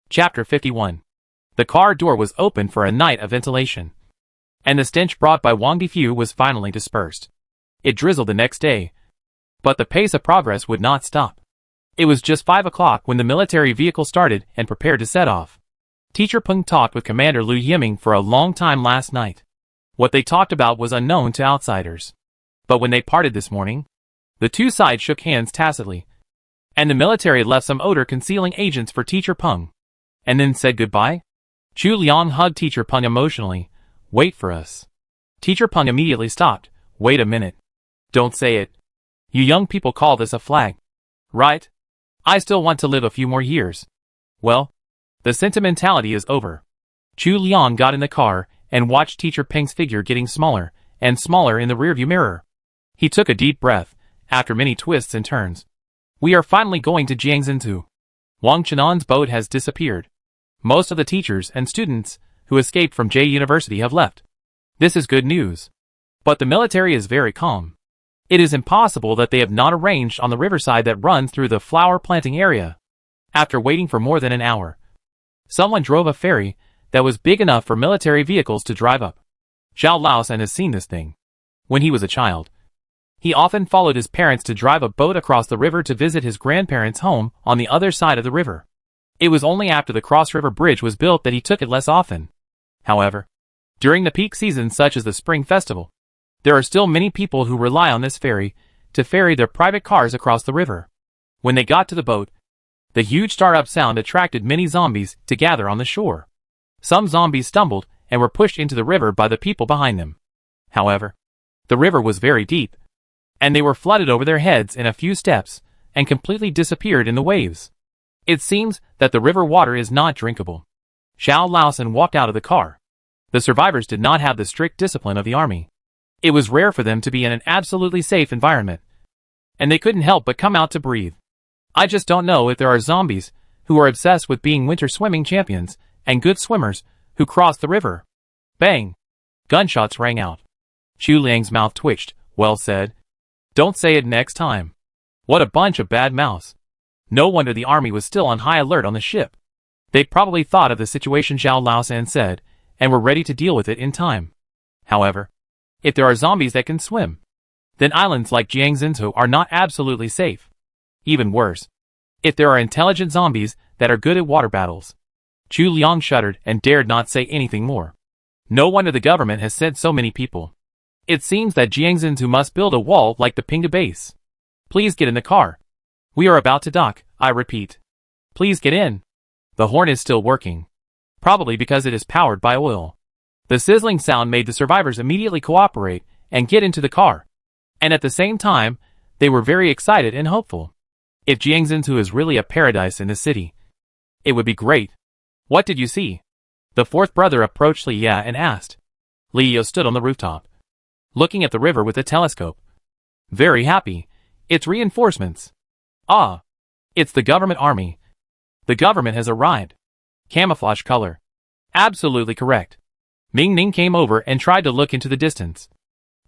Chapter 51. The car door was open for a night of ventilation, and the stench brought by Wang Difu was finally dispersed. It drizzled the next day, but the pace of progress would not stop. It was just 5 o'clock when the military vehicle started and prepared to set off. Teacher Peng talked with Commander Liu Yiming for a long time last night. What they talked about was unknown to outsiders. But when they parted this morning, the two sides shook hands tacitly, and the military left some odor-concealing agents for Teacher Peng, and then said goodbye. Chu Liang hugged Teacher Peng emotionally. "Wait for us." Teacher Peng immediately stopped. "Wait a minute. Don't say it. You young people call this a flag, right? I still want to live a few more years." "Well, the sentimentality is over." Chu Liang got in the car and watched Teacher Peng's figure getting smaller and smaller in the rearview mirror. He took a deep breath, after many twists and turns. "We are finally going to Jiangxintu. Wang Chenan's boat has disappeared. Most of the teachers and students who escaped from J University have left. This is good news. But the military is very calm. It is impossible that they have not arranged on the riverside that runs through the flower planting area." After waiting for more than an hour, someone drove a ferry that was big enough for military vehicles to drive up. Zhao Laosan has seen this thing. When he was a child, he often followed his parents to drive a boat across the river to visit his grandparents' home on the other side of the river. It was only after the cross-river bridge was built that he took it less often. However, during the peak season such as the Spring Festival, there are still many people who rely on this ferry to ferry their private cars across the river. When they got to the boat, the huge start-up sound attracted many zombies to gather on the shore. Some zombies stumbled and were pushed into the river by the people behind them. However, the river was very deep, and they were flooded over their heads in a few steps and completely disappeared in the waves. It seems that the river water is not drinkable. Zhao Laosan walked out of the car. The survivors did not have the strict discipline of the army. It was rare for them to be in an absolutely safe environment, and they couldn't help but come out to breathe. "I just don't know if there are zombies who are obsessed with being winter swimming champions and good swimmers who cross the river." Bang! Gunshots rang out. Chu Liang's mouth twitched. "Well said. Don't say it next time. What a bunch of bad mouths." No wonder the army was still on high alert on the ship. They probably thought of the situation Zhao Laosan said, and were ready to deal with it in time. However, if there are zombies that can swim, then islands like Jiangxintu are not absolutely safe. Even worse, if there are intelligent zombies that are good at water battles. Chu Liang shuddered and dared not say anything more. No wonder the government has sent so many people. It seems that Jiangxintu must build a wall like the Pingda base. "Please get in the car. We are about to dock, I repeat. Please get in." The horn is still working, probably because it is powered by oil. The sizzling sound made the survivors immediately cooperate and get into the car. And at the same time, they were very excited and hopeful. If Jiangxintu is really a paradise in the city, it would be great. "What did you see?" The fourth brother approached Li Ye and asked. Li Ye stood on the rooftop, looking at the river with a telescope. "Very happy. It's reinforcements." "Ah, it's the government army. The government has arrived." "Camouflage color." "Absolutely correct." Ming Ning came over and tried to look into the distance,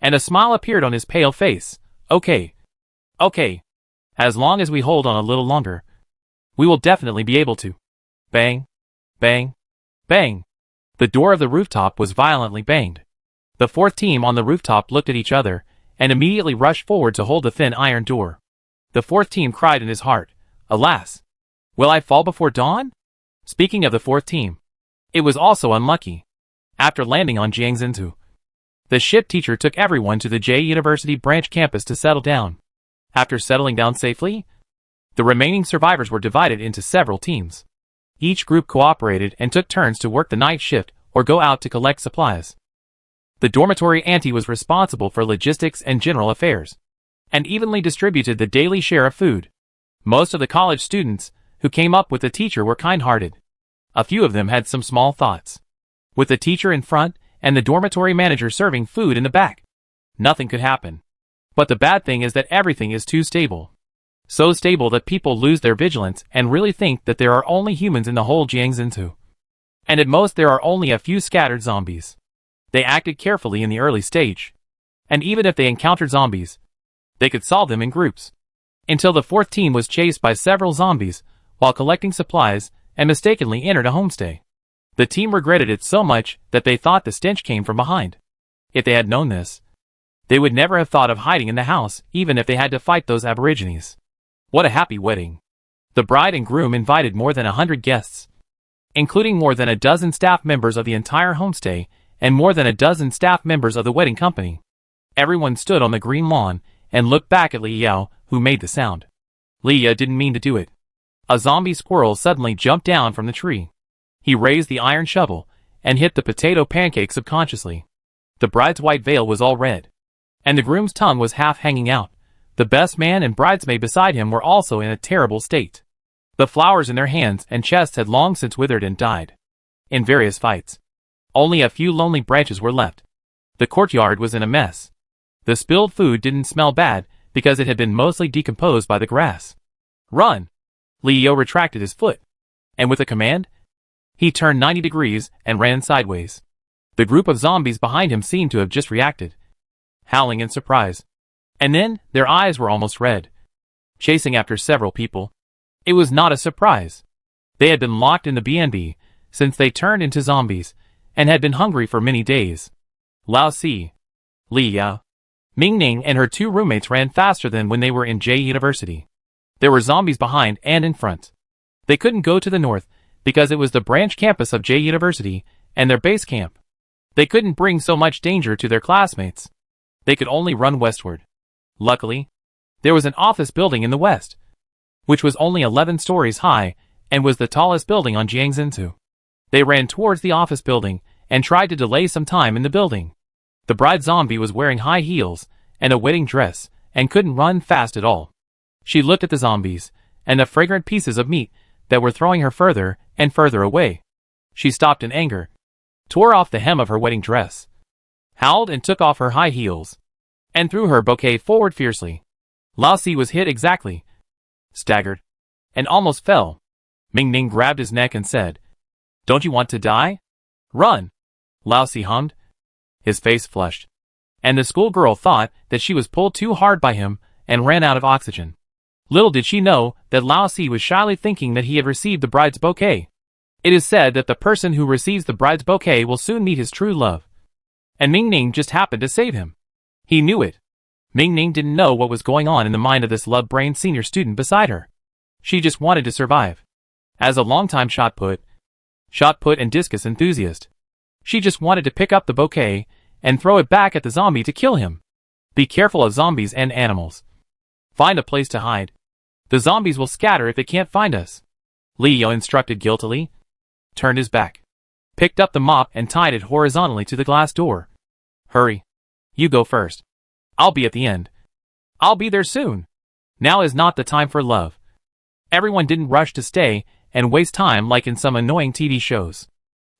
and a smile appeared on his pale face. Okay. As long as we hold on a little longer, we will definitely be able to." Bang, bang, bang. The door of the rooftop was violently banged. The fourth team on the rooftop looked at each other and immediately rushed forward to hold the thin iron door. The fourth team cried in his heart, "Alas! Will I fall before dawn?" Speaking of the fourth team, it was also unlucky. After landing on Jiangxintu, the ship teacher took everyone to the J University branch campus to settle down. After settling down safely, the remaining survivors were divided into several teams. Each group cooperated and took turns to work the night shift or go out to collect supplies. The dormitory auntie was responsible for logistics and general affairs, and evenly distributed the daily share of food. Most of the college students who came up with the teacher were kind-hearted. A few of them had some small thoughts. With the teacher in front and the dormitory manager serving food in the back, nothing could happen. But the bad thing is that everything is too stable. So stable that people lose their vigilance and really think that there are only humans in the whole Jiangxintu. And at most there are only a few scattered zombies. They acted carefully in the early stage, and even if they encountered zombies, they could solve them in groups. Until the fourth team was chased by several zombies while collecting supplies and mistakenly entered a homestay. The team regretted it so much that they thought the stench came from behind. If they had known this, they would never have thought of hiding in the house, even if they had to fight those aborigines. What a happy wedding. The bride and groom invited more than 100 guests, including more than a dozen staff members of the entire homestay and more than a dozen staff members of the wedding company. Everyone stood on the green lawn and looked back at Li Yao, who made the sound. Li Yao didn't mean to do it. A zombie squirrel suddenly jumped down from the tree. He raised the iron shovel and hit the potato pancake subconsciously. The bride's white veil was all red, and the groom's tongue was half hanging out. The best man and bridesmaid beside him were also in a terrible state. The flowers in their hands and chests had long since withered and died in various fights. Only a few lonely branches were left. The courtyard was in a mess. The spilled food didn't smell bad because it had been mostly decomposed by the grass. Run! Li Yao retracted his foot, and with a command, he turned 90 degrees and ran sideways. The group of zombies behind him seemed to have just reacted, howling in surprise. And then, their eyes were almost red, chasing after several people. It was not a surprise. They had been locked in the B&B since they turned into zombies, and had been hungry for many days. Lao Si, Li Yao, Ming Ning and her 2 roommates ran faster than when they were in J University. There were zombies behind and in front. They couldn't go to the north because it was the branch campus of J University and their base camp. They couldn't bring so much danger to their classmates. They could only run westward. Luckily, there was an office building in the west, which was only 11 stories high and was the tallest building on Jiangxintu. They ran towards the office building and tried to delay some time in the building. The bride zombie was wearing high heels and a wedding dress and couldn't run fast at all. She looked at the zombies and the fragrant pieces of meat that were throwing her further and further away. She stopped in anger, tore off the hem of her wedding dress, howled and took off her high heels, and threw her bouquet forward fiercely. Lao Si was hit exactly, staggered, and almost fell. Ming Ning grabbed his neck and said, "Don't you want to die? Run!" Lao Si hummed. His face flushed, and the schoolgirl thought that she was pulled too hard by him and ran out of oxygen. Little did she know that Lao Si was shyly thinking that he had received the bride's bouquet. It is said that the person who receives the bride's bouquet will soon meet his true love. And Ming Ning just happened to save him. He knew it. Ming Ning didn't know what was going on in the mind of this love-brained senior student beside her. She just wanted to survive. As a longtime shot put and discus enthusiast, she just wanted to pick up the bouquet and throw it back at the zombie to kill him. Be careful of zombies and animals. Find a place to hide. The zombies will scatter if they can't find us. Li Yao instructed guiltily, turned his back, picked up the mop and tied it horizontally to the glass door. Hurry. You go first. I'll be at the end. I'll be there soon. Now is not the time for love. Everyone didn't rush to stay and waste time like in some annoying TV shows.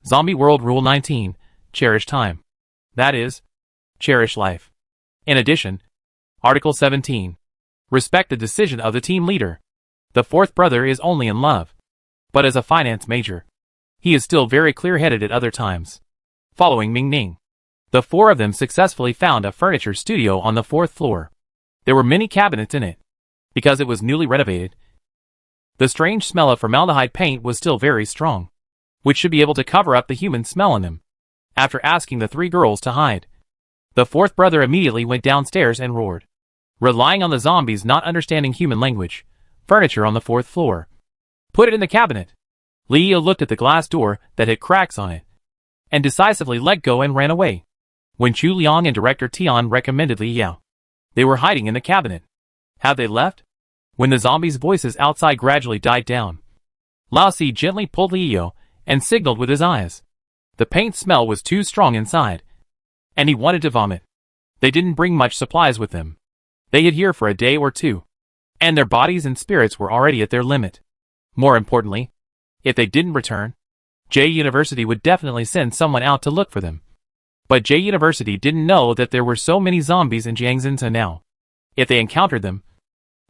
Zombie World Rule 19, cherish time. That is, cherish life. In addition, Article 17, respect the decision of the team leader. The 4th brother is only in love, but as a finance major, he is still very clear-headed at other times. Following Ming Ning, the 4 of them successfully found a furniture studio on the 4th floor. There were many cabinets in it, because it was newly renovated. The strange smell of formaldehyde paint was still very strong, which should be able to cover up the human smell in them. After asking the 3 girls to hide, the 4th brother immediately went downstairs and roared, relying on the zombies not understanding human language. Furniture on the 4th floor. Put it in the cabinet. Li Yao looked at the glass door that had cracks on it, and decisively let go and ran away. When Chu Liang and Director Tian recommended Li Yao, they were hiding in the cabinet. Had they left? When the zombies' voices outside gradually died down, Lao Si gently pulled Li Yao and signaled with his eyes. The paint smell was too strong inside, and he wanted to vomit. They didn't bring much supplies with them. They had here for a day or two, and their bodies and spirits were already at their limit. More importantly, if they didn't return, J University would definitely send someone out to look for them. But J University didn't know that there were so many zombies in Jiangxinta now. If they encountered them,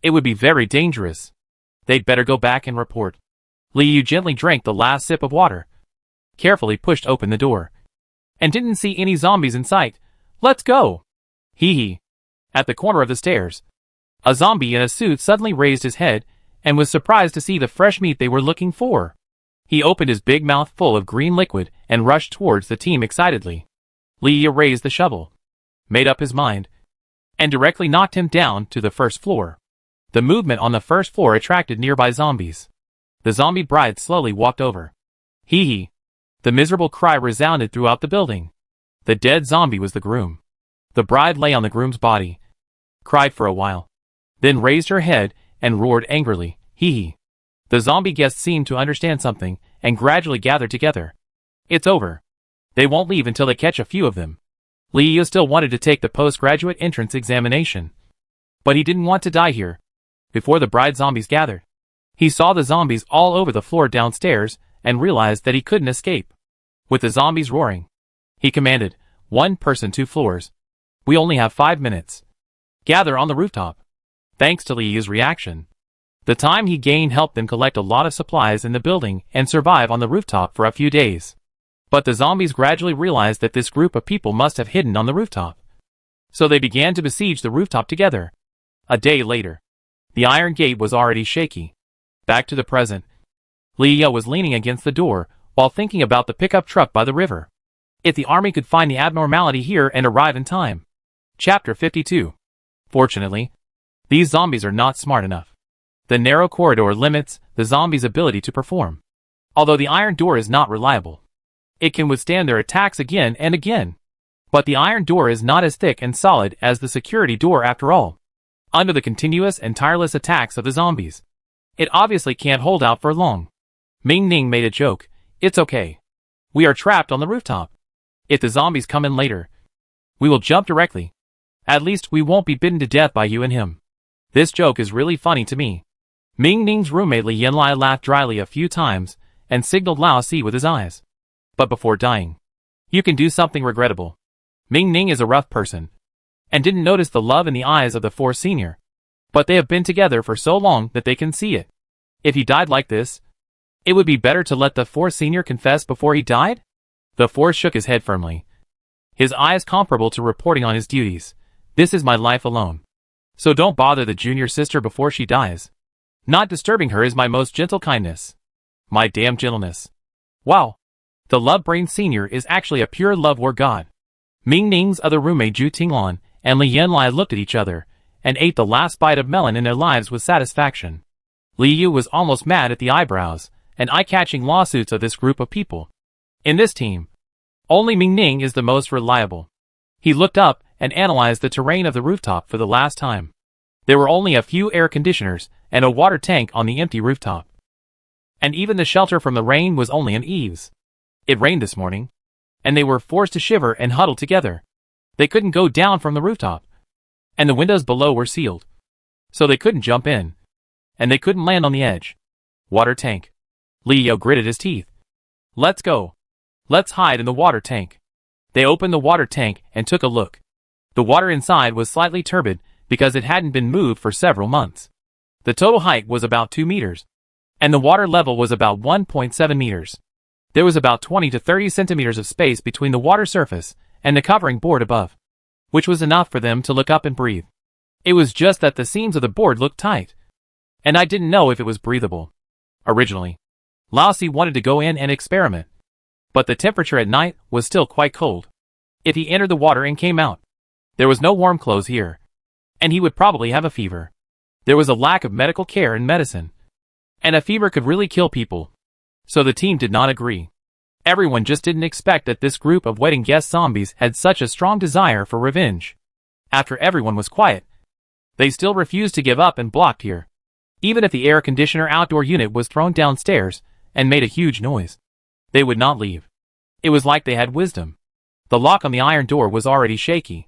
it would be very dangerous. They'd better go back and report. Li Yao gently drank the last sip of water, carefully pushed open the door, and didn't see any zombies in sight. Let's go! Hee hee. At the corner of the stairs, a zombie in a suit suddenly raised his head and was surprised to see the fresh meat they were looking for. He opened his big mouth full of green liquid and rushed towards the team excitedly. Leah raised the shovel, made up his mind, and directly knocked him down to the first floor. The movement on the first floor attracted nearby zombies. The zombie bride slowly walked over. Hee hee. The miserable cry resounded throughout the building. The dead zombie was the groom. The bride lay on the groom's body, cried for a while, then raised her head and roared angrily, hee hee. The zombie guests seemed to understand something and gradually gathered together. It's over. They won't leave until they catch a few of them. Leo still wanted to take the postgraduate entrance examination, but he didn't want to die here. Before the bride zombies gathered, he saw the zombies all over the floor downstairs and realized that he couldn't escape. With the zombies roaring, he commanded, "One person, 2 floors. We only have 5 minutes. Gather on the rooftop." Thanks to Leo's reaction, the time he gained helped them collect a lot of supplies in the building and survive on the rooftop for a few days. But the zombies gradually realized that this group of people must have hidden on the rooftop. So they began to besiege the rooftop together. A day later, the iron gate was already shaky. Back to the present, Leo was leaning against the door while thinking about the pickup truck by the river. If the army could find the abnormality here and arrive in time. Chapter 52. Fortunately, these zombies are not smart enough. The narrow corridor limits the zombies' ability to perform. Although the iron door is not reliable, it can withstand their attacks again and again. But the iron door is not as thick and solid as the security door after all. Under the continuous and tireless attacks of the zombies, it obviously can't hold out for long. Ming Ning made a joke. It's okay. We are trapped on the rooftop. If the zombies come in later, we will jump directly. At least we won't be bitten to death by you and him. This joke is really funny to me. Ming Ning's roommate Li Yanlai laughed dryly a few times and signaled Lao Si with his eyes. But before dying, you can do something regrettable. Ming Ning is a rough person and didn't notice the love in the eyes of the 4 senior. But they have been together for so long that they can see it. If he died like this, it would be better to let the 4 senior confess before he died? The 4 shook his head firmly, his eyes comparable to reporting on his duties. This is my life alone. So don't bother the junior sister before she dies. Not disturbing her is my most gentle kindness. My damn gentleness. Wow. The Love Brain Senior is actually a pure love war god. Ming Ning's other roommate Zhu Tinglan and Li Yanlai looked at each other and ate the last bite of melon in their lives with satisfaction. Li Yu was almost mad at the eyebrows and eye-catching lawsuits of this group of people. In this team, only Ming Ning is the most reliable. He looked up and analyzed the terrain of the rooftop for the last time. There were only a few air conditioners and a water tank on the empty rooftop. And even the shelter from the rain was only an eaves. It rained this morning, and they were forced to shiver and huddle together. They couldn't go down from the rooftop, and the windows below were sealed. So they couldn't jump in, and they couldn't land on the edge. Water tank. Leo gritted his teeth. Let's go. Let's hide in the water tank. They opened the water tank and took a look. The water inside was slightly turbid because it hadn't been moved for several months. The total height was about 2 meters, and the water level was about 1.7 meters. There was about 20 to 30 centimeters of space between the water surface and the covering board above, which was enough for them to look up and breathe. It was just that the seams of the board looked tight, and I didn't know if it was breathable. Originally, Lao Si wanted to go in and experiment, but the temperature at night was still quite cold. If he entered the water and came out, there was no warm clothes here, and he would probably have a fever. There was a lack of medical care and medicine, and a fever could really kill people. So the team did not agree. Everyone just didn't expect that this group of wedding guest zombies had such a strong desire for revenge. After everyone was quiet, they still refused to give up and blocked here. Even if the air conditioner outdoor unit was thrown downstairs and made a huge noise, they would not leave. It was like they had wisdom. The lock on the iron door was already shaky.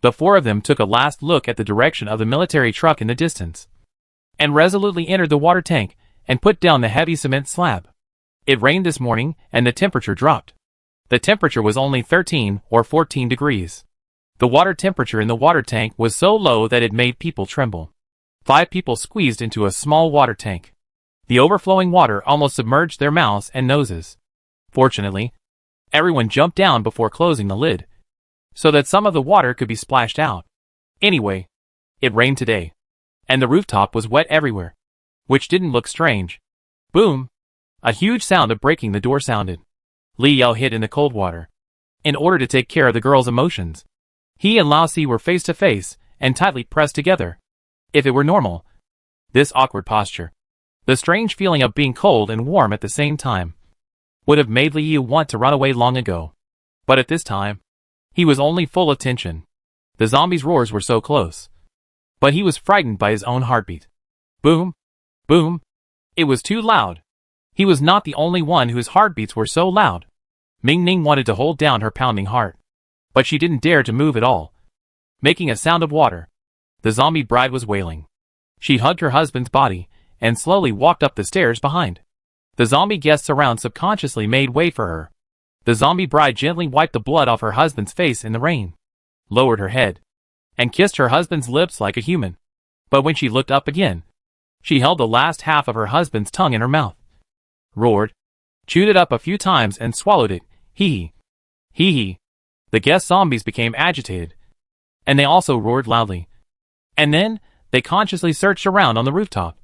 The 4 of them took a last look at the direction of the military truck in the distance, and resolutely entered the water tank and put down the heavy cement slab. It rained this morning and the temperature dropped. The temperature was only 13 or 14 degrees. The water temperature in the water tank was so low that it made people tremble. 5 people squeezed into a small water tank. The overflowing water almost submerged their mouths and noses. Fortunately, everyone jumped down before closing the lid, so that some of the water could be splashed out. Anyway, it rained today, and the rooftop was wet everywhere, which didn't look strange. Boom! A huge sound of breaking the door sounded. Li Yao hid in the cold water. In order to take care of the girl's emotions, he and Lao Si were face to face and tightly pressed together. If it were normal, this awkward posture, the strange feeling of being cold and warm at the same time, would have made Li Yu want to run away long ago. But at this time, he was only full of tension. The zombies' roars were so close. But he was frightened by his own heartbeat. Boom! Boom! It was too loud. He was not the only one whose heartbeats were so loud. Ming Ning wanted to hold down her pounding heart, but she didn't dare to move at all. Making a sound of water, the zombie bride was wailing. She hugged her husband's body and slowly walked up the stairs behind. The zombie guests around subconsciously made way for her. The zombie bride gently wiped the blood off her husband's face in the rain, lowered her head, and kissed her husband's lips like a human. But when she looked up again, she held the last half of her husband's tongue in her mouth, roared, chewed it up a few times and swallowed it. Hee hee. The guest zombies became agitated, and they also roared loudly. And then, they consciously searched around on the rooftop.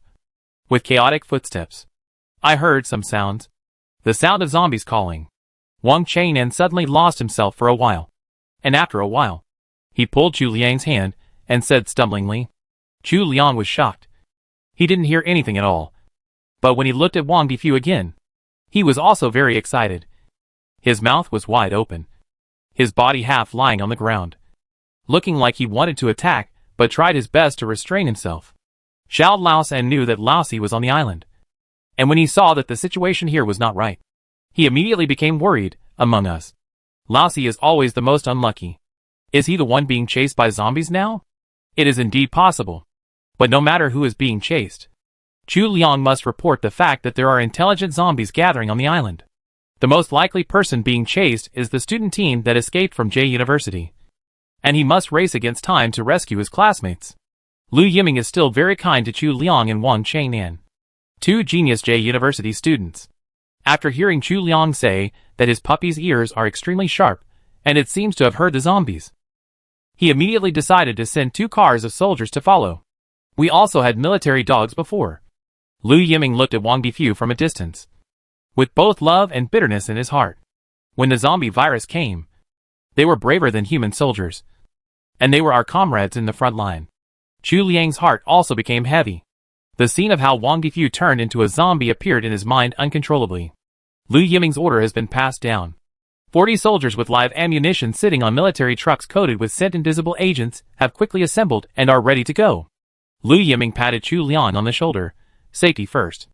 With chaotic footsteps, I heard some sounds. The sound of zombies calling. Wang Changnan suddenly lost himself for a while. And after a while, he pulled Chu Liang's hand and said stumblingly. Chu Liang was shocked. He didn't hear anything at all. But when he looked at Wang Difu again, he was also very excited. His mouth was wide open, his body half lying on the ground, looking like he wanted to attack, but tried his best to restrain himself. Xiao Laosan knew that Lao Si was on the island, and when he saw that the situation here was not right, he immediately became worried. Among us, Lao Si is always the most unlucky. Is he the one being chased by zombies now? It is indeed possible. But no matter who is being chased, Chu Liang must report the fact that there are intelligent zombies gathering on the island. The most likely person being chased is the student team that escaped from J University, and he must race against time to rescue his classmates. Lu Yiming is still very kind to Chu Liang and Wang Changnan, two genius J University students. After hearing Chu Liang say that his puppy's ears are extremely sharp, and it seems to have heard the zombies, he immediately decided to send 2 cars of soldiers to follow. We also had military dogs before. Lu Yiming looked at Wang Difu from a distance, with both love and bitterness in his heart. When the zombie virus came, they were braver than human soldiers, and they were our comrades in the front line. Chu Liang's heart also became heavy. The scene of how Wang Difu turned into a zombie appeared in his mind uncontrollably. Lu Yiming's order has been passed down. 40 soldiers with live ammunition sitting on military trucks coated with scent invisible agents have quickly assembled and are ready to go. Lu Yiming patted Chu Liang on the shoulder. Safety first.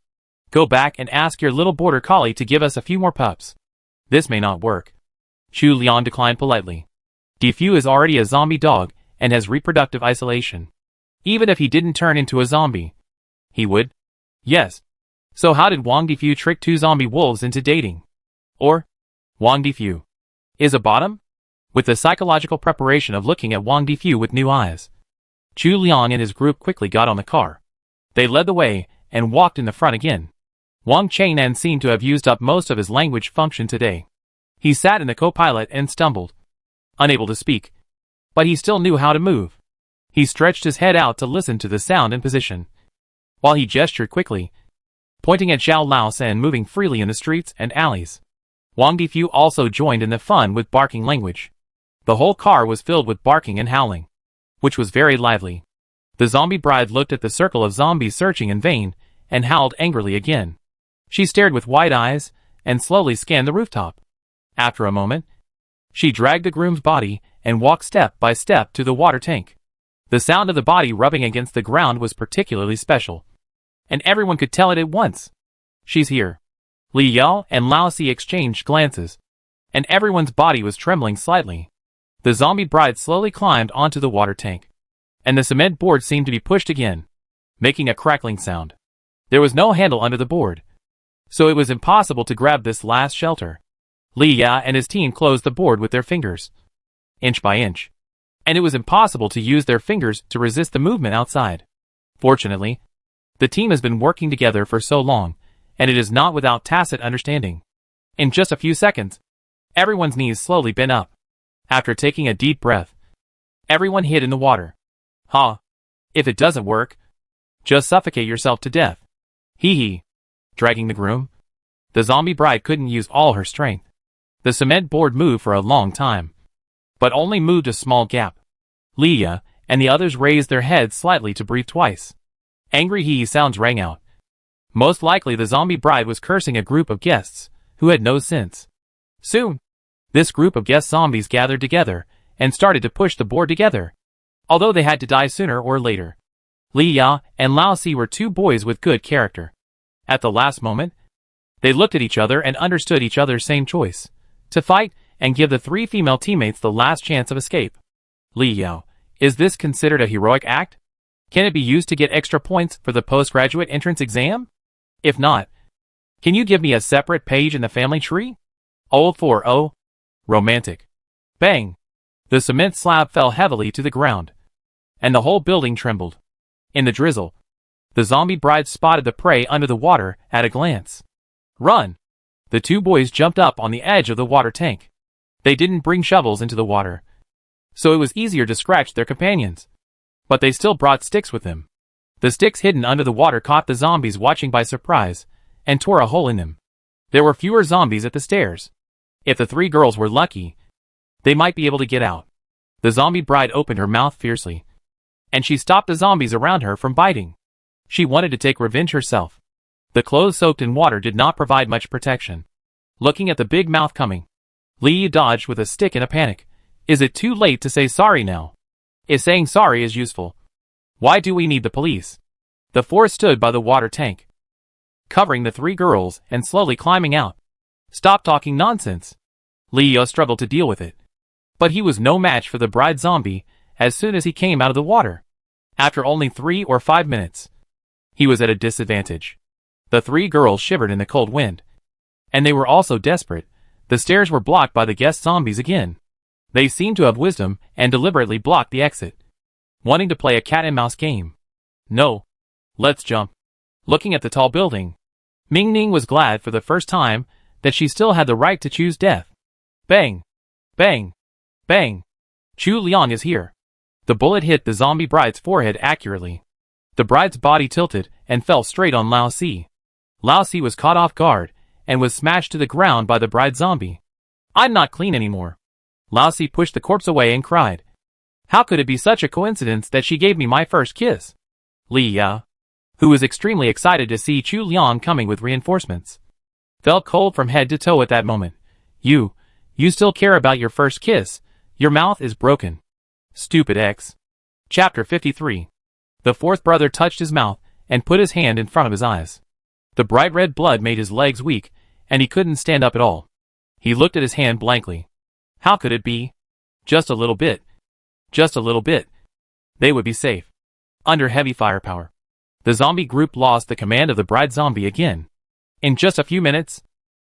Go back and ask your little border collie to give us a few more pups. This may not work. Chu Liang declined politely. Difu is already a zombie dog and has reproductive isolation. Even if he didn't turn into a zombie, he would. Yes. So how did Wang Difu trick 2 zombie wolves into dating? Or, Wang Difu is a bottom? With the psychological preparation of looking at Wang Difu with new eyes, Chu Liang and his group quickly got on the car. They led the way and walked in the front again. Wang Changnan seemed to have used up most of his language function today. He sat in the co-pilot and stumbled, unable to speak, but he still knew how to move. He stretched his head out to listen to the sound and position, while he gestured quickly, pointing at Xiao Laosan moving freely in the streets and alleys. Wang Difu also joined in the fun with barking language. The whole car was filled with barking and howling, which was very lively. The zombie bride looked at the circle of zombies searching in vain, and howled angrily again. She stared with wide eyes, and slowly scanned the rooftop. After a moment, she dragged the groom's body, and walked step by step to the water tank. The sound of the body rubbing against the ground was particularly special, and everyone could tell it at once. She's here. Li Yao and Lao Si exchanged glances, and everyone's body was trembling slightly. The zombie bride slowly climbed onto the water tank, and the cement board seemed to be pushed again, making a crackling sound. There was no handle under the board, so it was impossible to grab this last shelter. Li Ya and his team closed the board with their fingers, inch by inch, and it was impossible to use their fingers to resist the movement outside. Fortunately, the team has been working together for so long, and it is not without tacit understanding. In just a few seconds, everyone's knees slowly bent up. After taking a deep breath, everyone hid in the water. Ha! If it doesn't work, just suffocate yourself to death. Hee hee. Dragging the groom, The zombie bride couldn't use all her strength. The cement board moved for a long time, but only moved a small gap. Leah and the others raised their heads slightly to breathe twice. Angry hee sounds rang out. Most likely the zombie bride was cursing a group of guests who had no sense. Soon, this group of guest zombies gathered together and started to push the board together, although they had to die sooner or later. Leah and Lao Si were two boys with good character. At the last moment, they looked at each other and understood each other's same choice: to fight and give the three female teammates the last chance of escape. Leah, is this considered a heroic act? Can it be used to get extra points for the postgraduate entrance exam? If not, can you give me a separate page in the family tree? Old 4-0. Romantic. Bang! The cement slab fell heavily to the ground, and the whole building trembled. In the drizzle, the zombie bride spotted the prey under the water at a glance. Run! The two boys jumped up on the edge of the water tank. They didn't bring shovels into the water, so it was easier to scratch their companions. But they still brought sticks with them. The sticks hidden under the water caught the zombies watching by surprise, and tore a hole in them. There were fewer zombies at the stairs. If the three girls were lucky, they might be able to get out. The zombie bride opened her mouth fiercely, and she stopped the zombies around her from biting. She wanted to take revenge herself. The clothes soaked in water did not provide much protection. Looking at the big mouth coming, Lee dodged with a stick in a panic. Is it too late to say sorry now? If saying sorry is useful, why do we need the police? The four stood by the water tank, covering the three girls and slowly climbing out. Stop talking nonsense. Leo struggled to deal with it, but he was no match for the bride zombie as soon as he came out of the water. After only 3 or 5 minutes, he was at a disadvantage. The three girls shivered in the cold wind, and they were also desperate. The stairs were blocked by the guest zombies again. They seemed to have wisdom and deliberately blocked the exit, wanting to play a cat-and-mouse game. No. Let's jump. Looking at the tall building, Ming Ning was glad for the first time that she still had the right to choose death. Bang! Bang! Bang! Chu Liang is here. The bullet hit the zombie bride's forehead accurately. The bride's body tilted and fell straight on Lao Si. Lao Si was caught off guard and was smashed to the ground by the bride zombie. I'm not clean anymore. Lao Si pushed the corpse away and cried. How could it be such a coincidence that she gave me my first kiss? Li Ya, who was extremely excited to see Chu Liang coming with reinforcements, felt cold from head to toe at that moment. You still care about your first kiss? Your mouth is broken. Stupid X. Chapter 53. The fourth brother touched his mouth and put his hand in front of his eyes. The bright red blood made his legs weak, and he couldn't stand up at all. He looked at his hand blankly. How could it be? Just a little bit. Just a little bit. They would be safe. Under heavy firepower. The zombie group lost the command of the bride zombie again. In just a few minutes,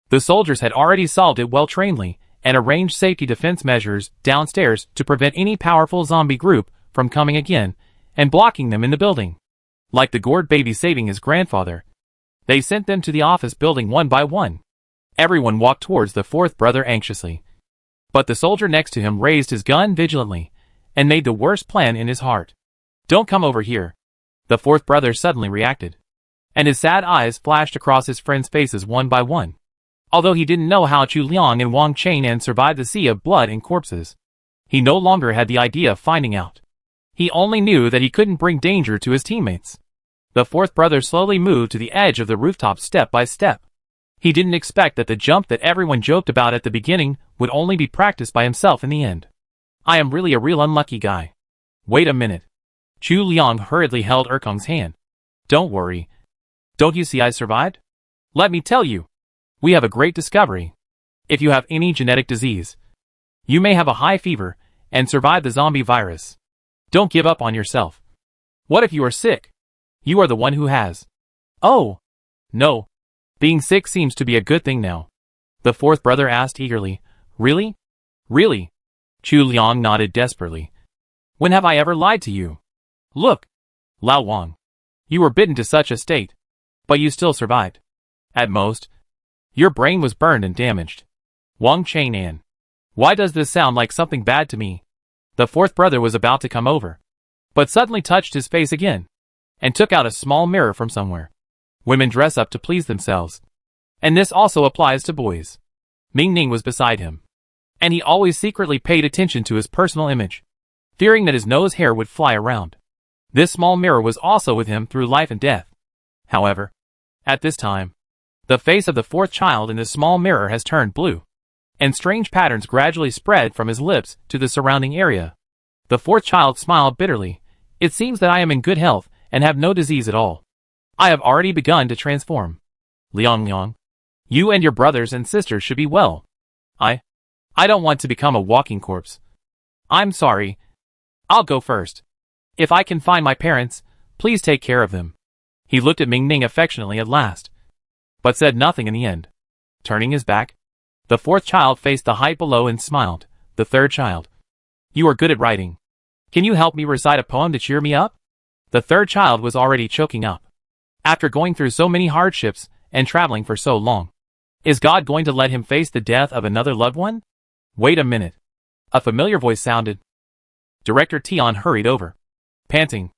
the soldiers had already solved it well-trainedly and arranged safety defense measures downstairs to prevent any powerful zombie group from coming again and blocking them in the building. Like the gourd baby saving his grandfather, they sent them to the office building one by one. Everyone walked towards the fourth brother anxiously. But the soldier next to him raised his gun vigilantly and made the worst plan in his heart. Don't come over here. The fourth brother suddenly reacted, and his sad eyes flashed across his friends' faces one by one. Although he didn't know how Chu Liang and Wang Chang'an survived the sea of blood and corpses, he no longer had the idea of finding out. He only knew that he couldn't bring danger to his teammates. The fourth brother slowly moved to the edge of the rooftop step by step. He didn't expect that the jump that everyone joked about at the beginning would only be practiced by himself in the end. I am really a real unlucky guy. Wait a minute. Chu Liang hurriedly held Erkong's hand. Don't worry. Don't you see I survived? Let me tell you. We have a great discovery. If you have any genetic disease, you may have a high fever and survive the zombie virus. Don't give up on yourself. What if you are sick? You are the one who has. Oh. No. Being sick seems to be a good thing now. The fourth brother asked eagerly. Really? Really? Chu Liang nodded desperately. When have I ever lied to you? Look. Lao Wang. You were bitten to such a state, but you still survived. At most, your brain was burned and damaged. Wang Chang'an. Why does this sound like something bad to me? The fourth brother was about to come over, but suddenly touched his face again, and took out a small mirror from somewhere. Women dress up to please themselves, And this also applies to boys. Ming Ning was beside him. And he always secretly paid attention to his personal image, fearing that his nose hair would fly around. This small mirror was also with him through life and death. However, at this time, the face of the fourth child in the small mirror has turned blue, and strange patterns gradually spread from his lips to the surrounding area. The fourth child smiled bitterly. It seems that I am in good health and have no disease at all. I have already begun to transform. Liang, you and your brothers and sisters should be well. I don't want to become a walking corpse. I'm sorry. I'll go first. If I can find my parents, please take care of them. He looked at Ming Ning affectionately at last, but said nothing in the end. Turning his back, the fourth child faced the height below and smiled. The third child. You are good at writing. Can you help me recite a poem to cheer me up? The third child was already choking up. After going through so many hardships and traveling for so long, is God going to let him face the death of another loved one? Wait a minute. A familiar voice sounded. Director Tian hurried over, panting,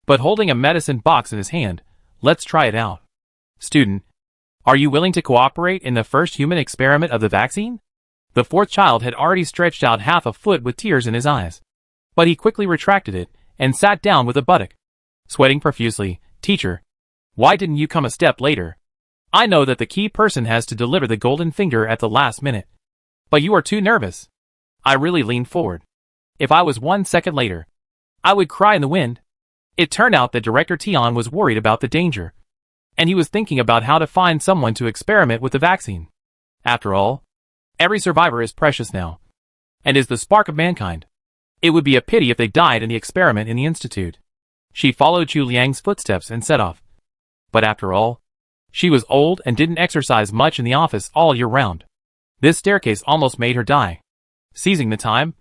but holding a medicine box in his hand. Let's try it out. Student, are you willing to cooperate in the first human experiment of the vaccine? The fourth child had already stretched out half a foot with tears in his eyes, but he quickly retracted it and sat down with a buttock, sweating profusely. Teacher, why didn't you come a step later? I know that the key person has to deliver the golden finger at the last minute, but you are too nervous. I really leaned forward. If I was 1 second later, I would cry in the wind. It turned out that Director Tian was worried about the danger, and he was thinking about how to find someone to experiment with the vaccine. After all, every survivor is precious now, and is the spark of mankind. It would be a pity if they died in the experiment in the institute. She followed Chu Liang's footsteps and set off. But after all, she was old and didn't exercise much in the office all year round. This staircase almost made her die. Seizing the time,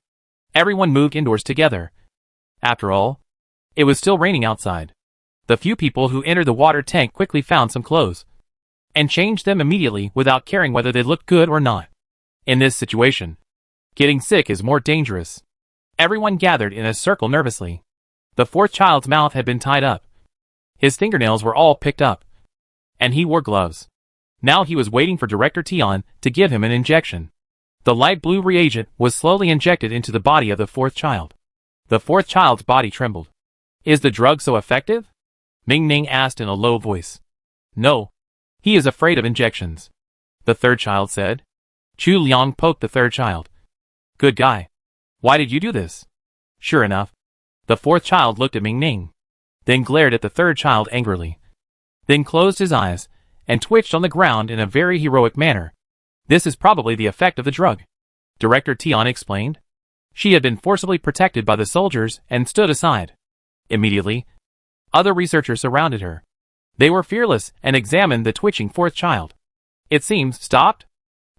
everyone moved indoors together. After all, it was still raining outside. The few people who entered the water tank quickly found some clothes, and changed them immediately without caring whether they looked good or not. In this situation, getting sick is more dangerous. Everyone gathered in a circle nervously. The fourth child's mouth had been tied up. His fingernails were all picked up, and he wore gloves. Now he was waiting for Director Tian to give him an injection. The light blue reagent was slowly injected into the body of the fourth child. The fourth child's body trembled. Is the drug so effective? Ming Ning asked in a low voice. No. He is afraid of injections, the third child said. Chu Liang poked the third child. Good guy. Why did you do this? Sure enough, the fourth child looked at Ming Ning, then glared at the third child angrily, then closed his eyes and twitched on the ground in a very heroic manner. This is probably the effect of the drug, Director Tian explained. She had been forcibly protected by the soldiers and stood aside. Immediately, other researchers surrounded her. They were fearless and examined the twitching fourth child. It seems stopped?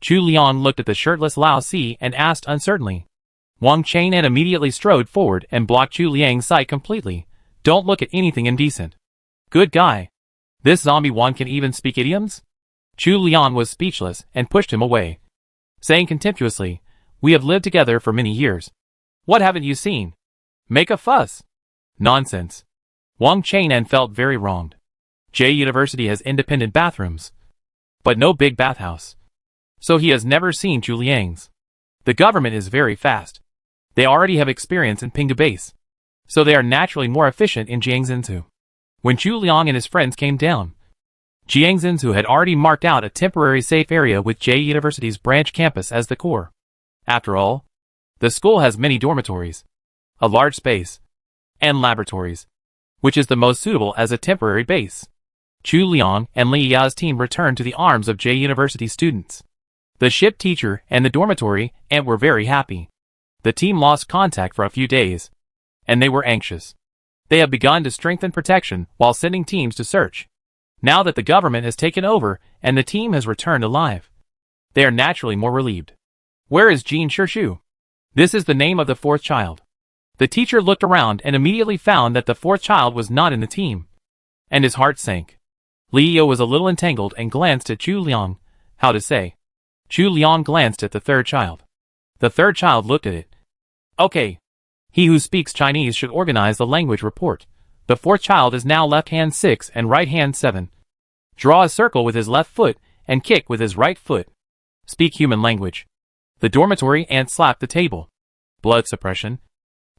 Chu Liang looked at the shirtless Lao Si and asked uncertainly. Wang Chainan immediately strode forward and blocked Chu Liang's sight completely. Don't look at anything indecent. Good guy. This zombie one can even speak idioms? Chu Liang was speechless and pushed him away, saying contemptuously, we have lived together for many years. What haven't you seen? Make a fuss. Nonsense. Wang Chainan felt very wronged. J University has independent bathrooms, but no big bathhouse. So he has never seen Chu Liang's. The government is very fast. They already have experience in Pinga Base, so they are naturally more efficient in Jiangzinsu. When Chu Liang and his friends came down, Jiangzinsu had already marked out a temporary safe area with J University's branch campus as the core. After all, the school has many dormitories, a large space, and laboratories, which is the most suitable as a temporary base. Chu Liang and Li Ya's team returned to the arms of J University students. The ship teacher and the dormitory aunt were very happy. The team lost contact for a few days, and they were anxious. They have begun to strengthen protection while sending teams to search. Now that the government has taken over and the team has returned alive, they are naturally more relieved. Where is Jean Shishu? This is the name of the fourth child. The teacher looked around and immediately found that the fourth child was not in the team, and his heart sank. Li Yo was a little entangled and glanced at Chu Liang. How to say? Chu Liang glanced at the third child. The third child looked at it. Okay. He who speaks Chinese should organize the language report. The fourth child is now left hand 6 and right hand 7. Draw a circle with his left foot and kick with his right foot. Speak human language. The dormitory ant slapped the table. Blood suppression.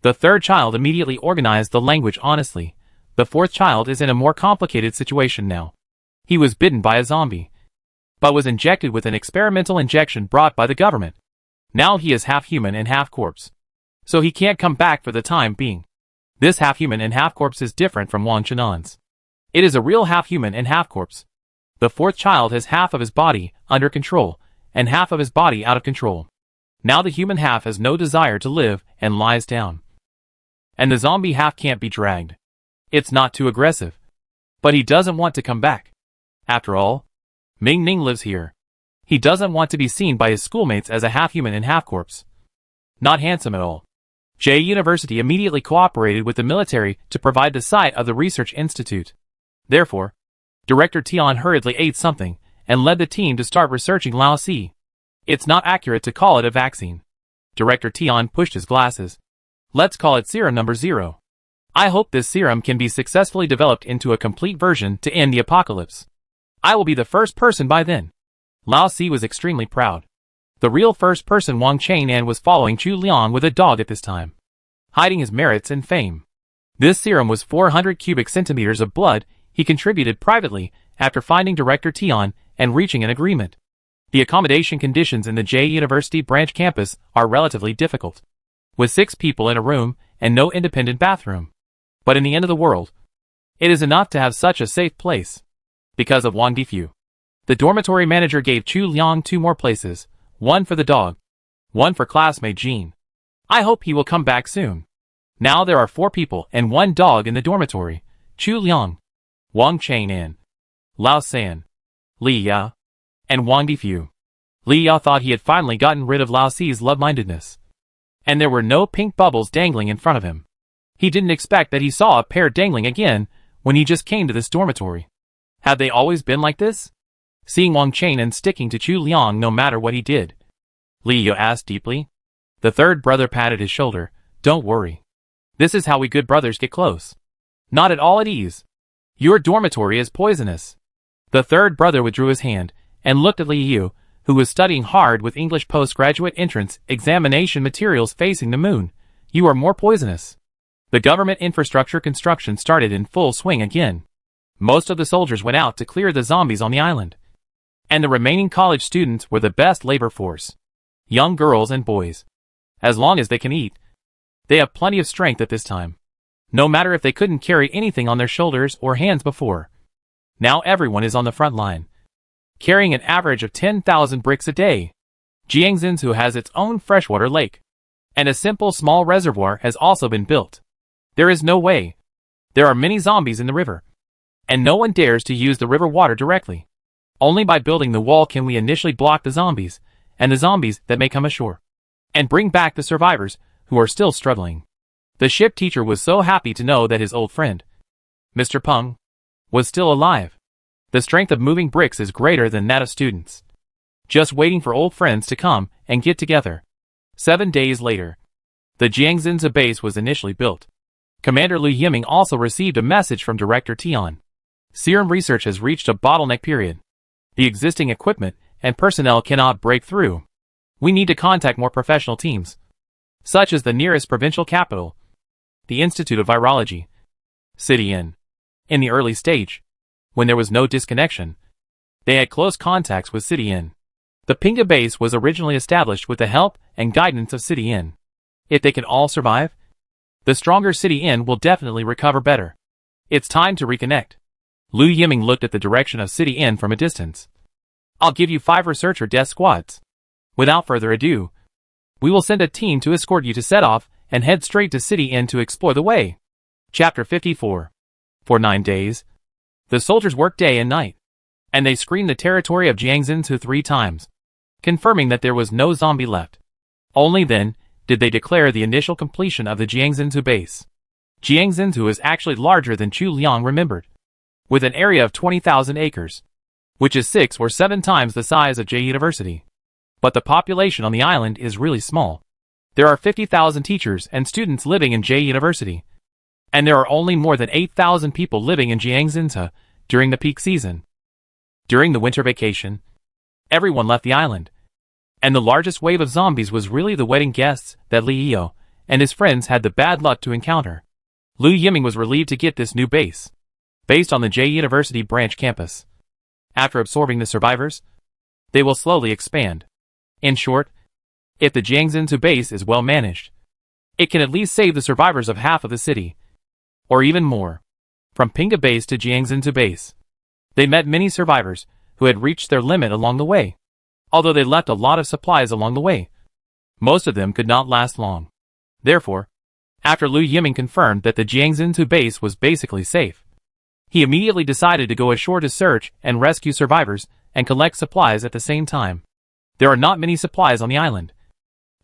The third child immediately organized the language honestly. The fourth child is in a more complicated situation now. He was bitten by a zombie, but was injected with an experimental injection brought by the government. Now he is half human and half corpse, so he can't come back for the time being. This half human and half corpse is different from Wang Chenan's. It is a real half human and half corpse. The fourth child has half of his body under control and half of his body out of control. Now the human half has no desire to live and lies down. And the zombie half can't be dragged. It's not too aggressive, but he doesn't want to come back. After all, Ming Ning lives here. He doesn't want to be seen by his schoolmates as a half human and half corpse. Not handsome at all. J University immediately cooperated with the military to provide the site of the research institute. Therefore, Director Tian hurriedly ate something and led the team to start researching Lao Si. It's not accurate to call it a vaccine. Director Tian pushed his glasses. Let's call it serum number 0. I hope this serum can be successfully developed into a complete version to end the apocalypse. I will be the first person by then. Lao Si was extremely proud. The real first person Wang Chang'an was following Chu Liang with a dog at this time, hiding his merits and fame. This serum was 400 cubic centimeters of blood he contributed privately after finding Director Tian and reaching an agreement. The accommodation conditions in the J University branch campus are relatively difficult, with 6 people in a room and no independent bathroom. But in the end of the world, it is enough to have such a safe place. Because of Wang Difu, the dormitory manager gave Chu Liang 2 more places, 1 for the dog, 1 for classmate Jean. I hope he will come back soon. Now there are 4 people and 1 dog in the dormitory: Chu Liang, Wang Chang'an, Lao San, Li Ya, and Wang Difu. Li Ya thought he had finally gotten rid of Lao Si's love-mindedness, and there were no pink bubbles dangling in front of him. He didn't expect that he saw a pair dangling again when he just came to this dormitory. Had they always been like this? Seeing Wang Chang'an sticking to Chu Liang no matter what he did, Li Ya asked deeply. The third brother patted his shoulder. Don't worry. This is how we good brothers get close. Not at all at ease. Your dormitory is poisonous. The third brother withdrew his hand and looked at Li Yu, who was studying hard with English postgraduate entrance examination materials facing the moon. You are more poisonous. The government infrastructure construction started in full swing again. Most of the soldiers went out to clear the zombies on the island, and the remaining college students were the best labor force. Young girls and boys. As long as they can eat, they have plenty of strength at this time. No matter if they couldn't carry anything on their shoulders or hands before. Now everyone is on the front line, carrying an average of 10,000 bricks a day. Jiangxinzu has its own freshwater lake, and a simple small reservoir has also been built. There is no way. There are many zombies in the river, and no one dares to use the river water directly. Only by building the wall can we initially block the zombies, and the zombies that may come ashore, and bring back the survivors who are still struggling. The ship teacher was so happy to know that his old friend, Mr. Peng, was still alive. The strength of moving bricks is greater than that of students. Just waiting for old friends to come and get together. 7 days later, the Jiangxinzu base was initially built. Commander Liu Yiming also received a message from Director Tian. Serum research has reached a bottleneck period. The existing equipment and personnel cannot break through. We need to contact more professional teams, such as the nearest provincial capital, the Institute of Virology, City Inn. In the early stage, when there was no disconnection, they had close contacts with City Inn. The Pinga base was originally established with the help and guidance of City Inn. If they can all survive, the stronger City Inn will definitely recover better. It's time to reconnect. Liu Yiming looked at the direction of City Inn from a distance. I'll give you 5 researcher death squads. Without further ado, we will send a team to escort you to set off and head straight to City Inn to explore the way. Chapter 54. For 9 days, the soldiers worked day and night, and they screened the territory of Jiangxinzu 3 times, confirming that there was no zombie left. Only then did they declare the initial completion of the Jiangxinzu base. Jiangxinzu is actually larger than Chu Liang remembered, with an area of 20,000 acres, which is 6 or 7 times the size of J University. But the population on the island is really small. There are 50,000 teachers and students living in J University, and there are only more than 8,000 people living in Jiangxinzu during the peak season. During the winter vacation, Everyone left the island. And the largest wave of zombies was really the wedding guests that Leo and his friends had the bad luck to encounter. Liu Yiming was relieved to get this new base, based on the J University branch campus. After absorbing the survivors, they will slowly expand. In short, if the Jiangxinzu base is well managed, it can at least save the survivors of half of the city, or even more. From Pinga base to Jiangxinzu base, they met many survivors who had reached their limit along the way. Although they left a lot of supplies along the way, most of them could not last long. Therefore, after Liu Yiming confirmed that the Jiangxinzu base was basically safe, he immediately decided to go ashore to search and rescue survivors and collect supplies at the same time. There are not many supplies on the island,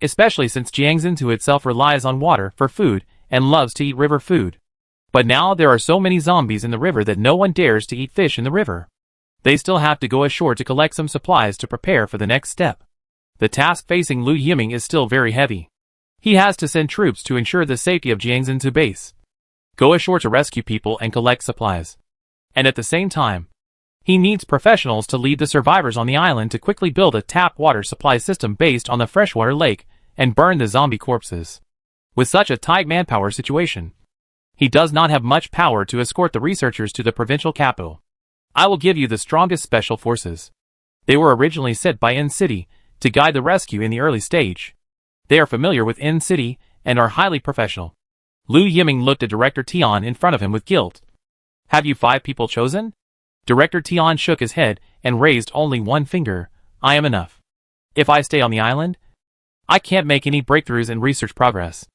especially since Jiangxinzu itself relies on water for food and loves to eat river food. But now there are so many zombies in the river that no one dares to eat fish in the river. They still have to go ashore to collect some supplies to prepare for the next step. The task facing Liu Yiming is still very heavy. He has to send troops to ensure the safety of Jiangxinzu base, go ashore to rescue people and collect supplies. And at the same time, he needs professionals to lead the survivors on the island to quickly build a tap water supply system based on the freshwater lake and burn the zombie corpses. With such a tight manpower situation, he does not have much power to escort the researchers to the provincial capital. I will give you the strongest special forces. They were originally sent by N-City to guide the rescue in the early stage. They are familiar with N-City and are highly professional. Liu Yiming looked at Director Tian in front of him with guilt. Have you 5 people chosen? Director Tian shook his head and raised only one finger. I am enough. If I stay on the island, I can't make any breakthroughs in research progress.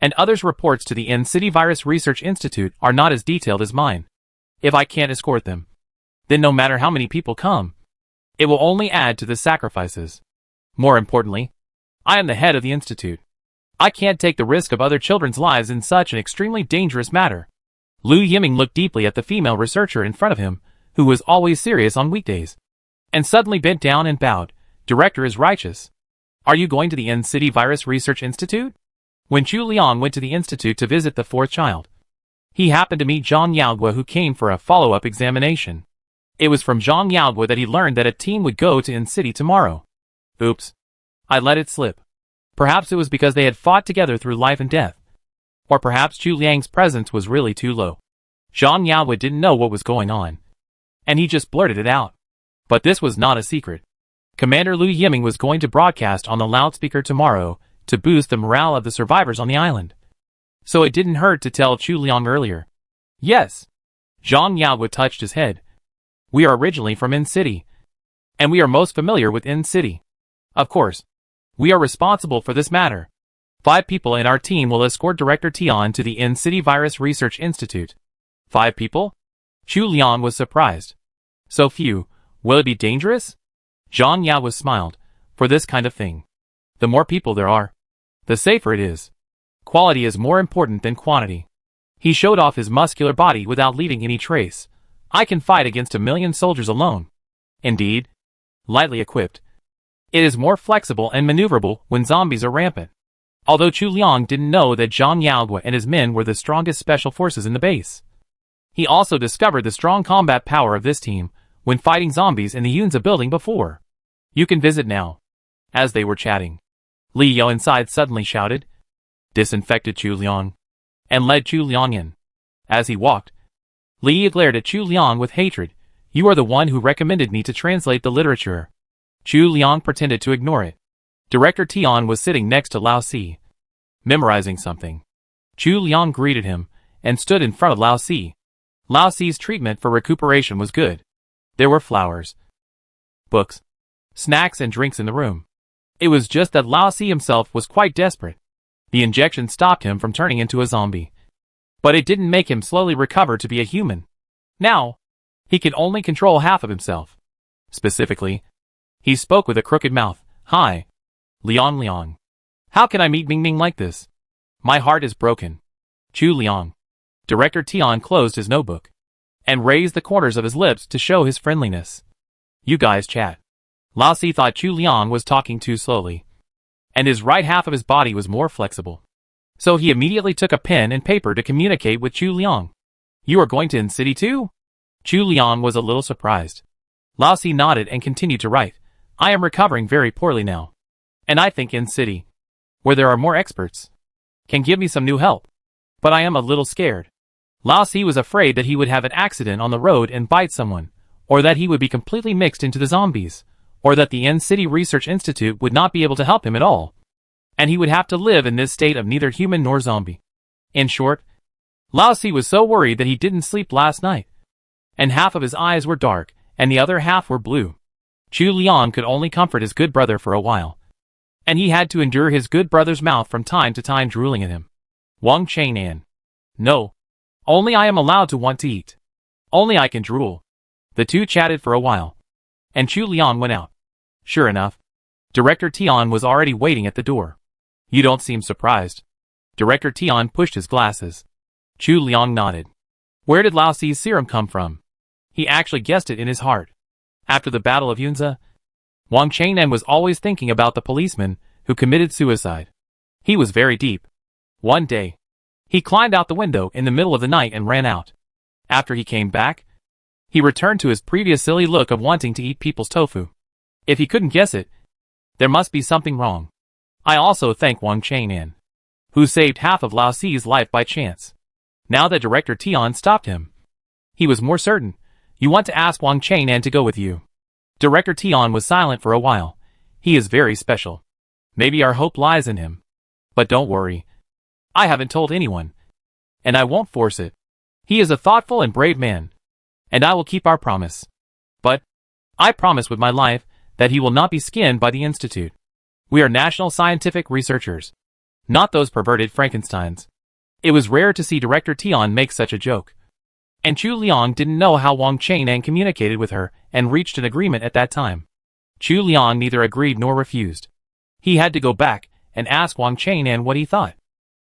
And others' reports to the N-City Virus Research Institute are not as detailed as mine. If I can't escort them, then no matter how many people come, it will only add to the sacrifices. More importantly, I am the head of the institute. I can't take the risk of other children's lives in such an extremely dangerous matter. Liu Yiming looked deeply at the female researcher in front of him, who was always serious on weekdays, and suddenly bent down and bowed. Director is righteous. Are you going to the N-City Virus Research Institute? When Chu Liang went to the institute to visit the 4th child, he happened to meet Zhang Yaogua, who came for a follow-up examination. It was from Zhang Yaogua that he learned that a team would go to N-City tomorrow. Oops. I let it slip. Perhaps it was because they had fought together through life and death. Or perhaps Chu Liang's presence was really too low. Zhang Yaogua didn't know what was going on, and he just blurted it out. But this was not a secret. Commander Liu Yiming was going to broadcast on the loudspeaker tomorrow to boost the morale of the survivors on the island. So it didn't hurt to tell Chu Liang earlier. Yes. Zhang Yaogua touched his head. We are originally from N-City, and we are most familiar with N-City. Of course, we are responsible for this matter. 5 people in our team will escort Director Tian to the N-City Virus Research Institute. 5 people? Chu Liang was surprised. So few, will it be dangerous? Zhang Yaogua smiled. For this kind of thing, the more people there are, the safer it is. Quality is more important than quantity. He showed off his muscular body without leaving any trace. I can fight against 1,000,000 soldiers alone. Indeed, lightly equipped, it is more flexible and maneuverable when zombies are rampant. Although Chu Liang didn't know that Zhang Yaogua and his men were the strongest special forces in the base, he also discovered the strong combat power of this team when fighting zombies in the Yunza building before. You can visit now. As they were chatting, Li Yao inside suddenly shouted, disinfected Chu Liang, and led Chu Liang in. As he walked, Li Yao glared at Chu Liang with hatred. You are the one who recommended me to translate the literature. Chu Liang pretended to ignore it. Director Tian was sitting next to Lao Si, memorizing something. Chu Liang greeted him and stood in front of Lao Si. Lao Si's treatment for recuperation was good. There were flowers, books, snacks and drinks in the room. It was just that Lao Si himself was quite desperate. The injection stopped him from turning into a zombie, but it didn't make him slowly recover to be a human. Now, he could only control half of himself. Specifically, he spoke with a crooked mouth. Hi, Liang. How can I meet Ming Ming like this? My heart is broken. Chu Liang. Director Tian closed his notebook and raised the corners of his lips to show his friendliness. You guys chat. Lao Si thought Chu Liang was talking too slowly, and his right half of his body was more flexible. So he immediately took a pen and paper to communicate with Chu Liang. You are going to N-City too? Chu Liang was a little surprised. Lao Si nodded and continued to write. I am recovering very poorly now. And I think in city, where there are more experts, can give me some new help. But I am a little scared. Lao Si was afraid that he would have an accident on the road and bite someone, or that he would be completely mixed into the zombies, or that the N-City Research Institute would not be able to help him at all, and he would have to live in this state of neither human nor zombie. In short, Lao Si was so worried that he didn't sleep last night, and half of his eyes were dark, and the other half were blue. Chu Liang could only comfort his good brother for a while, and he had to endure his good brother's mouth from time to time drooling at him. Wang Chang'an. No. Only I am allowed to want to eat. Only I can drool. The two chatted for a while, and Chu Liang went out. Sure enough, Director Tian was already waiting at the door. You don't seem surprised. Director Tian pushed his glasses. Chu Liang nodded. Where did Lao Si's serum come from? He actually guessed it in his heart. After the Battle of Yunza, Wang Chang'an was always thinking about the policeman who committed suicide. He was very deep. One day, he climbed out the window in the middle of the night and ran out. After he came back, he returned to his previous silly look of wanting to eat people's tofu. If he couldn't guess it, there must be something wrong. I also thank Wang Chang'an, who saved half of Lao Si's life by chance. Now that Director Tian stopped him, he was more certain. You want to ask Wang Chang'an to go with you. Director Tian was silent for a while. He is very special. Maybe our hope lies in him. But don't worry. I haven't told anyone. And I won't force it. He is a thoughtful and brave man. And I will keep our promise. But I promise with my life that he will not be skinned by the Institute. We are national scientific researchers. Not those perverted Frankensteins. It was rare to see Director Tian make such a joke. And Chu Liang didn't know how Wang Chang'an communicated with her and reached an agreement at that time. Chu Liang neither agreed nor refused. He had to go back and ask Wang Chang'an what he thought.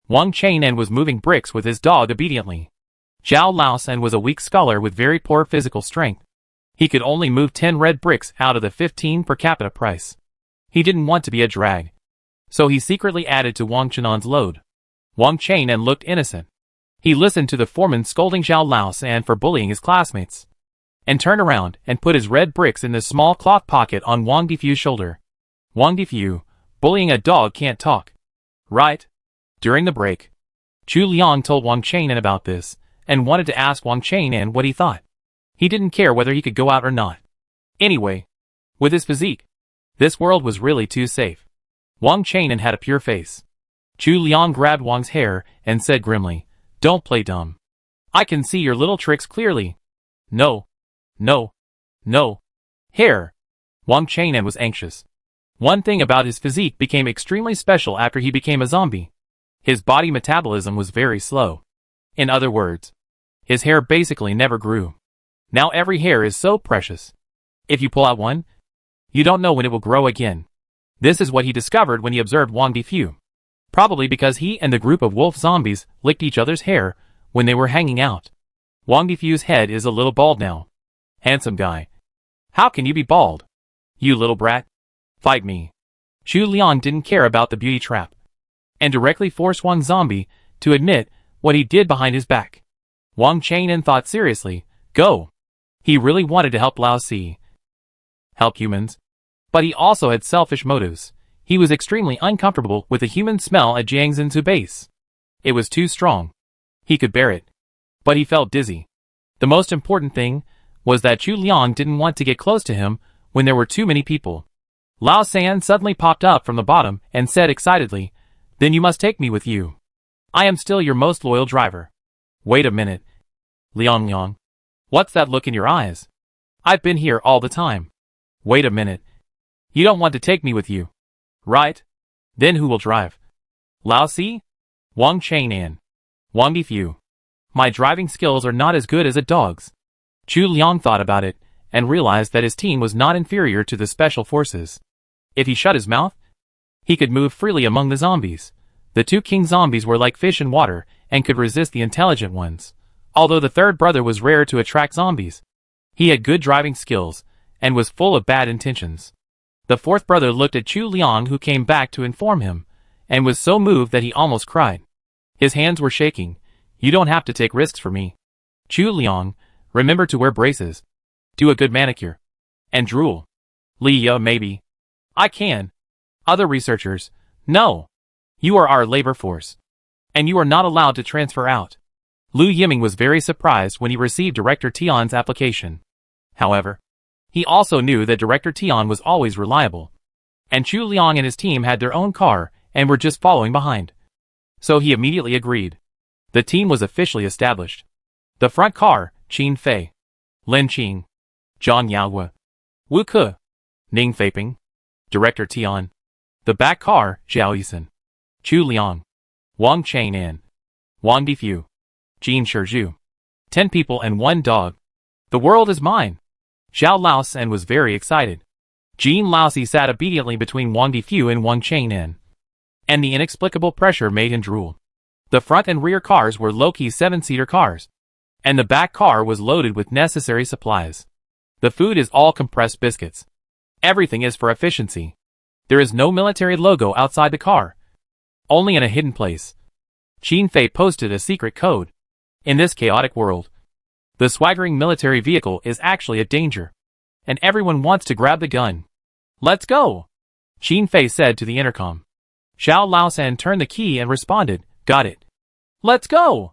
Wang Chang'an was moving bricks with his dog obediently. Zhao Laosan was a weak scholar with very poor physical strength. He could only move 10 red bricks out of the 15 per capita price. He didn't want to be a drag, so he secretly added to Wang Chenan's load. Wang Chang'an looked innocent. He listened to the foreman scolding Zhao Laosan for bullying his classmates, and turned around and put his red bricks in the small cloth pocket on Wang Difu's shoulder. Wang Difu, bullying a dog can't talk. Right? During the break, Chu Liang told Wang Chang'an about this, and wanted to ask Wang Chang'an what he thought. He didn't care whether he could go out or not. Anyway, with his physique, this world was really too safe. Wang Chang'an had a pure face. Chu Liang grabbed Wang's hair and said grimly, "Don't play dumb. I can see your little tricks clearly." No. No. No. Hair. Wang Chang'an was anxious. One thing about his physique became extremely special after he became a zombie. His body metabolism was very slow. In other words, his hair basically never grew. Now every hair is so precious. If you pull out one, you don't know when it will grow again. This is what he discovered when he observed Wang Difu. Probably because he and the group of wolf zombies licked each other's hair when they were hanging out. Wang Difu's head is a little bald now. Handsome guy. How can you be bald? You little brat. Fight me. Chu Liang didn't care about the beauty trap, and directly forced Wang Zombie to admit what he did behind his back. Wang Chang'an thought seriously, go. He really wanted to help Lao Si. Help humans. But he also had selfish motives. He was extremely uncomfortable with the human smell at Jiang Xinsu base. It was too strong. He could bear it, but he felt dizzy. The most important thing was that Chu Liang didn't want to get close to him when there were too many people. Lao San suddenly popped up from the bottom and said excitedly, "Then you must take me with you. I am still your most loyal driver." Wait a minute. Liang. What's that look in your eyes? I've been here all the time. Wait a minute. You don't want to take me with you, right? Then who will drive? Lao Si? Wang Chang'an. Wang Difu. My driving skills are not as good as a dog's. Chu Liang thought about it, and realized that his team was not inferior to the special forces. If he shut his mouth, he could move freely among the zombies. The two king zombies were like fish in water, and could resist the intelligent ones. Although the third brother was rare to attract zombies, he had good driving skills, and was full of bad intentions. The fourth brother looked at Chu Liang, who came back to inform him, and was so moved that he almost cried. His hands were shaking. You don't have to take risks for me. Chu Liang, remember to wear braces. Do a good manicure. And drool. Liya maybe. I can. Other researchers, no. You are our labor force. And you are not allowed to transfer out. Lu Yiming was very surprised when he received Director Tian's application. However, he also knew that Director Tian was always reliable. And Chu Liang and his team had their own car and were just following behind. So he immediately agreed. The team was officially established. The front car, Qin Fei, Lin Qing, Zhang Yaohua, Wu Ke, Ning Feiping, Director Tian. The back car, Zhao Yisan, Chu Liang, Wang Chang'an, Wang Difu, Jin Shizhu. 10 people and 1 dog. The world is mine. Zhao Laosan was very excited. Jin Laosi sat obediently between Wang Difu and Wang Chang'an. And the inexplicable pressure made him drool. The front and rear cars were low-key 7-seater cars. And the back car was loaded with necessary supplies. The food is all compressed biscuits. Everything is for efficiency. There is no military logo outside the car. Only in a hidden place. Qin Fei posted a secret code. In this chaotic world, the swaggering military vehicle is actually a danger. And everyone wants to grab the gun. Let's go! Qin Fei said to the intercom. Zhao Laosan turned the key and responded, got it. Let's go!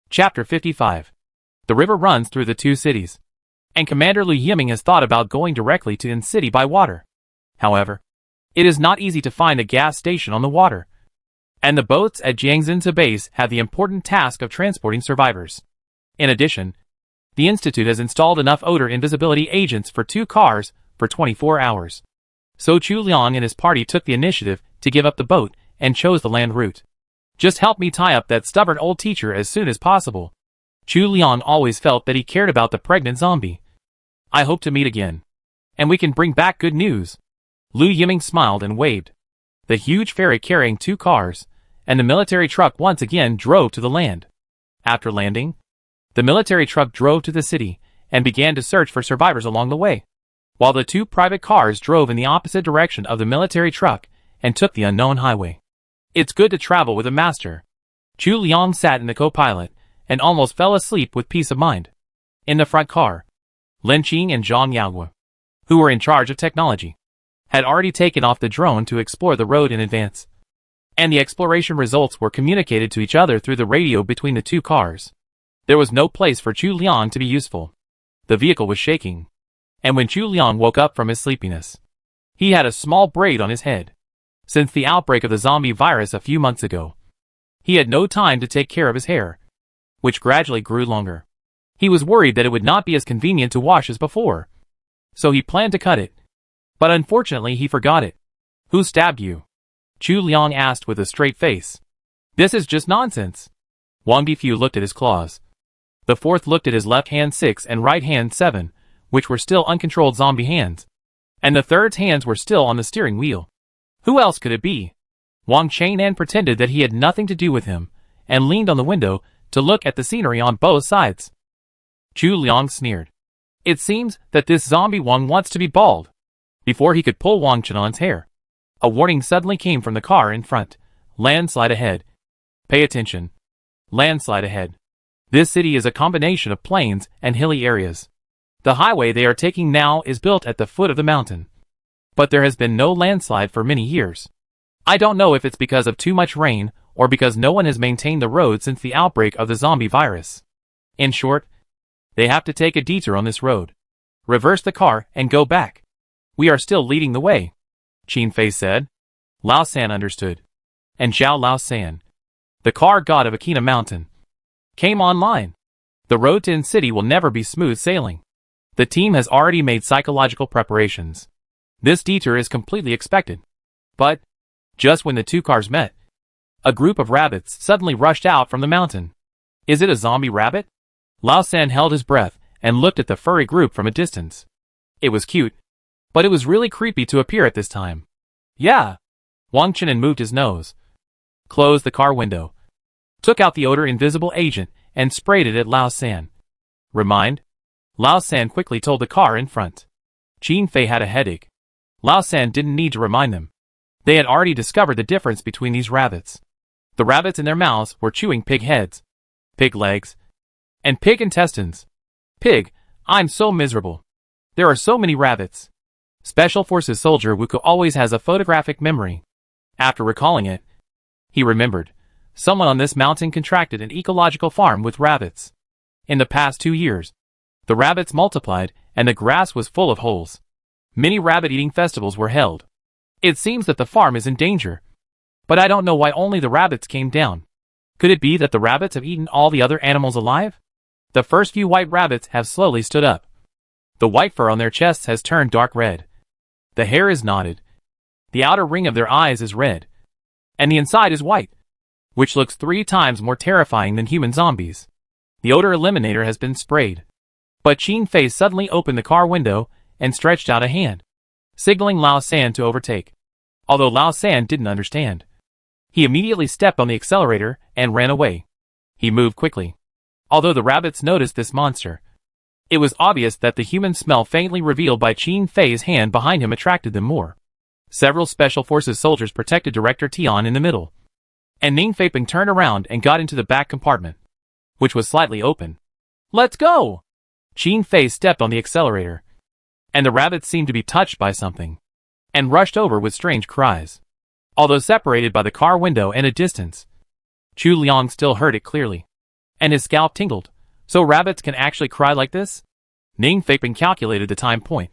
Chapter 55. The river runs through the 2 cities. And Commander Lu Yiming has thought about going directly to In City by water. However, it is not easy to find a gas station on the water. And the boats at Jiangxin's base have the important task of transporting survivors. In addition, the Institute has installed enough odor invisibility agents for 2 cars for 24 hours. So Chu Liang and his party took the initiative to give up the boat and chose the land route. Just help me tie up that stubborn old teacher as soon as possible. Chu Liang always felt that he cared about the pregnant zombie. I hope to meet again. And we can bring back good news. Lu Yiming smiled and waved. The huge ferry carrying 2 cars, and the military truck once again drove to the land. After landing, the military truck drove to the city and began to search for survivors along the way, while the 2 private cars drove in the opposite direction of the military truck and took the unknown highway. It's good to travel with a master. Chu Liang sat in the co-pilot and almost fell asleep with peace of mind. In the front car, Lin Qing and Zhang Yaohua, who were in charge of technology, had already taken off the drone to explore the road in advance. And the exploration results were communicated to each other through the radio between the 2 cars. There was no place for Chu Liang to be useful. The vehicle was shaking. And when Chu Liang woke up from his sleepiness, he had a small braid on his head. Since the outbreak of the zombie virus a few months ago, he had no time to take care of his hair, which gradually grew longer. He was worried that it would not be as convenient to wash as before. So he planned to cut it. But unfortunately he forgot it. Who stabbed you? Chu Liang asked with a straight face. This is just nonsense. Wang Difu looked at his claws. The 4th looked at his left hand 6 and right hand 7, which were still uncontrolled zombie hands. And the 3rd's hands were still on the steering wheel. Who else could it be? Wang Chang'an pretended that he had nothing to do with him, and leaned on the window to look at the scenery on both sides. Chu Liang sneered. It seems that this zombie Wang wants to be bald. Before he could pull Wang Chenan's hair, a warning suddenly came from the car in front. Landslide ahead. Pay attention. Landslide ahead. This city is a combination of plains and hilly areas. The highway they are taking now is built at the foot of the mountain. But there has been no landslide for many years. I don't know if it's because of too much rain, or because no one has maintained the road since the outbreak of the zombie virus. In short, they have to take a detour on this road. Reverse the car and go back. We are still leading the way, Qin Fei said. Lao San understood. And Zhao Lao San, the car god of Akina Mountain, came online. The road to In City will never be smooth sailing. The team has already made psychological preparations. This detour is completely expected. But, just when the 2 cars met, a group of rabbits suddenly rushed out from the mountain. Is it a zombie rabbit? Lao San held his breath and looked at the furry group from a distance. It was cute, but it was really creepy to appear at this time. Yeah. Wang Chenan moved his nose, closed the car window, took out the odor invisible agent and sprayed it at Lao San. Remind? Lao San quickly told the car in front. Qin Fei had a headache. Lao San didn't need to remind them. They had already discovered the difference between these rabbits. The rabbits in their mouths were chewing pig heads, pig legs, and pig intestines. Pig, I'm so miserable. There are so many rabbits. Special Forces soldier Wuko always has a photographic memory. After recalling it, he remembered. Someone on this mountain contracted an ecological farm with rabbits. In the past 2 years, the rabbits multiplied and the grass was full of holes. Many rabbit-eating festivals were held. It seems that the farm is in danger. But I don't know why only the rabbits came down. Could it be that the rabbits have eaten all the other animals alive? The first few white rabbits have slowly stood up. The white fur on their chests has turned dark red. The hair is knotted. The outer ring of their eyes is red. And the inside is white, which looks 3 times more terrifying than human zombies. The odor eliminator has been sprayed. But Qin Fei suddenly opened the car window and stretched out a hand, signaling Lao San to overtake. Although Lao San didn't understand, he immediately stepped on the accelerator and ran away. He moved quickly. Although the rabbits noticed this monster, it was obvious that the human smell faintly revealed by Qin Fei's hand behind him attracted them more. Several Special Forces soldiers protected Director Tian in the middle, and Ning Feiping turned around and got into the back compartment, which was slightly open. "Let's go!" Qin Fei stepped on the accelerator, and the rabbits seemed to be touched by something, and rushed over with strange cries. Although separated by the car window and a distance, Chu Liang still heard it clearly, and his scalp tingled. So rabbits can actually cry like this? Ning Feiping calculated the time point,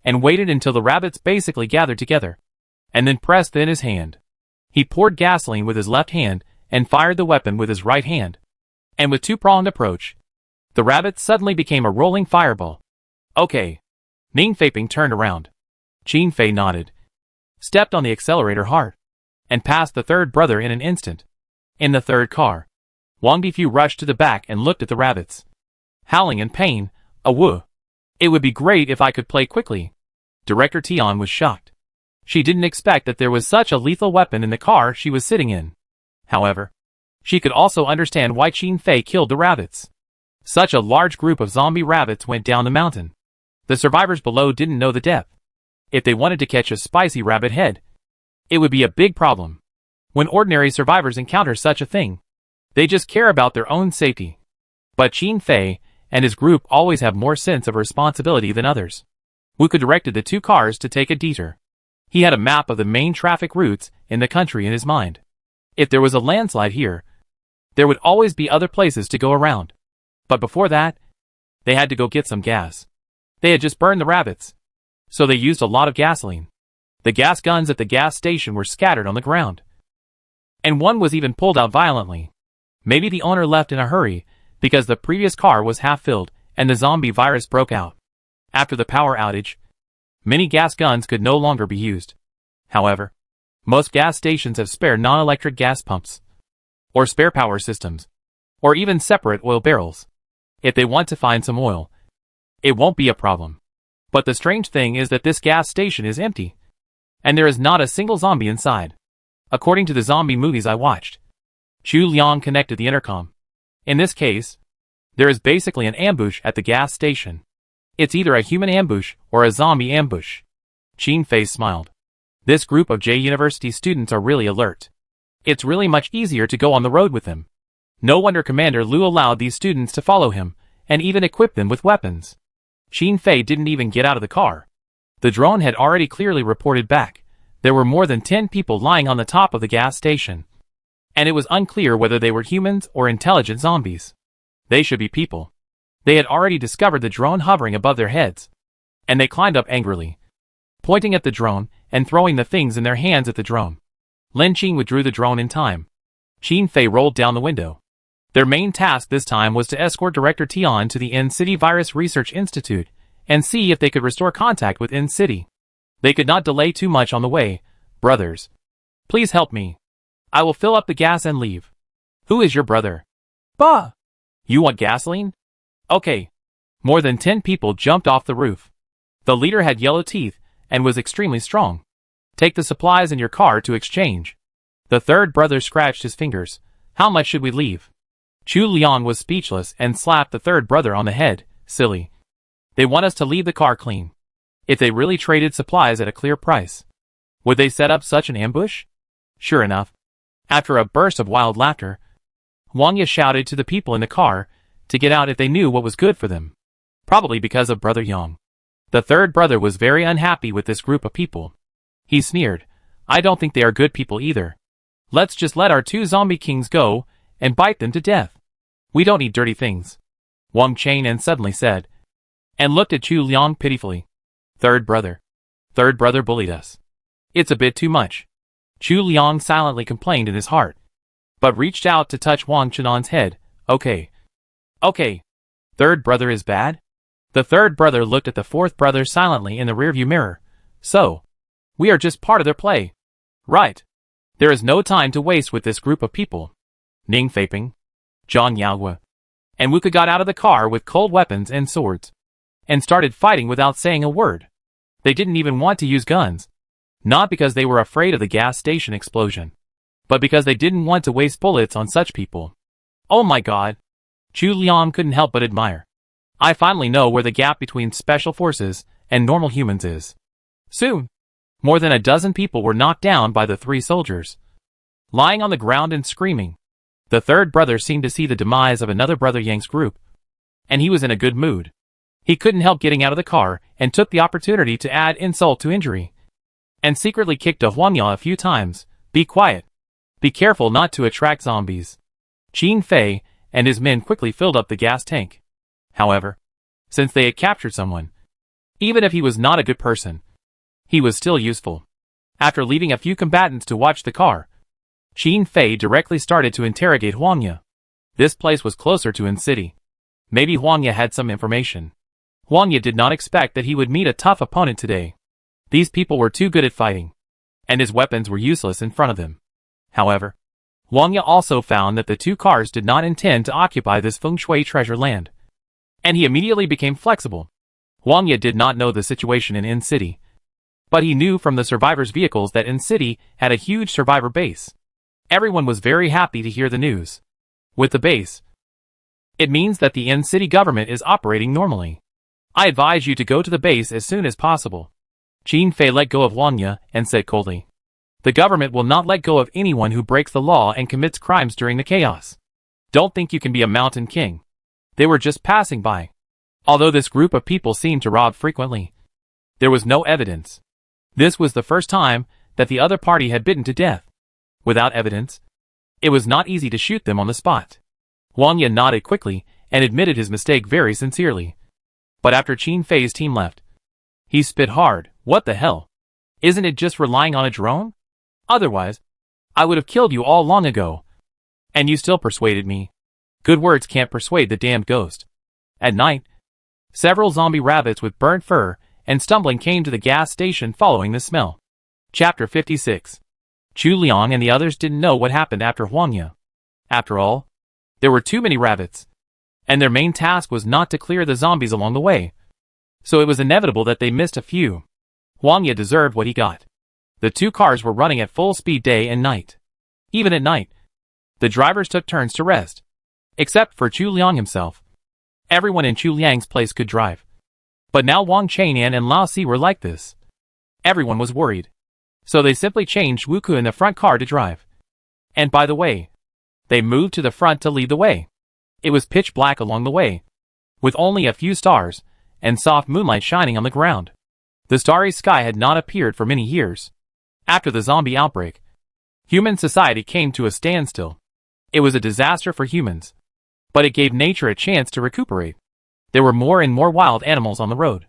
and waited until the rabbits basically gathered together, and then pressed in his hand. He poured gasoline with his left hand, and fired the weapon with his right hand. And with two-pronged approach, the rabbit suddenly became a rolling fireball. Okay. Ning Feiping turned around. Qin Fei nodded, stepped on the accelerator hard, and passed the third brother in an instant. In the third car, Wang Difu rushed to the back and looked at the rabbits, howling in pain. "Awoo! It would be great if I could play quickly." Director Tian was shocked. She didn't expect that there was such a lethal weapon in the car she was sitting in. However, she could also understand why Qin Fei killed the rabbits. Such a large group of zombie rabbits went down the mountain. The survivors below didn't know the depth. If they wanted to catch a spicy rabbit head, it would be a big problem. When ordinary survivors encounter such a thing, they just care about their own safety. But Qin Fei and his group always have more sense of responsibility than others. Wuka directed the 2 cars to take a detour. He had a map of the main traffic routes in the country in his mind. If there was a landslide here, there would always be other places to go around. But before that, they had to go get some gas. They had just burned the rabbits, so they used a lot of gasoline. The gas guns at the gas station were scattered on the ground, and one was even pulled out violently. Maybe the owner left in a hurry because the previous car was half filled and the zombie virus broke out. After the power outage, many gas guns could no longer be used. However, most gas stations have spare non-electric gas pumps, or spare power systems, or even separate oil barrels. If they want to find some oil, it won't be a problem. But the strange thing is that this gas station is empty, and there is not a single zombie inside. According to the zombie movies I watched, Chu Liang connected the intercom. In this case, there is basically an ambush at the gas station. It's either a human ambush or a zombie ambush. Qin Fei smiled. This group of J University students are really alert. It's really much easier to go on the road with them. No wonder Commander Liu allowed these students to follow him, and even equipped them with weapons. Qin Fei didn't even get out of the car. The drone had already clearly reported back. There were more than 10 people lying on the top of the gas station, and it was unclear whether they were humans or intelligent zombies. They should be people. They had already discovered the drone hovering above their heads, and they climbed up angrily, pointing at the drone and throwing the things in their hands at the drone. Lin Qing withdrew the drone in time. Qin Fei rolled down the window. Their main task this time was to escort Director Tian to the In-City Virus Research Institute and see if they could restore contact with In-City. They could not delay too much on the way. "Brothers, please help me. I will fill up the gas and leave." "Who is your brother?" "Bah! You want gasoline? Okay." More than 10 people jumped off the roof. The leader had yellow teeth and was extremely strong. "Take the supplies in your car to exchange." The third brother scratched his fingers. "How much should we leave?" Chu Liang was speechless and slapped the third brother on the head. "Silly. They want us to leave the car clean. If they really traded supplies at a clear price, would they set up such an ambush?" Sure enough, after a burst of wild laughter, Wang Ye shouted to the people in the car to get out if they knew what was good for them. Probably because of Brother Yang. The third brother was very unhappy with this group of people. He sneered, "I don't think they are good people either. Let's just let our 2 zombie kings go and bite them to death. We don't need dirty things," Wang Chang'an suddenly said, and looked at Chu Liang pitifully. Third brother bullied us. It's a bit too much," Chu Liang silently complained in his heart, but reached out to touch Wang Chenan's head. Okay. Third brother is bad? The third brother looked at the fourth brother silently in the rearview mirror. So, we are just part of their play. Right. There is no time to waste with this group of people. Ning Feiping, Zhang Yaogua, and Wuka got out of the car with cold weapons and swords, and started fighting without saying a word. They didn't even want to use guns. Not because they were afraid of the gas station explosion, but because they didn't want to waste bullets on such people. Oh my god. Chu Liang couldn't help but admire. I finally know where the gap between special forces and normal humans is. Soon, more than a dozen people were knocked down by the 3 soldiers, lying on the ground and screaming. The third brother seemed to see the demise of another brother Yang's group, and he was in a good mood. He couldn't help getting out of the car and took the opportunity to add insult to injury, and secretly kicked a Huangya a few times. Be quiet. Be careful not to attract zombies. Qin Fei and his men quickly filled up the gas tank. However, since they had captured someone, even if he was not a good person, he was still useful. After leaving a few combatants to watch the car, Qin Fei directly started to interrogate Huangya. This place was closer to In City. Maybe Huangya had some information. Huangya did not expect that he would meet a tough opponent today. These people were too good at fighting, and his weapons were useless in front of them. However, Huangya also found that the 2 cars did not intend to occupy this feng shui treasure land, and he immediately became flexible. Huangya did not know the situation in In City, but he knew from the survivors' vehicles that In City had a huge survivor base. Everyone was very happy to hear the news. With the base, it means that the In City government is operating normally. I advise you to go to the base as soon as possible. Qin Fei let go of Huangya and said coldly, "The government will not let go of anyone who breaks the law and commits crimes during the chaos. Don't think you can be a mountain king." They were just passing by. Although this group of people seemed to rob frequently, there was no evidence. This was the first time that the other party had bitten to death. Without evidence, it was not easy to shoot them on the spot. Huangya nodded quickly and admitted his mistake very sincerely. But after Qin Fei's team left, he spit hard. What the hell? Isn't it just relying on a drone? Otherwise, I would have killed you all long ago. And you still persuaded me. Good words can't persuade the damned ghost. At night, several zombie rabbits with burnt fur and stumbling came to the gas station following the smell. Chapter 56. Chu Liang and the others didn't know what happened after Huangya. After all, there were too many rabbits, and their main task was not to clear the zombies along the way. So it was inevitable that they missed a few. Huangya deserved what he got. The 2 cars were running at full speed day and night. Even at night, the drivers took turns to rest. Except for Chu Liang himself. Everyone in Chu Liang's place could drive. But now Wang Chang'an and Lao Si were like this. Everyone was worried. So they simply changed Wuku in the front car to drive. And by the way, they moved to the front to lead the way. It was pitch black along the way, with only a few stars, and soft moonlight shining on the ground. The starry sky had not appeared for many years. After the zombie outbreak, human society came to a standstill. It was a disaster for humans, but it gave nature a chance to recuperate. There were more and more wild animals on the road.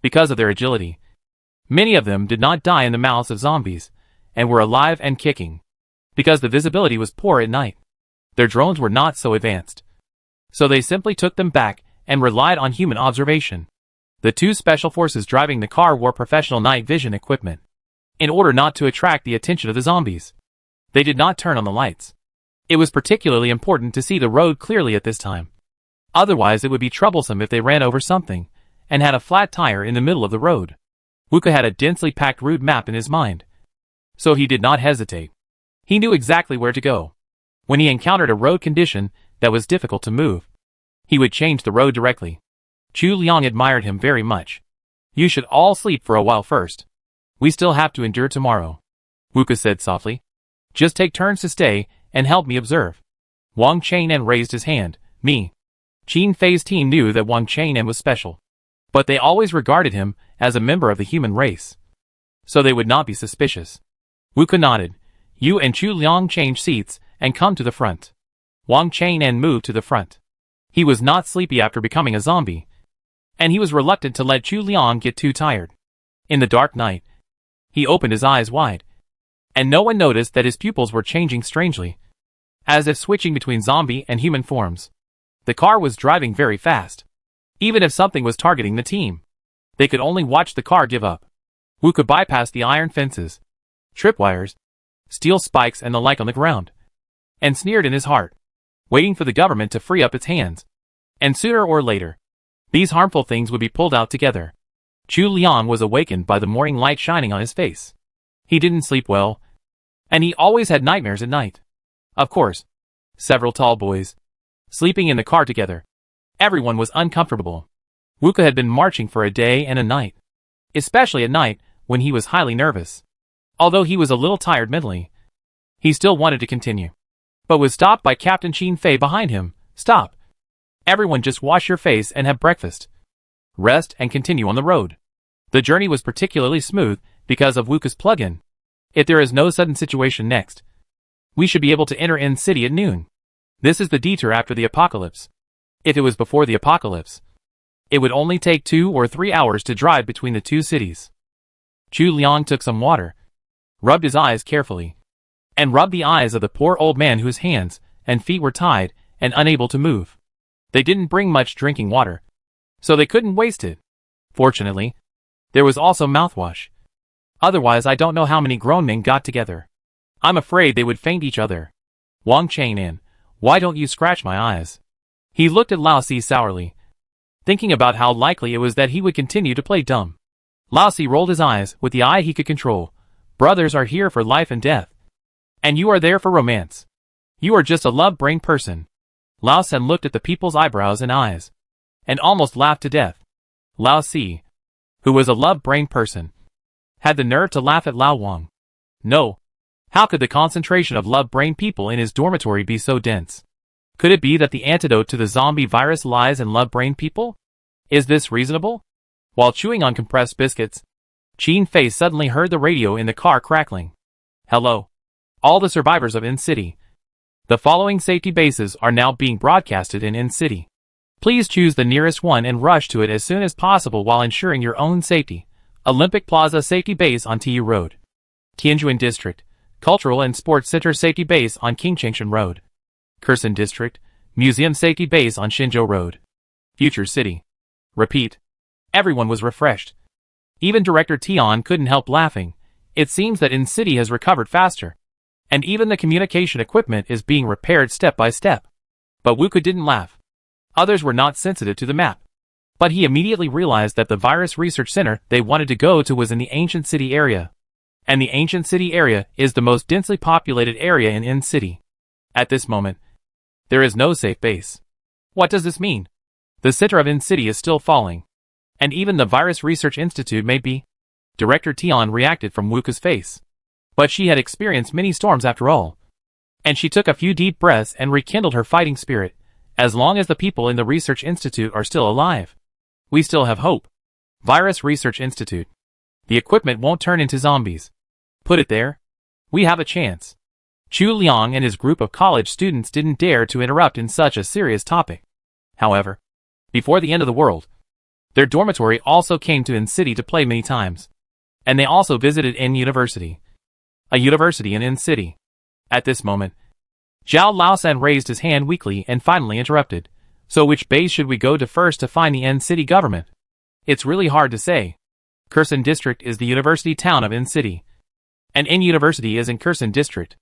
Because of their agility, many of them did not die in the mouths of zombies, and were alive and kicking. Because the visibility was poor at night, their drones were not so advanced. So they simply took them back and relied on human observation. The 2 special forces driving the car wore professional night vision equipment, in order not to attract the attention of the zombies. They did not turn on the lights. It was particularly important to see the road clearly at this time. Otherwise it would be troublesome if they ran over something, and had a flat tire in the middle of the road. Wuka had a densely packed route map in his mind, so he did not hesitate. He knew exactly where to go. When he encountered a road condition that was difficult to move, he would change the road directly. Chu Liang admired him very much. "You should all sleep for a while first. We still have to endure tomorrow," Wuka said softly. "Just take turns to stay and help me observe." Wang Chang'an raised his hand. "Me." Qin Fei's team knew that Wang Chang'an was special. But they always regarded him as a member of the human race, so they would not be suspicious. Wuke nodded. Yu and Chu Liang changed seats and come to the front. Wang Chang'an moved to the front. He was not sleepy after becoming a zombie, and he was reluctant to let Chu Liang get too tired. In the dark night, he opened his eyes wide, and no one noticed that his pupils were changing strangely, as if switching between zombie and human forms. The car was driving very fast. Even if something was targeting the team, they could only watch the car give up. Wuke bypassed the iron fences, tripwires, steel spikes and the like on the ground, and sneered in his heart, waiting for the government to free up its hands. And sooner or later, these harmful things would be pulled out together. Chu Liang was awakened by the morning light shining on his face. He didn't sleep well, and he always had nightmares at night. Of course, several tall boys, sleeping in the car together. Everyone was uncomfortable. Wuke had been marching for a day and a night, especially at night when he was highly nervous. Although he was a little tired mentally, he still wanted to continue, but was stopped by Captain Qin Fei behind him. Stop. Everyone just wash your face and have breakfast. Rest and continue on the road. The journey was particularly smooth because of Wuke's plug-in. If there is no sudden situation next, we should be able to enter N City at noon. This is the detour after the apocalypse. If it was before the apocalypse, it would only take 2 or 3 hours to drive between the two cities. Chu Liang took some water, rubbed his eyes carefully, and rubbed the eyes of the poor old man whose hands and feet were tied and unable to move. They didn't bring much drinking water, so they couldn't waste it. Fortunately, there was also mouthwash. Otherwise I don't know how many grown men got together. I'm afraid they would faint each other. Wang Chang'an, why don't you scratch my eyes? He looked at Lao Si sourly, thinking about how likely it was that he would continue to play dumb. Lao Si rolled his eyes with the eye he could control. Brothers are here for life and death, and you are there for romance. You are just a love-brained person. Lao San looked at the people's eyebrows and eyes, and almost laughed to death. Lao Si, who was a love-brained person, had the nerve to laugh at Lao Wang. No. How could the concentration of love-brained people in his dormitory be so dense? Could it be that the antidote to the zombie virus lies in love-brained people? Is this reasonable? While chewing on compressed biscuits, Qin Fei suddenly heard the radio in the car crackling. Hello. All the survivors of N City. The following safety bases are now being broadcasted in N City. Please choose the nearest one and rush to it as soon as possible while ensuring your own safety. Olympic Plaza Safety Base on Tu Road. Tianjin District, Cultural and Sports Center Safety Base on Qingchengshan Road. Kursan District, Museum Safety Base on Xinzhou Road. Future City. Repeat. Everyone was refreshed. Even Director Tian couldn't help laughing. It seems that N City has recovered faster, and even the communication equipment is being repaired step by step. But Wuke didn't laugh. Others were not sensitive to the map, but he immediately realized that the virus research center they wanted to go to was in the ancient city area. And the ancient city area is the most densely populated area in N City. At this moment, there is no safe base. What does this mean? The center of N City is still falling, and even the Virus Research Institute may be. Director Tian reacted from Wuke's face. But she had experienced many storms after all, and she took a few deep breaths and rekindled her fighting spirit. As long as the people in the Research Institute are still alive, we still have hope. Virus Research Institute. The equipment won't turn into zombies. Put it there. We have a chance. Chu Liang and his group of college students didn't dare to interrupt in such a serious topic. However, before the end of the world, their dormitory also came to N City to play many times, and they also visited N University, a university in N City. At this moment, Zhao Laosan raised his hand weakly and finally interrupted. So which base should we go to first to find the N City government? It's really hard to say. Kursan District is the university town of N City, and N University is in Kursan District.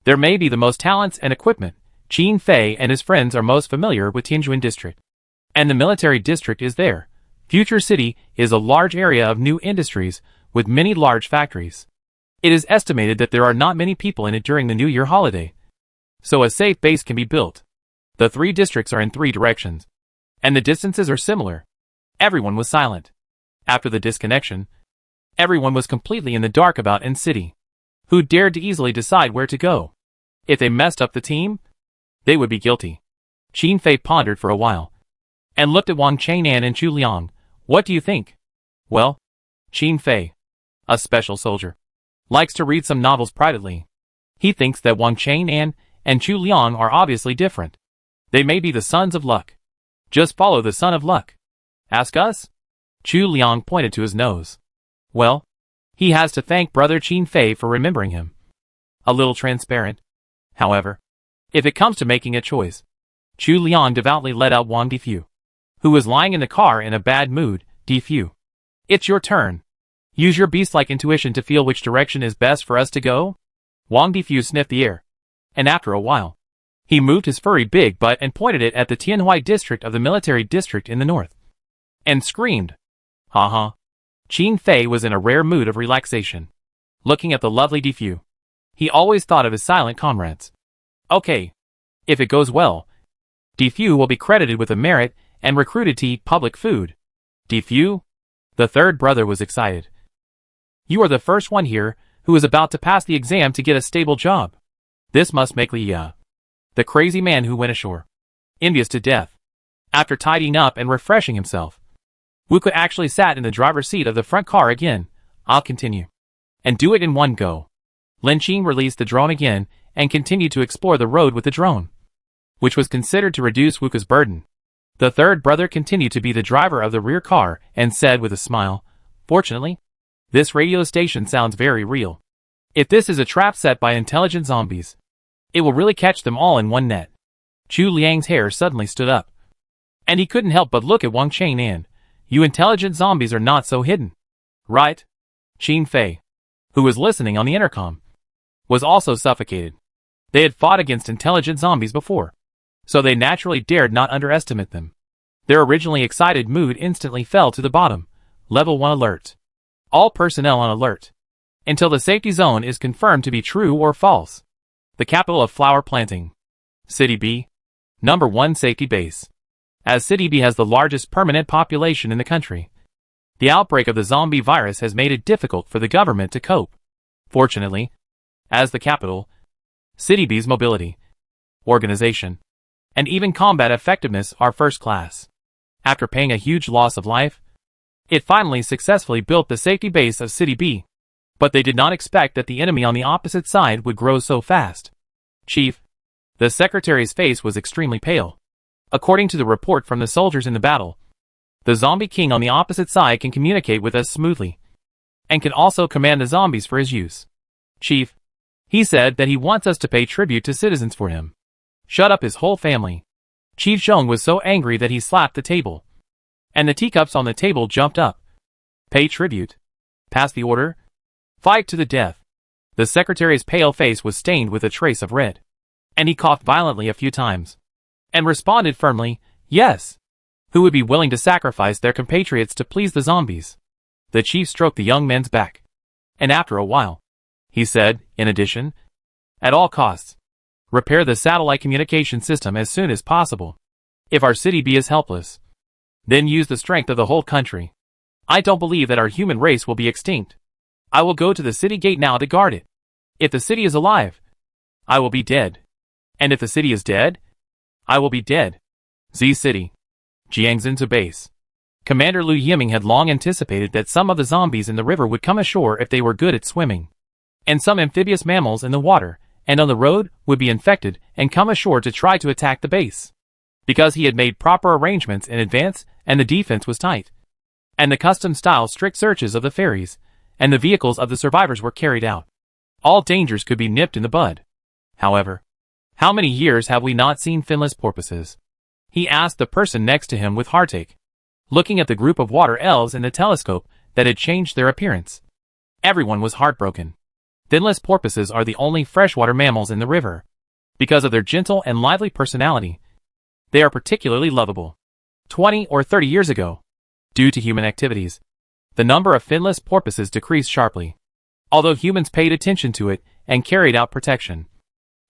There may be the most talents and equipment. Qin Fei and his friends are most familiar with Tianjin District, and the military district is there. Future City is a large area of new industries with many large factories. It is estimated that there are not many people in it during the New Year holiday, so a safe base can be built. The 3 districts are in 3 directions, and the distances are similar. Everyone was silent. After the disconnection, everyone was completely in the dark about N City. Who dared to easily decide where to go? If they messed up the team, they would be guilty. Qin Fei pondered for a while, and looked at Wang Chang'an and Chu Liang. What do you think? Well, Qin Fei, a special soldier, likes to read some novels privately. He thinks that Wang Chang'an and Chu Liang are obviously different. They may be the sons of luck. Just follow the son of luck. Ask us? Chu Liang pointed to his nose. Well, he has to thank brother Qin Fei for remembering him. A little transparent. However, if it comes to making a choice, Chu Liang devoutly let out Wang Difu, who was lying in the car in a bad mood. Difu, it's your turn. Use your beast-like intuition to feel which direction is best for us to go. Wang Difu sniffed the air, and after a while, he moved his furry big butt and pointed it at the Tianhui district of the military district in the north, and screamed. Ha ha. Qin Fei was in a rare mood of relaxation, looking at the lovely Difu. He always thought of his silent comrades. Okay. If it goes well, Difu will be credited with a merit and recruited to eat public food. Difu? The third brother was excited. You are the first one here who is about to pass the exam to get a stable job. This must make Li, the crazy man who went ashore, envious to death. After tidying up and refreshing himself, Wuka actually sat in the driver's seat of the front car again. I'll continue. And do it in one go. Lin Qin released the drone again and continued to explore the road with the drone, which was considered to reduce Wuka's burden. The third brother continued to be the driver of the rear car and said with a smile, Fortunately, this radio station sounds very real. If this is a trap set by intelligent zombies, it will really catch them all in one net. Chu Liang's hair suddenly stood up, and he couldn't help but look at Wang Chang'an. You intelligent zombies are not so hidden. Right? Qin Fei, who was listening on the intercom, was also suffocated. They had fought against intelligent zombies before, so they naturally dared not underestimate them. Their originally excited mood instantly fell to the bottom. Level 1 alert. All personnel on alert, until the safety zone is confirmed to be true or false. The capital of flower planting. City B. Number 1 safety base. As City B has the largest permanent population in the country, the outbreak of the zombie virus has made it difficult for the government to cope. Fortunately, as the capital, City B's mobility, organization, and even combat effectiveness are first class. After paying a huge loss of life, it finally successfully built the safety base of City B. But they did not expect that the enemy on the opposite side would grow so fast. Chief, the secretary's face was extremely pale. According to the report from the soldiers in the battle, the zombie king on the opposite side can communicate with us smoothly, and can also command the zombies for his use. Chief, he said that he wants us to pay tribute to citizens for him. Shut up his whole family. Chief Zhong was so angry that he slapped the table, and the teacups on the table jumped up. Pay tribute. Pass the order. Fight to the death. The secretary's pale face was stained with a trace of red, and he coughed violently a few times, and responded firmly, yes. Who would be willing to sacrifice their compatriots to please the zombies? The chief stroked the young man's back, and after a while, he said, in addition, at all costs, repair the satellite communication system as soon as possible. If our city B is helpless, then use the strength of the whole country. I don't believe that our human race will be extinct. I will go to the city gate now to guard it. If the city is alive, I will be dead. And if the city is dead, I will be dead. Z City. Jiangxin to base. Commander Liu Yiming had long anticipated that some of the zombies in the river would come ashore if they were good at swimming, and some amphibious mammals in the water and on the road would be infected and come ashore to try to attack the base. Because he had made proper arrangements in advance and the defense was tight, and the custom-style strict searches of the ferries and the vehicles of the survivors were carried out, all dangers could be nipped in the bud. However, how many years have we not seen finless porpoises? He asked the person next to him with heartache, looking at the group of water elves in the telescope that had changed their appearance. Everyone was heartbroken. Finless porpoises are the only freshwater mammals in the river. Because of their gentle and lively personality, they are particularly lovable. 20 or 30 years ago, due to human activities, the number of finless porpoises decreased sharply. Although humans paid attention to it and carried out protection,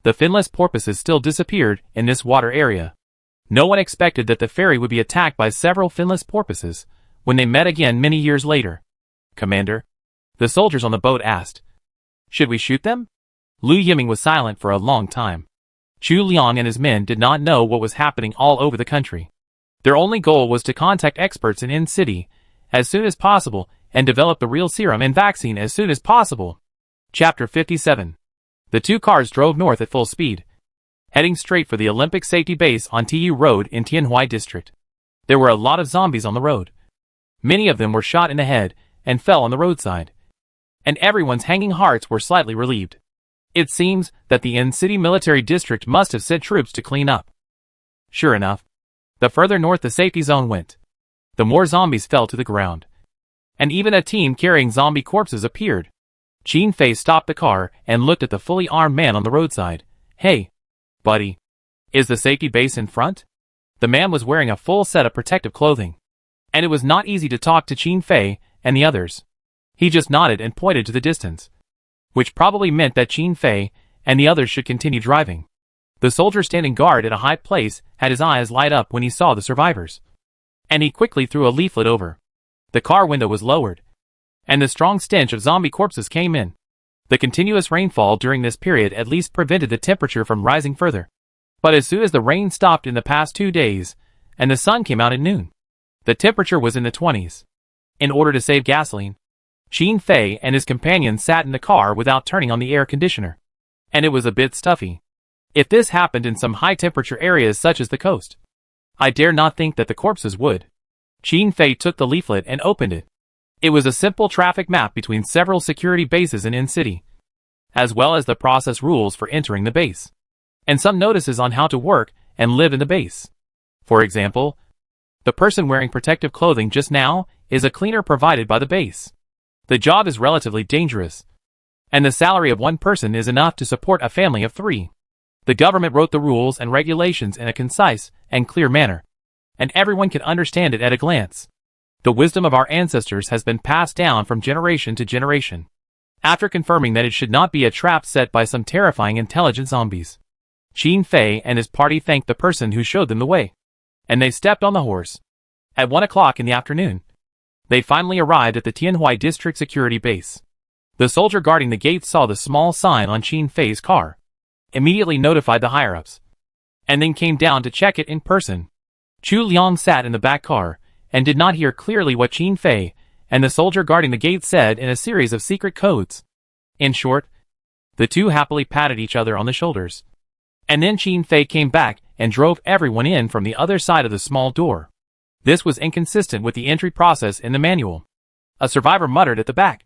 the finless porpoises still disappeared in this water area. No one expected that the ferry would be attacked by several finless porpoises when they met again many years later. Commander, the soldiers on the boat asked, should we shoot them? Liu Yiming was silent for a long time. Chu Liang and his men did not know what was happening all over the country. Their only goal was to contact experts in City as soon as possible and develop the real serum and vaccine as soon as possible. Chapter 57. The two cars drove north at full speed, heading straight for the Olympic Safety Base on TU Road in Tianhui District. There were a lot of zombies on the road. Many of them were shot in the head and fell on the roadside. And everyone's hanging hearts were slightly relieved. It seems that the in-city military district must have sent troops to clean up. Sure enough, the further north the safety zone went, the more zombies fell to the ground. And even a team carrying zombie corpses appeared. Qin Fei stopped the car and looked at the fully armed man on the roadside. "Hey, buddy. Is the safety base in front?" The man was wearing a full set of protective clothing. And it was not easy to talk to Qin Fei and the others. He just nodded and pointed to the distance, which probably meant that Qin Fei and the others should continue driving. The soldier standing guard at a high place had his eyes light up when he saw the survivors. And he quickly threw a leaflet over. The car window was lowered, and the strong stench of zombie corpses came in. The continuous rainfall during this period at least prevented the temperature from rising further. But as soon as the rain stopped in the past 2 days, and the sun came out at noon, the temperature was in the 20s. In order to save gasoline, Qin Fei and his companions sat in the car without turning on the air conditioner. And it was a bit stuffy. If this happened in some high-temperature areas such as the coast, I dare not think that the corpses would. Qin Fei took the leaflet and opened it. It was a simple traffic map between several security bases in city, as well as the process rules for entering the base, and some notices on how to work and live in the base. For example, the person wearing protective clothing just now is a cleaner provided by the base. The job is relatively dangerous, and the salary of one person is enough to support a family of 3. The government wrote the rules and regulations in a concise and clear manner, and everyone can understand it at a glance. The wisdom of our ancestors has been passed down from generation to generation. After confirming that it should not be a trap set by some terrifying intelligent zombies, Qin Fei and his party thanked the person who showed them the way, and they stepped on the horse. At 1 o'clock in the afternoon, they finally arrived at the Tianhui District Security Base. The soldier guarding the gate saw the small sign on Qin Fei's car, immediately notified the higher-ups, and then came down to check it in person. Chu Liang sat in the back car and did not hear clearly what Qin Fei and the soldier guarding the gate said in a series of secret codes. In short, the two happily patted each other on the shoulders. And then Qin Fei came back and drove everyone in from the other side of the small door. This was inconsistent with the entry process in the manual. A survivor muttered at the back,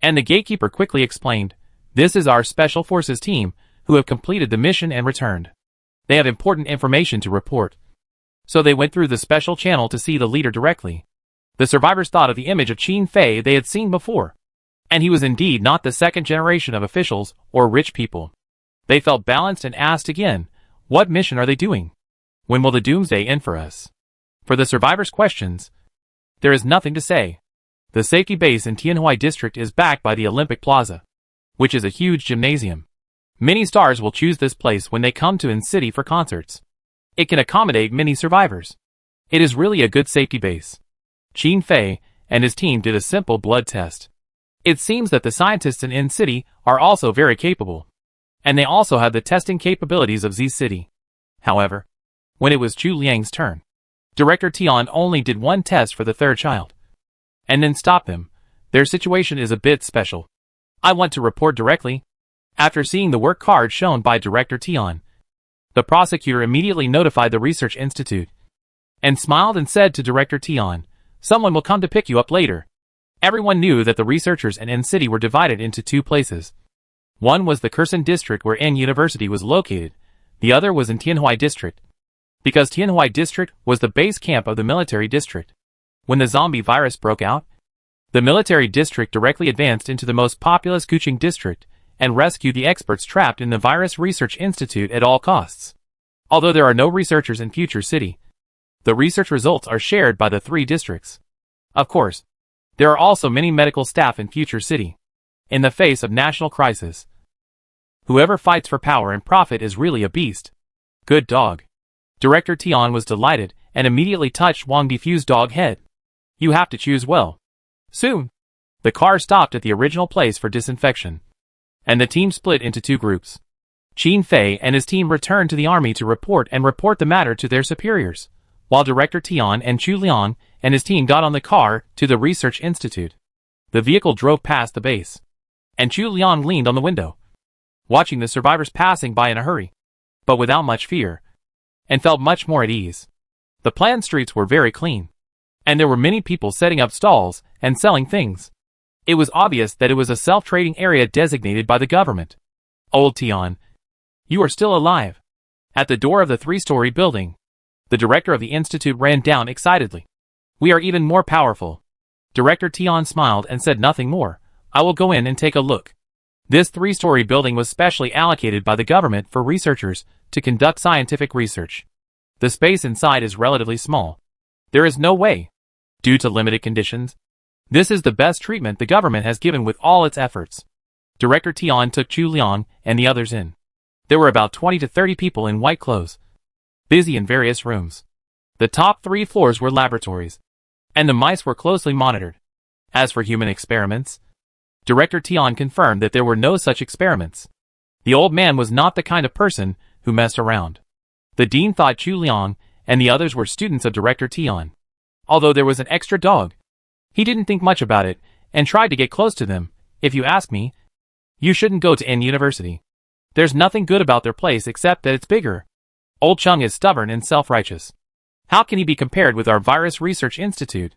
and the gatekeeper quickly explained, "This is our Special Forces team, who have completed the mission and returned. They have important information to report." So they went through the special channel to see the leader directly. The survivors thought of the image of Qin Fei they had seen before, and he was indeed not the second generation of officials or rich people. They felt balanced and asked again, "What mission are they doing? When will the doomsday end for us?" For the survivors' questions, there is nothing to say. The safety base in Tianhui District is backed by the Olympic Plaza, which is a huge gymnasium. Many stars will choose this place when they come to in-city for concerts. It can accommodate many survivors. It is really a good safety base. Qin Fei and his team did a simple blood test. It seems that the scientists in in-city are also very capable, and they also have the testing capabilities of Z-City. However, when it was Chu Liang's turn, Director Tian only did one test for the third child, and then stopped them. Their situation is a bit special. I want to report directly. After seeing the work card shown by Director Tian, the prosecutor immediately notified the research institute, and smiled and said to Director Tian, "Someone will come to pick you up later." Everyone knew that the researchers in N-City were divided into 2 places. One was the Kherson district where N University was located, the other was in Tianhui District, because Tianhui District was the base camp of the military district. When the zombie virus broke out, the military district directly advanced into the most populous Kuching district and rescued the experts trapped in the Virus Research Institute at all costs. Although there are no researchers in Future City, the research results are shared by the 3 districts. Of course, there are also many medical staff in Future City. In the face of national crisis, whoever fights for power and profit is really a beast. Good dog. Director Tian was delighted and immediately touched Wang Difu's dog head. You have to choose well. Soon, the car stopped at the original place for disinfection, and the team split into 2 groups. Qin Fei and his team returned to the army to report the matter to their superiors, while Director Tian and Chu Liang and his team got on the car to the research institute. The vehicle drove past the base, and Chu Liang leaned on the window, watching the survivors passing by in a hurry, but without much fear, and felt much more at ease. The planned streets were very clean, and there were many people setting up stalls and selling things. It was obvious that it was a self-trading area designated by the government. Old Tian, you are still alive. At the door of the 3-story building, the director of the institute ran down excitedly. We are even more powerful. Director Tian smiled and said nothing more. I will go in and take a look. This 3-story building was specially allocated by the government for researchers to conduct scientific research. The space inside is relatively small. There is no way, due to limited conditions. This is the best treatment the government has given with all its efforts. Director Tian took Chu Liang and the others in. There were about 20 to 30 people in white clothes, busy in various rooms. The top 3 floors were laboratories, and the mice were closely monitored. As for human experiments, Director Tian confirmed that there were no such experiments. The old man was not the kind of person who messed around. The dean thought Chu Liang and the others were students of Director Tian. Although there was an extra dog, he didn't think much about it and tried to get close to them. If you ask me, you shouldn't go to N University. There's nothing good about their place except that it's bigger. Old Chung is stubborn and self-righteous. How can he be compared with our Virus Research Institute?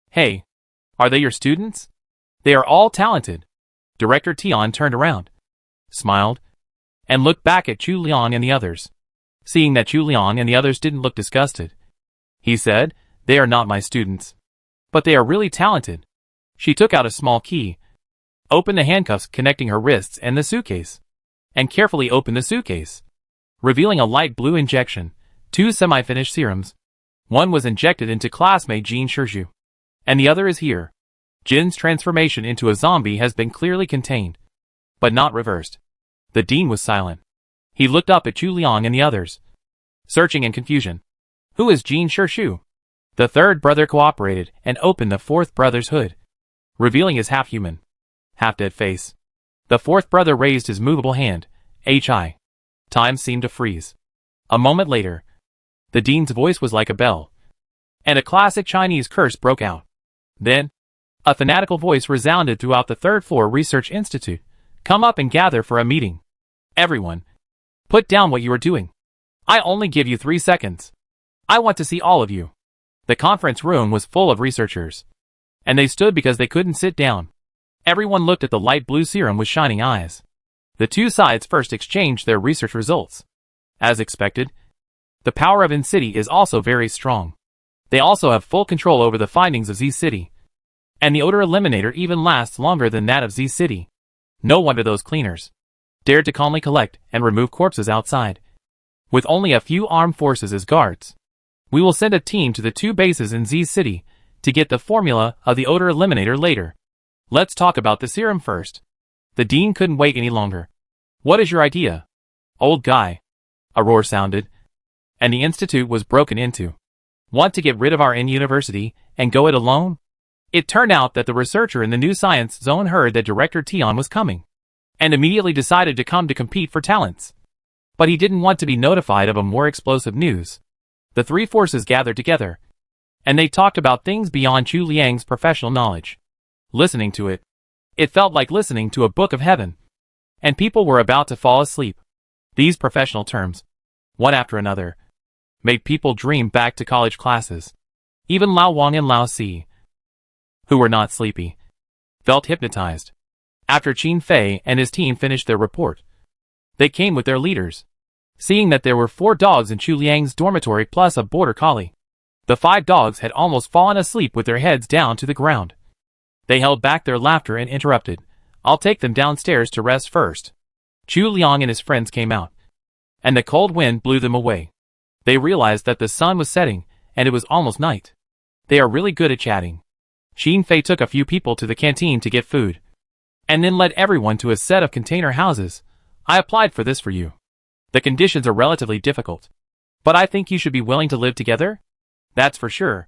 Hey, are they your students? They are all talented. Director Tian turned around, smiled, and looked back at Chu Liang and the others. Seeing that Chu Liang and the others didn't look disgusted, he said, they are not my students, but they are really talented. She took out a small key, opened the handcuffs connecting her wrists and the suitcase, and carefully opened the suitcase, revealing a light blue injection, 2 semi-finished serums. One was injected into classmate Jin Shizhu, and the other is here. Jin's transformation into a zombie has been clearly contained, but not reversed. The dean was silent. He looked up at Chu Liang and the others, searching in confusion. Who is Jin Shizhu? The third brother cooperated and opened the fourth brother's hood, revealing his half-human, half-dead face. The fourth brother raised his movable hand. Hi. Time seemed to freeze. A moment later, the dean's voice was like a bell, and a classic Chinese curse broke out. Then, a fanatical voice resounded throughout the 3rd floor research institute. Come up and gather for a meeting. Everyone, put down what you are doing. I only give you 3 seconds. I want to see all of you. The conference room was full of researchers, and they stood because they couldn't sit down. Everyone looked at the light blue serum with shining eyes. The 2 sides first exchanged their research results. As expected, the power of N-City is also very strong. They also have full control over the findings of Z-City. And the odor eliminator even lasts longer than that of Z-City. No wonder those cleaners dared to calmly collect and remove corpses outside, with only a few armed forces as guards. We will send a team to the 2 bases in Z-City to get the formula of the odor eliminator later. Let's talk about the serum first. The dean couldn't wait any longer. What is your idea, old guy? A roar sounded, and the institute was broken into. Want to get rid of our N-University and go it alone? It turned out that the researcher in the new science zone heard that Director Tian was coming, and immediately decided to come to compete for talents. But he didn't want to be notified of a more explosive news. The 3 forces gathered together, and they talked about things beyond Chu Liang's professional knowledge. Listening to it, it felt like listening to a book of heaven, and people were about to fall asleep. These professional terms, one after another, made people dream back to college classes. Even Lao Wang and Lao Si, who were not sleepy, felt hypnotized. After Qin Fei and his team finished their report, they came with their leaders. Seeing that there were 4 dogs in Chu Liang's dormitory plus a border collie, the 5 dogs had almost fallen asleep with their heads down to the ground. They held back their laughter and interrupted. I'll take them downstairs to rest first. Chu Liang and his friends came out, and the cold wind blew them away. They realized that the sun was setting, and it was almost night. They are really good at chatting. Qin Fei took a few people to the canteen to get food, and then led everyone to a set of container houses. I applied for this for you. The conditions are relatively difficult, but I think you should be willing to live together? That's for sure.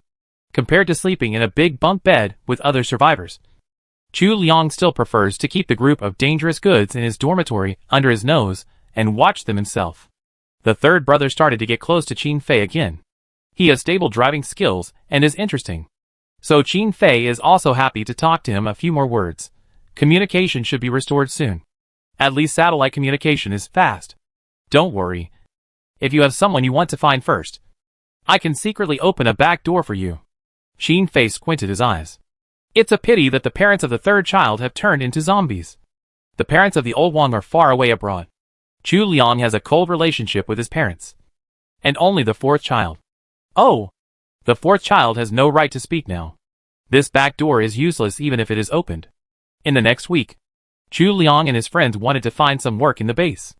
Compared to sleeping in a big bunk bed with other survivors, Chu Liang still prefers to keep the group of dangerous goods in his dormitory under his nose and watch them himself. The 3rd brother started to get close to Qin Fei again. He has stable driving skills and is interesting. So Qin Fei is also happy to talk to him a few more words. Communication should be restored soon. At least satellite communication is fast. Don't worry. If you have someone you want to find first, I can secretly open a back door for you. Qin Fei squinted his eyes. It's a pity that the parents of the third child have turned into zombies. The parents of the old Wang are far away abroad. Chu Liang has a cold relationship with his parents. And only the fourth child. Oh! The fourth child has no right to speak now. This back door is useless even if it is opened. In the next week, Chu Liang and his friends wanted to find some work in the base.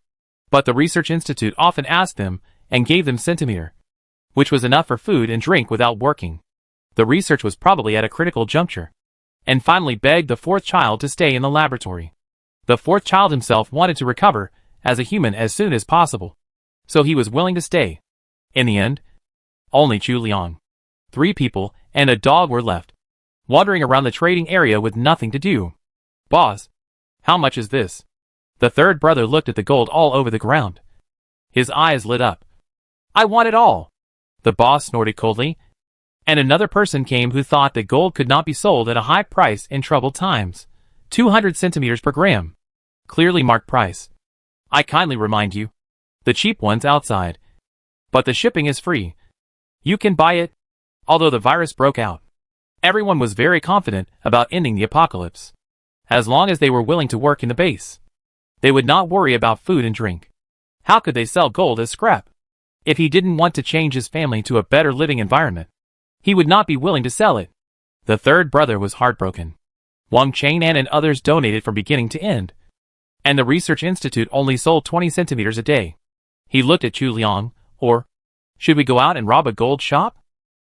But the research institute often asked them and gave them centimeter, which was enough for food and drink without working. The research was probably at a critical juncture, and finally begged the fourth child to stay in the laboratory. The fourth child himself wanted to recover as a human as soon as possible, so he was willing to stay. In the end, only Chu Liang, 3 people, and a dog were left, wandering around the trading area with nothing to do. Boss, how much is this? The third brother looked at the gold all over the ground. His eyes lit up. I want it all. The boss snorted coldly, and another person came who thought that gold could not be sold at a high price in troubled times. 200 centimeters per gram. Clearly marked price. I kindly remind you. The cheap one's outside. But the shipping is free. You can buy it. Although the virus broke out, everyone was very confident about ending the apocalypse. As long as they were willing to work in the base, they would not worry about food and drink. How could they sell gold as scrap? If he didn't want to change his family to a better living environment, he would not be willing to sell it. The third brother was heartbroken. Wang Chang'an and others donated from beginning to end, and the research institute only sold 20 centimeters a day. He looked at Chu Liang, or, should we go out and rob a gold shop?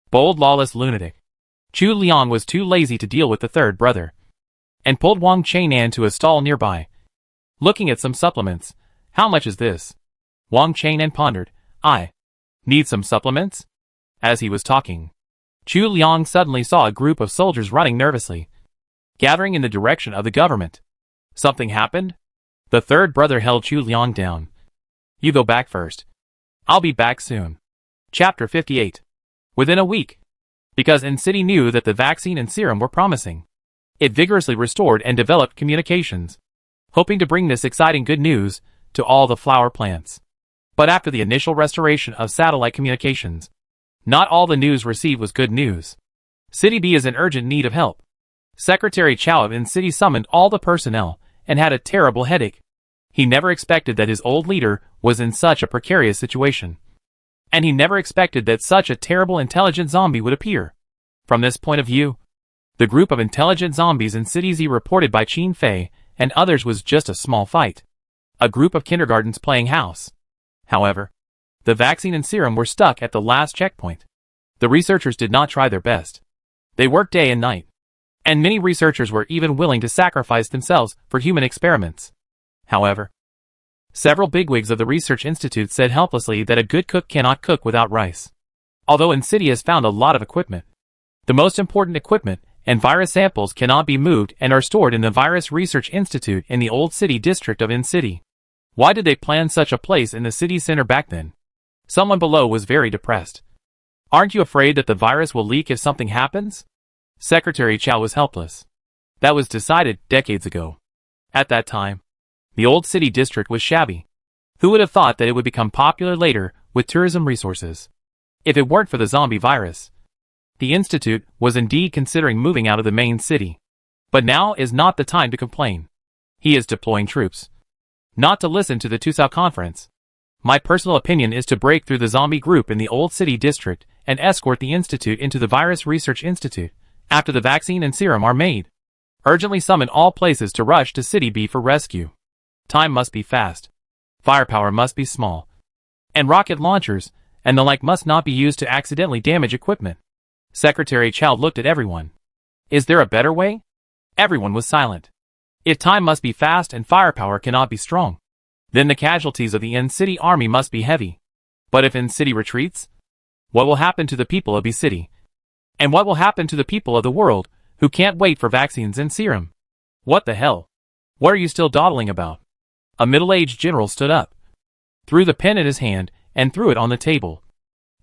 Bold lawless lunatic. Chu Liang was too lazy to deal with the third brother, and pulled Wang Chang'an to a stall nearby. Looking at some supplements. How much is this? Wang Chang'an pondered. I need some supplements? As he was talking, Chu Liang suddenly saw a group of soldiers running nervously, gathering in the direction of the government. Something happened? The third brother held Chu Liang down. You go back first. I'll be back soon. Chapter 58. Within a week. Because N-City knew that the vaccine and serum were promising, it vigorously restored and developed communications, hoping to bring this exciting good news to all the flower plants. But after the initial restoration of satellite communications, not all the news received was good news. City B is in urgent need of help. Secretary Chow of N-City summoned all the personnel and had a terrible headache. He never expected that his old leader was in such a precarious situation. And he never expected that such a terrible intelligent zombie would appear. From this point of view, the group of intelligent zombies in City Z reported by Qin Fei and others was just a small fight. A group of kindergartens playing house. However, the vaccine and serum were stuck at the last checkpoint. The researchers did not try their best. They worked day and night. And many researchers were even willing to sacrifice themselves for human experiments. However, several bigwigs of the research institute said helplessly that a good cook cannot cook without rice. Although N-City has found a lot of equipment, the most important equipment and virus samples cannot be moved and are stored in the Virus Research Institute in the Old City district of N-City. Why did they plan such a place in the city center back then? Someone below was very depressed. Aren't you afraid that the virus will leak if something happens? Secretary Chow was helpless. That was decided decades ago. At that time, the Old City district was shabby. Who would have thought that it would become popular later with tourism resources? If it weren't for the zombie virus, the institute was indeed considering moving out of the main city. But now is not the time to complain. He is deploying troops. Not to listen to the Tusao conference. My personal opinion is to break through the zombie group in the Old City district and escort the institute into the Virus Research Institute after the vaccine and serum are made. Urgently summon all places to rush to City B for rescue. Time must be fast. Firepower must be small. And rocket launchers and the like must not be used to accidentally damage equipment. Secretary Chow looked at everyone. Is there a better way? Everyone was silent. If time must be fast and firepower cannot be strong, then the casualties of the N-City army must be heavy. But if N-City retreats, what will happen to the people of B-City? And what will happen to the people of the world who can't wait for vaccines and serum? What the hell? What are you still dawdling about? A middle-aged general stood up, threw the pen in his hand, and threw it on the table.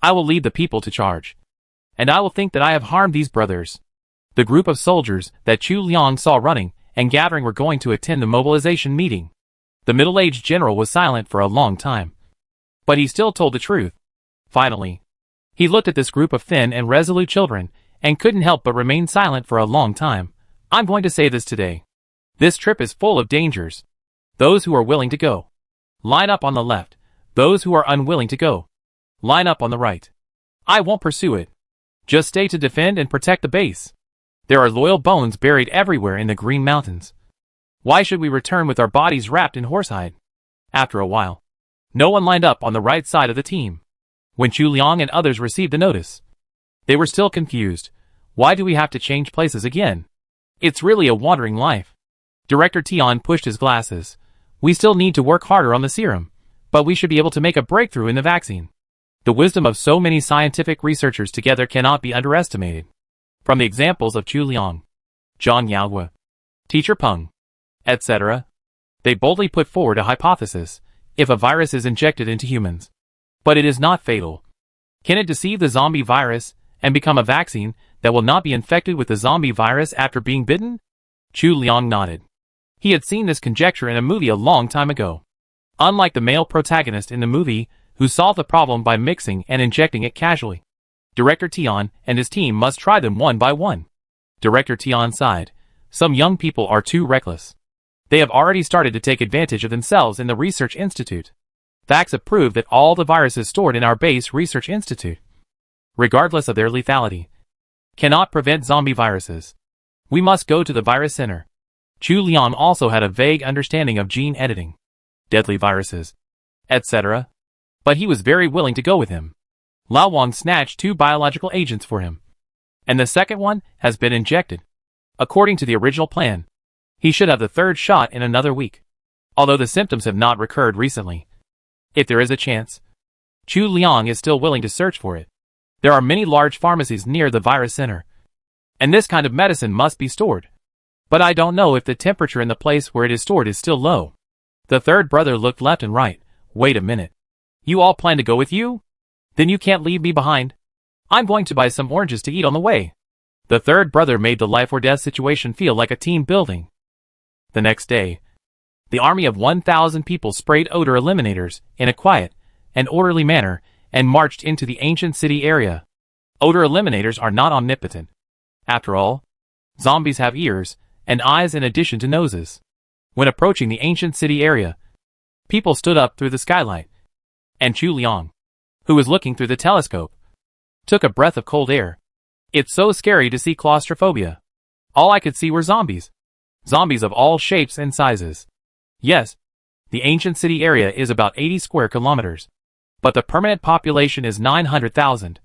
I will lead the people to charge. And I will think that I have harmed these brothers. The group of soldiers that Chu Liang saw running and gathering were going to attend the mobilization meeting. The middle-aged general was silent for a long time. But he still told the truth. Finally, he looked at this group of thin and resolute children and couldn't help but remain silent for a long time. I'm going to say this today. This trip is full of dangers. Those who are willing to go, line up on the left. Those who are unwilling to go, line up on the right. I won't pursue it. Just stay to defend and protect the base. There are loyal bones buried everywhere in the Green Mountains. Why should we return with our bodies wrapped in horsehide? After a while, no one lined up on the right side of the team. When Chu Liang and others received the notice, they were still confused. Why do we have to change places again? It's really a wandering life. Director Tian pushed his glasses. We still need to work harder on the serum, but we should be able to make a breakthrough in the vaccine. The wisdom of so many scientific researchers together cannot be underestimated. From the examples of Chu Liang, Zhang Yaogua, Teacher Peng, etc., they boldly put forward a hypothesis. If a virus is injected into humans, but it is not fatal, can it deceive the zombie virus and become a vaccine that will not be infected with the zombie virus after being bitten? Chu Liang nodded. He had seen this conjecture in a movie a long time ago. Unlike the male protagonist in the movie, who solved the problem by mixing and injecting it casually, Director Tian and his team must try them one by one. Director Tian sighed. Some young people are too reckless. They have already started to take advantage of themselves in the research institute. Facts have proved that all the viruses stored in our base research institute, regardless of their lethality, cannot prevent zombie viruses. We must go to the virus center. Chu Liang also had a vague understanding of gene editing, deadly viruses, etc., but he was very willing to go with him. Lao Wang snatched 2 biological agents for him, and the second one has been injected. According to the original plan, he should have the 3rd shot in another week, although the symptoms have not recurred recently. If there is a chance, Chu Liang is still willing to search for it. There are many large pharmacies near the virus center, and this kind of medicine must be stored. But I don't know if the temperature in the place where it is stored is still low. The third brother looked left and right. Wait a minute. You all plan to go with you? Then you can't leave me behind. I'm going to buy some oranges to eat on the way. The third brother made the life or death situation feel like a team building. The next day, the army of 1,000 people sprayed odor eliminators in a quiet and orderly manner and marched into the ancient city area. Odor eliminators are not omnipotent. After all, zombies have ears and eyes in addition to noses. When approaching the ancient city area, people stood up through the skylight, and Chu Liang, who was looking through the telescope, took a breath of cold air. It's so scary to see claustrophobia. All I could see were zombies. Zombies of all shapes and sizes. Yes, the ancient city area is about 80 square kilometers, but the permanent population is 900,000.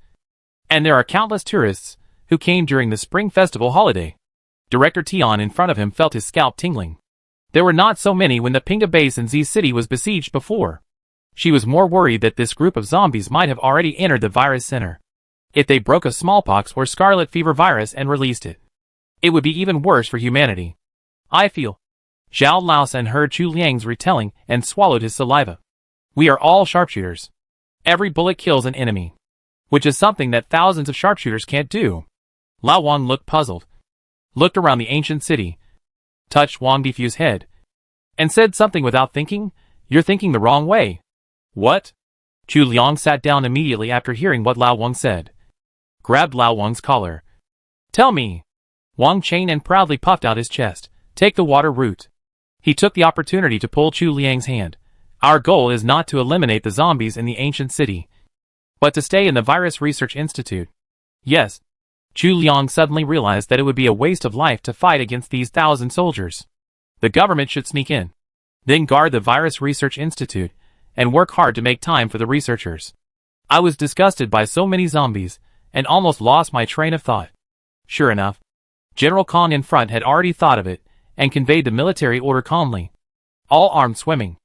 And there are countless tourists who came during the Spring Festival holiday. Director Tian in front of him felt his scalp tingling. There were not so many when the Pinga base in Z City was besieged before. She was more worried that this group of zombies might have already entered the virus center. If they broke a smallpox or scarlet fever virus and released it, it would be even worse for humanity. I feel. Zhao Laosan heard Chu Liang's retelling and swallowed his saliva. We are all sharpshooters. Every bullet kills an enemy, which is something that thousands of sharpshooters can't do. Lao Wang looked puzzled, looked around the ancient city, touched Wang Difu's head, and said something without thinking. You're thinking the wrong way. What? Chu Liang sat down immediately after hearing what Lao Wang said, grabbed Lao Wang's collar. Tell me. Wang chained and proudly puffed out his chest. Take the water route. He took the opportunity to pull Chu Liang's hand. Our goal is not to eliminate the zombies in the ancient city, but to stay in the Virus Research Institute. Yes. Chu Liang suddenly realized that it would be a waste of life to fight against these 1,000 soldiers. The government should sneak in, then guard the Virus Research Institute, and work hard to make time for the researchers. I was disgusted by so many zombies, and almost lost my train of thought. Sure enough, General Kong in front had already thought of it, and conveyed the military order calmly. All armed swimming.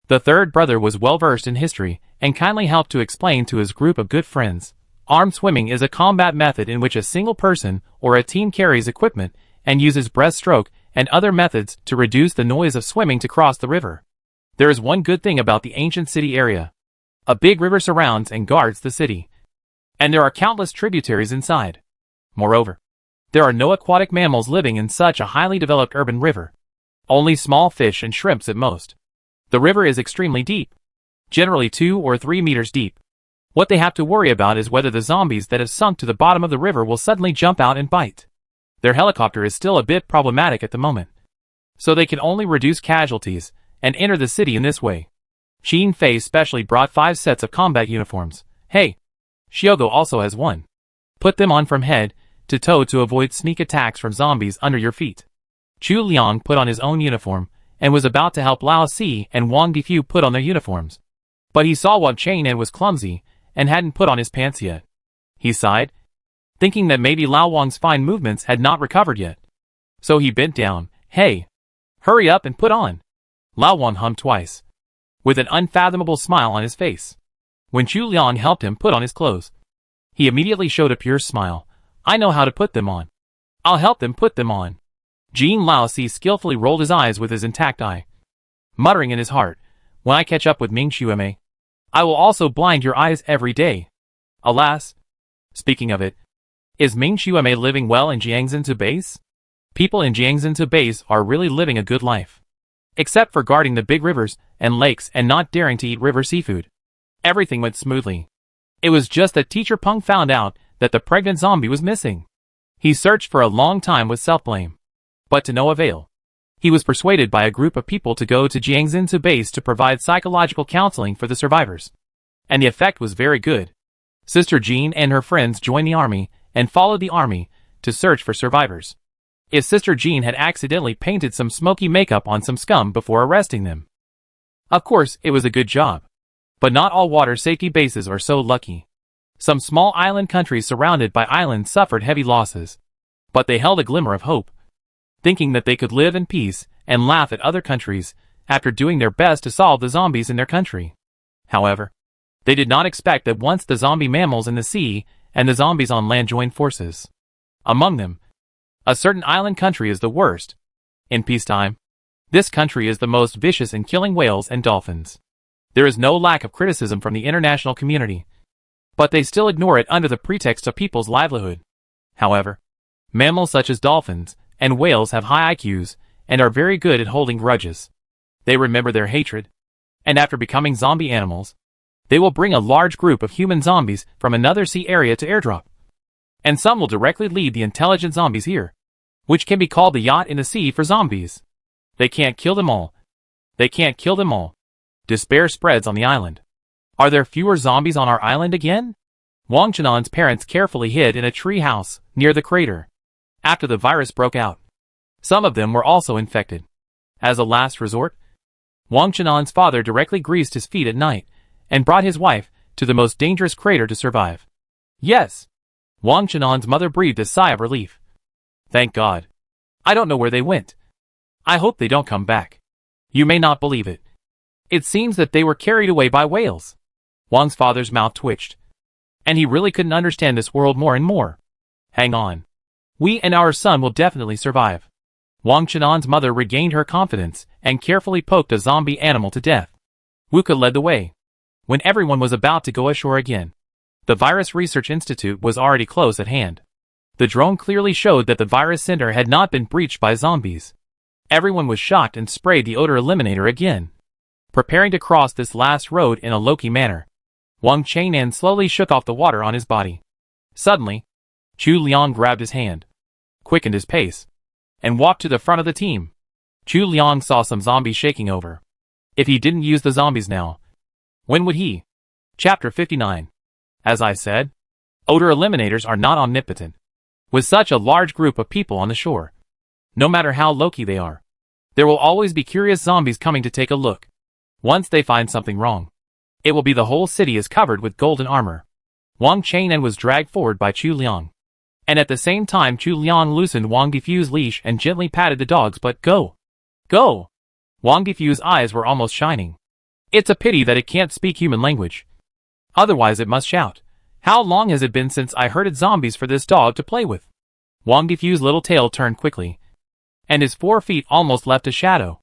The third brother was well versed in history, and kindly helped to explain to his group of good friends. Armed swimming is a combat method in which a single person or a team carries equipment and uses breaststroke and other methods to reduce the noise of swimming to cross the river. There is one good thing about the ancient city area. A big river surrounds and guards the city, and there are countless tributaries inside. Moreover, There are no aquatic mammals living in such a highly developed urban river. Only small fish and shrimps at most. The river is extremely deep. Generally 2 or 3 meters deep. What they have to worry about is whether the zombies that have sunk to the bottom of the river will suddenly jump out and bite. Their helicopter is still a bit problematic at the moment, so they can only reduce casualties and enter the city in this way. Qin Fei specially brought 5 sets of combat uniforms. Hey, Shiogo also has one. Put them on from head to toe to avoid sneak attacks from zombies under your feet. Chu Liang put on his own uniform and was about to help Lao Si and Wang Difu put on their uniforms. But he saw Wang Chang'an was clumsy and hadn't put on his pants yet. He sighed, thinking that maybe Lao Wang's fine movements had not recovered yet. So he bent down. Hey, hurry up and put on. Lao Wang hummed twice, with an unfathomable smile on his face. When Chu Liang helped him put on his clothes, he immediately showed a pure smile. I know how to put them on. I'll help them put them on. Jean Lao Si skillfully rolled his eyes with his intact eye, muttering in his heart, when I catch up with Ming Xueme, I will also blind your eyes every day. Alas. Speaking of it, is Ming Xueme living well in Jiangxintu Base? People in Jiangxintu Base are really living a good life. Except for guarding the big rivers and lakes and not daring to eat river seafood. Everything went smoothly. It was just that Teacher Peng found out that the pregnant zombie was missing. He searched for a long time with self-blame, but to no avail. He was persuaded by a group of people to go to Jiangxintu Base to provide psychological counseling for the survivors. And the effect was very good. Sister Jean and her friends joined the army and followed the army to search for survivors. If Sister Jean had accidentally painted some smoky makeup on some scum before arresting them. Of course, it was a good job. But not all water safety bases are so lucky. Some small island countries surrounded by islands suffered heavy losses. But they held a glimmer of hope, thinking that they could live in peace and laugh at other countries after doing their best to solve the zombies in their country. However, they did not expect that once the zombie mammals in the sea and the zombies on land joined forces. Among them, a certain island country is the worst. In peacetime, this country is the most vicious in killing whales and dolphins. There is no lack of criticism from the international community, but they still ignore it under the pretext of people's livelihood. However, mammals such as dolphins and whales have high IQs and are very good at holding grudges. They remember their hatred, and after becoming zombie animals, they will bring a large group of human zombies from another sea area to airdrop. And some will directly lead the intelligent zombies here, which can be called the yacht in the sea for zombies. They can't kill them all. They can't kill them all. Despair spreads on the island. Are there fewer zombies on our island again? Wang Chenan's parents carefully hid in a tree house near the crater after the virus broke out. Some of them were also infected. As a last resort, Wang Chenan's father directly greased his feet at night and brought his wife to the most dangerous crater to survive. Yes. Wang Chenan's mother breathed a sigh of relief. Thank God. I don't know where they went. I hope they don't come back. You may not believe it. It seems that they were carried away by whales. Wang's father's mouth twitched, and he really couldn't understand this world more and more. Hang on. We and our son will definitely survive. Wang Chenan's mother regained her confidence and carefully poked a zombie animal to death. Wuka led the way. When everyone was about to go ashore again, the Virus Research Institute was already close at hand. The drone clearly showed that the virus center had not been breached by zombies. Everyone was shocked and sprayed the odor eliminator again. Preparing to cross this last road in a Loki manner, Wang Chang'an slowly shook off the water on his body. Suddenly, Chu Liang grabbed his hand, quickened his pace, and walked to the front of the team. Chu Liang saw some zombies shaking over. If he didn't use the zombies now, when would he? Chapter 59. As I said, odor eliminators are not omnipotent. With such a large group of people on the shore, no matter how low-key they are, there will always be curious zombies coming to take a look. Once they find something wrong, it will be the whole city is covered with golden armor. Wang Chang'an was dragged forward by Chu Liang, and at the same time Chu Liang loosened Wang Difu's leash and gently patted the dogs. But go! Go! Wang Difu's eyes were almost shining. It's a pity that it can't speak human language. Otherwise it must shout. How long has it been since I herded zombies for this dog to play with? Wang Difu's little tail turned quickly, and his 4 feet almost left a shadow.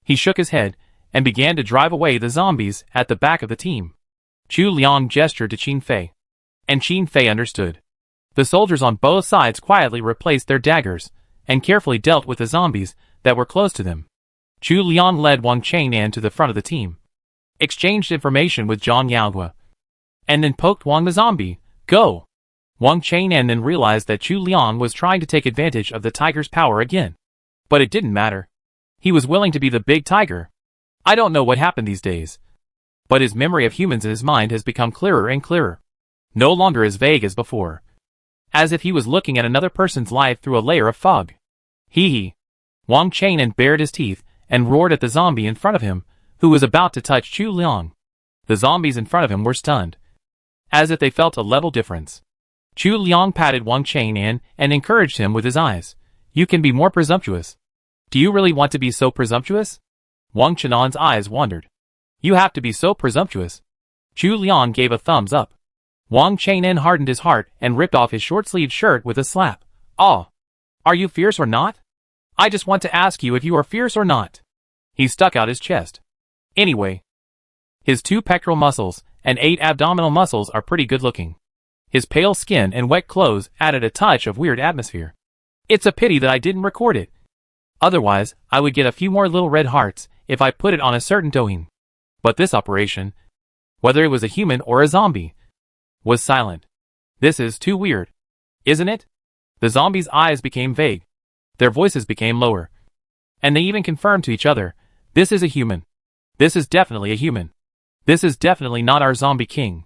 He shook his head and began to drive away the zombies at the back of the team. Chu Liang gestured to Qin Fei, and Qin Fei understood. The soldiers on both sides quietly replaced their daggers, and carefully dealt with the zombies that were close to them. Chu Liang led Wang Changnan to the front of the team, exchanged information with Zhang Yaogua, and then poked Wang the zombie. Go! Wang Changnan then realized that Chu Liang was trying to take advantage of the tiger's power again. But it didn't matter. He was willing to be the big tiger. I don't know what happened these days, but his memory of humans in his mind has become clearer and clearer, no longer as vague as before, as if he was looking at another person's life through a layer of fog. Hee hee. Wang Changnan bared his teeth and roared at the zombie in front of him, who was about to touch Chu Liang. The zombies in front of him were stunned, as if they felt a level difference. Chu Liang patted Wang Changnan and encouraged him with his eyes. You can be more presumptuous. Do you really want to be so presumptuous? Wang Chanan's eyes wandered. You have to be so presumptuous. Chu Liang gave a thumbs up. Wang Changnan hardened his heart and ripped off his short-sleeved shirt with a slap. Oh, are you fierce or not? I just want to ask you if you are fierce or not. He stuck out his chest. Anyway, his 2 pectoral muscles and 8 abdominal muscles are pretty good looking. His pale skin and wet clothes added a touch of weird atmosphere. It's a pity that I didn't record it. Otherwise, I would get a few more little red hearts if I put it on a certain Douyin. But this operation, whether it was a human or a zombie, was silent. This is too weird, isn't it? The zombies' eyes became vague. Their voices became lower. And they even confirmed to each other, this is a human. This is definitely a human. This is definitely not our zombie king.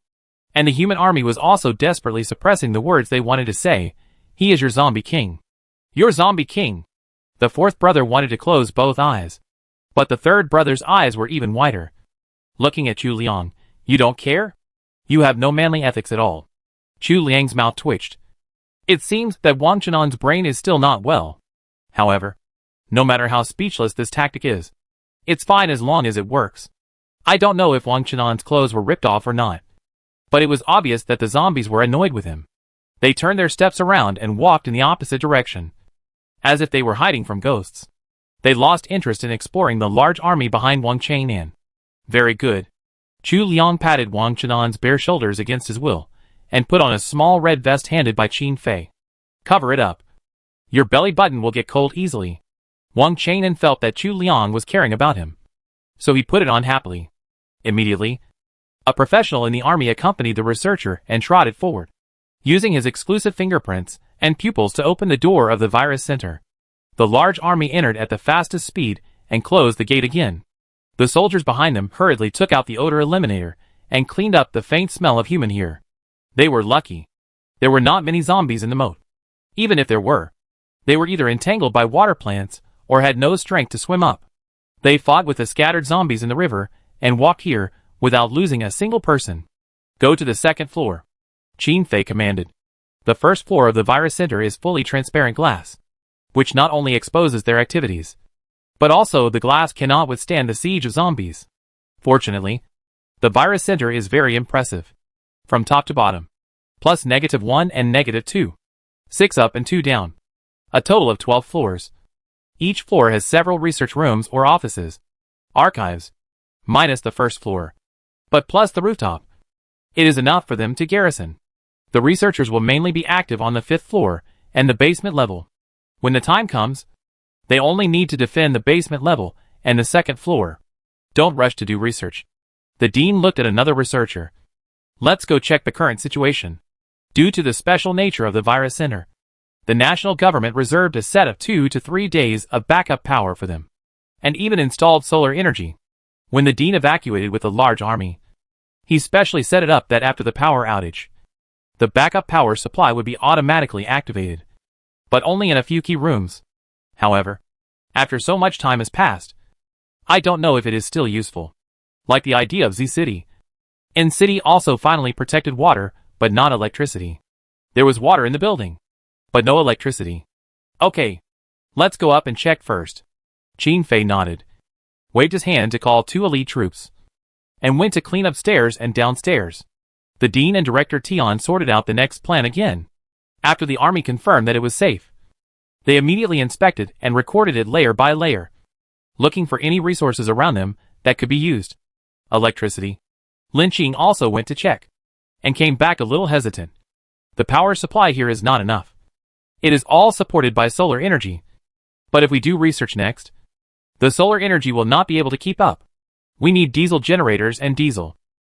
And the human army was also desperately suppressing the words they wanted to say. He is your zombie king. Your zombie king. The 4th brother wanted to close both eyes. But the 3rd brother's eyes were even wider. Looking at Chu Liang, you don't care? You have no manly ethics at all. Chu Liang's mouth twitched. It seems that Wang Chanan's brain is still not well. However, no matter how speechless this tactic is, it's fine as long as it works. I don't know if Wang Chanan's clothes were ripped off or not, but it was obvious that the zombies were annoyed with him. They turned their steps around and walked in the opposite direction, as if they were hiding from ghosts. They lost interest in exploring the large army behind Wang Changnan. Very good. Chu Liang patted Wang Chanan's bare shoulders against his will, and put on a small red vest handed by Qin Fei. Cover it up. Your belly button will get cold easily. Wang Changnan felt that Chu Liang was caring about him, so he put it on happily. Immediately, a professional in the army accompanied the researcher and trotted forward, using his exclusive fingerprints and pupils to open the door of the virus center. The large army entered at the fastest speed and closed the gate again. The soldiers behind them hurriedly took out the odor eliminator and cleaned up the faint smell of human here. They were lucky. There were not many zombies in the moat. Even if there were, they were either entangled by water plants or had no strength to swim up. They fought with the scattered zombies in the river and walked here without losing a single person. Go to the 2nd floor. Qin Fei commanded. The 1st floor of the virus center is fully transparent glass, which not only exposes their activities, but also the glass cannot withstand the siege of zombies. Fortunately, the virus center is very impressive. From top to bottom. Plus -1 and -2. 6 up and 2 down. A total of 12 floors. Each floor has several research rooms or offices. Archives. Minus the 1st floor. But plus the rooftop. It is enough for them to garrison. The researchers will mainly be active on the 5th floor and the basement level. When the time comes, they only need to defend the basement level and the 2nd floor. Don't rush to do research. The dean looked at another researcher. Let's go check the current situation. Due to the special nature of the virus center, the national government reserved a set of 2 to 3 days of backup power for them, and even installed solar energy. When the dean evacuated with a large army, he specially set it up that after the power outage, the backup power supply would be automatically activated, but only in a few key rooms. However, after so much time has passed, I don't know if it is still useful. Like the idea of Z-City. N-City also finally protected water, but not electricity. There was water in the building, but no electricity. Okay, let's go up and check first. Qin Fei nodded, waved his hand to call 2 elite troops, and went to clean upstairs and downstairs. The dean and Director Tian sorted out the next plan again. After the army confirmed that it was safe, they immediately inspected and recorded it layer by layer, looking for any resources around them that could be used. Electricity. Lin Qing also went to check, and came back a little hesitant. The power supply here is not enough. It is all supported by solar energy. But if we do research next, the solar energy will not be able to keep up. We need diesel generators and diesel.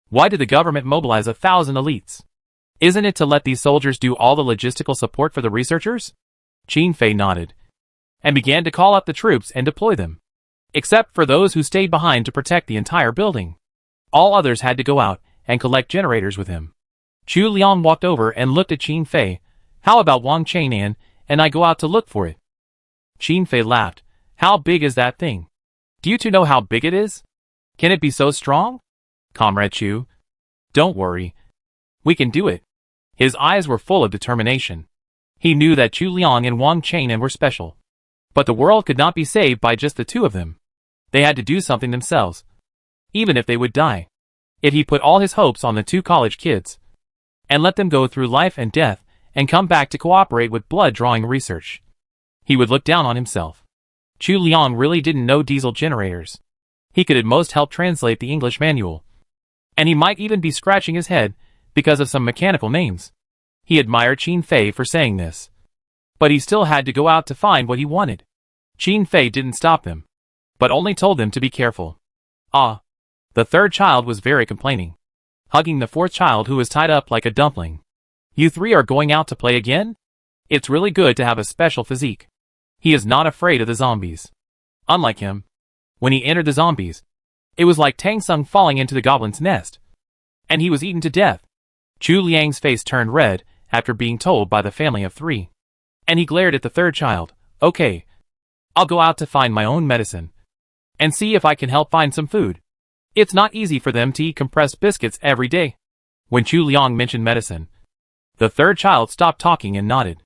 Why did the government mobilize 1,000 elites? Isn't it to let these soldiers do all the logistical support for the researchers? Qin Fei nodded and began to call up the troops and deploy them. Except for those who stayed behind to protect the entire building. All others had to go out and collect generators with him. Chu Liang walked over and looked at Qin Fei. How about Wang Chainan and I go out to look for it? Qin Fei laughed. How big is that thing? Do you two know how big it is? Can it be so strong? Comrade Chu. Don't worry. We can do it. His eyes were full of determination. He knew that Chu Liang and Wang Chainan were special. But the world could not be saved by just the two of them. They had to do something themselves. Even if they would die. If he put all his hopes on the two college kids and let them go through life and death and come back to cooperate with blood-drawing research, he would look down on himself. Chu Liang really didn't know diesel generators. He could at most help translate the English manual. And he might even be scratching his head because of some mechanical names. He admired Qin Fei for saying this. But he still had to go out to find what he wanted. Qin Fei didn't stop them, but only told them to be careful. Ah. The third child was very complaining, hugging the fourth child who was tied up like a dumpling. You three are going out to play again? It's really good to have a special physique. He is not afraid of the zombies. Unlike him, when he entered the zombies, it was like Tang Sung falling into the goblin's nest. And he was eaten to death. Chu Liang's face turned red after being told by the family of three. And he glared at the third child. Okay. I'll go out to find my own medicine. And see if I can help find some food. It's not easy for them to eat compressed biscuits every day. When Chu Liang mentioned medicine, the third child stopped talking and nodded.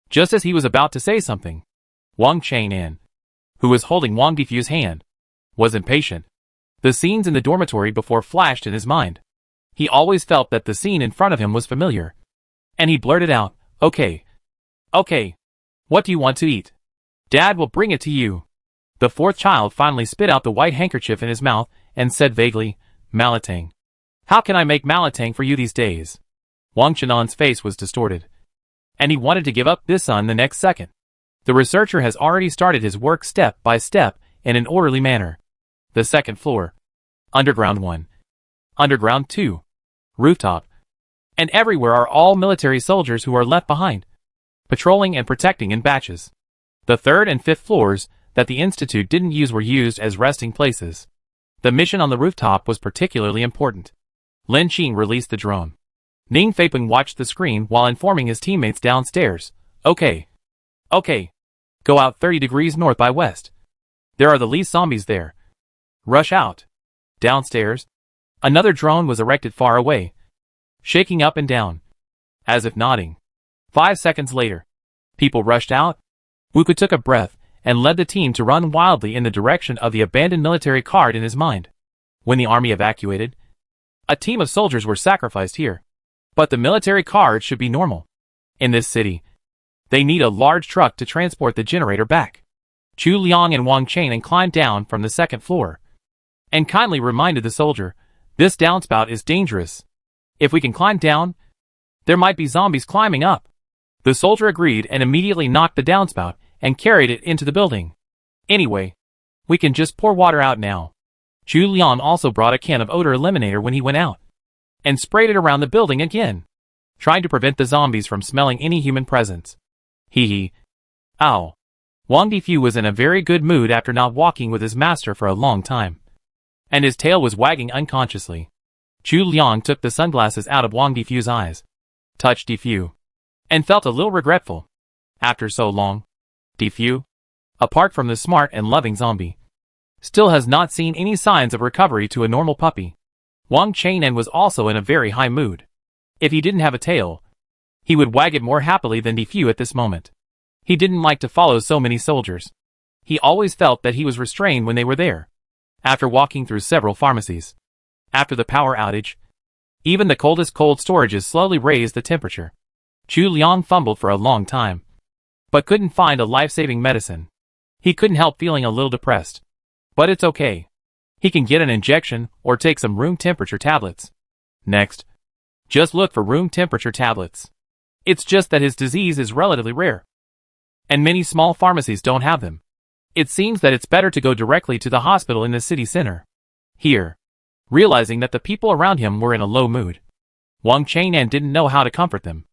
Just as he was about to say something, Wang Chainan, who was holding Wang Difu's hand, was impatient. The scenes in the dormitory before flashed in his mind. He always felt that the scene in front of him was familiar. And he blurted out, Okay. Okay. What do you want to eat? Dad will bring it to you. The fourth child finally spit out the white handkerchief in his mouth and said vaguely, Malatang. How can I make malatang for you these days? Wang Chenan's face was distorted. And he wanted to give up this son the next second. The researcher has already started his work step by step in an orderly manner. The second floor. Underground 1. Underground 2. Rooftop. And everywhere are all military soldiers who are left behind, patrolling and protecting in batches. The third and fifth floors that the Institute didn't use were used as resting places. The mission on the rooftop was particularly important. Lin Qing released the drone. Ning Feipeng watched the screen while informing his teammates downstairs. Okay. Okay. Go out 30 degrees north by west. There are the least zombies there. Rush out. Downstairs, another drone was erected far away, shaking up and down, as if nodding. 5 seconds later, people rushed out. Wuku took a breath and led the team to run wildly in the direction of the abandoned military cart in his mind. When the army evacuated, a team of soldiers were sacrificed here. But the military cart should be normal. In this city, they need a large truck to transport the generator back. Chu Liang and Wang Chainan climbed down from the second floor and kindly reminded the soldier, this downspout is dangerous. If we can climb down, there might be zombies climbing up. The soldier agreed and immediately knocked the downspout and carried it into the building. Anyway, we can just pour water out now. Chu Liang also brought a can of odor eliminator when he went out and sprayed it around the building again, trying to prevent the zombies from smelling any human presence. Hee hee. Ow. Wang Difu was in a very good mood after not walking with his master for a long time, and his tail was wagging unconsciously. Chu Liang took the sunglasses out of Wang Difu's eyes, touched Difu, and felt a little regretful. After so long, Difu, apart from the smart and loving zombie, still has not seen any signs of recovery to a normal puppy. Wang Chainan was also in a very high mood. If he didn't have a tail, he would wag it more happily than Difu at this moment. He didn't like to follow so many soldiers. He always felt that he was restrained when they were there. After walking through several pharmacies, after the power outage, even the coldest cold storages slowly raised the temperature. Chu Liang fumbled for a long time, but couldn't find a life-saving medicine. He couldn't help feeling a little depressed. But it's okay. He can get an injection or take some room temperature tablets. Next, just look for room temperature tablets. It's just that his disease is relatively rare, and many small pharmacies don't have them. It seems that it's better to go directly to the hospital in the city center. Here, realizing that the people around him were in a low mood, Wang Chang'an didn't know how to comfort them.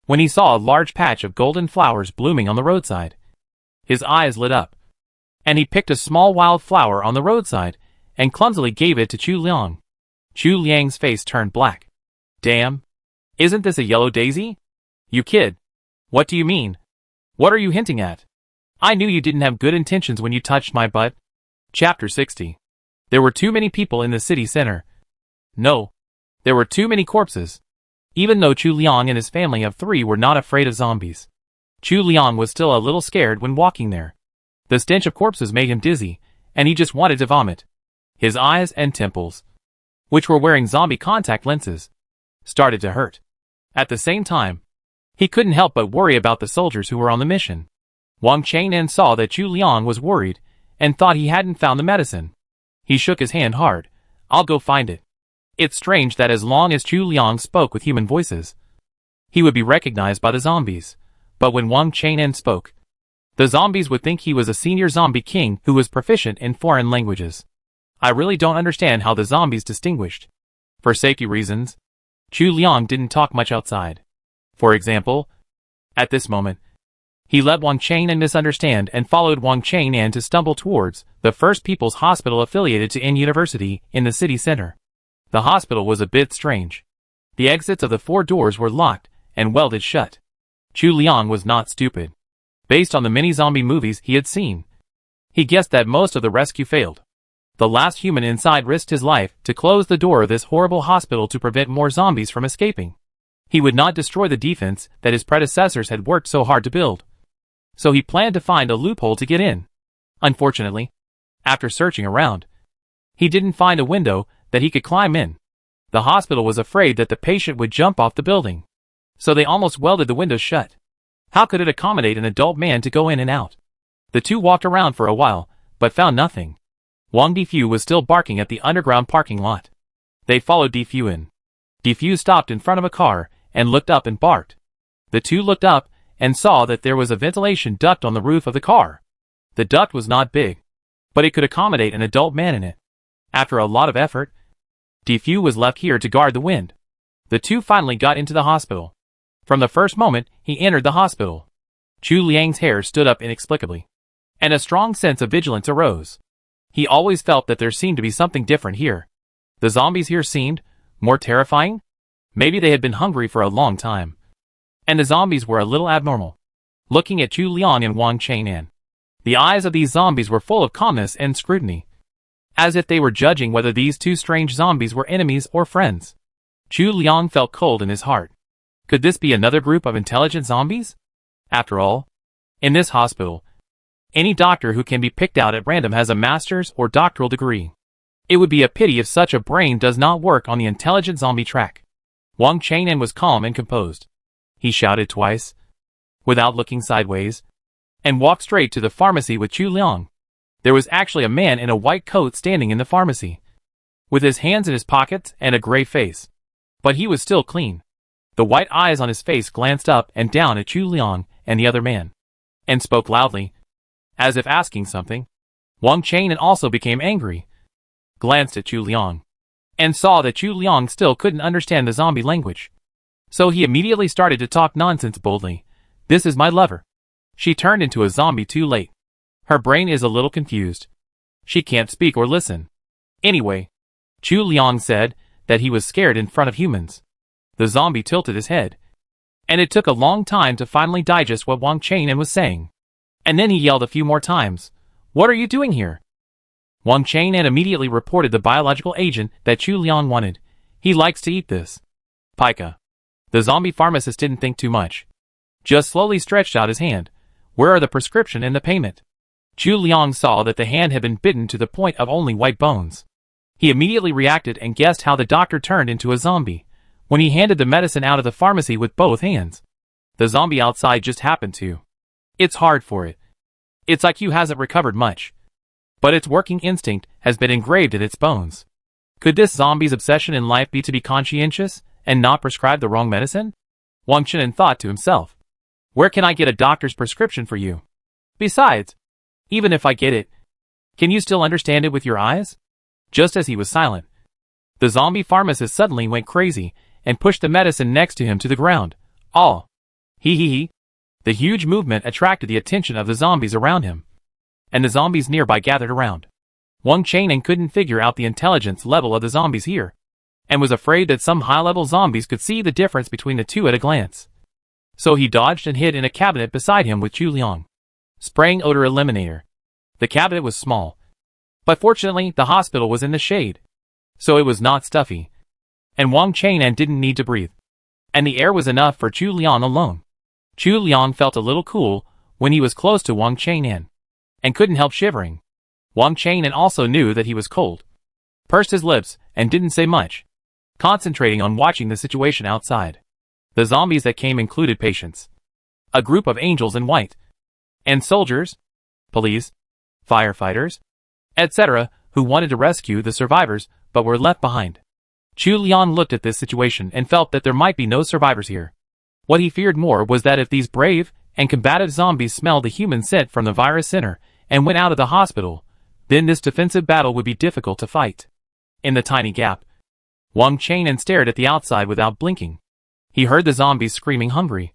When he saw a large patch of golden flowers blooming on the roadside, his eyes lit up, and he picked a small wild flower on the roadside and clumsily gave it to Chu Liang. Chu Liang's face turned black. Damn! Isn't this a yellow daisy? You kid! What do you mean? What are you hinting at? I knew you didn't have good intentions when you touched my butt. Chapter 60. There were too many people in the city center. No. There were too many corpses. Even though Chu Liang and his family of 3 were not afraid of zombies, Chu Liang was still a little scared when walking there. The stench of corpses made him dizzy, and he just wanted to vomit. His eyes and temples, which were wearing zombie contact lenses, started to hurt. At the same time, he couldn't help but worry about the soldiers who were on the mission. Wang Chang'an saw that Chu Liang was worried and thought he hadn't found the medicine. He shook his hand hard. I'll go find it. It's strange that as long as Chu Liang spoke with human voices, he would be recognized by the zombies. But when Wang Chang'an spoke, the zombies would think he was a senior zombie king who was proficient in foreign languages. I really don't understand how the zombies distinguished. For safety reasons, Chu Liang didn't talk much outside. For example, at this moment, he let Wang Chang'an misunderstand and followed Wang Chang'an to stumble towards the First People's Hospital affiliated to N University in the city center. The hospital was a bit strange. The exits of the 4 doors were locked and welded shut. Chu Liang was not stupid. Based on the many zombie movies he had seen, he guessed that most of the rescue failed. The last human inside risked his life to close the door of this horrible hospital to prevent more zombies from escaping. He would not destroy the defense that his predecessors had worked so hard to build. So he planned to find a loophole to get in. Unfortunately, after searching around, he didn't find a window that he could climb in. The hospital was afraid that the patient would jump off the building, so they almost welded the windows shut. How could it accommodate an adult man to go in and out? The 2 walked around for a while, but found nothing. Wang Difu was still barking at the underground parking lot. They followed Difu in. Difu stopped in front of a car and looked up and barked. The 2 looked up and saw that there was a ventilation duct on the roof of the car. The duct was not big, but it could accommodate an adult man in it. After a lot of effort, Difu was left here to guard the wind. The 2 finally got into the hospital. From the first moment he entered the hospital, Chu Liang's hair stood up inexplicably, and a strong sense of vigilance arose. He always felt that there seemed to be something different here. The zombies here seemed more terrifying. Maybe they had been hungry for a long time, and the zombies were a little abnormal. Looking at Chu Liang and Wang Chang'an, the eyes of these zombies were full of calmness and scrutiny, as if they were judging whether these 2 strange zombies were enemies or friends. Chu Liang felt cold in his heart. Could this be another group of intelligent zombies? After all, in this hospital, any doctor who can be picked out at random has a master's or doctoral degree. It would be a pity if such a brain does not work on the intelligent zombie track. Wang Chang'an was calm and composed. He shouted twice, without looking sideways, and walked straight to the pharmacy with Chu Liang. There was actually a man in a white coat standing in the pharmacy, with his hands in his pockets and a gray face. But he was still clean. The white eyes on his face glanced up and down at Chu Liang and the other man, and spoke loudly, as if asking something. Wang Chang'an also became angry, glanced at Chu Liang, and saw that Chu Liang still couldn't understand the zombie language. So he immediately started to talk nonsense boldly. This is my lover. She turned into a zombie too late. Her brain is a little confused. She can't speak or listen. Anyway, Chu Liang said that he was scared in front of humans. The zombie tilted his head, and it took a long time to finally digest what Wang Chang'an was saying. And then he yelled a few more times. What are you doing here? Wang Chang'an immediately reported the biological agent that Chu Liang wanted. He likes to eat this. Pica. The zombie pharmacist didn't think too much. Just slowly stretched out his hand. Where are the prescription and the payment? Chu Liang saw that the hand had been bitten to the point of only white bones. He immediately reacted and guessed how the doctor turned into a zombie when he handed the medicine out of the pharmacy with both hands. The zombie outside just happened to. It's hard for it. Its IQ hasn't recovered much, but its working instinct has been engraved in its bones. Could this zombie's obsession in life be to be conscientious and not prescribe the wrong medicine? Wang Qinan thought to himself. Where can I get a doctor's prescription for you? Besides, even if I get it, can you still understand it with your eyes? Just as he was silent, the zombie pharmacist suddenly went crazy and pushed the medicine next to him to the ground. All. He. The huge movement attracted the attention of the zombies around him, and the zombies nearby gathered around. Wang Qinan couldn't figure out the intelligence level of the zombies here, and was afraid that some high-level zombies could see the difference between the two at a glance. So he dodged and hid in a cabinet beside him with Chu Liang, spraying odor eliminator. The cabinet was small, but fortunately the hospital was in the shade, so it was not stuffy, and Wang Qinan didn't need to breathe, and the air was enough for Chu Liang alone. Chu Liang felt a little cool when he was close to Wang Qinan, and couldn't help shivering. Wang Qinan also knew that he was cold, pursed his lips, and didn't say much, concentrating on watching the situation outside. The zombies that came included patients, a group of angels in white, and soldiers, police, firefighters, etc., who wanted to rescue the survivors but were left behind. Chu Liang looked at this situation and felt that there might be no survivors here. What he feared more was that if these brave and combative zombies smelled the human scent from the virus center and went out of the hospital, then this defensive battle would be difficult to fight. In the tiny gap, Wang Qinan stared at the outside without blinking. He heard the zombies screaming hungry.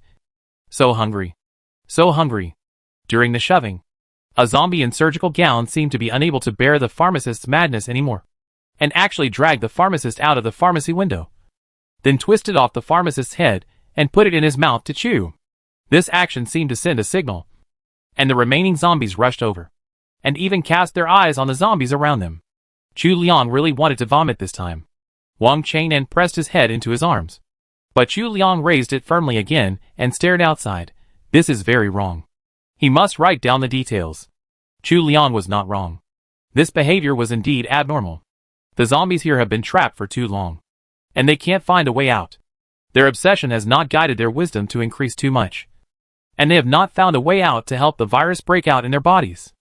So hungry. So hungry. During the shoving, a zombie in surgical gown seemed to be unable to bear the pharmacist's madness anymore, and actually dragged the pharmacist out of the pharmacy window, then twisted off the pharmacist's head and put it in his mouth to chew. This action seemed to send a signal, and the remaining zombies rushed over, and even cast their eyes on the zombies around them. Chu Liang really wanted to vomit this time. Wang Qinan pressed his head into his arms, but Chu Liang raised it firmly again and stared outside. This is very wrong. He must write down the details. Chu Liang was not wrong. This behavior was indeed abnormal. The zombies here have been trapped for too long, and they can't find a way out. Their obsession has not guided their wisdom to increase too much, and they have not found a way out to help the virus break out in their bodies.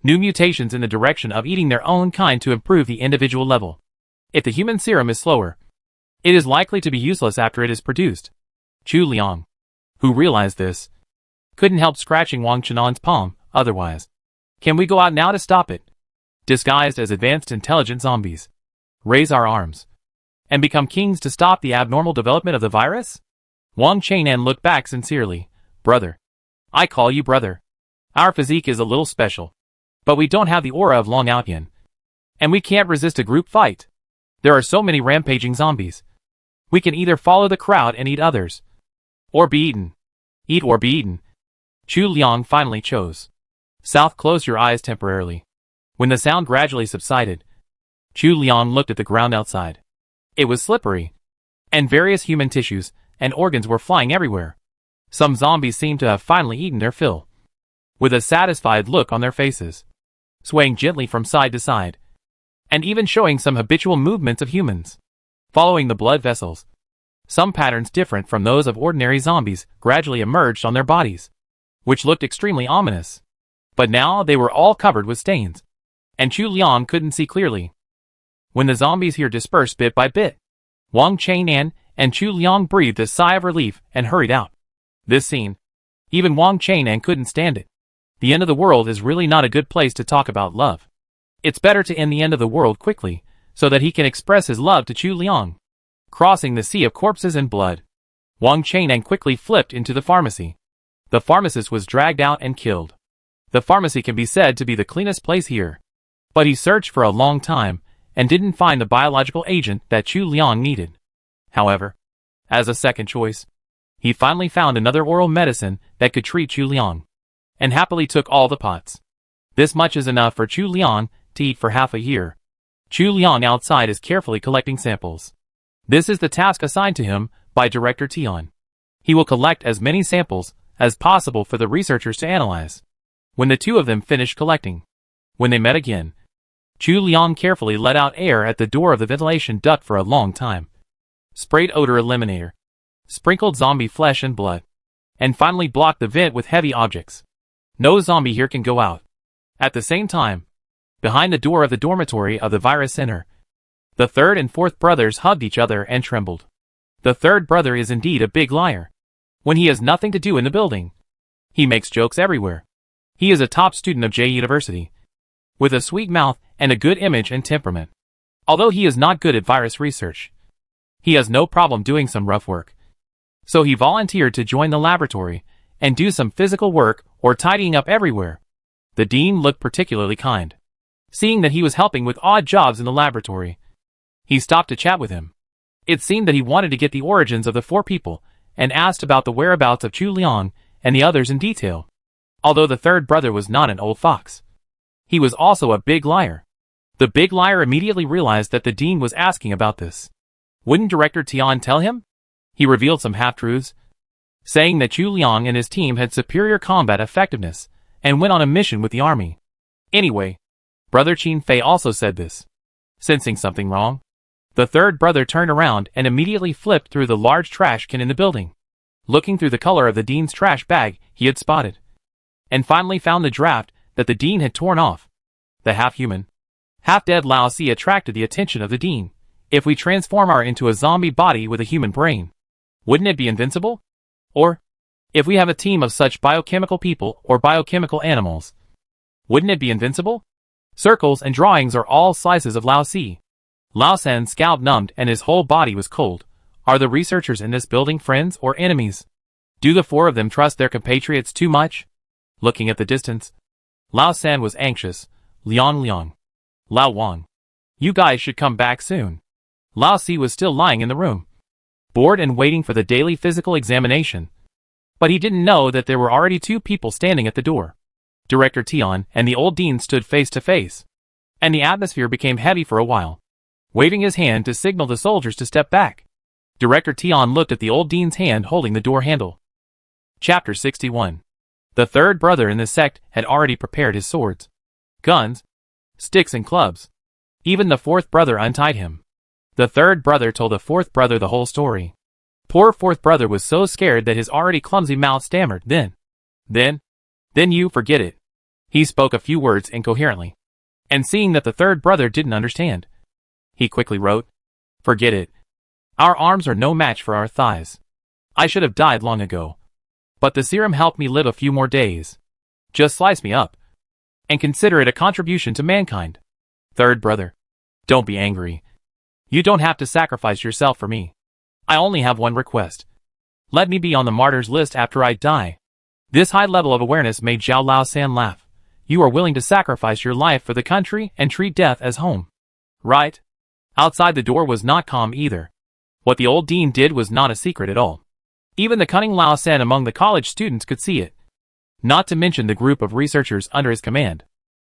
New mutations in the direction of eating their own kind to improve the individual level. If the human serum is slower, it is likely to be useless after it is produced. Chu Liang, who realized this, couldn't help scratching Wang Qinan's palm. Otherwise, can we go out now to stop it? Disguised as advanced intelligent zombies, raise our arms, and become kings to stop the abnormal development of the virus? Wang Qinan looked back sincerely. Brother. I call you brother. Our physique is a little special, but we don't have the aura of Long Outyan, and we can't resist a group fight. There are so many rampaging zombies. We can either follow the crowd and eat others, or be eaten. Eat or be eaten. Chu Liang finally chose. South closed your eyes temporarily. When the sound gradually subsided, Chu Liang looked at the ground outside. It was slippery, and various human tissues and organs were flying everywhere. Some zombies seemed to have finally eaten their fill, with a satisfied look on their faces, swaying gently from side to side, and even showing some habitual movements of humans, following the blood vessels. Some patterns different from those of ordinary zombies gradually emerged on their bodies, which looked extremely ominous. But now they were all covered with stains, and Chu Liang couldn't see clearly. When the zombies here dispersed bit by bit, Wang Qinan and Chu Liang breathed a sigh of relief and hurried out. This scene, even Wang Qinan couldn't stand it. The end of the world is really not a good place to talk about love. It's better to end the end of the world quickly, so that he can express his love to Chu Liang. Crossing the sea of corpses and blood, Wang Qinan quickly flipped into the pharmacy. The pharmacist was dragged out and killed. The pharmacy can be said to be the cleanest place here, but he searched for a long time and didn't find the biological agent that Chu Liang needed. However, as a second choice, he finally found another oral medicine that could treat Chu Liang, and happily took all the pots. This much is enough for Chu Liang to eat for half a year. Chu Liang outside is carefully collecting samples. This is the task assigned to him by Director Tian. He will collect as many samples as possible for the researchers to analyze. When the two of them finished collecting, when they met again, Chu Liang carefully let out air at the door of the ventilation duct for a long time, sprayed odor eliminator, sprinkled zombie flesh and blood, and finally blocked the vent with heavy objects. No zombie here can go out. At the same time, behind the door of the dormitory of the virus center, the third and fourth brothers hugged each other and trembled. The third brother is indeed a big liar. when he has nothing to do in the building. He makes jokes everywhere. He is a top student of J University, with a sweet mouth and a good image and temperament. Although he is not good at virus research, he has no problem doing some rough work. So he volunteered to join the laboratory and do some physical work or tidying up everywhere. The dean looked particularly kind. Seeing that he was helping with odd jobs in the laboratory, he stopped to chat with him. It seemed that he wanted to get the origins of the 4 people and asked about the whereabouts of Chu Liang and the others in detail. Although the third brother was not an old fox, he was also a big liar. The big liar immediately realized that the dean was asking about this. Wouldn't Director Tian tell him? He revealed some half-truths, saying that Chu Liang and his team had superior combat effectiveness and went on a mission with the army. Anyway, Brother Qin Fei also said this. Sensing something wrong, the third brother turned around and immediately flipped through the large trash can in the building. Looking through the color of the dean's trash bag, he had spotted, and finally found the draft that the dean had torn off. The half-human, half-dead Lao Si attracted the attention of the dean. If we transform her into a zombie body with a human brain, wouldn't it be invincible? Or, if we have a team of such biochemical people or biochemical animals, wouldn't it be invincible? Circles and drawings are all slices of Lao Si. Lao San's scalp numbed and his whole body was cold. Are the researchers in this building friends or enemies? Do the 4 of them trust their compatriots too much? Looking at the distance, Lao San was anxious. Liang, Lao Wang, you guys should come back soon. Lao Si was still lying in the room, bored and waiting for the daily physical examination. But he didn't know that there were already 2 people standing at the door. Director Tian and the old dean stood face to face, and the atmosphere became heavy for a while, waving his hand to signal the soldiers to step back. Director Tian looked at the old dean's hand holding the door handle. Chapter 61. The third brother in the sect had already prepared his swords, guns, sticks and clubs. Even the 4th brother untied him. The third brother told the 4th brother the whole story. Poor 4th brother was so scared that his already clumsy mouth stammered. Then you forget it. He spoke a few words incoherently, and seeing that the third brother didn't understand, he quickly wrote, "Forget it. Our arms are no match for our thighs. I should have died long ago, but the serum helped me live a few more days. Just slice me up, and consider it a contribution to mankind." Third brother, don't be angry. You don't have to sacrifice yourself for me. I only have one request. Let me be on the martyrs list after I die. This high level of awareness made Zhao Lao San laugh. You are willing to sacrifice your life for the country and treat death as home, right? Outside the door was not calm either. What the old dean did was not a secret at all. Even the cunning Lao San among the college students could see it. Not to mention the group of researchers under his command.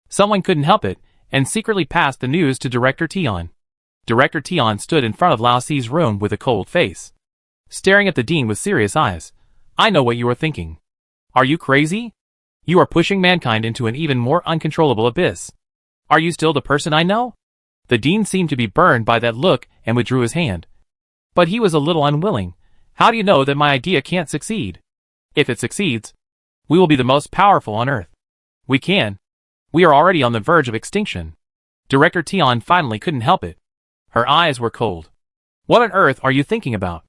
Someone couldn't help it, and secretly passed the news to Director Tian. Director Tian stood in front of Lao Si's room with a cold face, staring at the dean with serious eyes. I know what you are thinking. Are you crazy? You are pushing mankind into an even more uncontrollable abyss. Are you still the person I know? The dean seemed to be burned by that look and withdrew his hand. But he was a little unwilling. How do you know that my idea can't succeed? If it succeeds, we will be the most powerful on Earth. We are already on the verge of extinction. Director Tian finally couldn't help it. Her eyes were cold. What on earth are you thinking about?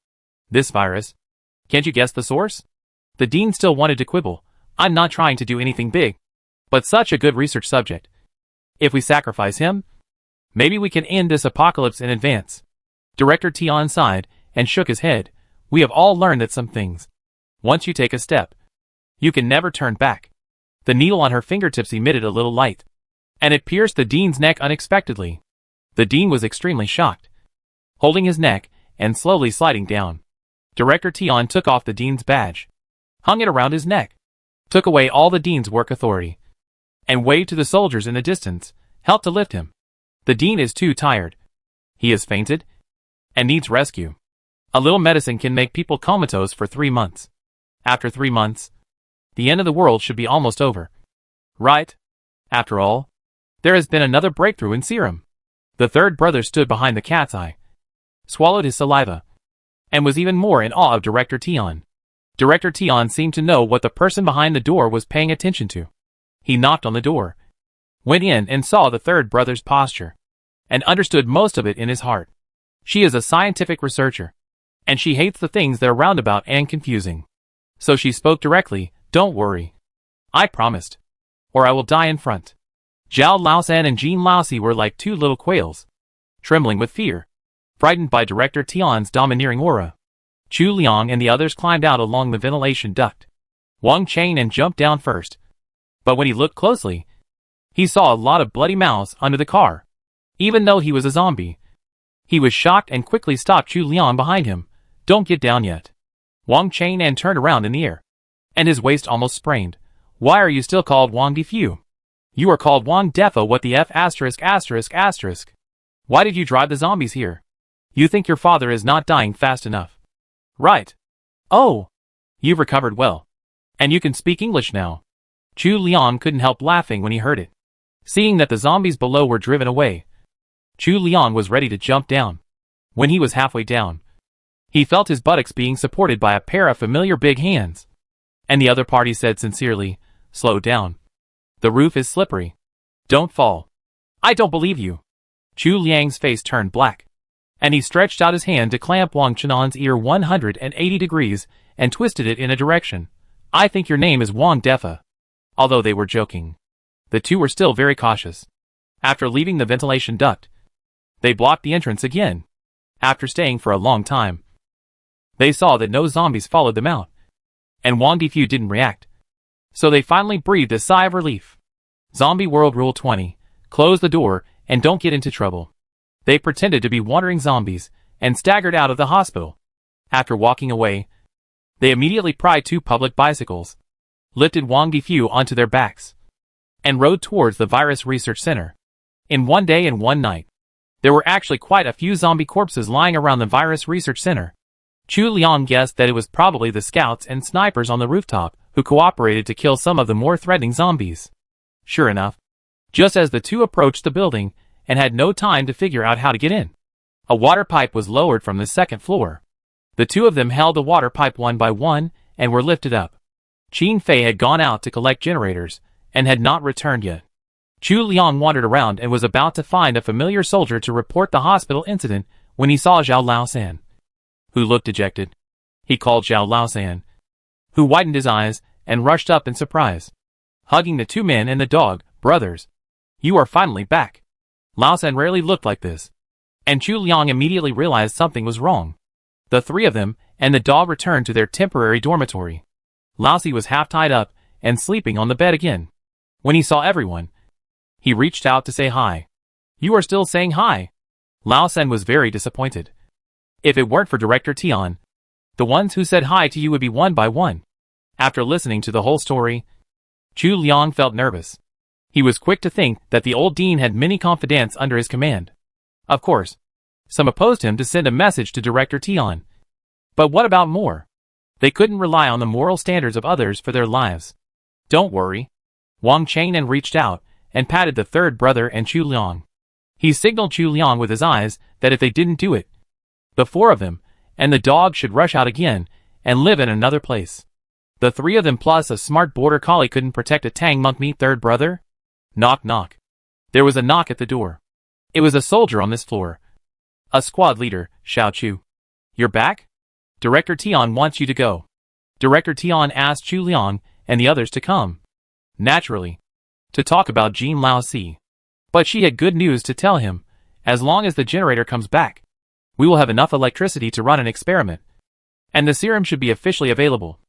This virus? Can't you guess the source? The dean still wanted to quibble. I'm not trying to do anything big, but such a good research subject. If we sacrifice him, maybe we can end this apocalypse in advance. Director Tian sighed and shook his head. We have all learned that some things, once you take a step, you can never turn back. The needle on her fingertips emitted a little light, and it pierced the dean's neck unexpectedly. The dean was extremely shocked, holding his neck and slowly sliding down. Director Tian took off the dean's badge, hung it around his neck, took away all the dean's work authority, and waved to the soldiers in the distance, helped to lift him. The dean is too tired. He has fainted and needs rescue. A little medicine can make people comatose for 3 months. After 3 months, the end of the world should be almost over. Right? After all, there has been another breakthrough in serum. The third brother stood behind the cat's eye, swallowed his saliva, and was even more in awe of Director Tian. Director Tian seemed to know what the person behind the door was paying attention to. He knocked on the door, went in and saw the third brother's posture, and understood most of it in his heart. She is a scientific researcher, and she hates the things that are roundabout and confusing. So she spoke directly, "Don't worry. I promised. Or I will die in front." Zhao Laosan and Jean Laosi were like two little quails, trembling with fear, frightened by Director Tian's domineering aura. Chu Liang and the others climbed out along the ventilation duct. Wang Chang'an jumped down first. But when he looked closely, he saw a lot of bloody mouths under the car. Even though he was a zombie, he was shocked and quickly stopped Chu Liang behind him. "Don't get down yet." Wang Chang'an turned around in the air, and his waist almost sprained. "Why are you still called Wang Defu? You are called Wang Defo. What the F asterisk asterisk asterisk? Why did you drive the zombies here? You think your father is not dying fast enough? Right. Oh, you've recovered well. And you can speak English now." Chu Liang couldn't help laughing when he heard it. Seeing that the zombies below were driven away, Chu Liang was ready to jump down. When he was halfway down, he felt his buttocks being supported by a pair of familiar big hands. And the other party said sincerely, "Slow down. The roof is slippery. Don't fall." "I don't believe you." Chu Liang's face turned black, and he stretched out his hand to clamp Wang Chang'an's ear 180 degrees and twisted it in a direction. "I think your name is Wang Defa." Although they were joking, the two were still very cautious. After leaving the ventilation duct, they blocked the entrance again. After staying for a long time, they saw that no zombies followed them out, and Wang Defu didn't react. So they finally breathed a sigh of relief. Zombie World Rule 20. Close the door and don't get into trouble. They pretended to be wandering zombies and staggered out of the hospital. After walking away, they immediately pried two public bicycles, lifted Wang Defu onto their backs, and rode towards the Virus Research Center. In one day and one night, there were actually quite a few zombie corpses lying around the Virus Research Center. Chu Liang guessed that it was probably the scouts and snipers on the rooftop who cooperated to kill some of the more threatening zombies. Sure enough, just as the two approached the building and had no time to figure out how to get in, a water pipe was lowered from the second floor. The two of them held the water pipe one by one and were lifted up. Qin Fei had gone out to collect generators and had not returned yet. Chu Liang wandered around and was about to find a familiar soldier to report the hospital incident when he saw Zhao Laosan, who looked dejected. He called Zhao Laosan, who widened his eyes and rushed up in surprise, hugging the two men and the dog. "Brothers, you are finally back." Laosan rarely looked like this, and Chu Liang immediately realized something was wrong. The three of them and the dog returned to their temporary dormitory. Laosi was half tied up and sleeping on the bed again. When he saw everyone, he reached out to say hi. "You are still saying hi?" Laosan was very disappointed. "If it weren't for Director Tian, the ones who said hi to you would be one by one." After listening to the whole story, Chu Liang felt nervous. He was quick to think that the old dean had many confidants under his command. Of course, some opposed him to send a message to Director Tian. But what about more? They couldn't rely on the moral standards of others for their lives. "Don't worry." Wang Chang'an reached out and patted the third brother and Chu Liang. He signaled Chu Liang with his eyes that if they didn't do it, the four of them and the dog should rush out again and live in another place. The three of them plus a smart border collie couldn't protect a Tang monk meat third brother? Knock knock. There was a knock at the door. It was a soldier on this floor. A squad leader, Xiao Chu. "You're back? Director Tian wants you to go." Director Tian asked Chu Liang and the others to come. Naturally, to talk about Jean Laosi. But she had good news to tell him. As long as the generator comes back, we will have enough electricity to run an experiment. And the serum should be officially available.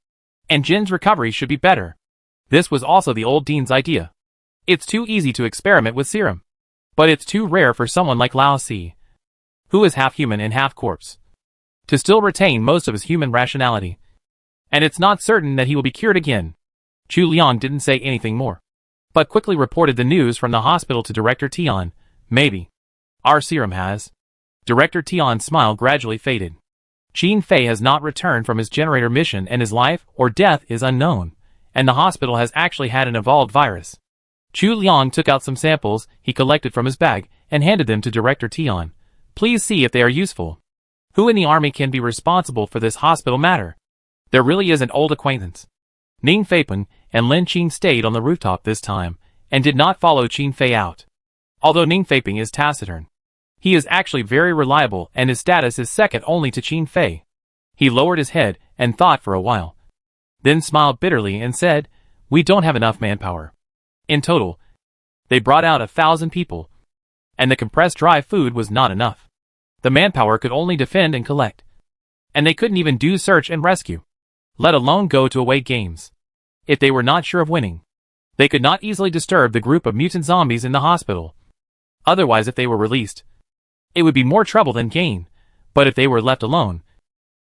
And Jin's recovery should be better. This was also the old dean's idea. It's too easy to experiment with serum. But it's too rare for someone like Laosi, who is half human and half corpse, to still retain most of his human rationality. And it's not certain that he will be cured again. Chu Liang didn't say anything more, but quickly reported the news from the hospital to Director Tian. "Maybe. Our serum has." Director Tian's smile gradually faded. Qin Fei has not returned from his generator mission and his life or death is unknown, and the hospital has actually had an evolved virus. Chu Liang took out some samples he collected from his bag and handed them to Director Tian. "Please see if they are useful. Who in the army can be responsible for this hospital matter?" There really is an old acquaintance. Ning Feipeng and Lin Qin stayed on the rooftop this time, and did not follow Qin Fei out. Although Ning Feipeng is taciturn, he is actually very reliable and his status is second only to Qin Fei. He lowered his head and thought for a while. then smiled bitterly and said, "We don't have enough manpower." In total, they brought out 1,000 people, and the compressed dry food was not enough. The manpower could only defend and collect, and they couldn't even do search and rescue, let alone go to away games. If they were not sure of winning, they could not easily disturb the group of mutant zombies in the hospital. Otherwise, if they were released, it would be more trouble than gain. But if they were left alone,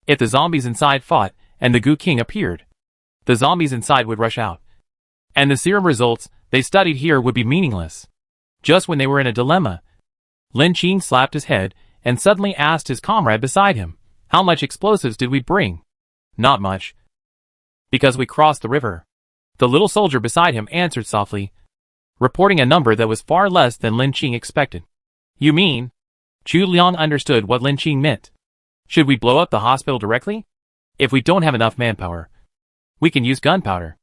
if the zombies inside fought and the Goo King appeared, the zombies inside would rush out, and the serum results they studied here would be meaningless. Just when they were in a dilemma, Lin Qing slapped his head and suddenly asked his comrade beside him, "How much explosives did we bring?" "Not much, because we crossed the river." The little soldier beside him answered softly, reporting a number that was far less than Lin Qing expected. "You mean?" Chu Liang understood what Lin Qing meant. "Should we blow up the hospital directly? If we don't have enough manpower, we can use gunpowder.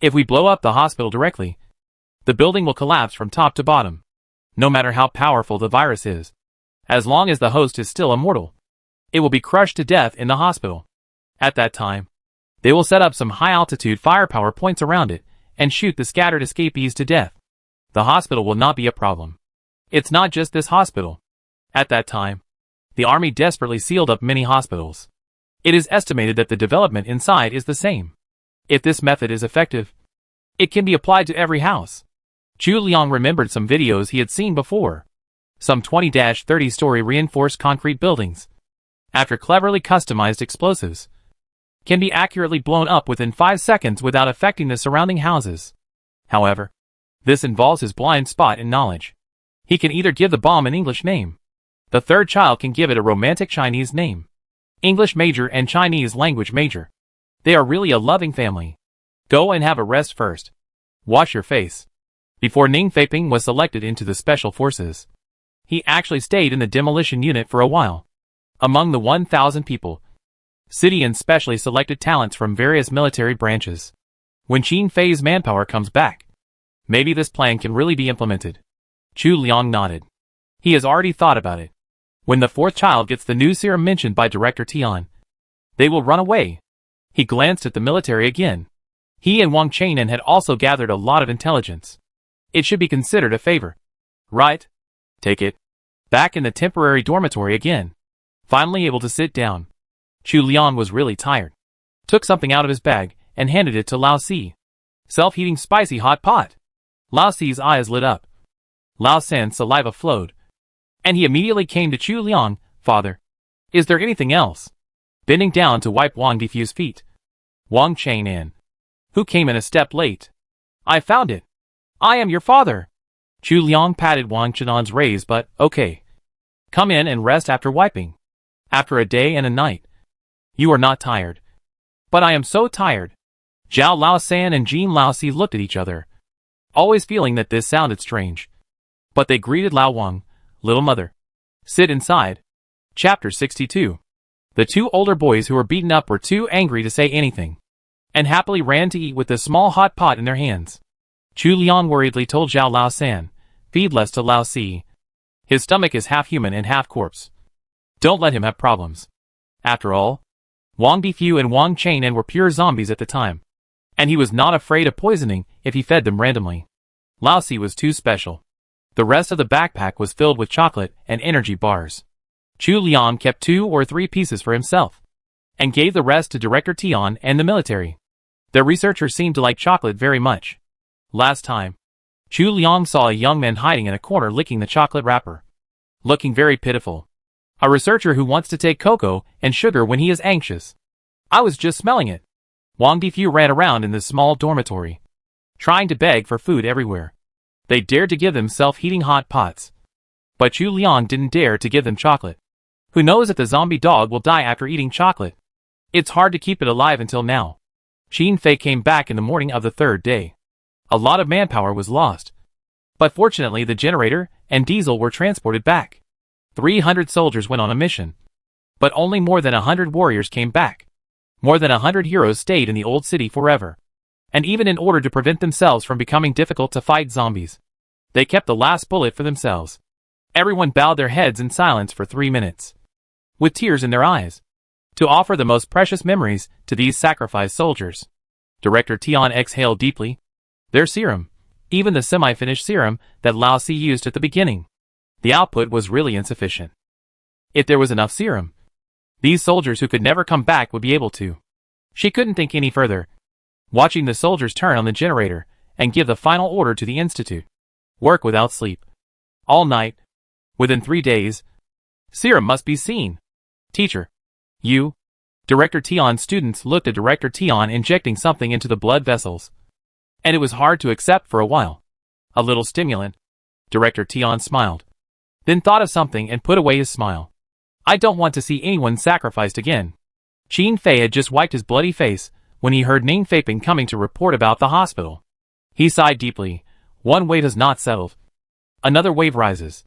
If we blow up the hospital directly, the building will collapse from top to bottom, no matter how powerful the virus is. As long as the host is still immortal, it will be crushed to death in the hospital. At that time, they will set up some high-altitude firepower points around it and shoot the scattered escapees to death. The hospital will not be a problem. It's not just this hospital. At that time, the army desperately sealed up many hospitals. It is estimated that the development inside is the same. If this method is effective, it can be applied to every house." Chu Liang remembered some videos he had seen before. Some 20-30-story reinforced concrete buildings, after cleverly customized explosives, can be accurately blown up within 5 seconds without affecting the surrounding houses. However, this involves his blind spot in knowledge. He can either give the bomb an English name. The third child can give it a romantic Chinese name. English major and Chinese language major. They are really a loving family. Go and have a rest first. Wash your face. Before Ning Feiping was selected into the special forces, he actually stayed in the demolition unit for a while. Among the 1,000 people, city and specially selected talents from various military branches. When Qin Fei's manpower comes back, maybe this plan can really be implemented. Chu Liang nodded. He has already thought about it. When the fourth child gets the new serum mentioned by Director Tian, they will run away. He glanced at the military again. He and Wang Chainan had also gathered a lot of intelligence. It should be considered a favor. Right? Take it. Back in the temporary dormitory again. Finally able to sit down, Chu Liang was really tired. Took something out of his bag and handed it to Lao Si. Self-heating spicy hot pot. Lao Si's eyes lit up. Lao San's saliva flowed, and he immediately came to Chu Liang. "Father, is there anything else?" Bending down to wipe Wang Difu's feet. Wang Chainan, who came in a step late. "I found it. I am your father." Chu Liang patted Wang Chainan's raised butt. "Okay. Come in and rest after wiping. After a day and a night. You are not tired." "But I am so tired." Zhao Lao San and Jean Lao Si looked at each other, always feeling that this sounded strange. But they greeted Lao Wang. "Little mother, sit inside." Chapter 62. The two older boys who were beaten up were too angry to say anything, and happily ran to eat with the small hot pot in their hands. Chu Liang worriedly told Zhao Lao San, "Feed less to Lao Si. His stomach is half human and half corpse. Don't let him have problems." After all, Wang Difu and Wang Chainan were pure zombies at the time, and he was not afraid of poisoning if he fed them randomly. Lao Si was too special. The rest of the backpack was filled with chocolate and energy bars. Chu Liang kept 2 or 3 pieces for himself, and gave the rest to Director Tian and the military. The researcher seemed to like chocolate very much. Last time, Chu Liang saw a young man hiding in a corner licking the chocolate wrapper, looking very pitiful. A researcher who wants to take cocoa and sugar when he is anxious. I was just smelling it. Wang Difu ran around in the small dormitory, trying to beg for food everywhere. They dared to give them self-heating hot pots, but Chu Liang didn't dare to give them chocolate. Who knows if the zombie dog will die after eating chocolate? It's hard to keep it alive until now. Qin Fei came back in the morning of the 3rd day. A lot of manpower was lost, but fortunately the generator and diesel were transported back. 300 soldiers went on a mission, but only more than 100 warriors came back. More than 100 heroes stayed in the old city forever, and even in order to prevent themselves from becoming difficult to fight zombies, they kept the last bullet for themselves. Everyone bowed their heads in silence for 3 minutes, with tears in their eyes, to offer the most precious memories to these sacrificed soldiers. Director Tian exhaled deeply. Their serum, even the semi-finished serum that Lao Si used at the beginning, the output was really insufficient. If there was enough serum, these soldiers who could never come back would be able to. She couldn't think any further. Watching the soldiers turn on the generator and give the final order to the institute. Work without sleep. All night. Within 3 days. Serum must be seen. Teacher. You. Director Tian's students looked at Director Tian injecting something into the blood vessels. And it was hard to accept for a while. A little stimulant. Director Tian smiled. Then thought of something and put away his smile. I don't want to see anyone sacrificed again. Qin Fei had just wiped his bloody face when he heard Ning Feiping coming to report about the hospital. He sighed deeply. One wave has not settled. Another wave rises.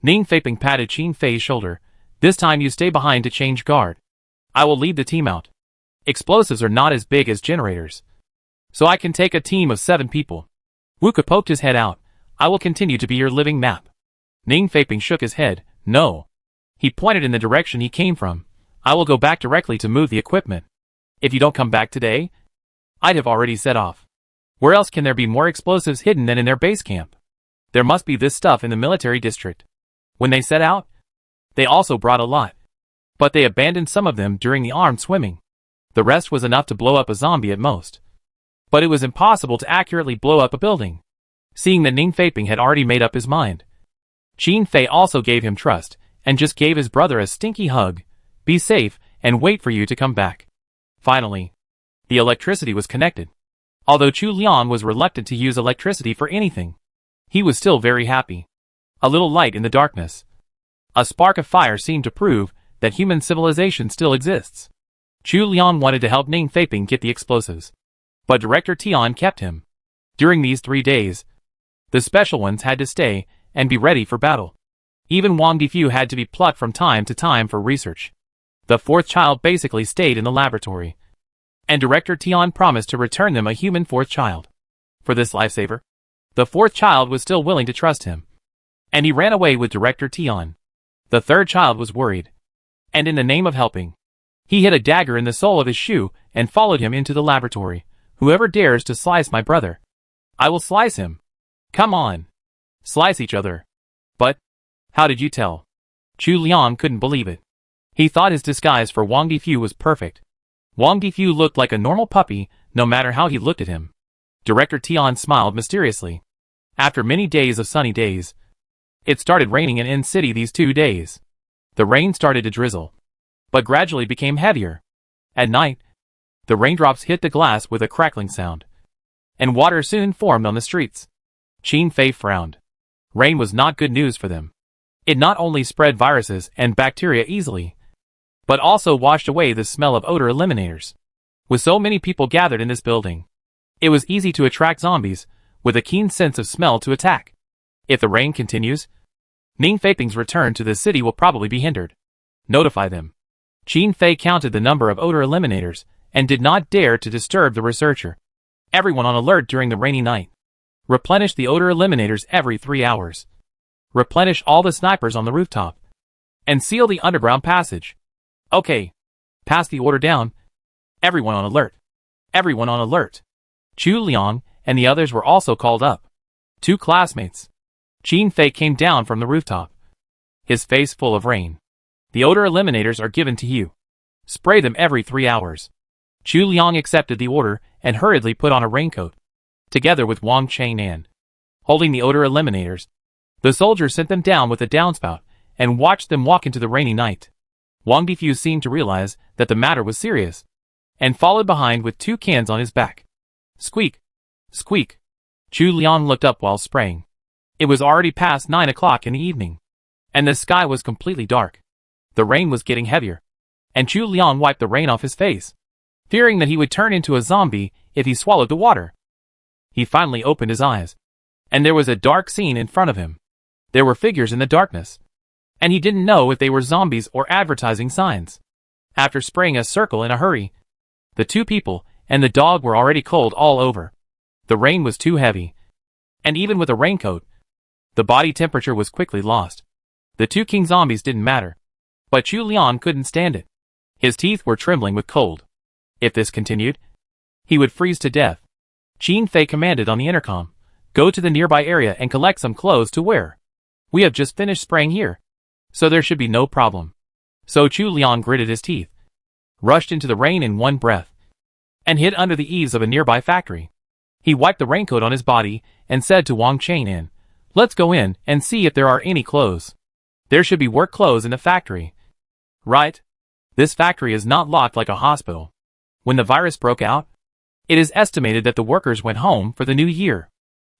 Ning Feiping patted Qin Fei's shoulder. This time you stay behind to change guard. I will lead the team out. Explosives are not as big as generators. So I can take a team of 7 people. Wuka poked his head out. I will continue to be your living map. Ning Feiping shook his head. No. He pointed in the direction he came from. I will go back directly to move the equipment. If you don't come back today, I'd have already set off. Where else can there be more explosives hidden than in their base camp? There must be this stuff in the military district. When they set out, they also brought a lot. But they abandoned some of them during the armed swimming. The rest was enough to blow up a zombie at most. But it was impossible to accurately blow up a building. Seeing that Ning Feiping had already made up his mind, Qin Fei also gave him trust, and just gave his brother a stinky hug. Be safe, and wait for you to come back. Finally, the electricity was connected. Although Chu Liang was reluctant to use electricity for anything, he was still very happy. A little light in the darkness. A spark of fire seemed to prove that human civilization still exists. Chu Liang wanted to help Ning Feiping get the explosives. But Director Tian kept him. During these 3 days, the special ones had to stay and be ready for battle. Even Wang Difu had to be plucked from time to time for research. The 4th child basically stayed in the laboratory. And Director Tian promised to return them a human 4th child. For this lifesaver, the 4th child was still willing to trust him. And he ran away with Director Tian. The 3rd child was worried. And in the name of helping, he hid a dagger in the sole of his shoe and followed him into the laboratory. Whoever dares to slice my brother, I will slice him. Come on. Slice each other. But, how did you tell? Chu Liang couldn't believe it. He thought his disguise for Wang Difu was perfect. Wang Difu looked like a normal puppy, no matter how he looked at him. Director Tian smiled mysteriously. After many days of sunny days, it started raining in City these 2 days. The rain started to drizzle, but gradually became heavier. At night, the raindrops hit the glass with a crackling sound, and water soon formed on the streets. Qin Fei frowned. Rain was not good news for them. It not only spread viruses and bacteria easily, but also washed away the smell of odor eliminators. With so many people gathered in this building, it was easy to attract zombies with a keen sense of smell to attack. If the rain continues, Ning Feiping's return to the city will probably be hindered. Notify them. Qin Fei counted the number of odor eliminators and did not dare to disturb the researcher. Everyone on alert during the rainy night. Replenish the odor eliminators every 3 hours. Replenish all the snipers on the rooftop. And seal the underground passage. Okay. Pass the order down. Everyone on alert. Everyone on alert. Chu Liang and the others were also called up. 2 classmates. Qin Fei came down from the rooftop, his face full of rain. The odor eliminators are given to you. Spray them every 3 hours. Chu Liang accepted the order and hurriedly put on a raincoat. Together with Wang Changnan, holding the odor eliminators, the soldier sent them down with a downspout and watched them walk into the rainy night. Wang Difu seemed to realize that the matter was serious, and followed behind with 2 cans on his back. Squeak! Squeak! Chu Liang looked up while spraying. It was already past 9 o'clock in the evening, and the sky was completely dark. The rain was getting heavier, and Chu Liang wiped the rain off his face, fearing that he would turn into a zombie if he swallowed the water. He finally opened his eyes, and there was a dark scene in front of him. There were figures in the darkness, and he didn't know if they were zombies or advertising signs. After spraying a circle in a hurry, the 2 people and the dog were already cold all over. The rain was too heavy, and even with a raincoat, the body temperature was quickly lost. The 2 king zombies didn't matter, but Chu Liang couldn't stand it. His teeth were trembling with cold. If this continued, he would freeze to death. Qin Fei commanded on the intercom, "Go to the nearby area and collect some clothes to wear. We have just finished spraying here, so there should be no problem." So Chu Liang gritted his teeth, rushed into the rain in one breath, and hid under the eaves of a nearby factory. He wiped the raincoat on his body and said to Wang Chang'an, "Let's go in and see if there are any clothes. There should be work clothes in the factory." Right? This factory is not locked like a hospital. When the virus broke out, it is estimated that the workers went home for the new year.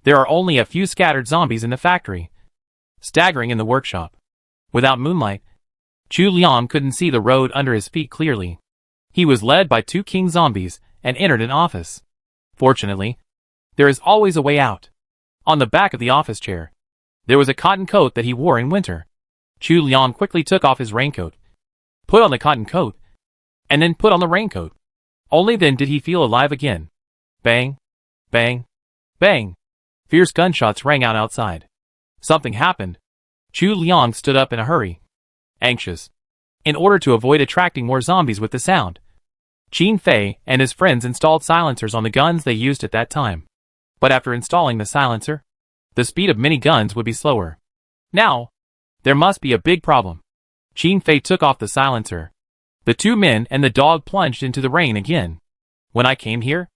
There are only a few scattered zombies in the factory, staggering in the workshop. Without moonlight, Chu Liang couldn't see the road under his feet clearly. He was led by 2 king zombies and entered an office. Fortunately, there is always a way out. On the back of the office chair, there was a cotton coat that he wore in winter. Chu Liang quickly took off his raincoat, put on the cotton coat, and then put on the raincoat. Only then did he feel alive again. Bang, bang, bang. Fierce gunshots rang out outside. Something happened. Chu Liang stood up in a hurry, anxious, in order to avoid attracting more zombies with the sound. Qin Fei and his friends installed silencers on the guns they used at that time. But after installing the silencer, the speed of many guns would be slower. Now, there must be a big problem. Qin Fei took off the silencer. The 2 men and the dog plunged into the rain again. When I came here,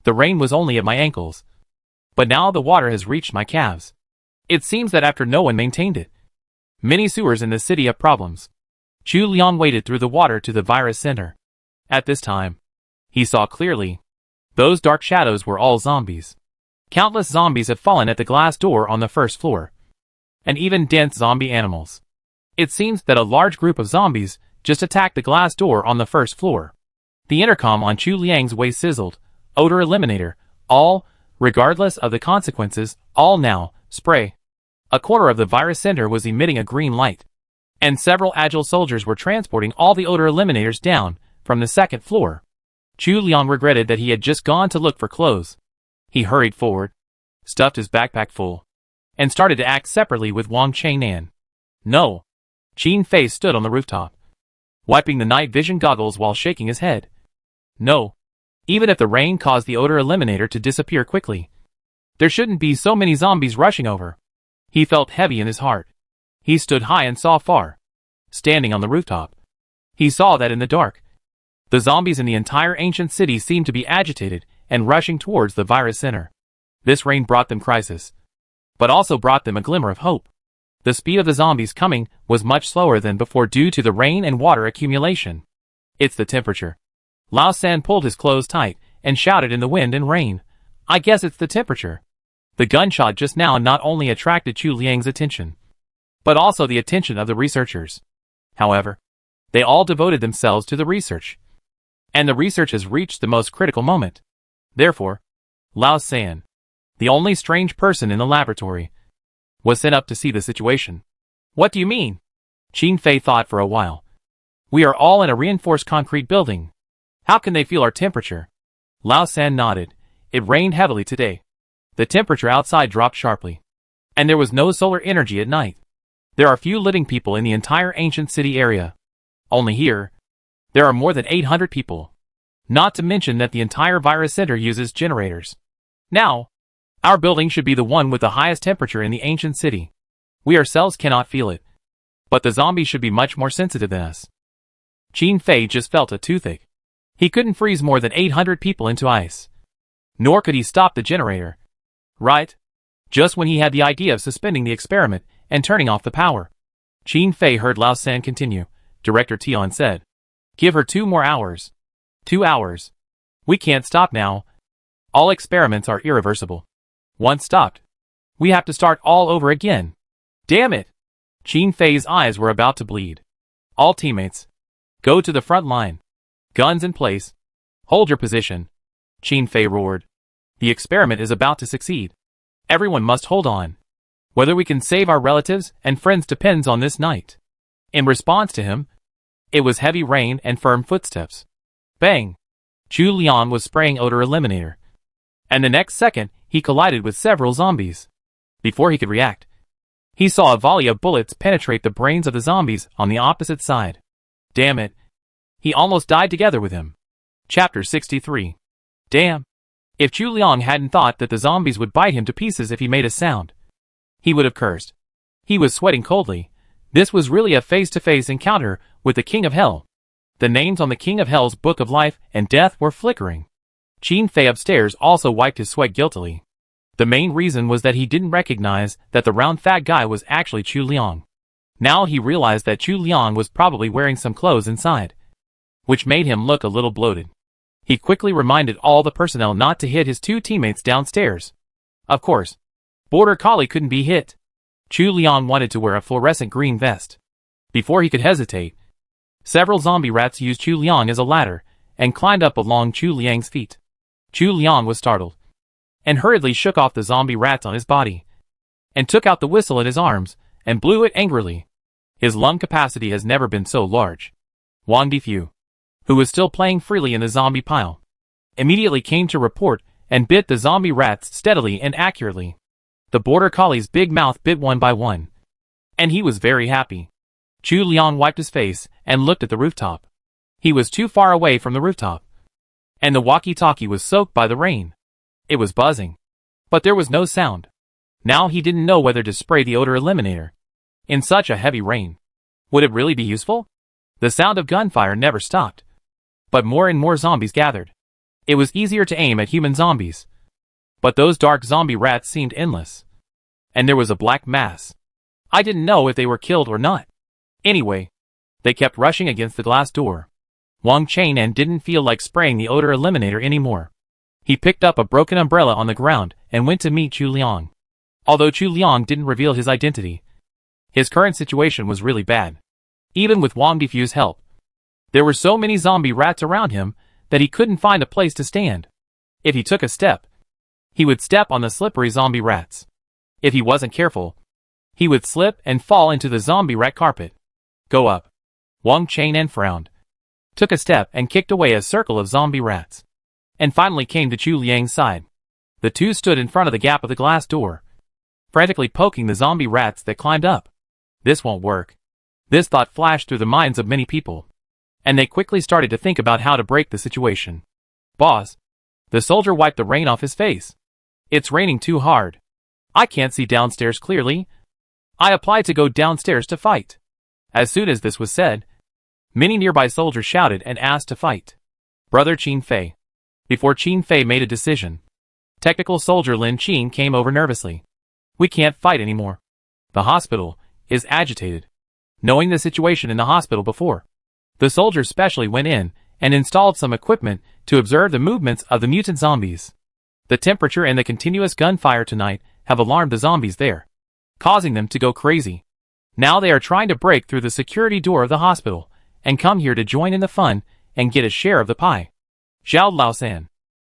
the rain was only at my ankles. But now the water has reached my calves. It seems that after no one maintained it. Many sewers in the city have problems. Chu Liang waded through the water to the virus center. At this time, he saw clearly. Those dark shadows were all zombies. Countless zombies have fallen at the glass door on the first floor. And even dense zombie animals. It seems that a large group of zombies just attacked the glass door on the first floor. The intercom on Chu Liang's way sizzled. Odor eliminator. All, regardless of the consequences, all now, spray. A corner of the virus center was emitting a green light. And several agile soldiers were transporting all the odor eliminators down from the second floor. Chu Liang regretted that he had just gone to look for clothes. He hurried forward, stuffed his backpack full, and started to act separately with Wang Chang'an. No. Qin Fei stood on the rooftop, wiping the night vision goggles while shaking his head. No. Even if the rain caused the odor eliminator to disappear quickly, there shouldn't be so many zombies rushing over. He felt heavy in his heart. He stood high and saw far. Standing on the rooftop, he saw that in the dark, the zombies in the entire ancient city seemed to be agitated and rushing towards the virus center. This rain brought them crisis, but also brought them a glimmer of hope. The speed of the zombies coming was much slower than before due to the rain and water accumulation. It's the temperature. Lao San pulled his clothes tight and shouted in the wind and rain, "I guess it's the temperature." The gunshot just now not only attracted Chu Liang's attention, but also the attention of the researchers. However, they all devoted themselves to the research. And the research has reached the most critical moment. Therefore, Lao San, the only strange person in the laboratory, was sent up to see the situation. "What do you mean?" Qin Fei thought for a while. "We are all in a reinforced concrete building. How can they feel our temperature?" Lao San nodded. It rained heavily today. The temperature outside dropped sharply. And there was no solar energy at night. There are few living people in the entire ancient city area. Only here, there are more than 800 people. Not to mention that the entire virus center uses generators. Now, our building should be the one with the highest temperature in the ancient city. We ourselves cannot feel it. But the zombies should be much more sensitive than us. Qin Fei just felt a toothache. He couldn't freeze more than 800 people into ice. Nor could he stop the generator. Right? Just when he had the idea of suspending the experiment and turning off the power. Qin Fei heard Lao San continue. Director Tian said, "Give her 2 more hours. 2 hours. We can't stop now. All experiments are irreversible. Once stopped, we have to start all over again. Damn it!" Qin Fei's eyes were about to bleed. "All teammates, go to the front line. Guns in place. Hold your position." Qin Fei roared. "The experiment is about to succeed. Everyone must hold on. Whether we can save our relatives and friends depends on this night." In response to him, it was heavy rain and firm footsteps. Bang! Chu Liang was spraying odor eliminator. And the next second, he collided with several zombies. Before he could react, he saw a volley of bullets penetrate the brains of the zombies on the opposite side. Damn it! He almost died together with him. Chapter 63. Damn. If Chu Liang hadn't thought that the zombies would bite him to pieces if he made a sound, he would have cursed. He was sweating coldly. This was really a face-to-face encounter with the King of Hell. The names on the King of Hell's Book of Life and Death were flickering. Qin Fei upstairs also wiped his sweat guiltily. The main reason was that he didn't recognize that the round fat guy was actually Chu Liang. Now he realized that Chu Liang was probably wearing some clothes inside, which made him look a little bloated. He quickly reminded all the personnel not to hit his two teammates downstairs. Of course, Border Collie couldn't be hit. Chu Liang wanted to wear a fluorescent green vest. Before he could hesitate, several zombie rats used Chu Liang as a ladder and climbed up along Chu Liang's feet. Chu Liang was startled and hurriedly shook off the zombie rats on his body and took out the whistle in his arms and blew it angrily. His lung capacity has never been so large. Wang Difu, who was still playing freely in the zombie pile, immediately came to report and bit the zombie rats steadily and accurately. The Border Collie's big mouth bit one by one, and he was very happy. Chu Liang wiped his face and looked at the rooftop. He was too far away from the rooftop, and the walkie-talkie was soaked by the rain. It was buzzing, but there was no sound. Now he didn't know whether to spray the odor eliminator. In such a heavy rain, would it really be useful? The sound of gunfire never stopped, but more and more zombies gathered. It was easier to aim at human zombies, but those dark zombie rats seemed endless. And there was a black mass. I didn't know if they were killed or not. Anyway, they kept rushing against the glass door. Wang Chang'an didn't feel like spraying the odor eliminator anymore. He picked up a broken umbrella on the ground and went to meet Chu Liang. Although Chu Liang didn't reveal his identity, his current situation was really bad. Even with Wang Difu's help, there were so many zombie rats around him that he couldn't find a place to stand. If he took a step, he would step on the slippery zombie rats. If he wasn't careful, he would slip and fall into the zombie rat carpet. Go up. Wang Chang'an frowned, took a step and kicked away a circle of zombie rats, and finally came to Chu Liang's side. The two stood in front of the gap of the glass door, frantically poking the zombie rats that climbed up. This won't work. This thought flashed through the minds of many people, and they quickly started to think about how to break the situation. Boss. The soldier wiped the rain off his face. It's raining too hard. I can't see downstairs clearly. I applied to go downstairs to fight. As soon as this was said, many nearby soldiers shouted and asked to fight. Brother Qin Fei. Before Qin Fei made a decision, technical soldier Lin Qin came over nervously. We can't fight anymore. The hospital is agitated. Knowing the situation in the hospital before, the soldiers specially went in and installed some equipment to observe the movements of the mutant zombies. The temperature and the continuous gunfire tonight have alarmed the zombies there, causing them to go crazy. Now they are trying to break through the security door of the hospital and come here to join in the fun and get a share of the pie. Zhao Laosan.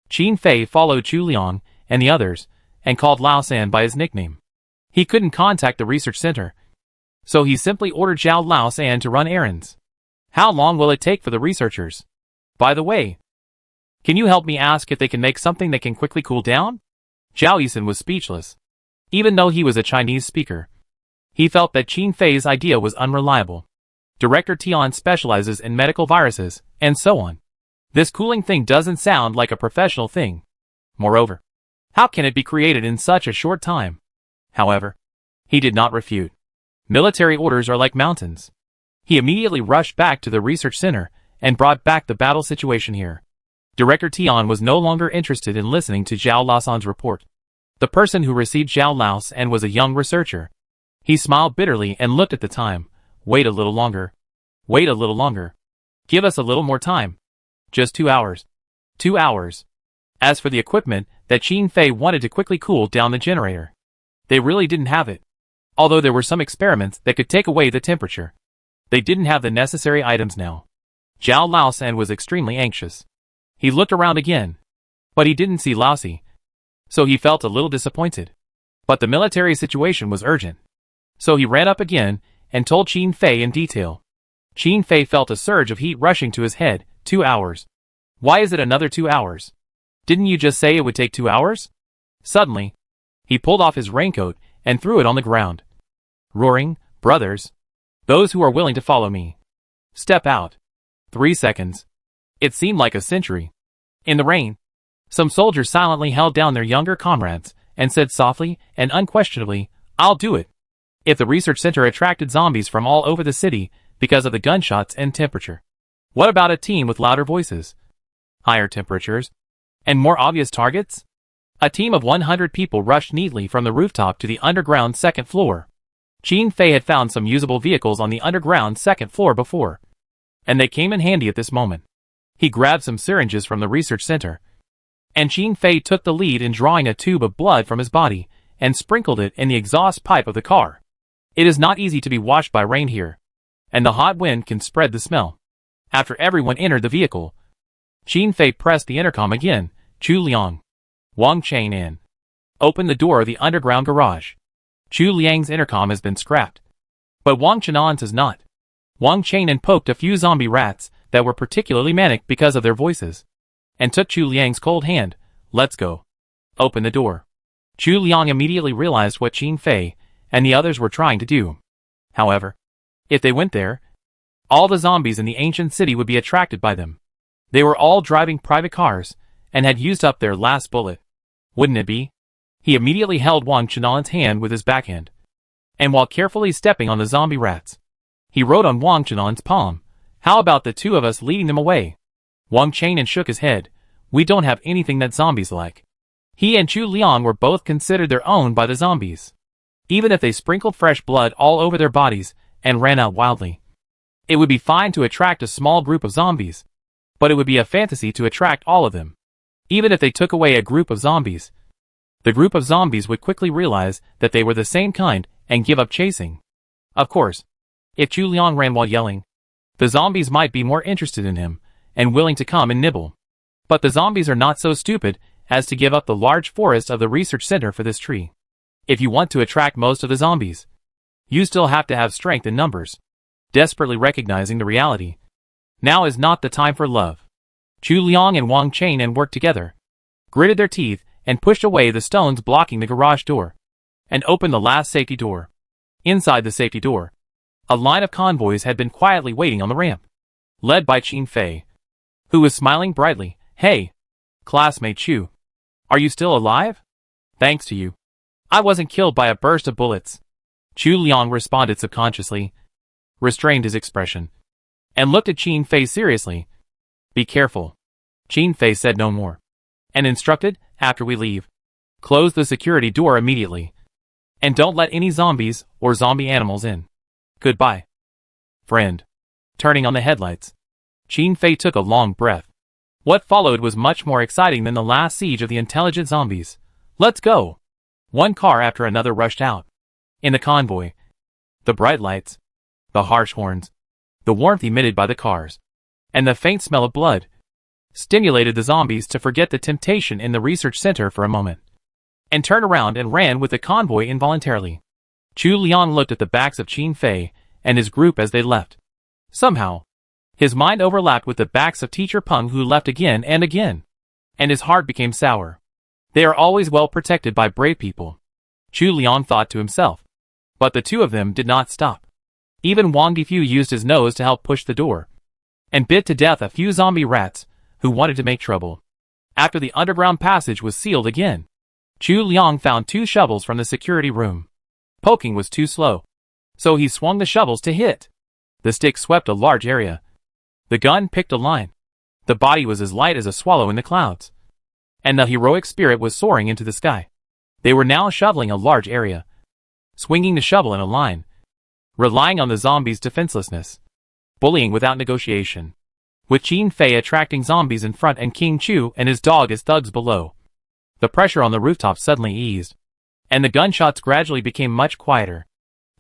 Qin Fei followed Chu Liang and the others and called Laosan by his nickname. He couldn't contact the research center, so he simply ordered Zhao Laosan to run errands. How long will it take for the researchers? By the way, can you help me ask if they can make something that can quickly cool down? Zhao Yisen was speechless. Even though he was a Chinese speaker, he felt that Qin Fei's idea was unreliable. Director Tian specializes in medical viruses, and so on. This cooling thing doesn't sound like a professional thing. Moreover, how can it be created in such a short time? However, he did not refute. Military orders are like mountains. He immediately rushed back to the research center and brought back the battle situation here. Director Tian was no longer interested in listening to Zhao Laosan's report. The person who received Zhao Laosan was a young researcher. He smiled bitterly and looked at the time. Wait a little longer. Wait a little longer. Give us a little more time. Just 2 hours. 2 hours. As for the equipment that Qin Fei wanted to quickly cool down the generator, they really didn't have it. Although there were some experiments that could take away the temperature, they didn't have the necessary items now. Zhao Laosan was extremely anxious. He looked around again, but he didn't see Laosi, so he felt a little disappointed. But the military situation was urgent, so he ran up again and told Qin Fei in detail. Qin Fei felt a surge of heat rushing to his head. 2 hours. Why is it another 2 hours? Didn't you just say it would take 2 hours? Suddenly, he pulled off his raincoat and threw it on the ground, roaring, "Brothers, those who are willing to follow me, step out." 3 seconds. It seemed like a century. In the rain, Some soldiers silently held down their younger comrades and said softly and unquestionably, "I'll do it." If the research center attracted zombies from all over the city because of the gunshots and temperature, what about a team with louder voices, higher temperatures, and more obvious targets? A team of 100 people rushed neatly from the rooftop to the underground second floor. Qin Fei had found some usable vehicles on the underground second floor before, and they came in handy at this moment. He grabbed some syringes from the research center, and Qin Fei took the lead in drawing a tube of blood from his body and sprinkled it in the exhaust pipe of the car. It is not easy to be washed by rain here, and the hot wind can spread the smell. After everyone entered the vehicle, Qin Fei pressed the intercom again. "Chu Liang, Wang Chen in. Open the door of the underground garage." Chu Liang's intercom has been scrapped, but Wang Chenan's has not. Wang Chen poked a few zombie rats that were particularly manic because of their voices, and took Chu Liang's cold hand. "Let's go. Open the door." Chu Liang immediately realized what Qin Fei and the others were trying to do. However, if they went there, all the zombies in the ancient city would be attracted by them. They were all driving private cars and had used up their last bullet. Wouldn't it be? He immediately held Wang Chenan's hand with his backhand, and while carefully stepping on the zombie rats, he wrote on Wang Chenan's palm, "How about the two of us leading them away?" Wang Chen shook his head. "We don't have anything that zombies like." He and Chu Liang were both considered their own by the zombies, even if they sprinkled fresh blood all over their bodies and ran out wildly. It would be fine to attract a small group of zombies, but it would be a fantasy to attract all of them. Even if they took away a group of zombies, the group of zombies would quickly realize that they were the same kind and give up chasing. Of course, if Chu Liang ran while yelling, the zombies might be more interested in him and willing to come and nibble. But the zombies are not so stupid as to give up the large forest of the research center for this tree. If you want to attract most of the zombies, you still have to have strength in numbers. Desperately recognizing the reality, now is not the time for love, Chu Liang and Wang Chen worked together, gritted their teeth, and pushed away the stones blocking the garage door, and opened the last safety door. Inside the safety door, a line of convoys had been quietly waiting on the ramp, led by Qin Fei, who was smiling brightly. "Hey, classmate Chu, are you still alive? Thanks to you, I wasn't killed by a burst of bullets." Chu Liang responded subconsciously, restrained his expression, and looked at Qin Fei seriously. "Be careful." Qin Fei said no more, and instructed, "After we leave, close the security door immediately, and don't let any zombies or zombie animals in. Goodbye, friend." Turning on the headlights, Qin Fei took a long breath. What followed was much more exciting than the last siege of the intelligent zombies. "Let's go." One car after another rushed out. In the convoy, the bright lights, the harsh horns, the warmth emitted by the cars, and the faint smell of blood stimulated the zombies to forget the temptation in the research center for a moment, and turned around and ran with the convoy involuntarily. Chu Liang looked at the backs of Qin Fei and his group as they left. Somehow, his mind overlapped with the backs of Teacher Peng, who left again and again, and his heart became sour. They are always well protected by brave people, Chu Liang thought to himself. But the two of them did not stop. Even Wang Difu used his nose to help push the door, and bit to death a few zombie rats who wanted to make trouble. After the underground passage was sealed again, Chu Liang found 2 shovels from the security room. Poking was too slow, so he swung the shovels to hit. The stick swept a large area. The gun picked a line. The body was as light as a swallow in the clouds, and the heroic spirit was soaring into the sky. They were now shoveling a large area, swinging the shovel in a line, relying on the zombies' defenselessness, bullying without negotiation, with Qin Fei attracting zombies in front and King Chu and his dog as thugs below. The pressure on the rooftop suddenly eased, and the gunshots gradually became much quieter.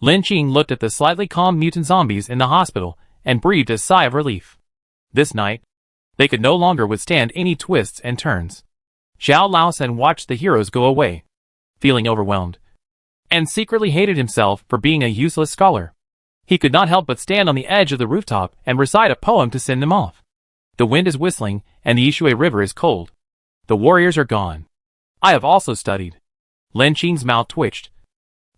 Lin Qing looked at the slightly calm mutant zombies in the hospital and breathed a sigh of relief. This night, they could no longer withstand any twists and turns. Xiao Laosan watched the heroes go away, feeling overwhelmed, and secretly hated himself for being a useless scholar. He could not help but stand on the edge of the rooftop and recite a poem to send them off. The wind is whistling, and the Yishui River is cold. The warriors are gone. I have also studied. Lin Qing's mouth twitched,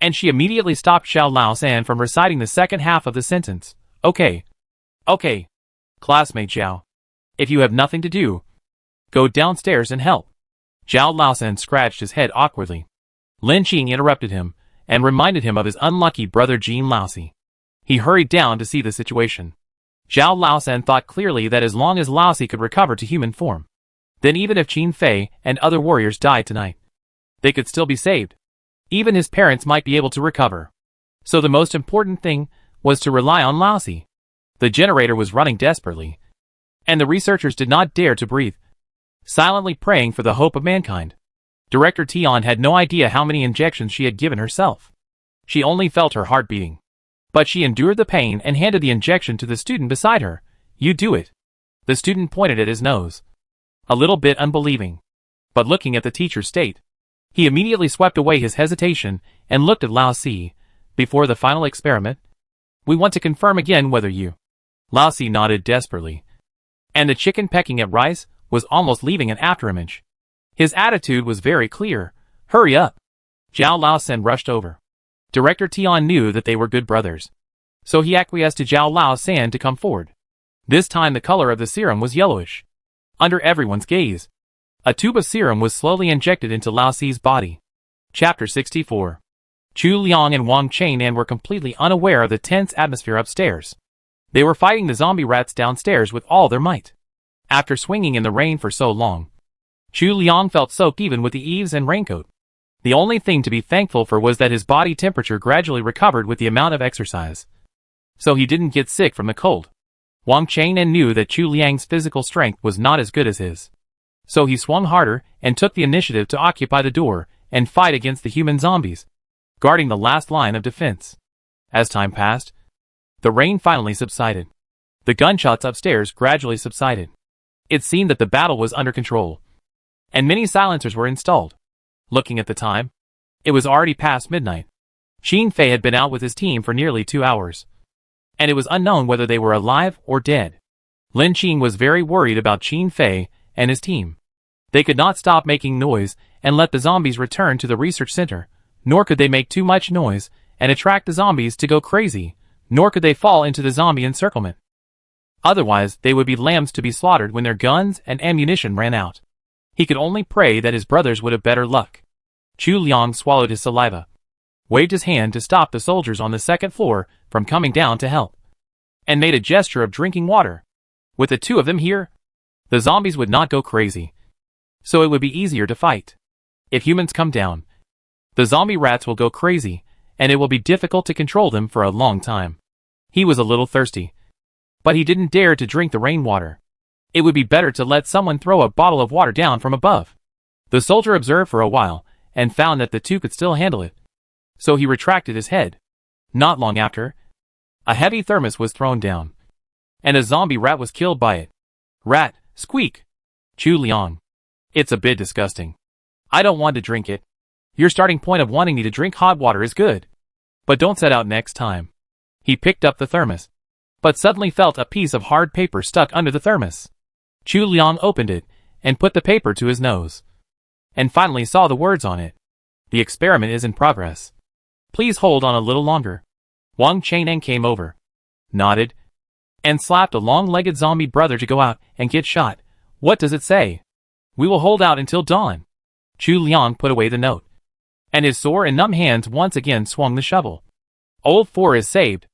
and she immediately stopped Xiao Laosan from reciting the second half of the sentence. Okay, classmate Xiao. If you have nothing to do, go downstairs and help. Zhao Laosan scratched his head awkwardly. Lin Qing interrupted him, and reminded him of his unlucky brother Jean Laosi. He hurried down to see the situation. Zhao Laosan thought clearly that as long as Laosi could recover to human form, then even if Qin Fei and other warriors died tonight, they could still be saved. Even his parents might be able to recover. So the most important thing was to rely on Laosi. The generator was running desperately, and the researchers did not dare to breathe, silently praying for the hope of mankind. Director Tian had no idea how many injections she had given herself. She only felt her heart beating. But she endured the pain and handed the injection to the student beside her. "You do it." The student pointed at his nose, a little bit unbelieving, but looking at the teacher's state, he immediately swept away his hesitation and looked at Lao Si. "Before the final experiment, we want to confirm again whether you..." Lao Si nodded desperately, and the chicken pecking at rice was almost leaving an afterimage. His attitude was very clear. "Hurry up." Zhao Laosan rushed over. Director Tian knew that they were good brothers, so he acquiesced to Zhao Laosan to come forward. This time the color of the serum was yellowish. Under everyone's gaze, a tube of serum was slowly injected into Lao Si's body. Chapter 64. Chu Liang and Wang Chainan were completely unaware of the tense atmosphere upstairs. They were fighting the zombie rats downstairs with all their might. After swinging in the rain for so long, Chu Liang felt soaked even with the eaves and raincoat. The only thing to be thankful for was that his body temperature gradually recovered with the amount of exercise, so he didn't get sick from the cold. Wang Chainan knew that Chu Liang's physical strength was not as good as his, so he swung harder and took the initiative to occupy the door and fight against the human zombies, guarding the last line of defense. As time passed, the rain finally subsided. The gunshots upstairs gradually subsided. It seemed that the battle was under control, and many silencers were installed. Looking at the time, it was already past midnight. Qin Fei had been out with his team for nearly 2 hours, and it was unknown whether they were alive or dead. Lin Qing was very worried about Qin Fei and his team. They could not stop making noise and let the zombies return to the research center, nor could they make too much noise and attract the zombies to go crazy, nor could they fall into the zombie encirclement. Otherwise, they would be lambs to be slaughtered when their guns and ammunition ran out. He could only pray that his brothers would have better luck. Chu Liang swallowed his saliva, waved his hand to stop the soldiers on the second floor from coming down to help, and made a gesture of drinking water. With the two of them here, the zombies would not go crazy, so it would be easier to fight. If humans come down, the zombie rats will go crazy, and it will be difficult to control them for a long time. He was a little thirsty, but he didn't dare to drink the rainwater. It would be better to let someone throw a bottle of water down from above. The soldier observed for a while, and found that the two could still handle it, so he retracted his head. Not long after, a heavy thermos was thrown down, and a zombie rat was killed by it. "Rat, squeak!" Chu Liang. "It's a bit disgusting. I don't want to drink it. Your starting point of wanting me to drink hot water is good, but don't set out next time." He picked up the thermos, but suddenly felt a piece of hard paper stuck under the thermos. Chu Liang opened it and put the paper to his nose, and finally saw the words on it. "The experiment is in progress. Please hold on a little longer." Wang Chainan came over, nodded, and slapped a long-legged zombie brother to go out and get shot. "What does it say?" "We will hold out until dawn." Chu Liang put away the note, and his sore and numb hands once again swung the shovel. Old 4 is saved.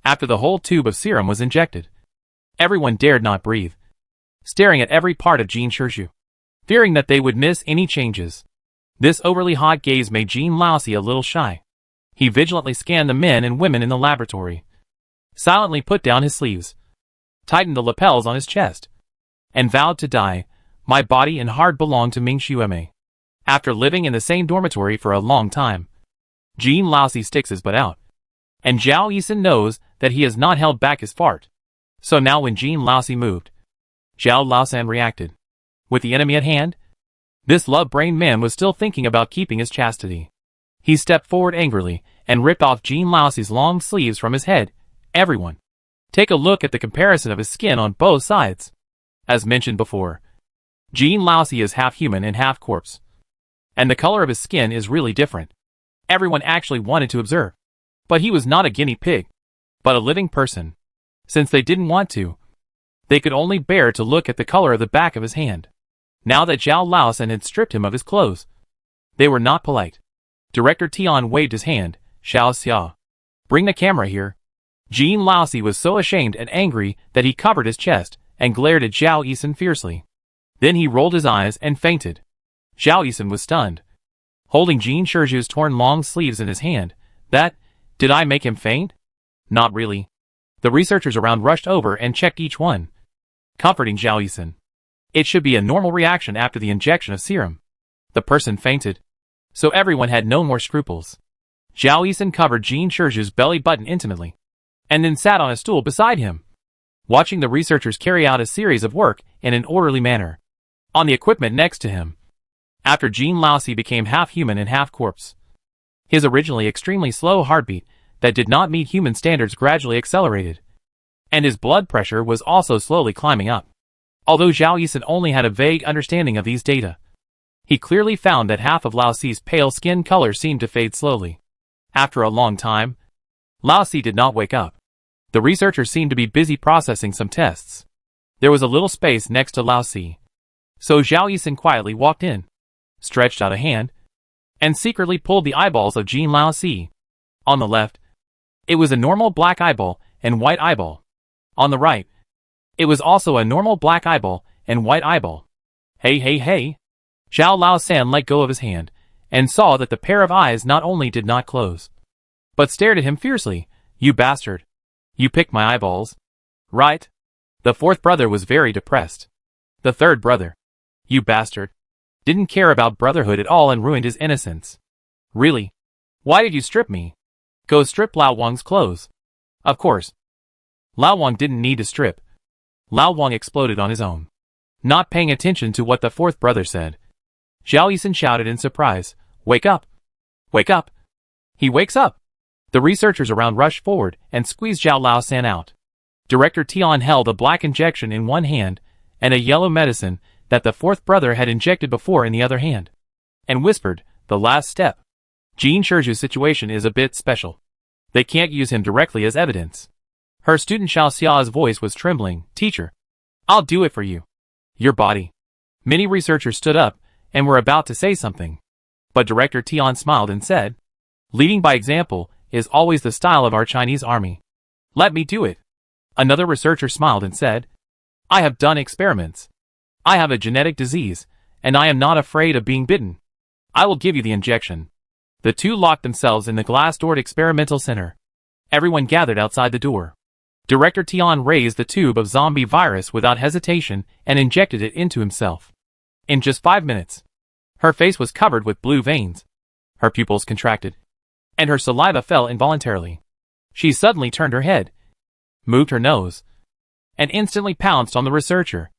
After the whole tube of serum was injected, everyone dared not breathe, staring at every part of Jean Shizhu, fearing that they would miss any changes. This overly hot gaze made Jean Laosi a little shy. He vigilantly scanned the men and women in the laboratory, silently put down his sleeves, tightened the lapels on his chest, and vowed to die. "My body and heart belong to Ming Xueme." After living in the same dormitory for a long time, Jean Laosi sticks his butt out, and Zhao Yisun knows that he has not held back his fart. So now when Jean Laosi moved, Zhao Laosan reacted. With the enemy at hand, this love-brained man was still thinking about keeping his chastity. He stepped forward angrily and ripped off Jean Laosi's long sleeves from his head. "Everyone, take a look at the comparison of his skin on both sides." As mentioned before, Jean Laosi is half human and half corpse, and the color of his skin is really different. Everyone actually wanted to observe, but he was not a guinea pig, but a living person. Since they didn't want to, they could only bear to look at the color of the back of his hand. now that Zhao Laosan had stripped him of his clothes. They were not polite. Director Tian waved his hand. Xiao Xia, bring the camera here. Jean Laosi was so ashamed and angry that he covered his chest and glared at Zhao Yisen fiercely. Then he rolled his eyes and fainted. Zhao Yisen was stunned. Holding Jean Shizhu's torn long sleeves in his hand, did I make him faint? Not really. The researchers around rushed over and checked each one, comforting Zhao Yisen. It should be a normal reaction after the injection of serum. The person fainted, so everyone had no more scruples. Zhao Yisen covered Jean Shizhu's belly button intimately, and then sat on a stool beside him, watching the researchers carry out a series of work in an orderly manner on the equipment next to him. After Jean Laosi became half human and half corpse, his originally extremely slow heartbeat that did not meet human standards gradually accelerated, and his blood pressure was also slowly climbing up. Although Zhao Yisen only had a vague understanding of these data, he clearly found that half of Laosi's pale skin color seemed to fade slowly. After a long time, Laosi did not wake up. The researchers seemed to be busy processing some tests. There was a little space next to Laosi, so Zhao Yisen quietly walked in, stretched out a hand, and secretly pulled the eyeballs of Jean Laosi. On the left, it was a normal black eyeball and white eyeball. On the right, it was also a normal black eyeball and white eyeball. Hey hey hey! Zhao Laosan let go of his hand, and saw that the pair of eyes not only did not close, but stared at him fiercely. You bastard! You picked my eyeballs, right? The fourth brother was very depressed. The third brother, you bastard, didn't care about brotherhood at all and ruined his innocence. Really? Why did you strip me? Go strip Lao Wang's clothes. Of course. Lao Wang didn't need to strip. Lao Wang exploded on his own, not paying attention to what the fourth brother said. Zhao Yisen shouted in surprise, Wake up! Wake up! He wakes up! The researchers around rushed forward and squeezed Zhao Laosan out. Director Tian held a black injection in one hand and a yellow medicine that the fourth brother had injected before in the other hand, and whispered, The last step. Jean Shizhu's situation is a bit special. They can't use him directly as evidence. Her student Xiao Xia's voice was trembling. Teacher, I'll do it for you. Your body. Many researchers stood up and were about to say something, but Director Tian smiled and said, Leading by example is always the style of our Chinese army. Let me do it. Another researcher smiled and said, I have done experiments. I have a genetic disease, and I am not afraid of being bitten. I will give you the injection. The two locked themselves in the glass-doored experimental center. Everyone gathered outside the door. Director Tian raised the tube of zombie virus without hesitation and injected it into himself. In just 5 minutes, her face was covered with blue veins. Her pupils contracted, and her saliva fell involuntarily. She suddenly turned her head, moved her nose, and instantly pounced on the researcher.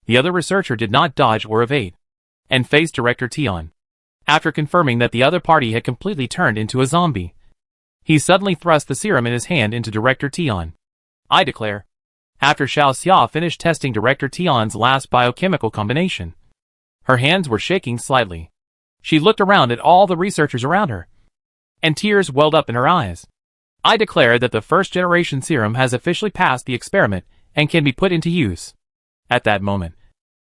The other researcher did not dodge or evade, and faced Director Tian. After confirming that the other party had completely turned into a zombie, he suddenly thrust the serum in his hand into Director Tian. I declare. After Xiao Xia finished testing Director Tian's last biochemical combination, her hands were shaking slightly. She looked around at all the researchers around her, and tears welled up in her eyes. I declare that the first-generation serum has officially passed the experiment and can be put into use. At that moment,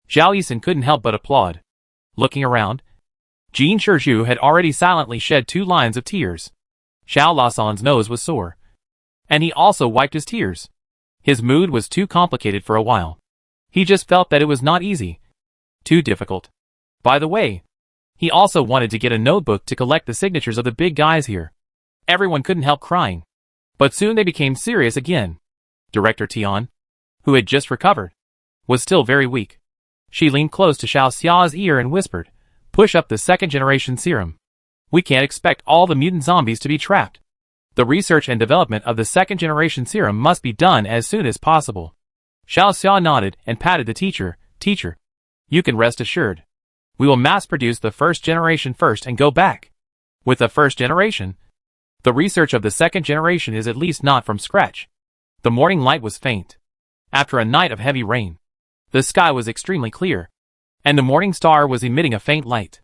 Zhao Yisen couldn't help but applaud. Looking around, Jean Shizhu had already silently shed 2 lines of tears. Xiao Laosan's nose was sore, and he also wiped his tears. His mood was too complicated for a while. He just felt that it was not easy. Too difficult. By the way, he also wanted to get a notebook to collect the signatures of the big guys here. Everyone couldn't help crying. But soon they became serious again. Director Tian, who had just recovered, was still very weak. She leaned close to Xiao Xia's ear and whispered, Push up the second-generation serum. We can't expect all the mutant zombies to be trapped. The research and development of the second-generation serum must be done as soon as possible. Xiao Xia nodded and patted the teacher. Teacher, you can rest assured. We will mass-produce the first generation first and go back. With the first generation, the research of the second generation is at least not from scratch. The morning light was faint. After a night of heavy rain, the sky was extremely clear, and the morning star was emitting a faint light.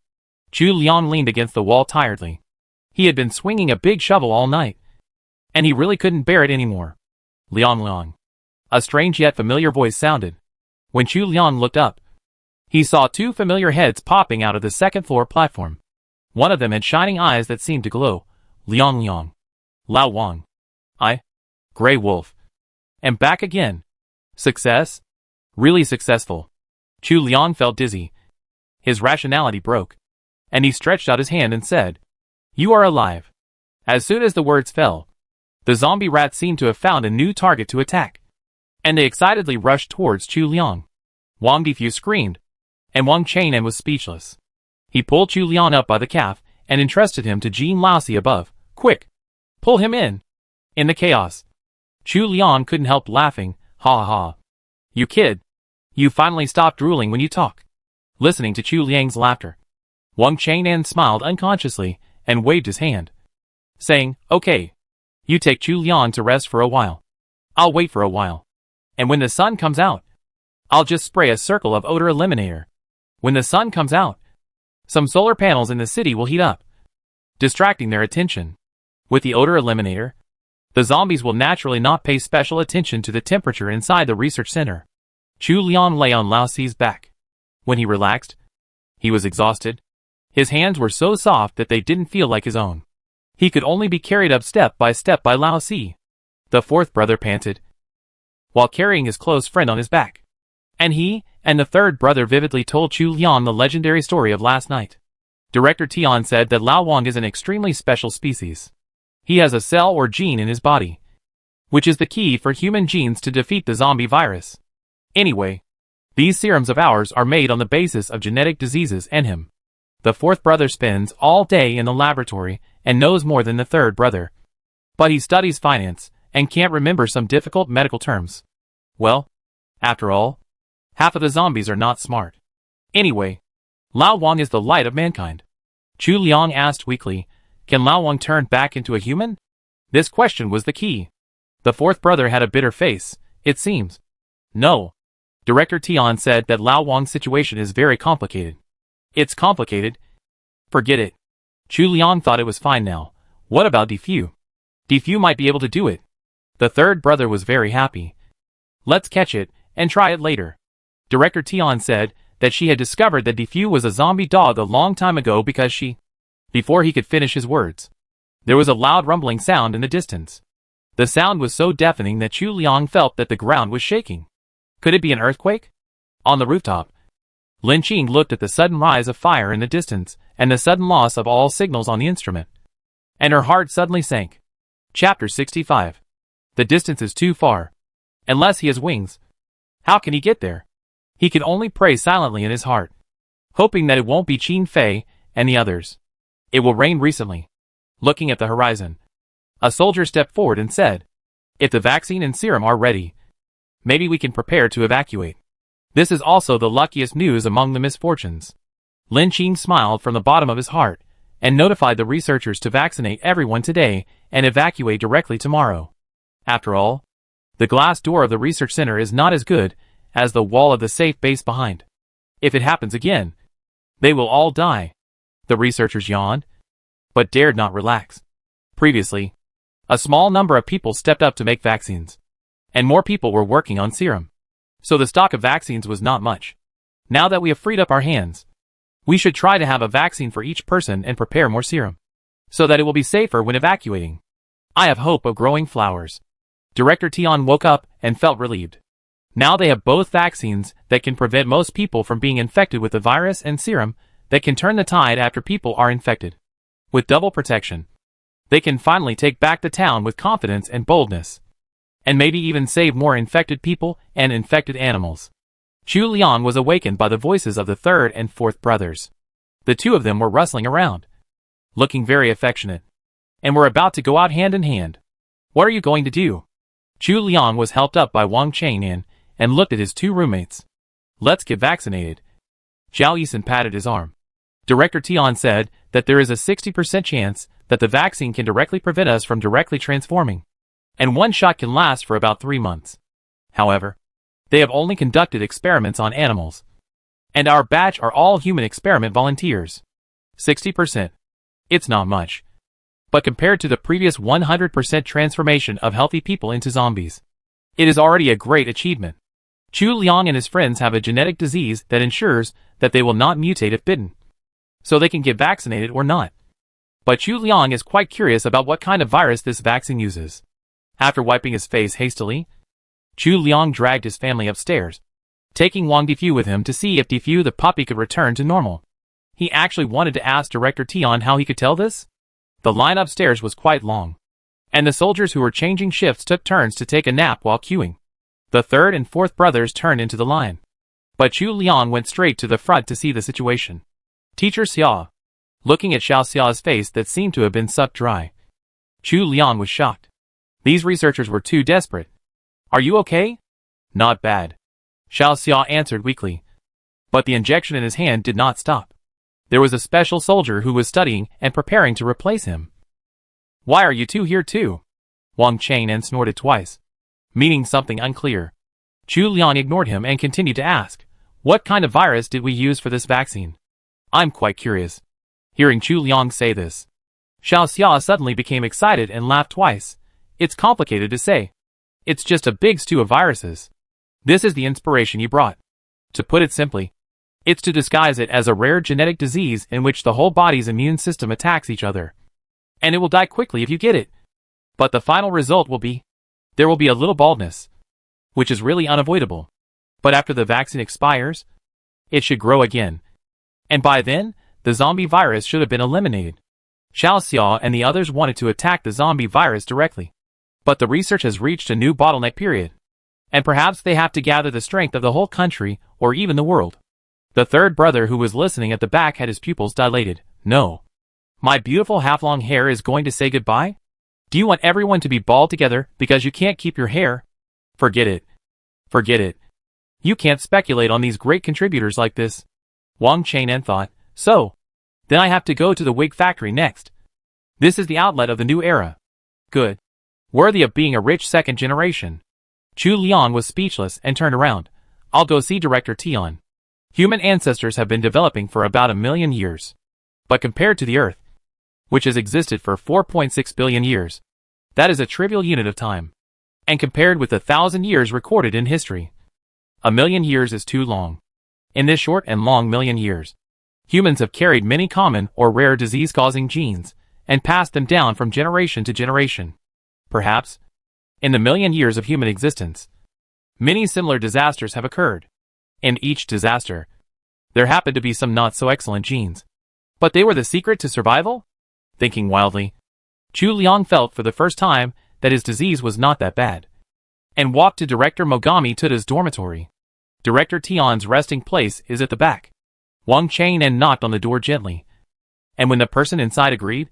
Chu Liang leaned against the wall tiredly. He had been swinging a big shovel all night, and he really couldn't bear it anymore. Liang Liang. A strange yet familiar voice sounded. When Chu Liang looked up, He saw two familiar heads popping out of the second-floor platform. One of them had shining eyes that seemed to glow. Liang Liang. Lao Wang. I. Grey Wolf. And back again. Success? Really successful. Chu Liang felt dizzy. His rationality broke. And he stretched out his hand and said, "You are alive." As soon as the words fell, the zombie rats seemed to have found a new target to attack. And they excitedly rushed towards Chu Liang. Wang Difu screamed, and Wang Chang'an was speechless. He pulled Chu Liang up by the calf and entrusted him to Jean Laosi above. "Quick! Pull him in!" In the chaos, Chu Liang couldn't help laughing. "Ha ha ha. You kid. You finally stopped drooling when you talk." Listening to Chu Liang's laughter, Wang Chang'an smiled unconsciously and waved his hand, saying, "Okay. You take Chu Liang to rest for a while. I'll wait for a while. And when the sun comes out, I'll just spray a circle of odor eliminator. When the sun comes out, some solar panels in the city will heat up, distracting their attention. With the odor eliminator, the zombies will naturally not pay special attention to the temperature inside the research center." Chu Liang lay on Laoxi's back. When he relaxed, he was exhausted. His hands were so soft that they didn't feel like his own. He could only be carried up step by Laoxi. The fourth brother panted, while carrying his close friend on his back. And he and the third brother vividly told Chu Liang the legendary story of last night. Director Tian said that Lao Wang is an extremely special species. He has a cell or gene in his body, which is the key for human genes to defeat the zombie virus. Anyway, these serums of ours are made on the basis of genetic diseases and him. The fourth brother spends all day in the laboratory and knows more than the third brother. But he studies finance and can't remember some difficult medical terms. Well, after all, half of the zombies are not smart. Anyway, Lao Wang is the light of mankind. Chu Liang asked weakly, "Can Lao Wang turn back into a human?" This question was the key. The fourth brother had a bitter face, it seems. "No." Director Tian said that Lao Wang's situation is very complicated. "It's complicated? Forget it." Chu Liang thought it was fine now. What about Difu? Difu might be able to do it. The third brother was very happy. "Let's catch it and try it later." Director Tian said that she had discovered that Difu was a zombie dog a long time ago because she... Before he could finish his words, there was a loud rumbling sound in the distance. The sound was so deafening that Chu Liang felt that the ground was shaking. Could it be an earthquake? On the rooftop, Lin Qing looked at the sudden rise of fire in the distance and the sudden loss of all signals on the instrument. And her heart suddenly sank. Chapter 65. The distance is too far. Unless he has wings, how can he get there? He can only pray silently in his heart, hoping that it won't be Qin Fei and the others. It will rain recently. Looking at the horizon, a soldier stepped forward and said, "If the vaccine and serum are ready, maybe we can prepare to evacuate. This is also the luckiest news among the misfortunes." Lin Qing smiled from the bottom of his heart and notified the researchers to vaccinate everyone today and evacuate directly tomorrow. After all, the glass door of the research center is not as good as the wall of the safe base behind. If it happens again, they will all die. The researchers yawned, but dared not relax. Previously, a small number of people stepped up to make vaccines, and more people were working on serum. So the stock of vaccines was not much. Now that we have freed up our hands, we should try to have a vaccine for each person and prepare more serum, so that it will be safer when evacuating. I have hope of growing flowers. Director Tian woke up and felt relieved. Now they have both vaccines that can prevent most people from being infected with the virus and serum that can turn the tide after people are infected. With double protection, they can finally take back the town with confidence and boldness, and maybe even save more infected people and infected animals. Chu Liang was awakened by the voices of the third and fourth brothers. The two of them were rustling around, looking very affectionate, and were about to go out hand in hand. "What are you going to do?" Chu Liang was helped up by Wang Chang'an and looked at his two roommates. "Let's get vaccinated." Zhao Yisen patted his arm. Director Tian said that there is a 60% chance that the vaccine can directly prevent us from directly transforming, and one shot can last for about 3 months. However, they have only conducted experiments on animals, and our batch are all human experiment volunteers. 60%. It's not much, but compared to the previous 100% transformation of healthy people into zombies, it is already a great achievement. Chu Liang and his friends have a genetic disease that ensures that they will not mutate if bitten, so they can get vaccinated or not. But Chu Liang is quite curious about what kind of virus this vaccine uses. After wiping his face hastily, Chu Liang dragged his family upstairs, taking Wang Difu with him to see if Difu the puppy could return to normal. He actually wanted to ask Director Tian how he could tell this. The line upstairs was quite long, and the soldiers who were changing shifts took turns to take a nap while queuing. The third and fourth brothers turned into the line, but Chu Liang went straight to the front to see the situation. Teacher Xia, looking at Xiao Xia's face that seemed to have been sucked dry. Chu Liang was shocked. These researchers were too desperate. Are you okay? Not bad, Xiao Xia answered weakly. But the injection in his hand did not stop. There was a special soldier who was studying and preparing to replace him. Why are you two here too? Wang Chang'an snorted twice, meaning something unclear. Chu Liang ignored him and continued to ask, what kind of virus did we use for this vaccine? I'm quite curious. Hearing Chu Liang say this, Xiao Xia suddenly became excited and laughed twice. It's complicated to say. It's just a big stew of viruses. This is the inspiration you brought. To put it simply, it's to disguise it as a rare genetic disease in which the whole body's immune system attacks each other. And it will die quickly if you get it. But the final result will be, there will be a little baldness, which is really unavoidable. But after the vaccine expires, it should grow again. And by then, the zombie virus should have been eliminated. Xiao Xia and the others wanted to attack the zombie virus directly. But the research has reached a new bottleneck period. And perhaps they have to gather the strength of the whole country, or even the world. The third brother who was listening at the back had his pupils dilated. No. My beautiful half-long hair is going to say goodbye? Do you want everyone to be bald together because you can't keep your hair? Forget it. Forget it. You can't speculate on these great contributors like this. Wang Chang'an thought, so, then I have to go to the wig factory next. This is the outlet of the new era. Good. Worthy of being a rich second generation. Chu Liang was speechless and turned around. I'll go see Director Tian. Human ancestors have been developing for about 1 million years. But compared to the Earth, which has existed for 4.6 billion years, that is a trivial unit of time. And compared with the 1,000 years recorded in history, 1 million years is too long. In this short and long million years, humans have carried many common or rare disease-causing genes and passed them down from generation to generation. Perhaps, in the million years of human existence, many similar disasters have occurred. In each disaster, there happened to be some not-so-excellent genes. But they were the secret to survival? Thinking wildly, Chu Liang felt for the first time that his disease was not that bad, and walked to Director Mogami Tuta's dormitory. Director Tian's resting place is at the back. Wang Chang'an knocked on the door gently, and when the person inside agreed,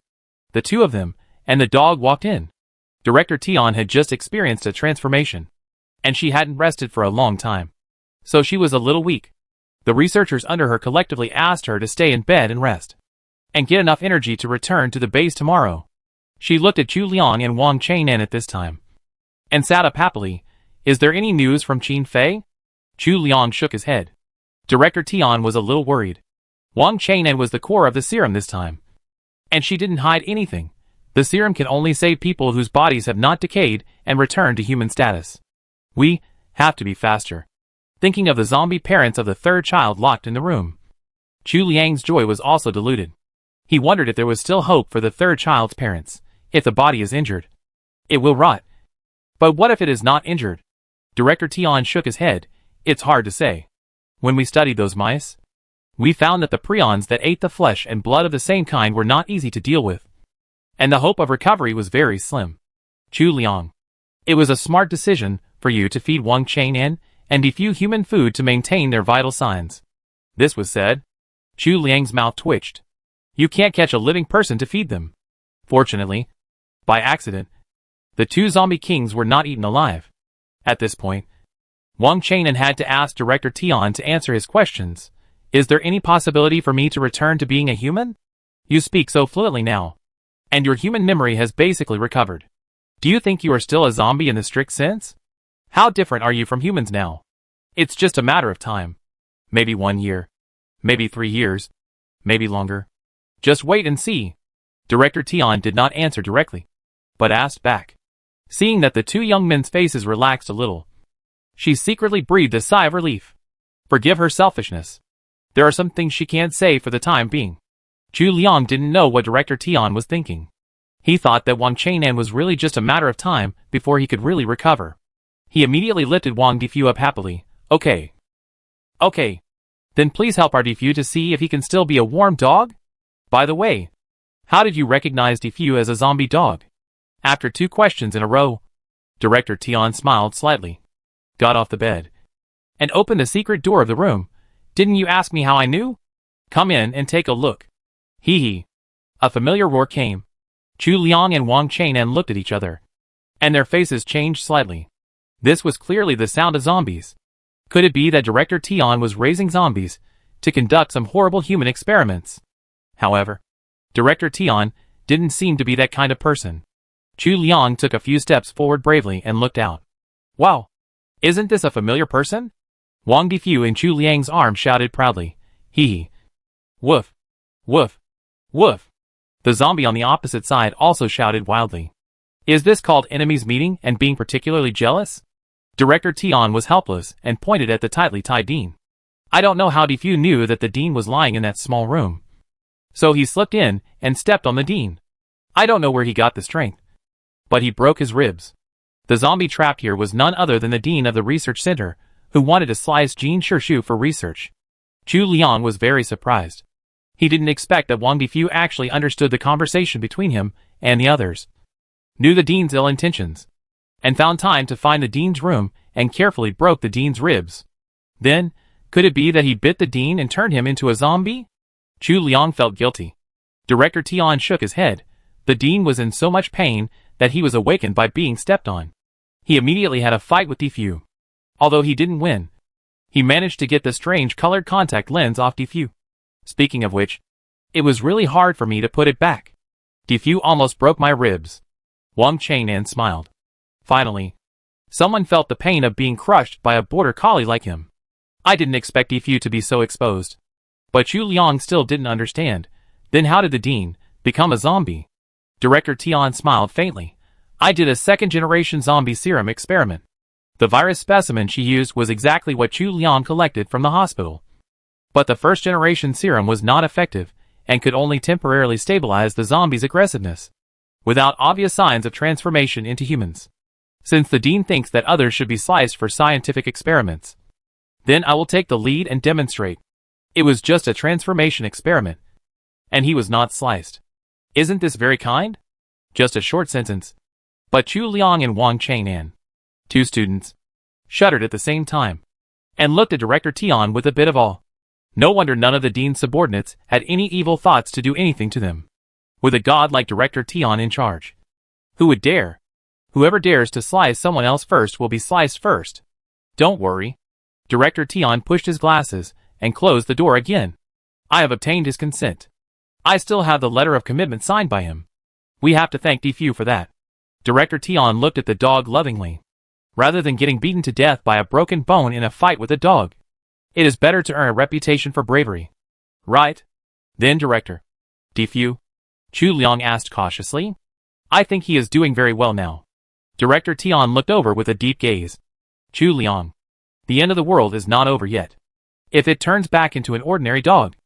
the two of them and the dog walked in. Director Tian had just experienced a transformation, and she hadn't rested for a long time, so she was a little weak. The researchers under her collectively asked her to stay in bed and rest, and get enough energy to return to the base tomorrow. She looked at Chu Liang and Wang Chang'an at this time, and sat up happily. Is there any news from Qin Fei? Chu Liang shook his head. Director Tian was a little worried. Wang Chang'an was the core of the serum this time, and she didn't hide anything. The serum can only save people whose bodies have not decayed and returned to human status. We have to be faster. Thinking of the zombie parents of the third child locked in the room, Chu Liang's joy was also diluted. He wondered if there was still hope for the third child's parents. If the body is injured, it will rot. But what if it is not injured? Director Tian shook his head. It's hard to say. When we studied those mice, we found that the prions that ate the flesh and blood of the same kind were not easy to deal with, and the hope of recovery was very slim. Chu Liang, it was a smart decision for you to feed Wang Chang'an and defew human food to maintain their vital signs. This was said. Chu Liang's mouth twitched. You can't catch a living person to feed them. Fortunately, by accident, the two zombie kings were not eaten alive. At this point, Wang Chang'an had to ask Director Tian to answer his questions. Is there any possibility for me to return to being a human? You speak so fluently now, and your human memory has basically recovered. Do you think you are still a zombie in the strict sense? How different are you from humans now? It's just a matter of time. Maybe 1 year. Maybe 3 years. Maybe longer. Just wait and see. Director Tian did not answer directly, but asked back. Seeing that the two young men's faces relaxed a little, She secretly breathed a sigh of relief. Forgive her selfishness. There are some things she can't say for the time being. Chu Liang didn't know what Director Tian was thinking. He thought that Wang Chang'an was really just a matter of time before he could really recover. He immediately lifted Wang Difu up happily. Okay. Okay. Then please help our Difu to see if he can still be a warm dog? By the way, how did you recognize Difu as a zombie dog? After 2 questions in a row, Director Tian smiled slightly, got off the bed, and opened the secret door of the room. Didn't you ask me how I knew? Come in and take a look. Hee hee. A familiar roar came. Chu Liang and Wang Chang'an looked at each other, and their faces changed slightly. This was clearly the sound of zombies. Could it be that Director Tian was raising zombies to conduct some horrible human experiments? However, Director Tian didn't seem to be that kind of person. Chu Liang took a few steps forward bravely and looked out. Wow! Isn't this a familiar person? Wang Difu in Chu Liang's arms shouted proudly. Hee hee. Woof. Woof. Woof. The zombie on the opposite side also shouted wildly. Is this called enemies meeting and being particularly jealous? Director Tian was helpless and pointed at the tightly tied Dean. I don't know how Difu knew that the Dean was lying in that small room. So he slipped in and stepped on the Dean. I don't know where he got the strength, but he broke his ribs. The zombie trapped here was none other than the Dean of the research center, who wanted to slice Jean Shirshu for research. Chu Liang was very surprised. He didn't expect that Wang Difu actually understood the conversation between him and the others, knew the Dean's ill intentions, and found time to find the Dean's room and carefully broke the Dean's ribs. Then, could it be that he bit the Dean and turned him into a zombie? Chu Liang felt guilty. Director Tian shook his head. The Dean was in so much pain that he was awakened by being stepped on. He immediately had a fight with Difu. Although he didn't win, he managed to get the strange colored contact lens off Difu. Speaking of which, it was really hard for me to put it back. Difu almost broke my ribs. Wang Chang'an smiled. Finally, someone felt the pain of being crushed by a border collie like him. I didn't expect Difu to be so exposed. But Chu Liang still didn't understand. Then how did the Dean become a zombie? Director Tian smiled faintly. I did a 2nd-generation zombie serum experiment. The virus specimen she used was exactly what Chu Liang collected from the hospital. But the 1st-generation serum was not effective and could only temporarily stabilize the zombie's aggressiveness, without obvious signs of transformation into humans. Since the Dean thinks that others should be sliced for scientific experiments, then I will take the lead and demonstrate. It was just a transformation experiment, and he was not sliced. Isn't this very kind? Just a short sentence. But Chu Liang and Wang Chang'an, 2 students, shuddered at the same time, and looked at Director Tian with a bit of awe. No wonder none of the Dean's subordinates had any evil thoughts to do anything to them. With a god like Director Tian in charge, who would dare? Whoever dares to slice someone else first will be sliced first. Don't worry. Director Tian pushed his glasses and closed the door again. I have obtained his consent. I still have the letter of commitment signed by him. We have to thank Difu for that. Director Tian looked at the dog lovingly. Rather than getting beaten to death by a broken bone in a fight with a dog, it is better to earn a reputation for bravery. Right? Then Director Difu? Chu Liang asked cautiously. I think he is doing very well now. Director Tian looked over with a deep gaze. Chu Liang, the end of the world is not over yet. If it turns back into an ordinary dog,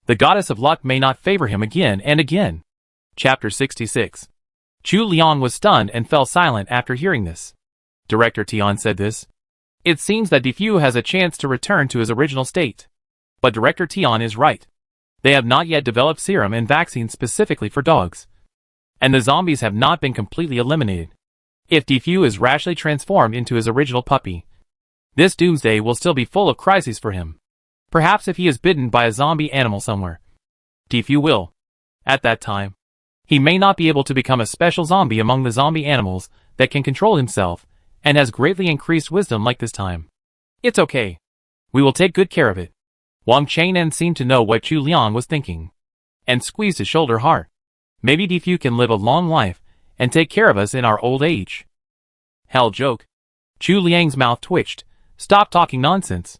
the goddess of luck may not favor him again and again. Chapter 66. Chu Liang was stunned and fell silent after hearing this. Director Tian said this. It seems that Difu has a chance to return to his original state. But Director Tian is right. They have not yet developed serum and vaccines specifically for dogs. And the zombies have not been completely eliminated. If Difu is rashly transformed into his original puppy, this doomsday will still be full of crises for him. Perhaps if he is bitten by a zombie animal somewhere, Difu will. At that time, he may not be able to become a special zombie among the zombie animals that can control himself and has greatly increased wisdom like this time. It's okay. We will take good care of it. Wang Chang'an seemed to know what Chu Liang was thinking, and squeezed his shoulder hard. Maybe Difu can live a long life and take care of us in our old age. Hell joke. Chu Liang's mouth twitched. Stop talking nonsense.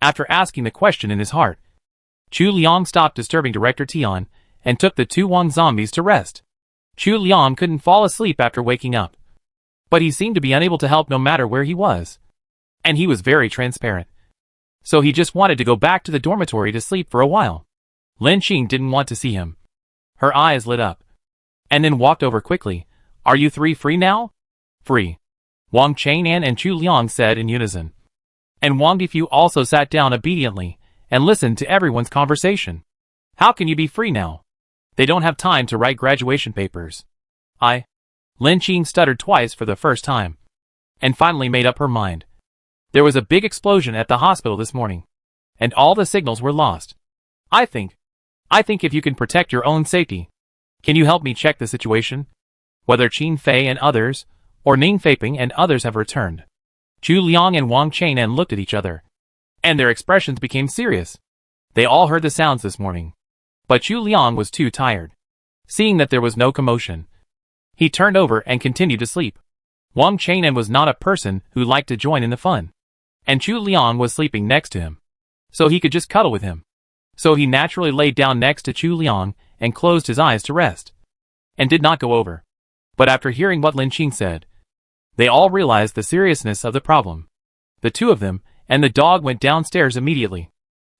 After asking the question in his heart, Chu Liang stopped disturbing Director Tian and took the 2 Wang zombies to rest. Chu Liang couldn't fall asleep after waking up, but he seemed to be unable to help no matter where he was. and he was very transparent. So he just wanted to go back to the dormitory to sleep for a while. Lin Qing didn't want to see him. Her eyes lit up, and then walked over quickly. Are you three free now? Free. Wang Chang'an and Chu Liang said in unison. And Wang Difu also sat down obediently and listened to everyone's conversation. How can you be free now? They don't have time to write graduation papers. Lin Qing stuttered twice for the first time, and finally made up her mind. There was a big explosion at the hospital this morning, and all the signals were lost. I think if you can protect your own safety, can you help me check the situation? Whether Qin Fei and others, or Ning Feiping and others have returned. Chu Liang and Wang Chang'an looked at each other, and their expressions became serious. They all heard the sounds this morning, but Chu Liang was too tired. Seeing that there was no commotion, he turned over and continued to sleep. Wang Chang'an was not a person who liked to join in the fun, and Chu Liang was sleeping next to him, so he could just cuddle with him. So he naturally laid down next to Chu Liang and closed his eyes to rest, and did not go over. But after hearing what Lin Qing said, they all realized the seriousness of the problem. The two of them and the dog went downstairs immediately,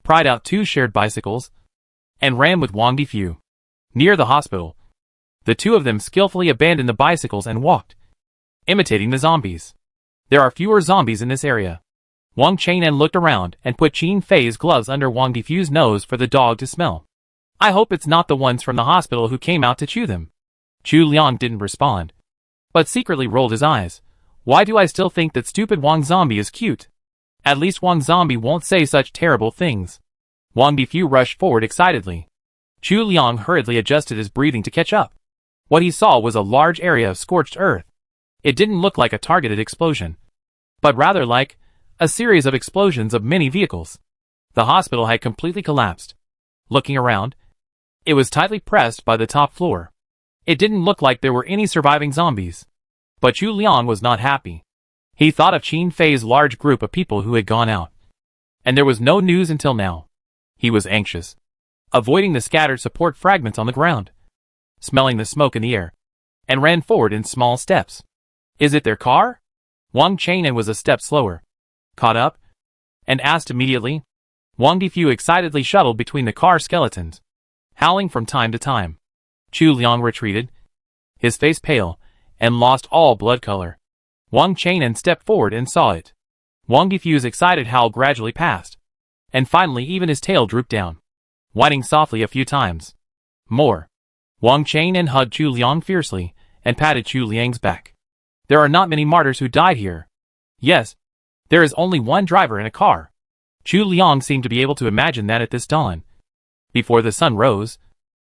pried out 2 shared bicycles, and ran with Wang Difu. Near the hospital, the two of them skillfully abandoned the bicycles and walked, imitating the zombies. There are fewer zombies in this area. Wang Chang'an looked around and put Qin Fei's gloves under Wang Difu's nose for the dog to smell. I hope it's not the ones from the hospital who came out to chew them. Chu Liang didn't respond, but secretly rolled his eyes. Why do I still think that stupid Wang Zombie is cute? At least Wang Zombie won't say such terrible things. Wang Difu rushed forward excitedly. Chu Liang hurriedly adjusted his breathing to catch up. What he saw was a large area of scorched earth. It didn't look like a targeted explosion, but rather like a series of explosions of many vehicles. The hospital had completely collapsed. Looking around, it was tightly pressed by the top floor. It didn't look like there were any surviving zombies. But Chu Liang was not happy. He thought of Qin Fei's large group of people who had gone out, and there was no news until now. He was anxious, avoiding the scattered support fragments on the ground, smelling the smoke in the air, and ran forward in small steps. Is it their car? Wang Chang'an was a step slower, caught up, and asked immediately. Wang Difu excitedly shuttled between the car skeletons, howling from time to time. Chu Liang retreated, his face pale, and lost all blood color. Wang Chang'an stepped forward and saw it. Wang Difu's excited howl gradually passed, and finally even his tail drooped down, whining softly a few times. More. Wang Chang'an hugged Chu Liang fiercely, and patted Chu Liang's back. There are not many martyrs who died here. Yes, there is only one driver in a car. Chu Liang seemed to be able to imagine that at this dawn. Before the sun rose,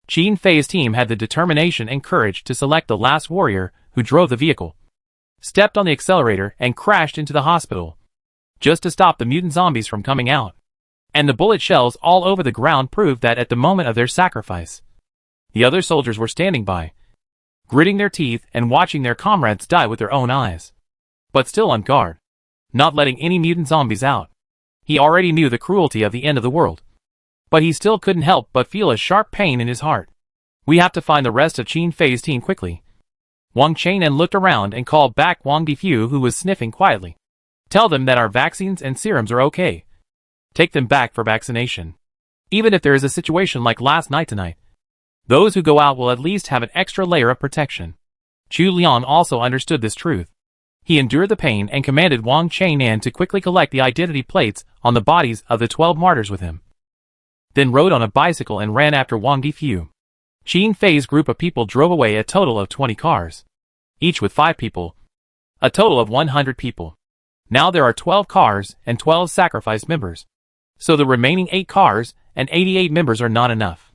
Qin Fei's team had the determination and courage to select the last warrior who drove the vehicle, stepped on the accelerator and crashed into the hospital, just to stop the mutant zombies from coming out. And the bullet shells all over the ground proved that at the moment of their sacrifice, the other soldiers were standing by, gritting their teeth and watching their comrades die with their own eyes, but still on guard, not letting any mutant zombies out. He already knew the cruelty of the end of the world, but he still couldn't help but feel a sharp pain in his heart. We have to find the rest of Qin Fei's team quickly. Wang Chang'an looked around and called back Wang Difu, who was sniffing quietly. Tell them that our vaccines and serums are okay. Take them back for vaccination. Even if there is a situation like last night tonight, those who go out will at least have an extra layer of protection. Chu Liang also understood this truth. He endured the pain and commanded Wang Chang'an to quickly collect the identity plates on the bodies of the 12 martyrs with him, then rode on a bicycle and ran after Wang Difu. Qin Fei's group of people drove away a total of 20 cars, each with 5 people, a total of 100 people. Now there are 12 cars and 12 sacrifice members, so the remaining 8 cars and 88 members are not enough.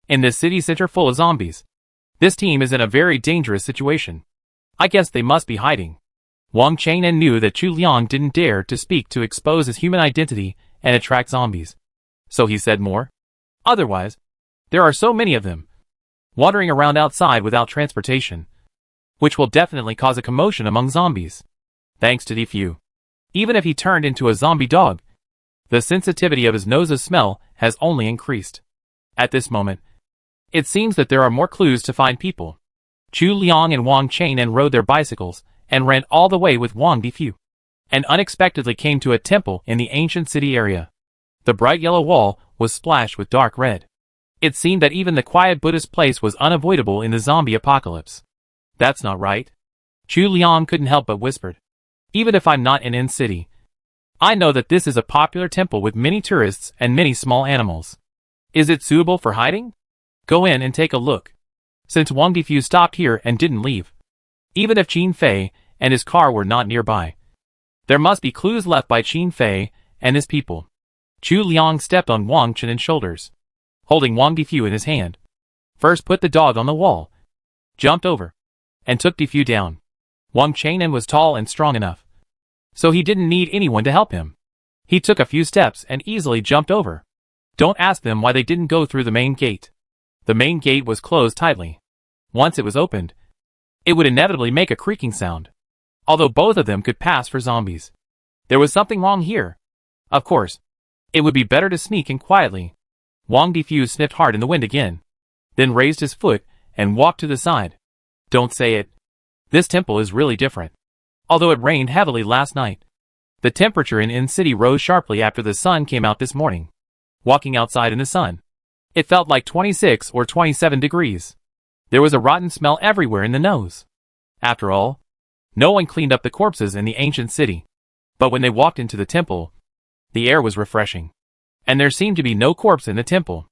In this city center full of zombies, this team is in a very dangerous situation. I guess they must be hiding. Wang Chang'an knew that Chu Liang didn't dare to speak to expose his human identity and attract zombies, so he said more. Otherwise, there are so many of them, wandering around outside without transportation, which will definitely cause a commotion among zombies. Thanks to Difu, even if he turned into a zombie dog, the sensitivity of his nose's smell has only increased. At this moment, it seems that there are more clues to find people. Chu Liang and Wang Chang'an rode their bicycles and ran all the way with Wang Difu. and unexpectedly came to a temple in the ancient city area. The bright yellow wall was splashed with dark red. It seemed that even the quiet Buddhist place was unavoidable in the zombie apocalypse. That's not right. Chu Liang couldn't help but whispered. Even if I'm not in city, I know that this is a popular temple with many tourists and many small animals. Is it suitable for hiding? Go in and take a look. Since Wang Difu stopped here and didn't leave, even if Qin Fei and his car were not nearby, there must be clues left by Qin Fei and his people. Chu Liang stepped on Wang Chen's shoulders, holding Wang Difu in his hand. First put the dog on the wall, jumped over, and took Difu down. Wang Chen was tall and strong enough, so he didn't need anyone to help him. He took a few steps and easily jumped over. Don't ask them why they didn't go through the main gate. The main gate was closed tightly. Once it was opened, it would inevitably make a creaking sound. Although both of them could pass for zombies, there was something wrong here. Of course, it would be better to sneak in quietly. Wang Difu sniffed hard in the wind again, then raised his foot and walked to the side. Don't say it. This temple is really different. Although it rained heavily last night, the temperature in city rose sharply after the sun came out this morning. Walking outside in the sun, it felt like 26 or 27 degrees. There was a rotten smell everywhere in the nose. After all, no one cleaned up the corpses in the ancient city. But when they walked into the temple, the air was refreshing, and there seemed to be no corpse in the temple.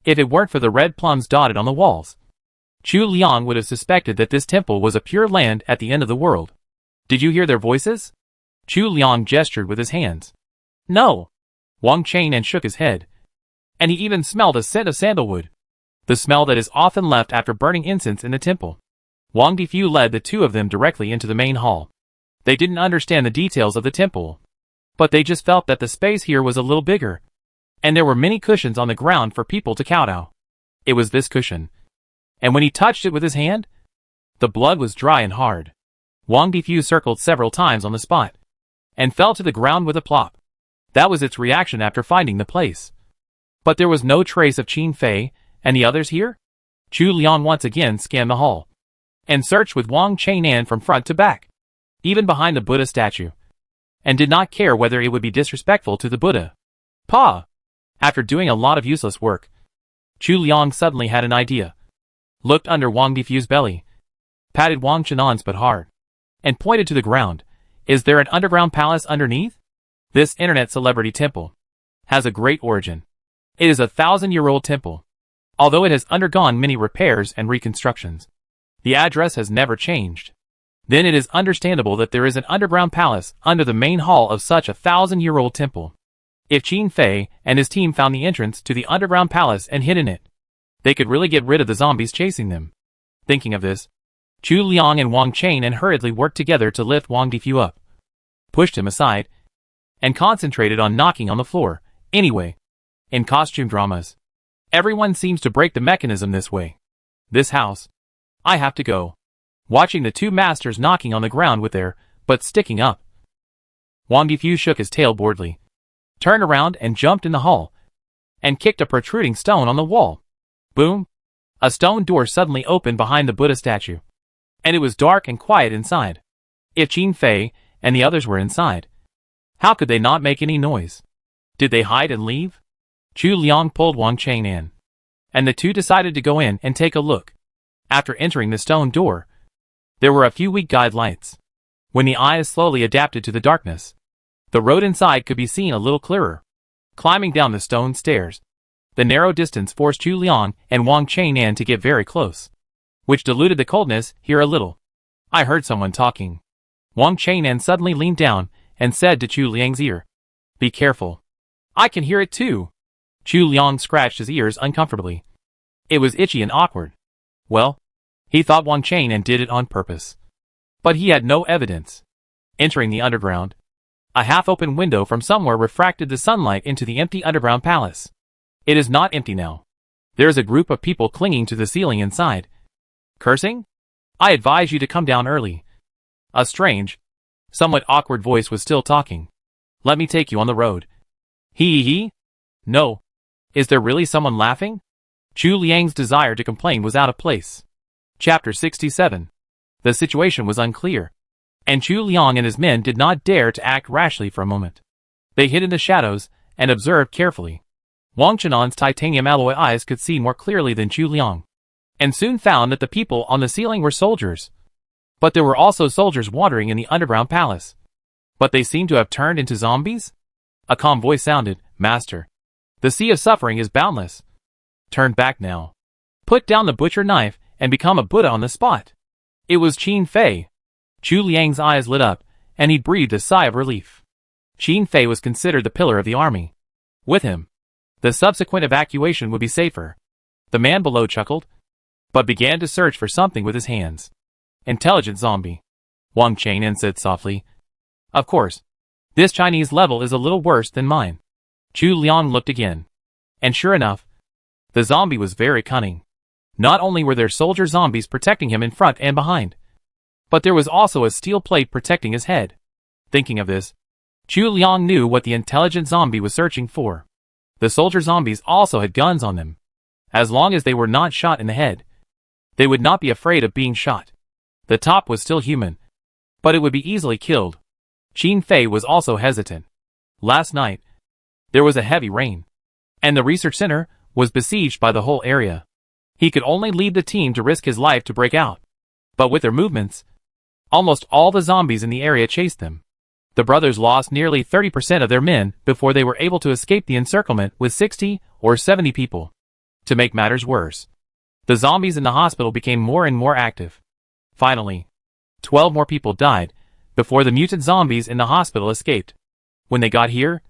If it weren't for the red plums dotted on the walls, Chu Liang would have suspected that this temple was a pure land at the end of the world. Did you hear their voices? Chu Liang gestured with his hands. No. Wang Chen shook his head, and he even smelled a scent of sandalwood, the smell that is often left after burning incense in the temple. Wang Difu led the two of them directly into the main hall. They didn't understand the details of the temple, but they just felt that the space here was a little bigger, and there were many cushions on the ground for people to kowtow. It was this cushion, and when he touched it with his hand, the blood was dry and hard. Wang Difu circled several times on the spot, and fell to the ground with a plop. That was its reaction after finding the place. But there was no trace of Qin Fei and the others here? Chu Liang once again scanned the hall, and searched with Wang Chen from front to back, even behind the Buddha statue, and did not care whether it would be disrespectful to the Buddha. Pa! After doing a lot of useless work, Chu Liang suddenly had an idea. Looked under Wang Difu's belly, patted Wang Chen's butt hard, and pointed to the ground. Is there an underground palace underneath? This internet celebrity temple has a great origin. It is a 1,000-year-old temple. Although it has undergone many repairs and reconstructions, the address has never changed. Then it is understandable that there is an underground palace under the main hall of such a 1,000-year-old temple. If Qin Fei and his team found the entrance to the underground palace and hid in it, they could really get rid of the zombies chasing them. Thinking of this, Chu Liang and Wang Chen hurriedly worked together to lift Wang Difu up, pushed him aside, and concentrated on knocking on the floor. Anyway, in costume dramas, everyone seems to break the mechanism this way. This house, I have to go. Watching the two masters knocking on the ground with their butts sticking up, Wang Difu shook his tail boredly, turned around and jumped in the hall, and kicked a protruding stone on the wall. Boom! A stone door suddenly opened behind the Buddha statue, and it was dark and quiet inside. If Qin Fei and the others were inside, how could they not make any noise? Did they hide and leave? Chu Liang pulled Wang Chen in, and the two decided to go in and take a look. After entering the stone door, there were a few weak guide lights. When the eyes slowly adapted to the darkness, the road inside could be seen a little clearer. Climbing down the stone stairs, the narrow distance forced Chu Liang and Wang Chen to get very close, which diluted the coldness here a little. I heard someone talking. Wang Chen suddenly leaned down and said to Chu Liang's ear, "Be careful. I can hear it too." Chu Liang scratched his ears uncomfortably. It was itchy and awkward. Well, he thought Wang Chen did it on purpose. But he had no evidence. Entering the underground, a half-open window from somewhere refracted the sunlight into the empty underground palace. It is not empty now. There is a group of people clinging to the ceiling inside. Cursing? I advise you to come down early. A strange, somewhat awkward voice was still talking. Let me take you on the road. Hee. No. Is there really someone laughing? Chu Liang's desire to complain was out of place. Chapter 67. The situation was unclear. and Chu Liang and his men did not dare to act rashly for a moment. They hid in the shadows and observed carefully. Wang Chenan's titanium alloy eyes could see more clearly than Chu Liang, and soon found that the people on the ceiling were soldiers. But there were also soldiers wandering in the underground palace. But they seemed to have turned into zombies? A calm voice sounded, "Master, the sea of suffering is boundless. Turn back now. Put down the butcher knife and become a Buddha on the spot." It was Qin Fei. Chu Liang's eyes lit up, and he breathed a sigh of relief. Qin Fei was considered the pillar of the army. With him, the subsequent evacuation would be safer. The man below chuckled, but began to search for something with his hands. "Intelligent zombie," Wang Chang'an said softly. "Of course, this Chinese level is a little worse than mine." Chu Liang looked again, and sure enough, the zombie was very cunning. Not only were there soldier zombies protecting him in front and behind, but there was also a steel plate protecting his head. Thinking of this, Chu Liang knew what the intelligent zombie was searching for. The soldier zombies also had guns on them. As long as they were not shot in the head, they would not be afraid of being shot. The top was still human, but it would be easily killed. Qin Fei was also hesitant. Last night, there was a heavy rain, and the research center was besieged by the whole area. He could only lead the team to risk his life to break out. But with their movements, almost all the zombies in the area chased them. The brothers lost nearly 30% of their men before they were able to escape the encirclement with 60 or 70 people. To make matters worse, the zombies in the hospital became more and more active. Finally, 12 more people died before the mutant zombies in the hospital escaped. When they got here,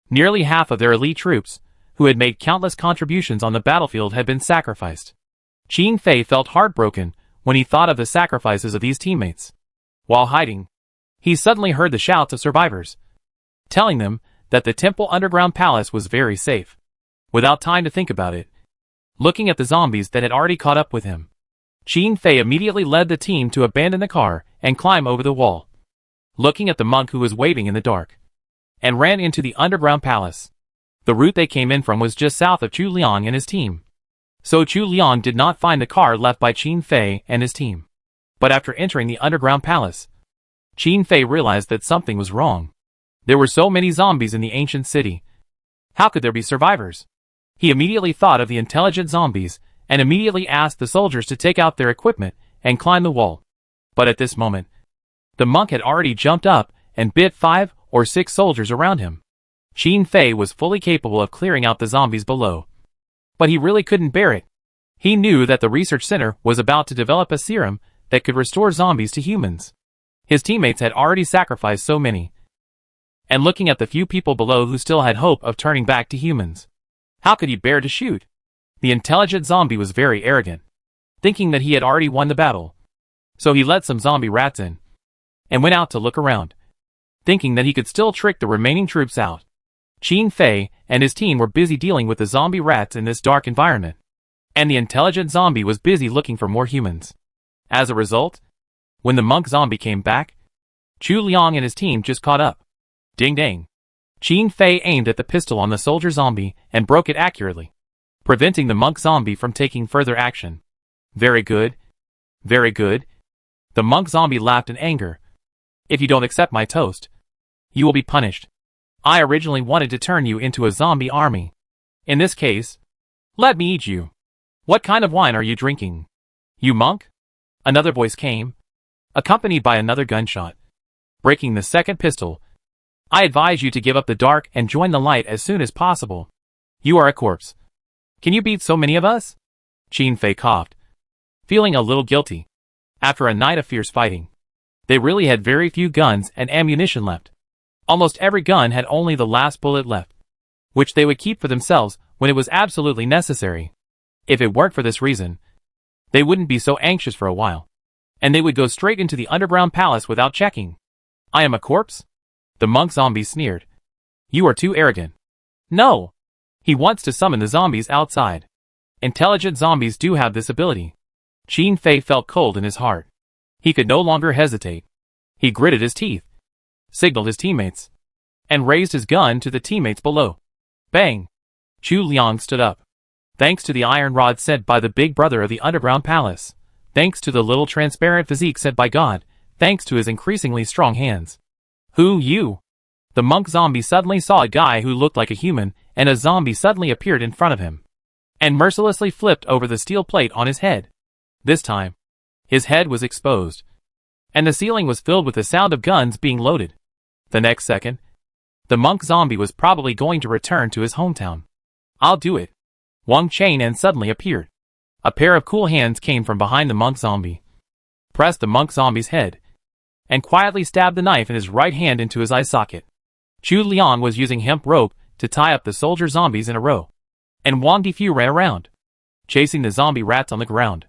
nearly half of their elite troops, who had made countless contributions on the battlefield, had been sacrificed. Qin Fei felt heartbroken when he thought of the sacrifices of these teammates. While hiding, he suddenly heard the shouts of survivors, telling them that the temple underground palace was very safe. Without time to think about it, looking at the zombies that had already caught up with him, Qin Fei immediately led the team to abandon the car and climb over the wall, looking at the monk who was waving in the dark, and ran into the underground palace. The route they came in from was just south of Chu Liang and his team, so Chu Liang did not find the car left by Qin Fei and his team. But after entering the underground palace, Qin Fei realized that something was wrong. There were so many zombies in the ancient city. How could there be survivors? He immediately thought of the intelligent zombies and immediately asked the soldiers to take out their equipment and climb the wall. But at this moment, the monk had already jumped up and bit 5 or 6 soldiers around him. Qin Fei was fully capable of clearing out the zombies below, but he really couldn't bear it. He knew that the research center was about to develop a serum that could restore zombies to humans. His teammates had already sacrificed so many, and looking at the few people below who still had hope of turning back to humans, how could he bear to shoot? The intelligent zombie was very arrogant, thinking that he had already won the battle. So he let some zombie rats in, and went out to look around, thinking that he could still trick the remaining troops out. Qin Fei and his team were busy dealing with the zombie rats in this dark environment, and the intelligent zombie was busy looking for more humans. As a result, when the monk zombie came back, Chu Liang and his team just caught up. Ding dang. Qin Fei aimed at the pistol on the soldier zombie and broke it accurately, preventing the monk zombie from taking further action. Very good. Very good. The monk zombie laughed in anger. If you don't accept my toast, you will be punished. I originally wanted to turn you into a zombie army. In this case, let me eat you. What kind of wine are you drinking? You monk? Another voice came, accompanied by another gunshot. Breaking the second pistol, I advise you to give up the dark and join the light as soon as possible. You are a corpse. Can you beat so many of us? Qin Fei coughed, feeling a little guilty. After a night of fierce fighting, they really had very few guns and ammunition left. Almost every gun had only the last bullet left, which they would keep for themselves when it was absolutely necessary. If it weren't for this reason, they wouldn't be so anxious for a while, and they would go straight into the underground palace without checking. I am a corpse? The monk zombie sneered. You are too arrogant. No! He wants to summon the zombies outside. Intelligent zombies do have this ability. Qin Fei felt cold in his heart. He could no longer hesitate. He gritted his teeth, signaled his teammates, and raised his gun to the teammates below. Bang! Chu Liang stood up. Thanks to the iron rod sent by the big brother of the underground palace, thanks to the little transparent physique sent by God, thanks to his increasingly strong hands. Who you? The monk zombie suddenly saw a guy who looked like a human, and a zombie suddenly appeared in front of him and mercilessly flipped over the steel plate on his head. This time, his head was exposed, and the ceiling was filled with the sound of guns being loaded. The next second, the monk zombie was probably going to return to his hometown. I'll do it. Wang Chang'an suddenly appeared. A pair of cool hands came from behind the monk zombie, pressed the monk zombie's head, and quietly stabbed the knife in his right hand into his eye socket. Chu Liang was using hemp rope to tie up the soldier zombies in a row, and Wang Difu ran around, chasing the zombie rats on the ground.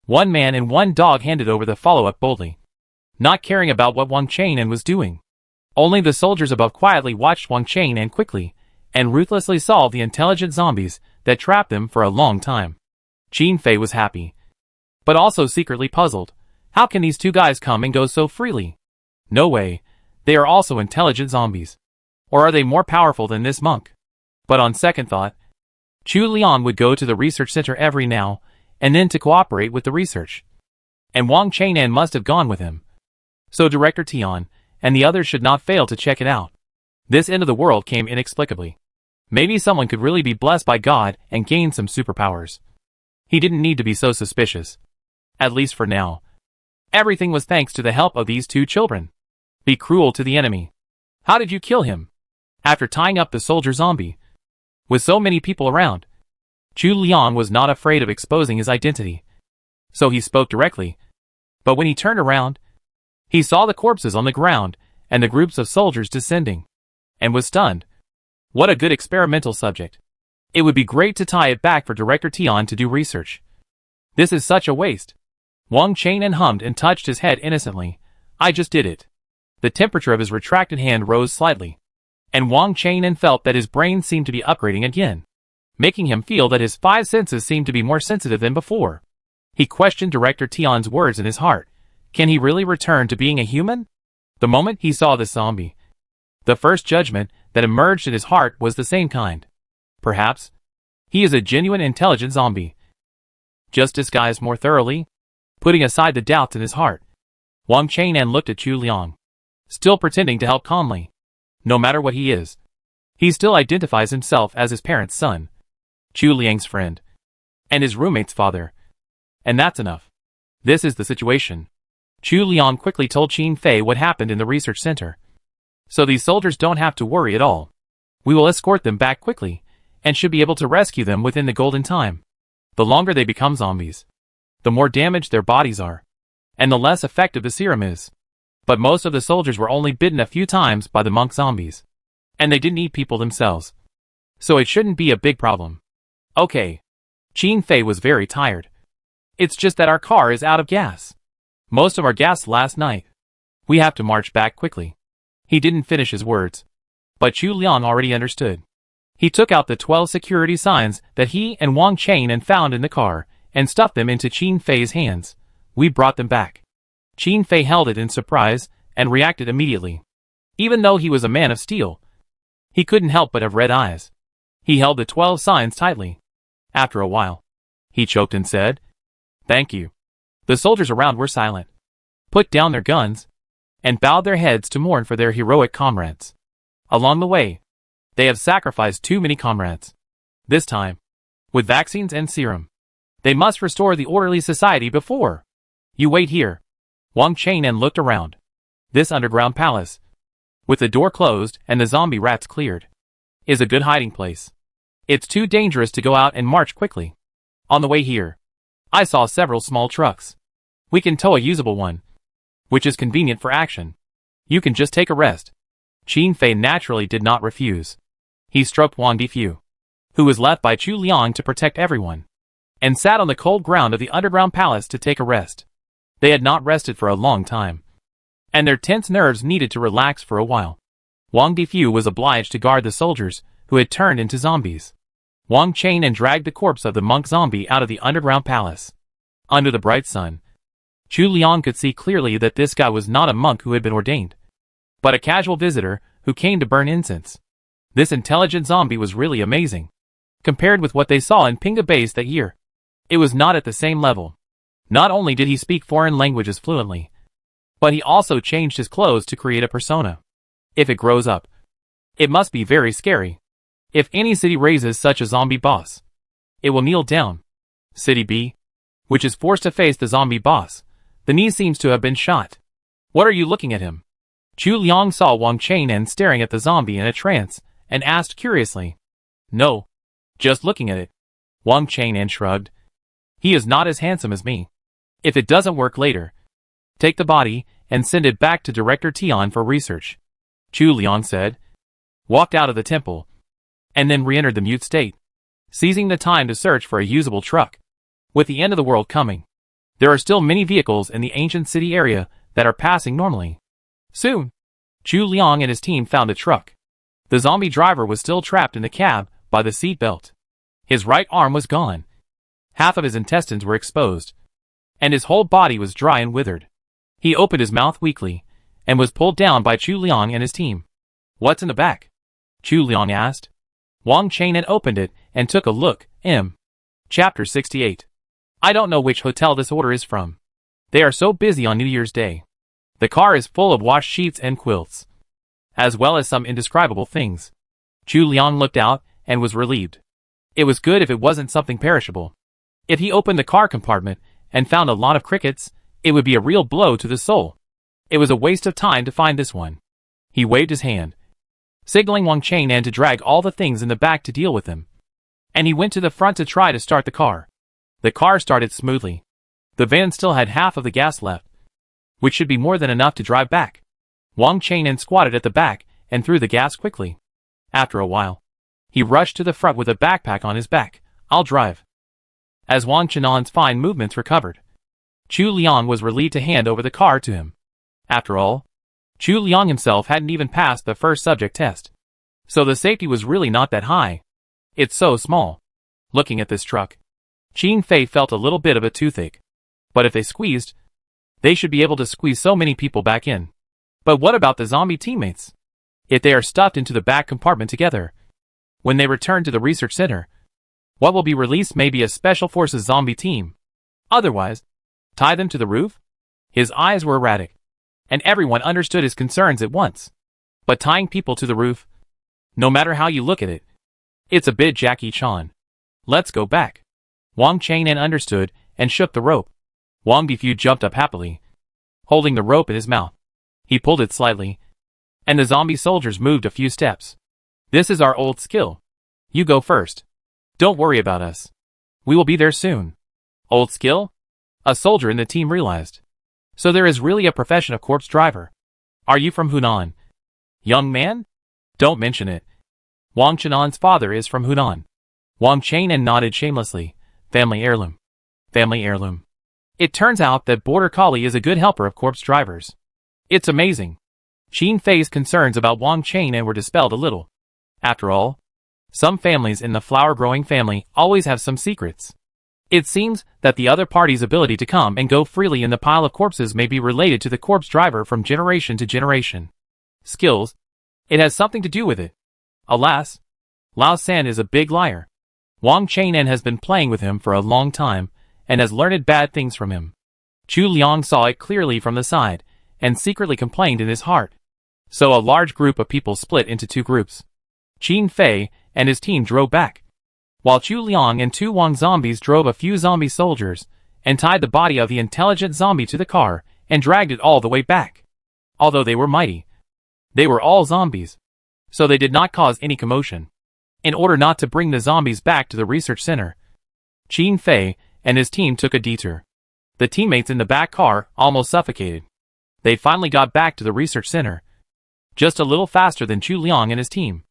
One man and one dog handed over the follow-up boldly, not caring about what Wang Chang'an was doing. Only the soldiers above quietly watched Wang Chang'an quickly and ruthlessly solve the intelligent zombies that trapped them for a long time. Qin Fei was happy, but also secretly puzzled. How can these two guys come and go so freely? No way, they are also intelligent zombies. Or are they more powerful than this monk? But on second thought, Chu Liang would go to the research center every now and then to cooperate with the research, and Wang Chang'an must have gone with him. So Director Tian and the others should not fail to check it out. This end of the world came inexplicably. Maybe someone could really be blessed by God and gain some superpowers. He didn't need to be so suspicious. At least for now. Everything was thanks to the help of these two children. Be cruel to the enemy. How did you kill him? After tying up the soldier zombie. With so many people around, Chu Liang was not afraid of exposing his identity. So he spoke directly. But when he turned around, he saw the corpses on the ground and the groups of soldiers descending, and was stunned. What a good experimental subject. It would be great to tie it back for Director Tian to do research. This is such a waste. Wang Chang'an hummed and touched his head innocently. I just did it. The temperature of his retracted hand rose slightly, and Wang Chang'an felt that his brain seemed to be upgrading again, making him feel that his five senses seemed to be more sensitive than before. He questioned Director Tian's words in his heart. Can he really return to being a human? The moment he saw the zombie, the first judgment that emerged in his heart was the same kind. Perhaps he is a genuine intelligent zombie, just disguised more thoroughly. Putting aside the doubts in his heart, Wang Chang'an looked at Chu Liang, still pretending to help calmly. No matter what he is, he still identifies himself as his parents' son, Chu Liang's friend, and his roommate's father. And that's enough. This is the situation. Chu Liang quickly told Qin Fei what happened in the research center. So these soldiers don't have to worry at all. We will escort them back quickly, and should be able to rescue them within the golden time. The longer they become zombies, the more damaged their bodies are, and the less effective the serum is. But most of the soldiers were only bitten a few times by the monk zombies, and they didn't eat people themselves. So it shouldn't be a big problem. Okay. Qin Fei was very tired. It's just that our car is out of gas. Most of our gas last night. We have to march back quickly. He didn't finish his words, but Chu Liang already understood. He took out the 12 security signs that he and Wang Chang'an found in the car and stuffed them into Qin Fei's hands. We brought them back. Qin Fei held it in surprise and reacted immediately. Even though he was a man of steel, he couldn't help but have red eyes. He held the 12 signs tightly. After a while, he choked and said, "Thank you." The soldiers around were silent, put down their guns, and bowed their heads to mourn for their heroic comrades. Along the way, they have sacrificed too many comrades. This time, with vaccines and serum, they must restore the orderly society before. You wait here. Wang Chang'an looked around. This underground palace, with the door closed and the zombie rats cleared, is a good hiding place. It's too dangerous to go out and march quickly. On the way here, I saw several small trucks. We can tow a usable one, which is convenient for action. You can just take a rest. Qin Fei naturally did not refuse. He stroked Wang Difu, who was left by Chu Liang to protect everyone, and sat on the cold ground of the underground palace to take a rest. They had not rested for a long time, and their tense nerves needed to relax for a while. Wang Difu was obliged to guard the soldiers who had turned into zombies. Wang Chang'an dragged the corpse of the monk zombie out of the underground palace. Under the bright sun, Chu Liang could see clearly that this guy was not a monk who had been ordained, but a casual visitor who came to burn incense. This intelligent zombie was really amazing. Compared with what they saw in Pinga Base that year, it was not at the same level. Not only did he speak foreign languages fluently, But he also changed his clothes to create a persona. If it grows up, it must be very scary. If any city raises such a zombie boss, it will kneel down. City B, which is forced to face the zombie boss, the knee seems to have been shot. What are you looking at him? Chu Liang saw Wang Chang'an staring at the zombie in a trance, and asked curiously. No. Just looking at it. Wang Chang'an shrugged. He is not as handsome as me. If it doesn't work later, take the body and send it back to Director Tian for research. Chu Liang said, walked out of the temple, and then re-entered the mute state, seizing the time to search for a usable truck. With the end of the world coming, there are still many vehicles in the ancient city area that are passing normally. Soon, Chu Liang and his team found a truck. The zombie driver was still trapped in the cab by the seat belt. His right arm was gone. Half of his intestines were exposed, and his whole body was dry and withered. He opened his mouth weakly, and was pulled down by Chu Liang and his team. What's in the back? Chu Liang asked. Wang Chang'an opened it and took a look. Chapter 68. I don't know which hotel this order is from. They are so busy on New Year's Day. The car is full of washed sheets and quilts, as well as some indescribable things. Chu Liang looked out and was relieved. It was good if it wasn't something perishable. If he opened the car compartment and found a lot of crickets, it would be a real blow to the soul. It was a waste of time to find this one. He waved his hand, signaling Wang Chang'an to drag all the things in the back to deal with them. And he went to the front to try to start the car. The car started smoothly. The van still had half of the gas left, which should be more than enough to drive back. Wang Chang'an squatted at the back and threw the gas quickly. After a while, he rushed to the front with a backpack on his back. I'll drive. As Wang Chang'an's fine movements recovered, Chu Liang was relieved to hand over the car to him. After all, Chu Liang himself hadn't even passed the first subject test, so the safety was really not that high. It's so small. Looking at this truck, Qin Fei felt a little bit of a toothache. But if they squeezed, they should be able to squeeze so many people back in. But what about the zombie teammates? If they are stuffed into the back compartment together, when they return to the research center, what will be released may be a special forces zombie team. Otherwise, tie them to the roof? His eyes were erratic, and everyone understood his concerns at once. But tying people to the roof, no matter how you look at it, it's a bit Jackie Chan. Let's go back. Wang Chang'an understood and shook the rope. Wang Difu jumped up happily, holding the rope in his mouth. He pulled it slightly, and the zombie soldiers moved a few steps. This is our old skill. You go first. Don't worry about us. We will be there soon. Old skill? A soldier in the team realized. So there is really a profession of corpse driver. Are you from Hunan? Young man? Don't mention it. Wang Chang'an's father is from Hunan. Wang Chang'an nodded shamelessly. Family heirloom. Family heirloom. It turns out that Border Collie is a good helper of corpse drivers. It's amazing. Qin Fei's concerns about Wang Chang'an were dispelled a little. After all, some families in the flower-growing family always have some secrets. It seems that the other party's ability to come and go freely in the pile of corpses may be related to the corpse driver from generation to generation. Skills? It has something to do with it. Alas, Lao San is a big liar. Wang Chang'an has been playing with him for a long time, and has learned bad things from him. Chu Liang saw it clearly from the side, and secretly complained in his heart. So a large group of people split into two groups. Qin Fei and his team drove back, while Chu Liang and two Wang zombies drove a few zombie soldiers, and tied the body of the intelligent zombie to the car, and dragged it all the way back. Although they were mighty, they were all zombies, so they did not cause any commotion. In order not to bring the zombies back to the research center, Qin Fei and his team took a detour. The teammates in the back car almost suffocated. They finally got back to the research center, just a little faster than Chu Liang and his team.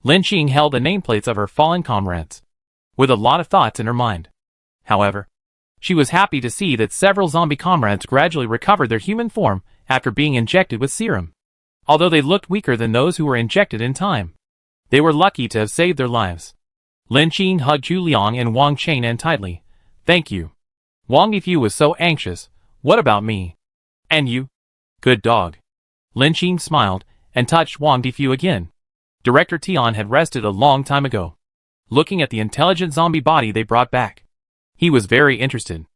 Lin Qing held the nameplates of her fallen comrades, with a lot of thoughts in her mind. However, she was happy to see that several zombie comrades gradually recovered their human form after being injected with serum. Although they looked weaker than those who were injected in time, they were lucky to have saved their lives. Lin Qing hugged Chu Liang and Wang Chang'an tightly. Thank you. Wang Difu was so anxious. What about me? And you? Good dog. Lin Qing smiled and touched Wang Difu again. Director Tian had rested a long time ago, looking at the intelligent zombie body they brought back. He was very interested.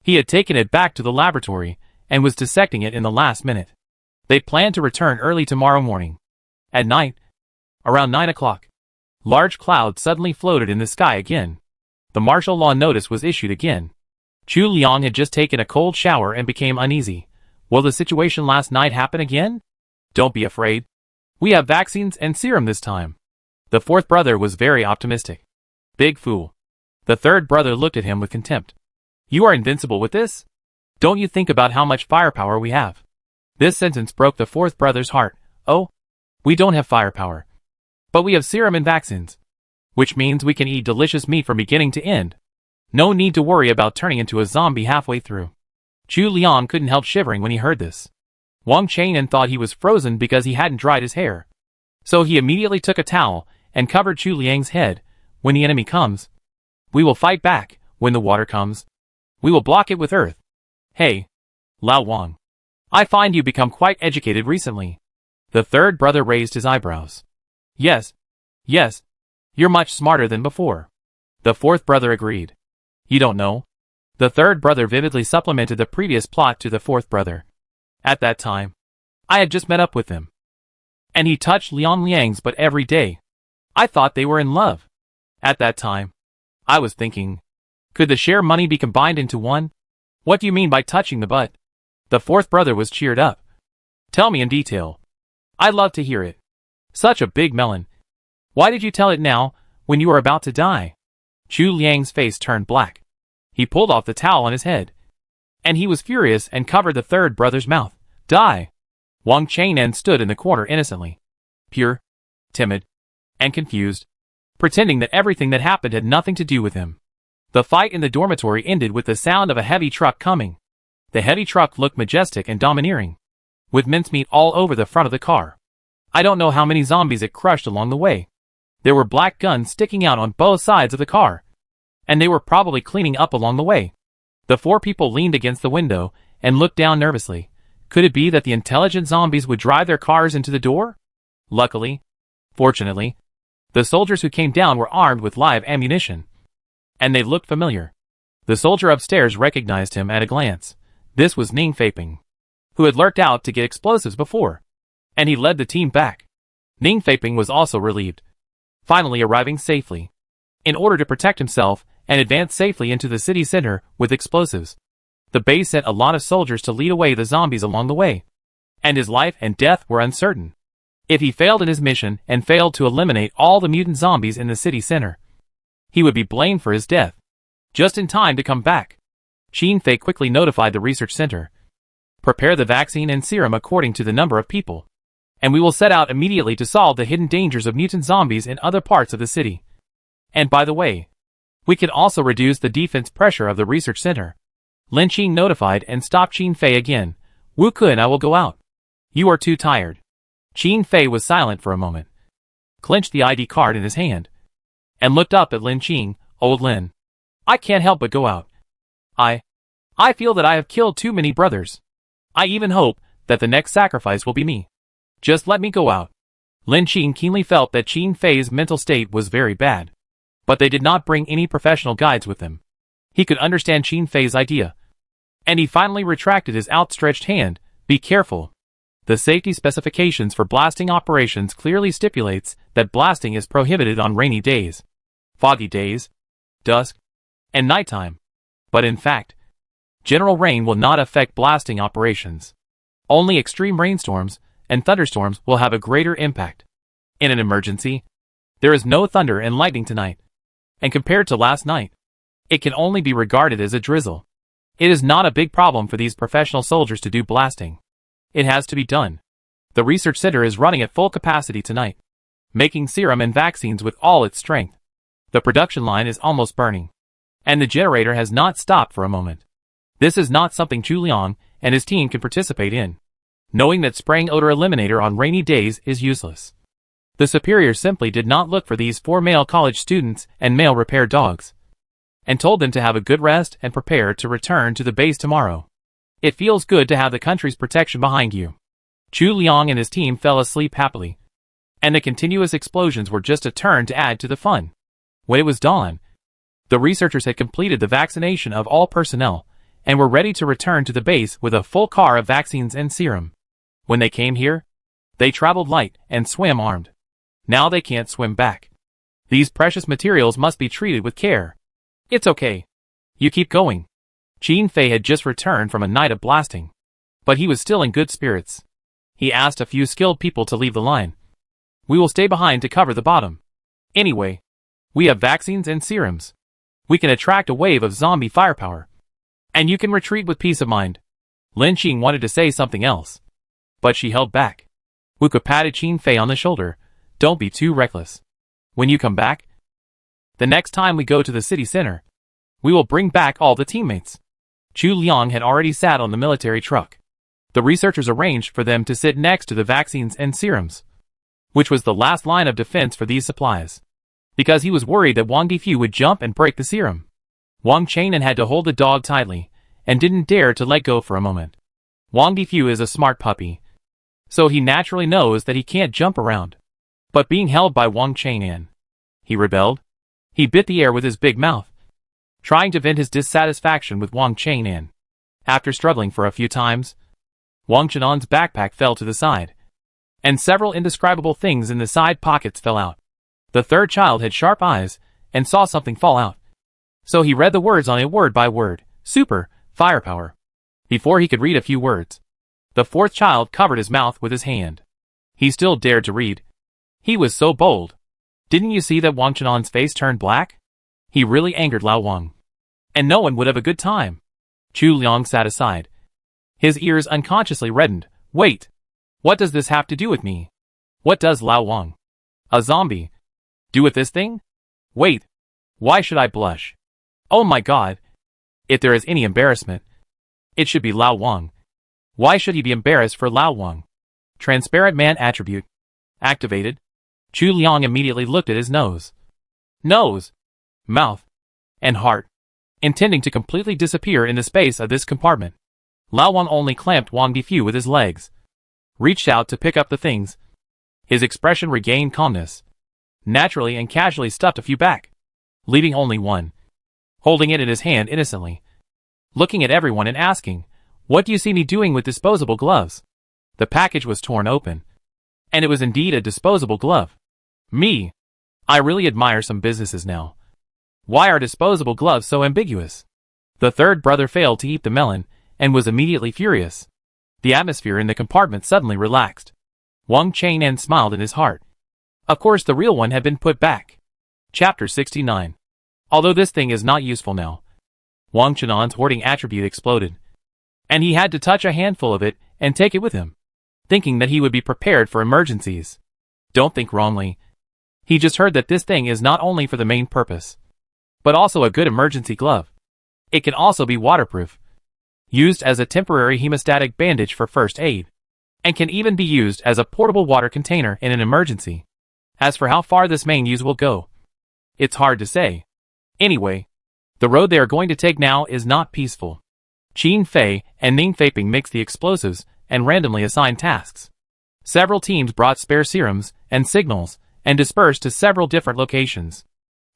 He had taken it back to the laboratory and was dissecting it in the last minute. They planned to return early tomorrow morning. At night, around 9 o'clock, large clouds suddenly floated in the sky again. The martial law notice was issued again. Chu Liang had just taken a cold shower and became uneasy. Will the situation last night happen again? Don't be afraid. We have vaccines and serum this time. The fourth brother was very optimistic. Big fool. The third brother looked at him with contempt. You are invincible with this? Don't you think about how much firepower we have? This sentence broke the fourth brother's heart. Oh, we don't have firepower. But we have serum and vaccines. Which means we can eat delicious meat from beginning to end. No need to worry about turning into a zombie halfway through. Chu Liang couldn't help shivering when he heard this. Wang Chang'an thought he was frozen because he hadn't dried his hair. So he immediately took a towel and covered Chu Liang's head. When the enemy comes, we will fight back. When the water comes, we will block it with earth. Hey, Lao Wang. I find you become quite educated recently. The third brother raised his eyebrows. Yes. You're much smarter than before. The fourth brother agreed. You don't know? The third brother vividly supplemented the previous plot to the fourth brother. At that time, I had just met up with him. And he touched Liang Liang's butt every day. I thought they were in love. At that time, I was thinking, could the share money be combined into one? What do you mean by touching the butt? The fourth brother was cheered up. Tell me in detail. I'd love to hear it. Such a big melon. Why did you tell it now, when you were about to die? Chu Liang's face turned black. He pulled off the towel on his head. And he was furious and covered the third brother's mouth. Die! Wang Chang'an stood in the corner innocently. Pure, timid, and confused. Pretending that everything that happened had nothing to do with him. The fight in the dormitory ended with the sound of a heavy truck coming. The heavy truck looked majestic and domineering, with mincemeat all over the front of the car. I don't know how many zombies it crushed along the way. There were black guns sticking out on both sides of the car, and they were probably cleaning up along the way. The four people leaned against the window and looked down nervously. Could it be that the intelligent zombies would drive their cars into the door? Luckily, fortunately, the soldiers who came down were armed with live ammunition, and they looked familiar. The soldier upstairs recognized him at a glance. This was Ning Feiping, who had lurked out to get explosives before, and he led the team back. Ning Feiping was also relieved, finally arriving safely, in order to protect himself and advance safely into the city center with explosives. The base sent a lot of soldiers to lead away the zombies along the way, and his life and death were uncertain. If he failed in his mission and failed to eliminate all the mutant zombies in the city center, he would be blamed for his death. Just in time to come back, Xin Fei quickly notified the research center. Prepare the vaccine and serum according to the number of people, and we will set out immediately to solve the hidden dangers of mutant zombies in other parts of the city. And by the way, we can also reduce the defense pressure of the research center. Lin Qing notified and stopped Xin Fei again. Wu Ke and I will go out. You are too tired. Xin Fei was silent for a moment, clenched the ID card in his hand, and looked up at Lin Qing. Old Lin, I can't help but go out. I feel that I have killed too many brothers. I even hope that the next sacrifice will be me. Just let me go out. Lin Qing keenly felt that Xin Fei's mental state was very bad, but they did not bring any professional guides with them. He could understand Xin Fei's idea, and he finally retracted his outstretched hand. Be careful. The safety specifications for blasting operations clearly stipulates that blasting is prohibited on rainy days, foggy days, dusk, and nighttime. But in fact, general rain will not affect blasting operations. Only extreme rainstorms and thunderstorms will have a greater impact. In an emergency, there is no thunder and lightning tonight, and compared to last night, it can only be regarded as a drizzle. It is not a big problem for these professional soldiers to do blasting. It has to be done. The research center is running at full capacity tonight, making serum and vaccines with all its strength. The production line is almost burning, and the generator has not stopped for a moment. This is not something Chu Liang and his team can participate in, knowing that spraying odor eliminator on rainy days is useless. The superior simply did not look for these 4 male college students and male repair dogs, and told them to have a good rest and prepare to return to the base tomorrow. It feels good to have the country's protection behind you. Chu Liang and his team fell asleep happily, and the continuous explosions were just a turn to add to the fun. When it was dawn, the researchers had completed the vaccination of all personnel, and were ready to return to the base with a full car of vaccines and serum. When they came here, they traveled light and swam armed. Now they can't swim back. These precious materials must be treated with care. It's okay. You keep going. Qin Fei had just returned from a night of blasting, but he was still in good spirits. He asked a few skilled people to leave the line. We will stay behind to cover the bottom. Anyway, we have vaccines and serums. We can attract a wave of zombie firepower. And you can retreat with peace of mind. Lin Qing wanted to say something else, but she held back. Wuka patted Qin Fei on the shoulder. Don't be too reckless. When you come back, the next time we go to the city center, we will bring back all the teammates. Chu Liang had already sat on the military truck. The researchers arranged for them to sit next to the vaccines and serums, which was the last line of defense for these supplies, because he was worried that Wang Difu would jump and break the serum. Wang Chang'an had to hold the dog tightly, and didn't dare to let go for a moment. Wang Difu is a smart puppy, so he naturally knows that he can't jump around. But being held by Wang Chang'an, he rebelled. He bit the air with his big mouth, trying to vent his dissatisfaction with Wang Chang'an. After struggling for a few times, Wang Chang'an's backpack fell to the side, and several indescribable things in the side pockets fell out. The third child had sharp eyes, and saw something fall out. So he read the words on it word by word. Super, firepower. Before he could read a few words, the fourth child covered his mouth with his hand. He still dared to read. He was so bold. Didn't you see that Wang Chang'an's face turned black? He really angered Lao Wang. And no one would have a good time. Chu Liang sat aside. His ears unconsciously reddened. Wait. What does this have to do with me? What does Lao Wang, a zombie, do with this thing? Wait. Why should I blush? Oh my god. If there is any embarrassment, it should be Lao Wang. Why should he be embarrassed for Lao Wang? Transparent man attribute activated. Chu Liang immediately looked at his nose, mouth, and heart, intending to completely disappear in the space of this compartment. Lao Wang only clamped Wang Difu with his legs, reached out to pick up the things. His expression regained calmness, naturally, and casually stuffed a few back, leaving only one, holding it in his hand innocently, looking at everyone and asking, "What do you see me doing with disposable gloves?" The package was torn open, and it was indeed a disposable glove. Me. I really admire some businesses now. Why are disposable gloves so ambiguous? The third brother failed to eat the melon, and was immediately furious. The atmosphere in the compartment suddenly relaxed. Wang Chang'an smiled in his heart. Of course the real one had been put back. Chapter 69. Although this thing is not useful now, Wang Chang'an's hoarding attribute exploded, and he had to touch a handful of it and take it with him, thinking that he would be prepared for emergencies. Don't think wrongly. He just heard that this thing is not only for the main purpose, but also a good emergency glove. It can also be waterproof, used as a temporary hemostatic bandage for first aid, and can even be used as a portable water container in an emergency. As for how far this main use will go, it's hard to say. Anyway, the road they are going to take now is not peaceful. Qin Fei and Ning Feiping mixed the explosives and randomly assigned tasks. Several teams brought spare serums and signals and dispersed to several different locations.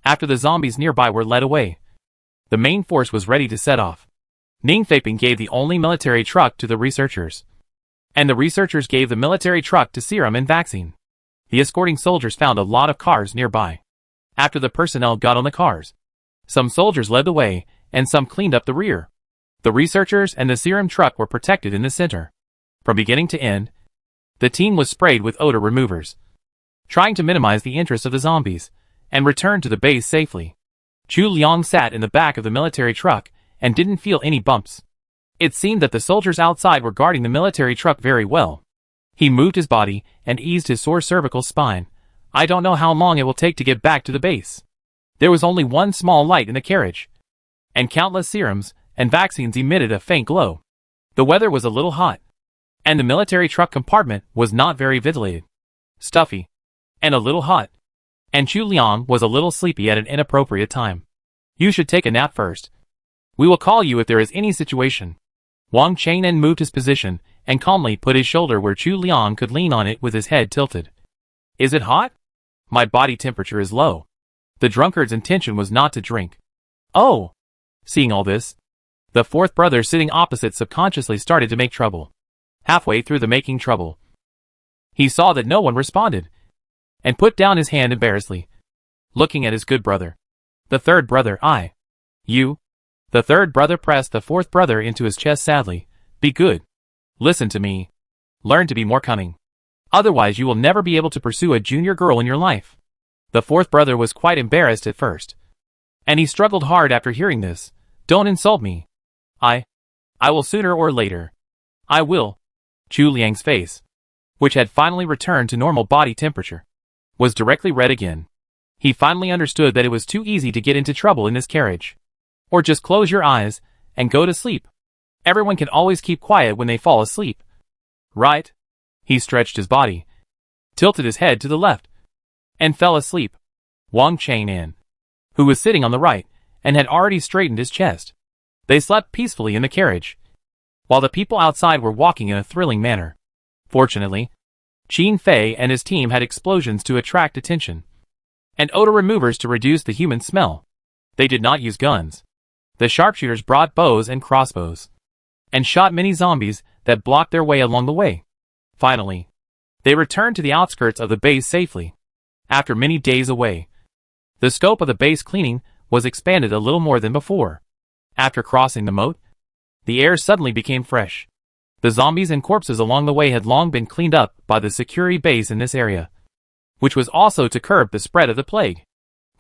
After the zombies nearby were led away, the main force was ready to set off. Ning Feiping gave the only military truck to the researchers, and the researchers gave the military truck to serum and vaccine. The escorting soldiers found a lot of cars nearby. After the personnel got on the cars, some soldiers led the way, and some cleaned up the rear. The researchers and the serum truck were protected in the center. From beginning to end, the team was sprayed with odor removers, trying to minimize the interest of the zombies, and return to the base safely. Chu Liang sat in the back of the military truck, and didn't feel any bumps. It seemed that the soldiers outside were guarding the military truck very well. He moved his body, and eased his sore cervical spine. I don't know how long it will take to get back to the base. There was only one small light in the carriage, and countless serums and vaccines emitted a faint glow. The weather was a little hot, and the military truck compartment was not very ventilated, stuffy, and a little hot, and Chu Liang was a little sleepy at an inappropriate time. You should take a nap first. We will call you if there is any situation. Wang Chang'an moved his position, and calmly put his shoulder where Chu Liang could lean on it with his head tilted. Is it hot? My body temperature is low. The drunkard's intention was not to drink. Oh! Seeing all this, The fourth brother sitting opposite subconsciously started to make trouble. Halfway through the making trouble, he saw that no one responded, and put down his hand embarrassedly, looking at his good brother. The third brother, you. The third brother pressed the fourth brother into his chest sadly. Be good. Listen to me. Learn to be more cunning. Otherwise you will never be able to pursue a junior girl in your life. The fourth brother was quite embarrassed at first, and he struggled hard after hearing this. Don't insult me. I will sooner or later. I will. Chu Liang's face, which had finally returned to normal body temperature, was directly red again. He finally understood that it was too easy to get into trouble in this carriage. Or just close your eyes and go to sleep. Everyone can always keep quiet when they fall asleep. Right? He stretched his body, tilted his head to the left, and fell asleep. Wang Chang'an, who was sitting on the right, and had already straightened his chest. They slept peacefully in the carriage, while the people outside were walking in a thrilling manner. Fortunately, Qin Fei and his team had explosions to attract attention, and odor removers to reduce the human smell. They did not use guns. The sharpshooters brought bows and crossbows, and shot many zombies that blocked their way along the way. Finally, they returned to the outskirts of the base safely. After many days away, the scope of the base cleaning was expanded a little more than before. After crossing the moat, the air suddenly became fresh. The zombies and corpses along the way had long been cleaned up by the security base in this area, which was also to curb the spread of the plague.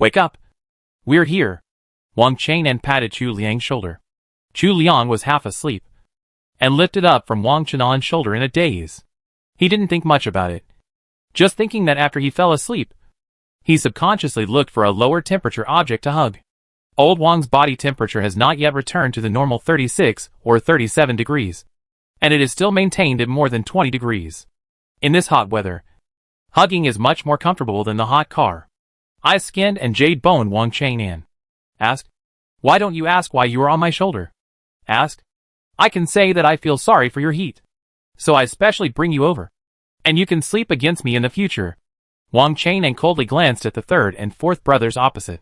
Wake up! We're here. Wang Chang'an patted Chu Liang's shoulder. Chu Liang was half asleep, and lifted up from Wang Chang'an's shoulder in a daze. He didn't think much about it, just thinking that after he fell asleep, he subconsciously looked for a lower temperature object to hug. Old Wang's body temperature has not yet returned to the normal 36 or 37 degrees, and it is still maintained at more than 20 degrees. In this hot weather, hugging is much more comfortable than the hot car. Ice-skinned and jade-boned Wang Chang'an asked, "Why don't you ask why you are on my shoulder?" Asked, "I can say that I feel sorry for your heat, so I specially bring you over, and you can sleep against me in the future." Wang Chang'an coldly glanced at the third and fourth brothers opposite.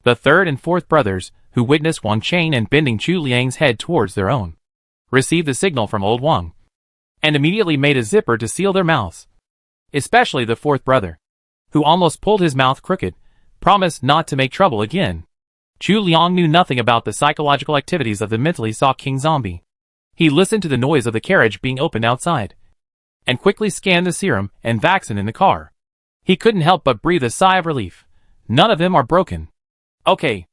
The third and fourth brothers, who witnessed Wang Chang'an bending Chu Liang's head towards their own, received the signal from old Wang, and immediately made a zipper to seal their mouths. Especially the fourth brother, who almost pulled his mouth crooked, promised not to make trouble again. Chu Liang knew nothing about the psychological activities of the mentally soft king zombie. He listened to the noise of the carriage being opened outside, and quickly scanned the serum and vaccine in the car. He couldn't help but breathe a sigh of relief. None of them are broken. Okay.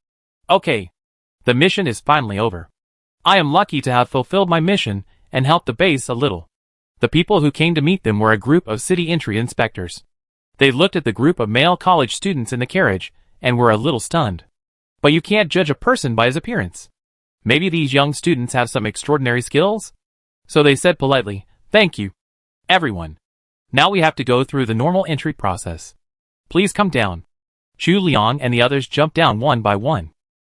The mission is finally over. I am lucky to have fulfilled my mission and helped the base a little. The people who came to meet them were a group of city entry inspectors. They looked at the group of male college students in the carriage and were a little stunned. But you can't judge a person by his appearance. Maybe these young students have some extraordinary skills? So they said politely, "Thank you, everyone. Now we have to go through the normal entry process. Please come down." Chu Liang and the others jumped down one by one.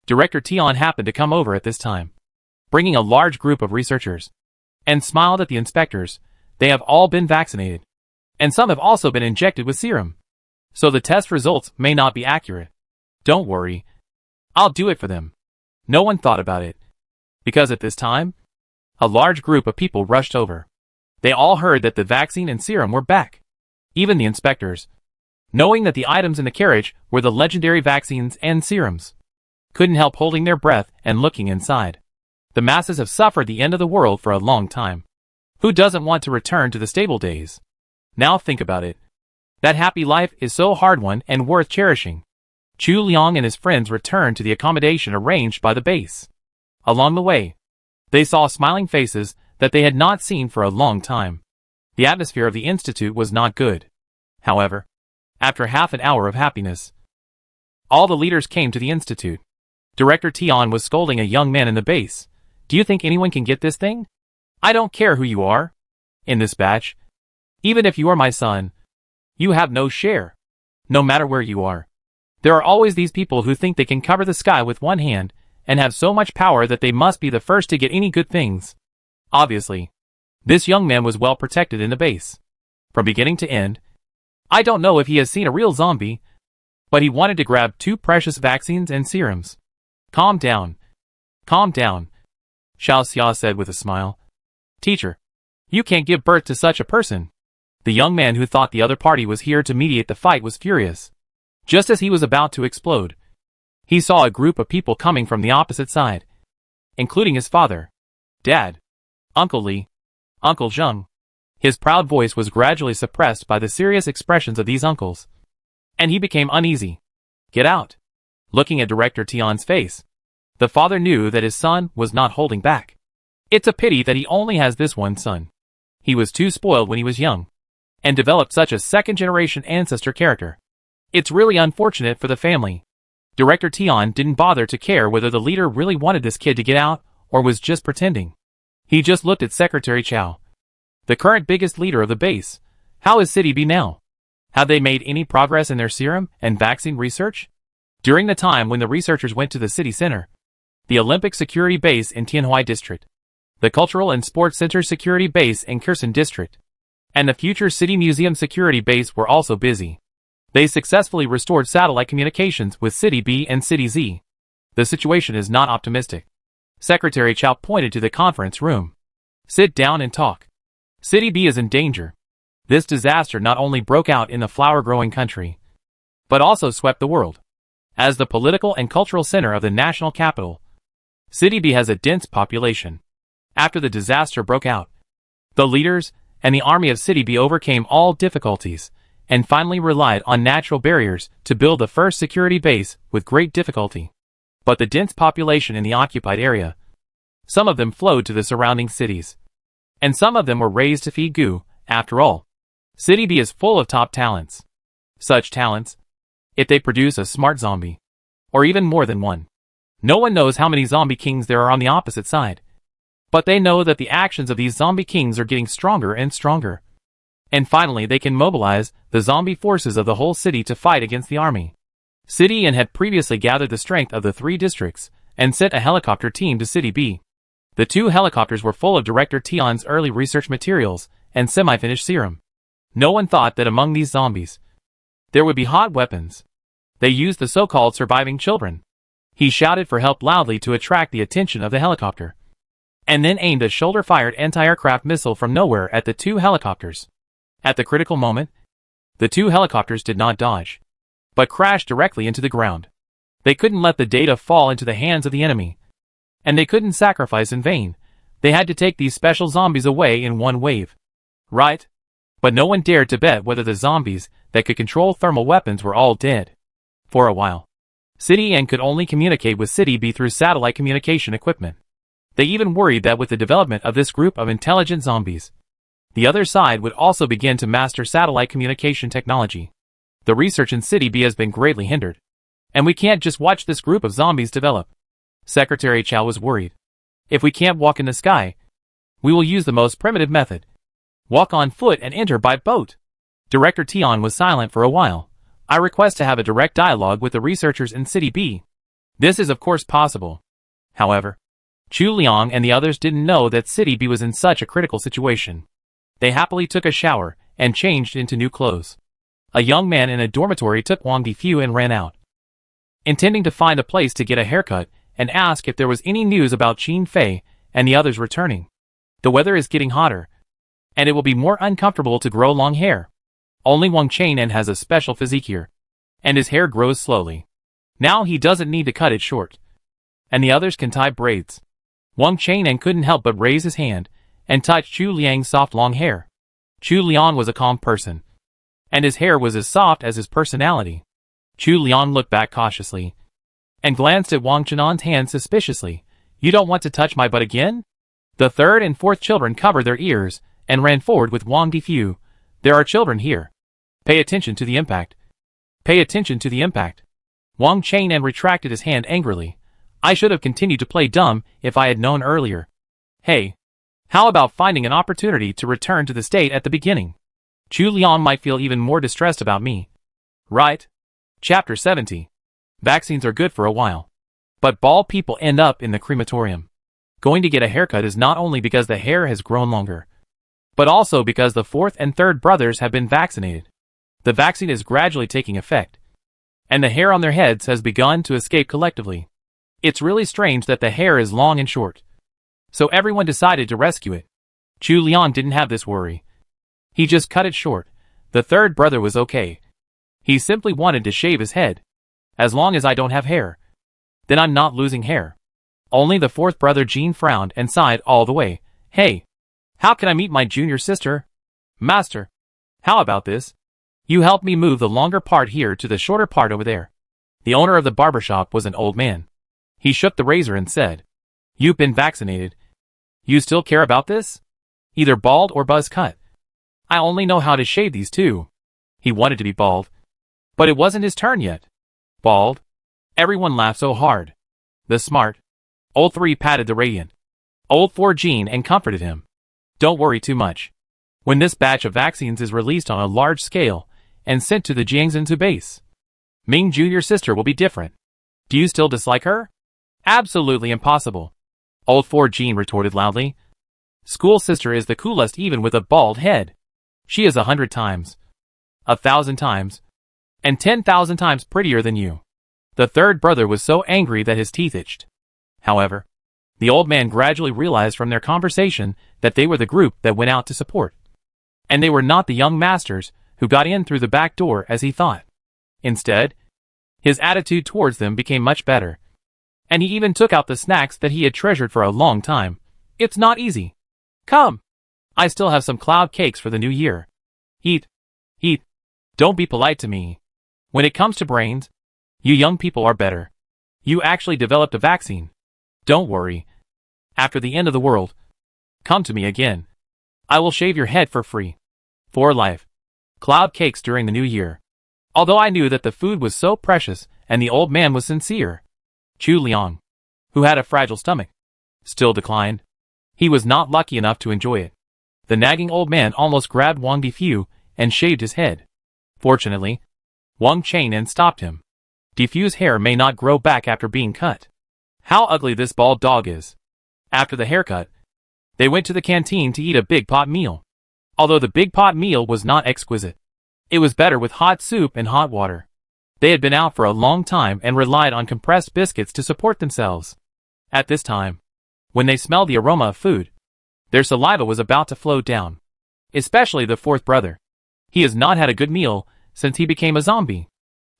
Director Tian happened to come over at this time, bringing a large group of researchers, and smiled at the inspectors. They have all been vaccinated, and some have also been injected with serum, so the test results may not be accurate. Don't worry, I'll do it for them. No one thought about it, because at this time, a large group of people rushed over. They all heard that the vaccine and serum were back. Even the inspectors, knowing that the items in the carriage were the legendary vaccines and serums, couldn't help holding their breath and looking inside. The masses have suffered the end of the world for a long time. Who doesn't want to return to the stable days? Now think about it. That happy life is so hard won and worth cherishing. Chu Liang and his friends returned to the accommodation arranged by the base. Along the way, they saw smiling faces that they had not seen for a long time. The atmosphere of the institute was not good. However, after half an hour of happiness, all the leaders came to the institute. Director Tian was scolding a young man in the base. "Do you think anyone can get this thing? I don't care who you are. In this batch, even if you are my son, you have no share. No matter where you are, there are always these people who think they can cover the sky with one hand and have so much power that they must be the first to get any good things." Obviously, this young man was well protected in the base, from beginning to end. I don't know if he has seen a real zombie, but he wanted to grab 2 precious vaccines and serums. Calm down. Xiao Xia said with a smile. Teacher, you can't give birth to such a person. The young man who thought the other party was here to mediate the fight was furious. Just as he was about to explode, he saw a group of people coming from the opposite side, including his father, Dad, Uncle Li, Uncle Zheng. His proud voice was gradually suppressed by the serious expressions of these uncles, and he became uneasy. Get out. Looking at Director Tian's face, the father knew that his son was not holding back. It's a pity that he only has this one son. He was too spoiled when he was young, and developed such a second-generation ancestor character. It's really unfortunate for the family. Director Tian didn't bother to care whether the leader really wanted this kid to get out, or was just pretending. He just looked at Secretary Chao, the current biggest leader of the base. How is City B now? Have they made any progress in their serum and vaccine research? During the time when the researchers went to the city center, the Olympic Security Base in Tianhui District, the Cultural and Sports Center Security Base in Kherson District, and the Future City Museum Security Base were also busy. They successfully restored satellite communications with City B and City Z. The situation is not optimistic. Secretary Chao pointed to the conference room. Sit down and talk. City B is in danger. This disaster not only broke out in the flower-growing country, but also swept the world. As the political and cultural center of the national capital, City B has a dense population. After the disaster broke out, the leaders and the army of City B overcame all difficulties and finally relied on natural barriers to build the first security base with great difficulty. But the dense population in the occupied area, some of them flowed to the surrounding cities, and some of them were raised to feed Gu. After all, City B is full of top talents. Such talents, if they produce a smart zombie, or even more than one. No one knows how many zombie kings there are on the opposite side, but they know that the actions of these zombie kings are getting stronger and stronger. And finally they can mobilize the zombie forces of the whole city to fight against the army. City N had previously gathered the strength of the 3 districts and sent a helicopter team to City B. The 2 helicopters were full of Director Tian's early research materials and semi-finished serum. No one thought that among these zombies there would be hot weapons. They used the so-called surviving children. He shouted for help loudly to attract the attention of the helicopter, and then aimed a shoulder-fired anti-aircraft missile from nowhere at the 2 helicopters. At the critical moment, the 2 helicopters did not dodge, but crashed directly into the ground. They couldn't let the data fall into the hands of the enemy, and they couldn't sacrifice in vain. They had to take these special zombies away in one wave. Right? But no one dared to bet whether the zombies that could control thermal weapons were all dead. For a while, City N could only communicate with City B through satellite communication equipment. They even worried that with the development of this group of intelligent zombies, the other side would also begin to master satellite communication technology. The research in City B has been greatly hindered, and we can't just watch this group of zombies develop. Secretary Chao was worried. If we can't walk in the sky, we will use the most primitive method. Walk on foot and enter by boat. Director Tian was silent for a while. I request to have a direct dialogue with the researchers in City B. This is of course possible. However, Chu Liang and the others didn't know that City B was in such a critical situation. They happily took a shower and changed into new clothes. A young man in a dormitory took Wang Difu and ran out, intending to find a place to get a haircut and ask if there was any news about Qin Fei and the others returning. The weather is getting hotter, and it will be more uncomfortable to grow long hair. Only Wang Chang'an has a special physique here, and his hair grows slowly. Now he doesn't need to cut it short, and the others can tie braids. Wang Chang'an couldn't help but raise his hand and touch Chu Liang's soft long hair. Chu Liang was a calm person, and his hair was as soft as his personality. Chu Liang looked back cautiously, and glanced at Wang Chenan's hand suspiciously. You don't want to touch my butt again? The 3rd and 4th children covered their ears, and ran forward with Wang Difu. There are children here. Pay attention to the impact. Pay attention to the impact. Wang Chang'an retracted his hand angrily. I should have continued to play dumb if I had known earlier. Hey, how about finding an opportunity to return to the state at the beginning? Chu Liang might feel even more distressed about me. Right? Chapter 70. Vaccines are good for a while, but bald people end up in the crematorium. Going to get a haircut is not only because the hair has grown longer, but also because the 4th and 3rd brothers have been vaccinated. The vaccine is gradually taking effect, and the hair on their heads has begun to escape collectively. It's really strange that the hair is long and short, So everyone decided to rescue it. Chu Liang didn't have this worry. He just cut it short. The third brother was okay. He simply wanted to shave his head. As long as I don't have hair, then I'm not losing hair. Only the fourth brother Jean frowned and sighed all the way. Hey, how can I meet my junior sister? Master, how about this? You help me move the longer part here to the shorter part over there. The owner of the barbershop was an old man. He shook the razor and said, You've been vaccinated. You still care about this? Either bald or buzz cut. I only know how to shave these two. He wanted to be bald. But it wasn't his turn yet. Bald? Everyone laughed so hard. The smart old 3 patted the radiant old 4 Jean and comforted him. Don't worry too much. When this batch of vaccines is released on a large scale and sent to the Jiangxintu base, Ming Jr.'s sister will be different. Do you still dislike her? Absolutely impossible. Old 4 Jean retorted loudly. School sister is the coolest even with a bald head. She is 100 times, 1,000 times, and 10,000 times prettier than you. The third brother was so angry that his teeth itched. However, the old man gradually realized from their conversation that they were the group that went out to support. And they were not the young masters who got in through the back door as he thought. Instead, his attitude towards them became much better. And he even took out the snacks that he had treasured for a long time. It's not easy. Come. I still have some cloud cakes for the new year. Eat. Eat. Don't be polite to me. When it comes to brains, you young people are better. You actually developed a vaccine. Don't worry. After the end of the world, come to me again. I will shave your head for free. For life. Cloud cakes during the new year. Although I knew that the food was so precious and the old man was sincere, Chu Liang, who had a fragile stomach, still declined. He was not lucky enough to enjoy it. The nagging old man almost grabbed Wang Difu and shaved his head. Fortunately, Wang Chang'an stopped him. Difu's hair may not grow back after being cut. How ugly this bald dog is. After the haircut, they went to the canteen to eat a big pot meal. Although the big pot meal was not exquisite, it was better with hot soup and hot water. They had been out for a long time and relied on compressed biscuits to support themselves. At this time, when they smelled the aroma of food, their saliva was about to flow down. Especially the fourth brother. He has not had a good meal since he became a zombie.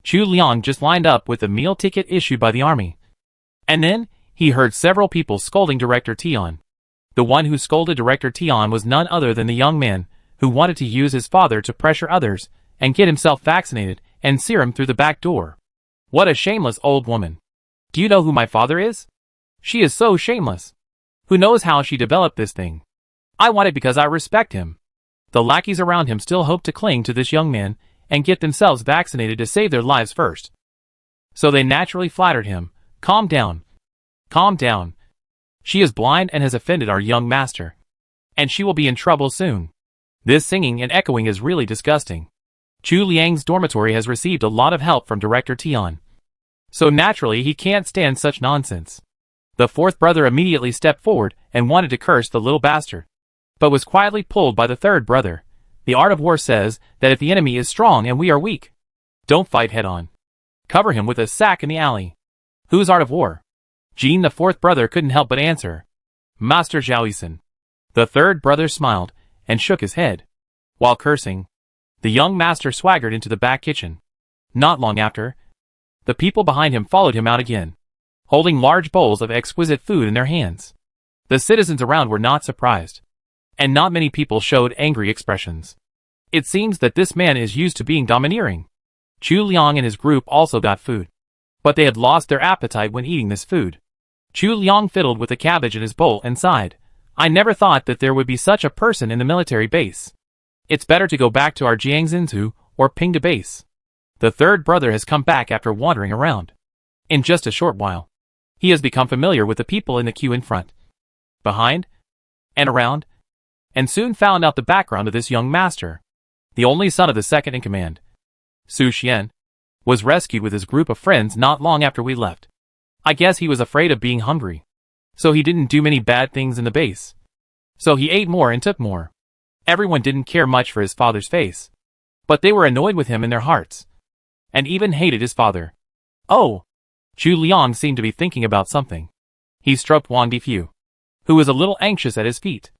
Chu Liang just lined up with the meal ticket issued by the army. And then, he heard several people scolding Director Tian. The one who scolded Director Tian was none other than the young man who wanted to use his father to pressure others and get himself vaccinated and serum through the back door. What a shameless old woman. Do you know who my father is? She is so shameless. Who knows how she developed this thing? I want it because I respect him. The lackeys around him still hoped to cling to this young man and get themselves vaccinated to save their lives first. So they naturally flattered him. Calm down. Calm down. She is blind and has offended our young master. And she will be in trouble soon. This singing and echoing is really disgusting. Chu Liang's dormitory has received a lot of help from Director Tian. So naturally he can't stand such nonsense. The fourth brother immediately stepped forward and wanted to curse the little bastard, but was quietly pulled by the third brother. The art of war says that if the enemy is strong and we are weak, don't fight head on. Cover him with a sack in the alley. Whose art of war? Jean, the fourth brother, couldn't help but answer. Master Zhaoyisen. The third brother smiled and shook his head. While cursing, the young master swaggered into the back kitchen. Not long after, the people behind him followed him out again, holding large bowls of exquisite food in their hands. The citizens around were not surprised, and not many people showed angry expressions. It seems that this man is used to being domineering. Chu Liang and his group also got food, but they had lost their appetite when eating this food. Chu Liang fiddled with the cabbage in his bowl and sighed. I never thought that there would be such a person in the military base. It's better to go back to our Jiangxintu or Pingda base. The third brother has come back after wandering around. In just a short while, he has become familiar with the people in the queue in front, behind, and around, and soon found out the background of this young master. The only son of the second in command, Su Xian, was rescued with his group of friends not long after we left. I guess he was afraid of being hungry, so he didn't do many bad things in the base. So he ate more and took more. Everyone didn't care much for his father's face, but they were annoyed with him in their hearts, and even hated his father. Oh! Chu Liang seemed to be thinking about something. He stroked Wang Difu. who was a little anxious at his feet,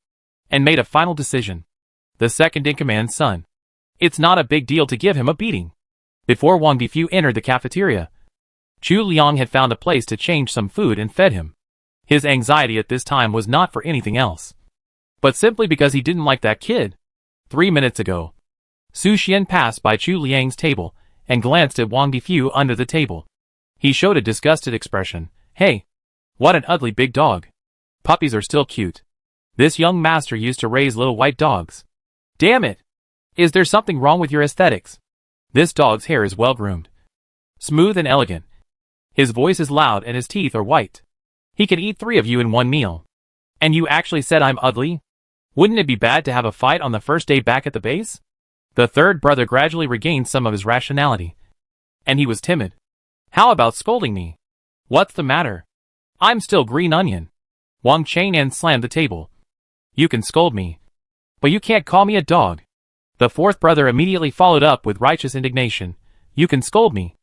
and made a final decision. The second-in-command's son. It's not a big deal to give him a beating. Before Wang Difu entered the cafeteria, Chu Liang had found a place to change some food and fed him. His anxiety at this time was not for anything else, but simply because he didn't like that kid. 3 minutes ago, Su Xian passed by Chu Liang's table and glanced at Wang Difu under the table. He showed a disgusted expression. Hey, what an ugly big dog. Puppies are still cute. This young master used to raise little white dogs. Damn it! Is there something wrong with your aesthetics? This dog's hair is well groomed, smooth and elegant. His voice is loud and his teeth are white. He can eat 3 of you in one meal. And you actually said I'm ugly? Wouldn't it be bad to have a fight on the first day back at the base? The third brother gradually regained some of his rationality. And he was timid. How about scolding me? What's the matter? I'm still green onion. Wang Chang'an slammed the table. You can scold me, but you can't call me a dog. The fourth brother immediately followed up with righteous indignation. You can scold me,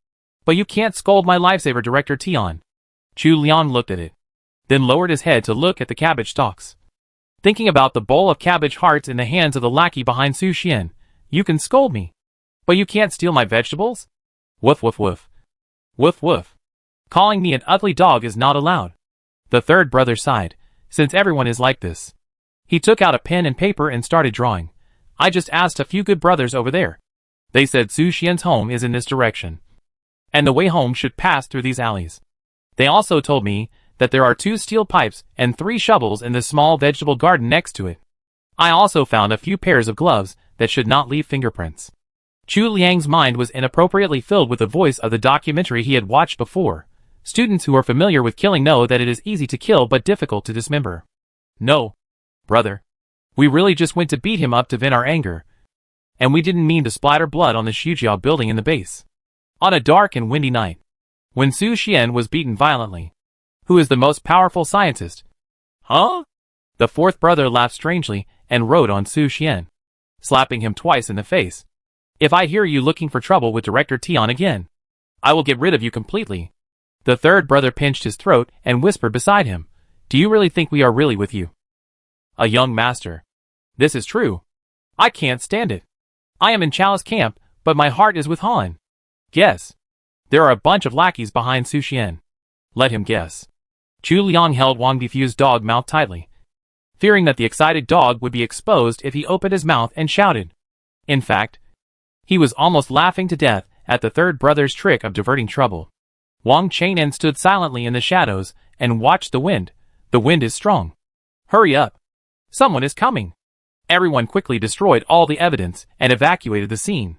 but you can't scold my lifesaver Director Tian. Chu Liang looked at it, then lowered his head to look at the cabbage stalks. Thinking about the bowl of cabbage hearts in the hands of the lackey behind Su Xian. You can scold me, but you can't steal my vegetables? Woof woof woof. Woof woof. Calling me an ugly dog is not allowed. The third brother sighed. Since everyone is like this. He took out a pen and paper and started drawing. I just asked a few good brothers over there. They said Su Xian's home is in this direction, and the way home should pass through these alleys. They also told me that there are 2 steel pipes and 3 shovels in the small vegetable garden next to it. I also found a few pairs of gloves that should not leave fingerprints. Chu Liang's mind was inappropriately filled with the voice of the documentary he had watched before. Students who are familiar with killing know that it is easy to kill but difficult to dismember. No, brother. We really just went to beat him up to vent our anger. And we didn't mean to splatter blood on the Xujiao building in the base. On a dark and windy night, when Su Xian was beaten violently. Who is the most powerful scientist? Huh? The fourth brother laughed strangely and rode on Su Xian, slapping him twice in the face. If I hear you looking for trouble with Director Tian again, I will get rid of you completely. The third brother pinched his throat and whispered beside him. Do you really think we are really with you? A young master. This is true. I can't stand it. I am in Chalice camp, but my heart is with Han. Guess. There are a bunch of lackeys behind Su Xian. Let him guess. Chu Liang held Wang Difu's dog mouth tightly, fearing that the excited dog would be exposed if he opened his mouth and shouted. In fact, he was almost laughing to death at the third brother's trick of diverting trouble. Wang Chang'an stood silently in the shadows and watched the wind. The wind is strong. Hurry up. Someone is coming. Everyone quickly destroyed all the evidence and evacuated the scene.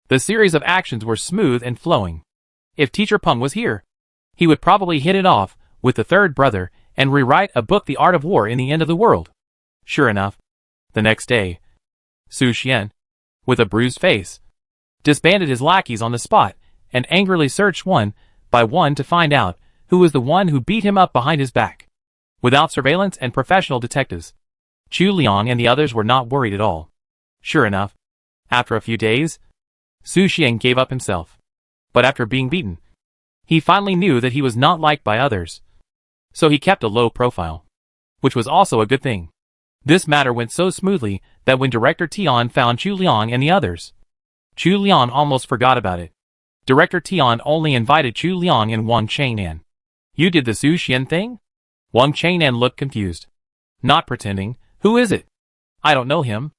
The series of actions were smooth and flowing. If Teacher Peng was here, he would probably hit it off with the third brother and rewrite a book, The Art of War in the End of the World. Sure enough, the next day, Su Xian, with a bruised face, disbanded his lackeys on the spot and angrily searched one by one to find out who was the one who beat him up behind his back. Without surveillance and professional detectives, Chu Liang and the others were not worried at all. Sure enough, after a few days, Su Xian gave up himself. But after being beaten, he finally knew that he was not liked by others. So he kept a low profile, which was also a good thing. This matter went so smoothly that when Director Tian found Chu Liang and the others, Chu Liang almost forgot about it. Director Tian only invited Chu Liang and Wang Chang'an. You did the Su Xian thing? Wang Chang'an looked confused. Not pretending. Who is it? I don't know him.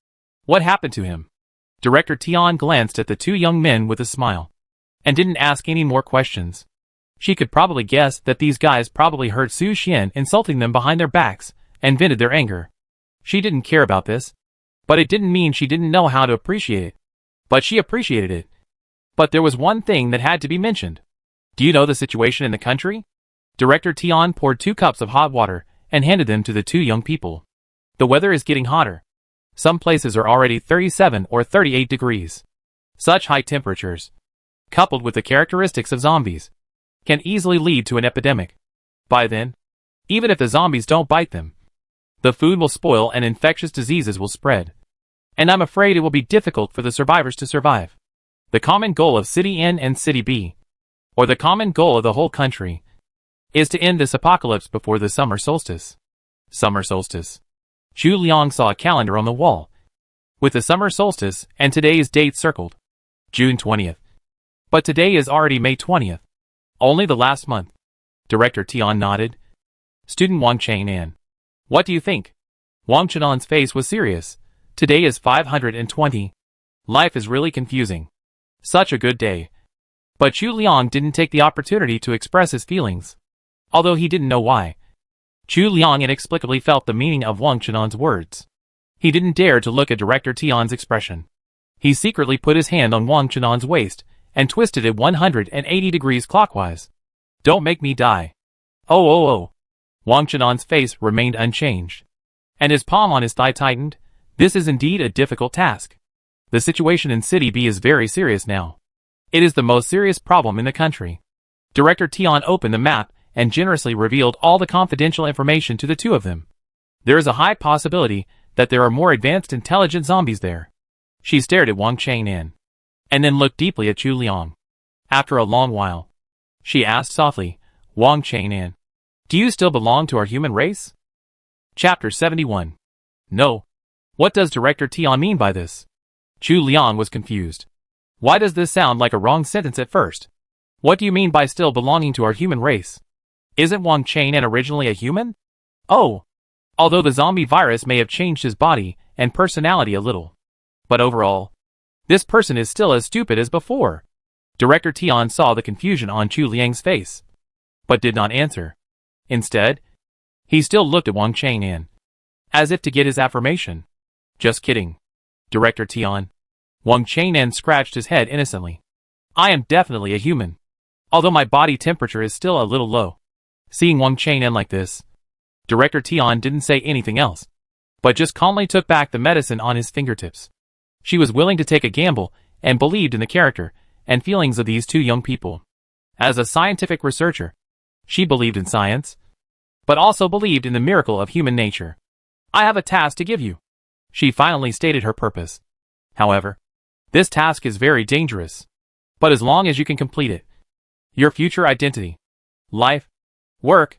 What happened to him? Director Tian glanced at the 2 young men with a smile, and didn't ask any more questions. She could probably guess that these guys probably heard Su Xian insulting them behind their backs, and vented their anger. She didn't care about this, but it didn't mean she didn't know how to appreciate it. But she appreciated it. But there was one thing that had to be mentioned. Do you know the situation in the country? Director Tian poured 2 cups of hot water and handed them to the 2 young people. The weather is getting hotter. Some places are already 37 or 38 degrees. Such high temperatures, coupled with the characteristics of zombies, can easily lead to an epidemic. By then, even if the zombies don't bite them, the food will spoil and infectious diseases will spread. And I'm afraid it will be difficult for the survivors to survive. The common goal of City N and City B, or the common goal of the whole country, is to end this apocalypse before the summer solstice. Summer solstice. Chu Liang saw a calendar on the wall, with the summer solstice and today's date circled. June 20th. But today is already May 20th. Only the last month. Director Tian nodded. Student Wang Chang'an. What do you think? Wang Chenan's face was serious. Today is 520. Life is really confusing. Such a good day. But Chu Liang didn't take the opportunity to express his feelings, although he didn't know why. Chu Liang inexplicably felt the meaning of Wang Chenan's words. He didn't dare to look at Director Tian's expression. He secretly put his hand on Wang Chenan's waist and twisted it 180 degrees clockwise. Don't make me die. Oh. Wang Chenan's face remained unchanged, and his palm on his thigh tightened. This is indeed a difficult task. The situation in City B is very serious now. It is the most serious problem in the country. Director Tian opened the map and generously revealed all the confidential information to the two of them. There is a high possibility that there are more advanced intelligent zombies there. She stared at Wang Chang'an, and then looked deeply at Chu Liang. After a long while, she asked softly, Wang Chang'an, do you still belong to our human race? Chapter 71. No. What does Director Tian mean by this? Chu Liang was confused. Why does this sound like a wrong sentence at first? What do you mean by still belonging to our human race? Isn't Wang Chang'an originally a human? Oh. Although the zombie virus may have changed his body and personality a little. But overall, this person is still as stupid as before. Director Tian saw the confusion on Chu Liang's face, but did not answer. Instead, he still looked at Wang Chang'an, as if to get his affirmation. Just kidding. Director Tian. Wang Chang'an scratched his head innocently. I am definitely a human, although my body temperature is still a little low. Seeing Wang Chang'an like this, Director Tian didn't say anything else, but just calmly took back the medicine on his fingertips. She was willing to take a gamble and believed in the character and feelings of these two young people. As a scientific researcher, she believed in science, but also believed in the miracle of human nature. I have a task to give you. She finally stated her purpose. However, this task is very dangerous, but as long as you can complete it, your future identity, life, work,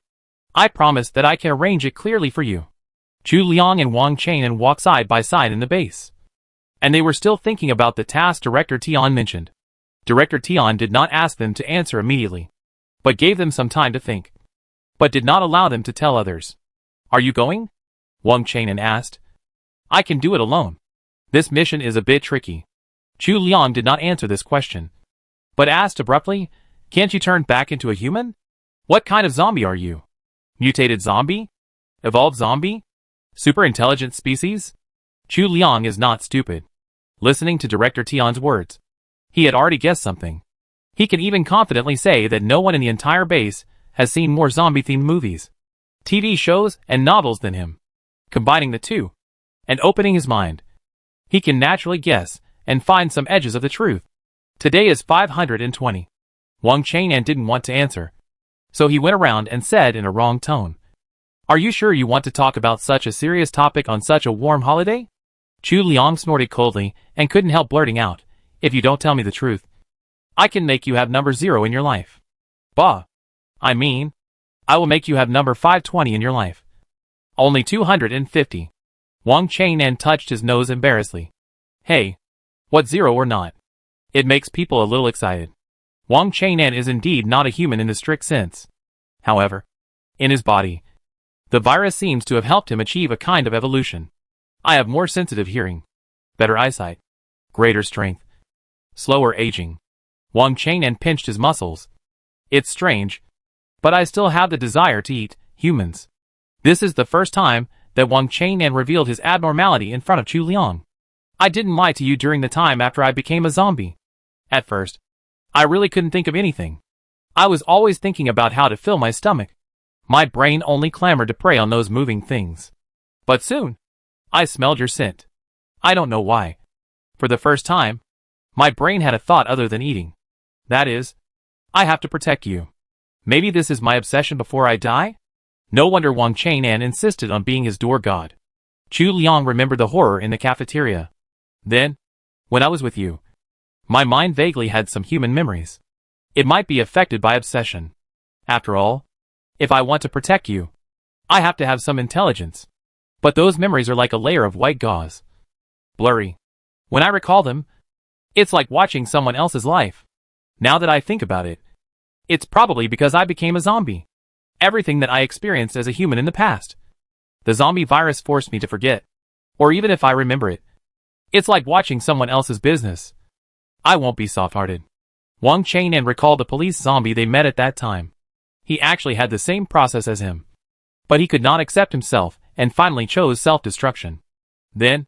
I promise that I can arrange it clearly for you. Chu Liang and Wang Chang'an walked side by side in the base, and they were still thinking about the task Director Tian mentioned. Director Tian did not ask them to answer immediately, but gave them some time to think, but did not allow them to tell others. Are you going? Wang Chang'an asked. I can do it alone. This mission is a bit tricky. Chu Liang did not answer this question, but asked abruptly, can't you turn back into a human? What kind of zombie are you? Mutated zombie? Evolved zombie? Super intelligent species? Chu Liang is not stupid. Listening to Director Tian's words, he had already guessed something. He can even confidently say that no one in the entire base has seen more zombie-themed movies, TV shows, and novels than him. Combining the two, and opening his mind, he can naturally guess and find some edges of the truth. Today is 520. Wang Chang'an didn't want to answer, so he went around and said in a wrong tone, are you sure you want to talk about such a serious topic on such a warm holiday? Chu Liang snorted coldly and couldn't help blurting out, if you don't tell me the truth, I can make you have number 0 in your life. Bah! I mean, I will make you have number 520 in your life. Only 250. Wang Chang'an touched his nose embarrassedly. Hey, what 0 or not? It makes people a little excited. Wang Chang'an is indeed not a human in the strict sense. However, in his body, the virus seems to have helped him achieve a kind of evolution. I have more sensitive hearing, better eyesight, greater strength, slower aging. Wang Chang'an pinched his muscles. It's strange, but I still have the desire to eat humans. This is the first time that Wang Chang'an revealed his abnormality in front of Chu Liang. I didn't lie to you during the time after I became a zombie. At first, I really couldn't think of anything. I was always thinking about how to fill my stomach. My brain only clamored to prey on those moving things. But soon, I smelled your scent. I don't know why. For the first time, my brain had a thought other than eating. That is, I have to protect you. Maybe this is my obsession before I die? No wonder Wang Chang'an insisted on being his door god. Chu Liang remembered the horror in the cafeteria. Then, when I was with you, my mind vaguely had some human memories. It might be affected by obsession. After all, if I want to protect you, I have to have some intelligence. But those memories are like a layer of white gauze. Blurry. When I recall them, it's like watching someone else's life. Now that I think about it, it's probably because I became a zombie. Everything that I experienced as a human in the past. The zombie virus forced me to forget. Or even if I remember it, it's like watching someone else's business. I won't be soft-hearted. Wang Chang'an recalled the police zombie they met at that time. He actually had the same process as him. But he could not accept himself and finally chose self-destruction. Then,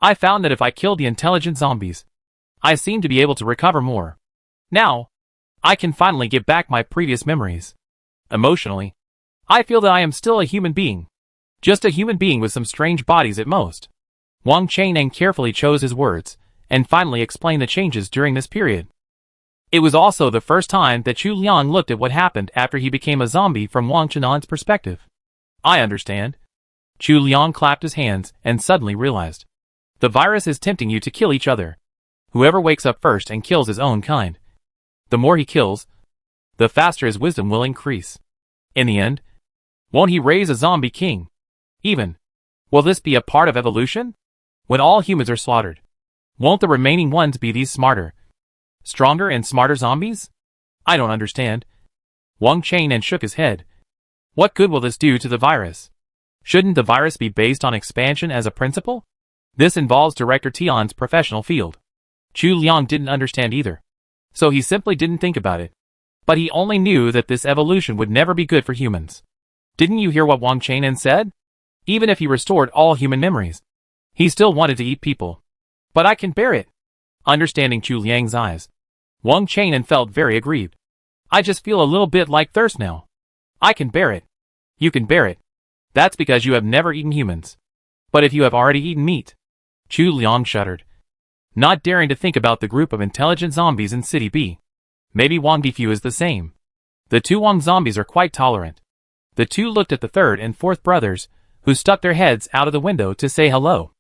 I found that if I killed the intelligent zombies, I seemed to be able to recover more. Now, I can finally get back my previous memories. Emotionally, I feel that I am still a human being. Just a human being with some strange bodies at most. Wang Chang'an carefully chose his words, and finally explained the changes during this period. It was also the first time that Chu Liang looked at what happened after he became a zombie from Wang Chenan's perspective. I understand. Chu Liang clapped his hands and suddenly realized. The virus is tempting you to kill each other. Whoever wakes up first and kills his own kind. The more he kills, the faster his wisdom will increase. In the end, won't he raise a zombie king? Even, will this be a part of evolution? When all humans are slaughtered, won't the remaining ones be these smarter, stronger and smarter zombies? I don't understand. Wang Chang'an shook his head. What good will this do to the virus? Shouldn't the virus be based on expansion as a principle? This involves Director Tian's professional field. Chu Liang didn't understand either. So he simply didn't think about it. But he only knew that this evolution would never be good for humans. Didn't you hear what Wang Chang'an said? Even if he restored all human memories, he still wanted to eat people. But I can bear it. Understanding Chu Liang's eyes, Wang Chang'an felt very aggrieved. I just feel a little bit like thirst now. I can bear it. You can bear it. That's because you have never eaten humans. But if you have already eaten meat. Chu Liang shuddered, not daring to think about the group of intelligent zombies in City B. Maybe Wang Difu is the same. The two Wang zombies are quite tolerant. The two looked at the third and fourth brothers, who stuck their heads out of the window to say hello.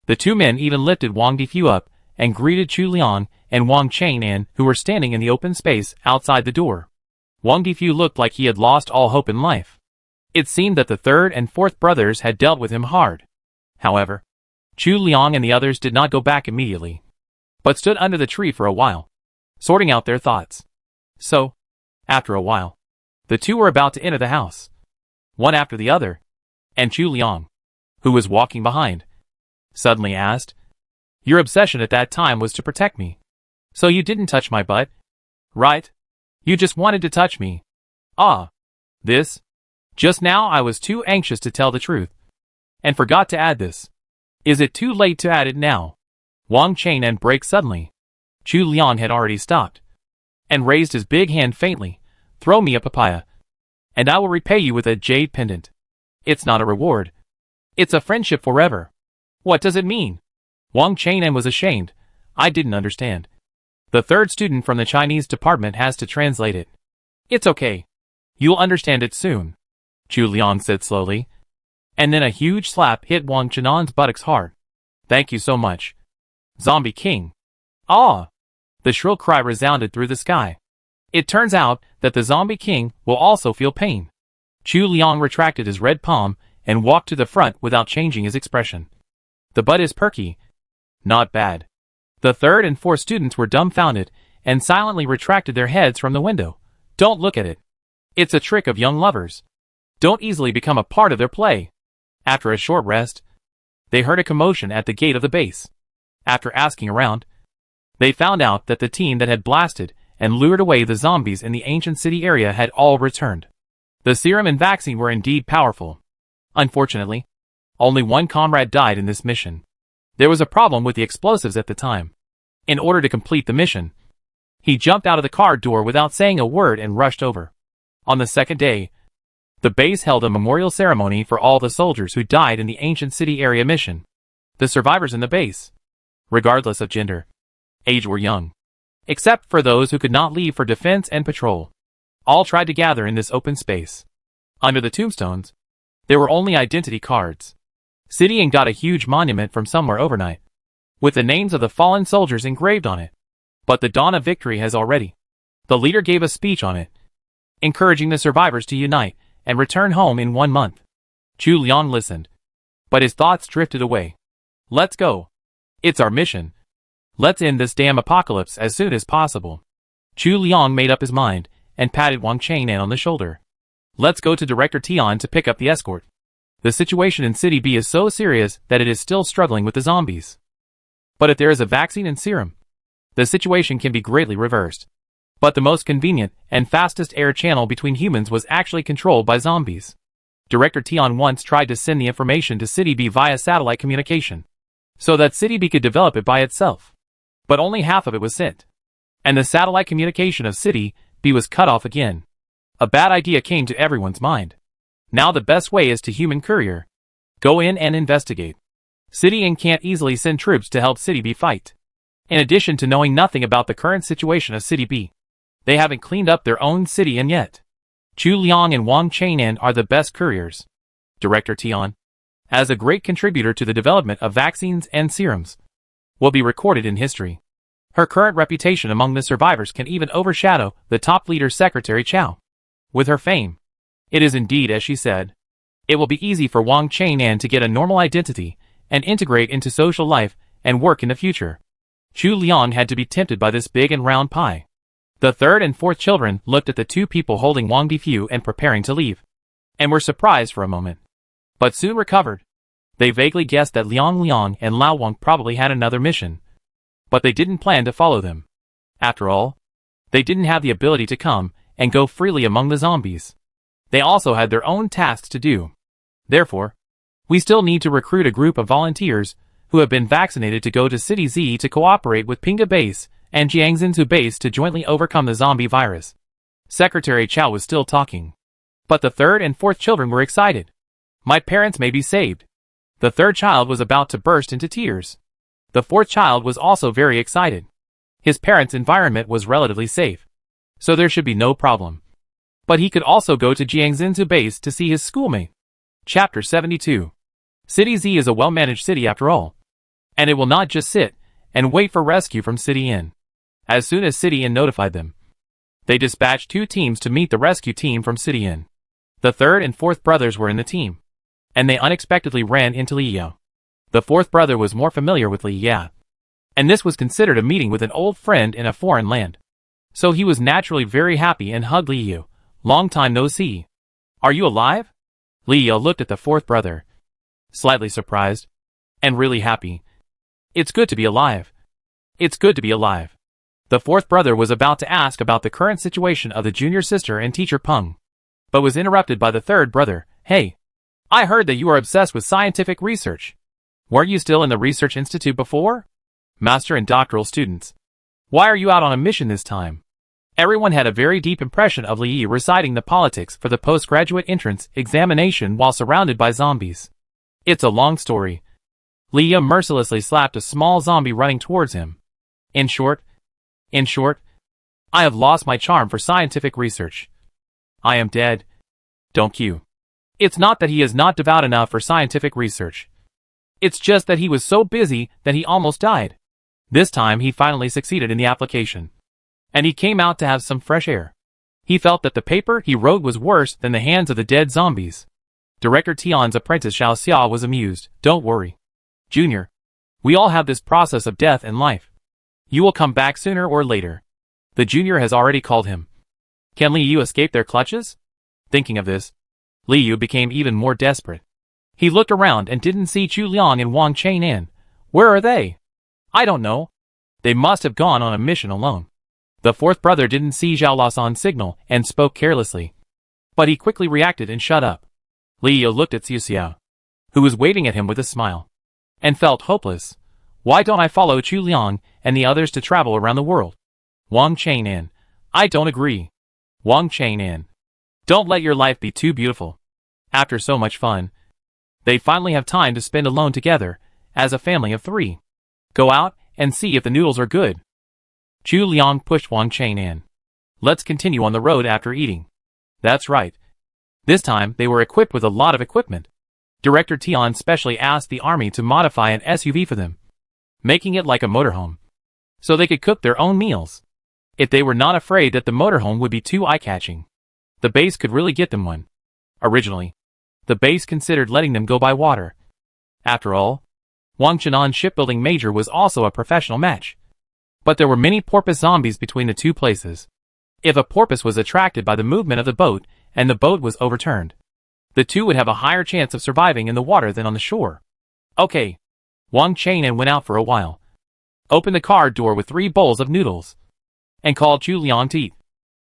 The two men even lifted Wang Difu up and greeted Chu Liang and Wang Chang'an, who were standing in the open space outside the door. Wang Difu looked like he had lost all hope in life. It seemed that the third and fourth brothers had dealt with him hard. However, Chu Liang and the others did not go back immediately, but stood under the tree for a while, sorting out their thoughts. So, after a while, the two were about to enter the house, one after the other, and Chu Liang, who was walking behind, suddenly asked, "Your obsession at that time was to protect me. So you didn't touch my butt, right? You just wanted to touch me. Ah, this. Just now I was too anxious to tell the truth, and forgot to add this. Is it too late to add it now?" Wang Chang'an braked suddenly. Chu Liang had already stopped, and raised his big hand faintly. "Throw me a papaya, and I will repay you with a jade pendant. It's not a reward. It's a friendship forever." What does it mean? Wang Chang'an was ashamed. I didn't understand. The third student from the Chinese department has to translate it. It's okay. You'll understand it soon, Chu Liang said slowly. And then a huge slap hit Wang Chenan's buttocks hard. Thank you so much, Zombie King. Ah! The shrill cry resounded through the sky. It turns out that the Zombie King will also feel pain. Chu Liang retracted his red palm and walked to the front without changing his expression. The butt is perky. Not bad. The third and fourth students were dumbfounded and silently retracted their heads from the window. Don't look at it. It's a trick of young lovers. Don't easily become a part of their play. After a short rest, they heard a commotion at the gate of the base. After asking around, they found out that the team that had blasted and lured away the zombies in the ancient city area had all returned. The serum and vaccine were indeed powerful. Unfortunately, only one comrade died in this mission. There was a problem with the explosives at the time. In order to complete the mission, he jumped out of the car door without saying a word and rushed over. On the second day, the base held a memorial ceremony for all the soldiers who died in the ancient city area mission. The survivors in the base, regardless of gender, age or young, except for those who could not leave for defense and patrol, all tried to gather in this open space. Under the tombstones, there were only identity cards. City and got a huge monument from somewhere overnight, with the names of the fallen soldiers engraved on it. But the dawn of victory has already. The leader gave a speech on it, encouraging the survivors to unite and return home in 1 month. Chu Liang listened, but his thoughts drifted away. Let's go. It's our mission. Let's end this damn apocalypse as soon as possible. Chu Liang made up his mind and patted Wang Chang'an on the shoulder. Let's go to Director Tian to pick up the escort. The situation in City B is so serious that it is still struggling with the zombies. But if there is a vaccine and serum, the situation can be greatly reversed. But the most convenient and fastest air channel between humans was actually controlled by zombies. Director Tian once tried to send the information to City B via satellite communication, so that City B could develop it by itself. But only half of it was sent, and the satellite communication of City B was cut off again. A bad idea came to everyone's mind. Now the best way is to human courier. Go in and investigate. City N can't easily send troops to help City B fight. In addition to knowing nothing about the current situation of City B, they haven't cleaned up their own City N yet. Chu Liang and Wang Chang'an are the best couriers. Director Tian, as a great contributor to the development of vaccines and serums, will be recorded in history. Her current reputation among the survivors can even overshadow the top leader Secretary Chow. With her fame, it is indeed as she said. It will be easy for Wang Chang'an to get a normal identity and integrate into social life and work in the future. Chu Liang had to be tempted by this big and round pie. The third and fourth children looked at the two people holding Wang Difu and preparing to leave, and were surprised for a moment, but soon recovered. They vaguely guessed that Liang and Lao Wang probably had another mission, but they didn't plan to follow them. After all, they didn't have the ability to come and go freely among the zombies. They also had their own tasks to do. Therefore, we still need to recruit a group of volunteers who have been vaccinated to go to City Z to cooperate with Pinga Base and Jiangxintu Base to jointly overcome the zombie virus. Secretary Chow was still talking, but the third and fourth children were excited. My parents may be saved. The third child was about to burst into tears. The fourth child was also very excited. His parents' environment was relatively safe, so there should be no problem. But he could also go to Jiangxintu Base to see his schoolmate. Chapter 72. City Z is a well-managed city after all, and it will not just sit and wait for rescue from City N. As soon as City N notified them, they dispatched 2 teams to meet the rescue team from City N. The third and fourth brothers were in the team, and they unexpectedly ran into Li Yao. The fourth brother was more familiar with Li Ya, and this was considered a meeting with an old friend in a foreign land. So he was naturally very happy and hugged Li Yao. Long time no see. Are you alive? Li Yao looked at the fourth brother, slightly surprised, and really happy. It's good to be alive. It's good to be alive. The fourth brother was about to ask about the current situation of the junior sister and teacher Peng, but was interrupted by the third brother. Hey, I heard that you are obsessed with scientific research. Weren't you still in the research institute before? Master and doctoral students. Why are you out on a mission this time? Everyone had a very deep impression of Li Yi reciting the politics for the postgraduate entrance examination while surrounded by zombies. It's a long story. Li Yi mercilessly slapped a small zombie running towards him. In short, I have lost my charm for scientific research. I am dead. Don't Q. It's not that he is not devout enough for scientific research. It's just that he was so busy that he almost died. This time he finally succeeded in the application, and he came out to have some fresh air. He felt that the paper he wrote was worse than the hands of the dead zombies. Director Tian's apprentice Xiao Xia was amused. Don't worry, Junior. We all have this process of death and life. You will come back sooner or later. The junior has already called him. Can Li Yu escape their clutches? Thinking of this, Li Yu became even more desperate. He looked around and didn't see Chu Liang and Wang Chang'an. Where are they? I don't know. They must have gone on a mission alone. The fourth brother didn't see Zhao Lasan's signal and spoke carelessly, but he quickly reacted and shut up. Li Yu looked at Xiu Xiao, who was waving at him with a smile, and felt hopeless. Why don't I follow Chu Liang and the others to travel around the world? Wang Chang'an. I don't agree. Wang Chang'an. Don't let your life be too beautiful. After so much fun, they finally have time to spend alone together, as a family of 3. Go out and see if the noodles are good. Chu Liang pushed Wang Chang'an. Let's continue on the road after eating. That's right. This time they were equipped with a lot of equipment. Director Tian specially asked the army to modify an SUV for them, making it like a motorhome, so they could cook their own meals. If they were not afraid that the motorhome would be too eye-catching, the base could really get them one. Originally, The base considered letting them go by water. After all, Wang Chenan's shipbuilding major was also a professional match. But there were many porpoise zombies between the two places. If a porpoise was attracted by the movement of the boat, and the boat was overturned, the two would have a higher chance of surviving in the water than on the shore. Okay. Wang Chang'an went out for a while, opened the car door with 3 bowls of noodles, and called Chu Liang to eat.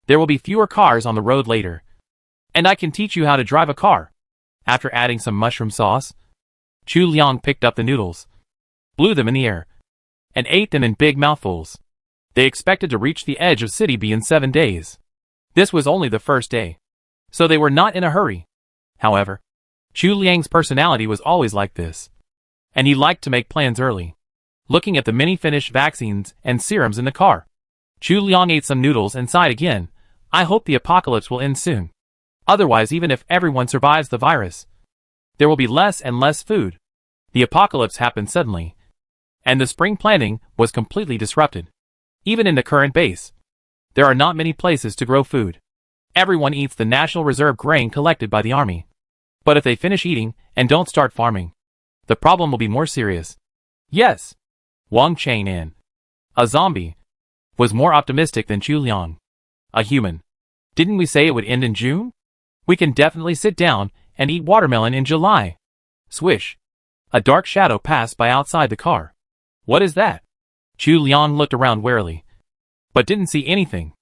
There will be fewer cars on the road later, and I can teach you how to drive a car. After adding some mushroom sauce, Chu Liang picked up the noodles, blew them in the air, and ate them in big mouthfuls. They expected to reach the edge of City B in 7 days. This was only the first day, so they were not in a hurry. However, Chu Liang's personality was always like this, and he liked to make plans early. Looking at the many finished vaccines and serums in the car, Chu Liang ate some noodles and sighed again. I hope the apocalypse will end soon. Otherwise, even if everyone survives the virus, there will be less and less food. The apocalypse happened suddenly, and the spring planting was completely disrupted. Even in the current base, there are not many places to grow food. Everyone eats the National Reserve grain collected by the army. But if they finish eating and don't start farming, the problem will be more serious. Yes, Wang Chang'an, a zombie, was more optimistic than Chu Liang, a human. Didn't we say it would end in June? We can definitely sit down and eat watermelon in July. Swish. A dark shadow passed by outside the car. What is that? Chu Liang looked around warily, but didn't see anything.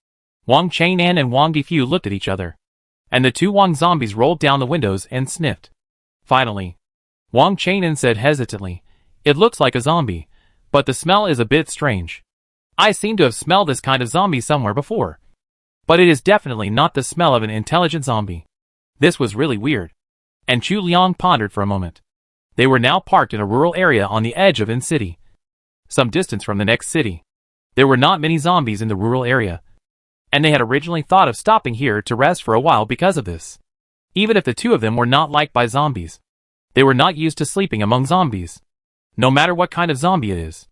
Wang Chang'an and Wang Difu looked at each other, and the 2 Wang zombies rolled down the windows and sniffed. Finally, Wang Chang'an said hesitantly, "It looks like a zombie, but the smell is a bit strange. I seem to have smelled this kind of zombie somewhere before, but it is definitely not the smell of an intelligent zombie." This was really weird, and Chu Liang pondered for a moment. They were now parked in a rural area on the edge of N City, some distance from the next city. There were not many zombies in the rural area, and they had originally thought of stopping here to rest for a while because of this. Even if the 2 of them were not liked by zombies, they were not used to sleeping among zombies, no matter what kind of zombie it is.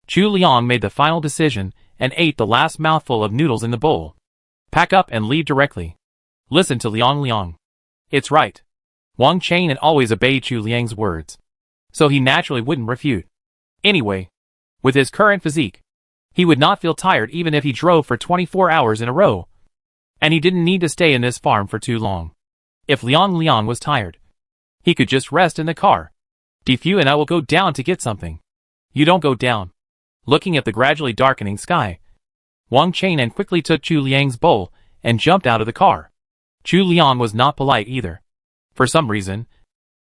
Chu Liang made the final decision and ate the last mouthful of noodles in the bowl. Pack up and leave directly. Listen to Liang. It's right. Wang Chang'an always obeyed Chu Liang's words, so he naturally wouldn't refute. Anyway, with his current physique, he would not feel tired even if he drove for 24 hours in a row, and he didn't need to stay in this farm for too long. If Liang was tired, he could just rest in the car. Difu and I will go down to get something. You don't go down. Looking at the gradually darkening sky, Wang Chang'an quickly took Chu Liang's bowl and jumped out of the car. Chu Liang was not polite either. For some reason,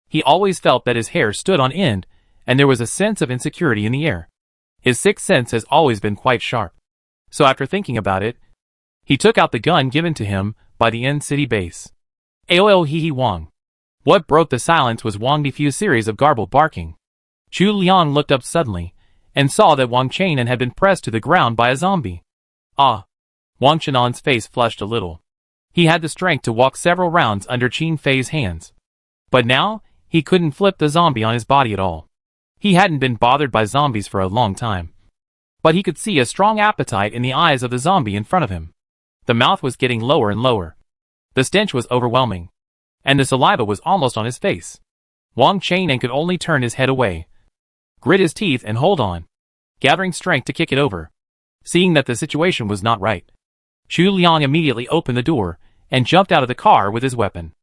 he always felt that his hair stood on end, and there was a sense of insecurity in the air. His sixth sense has always been quite sharp. So after thinking about it, he took out the gun given to him by the N City base. Aol hee hee Wang. What broke the silence was Wang Difu's series of garbled barking. Chu Liang looked up suddenly, and saw that Wang Chang'an had been pressed to the ground by a zombie. Ah! Wang Chenan's face flushed a little. He had the strength to walk several rounds under Qin Fei's hands. But now, he couldn't flip the zombie on his body at all. He hadn't been bothered by zombies for a long time. But he could see a strong appetite in the eyes of the zombie in front of him. The mouth was getting lower and lower. The stench was overwhelming, and the saliva was almost on his face. Wang Chang'an could only turn his head away, grit his teeth and hold on, gathering strength to kick it over. Seeing that the situation was not right, Chu Liang immediately opened the door and jumped out of the car with his weapon.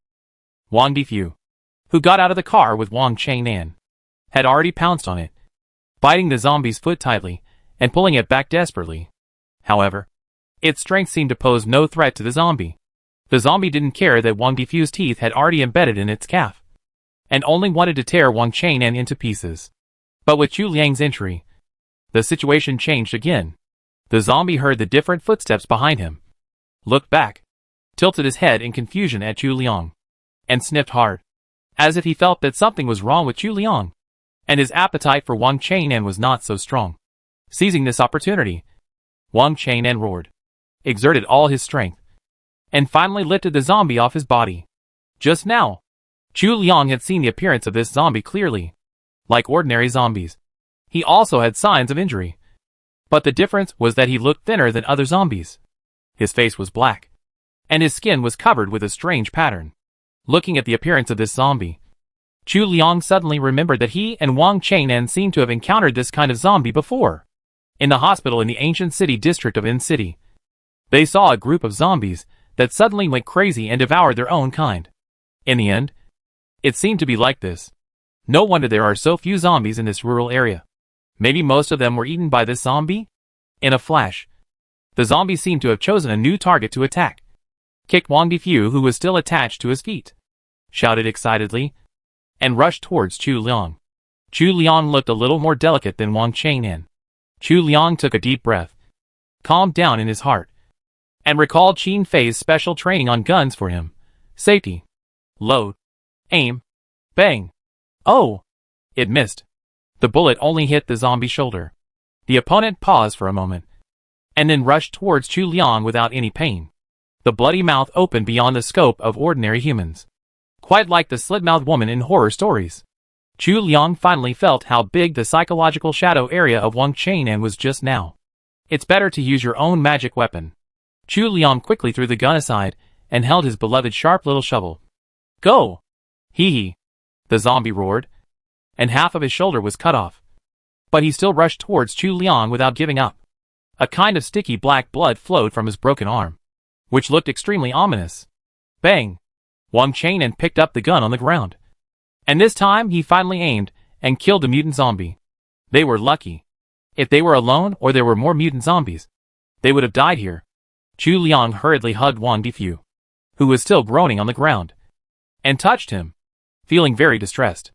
Wang Difu, who got out of the car with Wang Chang'an, had already pounced on it, biting the zombie's foot tightly and pulling it back desperately. However, its strength seemed to pose no threat to the zombie. The zombie didn't care that Wang Difu's teeth had already embedded in its calf, and only wanted to tear Wang Chang'an into pieces. But with Chu Liang's entry, the situation changed again. The zombie heard the different footsteps behind him, looked back, tilted his head in confusion at Chu Liang, and sniffed hard, as if he felt that something was wrong with Chu Liang, and his appetite for Wang Chang'an was not so strong. Seizing this opportunity, Wang Chang'an roared, exerted all his strength, and finally lifted the zombie off his body. Just now, Chu Liang had seen the appearance of this zombie clearly. Like ordinary zombies, he also had signs of injury. But the difference was that he looked thinner than other zombies. His face was black, and his skin was covered with a strange pattern. Looking at the appearance of this zombie, Chu Liang suddenly remembered that he and Wang Changnan seemed to have encountered this kind of zombie before. In the hospital in the ancient city district of In City, they saw a group of zombies that suddenly went crazy and devoured their own kind. In the end, it seemed to be like this. No wonder there are so few zombies in this rural area. Maybe most of them were eaten by this zombie? In a flash, the zombie seemed to have chosen a new target to attack. Kicked Wang Difu, who was still attached to his feet, shouted excitedly, and rushed towards Chu Liang. Chu Liang looked a little more delicate than Wang Changnan. Chu Liang took a deep breath, calmed down in his heart, and recalled Qin Fei's special training on guns for him. Safety. Load. Aim. Bang. Oh! It missed. The bullet only hit the zombie's shoulder. The opponent paused for a moment, and then rushed towards Chu Liang without any pain. The bloody mouth opened beyond the scope of ordinary humans, quite like the slit-mouthed woman in horror stories. Chu Liang finally felt how big the psychological shadow area of Wang Changnan was just now. It's better to use your own magic weapon. Chu Liang quickly threw the gun aside and held his beloved sharp little shovel. Go! Hee hee! The zombie roared, and half of his shoulder was cut off. But he still rushed towards Chu Liang without giving up. A kind of sticky black blood flowed from his broken arm, which looked extremely ominous. Bang! Wang Changnan picked up the gun on the ground. And this time he finally aimed and killed the mutant zombie. They were lucky. If they were alone or there were more mutant zombies, they would have died here. Chu Liang hurriedly hugged Wang Difu, who was still groaning on the ground, and touched him, feeling very distressed.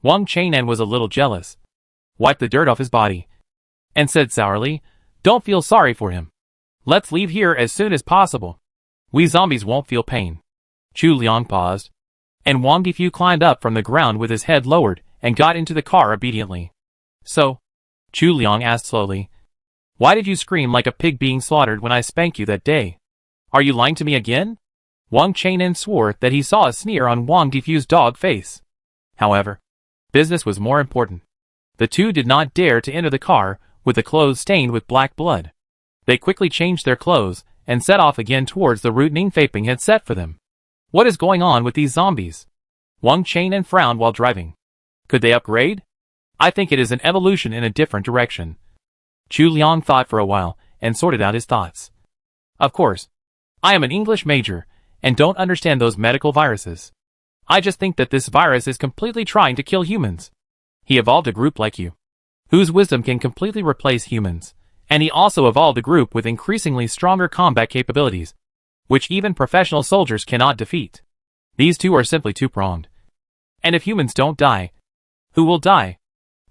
Wang Changnan was a little jealous, wiped the dirt off his body, and said sourly, "Don't feel sorry for him. Let's leave here as soon as possible. We zombies won't feel pain." Chu Liang paused, and Wang Difu climbed up from the ground with his head lowered and got into the car obediently. "So," Chu Liang asked slowly, "why did you scream like a pig being slaughtered when I spanked you that day? Are you lying to me again?" Wang Changnan swore that he saw a sneer on Wang Difu's dog face. However, business was more important. The two did not dare to enter the car with the clothes stained with black blood. They quickly changed their clothes and set off again towards the route Ning Feiping had set for them. What is going on with these zombies? Wang Changnan frowned while driving. Could they upgrade? I think it is an evolution in a different direction. Chu Liang thought for a while and sorted out his thoughts. Of course, I am an English major and don't understand those medical viruses. I just think that this virus is completely trying to kill humans. He evolved a group like you, whose wisdom can completely replace humans, and he also evolved a group with increasingly stronger combat capabilities, which even professional soldiers cannot defeat. These two are simply two-pronged. And if humans don't die, who will die?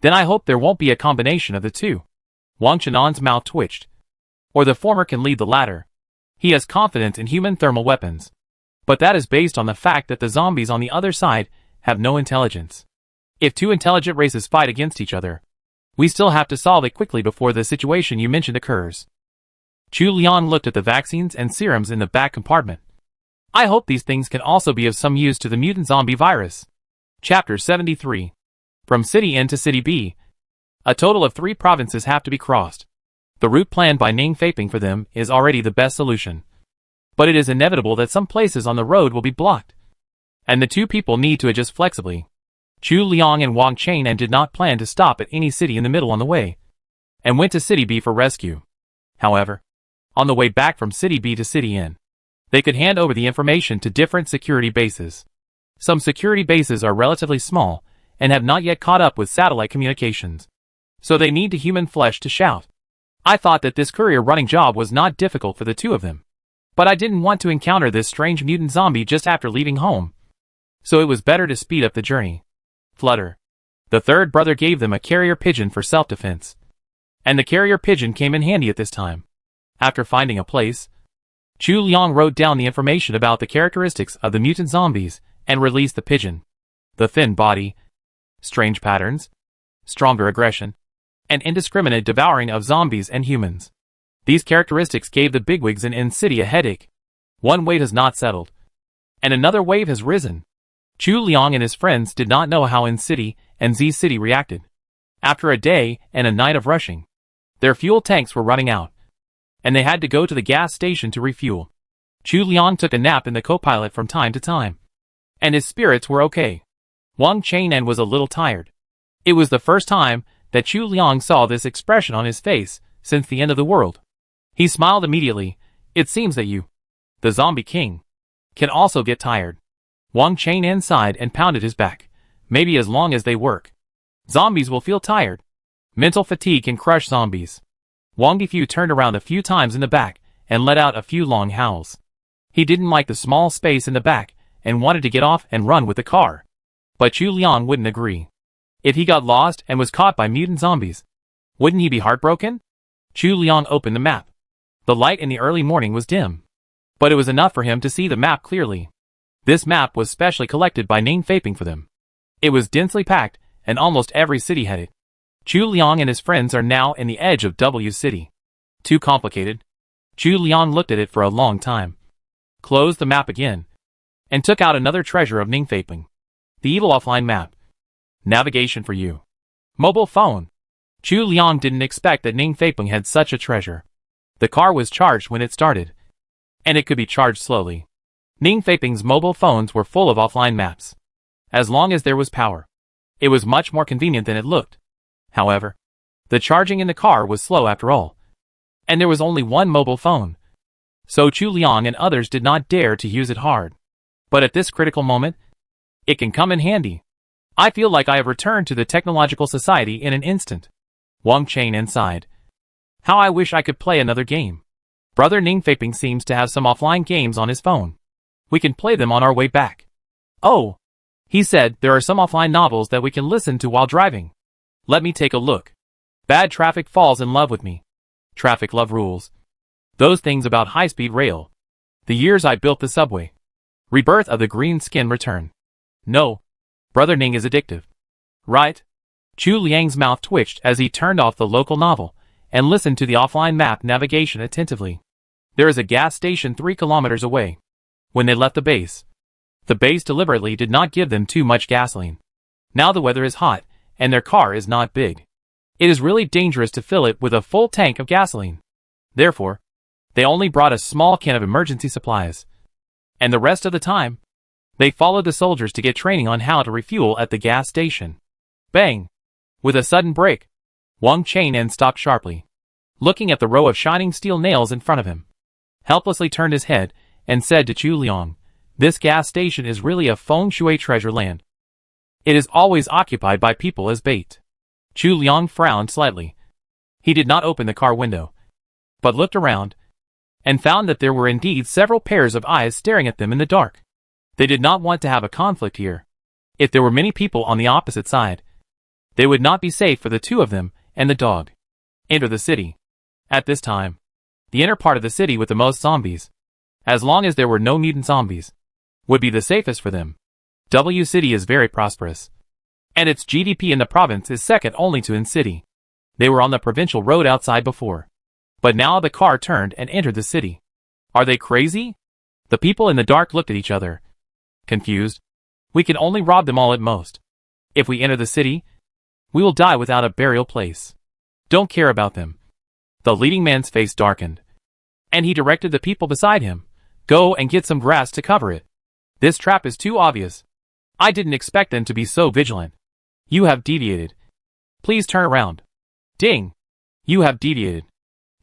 Then I hope there won't be a combination of the two. Wang Chenan's mouth twitched. Or the former can lead the latter. He has confidence in human thermal weapons. But that is based on the fact that the zombies on the other side have no intelligence. If two intelligent races fight against each other, we still have to solve it quickly before the situation you mentioned occurs. Chu Liang looked at the vaccines and serums in the back compartment. I hope these things can also be of some use to the mutant zombie virus. Chapter 73. From City N to City B, a total of 3 provinces have to be crossed. The route planned by Ning Feiping for them is already the best solution. But it is inevitable that some places on the road will be blocked, and the two people need to adjust flexibly. Chu Liang and Wang Changnan did not plan to stop at any city in the middle on the way, and went to City B for rescue. However, on the way back from City B to City N, they could hand over the information to different security bases. Some security bases are relatively small and have not yet caught up with satellite communications, so they need the human flesh to shout. I thought that this courier running job was not difficult for the two of them, but I didn't want to encounter this strange mutant zombie just after leaving home, so it was better to speed up the journey. Flutter. The third brother gave them a carrier pigeon for self-defense, and the carrier pigeon came in handy at this time. After finding a place, Chu Liang wrote down the information about the characteristics of the mutant zombies and released the pigeon. The thin body, strange patterns, stronger aggression, and indiscriminate devouring of zombies and humans. These characteristics gave the bigwigs in N City a headache. One wave has not settled, and another wave has risen. Chu Liang and his friends did not know how N City and Z City reacted. After a day and a night of rushing, their fuel tanks were running out, and they had to go to the gas station to refuel. Chu Liang took a nap in the co-pilot from time to time. and his spirits were okay. Wang Chang'an was a little tired. It was the first time that Chu Liang saw this expression on his face since the end of the world. He smiled immediately. It seems that you, the zombie king, can also get tired. Wang Chang'an sighed and pounded his back. Maybe as long as they work, zombies will feel tired. Mental fatigue can crush zombies. Wang Difu turned around a few times in the back and let out a few long howls. He didn't like the small space in the back and wanted to get off and run with the car. But Chu Liang wouldn't agree. If he got lost and was caught by mutant zombies, wouldn't he be heartbroken? Chu Liang opened the map. The light in the early morning was dim, but it was enough for him to see the map clearly. This map was specially collected by Ning Faping for them. It was densely packed, and almost every city had it. Chu Liang and his friends are now in the edge of W City. Too complicated. Chu Liang looked at it for a long time, closed the map again, and took out another treasure of Ning Faping. The evil offline map. Navigation for you. Mobile phone. Chu Liang didn't expect that Ning Faping had such a treasure. The car was charged when it started, and it could be charged slowly. Ning Faping's mobile phones were full of offline maps. As long as there was power, it was much more convenient than it looked. However, the charging in the car was slow after all, and there was only one mobile phone. So Chu Liang and others did not dare to use it hard. But at this critical moment, it can come in handy. I feel like I have returned to the technological society in an instant. Wang Chang'an sighed. How I wish I could play another game. Brother Ning Faping seems to have some offline games on his phone. We can play them on our way back. Oh, he said there are some offline novels that we can listen to while driving. Let me take a look. Bad traffic falls in love with me. Traffic love rules. Those things about high-speed rail. The years I built the subway. Rebirth of the green skin return. No. Brother Ning is addictive. Right? Chu Liang's mouth twitched as he turned off the local novel and listened to the offline map navigation attentively. There is a gas station 3 kilometers away. When they left the base deliberately did not give them too much gasoline. Now the weather is hot, and their car is not big. It is really dangerous to fill it with a full tank of gasoline. Therefore, they only brought a small can of emergency supplies. And the rest of the time, they followed the soldiers to get training on how to refuel at the gas station. Bang! With a sudden break, Wang Chang'an stopped sharply, looking at the row of shining steel nails in front of him. Helplessly turned his head and said to Chu Liang, "This gas station is really a feng shui treasure land. It is always occupied by people as bait." Chu Liang frowned slightly. He did not open the car window, but looked around, and found that there were indeed several pairs of eyes staring at them in the dark. They did not want to have a conflict here. If there were many people on the opposite side, they would not be safe for the two of them and the dog. Enter the city. At this time, the inner part of the city with the most zombies, as long as there were no mutant zombies, would be the safest for them. W City is very prosperous, and its GDP in the province is second only to In City. They were on the provincial road outside before, but now the car turned and entered the city. Are they crazy? The people in the dark looked at each other, confused. We can only rob them all at most. If we enter the city, we will die without a burial place. Don't care about them. The leading man's face darkened, and he directed the people beside him, "Go and get some grass to cover it. This trap is too obvious. I didn't expect them to be so vigilant. You have deviated. Please turn around." Ding! You have deviated.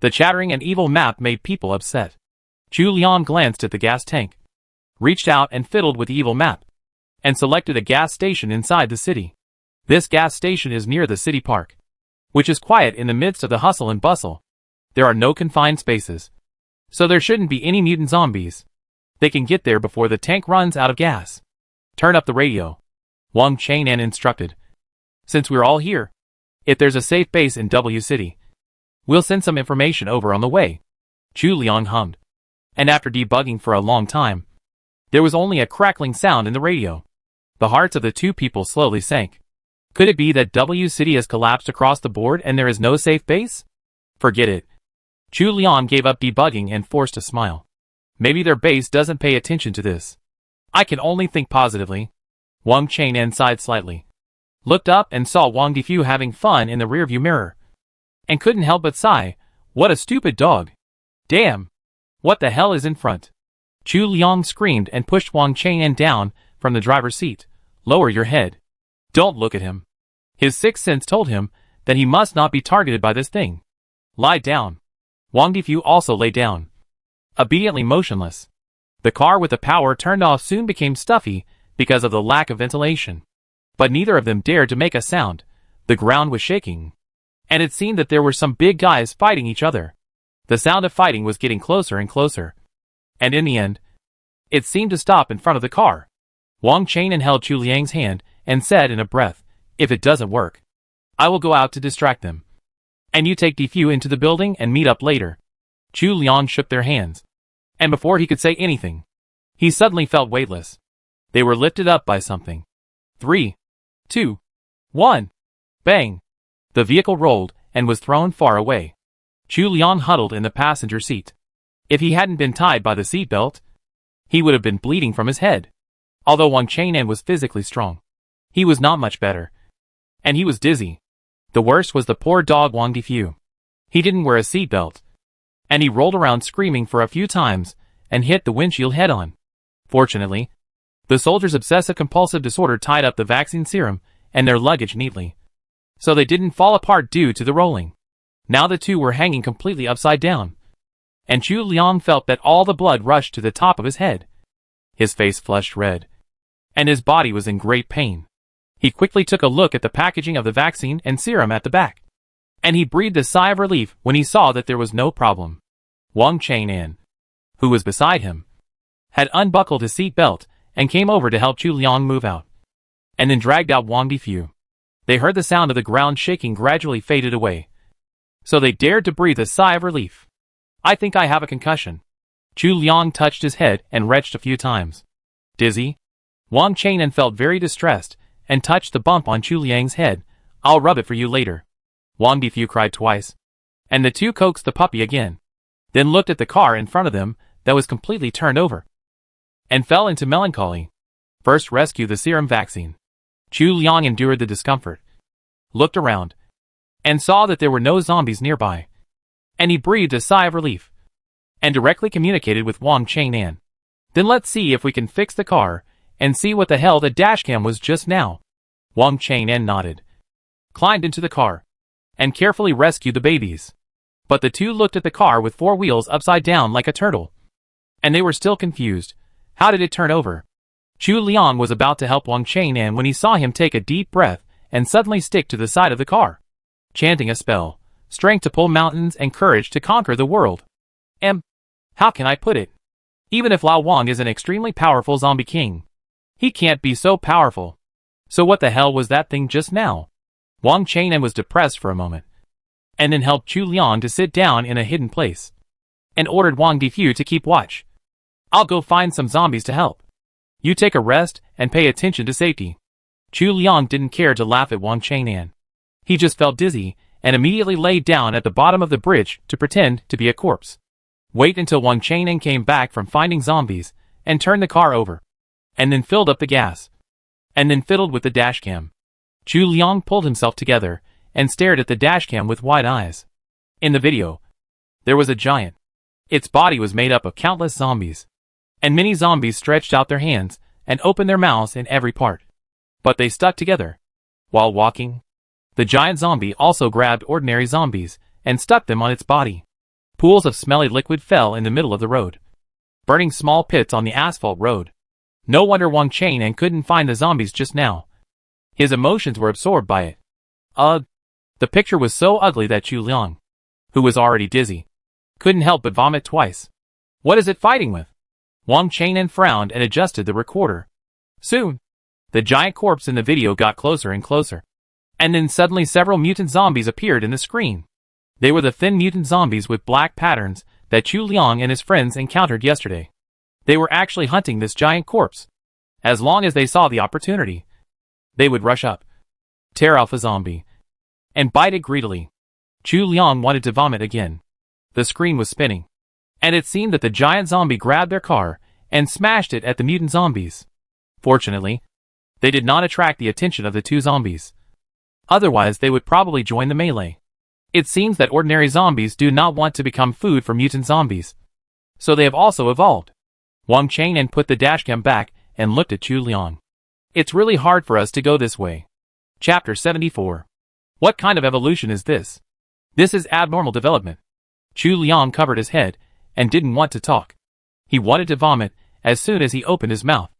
The chattering and evil map made people upset. Chu Liang glanced at the gas tank, reached out and fiddled with the evil map, and selected a gas station inside the city. This gas station is near the city park, which is quiet in the midst of the hustle and bustle. There are no confined spaces, so there shouldn't be any mutant zombies. They can get there before the tank runs out of gas. Turn up the radio, Wang Chang'an instructed. Since we're all here, if there's a safe base in W City, we'll send some information over on the way. Chu Liang hummed, and after debugging for a long time, there was only a crackling sound in the radio. The hearts of the two people slowly sank. Could it be that W City has collapsed across the board and there is no safe base? Forget it. Chu Liang gave up debugging and forced a smile. Maybe their base doesn't pay attention to this. I can only think positively. Wang Chang'an sighed slightly, looked up and saw Wang Difu having fun in the rearview mirror, and couldn't help but sigh, "What a stupid dog. Damn! What the hell is in front?" Chu Liang screamed and pushed Wang Chang'an down from the driver's seat. Lower your head. Don't look at him. His sixth sense told him that he must not be targeted by this thing. Lie down. Wang Difu also lay down, obediently motionless. The car with the power turned off soon became stuffy because of the lack of ventilation. But neither of them dared to make a sound. The ground was shaking, and it seemed that there were some big guys fighting each other. The sound of fighting was getting closer and closer, and in the end, it seemed to stop in front of the car. Wang Chang'an held Chu Liang's hand and said in a breath, "If it doesn't work, I will go out to distract them. And you take Difu into the building and meet up later." Chu Liang shook their hands, and before he could say anything, he suddenly felt weightless. They were lifted up by something. 3, 2, 1. Bang! The vehicle rolled and was thrown far away. Chu Liang huddled in the passenger seat. If he hadn't been tied by the seatbelt, he would have been bleeding from his head. Although Wang Chang'an was physically strong, he was not much better, and he was dizzy. The worst was the poor dog Wang Difu. He didn't wear a seatbelt, and he rolled around screaming for a few times and hit the windshield head-on. Fortunately, the soldiers' obsessive-compulsive disorder tied up the vaccine serum and their luggage neatly, so they didn't fall apart due to the rolling. Now the two were hanging completely upside down, and Chu Liang felt that all the blood rushed to the top of his head. His face flushed red, and his body was in great pain. He quickly took a look at the packaging of the vaccine and serum at the back, and he breathed a sigh of relief when he saw that there was no problem. Wang Chang'an, who was beside him, had unbuckled his seat belt and came over to help Chu Liang move out, and then dragged out Wang Difu. They heard the sound of the ground shaking gradually faded away, so they dared to breathe a sigh of relief. "I think I have a concussion." Chu Liang touched his head and retched a few times. "Dizzy?" Wang Chang'an felt very distressed and touched the bump on Chu Liang's head. "I'll rub it for you later." Wang Difu cried twice, and the two coaxed the puppy again, then looked at the car in front of them that was completely turned over, and fell into melancholy. First rescue the serum vaccine. Chu Liang endured the discomfort, looked around, and saw that there were no zombies nearby, and he breathed a sigh of relief, and directly communicated with Wang Chang'an. "Then let's see if we can fix the car, and see what the hell the dashcam was just now." Wang Chang'an nodded, climbed into the car, and carefully rescued the babies. But the two looked at the car with four wheels upside down like a turtle, and they were still confused. How did it turn over? Chu Liang was about to help Wang Chang'an when he saw him take a deep breath and suddenly stick to the side of the car, chanting a spell, strength to pull mountains and courage to conquer the world. How can I put it? Even if Lao Wang is an extremely powerful zombie king, he can't be so powerful. So what the hell was that thing just now? Wang Chang'an was depressed for a moment, and then helped Chu Liang to sit down in a hidden place, and ordered Wang Difu to keep watch. "I'll go find some zombies to help. You take a rest and pay attention to safety." Chu Liang didn't care to laugh at Wang Chang'an. He just felt dizzy and immediately laid down at the bottom of the bridge to pretend to be a corpse. Wait until Wang Chang'an came back from finding zombies and turned the car over, and then filled up the gas, and then fiddled with the dashcam. Chu Liang pulled himself together and stared at the dashcam with wide eyes. In the video, there was a giant. Its body was made up of countless zombies, and many zombies stretched out their hands and opened their mouths in every part. But they stuck together. While walking, the giant zombie also grabbed ordinary zombies and stuck them on its body. Pools of smelly liquid fell in the middle of the road, burning small pits on the asphalt road. No wonder Wang Chang'an couldn't find the zombies just now. His emotions were absorbed by it. Ugh! The picture was so ugly that Chu Liang, who was already dizzy, couldn't help but vomit twice. What is it fighting with? Wang Chang'an frowned and adjusted the recorder. Soon, the giant corpse in the video got closer and closer, and then suddenly several mutant zombies appeared in the screen. They were the thin mutant zombies with black patterns that Chu Liang and his friends encountered yesterday. They were actually hunting this giant corpse. As long as they saw the opportunity, they would rush up, tear off a zombie, and bite it greedily. Chu Liang wanted to vomit again. The screen was spinning, and it seemed that the giant zombie grabbed their car and smashed it at the mutant zombies. Fortunately, they did not attract the attention of the two zombies. Otherwise, they would probably join the melee. It seems that ordinary zombies do not want to become food for mutant zombies, so they have also evolved. Wang Chang'an put the dashcam back and looked at Chu Liang. It's really hard for us to go this way. Chapter 74. What kind of evolution is this? This is abnormal development. Chu Liang covered his head and didn't want to talk. He wanted to vomit as soon as he opened his mouth.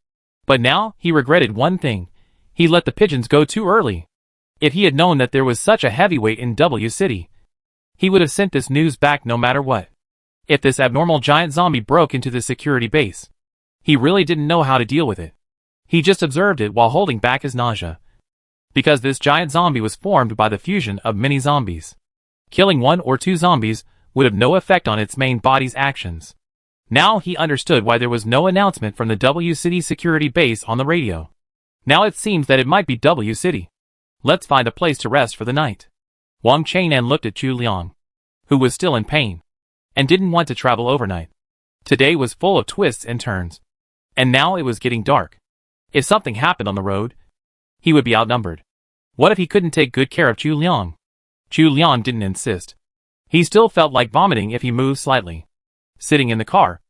But now he regretted one thing. He let the pigeons go too early. If he had known that there was such a heavyweight in W City, he would have sent this news back no matter what. If this abnormal giant zombie broke into the security base, he really didn't know how to deal with it. He just observed it while holding back his nausea. Because this giant zombie was formed by the fusion of many zombies. Killing 1 or 2 zombies would have no effect on its main body's actions. Now he understood why there was no announcement from the W City security base on the radio. Now it seems that it might be W City. Let's find a place to rest for the night. Wang Chang'an looked at Chu Liang, who was still in pain, and didn't want to travel overnight. Today was full of twists and turns. And now it was getting dark. If something happened on the road, he would be outnumbered. What if he couldn't take good care of Chu Liang? Chu Liang didn't insist. He still felt like vomiting if he moved slightly. Sitting in the car,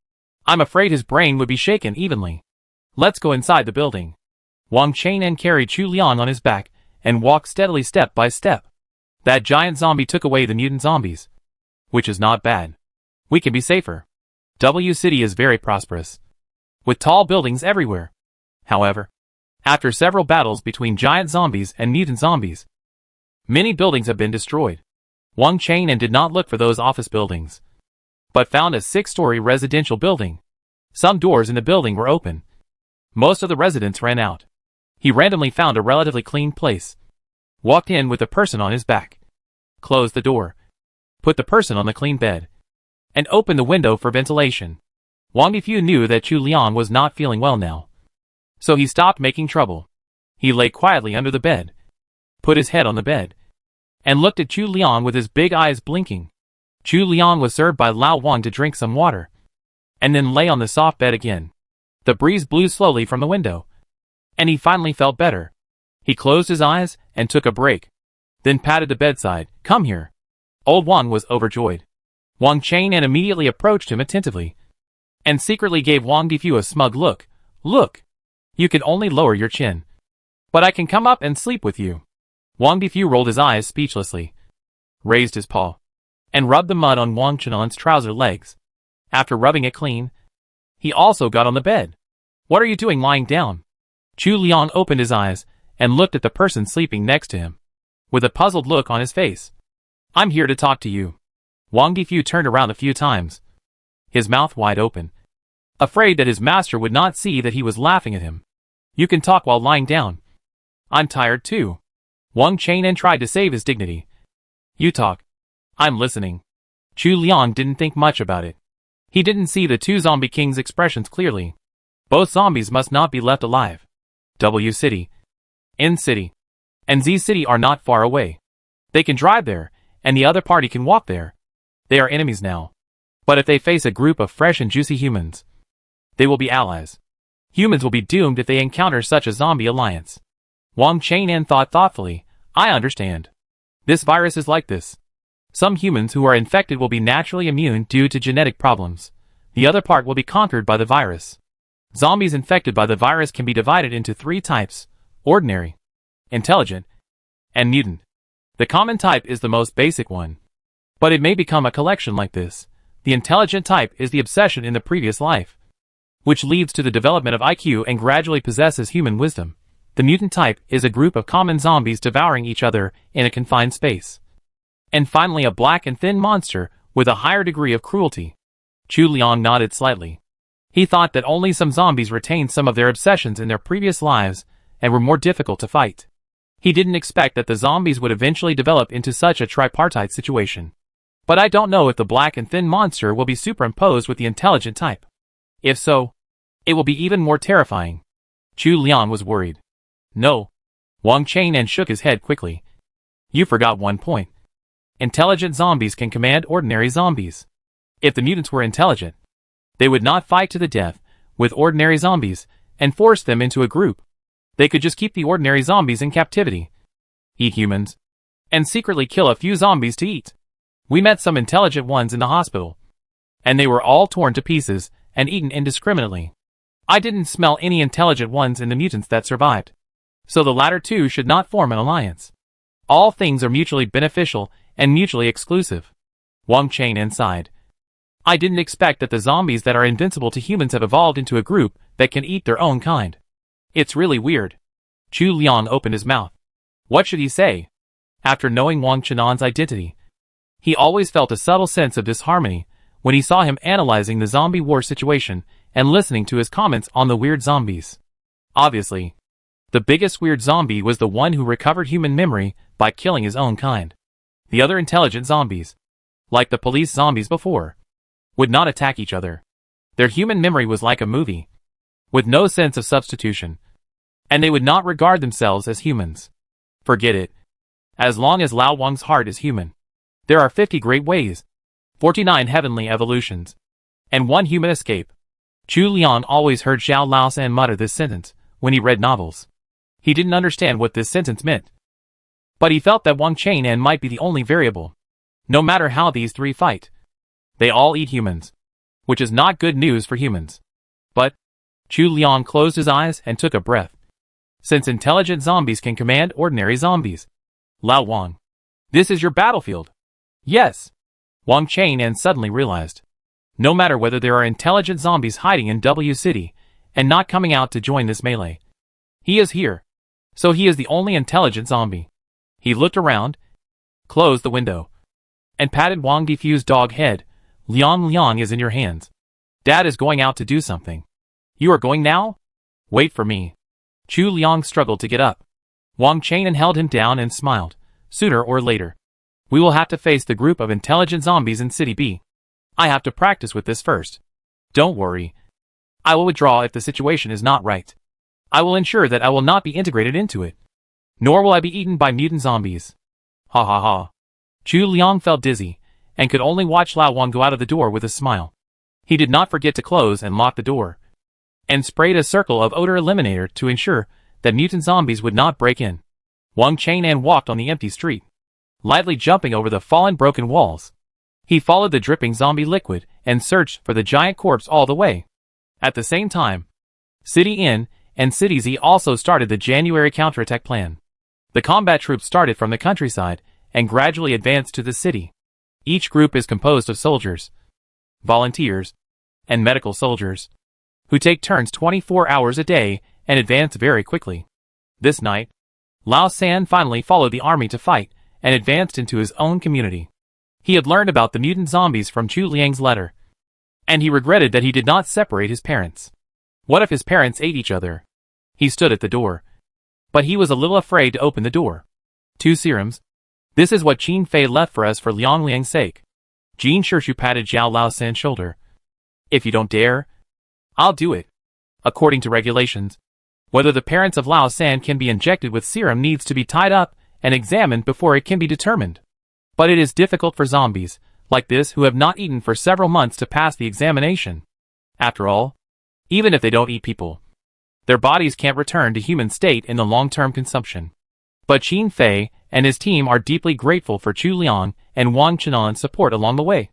I'm afraid his brain would be shaken evenly. Let's go inside the building. Wang Chang'an carried Chu Liang on his back and walked steadily step by step. That giant zombie took away the mutant zombies, which is not bad. We can be safer. W City is very prosperous, with tall buildings everywhere. However, after several battles between giant zombies and mutant zombies, many buildings have been destroyed. Wang Chang'an did not look for those office buildings, but found a 6-story residential building. Some doors in the building were open. Most of the residents ran out. He randomly found a relatively clean place, walked in with a person on his back, closed the door, put the person on the clean bed, and opened the window for ventilation. Wang Difu knew that Chu Liang was not feeling well now, so he stopped making trouble. He lay quietly under the bed, put his head on the bed, and looked at Chu Liang with his big eyes blinking. Chu Liang was served by Lao Wang to drink some water, and then lay on the soft bed again. The breeze blew slowly from the window, and he finally felt better. He closed his eyes and took a break, then patted the bedside. Come here. Old Wang was overjoyed. Wang Chang'an immediately approached him attentively, and secretly gave Wang Difu a smug look. Look, you can only lower your chin, but I can come up and sleep with you. Wang Difu rolled his eyes speechlessly, raised his paw, and rubbed the mud on Wang Chang'an's trouser legs. After rubbing it clean, he also got on the bed. What are you doing lying down? Chu Liang opened his eyes and looked at the person sleeping next to him, with a puzzled look on his face. I'm here to talk to you. Wang Difu turned around a few times, his mouth wide open, afraid that his master would not see that he was laughing at him. You can talk while lying down. I'm tired too. Wang Chang'an tried to save his dignity. You talk. I'm listening. Chu Liang didn't think much about it. He didn't see the 2 zombie kings' expressions clearly. Both zombies must not be left alive. W City, N City, and Z City are not far away. They can drive there, and the other party can walk there. They are enemies now. But if they face a group of fresh and juicy humans, they will be allies. Humans will be doomed if they encounter such a zombie alliance. Wang Chang'an thought thoughtfully. I understand. This virus is like this. Some humans who are infected will be naturally immune due to genetic problems. The other part will be conquered by the virus. Zombies infected by the virus can be divided into 3 types: ordinary, intelligent, and mutant. The common type is the most basic one, but it may become a collection like this. The intelligent type is the obsession in the previous life, which leads to the development of IQ and gradually possesses human wisdom. The mutant type is a group of common zombies devouring each other in a confined space. And finally a black and thin monster with a higher degree of cruelty. Chu Liang nodded slightly. He thought that only some zombies retained some of their obsessions in their previous lives and were more difficult to fight. He didn't expect that the zombies would eventually develop into such a tripartite situation. But I don't know if the black and thin monster will be superimposed with the intelligent type. If so, it will be even more terrifying. Chu Liang was worried. No. Wang Chang'an shook his head quickly. You forgot one point. Intelligent zombies can command ordinary zombies. If the mutants were intelligent, they would not fight to the death with ordinary zombies and force them into a group. They could just keep the ordinary zombies in captivity, eat humans, and secretly kill a few zombies to eat. We met some intelligent ones in the hospital, and they were all torn to pieces and eaten indiscriminately. I didn't smell any intelligent ones in the mutants that survived. So the latter two should not form an alliance. All things are mutually beneficial and mutually exclusive. Wang Chang'an sighed. I didn't expect that the zombies that are invincible to humans have evolved into a group that can eat their own kind. It's really weird. Chu Liang opened his mouth. What should he say? After knowing Wang Chang'an's identity, he always felt a subtle sense of disharmony when he saw him analyzing the zombie war situation and listening to his comments on the weird zombies. Obviously, the biggest weird zombie was the one who recovered human memory by killing his own kind. The other intelligent zombies, like the police zombies before, would not attack each other. Their human memory was like a movie, with no sense of substitution, and they would not regard themselves as humans. Forget it. As long as Lao Wang's heart is human, there are 50 great ways, 49 heavenly evolutions, and 1 human escape. Chu Liang always heard Xiao Laosan mutter this sentence when he read novels. He didn't understand what this sentence meant, but he felt that Wang Chang'an might be the only variable. No matter how these three fight, they all eat humans, which is not good news for humans. But Chu Liang closed his eyes and took a breath. Since intelligent zombies can command ordinary zombies, Lao Wang, this is your battlefield. Yes. Wang Chang'an suddenly realized. No matter whether there are intelligent zombies hiding in W City and not coming out to join this melee, he is here. So he is the only intelligent zombie. He looked around, closed the window, and patted Wang Difu's dog head. Liang is in your hands. Dad is going out to do something. You are going now? Wait for me. Chu Liang struggled to get up. Wang Chang'an held him down and smiled. Sooner or later, we will have to face the group of intelligent zombies in City B. I have to practice with this first. Don't worry. I will withdraw if the situation is not right. I will ensure that I will not be integrated into it. Nor will I be eaten by mutant zombies. Ha ha ha. Chu Liang felt dizzy, and could only watch Lao Wang go out of the door with a smile. He did not forget to close and lock the door, and sprayed a circle of odor eliminator to ensure that mutant zombies would not break in. Wang Chang'an walked on the empty street, lightly jumping over the fallen broken walls. He followed the dripping zombie liquid and searched for the giant corpse all the way. At the same time, City N and City Z also started the January counterattack plan. The combat troops started from the countryside and gradually advanced to the city. Each group is composed of soldiers, volunteers, and medical soldiers, who take turns 24 hours a day and advance very quickly. This night, Lao San finally followed the army to fight and advanced into his own community. He had learned about the mutant zombies from Chu Liang's letter, and he regretted that he did not separate his parents. What if his parents ate each other? He stood at the door, but he was a little afraid to open the door. 2 serums. This is what Qin Fei left for us for Liang Liang's sake. Jin Shirshu patted Zhao Lao San's shoulder. If you don't dare, I'll do it. According to regulations, whether the parents of Lao San can be injected with serum needs to be tied up and examined before it can be determined. But it is difficult for zombies, like this who have not eaten for several months to pass the examination. After all, even if they don't eat people, their bodies can't return to human state in the long-term consumption. But Qin Fei and his team are deeply grateful for Chu Liang and Wang Chang'an's support along the way.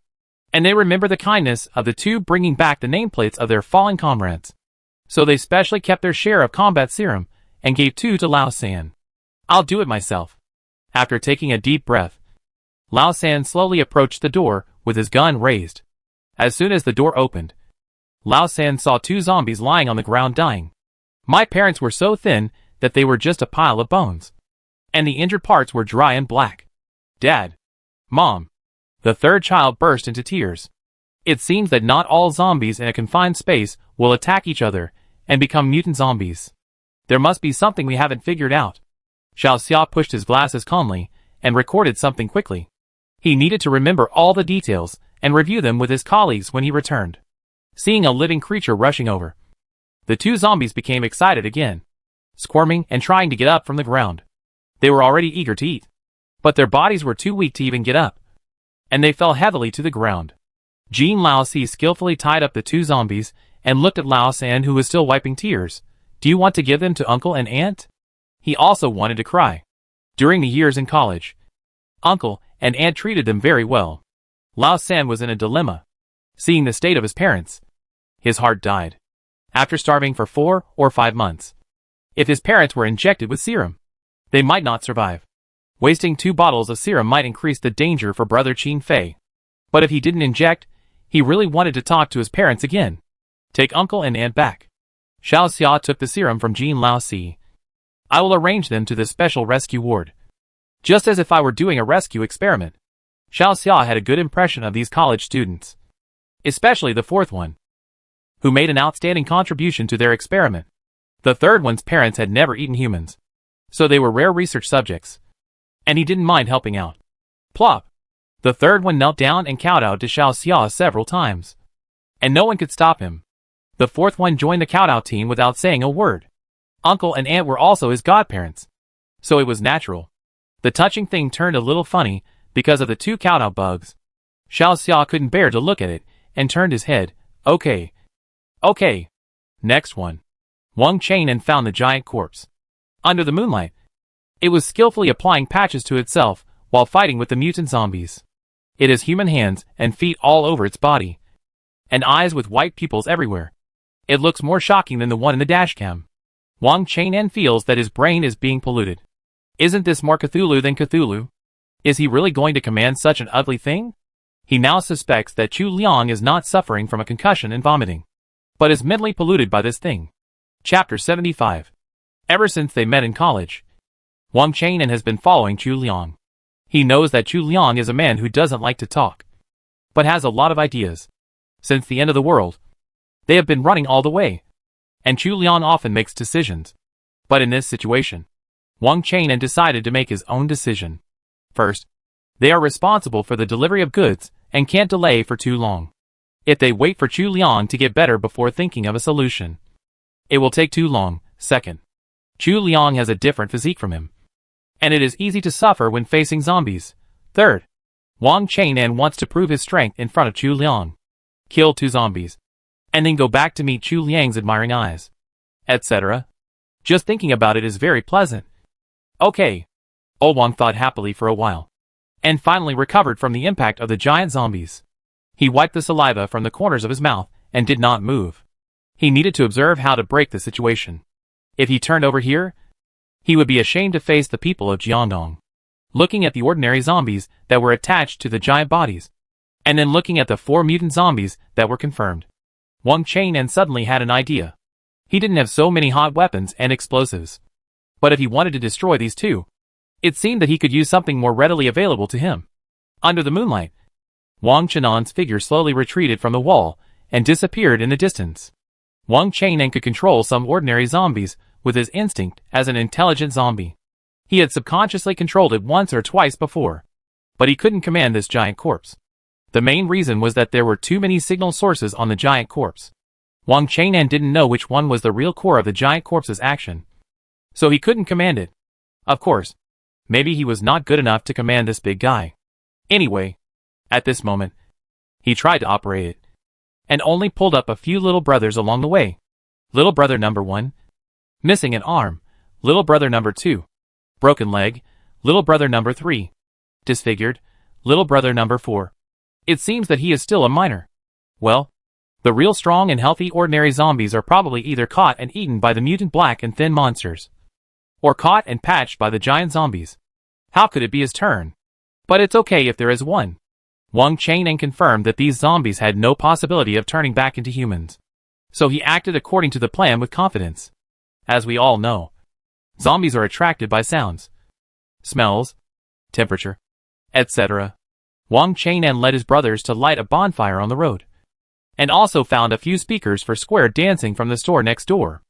And they remember the kindness of the two bringing back the nameplates of their fallen comrades. So they specially kept their share of combat serum and gave 2 to Lao San. I'll do it myself. After taking a deep breath, Lao San slowly approached the door with his gun raised. As soon as the door opened, Lao San saw 2 zombies lying on the ground dying. My parents were so thin that they were just a pile of bones, and the injured parts were dry and black. Dad. Mom. The third child burst into tears. It seems that not all zombies in a confined space will attack each other and become mutant zombies. There must be something we haven't figured out. Xiao Xia pushed his glasses calmly and recorded something quickly. He needed to remember all the details and review them with his colleagues when he returned. Seeing a living creature rushing over, the 2 zombies became excited again, squirming and trying to get up from the ground. They were already eager to eat, but their bodies were too weak to even get up, and they fell heavily to the ground. Jean Laozi skillfully tied up the 2 zombies and looked at Lao San, who was still wiping tears. Do you want to give them to uncle and aunt? He also wanted to cry. During the years in college, uncle and aunt treated them very well. Lao San was in a dilemma. Seeing the state of his parents, his heart died. after starving for 4 or 5 months. If his parents were injected with serum, they might not survive. Wasting 2 bottles of serum might increase the danger for brother Qin Fei. But if he didn't inject, he really wanted to talk to his parents again. Take uncle and aunt back. Xiao Xia took the serum from Jean Lao Si. I will arrange them to the special rescue ward. Just as if I were doing a rescue experiment. Xiao Xia had a good impression of these college students. Especially the 4th one, who made an outstanding contribution to their experiment. The 3rd one's parents had never eaten humans, so they were rare research subjects. And he didn't mind helping out. Plop! The 3rd one knelt down and kowtowed to Xiao Xia several times. And no one could stop him. The 4th one joined the kowtow team without saying a word. Uncle and aunt were also his godparents, so it was natural. The touching thing turned a little funny because of the 2 kowtow bugs. Xiao Xia couldn't bear to look at it and turned his head. Okay. Okay. Next one. Wang Chainan found the giant corpse. Under the moonlight, it was skillfully applying patches to itself while fighting with the mutant zombies. It has human hands and feet all over its body, and eyes with white pupils everywhere. It looks more shocking than the one in the dashcam. Wang Chainan feels that his brain is being polluted. Isn't this more Cthulhu than Cthulhu? Is he really going to command such an ugly thing? He now suspects that Chu Liang is not suffering from a concussion and vomiting, but is mentally polluted by this thing. Chapter 75. Ever since they met in college, Wang Chainan has been following Chu Liang. He knows that Chu Liang is a man who doesn't like to talk, but has a lot of ideas. Since the end of the world, they have been running all the way, and Chu Liang often makes decisions. But in this situation, Wang Chainan decided to make his own decision. First, they are responsible for the delivery of goods and can't delay for too long. If they wait for Chu Liang to get better before thinking of a solution, it will take too long. Second, Chu Liang has a different physique from him, and it is easy to suffer when facing zombies. Third, Wang Chainan wants to prove his strength in front of Chu Liang, kill 2 zombies, and then go back to meet Chu Liang's admiring eyes, etc. Just thinking about it is very pleasant. Okay. Old Wang thought happily for a while, and finally recovered from the impact of the giant zombies. He wiped the saliva from the corners of his mouth and did not move. He needed to observe how to break the situation. If he turned over here, he would be ashamed to face the people of Jiangdong. Looking at the ordinary zombies that were attached to the giant bodies, and then looking at the 4 mutant zombies that were confirmed, Wang Chainan suddenly had an idea. He didn't have so many hot weapons and explosives, but if he wanted to destroy these 2, it seemed that he could use something more readily available to him. Under the moonlight, Wang Chainan's figure slowly retreated from the wall and disappeared in the distance. Wang Chainan could control some ordinary zombies with his instinct as an intelligent zombie. He had subconsciously controlled it once or twice before, but he couldn't command this giant corpse. The main reason was that there were too many signal sources on the giant corpse. Wang Chainan didn't know which one was the real core of the giant corpse's action, so he couldn't command it. Of course, maybe he was not good enough to command this big guy. Anyway, at this moment, he tried to operate it, and only pulled up a few little brothers along the way. Little brother number 1, missing an arm. Little brother number 2, broken leg. Little brother number 3, disfigured. Little brother number 4. It seems that he is still a minor. Well, the real strong and healthy ordinary zombies are probably either caught and eaten by the mutant black and thin monsters, or caught and patched by the giant zombies. How could it be his turn? But it's okay if there is one. Wang Chainan confirmed that these zombies had no possibility of turning back into humans, so he acted according to the plan with confidence. As we all know, zombies are attracted by sounds, smells, temperature, etc. Wang Chainan led his brothers to light a bonfire on the road, and also found a few speakers for square dancing from the store next door.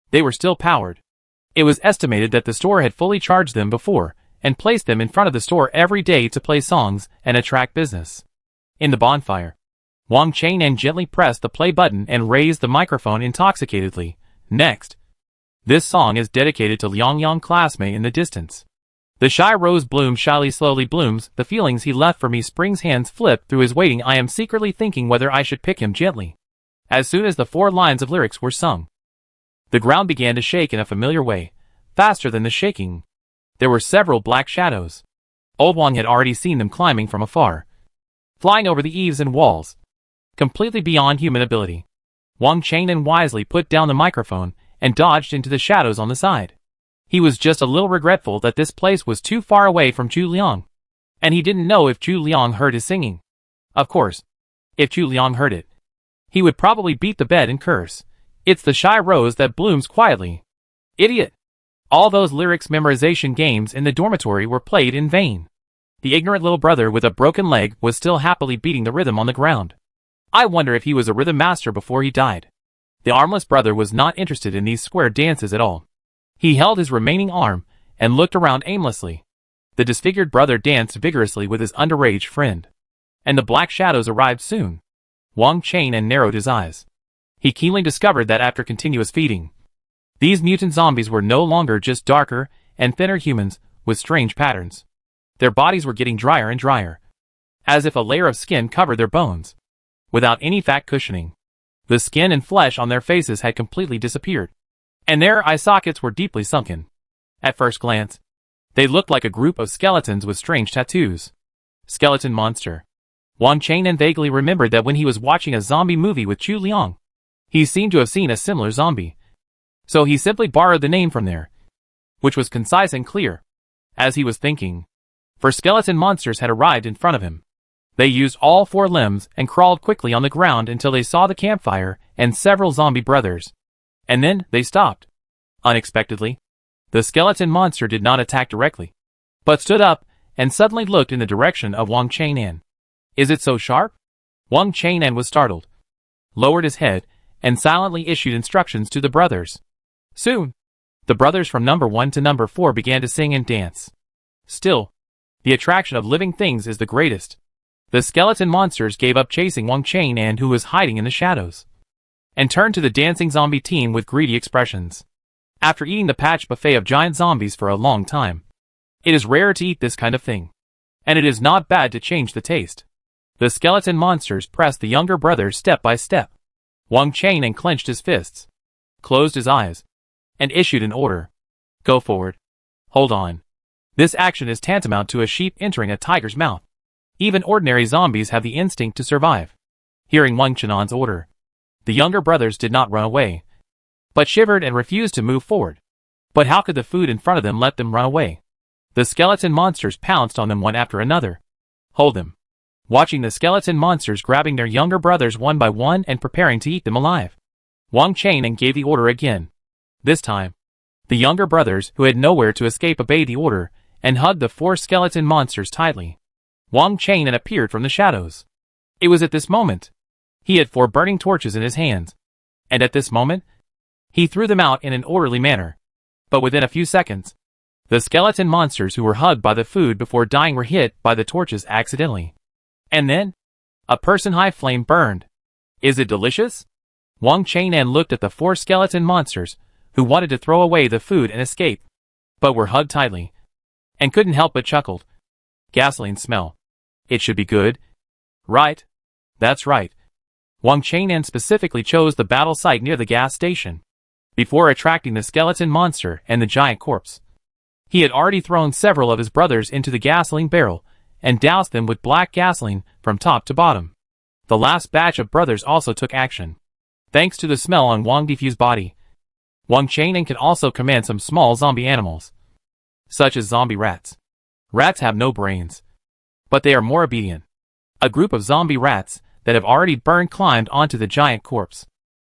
They were still powered. It was estimated that the store had fully charged them before, and placed them in front of the store every day to play songs and attract business. In the bonfire, Wang Chainan gently pressed the play button and raised the microphone intoxicatedly. Next, this song is dedicated to Liang Yang classmate in the distance. The shy rose blooms shyly slowly blooms, the feelings he left for me Spring's hands flip through his waiting I am secretly thinking whether I should pick him gently. As soon as the 4 lines of lyrics were sung, the ground began to shake in a familiar way, faster than the shaking. There were several black shadows. Old Wang had already seen them climbing from afar, flying over the eaves and walls, completely beyond human ability. Wang Changnan wisely put down the microphone and dodged into the shadows on the side. He was just a little regretful that this place was too far away from Chu Liang. And he didn't know if Chu Liang heard his singing. Of course, if Chu Liang heard it, he would probably beat the bed and curse. It's the shy rose that blooms quietly. Idiot! All those lyrics memorization games in the dormitory were played in vain. The ignorant little brother with a broken leg was still happily beating the rhythm on the ground. I wonder if he was a rhythm master before he died. The armless brother was not interested in these square dances at all. He held his remaining arm and looked around aimlessly. The disfigured brother danced vigorously with his underage friend. And the black shadows arrived soon. Wang Changnan narrowed his eyes. He keenly discovered that after continuous feeding, these mutant zombies were no longer just darker and thinner humans with strange patterns. Their bodies were getting drier and drier, as if a layer of skin covered their bones, without any fat cushioning. The skin and flesh on their faces had completely disappeared, and their eye sockets were deeply sunken. At first glance, they looked like a group of skeletons with strange tattoos. Skeleton monster. Wang Changnan vaguely remembered that when he was watching a zombie movie with Chu Liang, he seemed to have seen a similar zombie. So he simply borrowed the name from there, which was concise and clear. As he was thinking, for skeleton monsters had arrived in front of him. They used all four limbs and crawled quickly on the ground until they saw the campfire and several zombie brothers. And then they stopped. Unexpectedly, the skeleton monster did not attack directly, but stood up and suddenly looked in the direction of Wang Changnan. Is it so sharp? Wang Changnan was startled, lowered his head, and silently issued instructions to the brothers. Soon, the brothers from number 1 to number 4 began to sing and dance. Still, the attraction of living things is the greatest. The skeleton monsters gave up chasing Wang Changnan, who was hiding in the shadows, and turned to the dancing zombie team with greedy expressions. After eating the patch buffet of giant zombies for a long time, it is rare to eat this kind of thing, and it is not bad to change the taste. The skeleton monsters pressed the younger brothers step by step. Wang Changnan clenched his fists, closed his eyes, and issued an order. Go forward. Hold on. This action is tantamount to a sheep entering a tiger's mouth. Even ordinary zombies have the instinct to survive. Hearing Wang Channan's order, the younger brothers did not run away, but shivered and refused to move forward. But how could the food in front of them let them run away? The skeleton monsters pounced on them one after another. Hold them. Watching the skeleton monsters grabbing their younger brothers one by one and preparing to eat them alive. Wang Changnan gave the order again. This time, the younger brothers, who had nowhere to escape, obeyed the order and hugged the 4 skeleton monsters tightly. Wang Changnan appeared from the shadows. It was at this moment. He had 4 burning torches in his hands, and at this moment, he threw them out in an orderly manner. But within a few seconds, the skeleton monsters who were hugged by the food before dying were hit by the torches accidentally. And then, a person-high flame burned. Is it delicious? Wang Changnan looked at the 4 skeleton monsters, who wanted to throw away the food and escape, but were hugged tightly, and couldn't help but chuckled. Gasoline smell. It should be good. Right? That's right. Wang Changnan specifically chose the battle site near the gas station, before attracting the skeleton monster and the giant corpse. He had already thrown several of his brothers into the gasoline barrel, and doused them with black gasoline from top to bottom. The last batch of brothers also took action. Thanks to the smell on Wang Difu's body, Wang Changnan can also command some small zombie animals, such as zombie rats. Rats have no brains, but they are more obedient. A group of zombie rats that have already burned climbed onto the giant corpse.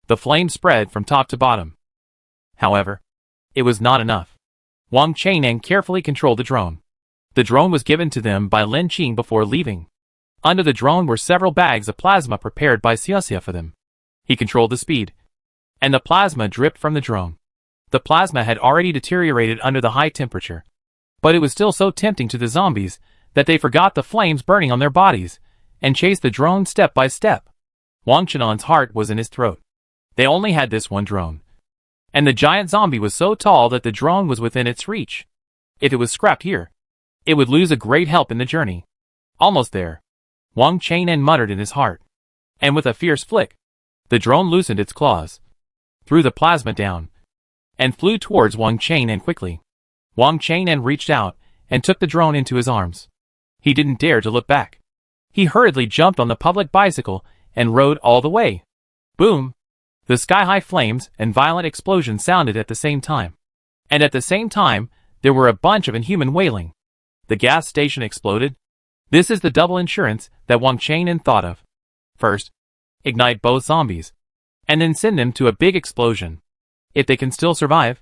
The flames spread from top to bottom. However, it was not enough. Wang Changnan carefully controlled the drone. The drone was given to them by Lin Qing before leaving. Under the drone were several bags of plasma prepared by Xia for them. He controlled the speed, and the plasma dripped from the drone. The plasma had already deteriorated under the high temperature, but it was still so tempting to the zombies that they forgot the flames burning on their bodies and chased the drone step by step. Wang Channan's heart was in his throat. They only had this one drone, and the giant zombie was so tall that the drone was within its reach. If it was scrapped here, it would lose a great help in the journey. Almost there, Wang Changnan muttered in his heart, and with a fierce flick, the drone loosened its claws, threw the plasma down, and flew towards Wang Changnan quickly. Wang Changnan reached out and took the drone into his arms. He didn't dare to look back. He hurriedly jumped on the public bicycle and rode all the way. Boom! The sky-high flames and violent explosions sounded at the same time. And at the same time, there were a bunch of inhuman wailing. The gas station exploded. This is the double insurance that Wang Chang'an thought of. First, ignite both zombies, and then send them to a big explosion. If they can still survive,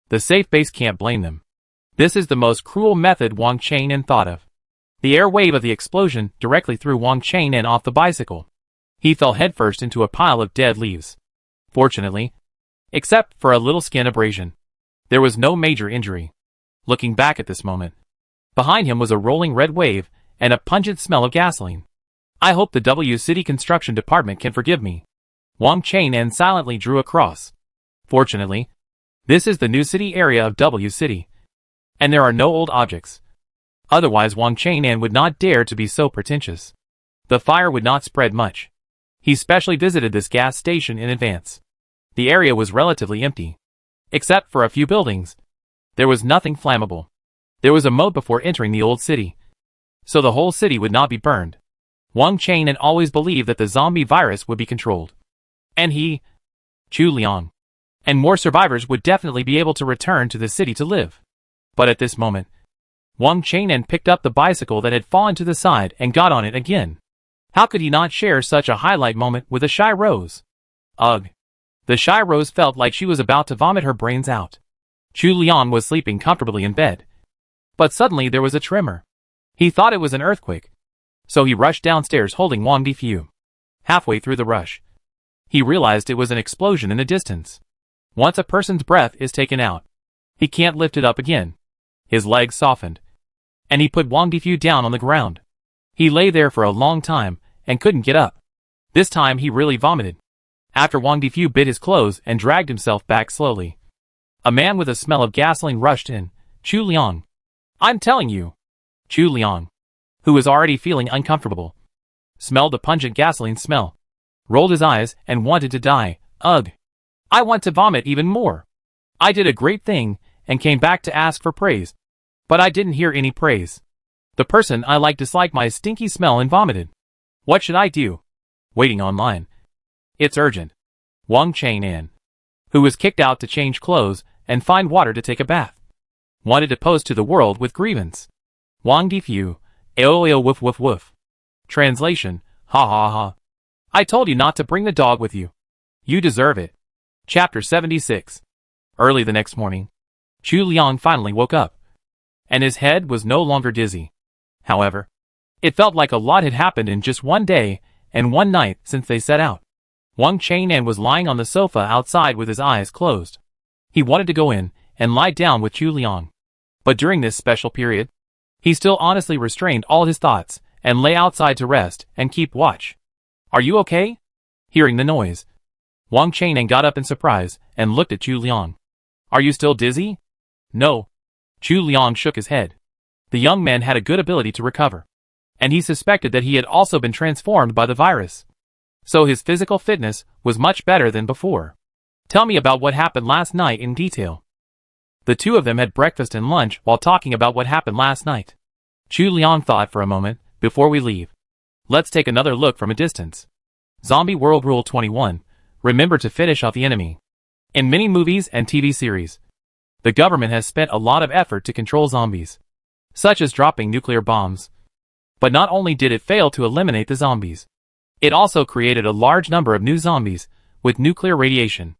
the safe base can't blame them. This is the most cruel method Wang Chang'an thought of. The air wave of the explosion directly threw Wang Chang'an off the bicycle. He fell headfirst into a pile of dead leaves. Fortunately, except for a little skin abrasion, there was no major injury. Looking back at this moment, behind him was a rolling red wave and a pungent smell of gasoline. I hope the W City Construction Department can forgive me. Wang Chang'an silently drew a cross. Fortunately, this is the new city area of W City, and there are no old objects. Otherwise Wang Chang'an would not dare to be so pretentious. The fire would not spread much. He specially visited this gas station in advance. The area was relatively empty. Except for a few buildings. There was nothing flammable. There was a moat before entering the old city, so the whole city would not be burned. Wang Chang'an always believed that the zombie virus would be controlled. And he, Chu Liang, and more survivors would definitely be able to return to the city to live. But at this moment, Wang Chang'an picked up the bicycle that had fallen to the side and got on it again. How could he not share such a highlight moment with a shy Rose? Ugh. The shy Rose felt like she was about to vomit her brains out. Chu Liang was sleeping comfortably in bed. But suddenly there was a tremor. He thought it was an earthquake. So he rushed downstairs holding Wang Difu. Halfway through the rush, he realized it was an explosion in the distance. Once a person's breath is taken out, he can't lift it up again. His legs softened, and he put Wang Difu down on the ground. He lay there for a long time and couldn't get up. This time he really vomited. After Wang Difu bit his clothes and dragged himself back slowly, a man with a smell of gasoline rushed in. Chu Liang. I'm telling you. Chu Liang, who was already feeling uncomfortable, smelled the pungent gasoline smell, rolled his eyes and wanted to die. Ugh. I want to vomit even more. I did a great thing and came back to ask for praise, but I didn't hear any praise. The person I like disliked my stinky smell and vomited. What should I do? Waiting online. It's urgent. Wang Chang'an, who was kicked out to change clothes and find water to take a bath, wanted to post to the world with grievance. Wang Difu, aoyo woof woof woof. Translation, ha ha ha. I told you not to bring the dog with you. You deserve it. Chapter 76. Early the next morning, Chu Liang finally woke up, and his head was no longer dizzy. However, it felt like a lot had happened in just one day and one night since they set out. Wang Chang'an was lying on the sofa outside with his eyes closed. He wanted to go in and lie down with Chu Liang. But during this special period, he still honestly restrained all his thoughts and lay outside to rest and keep watch. Are you okay? Hearing the noise, Wang Chang'an got up in surprise and looked at Chu Liang. Are you still dizzy? No. Chu Liang shook his head. The young man had a good ability to recover, and he suspected that he had also been transformed by the virus. So his physical fitness was much better than before. Tell me about what happened last night in detail. The two of them had breakfast and lunch while talking about what happened last night. Chu Liang thought for a moment. Before we leave, let's take another look from a distance. Zombie World Rule 21. Remember to finish off the enemy. In many movies and TV series, the government has spent a lot of effort to control zombies, such as dropping nuclear bombs. But not only did it fail to eliminate the zombies, it also created a large number of new zombies with nuclear radiation.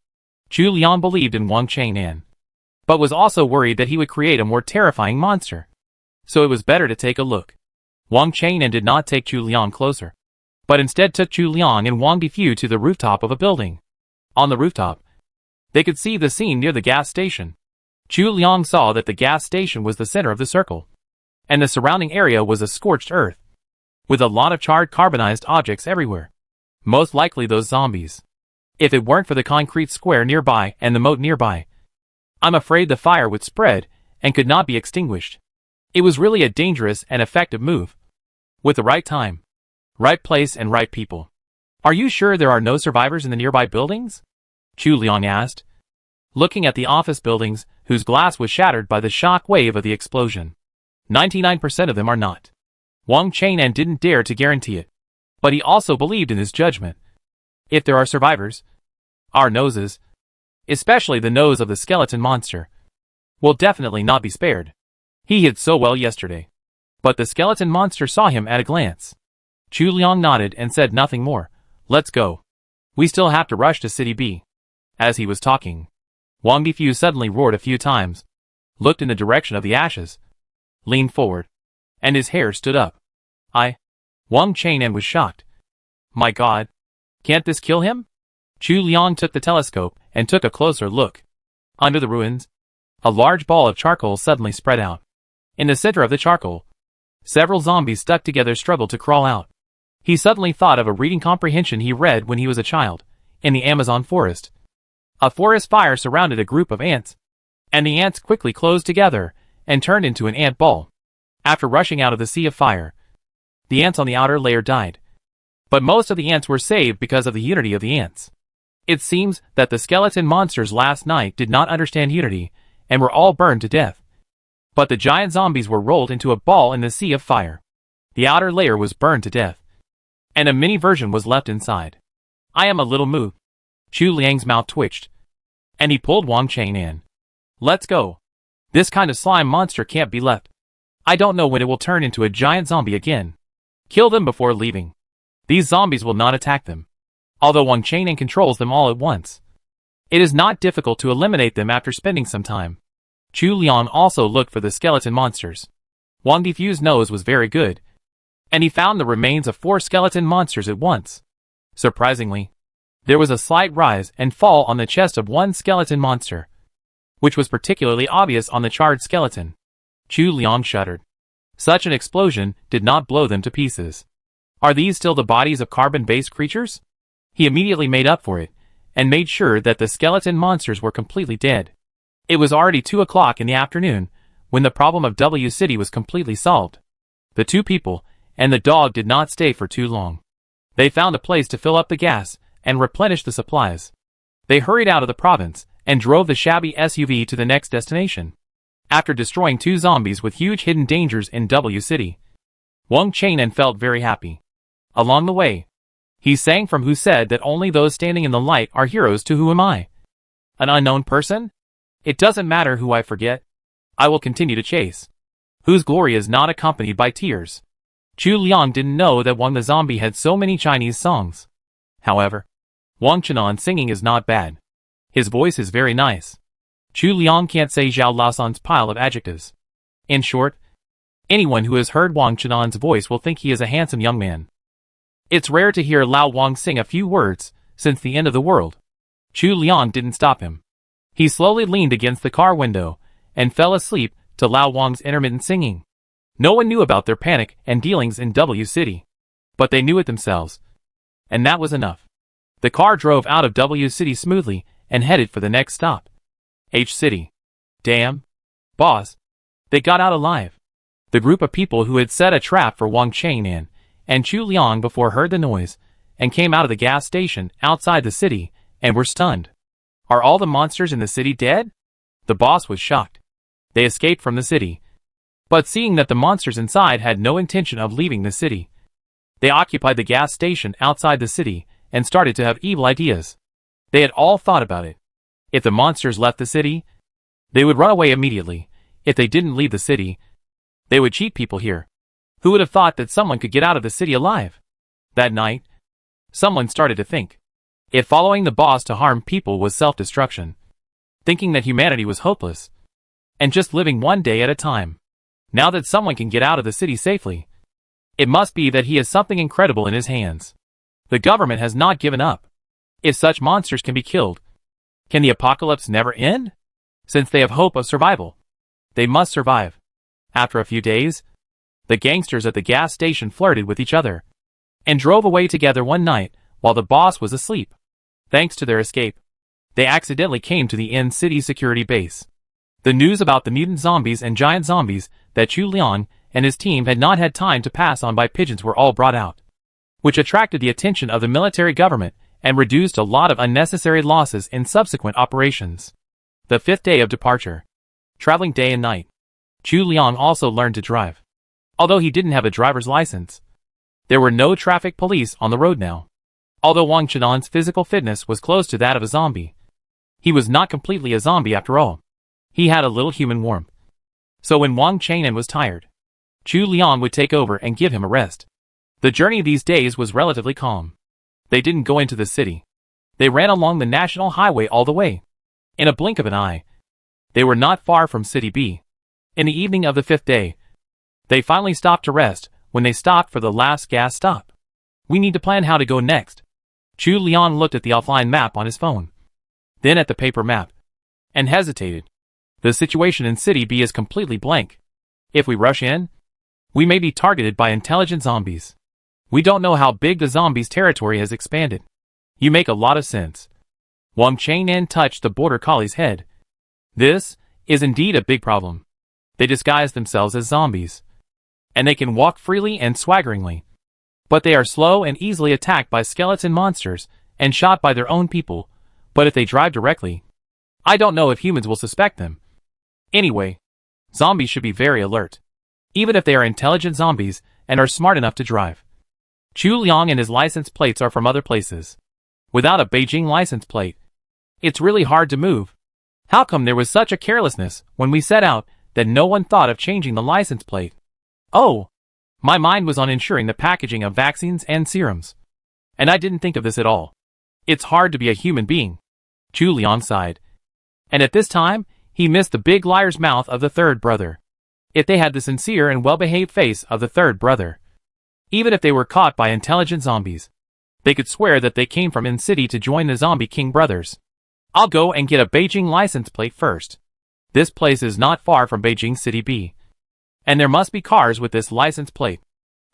Chu Liang believed in Wang Chang'an, but was also worried that he would create a more terrifying monster. So it was better to take a look. Wang Chang'an did not take Chu Liang closer, but instead took Chu Liang and Wang Difu to the rooftop of a building. On the rooftop, they could see the scene near the gas station. Chu Liang saw that the gas station was the center of the circle, and the surrounding area was a scorched earth, with a lot of charred carbonized objects everywhere. Most likely those zombies. If it weren't for the concrete square nearby and the moat nearby, I'm afraid the fire would spread and could not be extinguished. It was really a dangerous and effective move. With the right time, right place and right people. Are you sure there are no survivors in the nearby buildings? Chu Liang asked, looking at the office buildings whose glass was shattered by the shock wave of the explosion. 99% of them are not. Wang Chang'an didn't dare to guarantee it, but he also believed in his judgment. If there are survivors, Our noses, especially the nose of the skeleton monster, will definitely not be spared. He hid so well yesterday. But the skeleton monster saw him at a glance. Chu Liang nodded and said nothing more. Let's go. We still have to rush to City B. As he was talking, Wang Difu suddenly roared a few times, looked in the direction of the ashes, leaned forward, and his hair stood up. Wang Chang'an was shocked. My God, can't this kill him? Chu Liang took the telescope and took a closer look. Under the ruins, a large ball of charcoal suddenly spread out. In the center of the charcoal, several zombies stuck together struggled to crawl out. He suddenly thought of a reading comprehension he read when he was a child, in the Amazon forest. A forest fire surrounded a group of ants, and the ants quickly closed together and turned into an ant ball. After rushing out of the sea of fire, the ants on the outer layer died. But most of the ants were saved because of the unity of the ants. It seems that the skeleton monsters last night did not understand unity, and were all burned to death. But the giant zombies were rolled into a ball in the sea of fire. The outer layer was burned to death, and a mini version was left inside. I am a little moved. Chu Liang's mouth twitched, and he pulled Wang Chang'an in. Let's go. This kind of slime monster can't be left. I don't know when it will turn into a giant zombie again. Kill them before leaving. These zombies will not attack them, although Wang Chang'an controls them all at once. It is not difficult to eliminate them after spending some time. Chu Liang also looked for the skeleton monsters. Wang Difu's nose was very good, and he found the remains of 4 skeleton monsters at once. Surprisingly, there was a slight rise and fall on the chest of one skeleton monster, which was particularly obvious on the charred skeleton. Chu Liang shuddered. Such an explosion did not blow them to pieces. Are these still the bodies of carbon-based creatures? He immediately made up for it, and made sure that the skeleton monsters were completely dead. It was already 2 o'clock in the afternoon, when the problem of W City was completely solved. The 2 people and the dog did not stay for too long. They found a place to fill up the gas and replenish the supplies. They hurried out of the province and drove the shabby SUV to the next destination. After destroying 2 zombies with huge hidden dangers in W City, Wang Chang'an felt very happy. Along the way, he sang from Who Said That Only Those Standing in the Light Are Heroes to Who Am I? An unknown person? It doesn't matter who I forget. I will continue to chase. Whose glory is not accompanied by tears. Chu Liang didn't know that Wang the Zombie had so many Chinese songs. However, Wang Chang'an's singing is not bad. His voice is very nice. Chu Liang can't say Zhao Laosan's pile of adjectives. In short, anyone who has heard Wang Chang'an's voice will think he is a handsome young man. It's rare to hear Lao Wang sing a few words since the end of the world. Chu Liang didn't stop him. He slowly leaned against the car window and fell asleep to Lao Wang's intermittent singing. No one knew about their panic and dealings in W City, but they knew it themselves, and that was enough. The car drove out of W City smoothly and headed for the next stop. H City. Damn. Boss. They got out alive. The group of people who had set a trap for Wang Chang'an and Chu Liang before heard the noise and came out of the gas station outside the city and were stunned. Are all the monsters in the city dead? The boss was shocked. They escaped from the city, but seeing that the monsters inside had no intention of leaving the city, they occupied the gas station outside the city and started to have evil ideas. They had all thought about it. If the monsters left the city, they would run away immediately. If they didn't leave the city, they would cheat people here. Who would have thought that someone could get out of the city alive? That night, someone started to think. If following the boss to harm people was self-destruction, thinking that humanity was hopeless, and just living one day at a time, now that someone can get out of the city safely, it must be that he has something incredible in his hands. The government has not given up. If such monsters can be killed, can the apocalypse never end? Since they have hope of survival, they must survive. After a few days, the gangsters at the gas station flirted with each other and drove away together one night while the boss was asleep. Thanks to their escape, they accidentally came to the in-city security base. The news about the mutant zombies and giant zombies that Chu Liang and his team had not had time to pass on by pigeons were all brought out, which attracted the attention of the military government and reduced a lot of unnecessary losses in subsequent operations. The 5th day of departure. Traveling day and night. Chu Liang also learned to drive. Although he didn't have a driver's license, there were no traffic police on the road now. Although Wang Chenan's physical fitness was close to that of a zombie, he was not completely a zombie after all. He had a little human warmth. So when Wang Chang'an was tired, Chu Liang would take over and give him a rest. The journey these days was relatively calm. They didn't go into the city. They ran along the national highway all the way. In a blink of an eye, they were not far from City B. In the evening of the 5th day, they finally stopped to rest when they stopped for the last gas stop. We need to plan how to go next. Chu Liang looked at the offline map on his phone, then at the paper map, and hesitated. The situation in City B is completely blank. If we rush in, we may be targeted by intelligent zombies. We don't know how big the zombies' territory has expanded. You make a lot of sense. Wang Chang'an touched the border collie's head. This is indeed a big problem. They disguise themselves as zombies, and they can walk freely and swaggeringly. But they are slow and easily attacked by skeleton monsters and shot by their own people. But if they drive directly, I don't know if humans will suspect them. Anyway, zombies should be very alert, even if they are intelligent zombies and are smart enough to drive. Chu Liang and his license plates are from other places. Without a Beijing license plate, it's really hard to move. How come there was such a carelessness when we set out that no one thought of changing the license plate? Oh, my mind was on ensuring the packaging of vaccines and serums, and I didn't think of this at all. It's hard to be a human being. Chu Liang sighed. And at this time, he missed the big liar's mouth of the third brother. If they had the sincere and well-behaved face of the third brother, even if they were caught by intelligent zombies, they could swear that they came from in-city to join the Zombie King brothers. I'll go and get a Beijing license plate first. This place is not far from Beijing City B, and there must be cars with this license plate.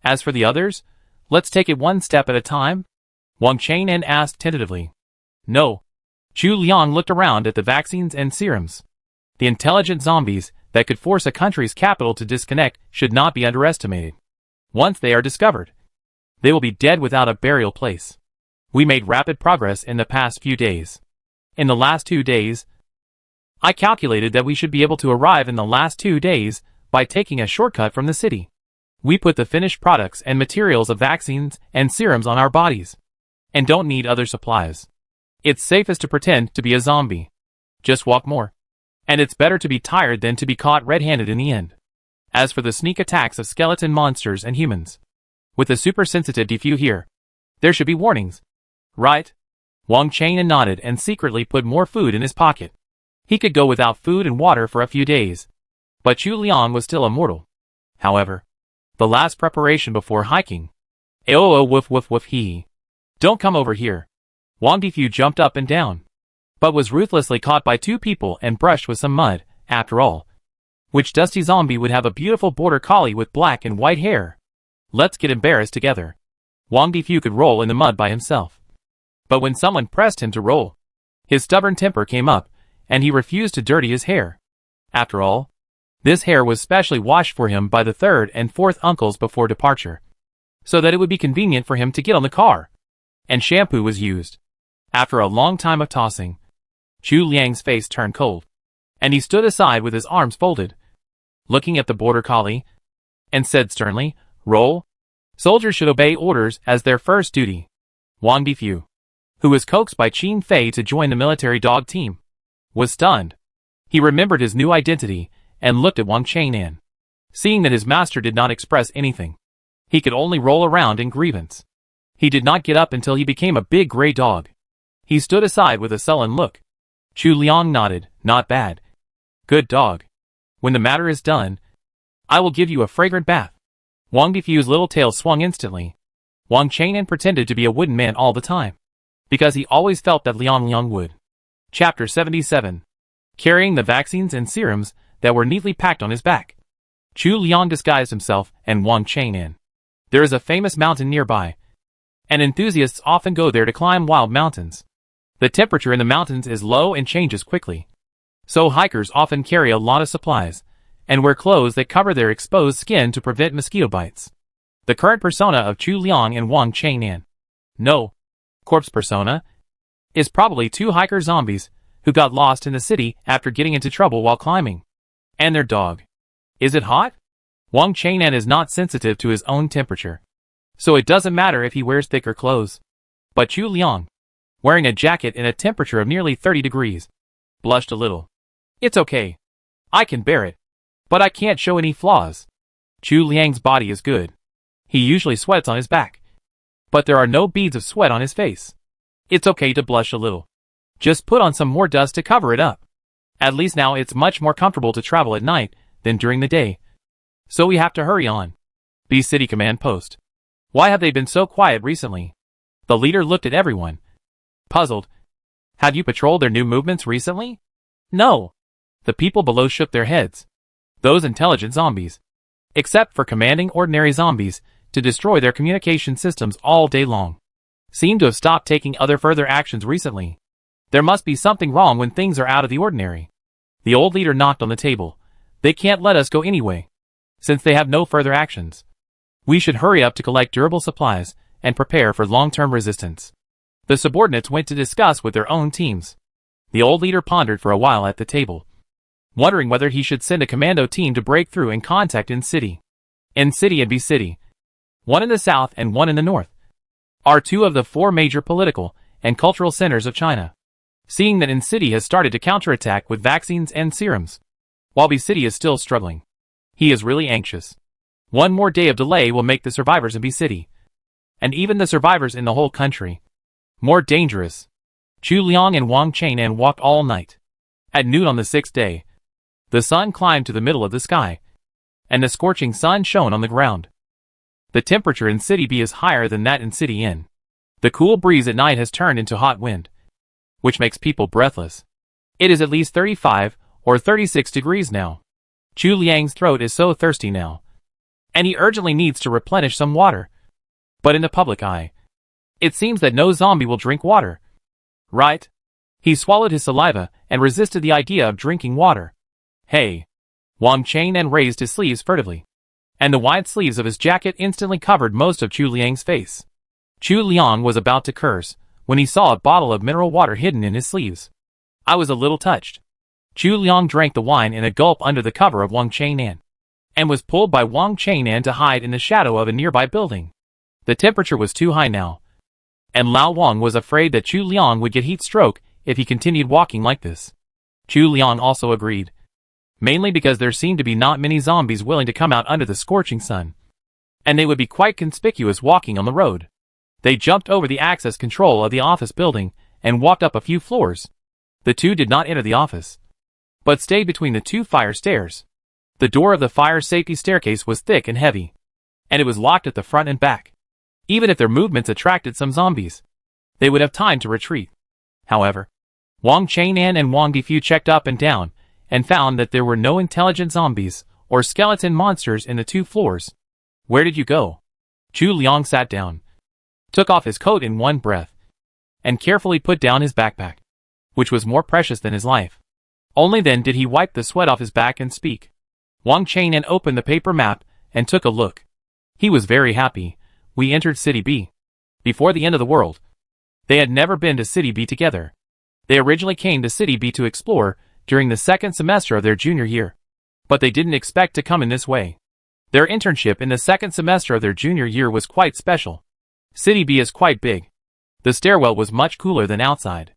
As for the others, let's take it one step at a time. Wang Chang'an asked tentatively. No. Chu Liang looked around at the vaccines and serums. The intelligent zombies that could force a country's capital to disconnect should not be underestimated. Once they are discovered, they will be dead without a burial place. We made rapid progress in the past few days. In the last 2 days, I calculated that we should be able to arrive in the last 2 days by taking a shortcut from the city. We put the finished products and materials of vaccines and serums on our bodies, and don't need other supplies. It's safest to pretend to be a zombie. Just walk more. And it's better to be tired than to be caught red-handed in the end. As for the sneak attacks of skeleton monsters and humans, with the super-sensitive DFU here, there should be warnings. Right? Wang Chang'an nodded and secretly put more food in his pocket. He could go without food and water for a few days, but Chu Liang was still immortal. However, the last preparation before hiking. Aoo woof woof woof hee. Don't come over here. Wang Difu jumped up and down, but was ruthlessly caught by 2 people and brushed with some mud. After all, which dusty zombie would have a beautiful border collie with black and white hair? Let's get embarrassed together. Wang Difu could roll in the mud by himself, but when someone pressed him to roll, his stubborn temper came up, and he refused to dirty his hair. After all, this hair was specially washed for him by the 3rd and 4th uncles before departure, so that it would be convenient for him to get on the car. And shampoo was used. After a long time of tossing, Chu Liang's face turned cold, and he stood aside with his arms folded, looking at the border collie, and said sternly, "Roll. Soldiers should obey orders as their first duty." Wang Difu, who was coaxed by Qin Fei to join the military dog team, was stunned. He remembered his new identity and looked at Wang Chang'an. Seeing that his master did not express anything, he could only roll around in grievance. He did not get up until he became a big gray dog. He stood aside with a sullen look. Chu Liang nodded. Not bad. Good dog. When the matter is done, I will give you a fragrant bath. Wang Difu's little tail swung instantly. Wang Chang'an pretended to be a wooden man all the time, because he always felt that Liang would. Chapter 77. Carrying the vaccines and serums that were neatly packed on his back, Chu Liang disguised himself and Wang Chang'an. There is a famous mountain nearby, and enthusiasts often go there to climb wild mountains. The temperature in the mountains is low and changes quickly, so hikers often carry a lot of supplies, and wear clothes that cover their exposed skin to prevent mosquito bites. The current persona of Chu Liang and Wang Chang'an, no, corpse persona, is probably 2 hiker zombies who got lost in the city after getting into trouble while climbing. And their dog. Is it hot? Wang Chang'an is not sensitive to his own temperature, so it doesn't matter if he wears thicker clothes. But Chu Liang, wearing a jacket in a temperature of nearly 30 degrees, blushed a little. It's okay. I can bear it. But I can't show any flaws. Chu Liang's body is good. He usually sweats on his back. But there are no beads of sweat on his face. It's okay to blush a little. Just put on some more dust to cover it up. At least now it's much more comfortable to travel at night than during the day. So we have to hurry on. B City Command Post. Why have they been so quiet recently? The leader looked at everyone, puzzled. Have you patrolled their new movements recently? No. The people below shook their heads. Those intelligent zombies. Except for commanding ordinary zombies to destroy their communication systems all day long, seem to have stopped taking other further actions recently. There must be something wrong when things are out of the ordinary. The old leader knocked on the table. They can't let us go anyway, since they have no further actions. We should hurry up to collect durable supplies and prepare for long-term resistance. The subordinates went to discuss with their own teams. The old leader pondered for a while at the table, wondering whether he should send a commando team to break through and contact N-City. N-City and B-City, one in the south and one in the north, are two of the four major political and cultural centers of China. Seeing that N-City has started to counterattack with vaccines and serums, while B-City is still struggling, he is really anxious. One more day of delay will make the survivors in B-City, and even the survivors in the whole country, more dangerous. Chu Liang and Wang Chang'an walked all night. At noon on the sixth day, the sun climbed to the middle of the sky, and the scorching sun shone on the ground. The temperature in City B is higher than that in City N. The cool breeze at night has turned into hot wind, which makes people breathless. It is at least 35 or 36 degrees now. Chu Liang's throat is so thirsty now, and he urgently needs to replenish some water. But in the public eye, it seems that no zombie will drink water. Right? He swallowed his saliva and resisted the idea of drinking water. Hey! Wang Chang'an raised his sleeves furtively, and the wide sleeves of his jacket instantly covered most of Chu Liang's face. Chu Liang was about to curse when he saw a bottle of mineral water hidden in his sleeves. I was a little touched. Chu Liang drank the wine in a gulp under the cover of Wang Chang'an, and was pulled by Wang Chang'an to hide in the shadow of a nearby building. The temperature was too high now, and Lao Wang was afraid that Chu Liang would get heat stroke if he continued walking like this. Chu Liang also agreed, mainly because there seemed to be not many zombies willing to come out under the scorching sun, and they would be quite conspicuous walking on the road. They jumped over the access control of the office building and walked up a few floors. The two did not enter the office, but stayed between the two fire stairs. The door of the fire safety staircase was thick and heavy, and it was locked at the front and back. Even if their movements attracted some zombies, they would have time to retreat. However, Wang Chang'an and Wang Difu checked up and down, and found that there were no intelligent zombies or skeleton monsters in the two floors. Where did you go? Chu Liang sat down, took off his coat in one breath, and carefully put down his backpack, which was more precious than his life. Only then did he wipe the sweat off his back and speak. Wang Chang'an opened the paper map and took a look. He was very happy. We entered City B before the end of the world. They had never been to City B together. They originally came to City B to explore during the second semester of their junior year, but they didn't expect to come in this way. Their internship in the second semester of their junior year was quite special. City B is quite big. The stairwell was much cooler than outside.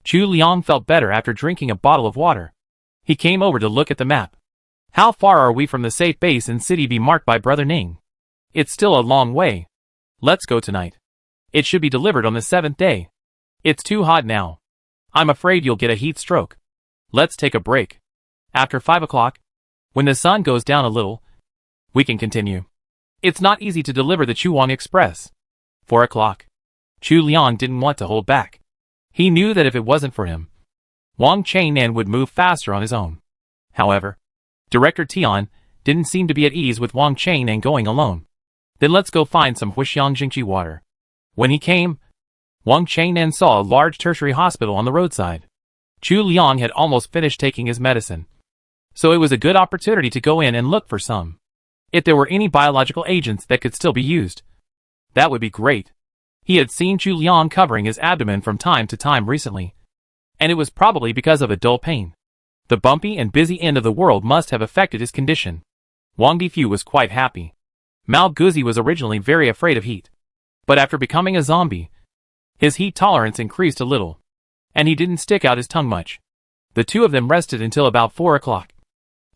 Chu Liang felt better after drinking a bottle of water. He came over to look at the map. How far are we from the safe base in City B marked by Brother Ning? It's still a long way. Let's go tonight. It should be delivered on the 7th day. It's too hot now. I'm afraid you'll get a heat stroke. Let's take a break. After 5 o'clock, when the sun goes down a little, we can continue. It's not easy to deliver the Chuang Express. 4 o'clock. Chu Liang didn't want to hold back. He knew that if it wasn't for him, Wang Chang'an would move faster on his own. However, Director Tian didn't seem to be at ease with Wang Chang'an going alone. Then let's go find some Huixiang Jingqi water. When he came, Wang Chang'an saw a large tertiary hospital on the roadside. Chu Liang had almost finished taking his medicine, so it was a good opportunity to go in and look for some. If there were any biological agents that could still be used, that would be great. He had seen Chu Liang covering his abdomen from time to time recently, and it was probably because of a dull pain. The bumpy and busy end of the world must have affected his condition. Wang Difu was quite happy. Mao Guzi was originally very afraid of heat, but after becoming a zombie, His heat tolerance increased a little, and he didn't stick out his tongue much. The two of them rested until about 4 o'clock.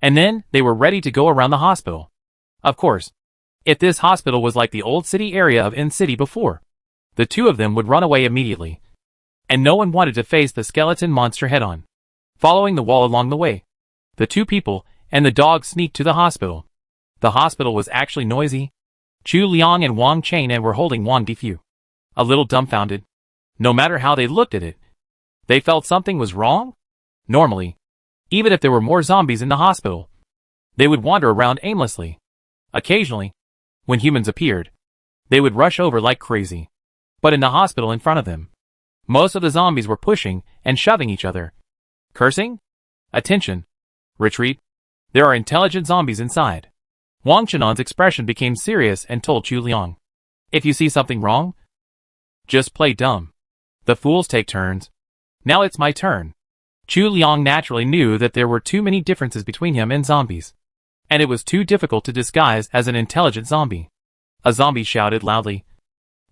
And then, they were ready to go around the hospital. Of course, if this hospital was like the old city area of In-City before, the two of them would run away immediately. And no one wanted to face the skeleton monster head-on. Following the wall along the way, the two people and the dog sneaked to the hospital. The hospital was actually noisy. Chu Liang and Wang Chang'an were holding Wang Difu, a little dumbfounded. No matter how they looked at it, they felt something was wrong. Normally, even if there were more zombies in the hospital, they would wander around aimlessly. Occasionally, when humans appeared, they would rush over like crazy. But in the hospital in front of them, most of the zombies were pushing and shoving each other. Cursing? Attention! Retreat! There are intelligent zombies inside. Wang Chenan's expression became serious and told Chu Liang, "If you see something wrong, just play dumb. The fools take turns. Now it's my turn." Chu Liang naturally knew that there were too many differences between him and zombies, and it was too difficult to disguise as an intelligent zombie. A zombie shouted loudly,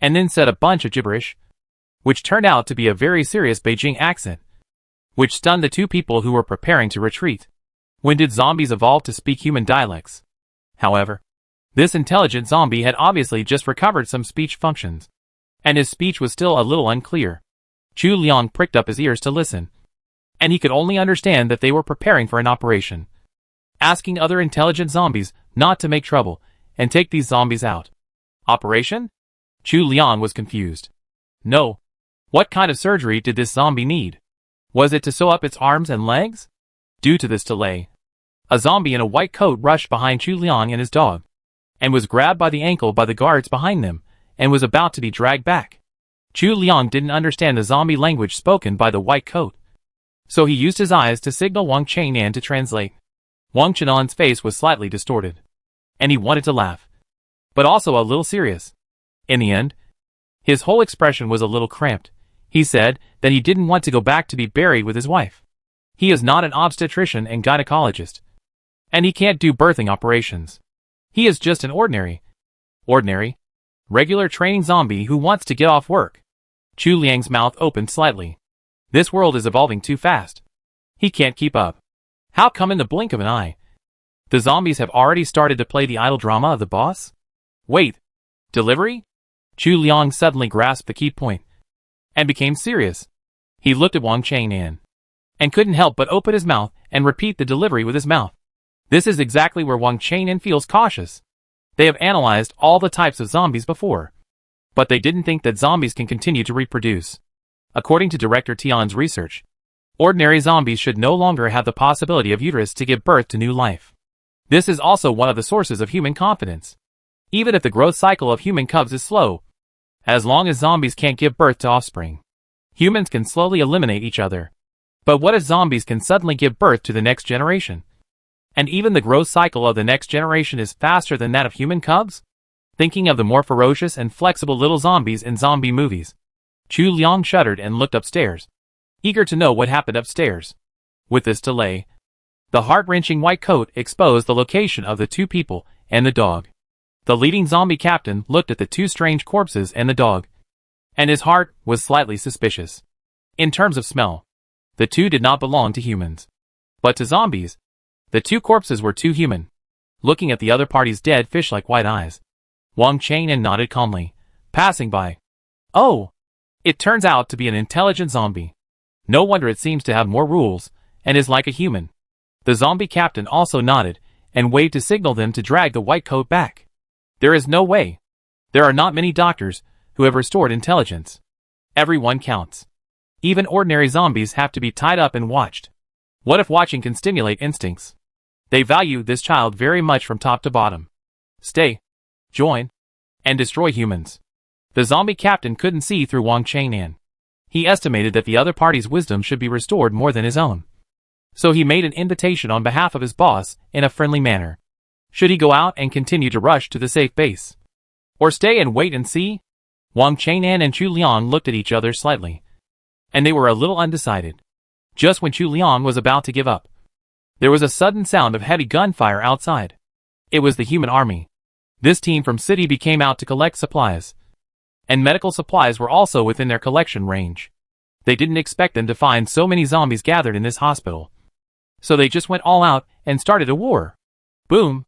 and then said a bunch of gibberish, which turned out to be a very serious Beijing accent, which stunned the two people who were preparing to retreat. When did zombies evolve to speak human dialects? However, this intelligent zombie had obviously just recovered some speech functions, and his speech was still a little unclear. Chu Liang pricked up his ears to listen, and he could only understand that they were preparing for an operation, asking other intelligent zombies not to make trouble and take these zombies out. Operation? Chu Liang was confused. No. What kind of surgery did this zombie need? Was it to sew up its arms and legs? Due to this delay, a zombie in a white coat rushed behind Chu Liang and his dog, and was grabbed by the ankle by the guards behind them, and was about to be dragged back. Chu Liang didn't understand the zombie language spoken by the white coat, so he used his eyes to signal Wang Chang'an to translate. Wang Chenan's face was slightly distorted, and he wanted to laugh, but also a little serious. In the end, his whole expression was a little cramped. He said that he didn't want to go back to be buried with his wife. He is not an obstetrician and gynecologist, and he can't do birthing operations. He is just an ordinary, regular training zombie who wants to get off work. Chu Liang's mouth opened slightly. This world is evolving too fast. He can't keep up. How come in the blink of an eye, the zombies have already started to play the idle drama of the boss? Wait, delivery? Chu Liang suddenly grasped the key point and became serious. He looked at Wang Chang'an and couldn't help but open his mouth and repeat the delivery with his mouth. This is exactly where Wang Chang'an feels cautious. They have analyzed all the types of zombies before, but they didn't think that zombies can continue to reproduce. According to Director Tian's research, ordinary zombies should no longer have the possibility of uterus to give birth to new life. This is also one of the sources of human confidence. Even if the growth cycle of human cubs is slow, as long as zombies can't give birth to offspring, humans can slowly eliminate each other. But what if zombies can suddenly give birth to the next generation? And even the growth cycle of the next generation is faster than that of human cubs? Thinking of the more ferocious and flexible little zombies in zombie movies, Chu Liang shuddered and looked upstairs, eager to know what happened upstairs. With this delay, the heart-wrenching white coat exposed the location of the two people and the dog. The leading zombie captain looked at the two strange corpses and the dog, and his heart was slightly suspicious. In terms of smell, the two did not belong to humans, but to zombies. The two corpses were too human. Looking at the other party's dead fish-like white eyes, Wang Chang'an nodded calmly, passing by. Oh! It turns out to be an intelligent zombie. No wonder it seems to have more rules, and is like a human. The zombie captain also nodded, and waved to signal them to drag the white coat back. There is no way. There are not many doctors who have restored intelligence. Everyone counts. Even ordinary zombies have to be tied up and watched. What if watching can stimulate instincts? They value this child very much from top to bottom. Stay, join, and destroy humans. The zombie captain couldn't see through Wang Chang'an. He estimated that the other party's wisdom should be restored more than his own. So he made an invitation on behalf of his boss in a friendly manner. Should he go out and continue to rush to the safe base? Or stay and wait and see? Wang Chang'an and Chu Liang looked at each other slightly, and they were a little undecided. Just when Chu Liang was about to give up, there was a sudden sound of heavy gunfire outside. It was the human army. This team from city came out to collect supplies. and medical supplies were also within their collection range. They didn't expect them to find so many zombies gathered in this hospital. So they just went all out and started a war. Boom!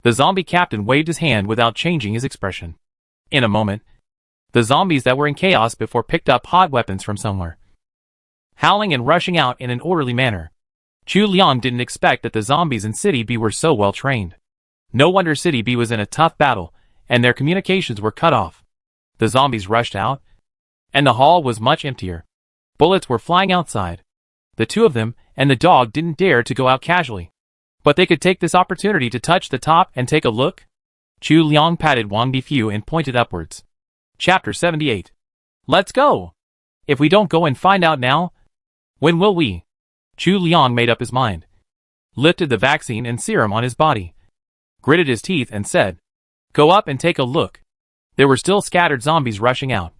The zombie captain waved his hand without changing his expression. In a moment, the zombies that were in chaos before picked up hot weapons from somewhere, howling and rushing out in an orderly manner. Chu Liang didn't expect that the zombies in City B were so well trained. No wonder City B was in a tough battle, and their communications were cut off. The zombies rushed out, and the hall was much emptier. Bullets were flying outside. The two of them and the dog didn't dare to go out casually. But they could take this opportunity to touch the top and take a look. Chu Liang patted Wang Difu and pointed upwards. Chapter 78. Let's go! If we don't go and find out now, when will we? Chu Liang made up his mind, lifted the vaccine and serum on his body, gritted his teeth and said, "Go up and take a look." There were still scattered zombies rushing out,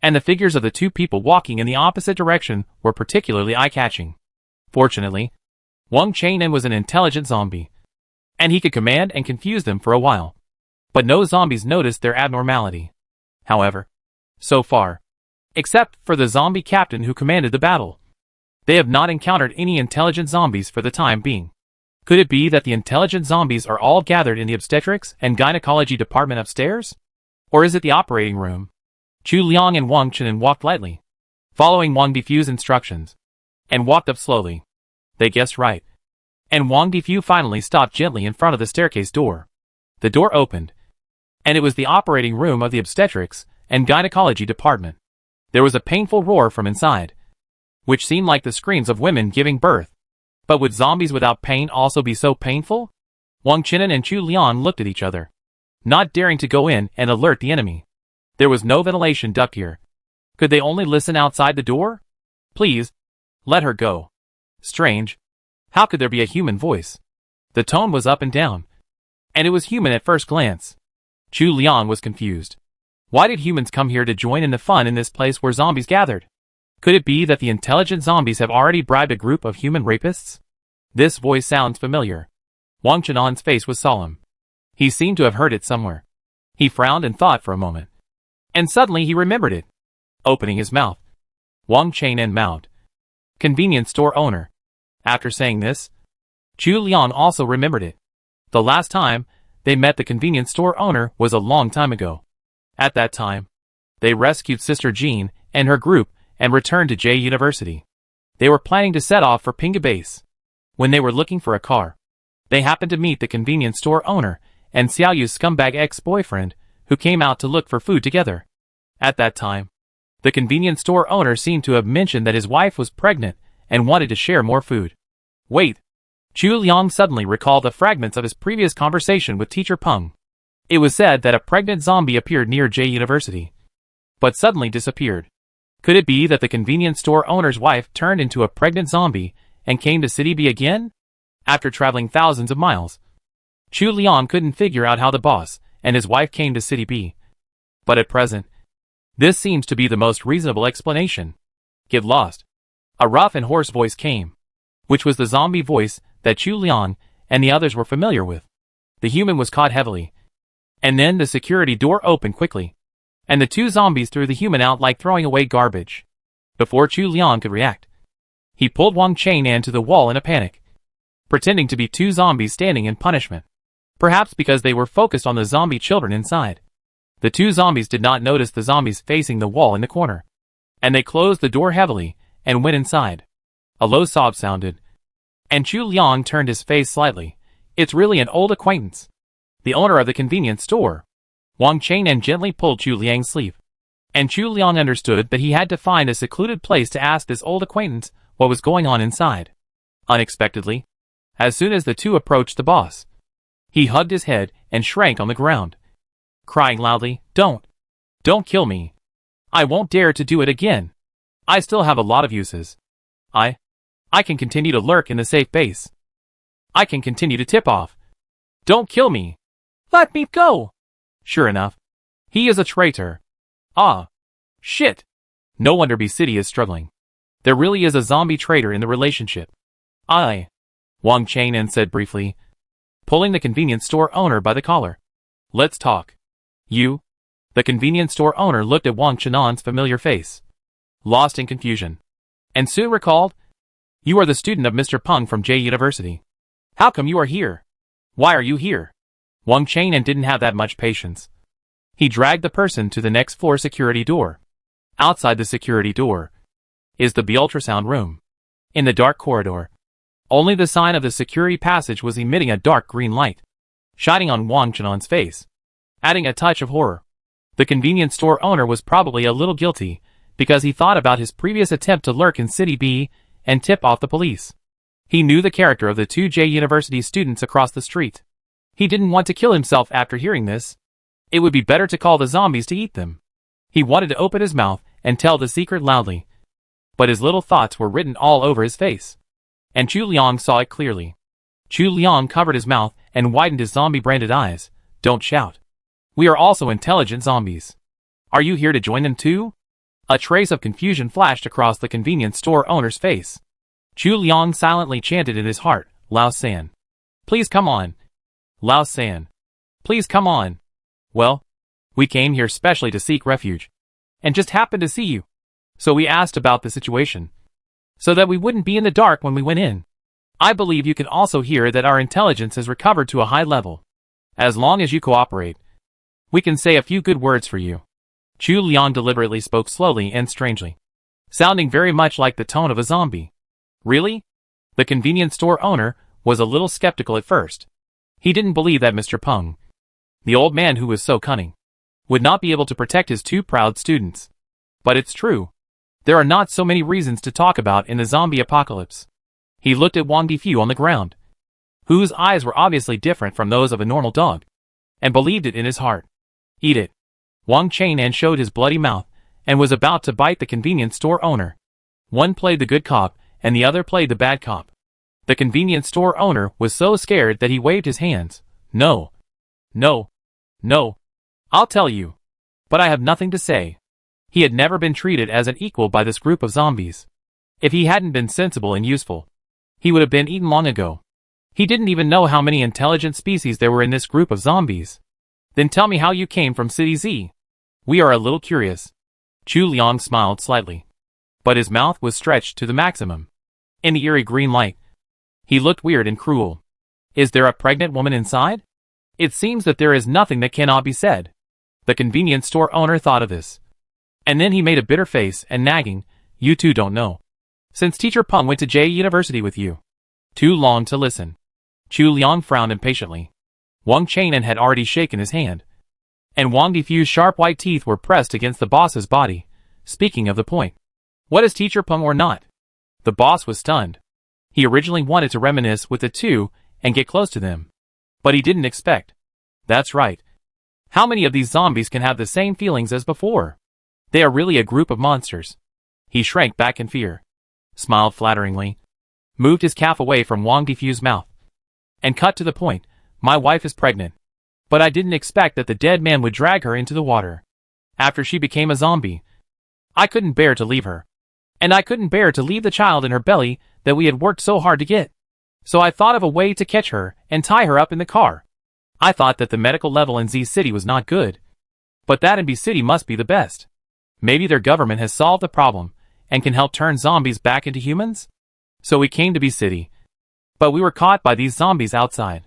and the figures of the two people walking in the opposite direction were particularly eye-catching. Fortunately, Wang Chainan was an intelligent zombie, and he could command and confuse them for a while. But no zombies noticed their abnormality. However, so far, except for the zombie captain who commanded the battle, they have not encountered any intelligent zombies for the time being. Could it be that the intelligent zombies are all gathered in the obstetrics and gynecology department upstairs? Or is it the operating room? Chu Liang and Wang Chainan walked lightly, following Wang Difu's instructions, and walked up slowly. They guessed right. And Wang Difu finally stopped gently in front of the staircase door. The door opened, and it was the operating room of the obstetrics and gynecology department. There was a painful roar from inside, which seemed like the screams of women giving birth. But would zombies without pain also be so painful? Wang Chainan and Chu Liang looked at each other, not daring to go in and alert the enemy. There was no ventilation duct here. Could they only listen outside the door? Please, let her go. Strange. How could there be a human voice? The tone was up and down, and it was human at first glance. Chu Liang was confused. Why did humans come here to join in the fun in this place where zombies gathered? Could it be that the intelligent zombies have already bribed a group of human rapists? This voice sounds familiar. Wang Chainan's face was solemn. He seemed to have heard it somewhere. He frowned and thought for a moment, and suddenly he remembered it. Opening his mouth, Wang Chainan mouthed, "Convenience store owner." After saying this, Chu Liang also remembered it. The last time they met the convenience store owner was a long time ago. At that time, they rescued Sister Jean and her group and returned to J University. They were planning to set off for Pinga Base. When they were looking for a car, they happened to meet the convenience store owner and Xiaoyu's scumbag ex-boyfriend, who came out to look for food together. At that time, the convenience store owner seemed to have mentioned that his wife was pregnant and wanted to share more food. Wait! Chu Liang suddenly recalled the fragments of his previous conversation with Teacher Peng. It was said that a pregnant zombie appeared near J University, but suddenly disappeared. Could it be that the convenience store owner's wife turned into a pregnant zombie and came to City B again? After traveling thousands of miles, Chu Liang couldn't figure out how the boss and his wife came to City B. But at present, this seems to be the most reasonable explanation. Get lost. A rough and hoarse voice came, which was the zombie voice that Chu Liang and the others were familiar with. The human was caught heavily, and then the security door opened quickly, and the two zombies threw the human out like throwing away garbage. Before Chu Liang could react, he pulled Wang Chainan to the wall in a panic, pretending to be two zombies standing in punishment. Perhaps because they were focused on the zombie children inside. The two zombies did not notice the zombies facing the wall in the corner, and they closed the door heavily and went inside. A low sob sounded, and Chu Liang turned his face slightly. It's really an old acquaintance, the owner of the convenience store. Wang Chainan gently pulled Chu Liang's sleeve, and Chu Liang understood that he had to find a secluded place to ask this old acquaintance what was going on inside. Unexpectedly, as soon as the two approached the boss, he hugged his head and shrank on the ground, crying loudly, Don't kill me. I won't dare to do it again. I still have a lot of uses. I can continue to lurk in the safe base. I can continue to tip off. Don't kill me. Let me go." Sure enough, he is a traitor. Ah, shit. No wonder B City is struggling. There really is a zombie traitor in the relationship. Wang Chainan said briefly, pulling the convenience store owner by the collar. "Let's talk. You, The convenience store owner looked at Wang Chenan's familiar face, lost in confusion, and soon recalled, "You are the student of Mr. Peng from J University. How come you are here? Why are you here?" Wang Chenan didn't have that much patience. He dragged the person to the next floor security door. Outside the security door is the ultrasound room. In the dark corridor, only the sign of the security passage was emitting a dark green light, shining on Wang Chenan's face, adding a touch of horror. The convenience store owner was probably a little guilty, because he thought about his previous attempt to lurk in City B and tip off the police. He knew the character of the two J University students across the street. He didn't want to kill himself after hearing this. It would be better to call the zombies to eat them. He wanted to open his mouth and tell the secret loudly, but his little thoughts were written all over his face. And Chu Liang saw it clearly. Chu Liang covered his mouth and widened his zombie-branded eyes. "Don't shout. We are also intelligent zombies. Are you here to join them too?" A trace of confusion flashed across the convenience store owner's face. Chu Liang silently chanted in his heart, "Lao San. Please come on. Lao San. Please come on. Well, we came here specially to seek refuge, and just happened to see you. So we asked about the situation, so that we wouldn't be in the dark when we went in. I believe you can also hear that our intelligence has recovered to a high level. As long as you cooperate, we can say a few good words for you." Chu Liang deliberately spoke slowly and strangely, sounding very much like the tone of a zombie. Really? The convenience store owner was a little skeptical at first. He didn't believe that Mr. Peng, the old man who was so cunning, would not be able to protect his two proud students. But it's true. There are not so many reasons to talk about in the zombie apocalypse. He looked at Wang Difu on the ground, whose eyes were obviously different from those of a normal dog, and believed it in his heart. "Eat it." Wang Chenan showed his bloody mouth, and was about to bite the convenience store owner. One played the good cop, and the other played the bad cop. The convenience store owner was so scared that he waved his hands. "No. No. No. I'll tell you. But I have nothing to say." He had never been treated as an equal by this group of zombies. If he hadn't been sensible and useful, he would have been eaten long ago. He didn't even know how many intelligent species there were in this group of zombies. "Then tell me how you came from City Z. We are a little curious." Chu Liang smiled slightly, but his mouth was stretched to the maximum. In the eerie green light, he looked weird and cruel. "Is there a pregnant woman inside? It seems that there is nothing that cannot be said." The convenience store owner thought of this, and then he made a bitter face and nagging, "You two don't know. Since Teacher Peng went to J University with you. Too long to listen." Chu Liang frowned impatiently. Wang Chenan had already shaken his hand, and Wang Difu's sharp white teeth were pressed against the boss's body. "Speaking of the point, what is Teacher Peng or not?" The boss was stunned. He originally wanted to reminisce with the two and get close to them, but he didn't expect. That's right. How many of these zombies can have the same feelings as before? They are really a group of monsters. He shrank back in fear, smiled flatteringly, moved his calf away from Wang Difu's mouth, and cut to the point. "My wife is pregnant, but I didn't expect that the dead man would drag her into the water. After she became a zombie, I couldn't bear to leave her. And I couldn't bear to leave the child in her belly that we had worked so hard to get. So I thought of a way to catch her and tie her up in the car. I thought that the medical level in Z City was not good, but that in B City must be the best. Maybe their government has solved the problem and can help turn zombies back into humans? So we came to B City, but we were caught by these zombies outside.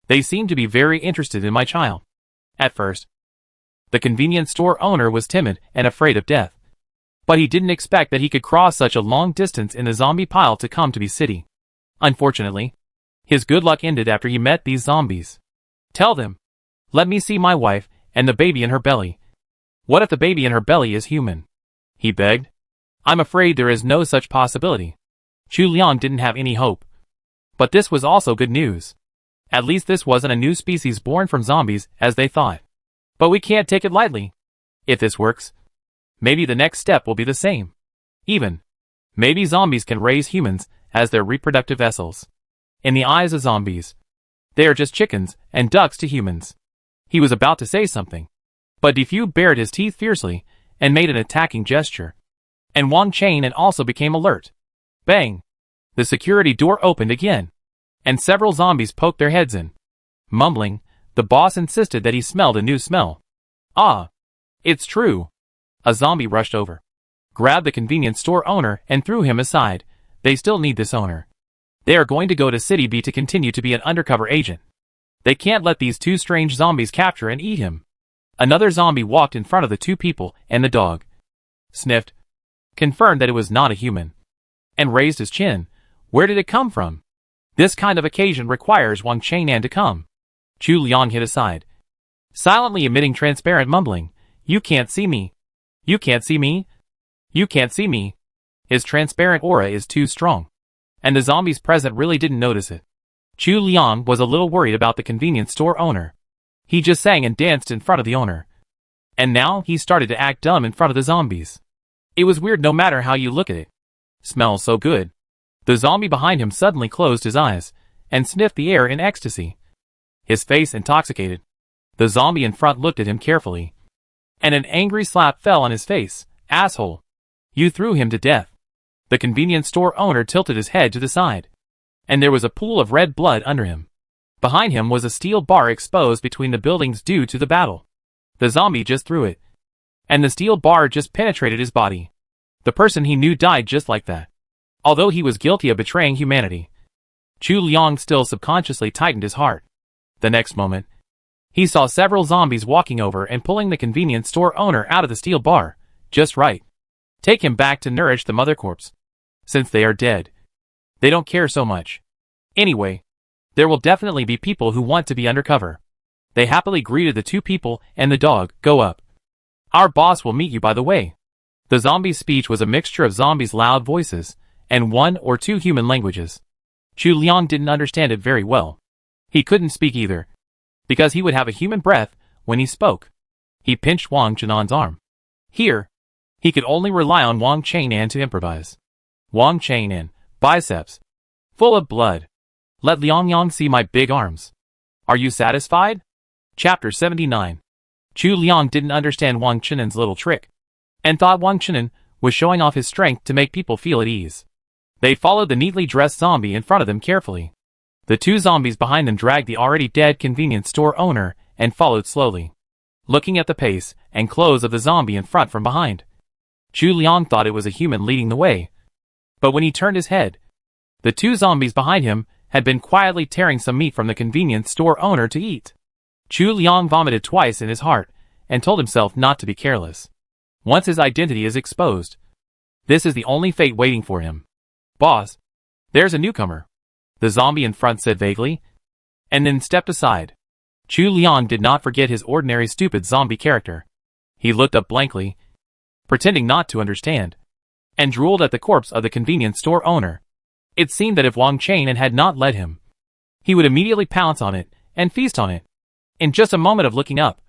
They seemed to be very interested in my child. At first, the convenience store owner was timid and afraid of death, but he didn't expect that he could cross such a long distance in the zombie pile to come to B City. Unfortunately, his good luck ended after he met these zombies. Tell them, let me see my wife and the baby in her belly. What if the baby in her belly is human? He begged. I'm afraid there is no such possibility. Chu Liang didn't have any hope. But this was also good news. At least this wasn't a new species born from zombies, as they thought. But we can't take it lightly. If this works, maybe the next step will be the same. Maybe zombies can raise humans as their reproductive vessels. In the eyes of zombies, they are just chickens and ducks to humans. He was about to say something, but Difu bared his teeth fiercely and made an attacking gesture. And Wang Chenan also became alert. Bang! The security door opened again, and several zombies poked their heads in. Mumbling, the boss insisted that he smelled a new smell. Ah! It's true. A zombie rushed over, grabbed the convenience store owner and threw him aside. They still need this owner. They are going to go to City B to continue to be an undercover agent. They can't let these two strange zombies capture and eat him. Another zombie walked in front of the two people, and the dog sniffed, confirmed that it was not a human, and raised his chin. Where did it come from? This kind of occasion requires Wang Chang'an to come. Chu Liang hid aside, silently emitting transparent mumbling. You can't see me. You can't see me. You can't see me. His transparent aura is too strong. And the zombies present really didn't notice it. Chu Liang was a little worried about the convenience store owner. He just sang and danced in front of the owner. And now he started to act dumb in front of the zombies. It was weird no matter how you look at it. Smells so good. The zombie behind him suddenly closed his eyes and sniffed the air in ecstasy. His face intoxicated. The zombie in front looked at him carefully. And an angry slap fell on his face. Asshole. You threw him to death. The convenience store owner tilted his head to the side. And there was a pool of red blood under him. Behind him was a steel bar exposed between the buildings due to the battle. The zombie just threw it. And the steel bar just penetrated his body. The person he knew died just like that. Although he was guilty of betraying humanity, Chu Liang still subconsciously tightened his heart. The next moment, he saw several zombies walking over and pulling the convenience store owner out of the steel bar. Just right. Take him back to nourish the mother corpse. Since they are dead, they don't care so much. Anyway, there will definitely be people who want to be undercover. They happily greeted the two people and the dog. Go up. Our boss will meet you by the way. The zombie's speech was a mixture of zombies' loud voices and one or two human languages. Chu Liang didn't understand it very well. He couldn't speak either, because he would have a human breath when he spoke. He pinched Wang Chang'an's arm. Here, he could only rely on Wang Chang'an to improvise. Wang Chang'an, biceps, full of blood. Let Liang Yang see my big arms. Are you satisfied? Chapter 79. Chu Liang didn't understand Wang Chang'an's little trick, and thought Wang Chang'an was showing off his strength to make people feel at ease. They followed the neatly dressed zombie in front of them carefully. The two zombies behind them dragged the already dead convenience store owner and followed slowly, looking at the pace and clothes of the zombie in front from behind. Chu Liang thought it was a human leading the way. But when he turned his head, the two zombies behind him had been quietly tearing some meat from the convenience store owner to eat. Chu Liang vomited twice in his heart and told himself not to be careless. Once his identity is exposed, this is the only fate waiting for him. Boss, there's a newcomer, the zombie in front said vaguely, and then stepped aside. Chu Liang did not forget his ordinary stupid zombie character. He looked up blankly, pretending not to understand, and drooled at the corpse of the convenience store owner. It seemed that if Wang Chang'an had not led him, he would immediately pounce on it and feast on it. In just a moment of looking up,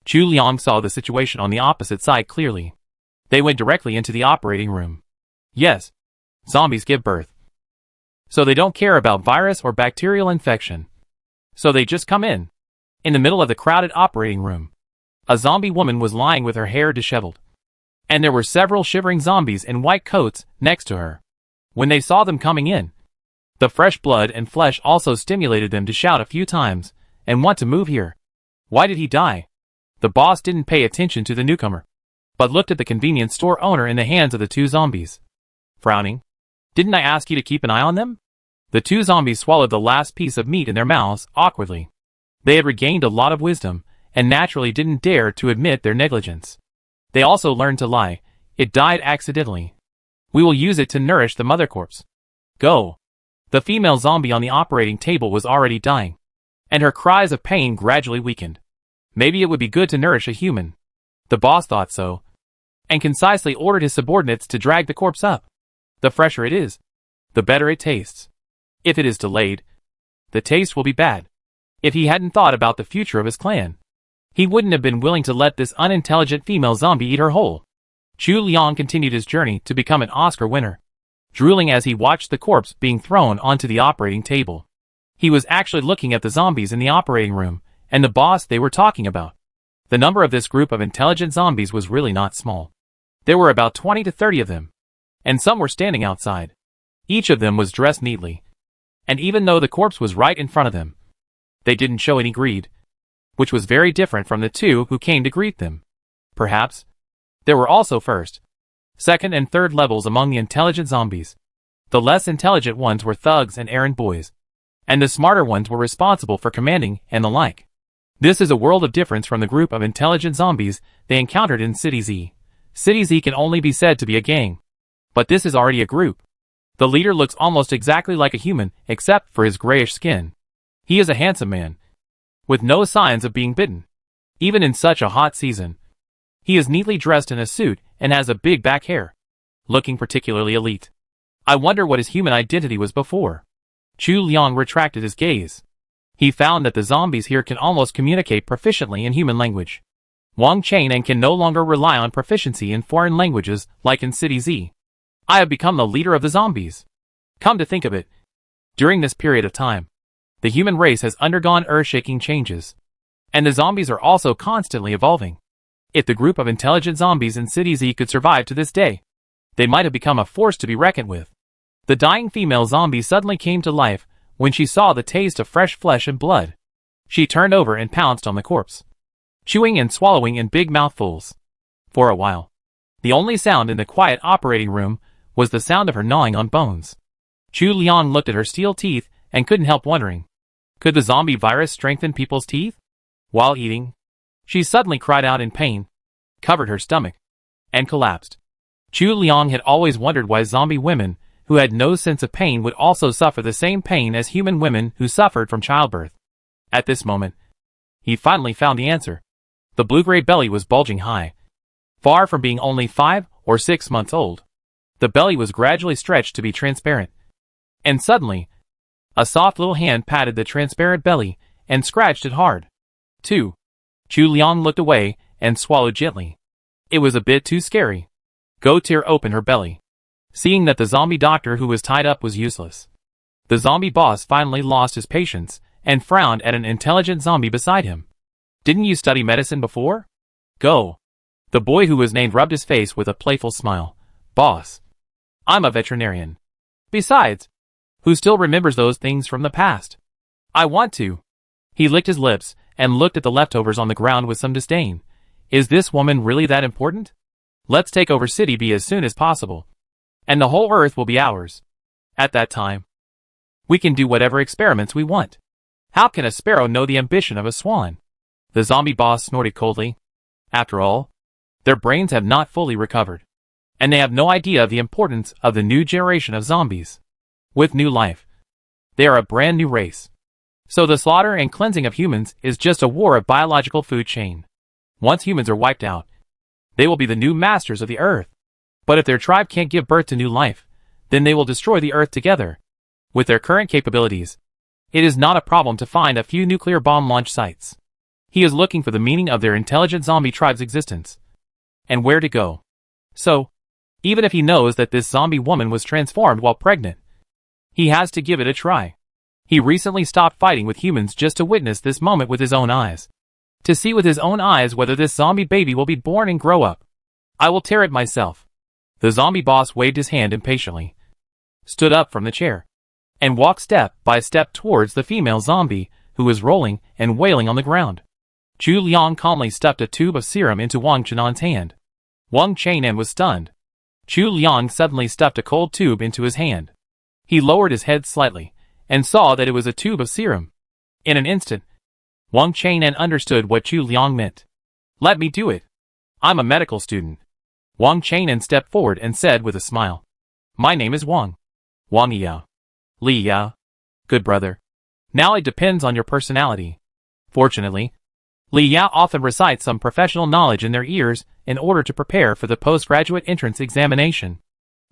Chu Liang saw the situation on the opposite side clearly. They went directly into the operating room. Yes, zombies give birth. So they don't care about virus or bacterial infection. So they just come in. In the middle of the crowded operating room, a zombie woman was lying with her hair disheveled. And there were several shivering zombies in white coats next to her. When they saw them coming in, the fresh blood and flesh also stimulated them to shout a few times and want to move here. Why did he die? The boss didn't pay attention to the newcomer, but looked at the convenience store owner in the hands of the two zombies. Frowning, didn't I ask you to keep an eye on them? The two zombies swallowed the last piece of meat in their mouths awkwardly. They had regained a lot of wisdom and naturally didn't dare to admit their negligence. They also learned to lie. It died accidentally. We will use it to nourish the mother corpse. Go. The female zombie on the operating table was already dying, and her cries of pain gradually weakened. Maybe it would be good to nourish a human. The boss thought so, and concisely ordered his subordinates to drag the corpse up. The fresher it is, the better it tastes. If it is delayed, the taste will be bad. If he hadn't thought about the future of his clan, he wouldn't have been willing to let this unintelligent female zombie eat her whole. Chu Liang continued his journey to become an Oscar winner, drooling as he watched the corpse being thrown onto the operating table. He was actually looking at the zombies in the operating room, and the boss they were talking about. The number of this group of intelligent zombies was really not small. There were about 20 to 30 of them, and some were standing outside. Each of them was dressed neatly, and even though the corpse was right in front of them, they didn't show any greed, which was very different from the two who came to greet them. Perhaps. There were also first, second and third levels among the intelligent zombies. The less intelligent ones were thugs and errand boys, and the smarter ones were responsible for commanding and the like. This is a world of difference from the group of intelligent zombies they encountered in City Z. City Z can only be said to be a gang, but this is already a group. The leader looks almost exactly like a human except for his grayish skin. He is a handsome man, with no signs of being bitten, even in such a hot season. He is neatly dressed in a suit and has a big back hair, looking particularly elite. I wonder what his human identity was before. Chu Liang retracted his gaze. He found that the zombies here can almost communicate proficiently in human language. Wang Chain and can no longer rely on proficiency in foreign languages like in City Z. I have become the leader of the zombies. Come to think of it, during this period of time, the human race has undergone earth-shaking changes, and the zombies are also constantly evolving. If the group of intelligent zombies in City Z could survive to this day, they might have become a force to be reckoned with. The dying female zombie suddenly came to life when she saw the taste of fresh flesh and blood. She turned over and pounced on the corpse, chewing and swallowing in big mouthfuls. For a while, the only sound in the quiet operating room was the sound of her gnawing on bones. Chu Liang looked at her steel teeth and couldn't help wondering, could the zombie virus strengthen people's teeth? While eating, she suddenly cried out in pain, covered her stomach, and collapsed. Chu Liang had always wondered why zombie women who had no sense of pain would also suffer the same pain as human women who suffered from childbirth. At this moment, he finally found the answer. The blue-gray belly was bulging high. Far from being only 5 or 6 months old, the belly was gradually stretched to be transparent. And suddenly, a soft little hand patted the transparent belly and scratched it hard. 2. Chu Liang looked away and swallowed gently. It was a bit too scary. Go tear open her belly, seeing that the zombie doctor who was tied up was useless. The zombie boss finally lost his patience and frowned at an intelligent zombie beside him. Didn't you study medicine before? Go. The boy who was named rubbed his face with a playful smile. Boss, I'm a veterinarian. Besides, who still remembers those things from the past? I want to. He licked his lips and looked at the leftovers on the ground with some disdain. Is this woman really that important? Let's take over City B as soon as possible, and the whole Earth will be ours. At that time, we can do whatever experiments we want. How can a sparrow know the ambition of a swan? The zombie boss snorted coldly. After all, their brains have not fully recovered, and they have no idea of the importance of the new generation of zombies. With new life, they are a brand new race. So the slaughter and cleansing of humans is just a war of biological food chain. Once humans are wiped out, they will be the new masters of the Earth. But if their tribe can't give birth to new life, then they will destroy the Earth together. With their current capabilities, it is not a problem to find a few nuclear bomb launch sites. He is looking for the meaning of their intelligent zombie tribe's existence, and where to go. So, even if he knows that this zombie woman was transformed while pregnant, he has to give it a try. He recently stopped fighting with humans just to witness this moment with his own eyes. To see with his own eyes whether this zombie baby will be born and grow up. I will tear it myself. The zombie boss waved his hand impatiently, stood up from the chair, and walked step by step towards the female zombie, who was rolling and wailing on the ground. Chu Liang calmly stuffed a tube of serum into Wang Chenan's hand. Wang Chenan was stunned. Chu Liang suddenly stuffed a cold tube into his hand. He lowered his head slightly, and saw that it was a tube of serum. In an instant, Wang Chenan understood what Chu Liang meant. Let me do it. I'm a medical student. Wang Chenan stepped forward and said with a smile. My name is Wang. Wang Yao. Li Yao. Good brother. Now it depends on your personality. Fortunately, Li Yao often recites some professional knowledge in their ears in order to prepare for the postgraduate entrance examination.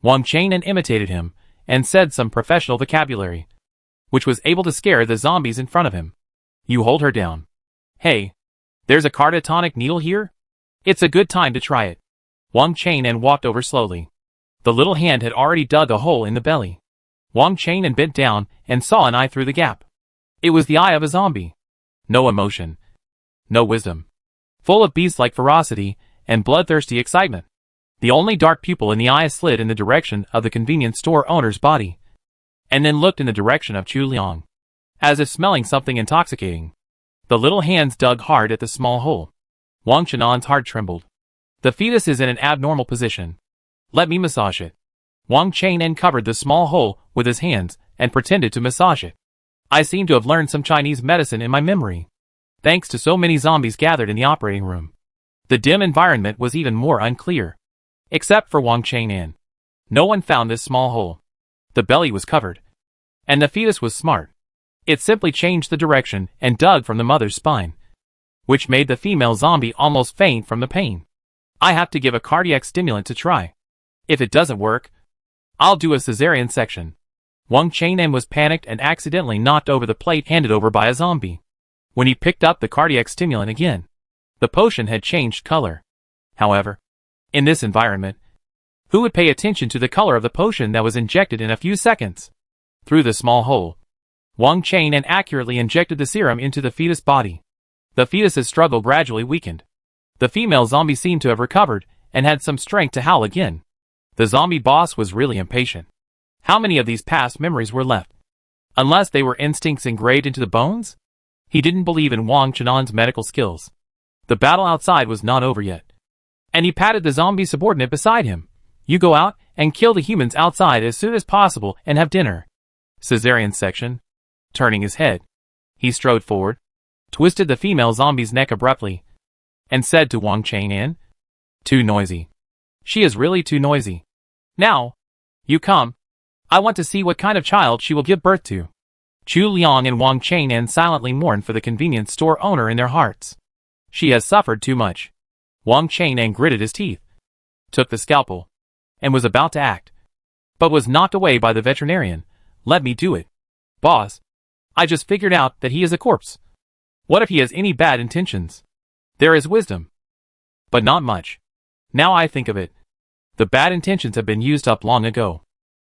Wang Chenan imitated him and said some professional vocabulary, which was able to scare the zombies in front of him. You hold her down. Hey, there's a cardiotonic needle here? It's a good time to try it. Wang Chenan walked over slowly. The little hand had already dug a hole in the belly. Wang Chenan bent down and saw an eye through the gap. It was the eye of a zombie. No emotion. No wisdom. Full of beast-like ferocity and bloodthirsty excitement. The only dark pupil in the eye slid in the direction of the convenience store owner's body, and then looked in the direction of Chu Liang, as if smelling something intoxicating. The little hands dug hard at the small hole. Wang Chenan's heart trembled. The fetus is in an abnormal position. Let me massage it. Wang Chang'an covered the small hole with his hands and pretended to massage it. I seem to have learned some Chinese medicine in my memory. Thanks to so many zombies gathered in the operating room, the dim environment was even more unclear. Except for Wang Chang'an. No one found this small hole. The belly was covered. And the fetus was smart. It simply changed the direction and dug from the mother's spine, which made the female zombie almost faint from the pain. I have to give a cardiac stimulant to try. If it doesn't work, I'll do a cesarean section. Wang Chang'an was panicked and accidentally knocked over the plate handed over by a zombie. When he picked up the cardiac stimulant again, the potion had changed color. However, in this environment, who would pay attention to the color of the potion that was injected in a few seconds? Through the small hole, Wang Chang'an accurately injected the serum into the fetus body. The fetus's struggle gradually weakened. The female zombie seemed to have recovered and had some strength to howl again. The zombie boss was really impatient. How many of these past memories were left? Unless they were instincts engraved into the bones? He didn't believe in Wang Chang'an's medical skills. The battle outside was not over yet. And he patted the zombie subordinate beside him. You go out and kill the humans outside as soon as possible and have dinner. Cesarean section. Turning his head, he strode forward, twisted the female zombie's neck abruptly, and said to Wang Chang'an, "Too noisy. She is really too noisy. Now, you come. I want to see what kind of child she will give birth to." Chu Liang and Wang Chang'an silently mourned for the convenience store owner in their hearts. She has suffered too much. Wang Chang'an gritted his teeth, took the scalpel, and was about to act, but was knocked away by the veterinarian. "Let me do it. Boss, I just figured out that he is a corpse. What if he has any bad intentions? There is wisdom. But not much. Now I think of it. The bad intentions have been used up long ago."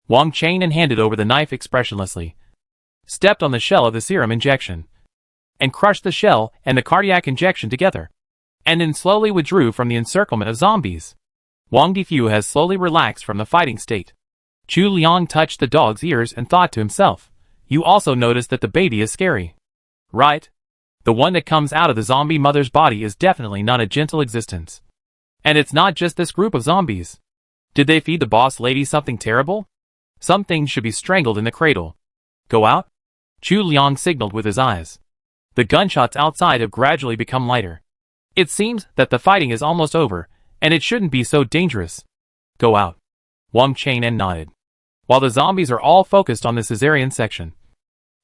Wang Chang'an handed over the knife expressionlessly, stepped on the shell of the serum injection, and crushed the shell and the cardiac injection together, and then slowly withdrew from the encirclement of zombies. Wang Difu has slowly relaxed from the fighting state. Chu Liang touched the dog's ears and thought to himself, "You also notice that the baby is scary. Right? The one that comes out of the zombie mother's body is definitely not a gentle existence. And it's not just this group of zombies. Did they feed the boss lady something terrible? Some things should be strangled in the cradle. Go out?" Chu Liang signaled with his eyes. The gunshots outside have gradually become lighter. It seems that the fighting is almost over, and it shouldn't be so dangerous. Go out. Wang Chang'an nodded. While the zombies are all focused on the cesarean section,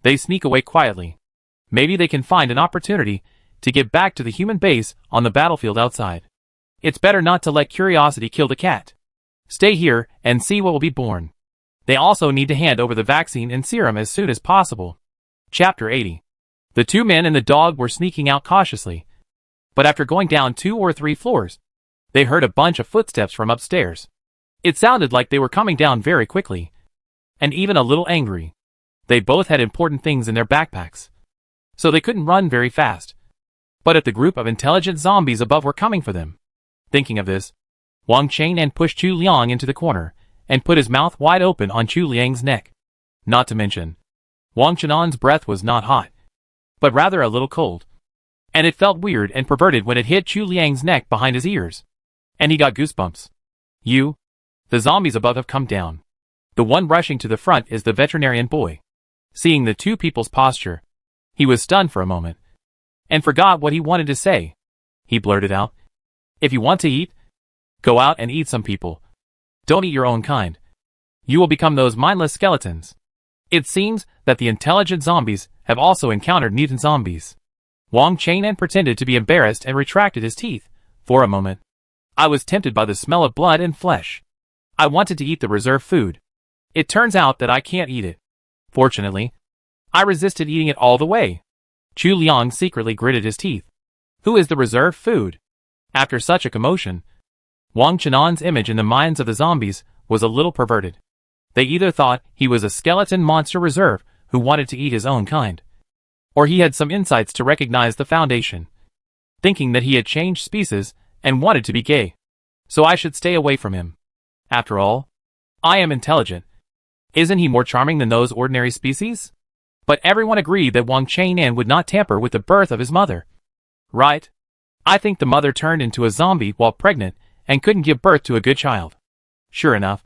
they sneak away quietly. Maybe they can find an opportunity to get back to the human base on the battlefield outside. It's better not to let curiosity kill the cat. Stay here and see what will be born. They also need to hand over the vaccine and serum as soon as possible. Chapter 80. The two men and the dog were sneaking out cautiously. But after going down 2 or 3 floors, they heard a bunch of footsteps from upstairs. It sounded like they were coming down very quickly, and even a little angry. They both had important things in their backpacks, so they couldn't run very fast. But if the group of intelligent zombies above were coming for them. Thinking of this, Wang Chang'an pushed Chu Liang into the corner, and put his mouth wide open on Chu Liang's neck. Not to mention, Wang Chang'an's breath was not hot, but rather a little cold. And it felt weird and perverted when it hit Chu Liang's neck behind his ears. And he got goosebumps. The zombies above have come down. The one rushing to the front is the veterinarian boy. Seeing the two people's posture, he was stunned for a moment, and forgot what he wanted to say. He blurted out, "If you want to eat, go out and eat some people. Don't eat your own kind. You will become those mindless skeletons." It seems that the intelligent zombies have also encountered mutant zombies. Wang Chang'an pretended to be embarrassed and retracted his teeth. For a moment, I was tempted by the smell of blood and flesh. I wanted to eat the reserve food. It turns out that I can't eat it. Fortunately, I resisted eating it all the way. Chu Liang secretly gritted his teeth. Who is the reserve food? After such a commotion, Wang Chang'an's image in the minds of the zombies was a little perverted. They either thought he was a skeleton monster reserve who wanted to eat his own kind, or he had some insights to recognize the Foundation, thinking that he had changed species and wanted to be gay. So I should stay away from him. After all, I am intelligent. Isn't he more charming than those ordinary species? But everyone agreed that Wang Chang'an would not tamper with the birth of his mother. Right? I think the mother turned into a zombie while pregnant and couldn't give birth to a good child. Sure enough,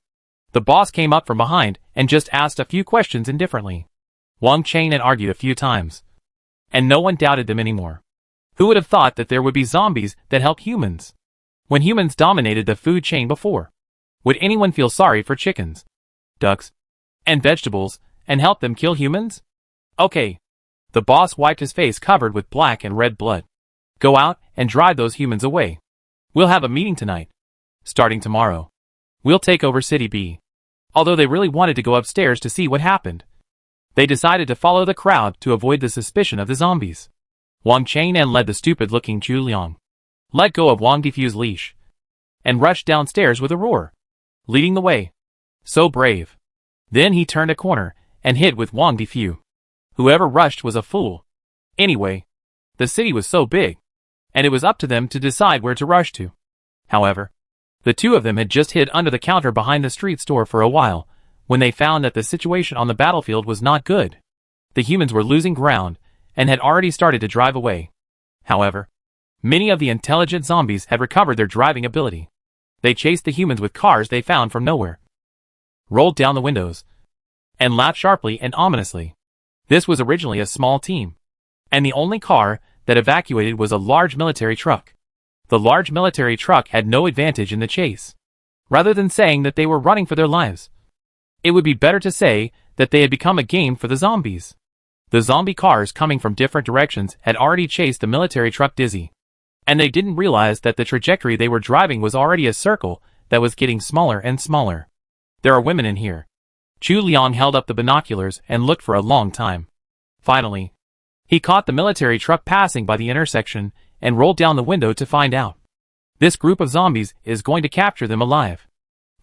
the boss came up from behind and just asked a few questions indifferently. Wang Chang'an argued a few times, and no one doubted them anymore. Who would have thought that there would be zombies that help humans, when humans dominated the food chain before? Would anyone feel sorry for chickens, ducks, and vegetables, and help them kill humans? Okay. The boss wiped his face covered with black and red blood. Go out and drive those humans away. We'll have a meeting tonight. Starting tomorrow, we'll take over City B. Although they really wanted to go upstairs to see what happened, they decided to follow the crowd to avoid the suspicion of the zombies. Wang Chang'an led the stupid-looking Chu Liang, let go of Wang Difu's leash, and rushed downstairs with a roar, leading the way. So brave. Then he turned a corner and hid with Wang Difu. Whoever rushed was a fool. Anyway, the city was so big, and it was up to them to decide where to rush to. However, the two of them had just hid under the counter behind the street store for a while, when they found that the situation on the battlefield was not good. The humans were losing ground, and had already started to drive away. However, many of the intelligent zombies had recovered their driving ability. They chased the humans with cars they found from nowhere, rolled down the windows, and laughed sharply and ominously. This was originally a small team, and the only car that evacuated was a large military truck. The large military truck had no advantage in the chase. Rather than saying that they were running for their lives, it would be better to say that they had become a game for the zombies. The zombie cars coming from different directions had already chased the military truck dizzy, and they didn't realize that the trajectory they were driving was already a circle that was getting smaller and smaller. There are women in here. Chu Liang held up the binoculars and looked for a long time. Finally, he caught the military truck passing by the intersection and rolled down the window to find out. This group of zombies is going to capture them alive.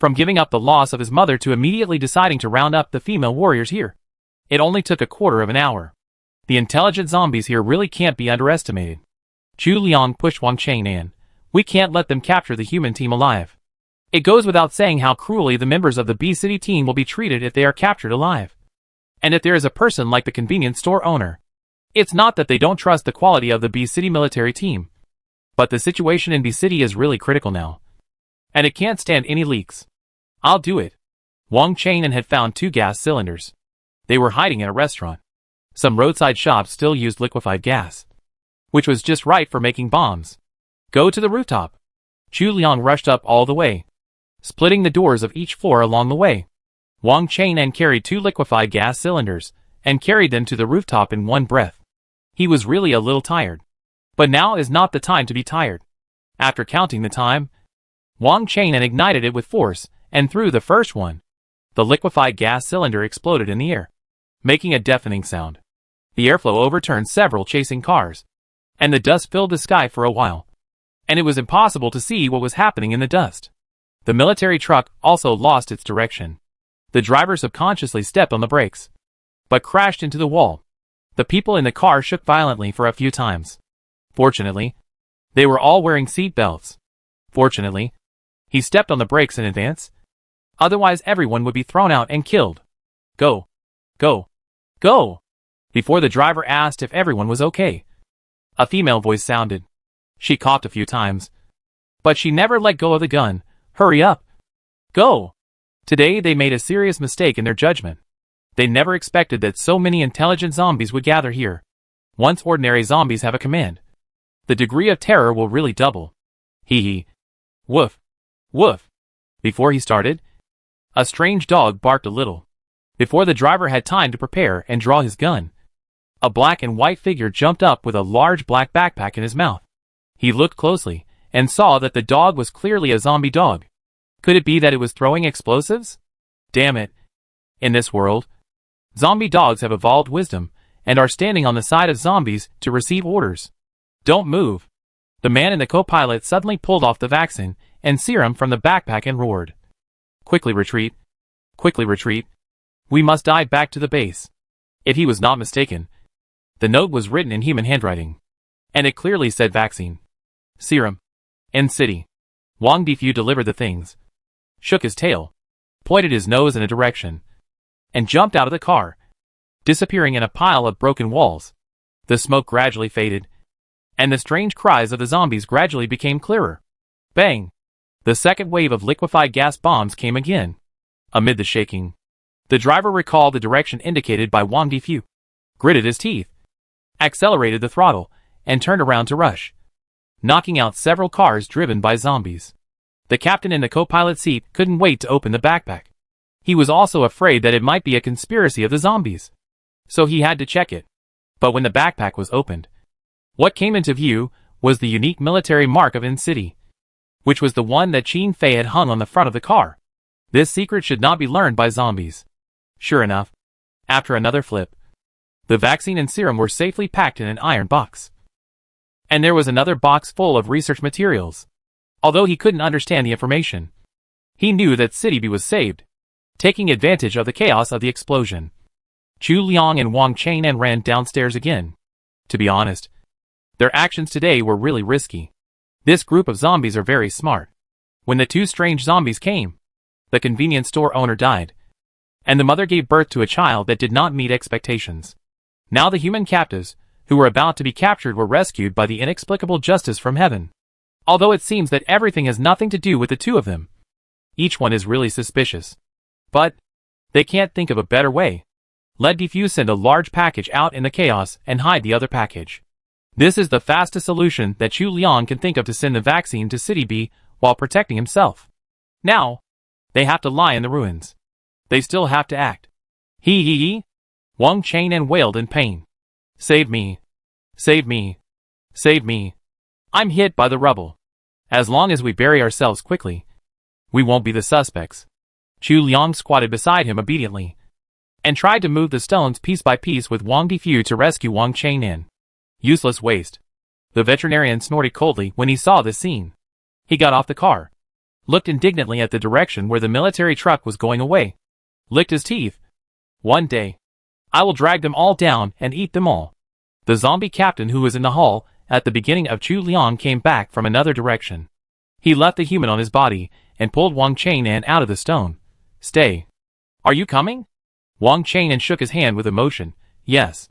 From giving up the loss of his mother to immediately deciding to round up the female warriors here, it only took a quarter of an hour. The intelligent zombies here really can't be underestimated. Chu Liang pushed Wang Chang'an. We can't let them capture the human team alive. It goes without saying how cruelly the members of the B City team will be treated if they are captured alive. And if there is a person like the convenience store owner, it's not that they don't trust the quality of the B City military team, but the situation in B City is really critical now, and it can't stand any leaks. I'll do it. Wang Chang'an had found 2 gas cylinders. They were hiding in a restaurant. Some roadside shops still used liquefied gas, which was just right for making bombs. Go to the rooftop. Chu Liang rushed up all the way, splitting the doors of each floor along the way. Wang Chang'an carried 2 liquefied gas cylinders and carried them to the rooftop in one breath. He was really a little tired. But now is not the time to be tired. After counting the time, Wang Chang'an ignited it with force and threw the first one. The liquefied gas cylinder exploded in the air, making a deafening sound. The airflow overturned several chasing cars, and the dust filled the sky for a while, and it was impossible to see what was happening in the dust. The military truck also lost its direction. The driver subconsciously stepped on the brakes, but crashed into the wall. The people in the car shook violently for a few times. Fortunately, they were all wearing seat belts. Fortunately, he stepped on the brakes in advance. Otherwise everyone would be thrown out and killed. Go. Go. Go! Before the driver asked if everyone was okay, a female voice sounded. She coughed a few times, but she never let go of the gun. Hurry up! Go! Today they made a serious mistake in their judgment. They never expected that so many intelligent zombies would gather here. Once ordinary zombies have a command, the degree of terror will really double. Hee hee. Woof. Woof. Before he started, a strange dog barked a little. Before the driver had time to prepare and draw his gun, a black and white figure jumped up with a large black backpack in his mouth. He looked closely and saw that the dog was clearly a zombie dog. Could it be that it was throwing explosives? Damn it. In this world, zombie dogs have evolved wisdom and are standing on the side of zombies to receive orders. Don't move. The man in the co-pilot suddenly pulled off the vaccine and serum from the backpack and roared. Quickly retreat. Quickly retreat. We must dive back to the base. If he was not mistaken, the note was written in human handwriting, and it clearly said vaccine, serum, and city. Wang Difu delivered the things, shook his tail, pointed his nose in a direction, and jumped out of the car, disappearing in a pile of broken walls. The smoke gradually faded, and the strange cries of the zombies gradually became clearer. Bang! The second wave of liquefied gas bombs came again. Amid the shaking, the driver recalled the direction indicated by Wang Difu, gritted his teeth, accelerated the throttle, and turned around to rush, knocking out several cars driven by zombies. The captain in the co-pilot seat couldn't wait to open the backpack. He was also afraid that it might be a conspiracy of the zombies, so he had to check it. But when the backpack was opened, what came into view was the unique military mark of In-City, which was the one that Qin Fei had hung on the front of the car. This secret should not be learned by zombies. Sure enough, after another flip, the vaccine and serum were safely packed in an iron box. And there was another box full of research materials. Although he couldn't understand the information, he knew that City B was saved, taking advantage of the chaos of the explosion. Chu Liang and Wang Chang'an ran downstairs again. To be honest, their actions today were really risky. This group of zombies are very smart. When the two strange zombies came, the convenience store owner died, and the mother gave birth to a child that did not meet expectations. Now the human captives, who were about to be captured, were rescued by the inexplicable justice from heaven. Although it seems that everything has nothing to do with the two of them. Each one is really suspicious. But they can't think of a better way. Let Defuse send a large package out in the chaos and hide the other package. This is the fastest solution that Chu Liang can think of to send the vaccine to City B while protecting himself. Now, they have to lie in the ruins. They still have to act. He. Wang Chang'an wailed in pain. Save me. Save me. Save me. I'm hit by the rubble. As long as we bury ourselves quickly, we won't be the suspects. Chu Liang squatted beside him obediently, and tried to move the stones piece by piece with Wang Difu to rescue Wang Chang'an. Useless waste. The veterinarian snorted coldly when he saw this scene. He got off the car, looked indignantly at the direction where the military truck was going away, licked his teeth. One day, I will drag them all down and eat them all. The zombie captain who was in the hall at the beginning of Chu Liang came back from another direction. He left the human on his body and pulled Wang Chang'an out of the stone. Stay. Are you coming? Wang Chang'an shook his hand with emotion. Yes.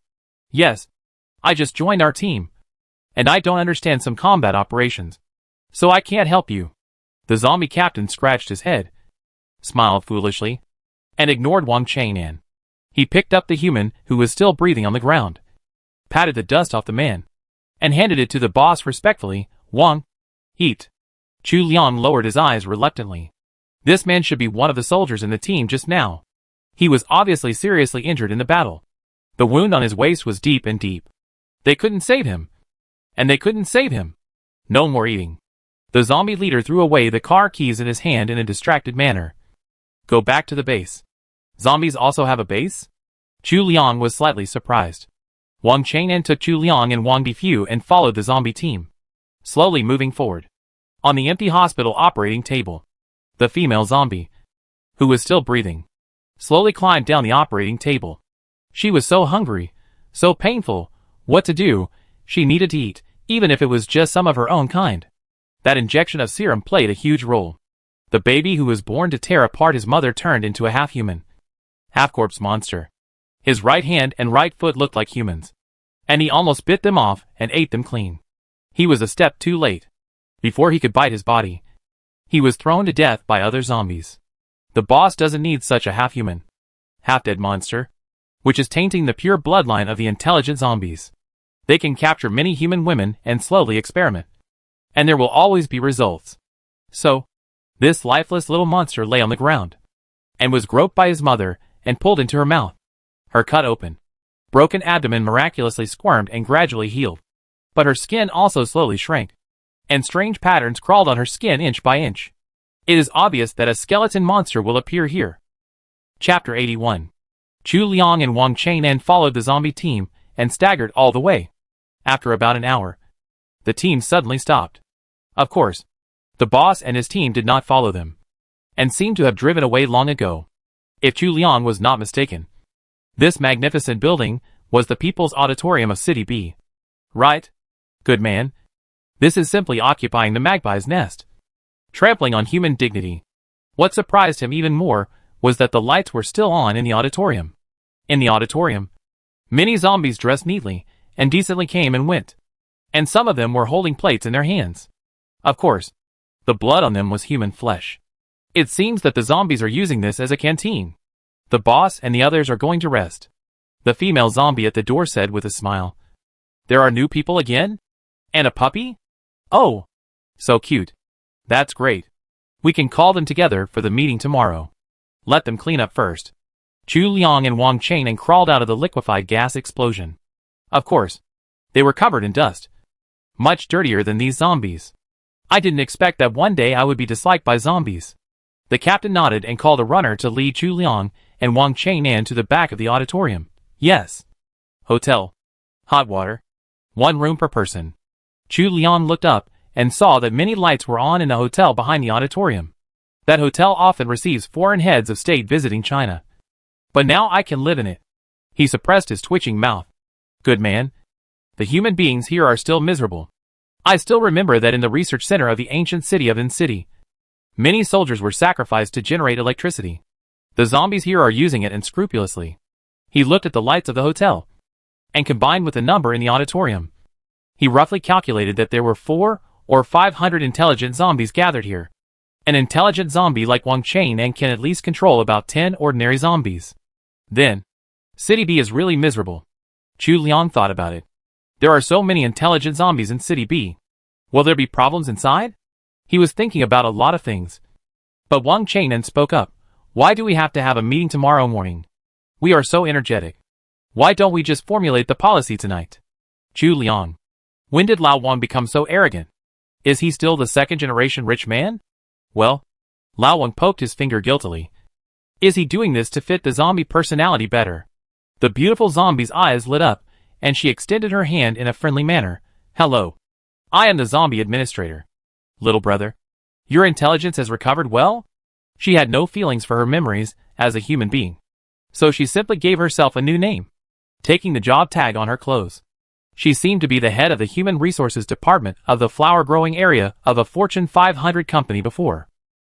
Yes. I just joined our team, and I don't understand some combat operations, so I can't help you. The zombie captain scratched his head, smiled foolishly, and ignored Wang Chang'an. He picked up the human who was still breathing on the ground, patted the dust off the man, and handed it to the boss respectfully. Wang, eat. Chu Liang lowered his eyes reluctantly. This man should be one of the soldiers in the team just now. He was obviously seriously injured in the battle. The wound on his waist was deep and deep. They couldn't save him. And they couldn't save him. No more eating. The zombie leader threw away the car keys in his hand in a distracted manner. Go back to the base. Zombies also have a base? Chu Liang was slightly surprised. Wang Chang'an took Chu Liang and Wang Difu and followed the zombie team, slowly moving forward. On the empty hospital operating table, the female zombie, who was still breathing, slowly climbed down the operating table. She was so hungry, so painful. What to do? She needed to eat, even if it was just some of her own kind. That injection of serum played a huge role. The baby who was born to tear apart his mother turned into a half-human, half-corpse monster. His right hand and right foot looked like humans, and he almost bit them off and ate them clean. He was a step too late. Before he could bite his body, he was thrown to death by other zombies. The boss doesn't need such a half-human, half-dead monster, which is tainting the pure bloodline of the intelligent zombies. They can capture many human women and slowly experiment, and there will always be results. So, this lifeless little monster lay on the ground, and was groped by his mother and pulled into her mouth. Her cut open, broken abdomen miraculously squirmed and gradually healed, but her skin also slowly shrank, and strange patterns crawled on her skin inch by inch. It is obvious that a skeleton monster will appear here. Chapter 81. Chu Liang and Wang Chang'an followed the zombie team and staggered all the way. After about an hour, the team suddenly stopped. Of course, the boss and his team did not follow them, and seemed to have driven away long ago. If Chu Liang was not mistaken, this magnificent building was the People's Auditorium of City B. Right? Good man. This is simply occupying the magpie's nest, trampling on human dignity. What surprised him even more was that the lights were still on in the auditorium. In the auditorium, many zombies dressed neatly and decently came and went, and some of them were holding plates in their hands. Of course, The blood on them was human flesh. It seems that the zombies are using this as a canteen. The boss and the others are going to rest. The female zombie at the door said with a smile. There are new people again? And a puppy? Oh, so cute. That's great. We can call them together for the meeting tomorrow. Let them clean up first. Chu Liang and Wang Cheng crawled out of the liquefied gas explosion. Of course, they were covered in dust. Much dirtier than these zombies. I didn't expect that one day I would be disliked by zombies. The captain nodded and called a runner to lead Chu Liang and Wang Cheng to the back of the auditorium. Yes. Hotel. Hot water. 1 room per person. Chu Liang looked up and saw that many lights were on in the hotel behind the auditorium. That hotel often receives foreign heads of state visiting China. But now I can live in it. He suppressed his twitching mouth. Good man. The human beings here are still miserable. I still remember that in the research center of the ancient city of In-City, many soldiers were sacrificed to generate electricity. The zombies here are using it unscrupulously. He looked at the lights of the hotel, and combined with the number in the auditorium, he roughly calculated that there were 400 or 500 intelligent zombies gathered here. An intelligent zombie like Wang Cheng can at least control about 10 ordinary zombies. Then, City B is really miserable. Chu Liang thought about it. There are so many intelligent zombies in City B. Will there be problems inside? He was thinking about a lot of things. But Wang Cheng spoke up. Why do we have to have a meeting tomorrow morning? We are so energetic. Why don't we just formulate the policy tonight? Chu Liang. When did Lao Wang become so arrogant? Is he still the second-generation rich man? Well, Lao Wang poked his finger guiltily. Is he doing this to fit the zombie personality better? The beautiful zombie's eyes lit up, and she extended her hand in a friendly manner. Hello. I am the zombie administrator. Little brother. Your intelligence has recovered well? She had no feelings for her memories as a human being. So she simply gave herself a new name, taking the job tag on her clothes. She seemed to be the head of the Human Resources Department of the flower-growing area of a Fortune 500 company before.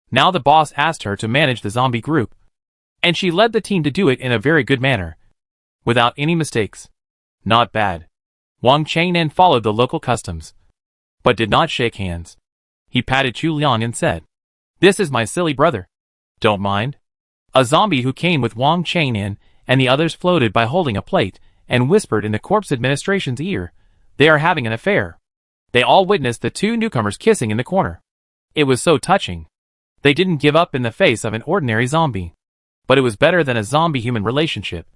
Now the boss asked her to manage the zombie group, and she led the team to do it in a very good manner, without any mistakes. Not bad. Wang Cheng followed the local customs, but did not shake hands. He patted Chu Liang and said, "This is my silly brother. Don't mind." A zombie who came with Wang Cheng and the others floated by holding a plate and whispered in the corpse administration's ear, "They are having an affair." They all witnessed the 2 newcomers kissing in the corner. It was so touching. They didn't give up in the face of an ordinary zombie. But it was better than a zombie-human relationship.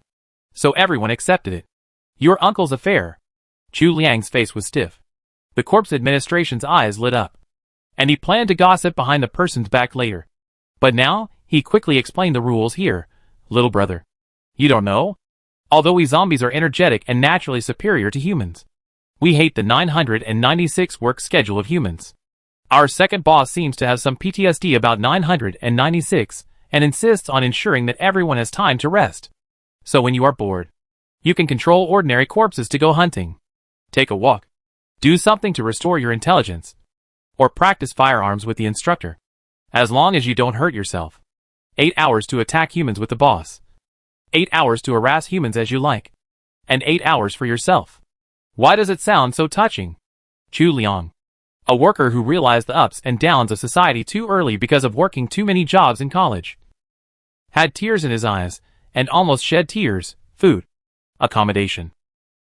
So everyone accepted it. Your uncle's affair. Chu Liang's face was stiff. The corpse administration's eyes lit up. And he planned to gossip behind the person's back later. But now, he quickly explained the rules here. Little brother. You don't know? Although we zombies are energetic and naturally superior to humans, we hate the 996 work schedule of humans. Our second boss seems to have some PTSD about 996 and insists on ensuring that everyone has time to rest. So when you are bored, you can control ordinary corpses to go hunting, take a walk, do something to restore your intelligence, or practice firearms with the instructor. As long as you don't hurt yourself. 8 hours to attack humans with the boss. 8 hours to harass humans as you like. And 8 hours for yourself. Why does it sound so touching? Chu Liang. A worker who realized the ups and downs of society too early because of working too many jobs in college. Had tears in his eyes, and almost shed tears. Food, accommodation,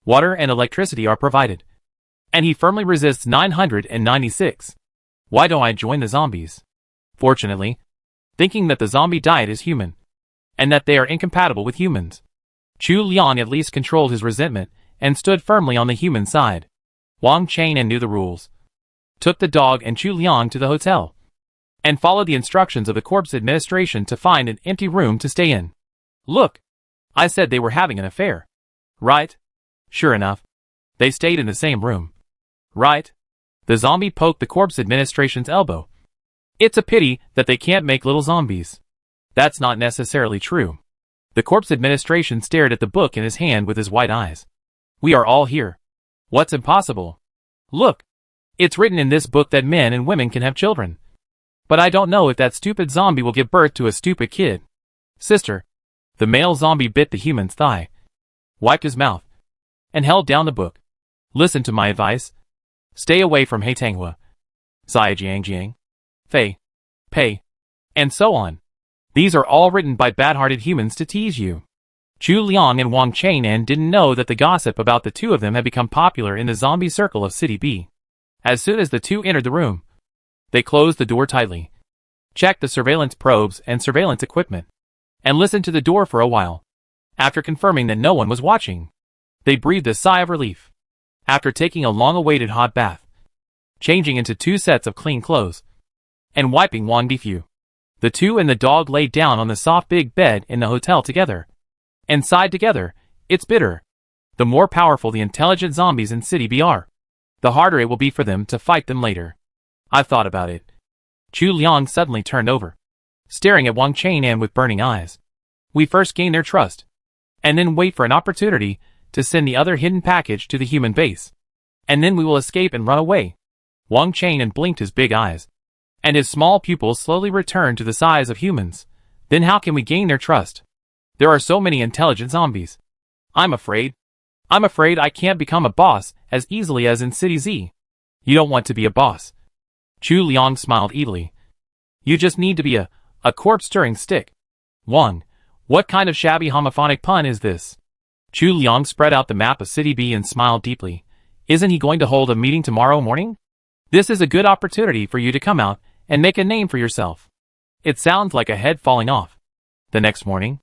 water and electricity are provided. And he firmly resists 996. Why don't I join the zombies? Fortunately, thinking that the zombie diet is human, and that they are incompatible with humans. Chu Liang at least controlled his resentment, and stood firmly on the human side. Wang Cheng knew the rules, took the dog and Chu Liang to the hotel, and followed the instructions of the corpse administration to find an empty room to stay in. Look, I said they were having an affair. Right? Sure enough, they stayed in the same room. Right? The zombie poked the corpse administration's elbow. It's a pity that they can't make little zombies. That's not necessarily true. The corpse administration stared at the book in his hand with his white eyes. We are all here. What's impossible? Look, it's written in this book that men and women can have children. But I don't know if that stupid zombie will give birth to a stupid kid. Sister. The male zombie bit the human's thigh, wiped his mouth, and held down the book. Listen to my advice. Stay away from Heitanghua. Zaijiangjiang. fei, pei, and so on. These are all written by bad-hearted humans to tease you. Chu Liang and Wang Chang'an didn't know that the gossip about the two of them had become popular in the zombie circle of City B. As soon as the two entered the room, they closed the door tightly, checked the surveillance probes and surveillance equipment, and listened to the door for a while. After confirming that no one was watching, they breathed a sigh of relief. After taking a long-awaited hot bath, changing into 2 sets of clean clothes, and wiping Wang Difu, the two and the dog laid down on the soft big bed in the hotel together, and sighed together. It's bitter. The more powerful the intelligent zombies in City B are, the harder it will be for them to fight them later. I've thought about it. Chu Liang suddenly turned over, staring at Wang Chang'an with burning eyes. We first gain their trust, and then wait for an opportunity to send the other hidden package to the human base. And then we will escape and run away. Wang Chang'an blinked his big eyes, and his small pupils slowly returned to the size of humans. Then how can we gain their trust? There are so many intelligent zombies. I'm afraid I can't become a boss as easily as in City Z. You don't want to be a boss. Chu Liang smiled evilly. You just need to be a corpse-stirring stick. Wang, what kind of shabby homophonic pun is this? Chu Liang spread out the map of City B and smiled deeply. Isn't he going to hold a meeting tomorrow morning? This is a good opportunity for you to come out and make a name for yourself. It sounds like a head falling off. The next morning,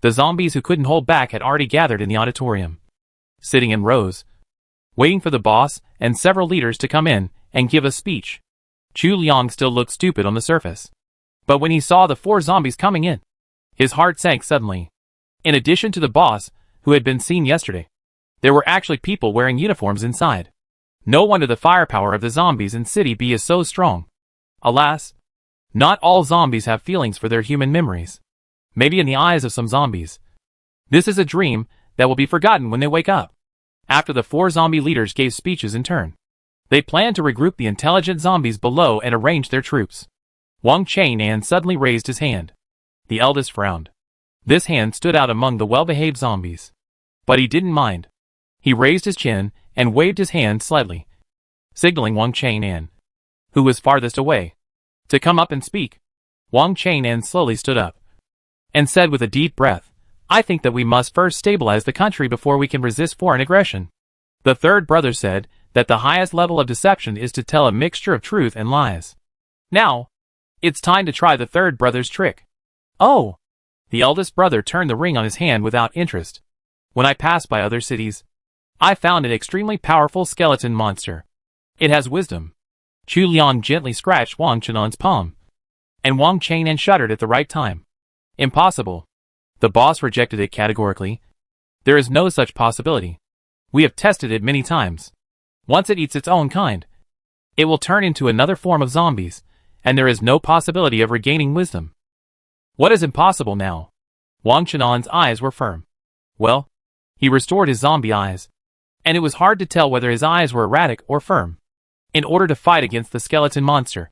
the zombies who couldn't hold back had already gathered in the auditorium, sitting in rows, waiting for the boss and several leaders to come in and give a speech. Chu Liang still looked stupid on the surface, but when he saw the 4 zombies coming in, his heart sank suddenly. In addition to the boss, who had been seen yesterday, there were actually people wearing uniforms inside. No wonder the firepower of the zombies in City B is so strong. Alas, not all zombies have feelings for their human memories. Maybe in the eyes of some zombies, this is a dream that will be forgotten when they wake up. After the 4 zombie leaders gave speeches in turn, they planned to regroup the intelligent zombies below and arrange their troops. Wang Chang'an suddenly raised his hand. The eldest frowned. This hand stood out among the well-behaved zombies. But he didn't mind. He raised his chin and waved his hand slightly, signaling Wang Chang'an, who was farthest away, to come up and speak. Wang Chang'an slowly stood up and said with a deep breath, I think that we must first stabilize the country before we can resist foreign aggression. The third brother said that the highest level of deception is to tell a mixture of truth and lies. Now, it's time to try the third brother's trick. Oh! The eldest brother turned the ring on his hand without interest. When I passed by other cities, I found an extremely powerful skeleton monster. It has wisdom. Chu Liang gently scratched Wang Chang'an's palm, and Wang Chang'an shuddered at the right time. Impossible. The boss rejected it categorically. There is no such possibility. We have tested it many times. Once it eats its own kind, it will turn into another form of zombies, and there is no possibility of regaining wisdom. What is impossible now? Wang Chang'an's eyes were firm. Well, he restored his zombie eyes, and it was hard to tell whether his eyes were erratic or firm. In order to fight against the skeleton monster,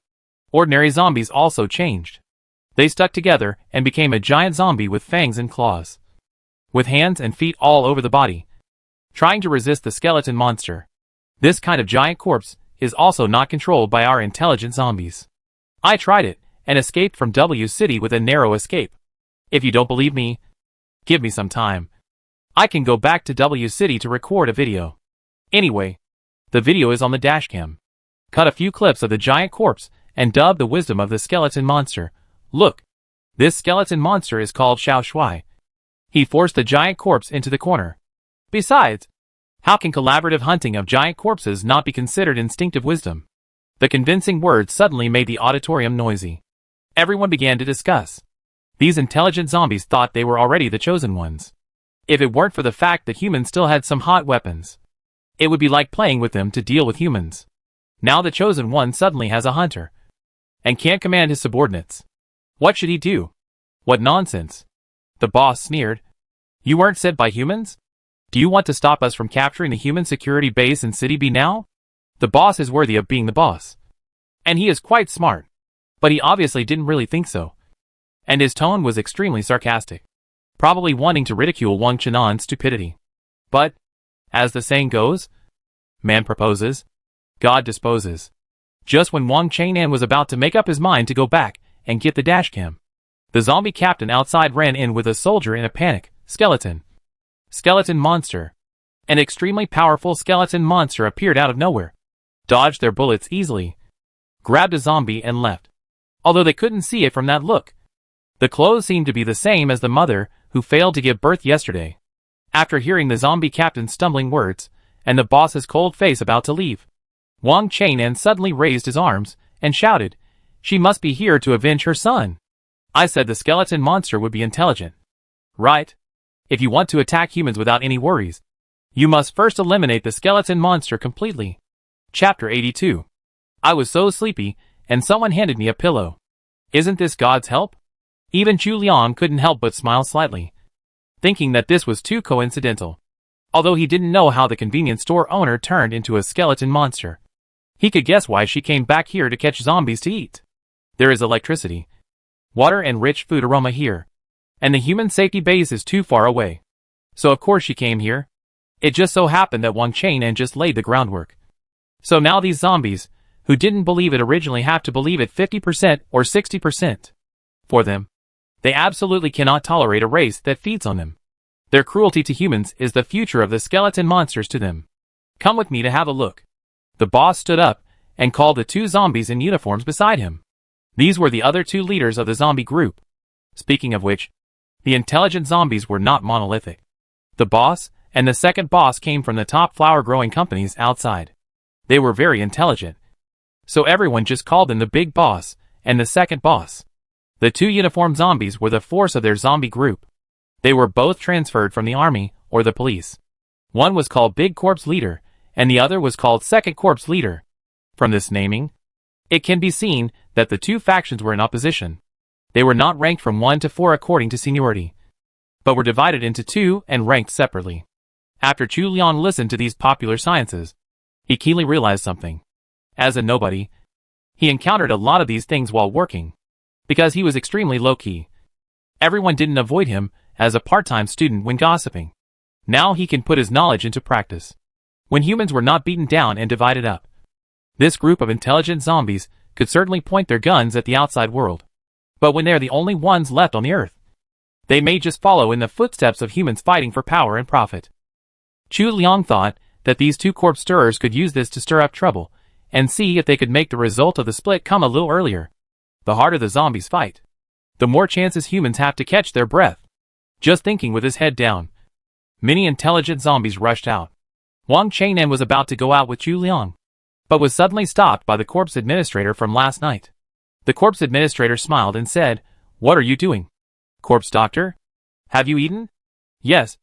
ordinary zombies also changed. They stuck together and became a giant zombie with fangs and claws, with hands and feet all over the body, trying to resist the skeleton monster. This kind of giant corpse is also not controlled by our intelligent zombies. I tried it and escaped from W City with a narrow escape. If you don't believe me, give me some time. I can go back to W City to record a video. Anyway, the video is on the dashcam. Cut a few clips of the giant corpse and dub the wisdom of the skeleton monster. Look, this skeleton monster is called Xiao Shui. He forced the giant corpse into the corner. Besides, how can collaborative hunting of giant corpses not be considered instinctive wisdom? The convincing words suddenly made the auditorium noisy. Everyone began to discuss. These intelligent zombies thought they were already the chosen ones. If it weren't for the fact that humans still had some hot weapons, it would be like playing with them to deal with humans. Now the chosen one suddenly has a hunter, and can't command his subordinates. What should he do? What nonsense. The boss sneered. You weren't sent by humans? Do you want to stop us from capturing the human security base in City B now? The boss is worthy of being the boss. And he is quite smart. But he obviously didn't really think so. And his tone was extremely sarcastic, probably wanting to ridicule Wang Chang'an's stupidity. But, as the saying goes, man proposes, God disposes. Just when Wang Chang'an was about to make up his mind to go back and get the dashcam, the zombie captain outside ran in with a soldier in a panic. Skeleton monster. An extremely powerful skeleton monster appeared out of nowhere, dodged their bullets easily, grabbed a zombie and left. Although they couldn't see it from that look. The clothes seemed to be the same as the mother who failed to give birth yesterday. After hearing the zombie captain's stumbling words, and the boss's cold face about to leave, Wang Chang'an suddenly raised his arms and shouted, "She must be here to avenge her son." I said the skeleton monster would be intelligent. Right? If you want to attack humans without any worries, you must first eliminate the skeleton monster completely. Chapter 82. I was so sleepy, and someone handed me a pillow. Isn't this God's help? Even Chu Liang couldn't help but smile slightly, thinking that this was too coincidental. Although he didn't know how the convenience store owner turned into a skeleton monster, he could guess why she came back here to catch zombies to eat. There is electricity, water and rich food aroma here, and the human safety base is too far away. So of course she came here. It just so happened that Wang Chang'an just laid the groundwork. So now these zombies, who didn't believe it originally, have to believe it 50% or 60%. For them, they absolutely cannot tolerate a race that feeds on them. Their cruelty to humans is the future of the skeleton monsters to them. Come with me to have a look. The boss stood up and called the two zombies in uniforms beside him. These were the other two leaders of the zombie group. Speaking of which, the intelligent zombies were not monolithic. The boss and the second boss came from the top flower-growing companies outside. They were very intelligent. So everyone just called them the big boss and the second boss. The two uniformed zombies were the force of their zombie group. They were both transferred from the army or the police. One was called Big Corpse Leader, and the other was called Second Corpse Leader. From this naming, it can be seen that the two factions were in opposition. They were not ranked from 1 to 4 according to seniority, but were divided into 2 and ranked separately. After Chu Liang listened to these popular sciences, he keenly realized something. As a nobody, he encountered a lot of these things while working, because he was extremely low-key. Everyone didn't avoid him as a part-time student when gossiping. Now he can put his knowledge into practice. When humans were not beaten down and divided up, this group of intelligent zombies could certainly point their guns at the outside world. But when they're the only ones left on the earth, they may just follow in the footsteps of humans fighting for power and profit. Chu Liang thought that these two corpse stirrers could use this to stir up trouble, and see if they could make the result of the split come a little earlier. The harder the zombies fight, the more chances humans have to catch their breath. Just thinking with his head down, many intelligent zombies rushed out. Wang Chang'an was about to go out with Chu Liang, but was suddenly stopped by the corpse administrator from last night. The corpse administrator smiled and said, "What are you doing? Corpse doctor? Have you eaten?" "Yes,"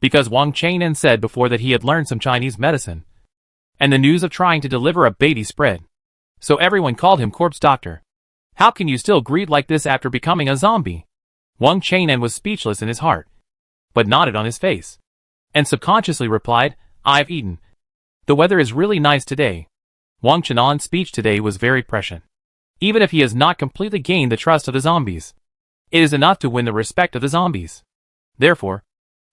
because Wang Chang'an said before that he had learned some Chinese medicine, and the news of trying to deliver a baby spread. So everyone called him corpse doctor. How can you still greet like this after becoming a zombie? Wang Chang'an was speechless in his heart, but nodded on his face, and subconsciously replied, "I've eaten. The weather is really nice today." Wang Chang'an's speech today was very prescient. Even if he has not completely gained the trust of the zombies, it is enough to win the respect of the zombies. Therefore,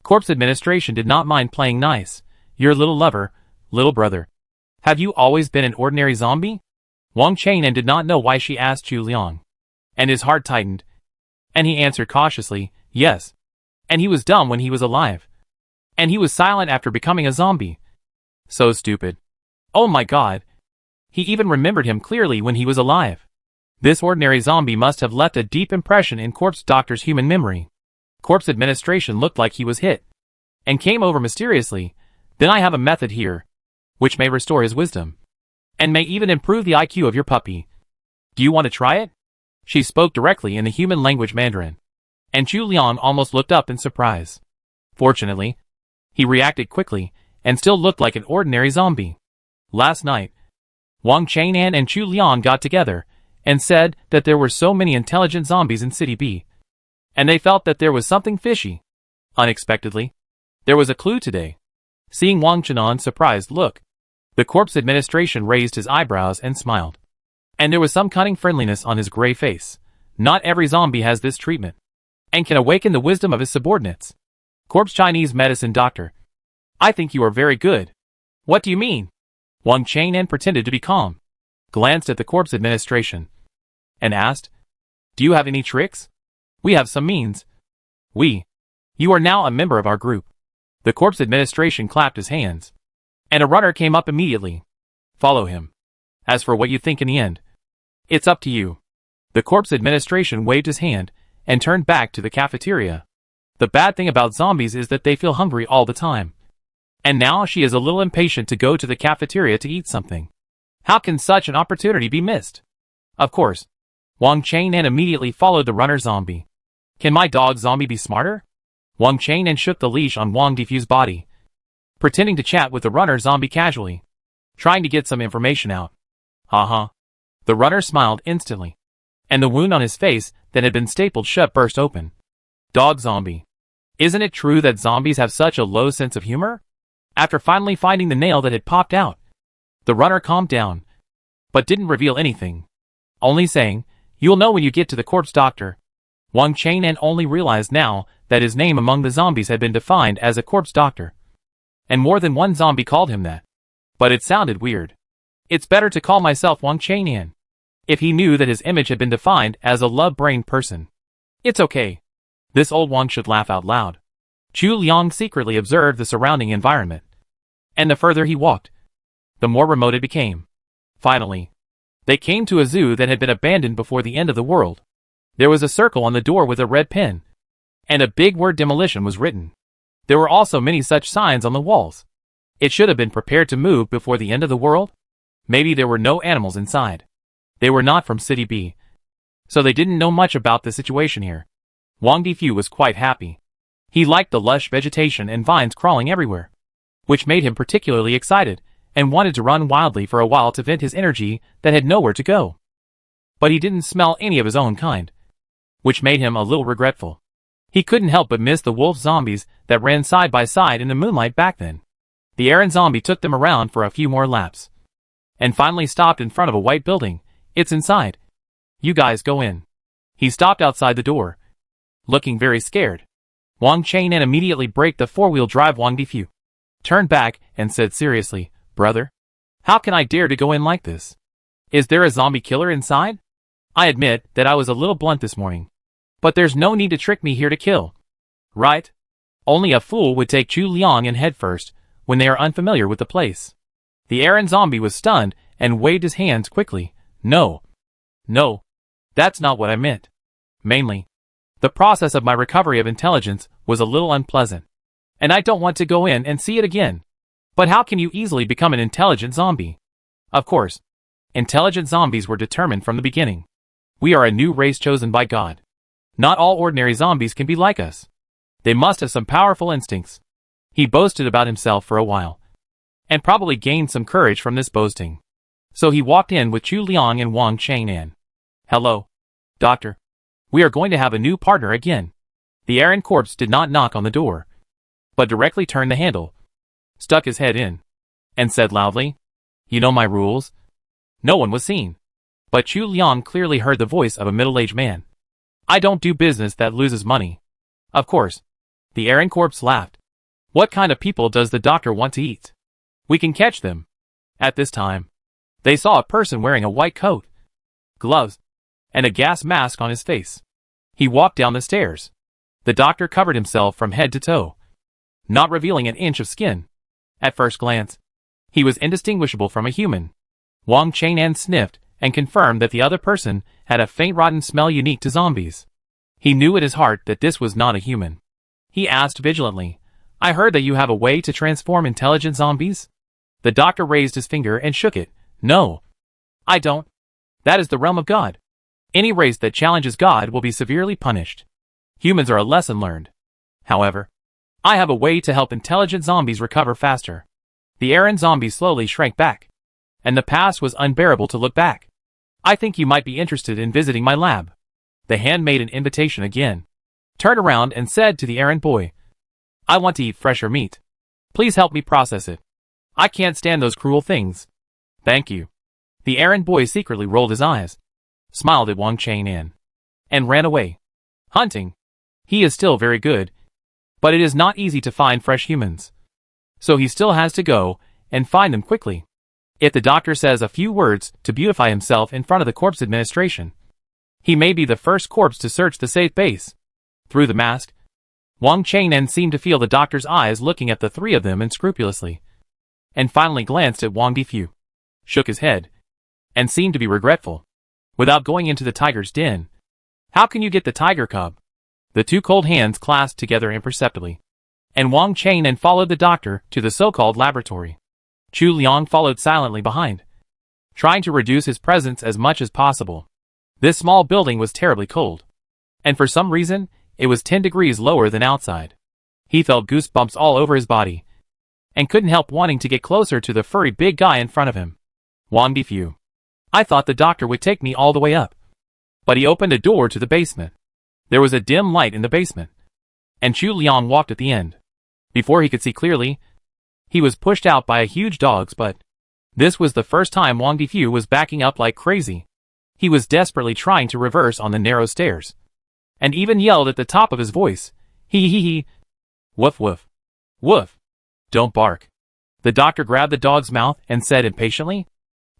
corpse administration did not mind playing nice. "Your little lover, little brother. Have you always been an ordinary zombie?" Wang Chang'an did not know why she asked Chu Liang, and his heart tightened, and he answered cautiously, "Yes." And he was dumb when he was alive, and he was silent after becoming a zombie. So stupid. Oh my God. He even remembered him clearly when he was alive. This ordinary zombie must have left a deep impression in Corpse Doctor's human memory. Corpse administration looked like he was hit, and came over mysteriously. "Then I have a method here, which may restore his wisdom, and may even improve the IQ of your puppy. Do you want to try it?" She spoke directly in the human language Mandarin, and Chu Liang almost looked up in surprise. Fortunately, he reacted quickly, and still looked like an ordinary zombie. Last night, Wang Chang'an and Chu Liang got together, and said that there were so many intelligent zombies in City B, and they felt that there was something fishy. Unexpectedly, there was a clue today. Seeing Wang Chang'an's surprised look, the corpse administration raised his eyebrows and smiled, and there was some cunning friendliness on his gray face. Not every zombie has this treatment, and can awaken the wisdom of his subordinates. Corpse Chinese medicine doctor. "I think you are very good." "What do you mean?" Wang Chang'an pretended to be calm. glanced at the corpse administration, and asked, "Do you have any tricks? We have some means. You are now a member of our group." The corpse administration clapped his hands, and a runner came up immediately. "Follow him. As for what you think in the end, it's up to you." The corpse administration waved his hand and turned back to the cafeteria. The bad thing about zombies is that they feel hungry all the time. And now she is a little impatient to go to the cafeteria to eat something. How can such an opportunity be missed? Of course, Wang Changnan immediately followed the runner zombie. Can my dog zombie be smarter? Wang Changnan shook the leash on Wang Difu's body, pretending to chat with the runner zombie casually, trying to get some information out. Uh-huh. The runner smiled instantly, and the wound on his face that had been stapled shut burst open. Dog zombie. Isn't it true that zombies have such a low sense of humor? After finally finding the nail that had popped out, the runner calmed down, but didn't reveal anything, only saying, "You'll know when you get to the corpse doctor." Wang Changnan only realized now that his name among the zombies had been defined as a corpse doctor, and more than one zombie called him that. But it sounded weird. It's better to call myself Wang Changnan. If he knew that his image had been defined as a love-brained person. It's okay. This old Wang should laugh out loud. Chu Liang secretly observed the surrounding environment, and the further he walked, the more remote it became. Finally, they came to a zoo that had been abandoned before the end of the world. There was a circle on the door with a red pen, and a big word demolition was written. There were also many such signs on the walls. It should have been prepared to move before the end of the world. Maybe there were no animals inside. They were not from City B, so they didn't know much about the situation here. Wang Difu was quite happy. He liked the lush vegetation and vines crawling everywhere, which made him particularly excited, and wanted to run wildly for a while to vent his energy that had nowhere to go. But he didn't smell any of his own kind, which made him a little regretful. He couldn't help but miss the wolf zombies that ran side by side in the moonlight back then. The errand zombie took them around for a few more laps, and finally stopped in front of a white building. "It's inside. You guys go in." He stopped outside the door, looking very scared. Wang Changnan immediately braked the four-wheel drive. Wang Difu turned back and said seriously, "Brother, how can I dare to go in like this? Is there a zombie killer inside? I admit that I was a little blunt this morning, but there's no need to trick me here to kill. Right? Only a fool would take Chu Liang in head first when they are unfamiliar with the place." The errand zombie was stunned and waved his hands quickly. No, that's not what I meant. Mainly, the process of my recovery of intelligence was a little unpleasant, and I don't want to go in and see it again. But how can you easily become an intelligent zombie? Of course, intelligent zombies were determined from the beginning. We are a new race chosen by God. Not all ordinary zombies can be like us. They must have some powerful instincts. He boasted about himself for a while, and probably gained some courage from this boasting. So he walked in with Chu Liang and Wang Changnan. "Hello, doctor. We are going to have a new partner again." The errand corpse did not knock on the door, but directly turned the handle, stuck his head in, and said loudly, "You know my rules?" No one was seen, but Chu Liang clearly heard the voice of a middle-aged man. "I don't do business that loses money." Of course, the errand corpse laughed. "What kind of people does the doctor want to eat? We can catch them." At this time, they saw a person wearing a white coat, gloves, and a gas mask on his face. He walked down the stairs. The doctor covered himself from head to toe, not revealing an inch of skin. At first glance, he was indistinguishable from a human. Wang Changnan sniffed and confirmed that the other person had a faint rotten smell unique to zombies. He knew at his heart that this was not a human. He asked vigilantly, "I heard that you have a way to transform intelligent zombies?" The doctor raised his finger and shook it. "No, I don't. That is the realm of God. Any race that challenges God will be severely punished. Humans are a lesson learned. However, I have a way to help intelligent zombies recover faster." The errand zombie slowly shrank back, and the past was unbearable to look back. "I think you might be interested in visiting my lab." The hand made an invitation again, turned around and said to the errand boy, "I want to eat fresher meat. Please help me process it. I can't stand those cruel things." "Thank you." The errand boy secretly rolled his eyes, smiled at Wang Changnan, and ran away. Hunting. He is still very good, but it is not easy to find fresh humans. So he still has to go and find them quickly. If the doctor says a few words to beautify himself in front of the corpse administration, he may be the first corpse to search the safe base. Through the mask, Wang Chang'an seemed to feel the doctor's eyes looking at the three of them unscrupulously, and finally glanced at Wang Difu, shook his head, and seemed to be regretful. Without going into the tiger's den, how can you get the tiger cub? The two cold hands clasped together imperceptibly, and Wang Chang'an followed the doctor to the so-called laboratory. Chu Liang followed silently behind, trying to reduce his presence as much as possible. This small building was terribly cold, and for some reason, it was 10 degrees lower than outside. He felt goosebumps all over his body, and couldn't help wanting to get closer to the furry big guy in front of him. Wang Difu. I thought the doctor would take me all the way up. But he opened a door to the basement. There was a dim light in the basement, and Chu Liang walked at the end. Before he could see clearly, he was pushed out by a huge dog's butt. This was the first time Wang Difu was backing up like crazy. He was desperately trying to reverse on the narrow stairs, and even yelled at the top of his voice, "Hee. Woof woof. Woof. Don't bark." The doctor grabbed the dog's mouth and said impatiently,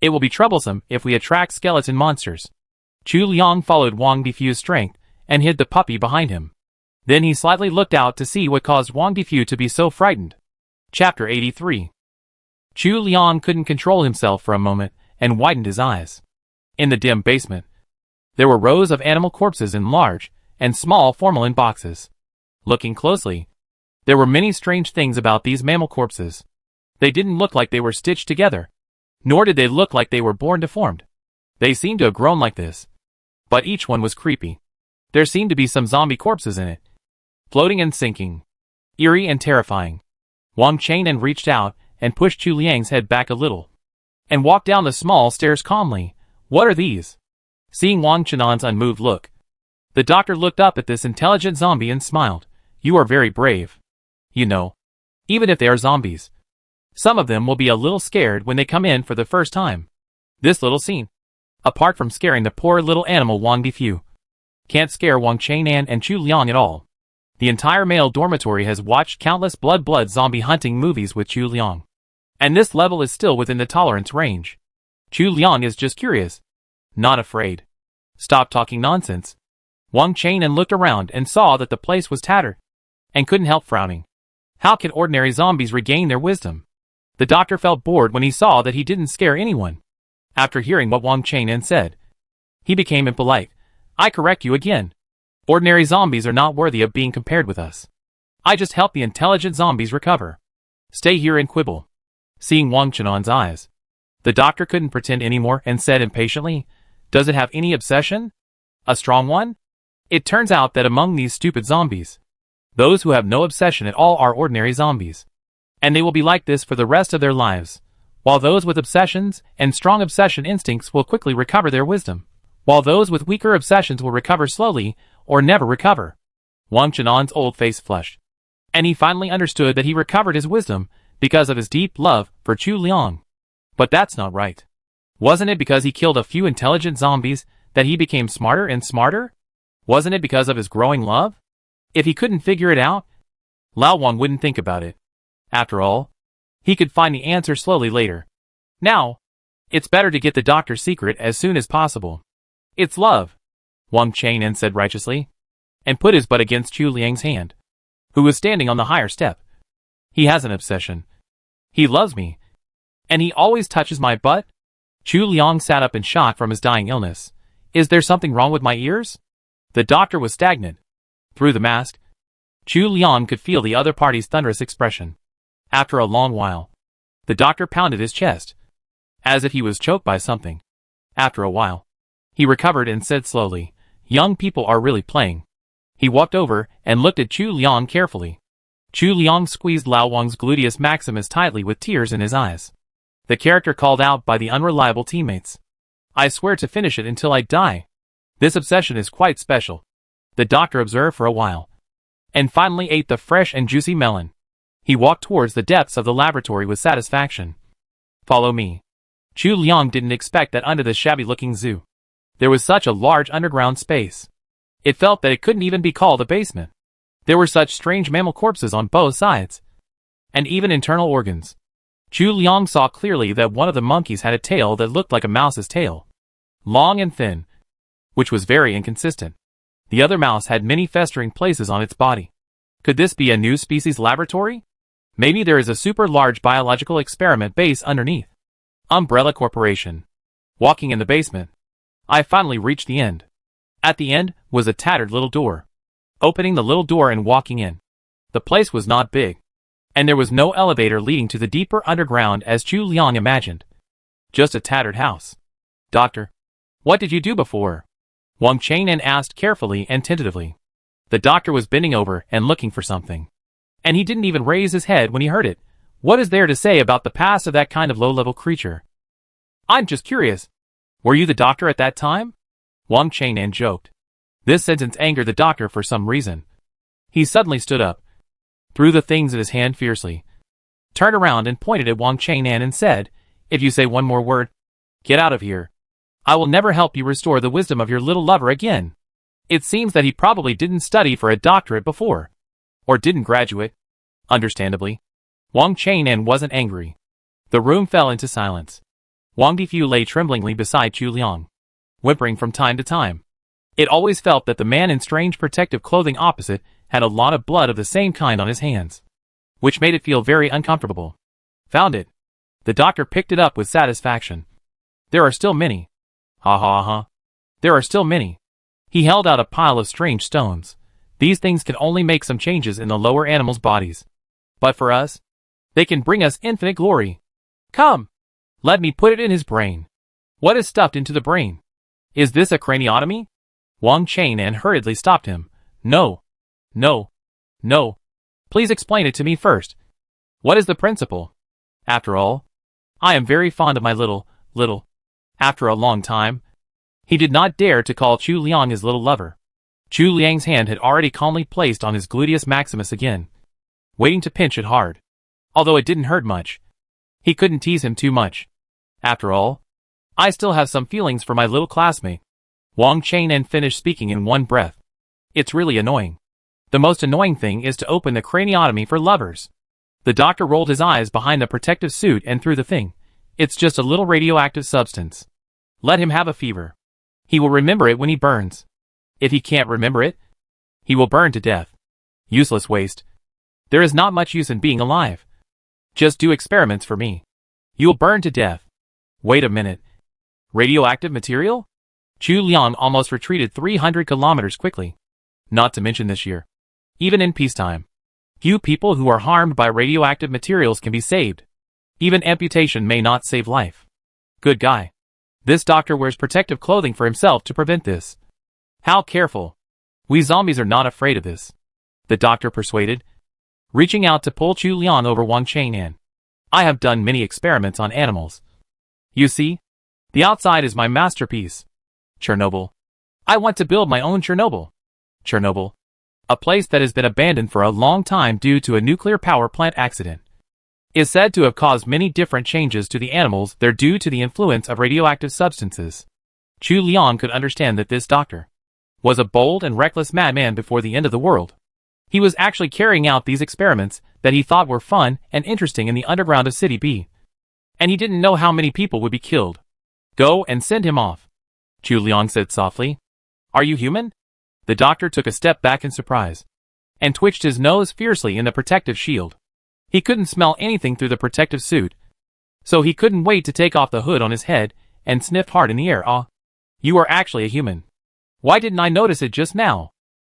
"It will be troublesome if we attract skeleton monsters." Chu Liang followed Wang Difu's strength and hid the puppy behind him. Then he slightly looked out to see what caused Wang Difu to be so frightened. Chapter 83. Chu Liang couldn't control himself for a moment and widened his eyes. In the dim basement, there were rows of animal corpses in large and small formalin boxes. Looking closely, there were many strange things about these mammal corpses. They didn't look like they were stitched together, nor did they look like they were born deformed. They seemed to have grown like this, but each one was creepy. There seemed to be some zombie corpses in it, floating and sinking, eerie and terrifying. Wang Chang'an reached out and pushed Chu Liang's head back a little, and walked down the small stairs calmly. "What are these?" Seeing Wang Chang'an's unmoved look, the doctor looked up at this intelligent zombie and smiled. "You are very brave. You know, even if they are zombies, some of them will be a little scared when they come in for the first time." This little scene, apart from scaring the poor little animal Wang Difu, can't scare Wang Chang'an and Chu Liang at all. The entire male dormitory has watched countless blood zombie hunting movies with Chu Liang, and this level is still within the tolerance range. Chu Liang is just curious, not afraid. "Stop talking nonsense." Wang Chang'an looked around and saw that the place was tattered, and couldn't help frowning. How can ordinary zombies regain their wisdom? The doctor felt bored when he saw that he didn't scare anyone. After hearing what Wang Chang'an said, he became impolite. "I correct you again. Ordinary zombies are not worthy of being compared with us. I just help the intelligent zombies recover. Stay here and quibble." Seeing Wang Chang'an's eyes, the doctor couldn't pretend anymore and said impatiently, "Does it have any obsession? A strong one? It turns out that among these stupid zombies, those who have no obsession at all are ordinary zombies. And they will be like this for the rest of their lives, while those with obsessions and strong obsession instincts will quickly recover their wisdom, while those with weaker obsessions will recover slowly or never recover." Wang Chang'an's old face flushed, and he finally understood that he recovered his wisdom because of his deep love for Chu Liang. But that's not right. Wasn't it because he killed a few intelligent zombies that he became smarter and smarter? Wasn't it because of his growing love? If he couldn't figure it out, Lao Wang wouldn't think about it. After all, he could find the answer slowly later. Now, it's better to get the doctor's secret as soon as possible. "It's love," Wang Chang'an said righteously, and put his butt against Chu Liang's hand, who was standing on the higher step. "He has an obsession. He loves me, and he always touches my butt." Chu Liang sat up in shock from his dying illness. "Is there something wrong with my ears?" The doctor was stagnant. Through the mask, Chu Liang could feel the other party's thunderous expression. After a long while, the doctor pounded his chest, as if he was choked by something. After a while, he recovered and said slowly, "Young people are really playing." He walked over and looked at Chu Liang carefully. Chu Liang squeezed Lao Wang's gluteus maximus tightly with tears in his eyes. The character called out by the unreliable teammates. "I swear to finish it until I die. This obsession is quite special." The doctor observed for a while, and finally ate the fresh and juicy melon. He walked towards the depths of the laboratory with satisfaction. "Follow me." Chu Liang didn't expect that under the shabby-looking zoo, there was such a large underground space. It felt that it couldn't even be called a basement. There were such strange mammal corpses on both sides, and even internal organs. Chu Liang saw clearly that one of the monkeys had a tail that looked like a mouse's tail, long and thin, which was very inconsistent. The other mouse had many festering places on its body. Could this be a new species laboratory? Maybe there is a super large biological experiment base underneath. Umbrella Corporation. Walking in the basement, I finally reached the end. At the end was a tattered little door. Opening the little door and walking in. The place was not big, and there was no elevator leading to the deeper underground as Chu Liang imagined. Just a tattered house. Doctor, what did you do before? Wang Changnan asked carefully and tentatively. The doctor was bending over and looking for something. And he didn't even raise his head when he heard it. What is there to say about the past of that kind of low-level creature? I'm just curious. Were you the doctor at that time? Wang Changnan joked. This sentence angered the doctor for some reason. He suddenly stood up, threw the things in his hand fiercely, turned around and pointed at Wang Changnan and said, if you say one more word, get out of here. I will never help you restore the wisdom of your little lover again. It seems that he probably didn't study for a doctorate before. Or didn't graduate. Understandably. Wang Changnan wasn't angry. The room fell into silence. Wang Difu lay tremblingly beside Chu Liang, whimpering from time to time. It always felt that the man in strange protective clothing opposite had a lot of blood of the same kind on his hands, which made it feel very uncomfortable. Found it. The doctor picked it up with satisfaction. There are still many. Ha ha ha. There are still many. He held out a pile of strange stones. These things can only make some changes in the lower animals' bodies. But for us, they can bring us infinite glory. Come. Let me put it in his brain. What is stuffed into the brain? Is this a craniotomy? Wang Changnan hurriedly stopped him. No. No. No. Please explain it to me first. What is the principle? After all, I am very fond of my little. After a long time, he did not dare to call Chu Liang his little lover. Chu Liang's hand had already calmly placed on his gluteus maximus again, waiting to pinch it hard. Although it didn't hurt much, he couldn't tease him too much. After all, I still have some feelings for my little classmate. Wang Changnan finished speaking in one breath. It's really annoying. The most annoying thing is to open the craniotomy for lovers. The doctor rolled his eyes behind the protective suit and threw the thing. It's just a little radioactive substance. Let him have a fever. He will remember it when he burns. If he can't remember it, he will burn to death. Useless waste. There is not much use in being alive. Just do experiments for me. You'll burn to death. Wait a minute. Radioactive material? Chu Liang almost retreated 300 kilometers quickly. Not to mention this year. Even in peacetime, few people who are harmed by radioactive materials can be saved. Even amputation may not save life. Good guy. This doctor wears protective clothing for himself to prevent this. How careful. We zombies are not afraid of this. The doctor persuaded, reaching out to pull Chu Liang over Wang Changnan. I have done many experiments on animals. You see, the outside is my masterpiece. Chernobyl. I want to build my own Chernobyl. Chernobyl. A place that has been abandoned for a long time due to a nuclear power plant accident, is said to have caused many different changes to the animals there due to the influence of radioactive substances. Chu Liang could understand that this doctor was a bold and reckless madman before the end of the world. He was actually carrying out these experiments that he thought were fun and interesting in the underground of City B. And he didn't know how many people would be killed. Go and send him off. Chu Liang said softly. Are you human? The doctor took a step back in surprise, and twitched his nose fiercely in the protective shield. He couldn't smell anything through the protective suit, so he couldn't wait to take off the hood on his head and sniff hard in the air. Ah, you are actually a human. Why didn't I notice it just now?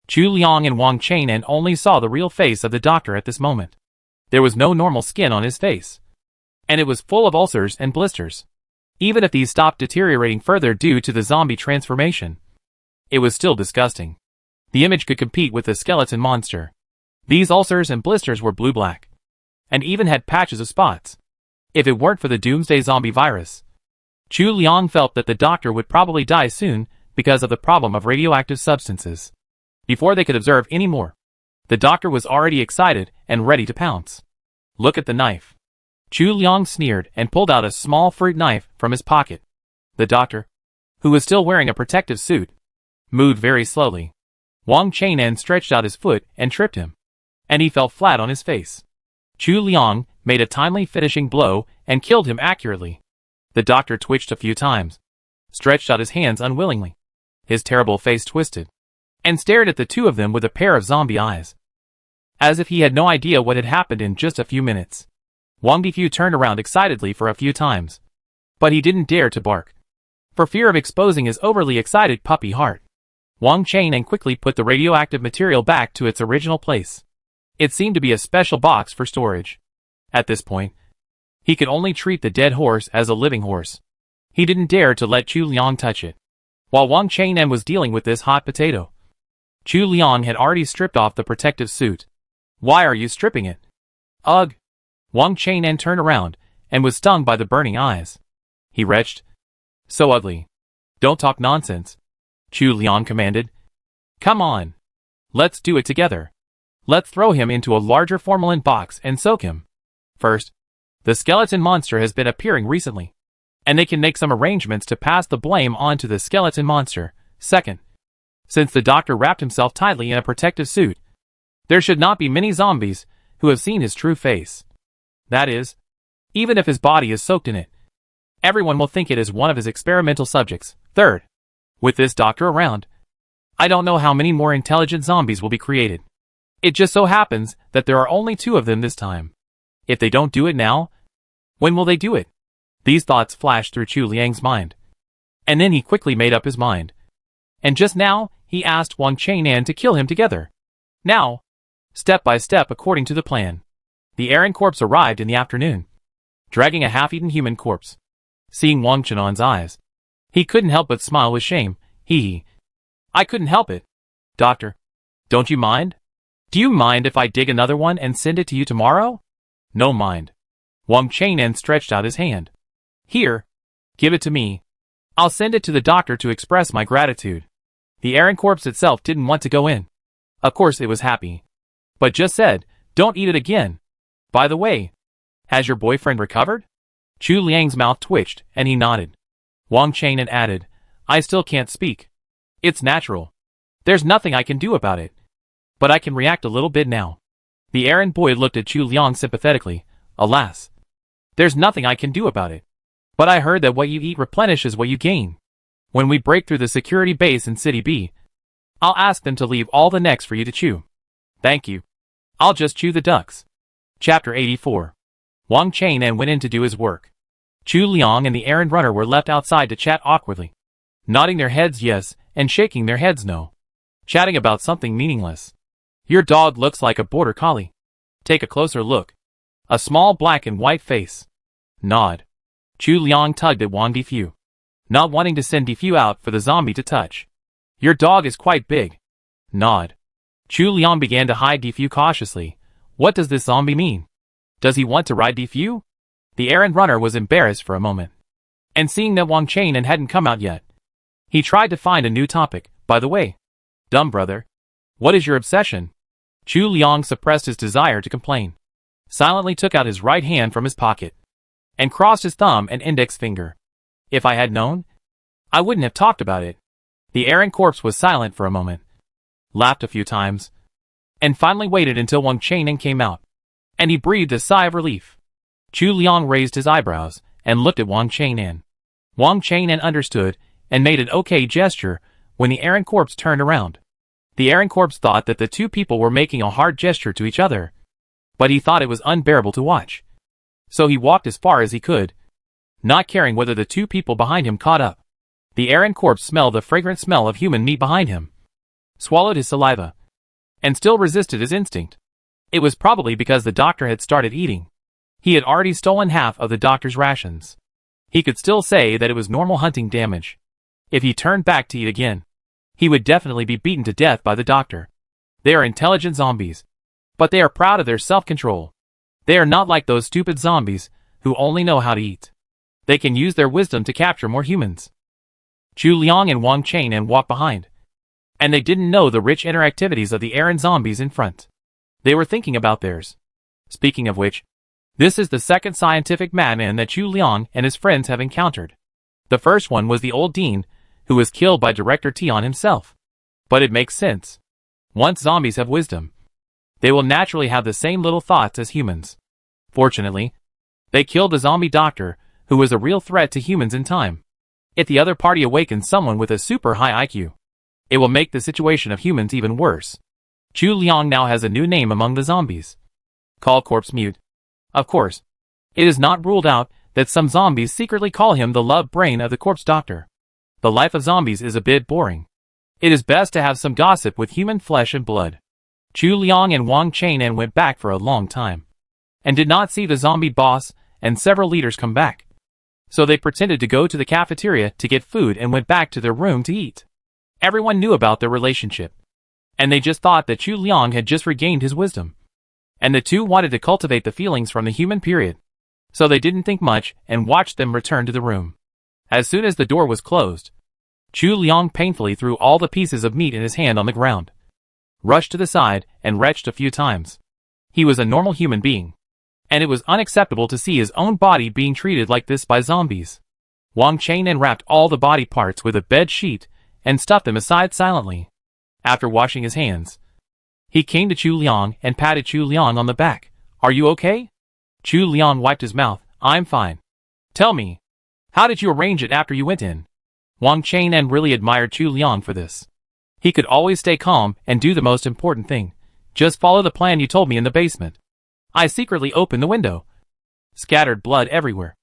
Chu Liang and Wang Changnan only saw the real face of the doctor at this moment. There was no normal skin on his face, and it was full of ulcers and blisters. Even if these stopped deteriorating further due to the zombie transformation, it was still disgusting. The image could compete with the skeleton monster. These ulcers and blisters were blue-black, and even had patches of spots. If it weren't for the doomsday zombie virus, Chu Liang felt that the doctor would probably die soon because of the problem of radioactive substances. Before they could observe any more, the doctor was already excited and ready to pounce. Look at the knife. Chu Liang sneered and pulled out a small fruit knife from his pocket. The doctor, who was still wearing a protective suit, moved very slowly. Wang Changnan stretched out his foot and tripped him, and he fell flat on his face. Chu Liang made a timely finishing blow, and killed him accurately. The doctor twitched a few times, stretched out his hands unwillingly. His terrible face twisted, and stared at the two of them with a pair of zombie eyes, as if he had no idea what had happened in just a few minutes. Wang Difu turned around excitedly for a few times, but he didn't dare to bark, for fear of exposing his overly excited puppy heart. Wang Chang'an quickly put the radioactive material back to its original place. It seemed to be a special box for storage. At this point, he could only treat the dead horse as a living horse. He didn't dare to let Chu Liang touch it. While Wang Chang'an was dealing with this hot potato, Chu Liang had already stripped off the protective suit. "Why are you stripping it?" "Ugh." Wang Chang'an turned around and was stung by the burning eyes. He retched. "So ugly. Don't talk nonsense," Chu Liang commanded. "Come on. Let's do it together. Let's throw him into a larger formalin box and soak him. First, the skeleton monster has been appearing recently, and they can make some arrangements to pass the blame on to the skeleton monster. Second, since the doctor wrapped himself tightly in a protective suit, there should not be many zombies who have seen his true face. That is, even if his body is soaked in it, everyone will think it is one of his experimental subjects. Third, with this doctor around, I don't know how many more intelligent zombies will be created. It just so happens that there are only 2 of them this time. If they don't do it now, when will they do it?" These thoughts flashed through Chu Liang's mind, and then he quickly made up his mind. And just now, he asked Wang Chang'an to kill him together. Now, step by step according to the plan. The errand corpse arrived in the afternoon, dragging a half-eaten human corpse. Seeing Wang Chang'an's eyes, he couldn't help but smile with shame. I couldn't help it. Doctor, don't you mind? Do you mind if I dig another one and send it to you tomorrow? No mind. Wang Chang'an stretched out his hand. Here, give it to me. I'll send it to the doctor to express my gratitude. The errand corpse itself didn't want to go in. Of course it was happy, but just said, don't eat it again. By the way, has your boyfriend recovered? Chu Liang's mouth twitched, and he nodded. Wang Chang'an added, I still can't speak. It's natural. There's nothing I can do about it. But I can react a little bit now. The errand boy looked at Chu Liang sympathetically. Alas, there's nothing I can do about it. But I heard that what you eat replenishes what you gain. When we break through the security base in City B, I'll ask them to leave all the necks for you to chew. Thank you. I'll just chew the ducks. Chapter 84. Wang Chang'an went in to do his work. Chu Liang and the errand runner were left outside to chat awkwardly, nodding their heads yes and shaking their heads no, chatting about something meaningless. Your dog looks like a border collie. Take a closer look. A small black and white face. Nod. Chu Liang tugged at Wang Difu, not wanting to send Difu out for the zombie to touch. Your dog is quite big. Nod. Chu Liang began to hide Difu cautiously. What does this zombie mean? Does he want to ride Difu? The errand runner was embarrassed for a moment, and seeing that Wang Chang'an hadn't come out yet, he tried to find a new topic. By the way, dumb brother, what is your obsession? Chu Liang suppressed his desire to complain, silently took out his right hand from his pocket, and crossed his thumb and index finger. If I had known, I wouldn't have talked about it. The errand corpse was silent for a moment, laughed a few times, and finally waited until Wang Chang'an came out, and he breathed a sigh of relief. Chu Liang raised his eyebrows and looked at Wang Chang'an. Wang Chang'an understood and made an okay gesture when the errand corpse turned around. The errand corpse thought that the two people were making a hard gesture to each other, but he thought it was unbearable to watch. So he walked as far as he could, not caring whether the two people behind him caught up. The errand corpse smelled the fragrant smell of human meat behind him, swallowed his saliva, and still resisted his instinct. It was probably because the doctor had started eating. He had already stolen half of the doctor's rations. He could still say that it was normal hunting damage. If he turned back to eat again, he would definitely be beaten to death by the doctor. They are intelligent zombies, but they are proud of their self-control. They are not like those stupid zombies who only know how to eat. They can use their wisdom to capture more humans. Chu Liang and Wang Chang'an walked behind, and they didn't know the rich interactivities of the errand zombies in front. They were thinking about theirs. Speaking of which, this is the second scientific madman that Chu Liang and his friends have encountered. The first one was the old dean, who was killed by Director Tian himself. But it makes sense. Once zombies have wisdom, they will naturally have the same little thoughts as humans. Fortunately, they killed the zombie doctor, who was a real threat to humans in time. If the other party awakens someone with a super high IQ, it will make the situation of humans even worse. Chu Liang now has a new name among the zombies. Call corpse mute. Of course, it is not ruled out that some zombies secretly call him the love brain of the corpse doctor. The life of zombies is a bit boring. It is best to have some gossip with human flesh and blood. Chu Liang and Wang Chang'an went back for a long time, and did not see the zombie boss and several leaders come back. So they pretended to go to the cafeteria to get food and went back to their room to eat. Everyone knew about their relationship, and they just thought that Chu Liang had just regained his wisdom, and the two wanted to cultivate the feelings from the human period. So they didn't think much and watched them return to the room. As soon as the door was closed, Chu Liang painfully threw all the pieces of meat in his hand on the ground, rushed to the side, and retched a few times. He was a normal human being, and it was unacceptable to see his own body being treated like this by zombies. Wang Chang'an wrapped all the body parts with a bed sheet and stuffed them aside silently. After washing his hands, he came to Chu Liang and patted Chu Liang on the back. "Are you okay?" Chu Liang wiped his mouth. "I'm fine. Tell me, how did you arrange it after you went in?" Wang Chang'an really admired Chu Liang for this. He could always stay calm and do the most important thing. "Just follow the plan you told me in the basement. I secretly opened the window, scattered blood everywhere,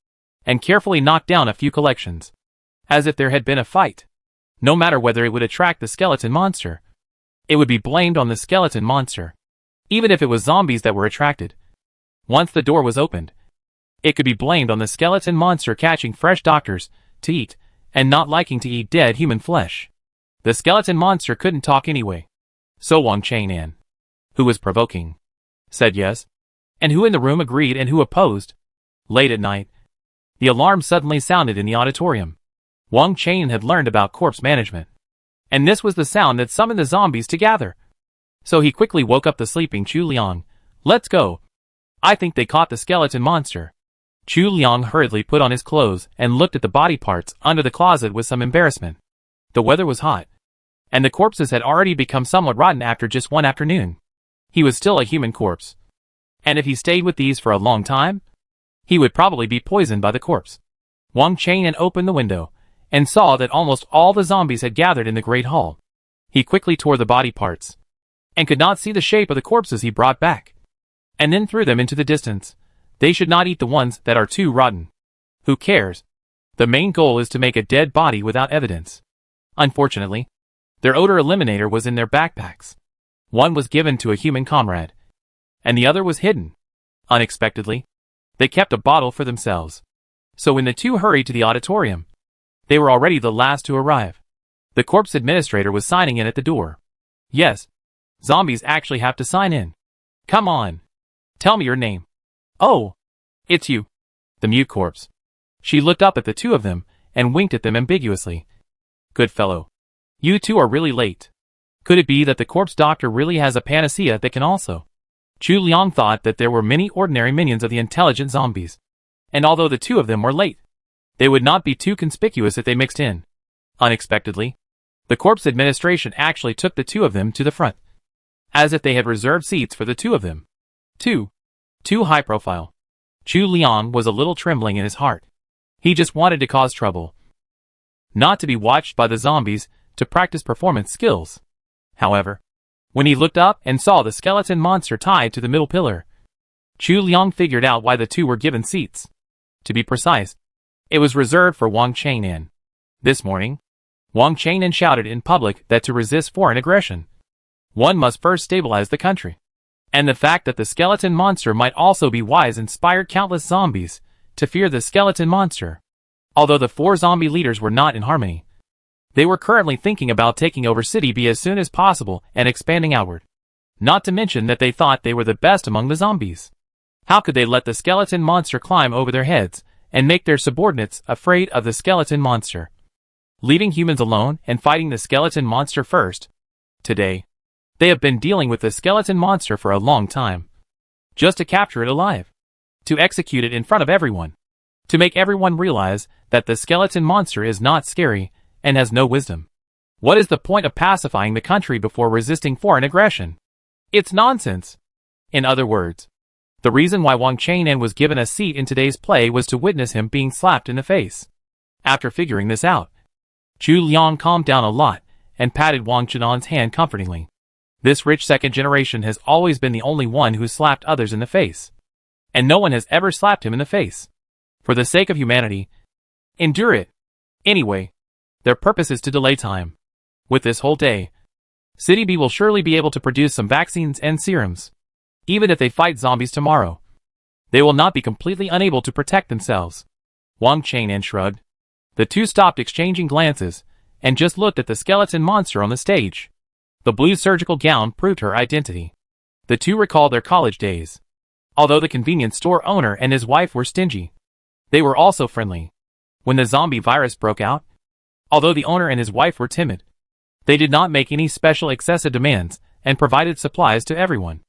and carefully knocked down a few collections, as if there had been a fight. No matter whether it would attract the skeleton monster, it would be blamed on the skeleton monster. Even if it was zombies that were attracted, once the door was opened, it could be blamed on the skeleton monster catching fresh doctors to eat and not liking to eat dead human flesh. The skeleton monster couldn't talk anyway. So Wang Chang'an, who was provoking, said yes, and who in the room agreed and who opposed. Late at night, the alarm suddenly sounded in the auditorium. Wang Chang'an had learned about corpse management, and this was the sound that summoned the zombies to gather. So he quickly woke up the sleeping Chu Liang. "Let's go. I think they caught the skeleton monster." Chu Liang hurriedly put on his clothes and looked at the body parts under the closet with some embarrassment. The weather was hot, and the corpses had already become somewhat rotten after just one afternoon. He was still a human corpse, and if he stayed with these for a long time, he would probably be poisoned by the corpse. Wang Chang'an opened the window and saw that almost all the zombies had gathered in the great hall. He quickly tore the body parts, and could not see the shape of the corpses he brought back, and then threw them into the distance. They should not eat the ones that are too rotten. Who cares? The main goal is to make a dead body without evidence. Unfortunately, their odor eliminator was in their backpacks. One was given to a human comrade, and the other was hidden. Unexpectedly, they kept a bottle for themselves. So when the two hurried to the auditorium, they were already the last to arrive. The corpse administrator was signing in at the door. "Yes, zombies actually have to sign in. Come on. Tell me your name." "Oh, it's you." The mute corpse. She looked up at the two of them and winked at them ambiguously. "Good fellow. You two are really late. Could it be that the corpse doctor really has a panacea that can also?" Chu Liang thought that there were many ordinary minions of the intelligent zombies, and although the two of them were late, they would not be too conspicuous if they mixed in. Unexpectedly, the corpse administration actually took the two of them to the front, as if they had reserved seats for the two of them. Too high profile. Chu Liang was a little trembling in his heart. He just wanted to cause trouble, not to be watched by the zombies, to practice performance skills. However, when he looked up and saw the skeleton monster tied to the middle pillar, Chu Liang figured out why the two were given seats. To be precise, it was reserved for Wang Chang'an. This morning, Wang Chang'an shouted in public that to resist foreign aggression, one must first stabilize the country. And the fact that the skeleton monster might also be wise inspired countless zombies to fear the skeleton monster. Although the four zombie leaders were not in harmony, they were currently thinking about taking over City B as soon as possible and expanding outward. Not to mention that they thought they were the best among the zombies. How could they let the skeleton monster climb over their heads and make their subordinates afraid of the skeleton monster? Leaving humans alone and fighting the skeleton monster first. Today, they have been dealing with the skeleton monster for a long time, just to capture it alive, to execute it in front of everyone, to make everyone realize that the skeleton monster is not scary and has no wisdom. What is the point of pacifying the country before resisting foreign aggression? It's nonsense. In other words, The reason why Wang Chang'an was given a seat in today's play was to witness him being slapped in the face. After figuring this out, Chu Liang calmed down a lot and patted Wang Chang'an's hand comfortingly. This rich second generation has always been the only one who slapped others in the face. And no one has ever slapped him in the face. For the sake of humanity, endure it. Anyway, their purpose is to delay time. With this whole day, City B will surely be able to produce some vaccines and serums. Even if they fight zombies tomorrow, they will not be completely unable to protect themselves. Wang Chang'an shrugged. The two stopped exchanging glances and just looked at the skeleton monster on the stage. The blue surgical gown proved her identity. The two recalled their college days. Although the convenience store owner and his wife were stingy, they were also friendly. When the zombie virus broke out, although the owner and his wife were timid, they did not make any special excessive demands and provided supplies to everyone.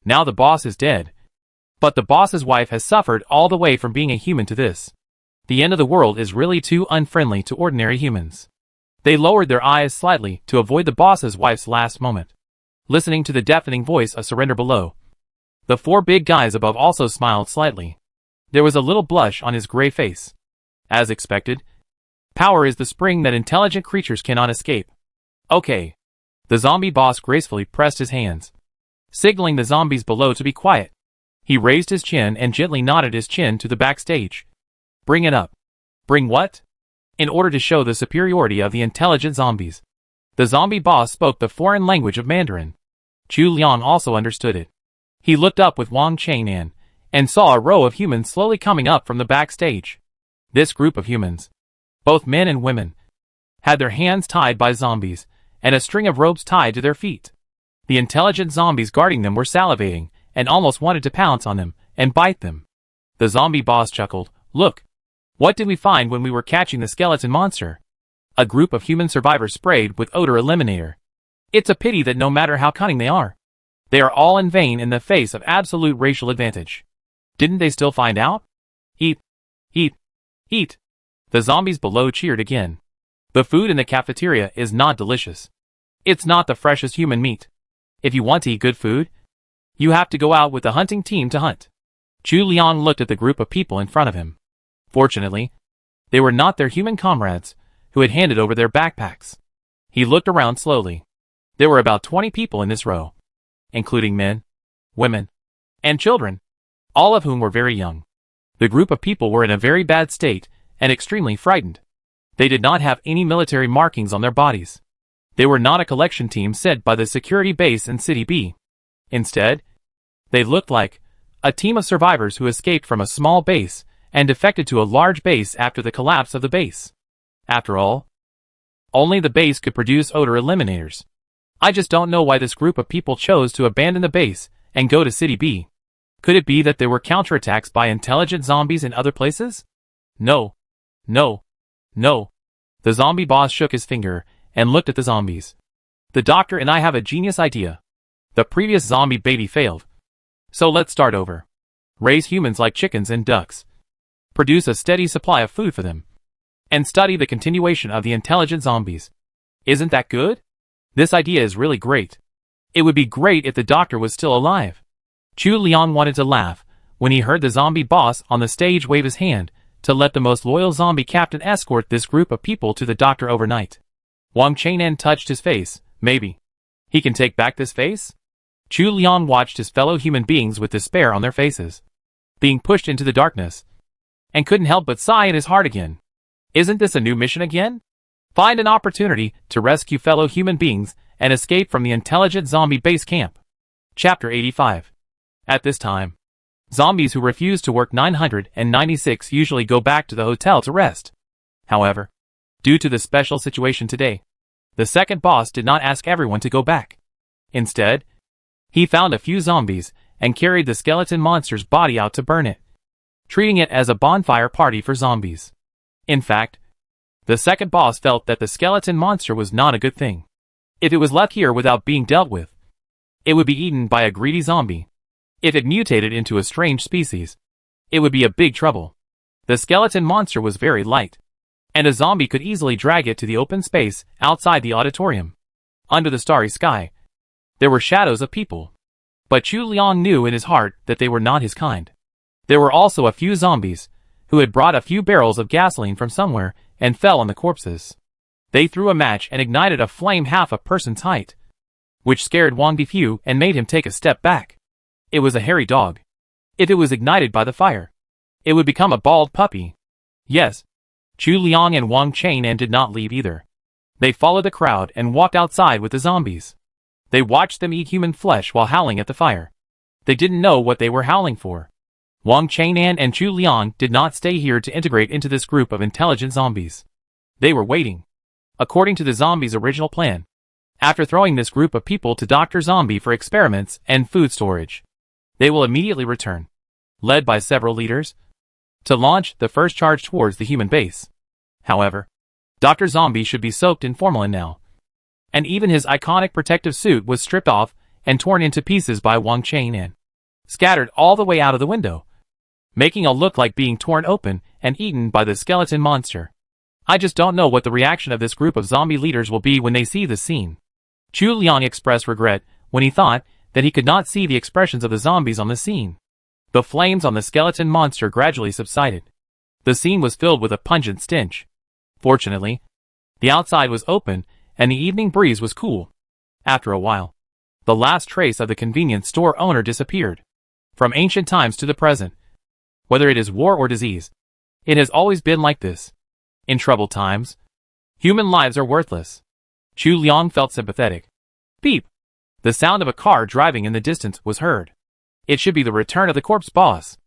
Now the boss is dead. But the boss's wife has suffered all the way from being a human to this. The end of the world is really too unfriendly to ordinary humans. They lowered their eyes slightly to avoid the boss's wife's last moment, listening to the deafening voice of surrender below. The four big guys above also smiled slightly. There was a little blush on his gray face. As expected, power is the spring that intelligent creatures cannot escape. Okay. The zombie boss gracefully pressed his hands, signaling the zombies below to be quiet. He raised his chin and gently nodded his chin to the backstage. Bring it up. Bring what? In order to show the superiority of the intelligent zombies, the zombie boss spoke the foreign language of Mandarin. Chu Liang also understood it. He looked up with Wang Chang'an and saw a row of humans slowly coming up from the backstage. This group of humans, both men and women, had their hands tied by zombies and a string of ropes tied to their feet. The intelligent zombies guarding them were salivating and almost wanted to pounce on them and bite them. The zombie boss chuckled. Look, what did we find when we were catching the skeleton monster? A group of human survivors sprayed with odor eliminator. It's a pity that no matter how cunning they are all in vain in the face of absolute racial advantage. Didn't they still find out? Eat, eat, eat. The zombies below cheered again. The food in the cafeteria is not delicious. It's not the freshest human meat. If you want to eat good food, you have to go out with the hunting team to hunt. Chu Liang looked at the group of people in front of him. Fortunately, they were not their human comrades, who had handed over their backpacks. He looked around slowly. There were about 20 people in this row, including men, women, and children, all of whom were very young. The group of people were in a very bad state and extremely frightened. They did not have any military markings on their bodies. They were not a collection team sent by the security base in City B. Instead, they looked like a team of survivors who escaped from a small base and defected to a large base after the collapse of the base. After all, only the base could produce odor eliminators. I just don't know why this group of people chose to abandon the base and go to City B. Could it be that there were counterattacks by intelligent zombies in other places? No. No. No. The zombie boss shook his finger and looked at the zombies. The doctor and I have a genius idea. The previous zombie baby failed. So let's start over. Raise humans like chickens and ducks. Produce a steady supply of food for them. And study the continuation of the intelligent zombies. Isn't that good? This idea is really great. It would be great if the doctor was still alive. Chu Liang wanted to laugh when he heard the zombie boss on the stage wave his hand to let the most loyal zombie captain escort this group of people to the doctor overnight. Wang Chang'an touched his face. Maybe he can take back this face? Chu Liang watched his fellow human beings with despair on their faces, being pushed into the darkness, and couldn't help but sigh in his heart again. Isn't this a new mission again? Find an opportunity to rescue fellow human beings and escape from the intelligent zombie base camp. Chapter 85. At this time, zombies who refuse to work 996 usually go back to the hotel to rest. However, due to the special situation today, the second boss did not ask everyone to go back. Instead, he found a few zombies and carried the skeleton monster's body out to burn it, treating it as a bonfire party for zombies. In fact, the second boss felt that the skeleton monster was not a good thing. If it was left here without being dealt with, it would be eaten by a greedy zombie. If it mutated into a strange species, it would be a big trouble. The skeleton monster was very light, and a zombie could easily drag it to the open space outside the auditorium. Under the starry sky, there were shadows of people. But Chu Liang knew in his heart that they were not his kind. There were also a few zombies, who had brought a few barrels of gasoline from somewhere and fell on the corpses. They threw a match and ignited a flame half a person's height, which scared Wang Difu and made him take a step back. It was a hairy dog. If it was ignited by the fire, it would become a bald puppy. Yes, Chu Liang and Wang Chang'an did not leave either. They followed the crowd and walked outside with the zombies. They watched them eat human flesh while howling at the fire. They didn't know what they were howling for. Wang Chang'an and Chu Liang did not stay here to integrate into this group of intelligent zombies. They were waiting. According to the zombies' original plan, after throwing this group of people to Dr. Zombie for experiments and food storage, they will immediately return, led by several leaders, to launch the first charge towards the human base. However, Dr. Zombie should be soaked in formalin now, and even his iconic protective suit was stripped off and torn into pieces by Wang Chang'an, scattered all the way out of the window, making it look like being torn open and eaten by the skeleton monster. I just don't know what the reaction of this group of zombie leaders will be when they see this scene. Chu Liang expressed regret when he thought that he could not see the expressions of the zombies on the scene. The flames on the skeleton monster gradually subsided. The scene was filled with a pungent stench. Fortunately, the outside was open and the evening breeze was cool. After a while, the last trace of the convenience store owner disappeared. From ancient times to the present, whether it is war or disease, it has always been like this. In troubled times, human lives are worthless. Chu Liang felt sympathetic. Beep! The sound of a car driving in the distance was heard. It should be the return of the corpse boss.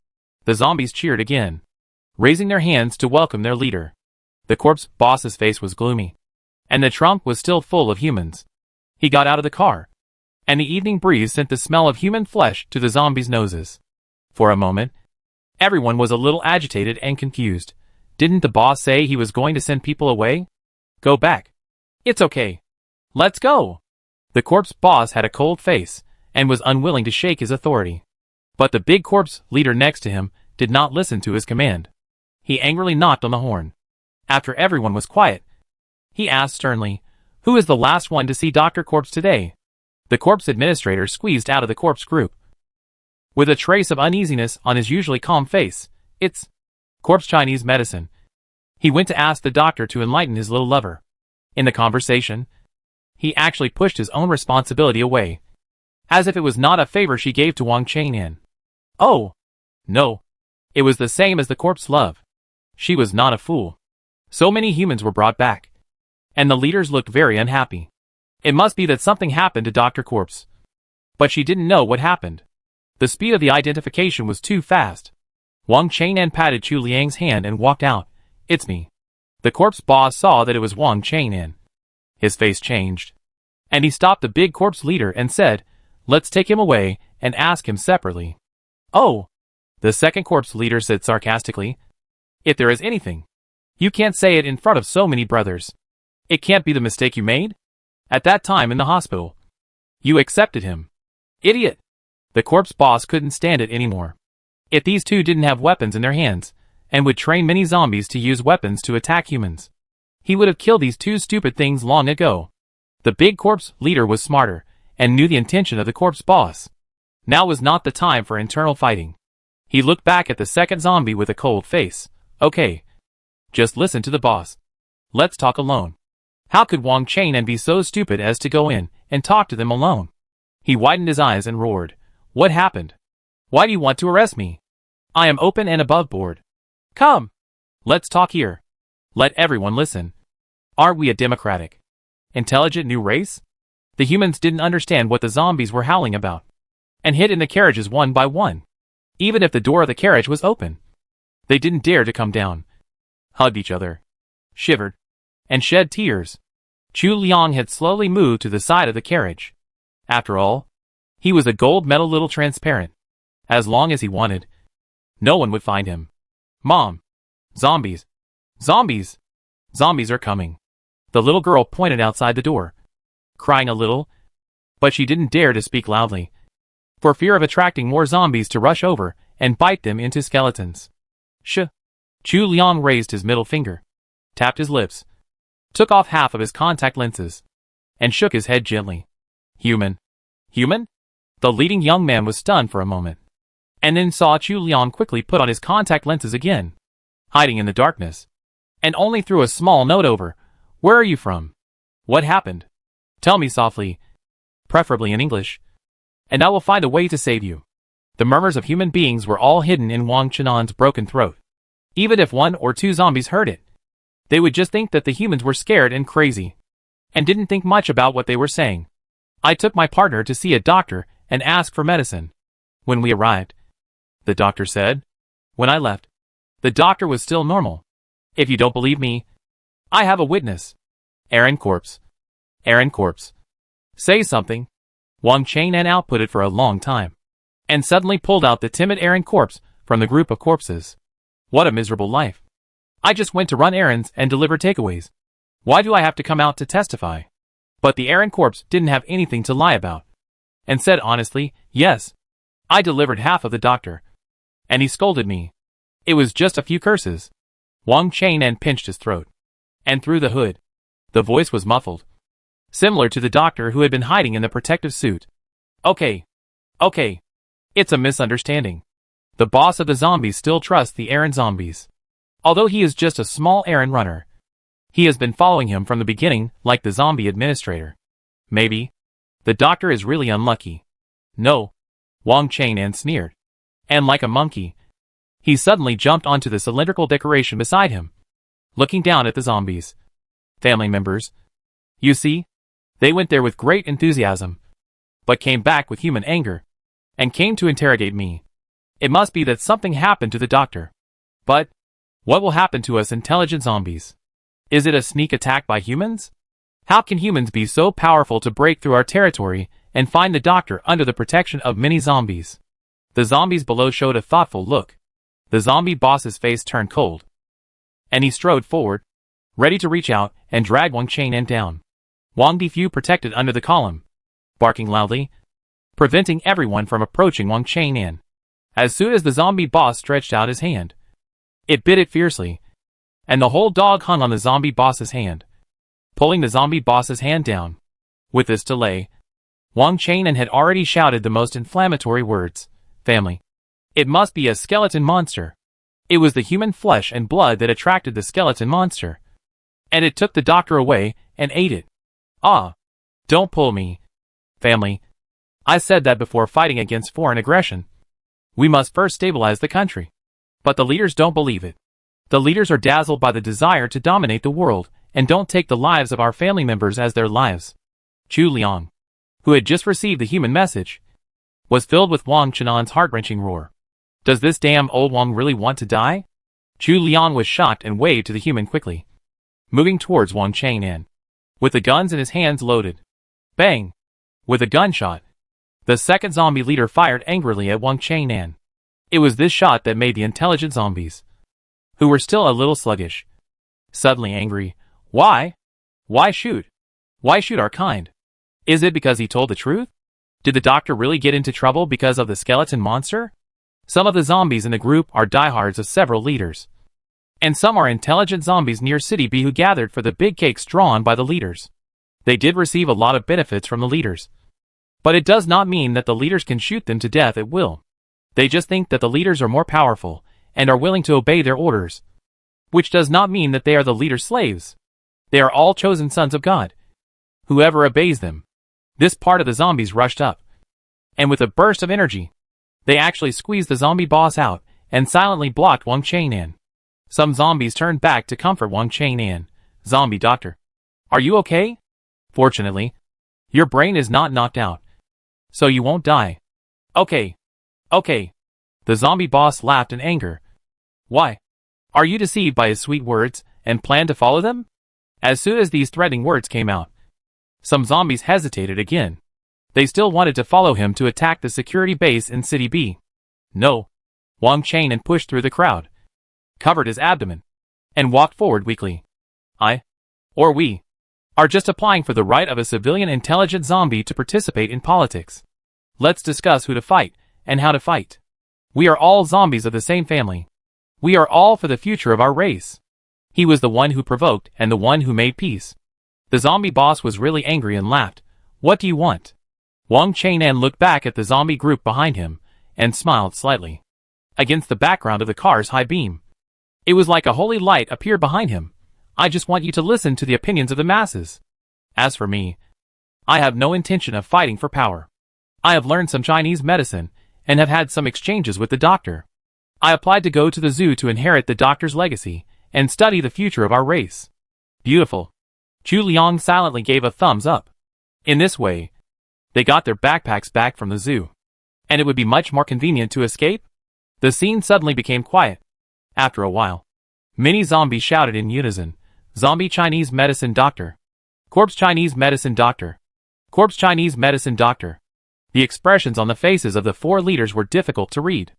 The zombies cheered again, raising their hands to welcome their leader. The corpse boss's face was gloomy, and the trunk was still full of humans. He got out of the car, and the evening breeze sent the smell of human flesh to the zombies' noses. For a moment, everyone was a little agitated and confused. Didn't the boss say he was going to send people away? Go back. It's okay. Let's go. The corpse boss had a cold face and was unwilling to shake his authority. But the big corpse leader next to him did not listen to his command. He angrily knocked on the horn. After everyone was quiet, he asked sternly, "Who is the last one to see Dr. Corpse today?" The corpse administrator squeezed out of the corpse group, with a trace of uneasiness on his usually calm face. "It's Corpse Chinese medicine." He went to ask the doctor to enlighten his little lover. In the conversation, he actually pushed his own responsibility away, as if it was not a favor she gave to Wang Chang'an. Oh, no. It was the same as the corpse love. She was not a fool. So many humans were brought back, and the leaders looked very unhappy. It must be that something happened to Dr. Corpse. But she didn't know what happened. The speed of the identification was too fast. Wang Chang'an patted Chu Liang's hand and walked out. "It's me." The corpse boss saw that it was Wang Chang'an. His face changed, and he stopped the big corpse leader and said, "Let's take him away and ask him separately." "Oh," the second corpse leader said sarcastically. "If there is anything, you can't say it in front of so many brothers. It can't be the mistake you made? At that time in the hospital, you accepted him. Idiot." The corpse boss couldn't stand it anymore. If these two didn't have weapons in their hands, and would train many zombies to use weapons to attack humans, he would have killed these two stupid things long ago. The big corpse leader was smarter, and knew the intention of the corpse boss. Now was not the time for internal fighting. He looked back at the second zombie with a cold face. "Okay. Just listen to the boss. Let's talk alone." How could Wang Chang'an be so stupid as to go in and talk to them alone? He widened his eyes and roared. "What happened? Why do you want to arrest me? I am open and above board. Come. Let's talk here. Let everyone listen. Aren't we a democratic, intelligent new race?" The humans didn't understand what the zombies were howling about, and hid in the carriages one by one. Even if the door of the carriage was open, they didn't dare to come down. Hugged each other, shivered, and shed tears. Chu Liang had slowly moved to the side of the carriage. After all, he was a gold medal little transparent. As long as he wanted, no one would find him. "Mom! Zombies! Zombies! Zombies are coming!" The little girl pointed outside the door, crying a little, but she didn't dare to speak loudly, for fear of attracting more zombies to rush over and bite them into skeletons. "Shh!" Chu Liang raised his middle finger, tapped his lips, took off half of his contact lenses, and shook his head gently. "Human? Human? The leading young man was stunned for a moment, and then saw Chu Liang quickly put on his contact lenses again, hiding in the darkness, and only threw a small note over. "Where are you from? What happened? Tell me softly, preferably in English, and I will find a way to save you." The murmurs of human beings were all hidden in Wang Chenan's broken throat. Even if 1 or 2 zombies heard it, they would just think that the humans were scared and crazy, and didn't think much about what they were saying. I took my partner to see a doctor and asked for medicine. When we arrived, the doctor said. When I left, the doctor was still normal. If you don't believe me, I have a witness. Aaron Corpse. Aaron Corpse. Say something. Wang Chang'an outputted for a long time, and suddenly pulled out the timid Aaron Corpse from the group of corpses. What a miserable life. I just went to run errands and deliver takeaways. Why do I have to come out to testify? But the Aaron Corpse didn't have anything to lie about, and said honestly, yes, I delivered half of the doctor. And he scolded me. It was just a few curses. Wang Chang'an pinched his throat, and through the hood, the voice was muffled, similar to the doctor who had been hiding in the protective suit. Okay. It's a misunderstanding. The boss of the zombies still trusts the Aaron zombies. Although he is just a small Aaron runner, he has been following him from the beginning like the zombie administrator. Maybe the doctor is really unlucky. No, Wang Chang'an sneered. And like a monkey, he suddenly jumped onto the cylindrical decoration beside him, looking down at the zombies. Family members. You see, they went there with great enthusiasm, but came back with human anger, and came to interrogate me. It must be that something happened to the doctor. But what will happen to us intelligent zombies? Is it a sneak attack by humans? How can humans be so powerful to break through our territory and find the doctor under the protection of many zombies? The zombies below showed a thoughtful look. The zombie boss's face turned cold, and he strode forward, ready to reach out and drag Wang Chang'an down. Wang Difu protected under the column, barking loudly, preventing everyone from approaching Wang Chang'an. As soon as the zombie boss stretched out his hand, it bit it fiercely, and the whole dog hung on the zombie boss's hand, pulling the zombie boss's hand down. With this delay, Wang Chang'an had already shouted the most inflammatory words. Family. It must be a skeleton monster. It was the human flesh and blood that attracted the skeleton monster, and it took the doctor away and ate it. Ah, don't pull me. Family. I said that before fighting against foreign aggression. We must first stabilize the country. But the leaders don't believe it. The leaders are dazzled by the desire to dominate the world and don't take the lives of our family members as their lives. Chu Liang, who had just received the human message, was filled with Wang Chenan's heart-wrenching roar. Does this damn old Wang really want to die? Chu Liang was shocked and waved to the human quickly, moving towards Wang Chang'an, with the guns in his hands loaded. Bang! With a gunshot, the second zombie leader fired angrily at Wang Chang'an. It was this shot that made the intelligent zombies, who were still a little sluggish, suddenly angry. Why? Why shoot? Why shoot our kind? Is it because he told the truth? Did the doctor really get into trouble because of the skeleton monster? Some of the zombies in the group are diehards of several leaders, and some are intelligent zombies near City B who gathered for the big cakes drawn by the leaders. They did receive a lot of benefits from the leaders, but it does not mean that the leaders can shoot them to death at will. They just think that the leaders are more powerful and are willing to obey their orders, which does not mean that they are the leader's slaves. They are all chosen sons of God. Whoever obeys them. This part of the zombies rushed up, and with a burst of energy, they actually squeezed the zombie boss out and silently blocked Wang Chang'an. Some zombies turned back to comfort Wang Chang'an. Zombie doctor, are you okay? Fortunately, your brain is not knocked out, so you won't die. Okay. The zombie boss laughed in anger. Why? Are you deceived by his sweet words and plan to follow them? As soon as these threatening words came out, some zombies hesitated again. They still wanted to follow him to attack the security base in City B. No. Wang Chang'an pushed through the crowd, covered his abdomen, and walked forward weakly. We, are just applying for the right of a civilian intelligent zombie to participate in politics. Let's discuss who to fight and how to fight. We are all zombies of the same family. We are all for the future of our race. He was the one who provoked and the one who made peace. The zombie boss was really angry and laughed. What do you want? Wang Chainan looked back at the zombie group behind him, and smiled slightly. Against the background of the car's high beam, it was like a holy light appeared behind him. I just want you to listen to the opinions of the masses. As for me, I have no intention of fighting for power. I have learned some Chinese medicine, and have had some exchanges with the doctor. I applied to go to the zoo to inherit the doctor's legacy, and study the future of our race. Beautiful. Chu Liang silently gave a thumbs up. In this way, they got their backpacks back from the zoo. And it would be much more convenient to escape? The scene suddenly became quiet. After a while, many zombies shouted in unison, "Zombie Chinese medicine doctor! Corpse Chinese medicine doctor! Corpse Chinese medicine doctor!" The expressions on the faces of the 4 leaders were difficult to read.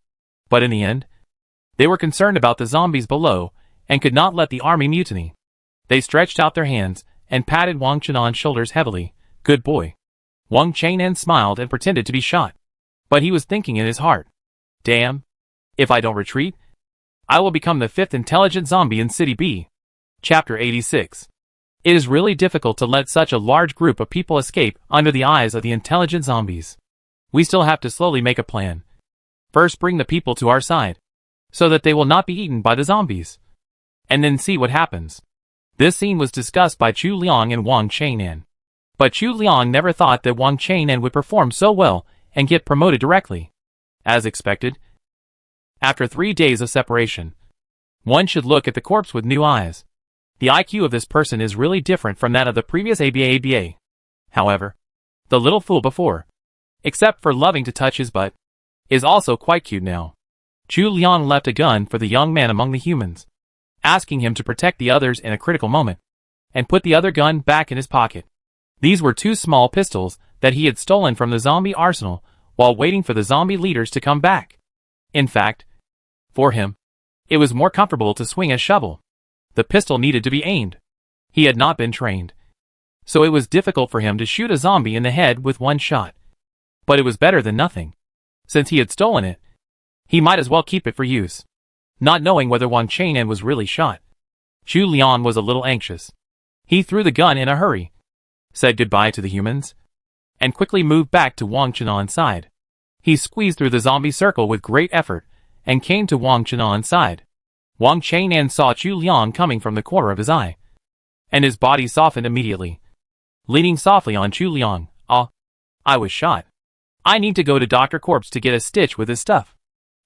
But in the end, they were concerned about the zombies below, and could not let the army mutiny. They stretched out their hands, and patted Wang Chainan's shoulders heavily. "Good boy." Wang Chainan smiled and pretended to be shot. But he was thinking in his heart, "Damn. If I don't retreat, I will become the 5th intelligent zombie in City B." Chapter 86. It is really difficult to let such a large group of people escape under the eyes of the intelligent zombies. We still have to slowly make a plan. First bring the people to our side, so that they will not be eaten by the zombies. And then see what happens. This scene was discussed by Chu Liang and Wang Chainan. But Chu Liang never thought that Wang Chainan would perform so well and get promoted directly. As expected, after 3 days of separation, one should look at the corpse with new eyes. The IQ of this person is really different from that of the previous ABA. However, the little fool before, except for loving to touch his butt, is also quite cute now. Chu Liang left a gun for the young man among the humans, asking him to protect the others in a critical moment, and put the other gun back in his pocket. These were 2 small pistols that he had stolen from the zombie arsenal while waiting for the zombie leaders to come back. In fact, for him, it was more comfortable to swing a shovel. The pistol needed to be aimed. He had not been trained, so it was difficult for him to shoot a zombie in the head with 1 shot. But it was better than nothing. Since he had stolen it, he might as well keep it for use. Not knowing whether Wang Chainan was really shot, Chu Liang was a little anxious. He threw the gun in a hurry, said goodbye to the humans, and quickly moved back to Wang Chainan's side. He squeezed through the zombie circle with great effort, and came to Wang Chainan's side. Wang Chainan saw Chu Liang coming from the corner of his eye, and his body softened immediately. Leaning softly on Chu Liang, I was shot. I need to go to Dr. Corpse to get a stitch with his stuff."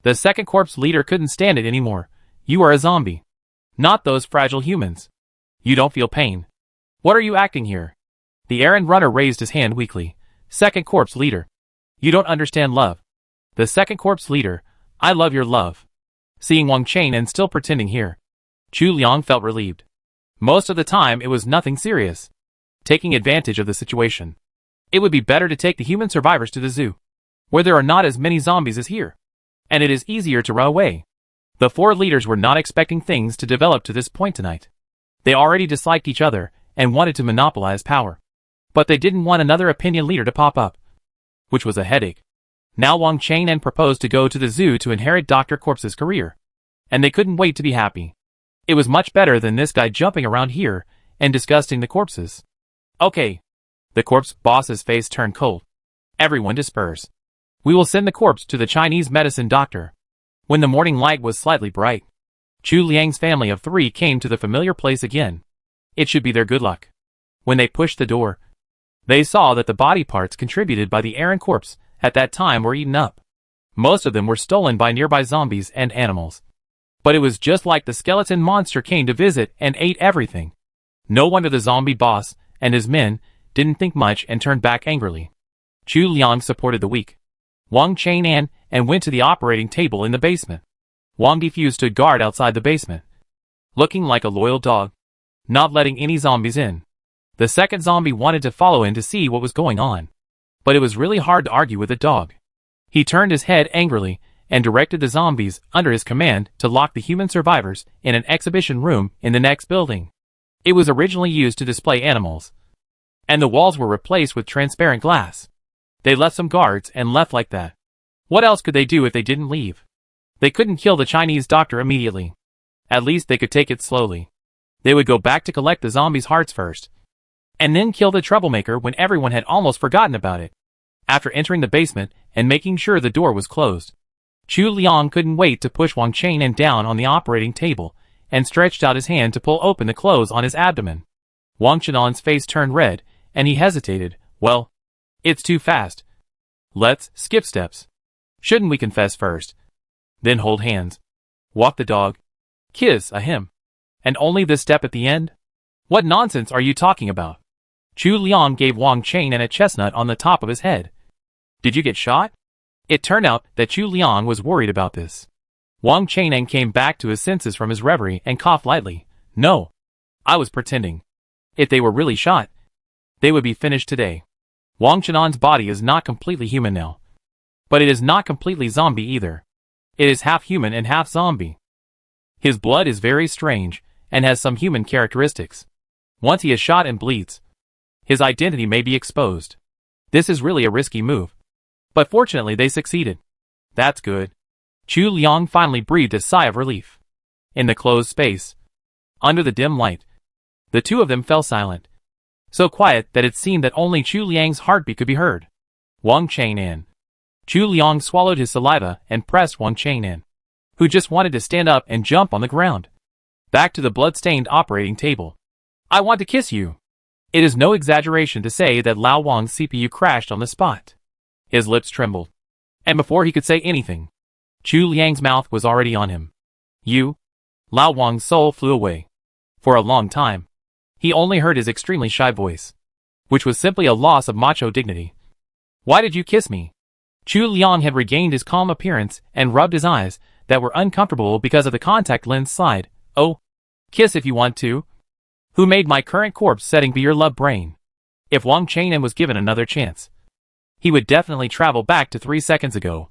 The second corpse leader couldn't stand it anymore. "You are a zombie. Not those fragile humans. You don't feel pain. What are you acting here?" The errand runner raised his hand weakly. "Second corpse leader. You don't understand love." The second corpse leader, "I love your love." Seeing Wang Chainan still pretending here, Chu Liang felt relieved. Most of the time it was nothing serious. Taking advantage of the situation, it would be better to take the human survivors to the zoo, where there are not as many zombies as here, and it is easier to run away. The 4 leaders were not expecting things to develop to this point tonight. They already disliked each other and wanted to monopolize power. But they didn't want another opinion leader to pop up, which was a headache. Now Wang Chainan proposed to go to the zoo to inherit Dr. Corpse's career, and they couldn't wait to be happy. It was much better than this guy jumping around here and disgusting the corpses. "Okay." The corpse boss's face turned cold. "Everyone disperse. We will send the corpse to the Chinese medicine doctor." When the morning light was slightly bright, Chu Liang's family of 3 came to the familiar place again. It should be their good luck. When they pushed the door, they saw that the body parts contributed by the errant corpse at that time were eaten up. Most of them were stolen by nearby zombies and animals. But it was just like the skeleton monster came to visit and ate everything. No wonder the zombie boss and his men didn't think much and turned back angrily. Chu Liang supported the weak Wang Chainan and went to the operating table in the basement. Wang Difu stood guard outside the basement, looking like a loyal dog, not letting any zombies in. The second zombie wanted to follow in to see what was going on, but it was really hard to argue with a dog. He turned his head angrily and directed the zombies under his command to lock the human survivors in an exhibition room in the next building. It was originally used to display animals, and the walls were replaced with transparent glass. They left some guards and left like that. What else could they do if they didn't leave? They couldn't kill the Chinese doctor immediately. At least they could take it slowly. They would go back to collect the zombies' hearts first, and then kill the troublemaker when everyone had almost forgotten about it. After entering the basement and making sure the door was closed, Chu Liang couldn't wait to push Wang Chang'an down on the operating table and stretched out his hand to pull open the clothes on his abdomen. Wang Chang'an's face turned red, and he hesitated. Well, it's too fast. Let's skip steps. Shouldn't we confess first? Then hold hands. Walk the dog. Kiss a him. And only this step at the end? What nonsense are you talking about? Chu Liang gave Wang Chang'an a chestnut on the top of his head. Did you get shot? It turned out that Chu Liang was worried about this. Wang Chang'an came back to his senses from his reverie and coughed lightly. No. I was pretending. If they were really shot, they would be finished today. Wang Chang'an's body is not completely human now. But it is not completely zombie either. It is half human and half zombie. His blood is very strange, and has some human characteristics. Once he is shot and bleeds, his identity may be exposed. This is really a risky move. But fortunately they succeeded. That's good. Chu Liang finally breathed a sigh of relief. In the closed space, under the dim light, the two of them fell silent. So quiet that it seemed that only Chu Liang's heartbeat could be heard. Wang Chang'an. Chu Liang swallowed his saliva and pressed Wang Chang'an, who just wanted to stand up and jump on the ground. Back to the blood-stained operating table. I want to kiss you. It is no exaggeration to say that Lao Wang's CPU crashed on the spot. His lips trembled. And before he could say anything, Chu Liang's mouth was already on him. You? Lao Wang's soul flew away. For a long time, he only heard his extremely shy voice, which was simply a loss of macho dignity. Why did you kiss me? Chu Liang had regained his calm appearance and rubbed his eyes that were uncomfortable because of the contact lens slide. Oh, kiss if you want to. Who made my current corpse setting be your love brain? If Wang Chang'an was given another chance, he would definitely travel back to 3 seconds ago.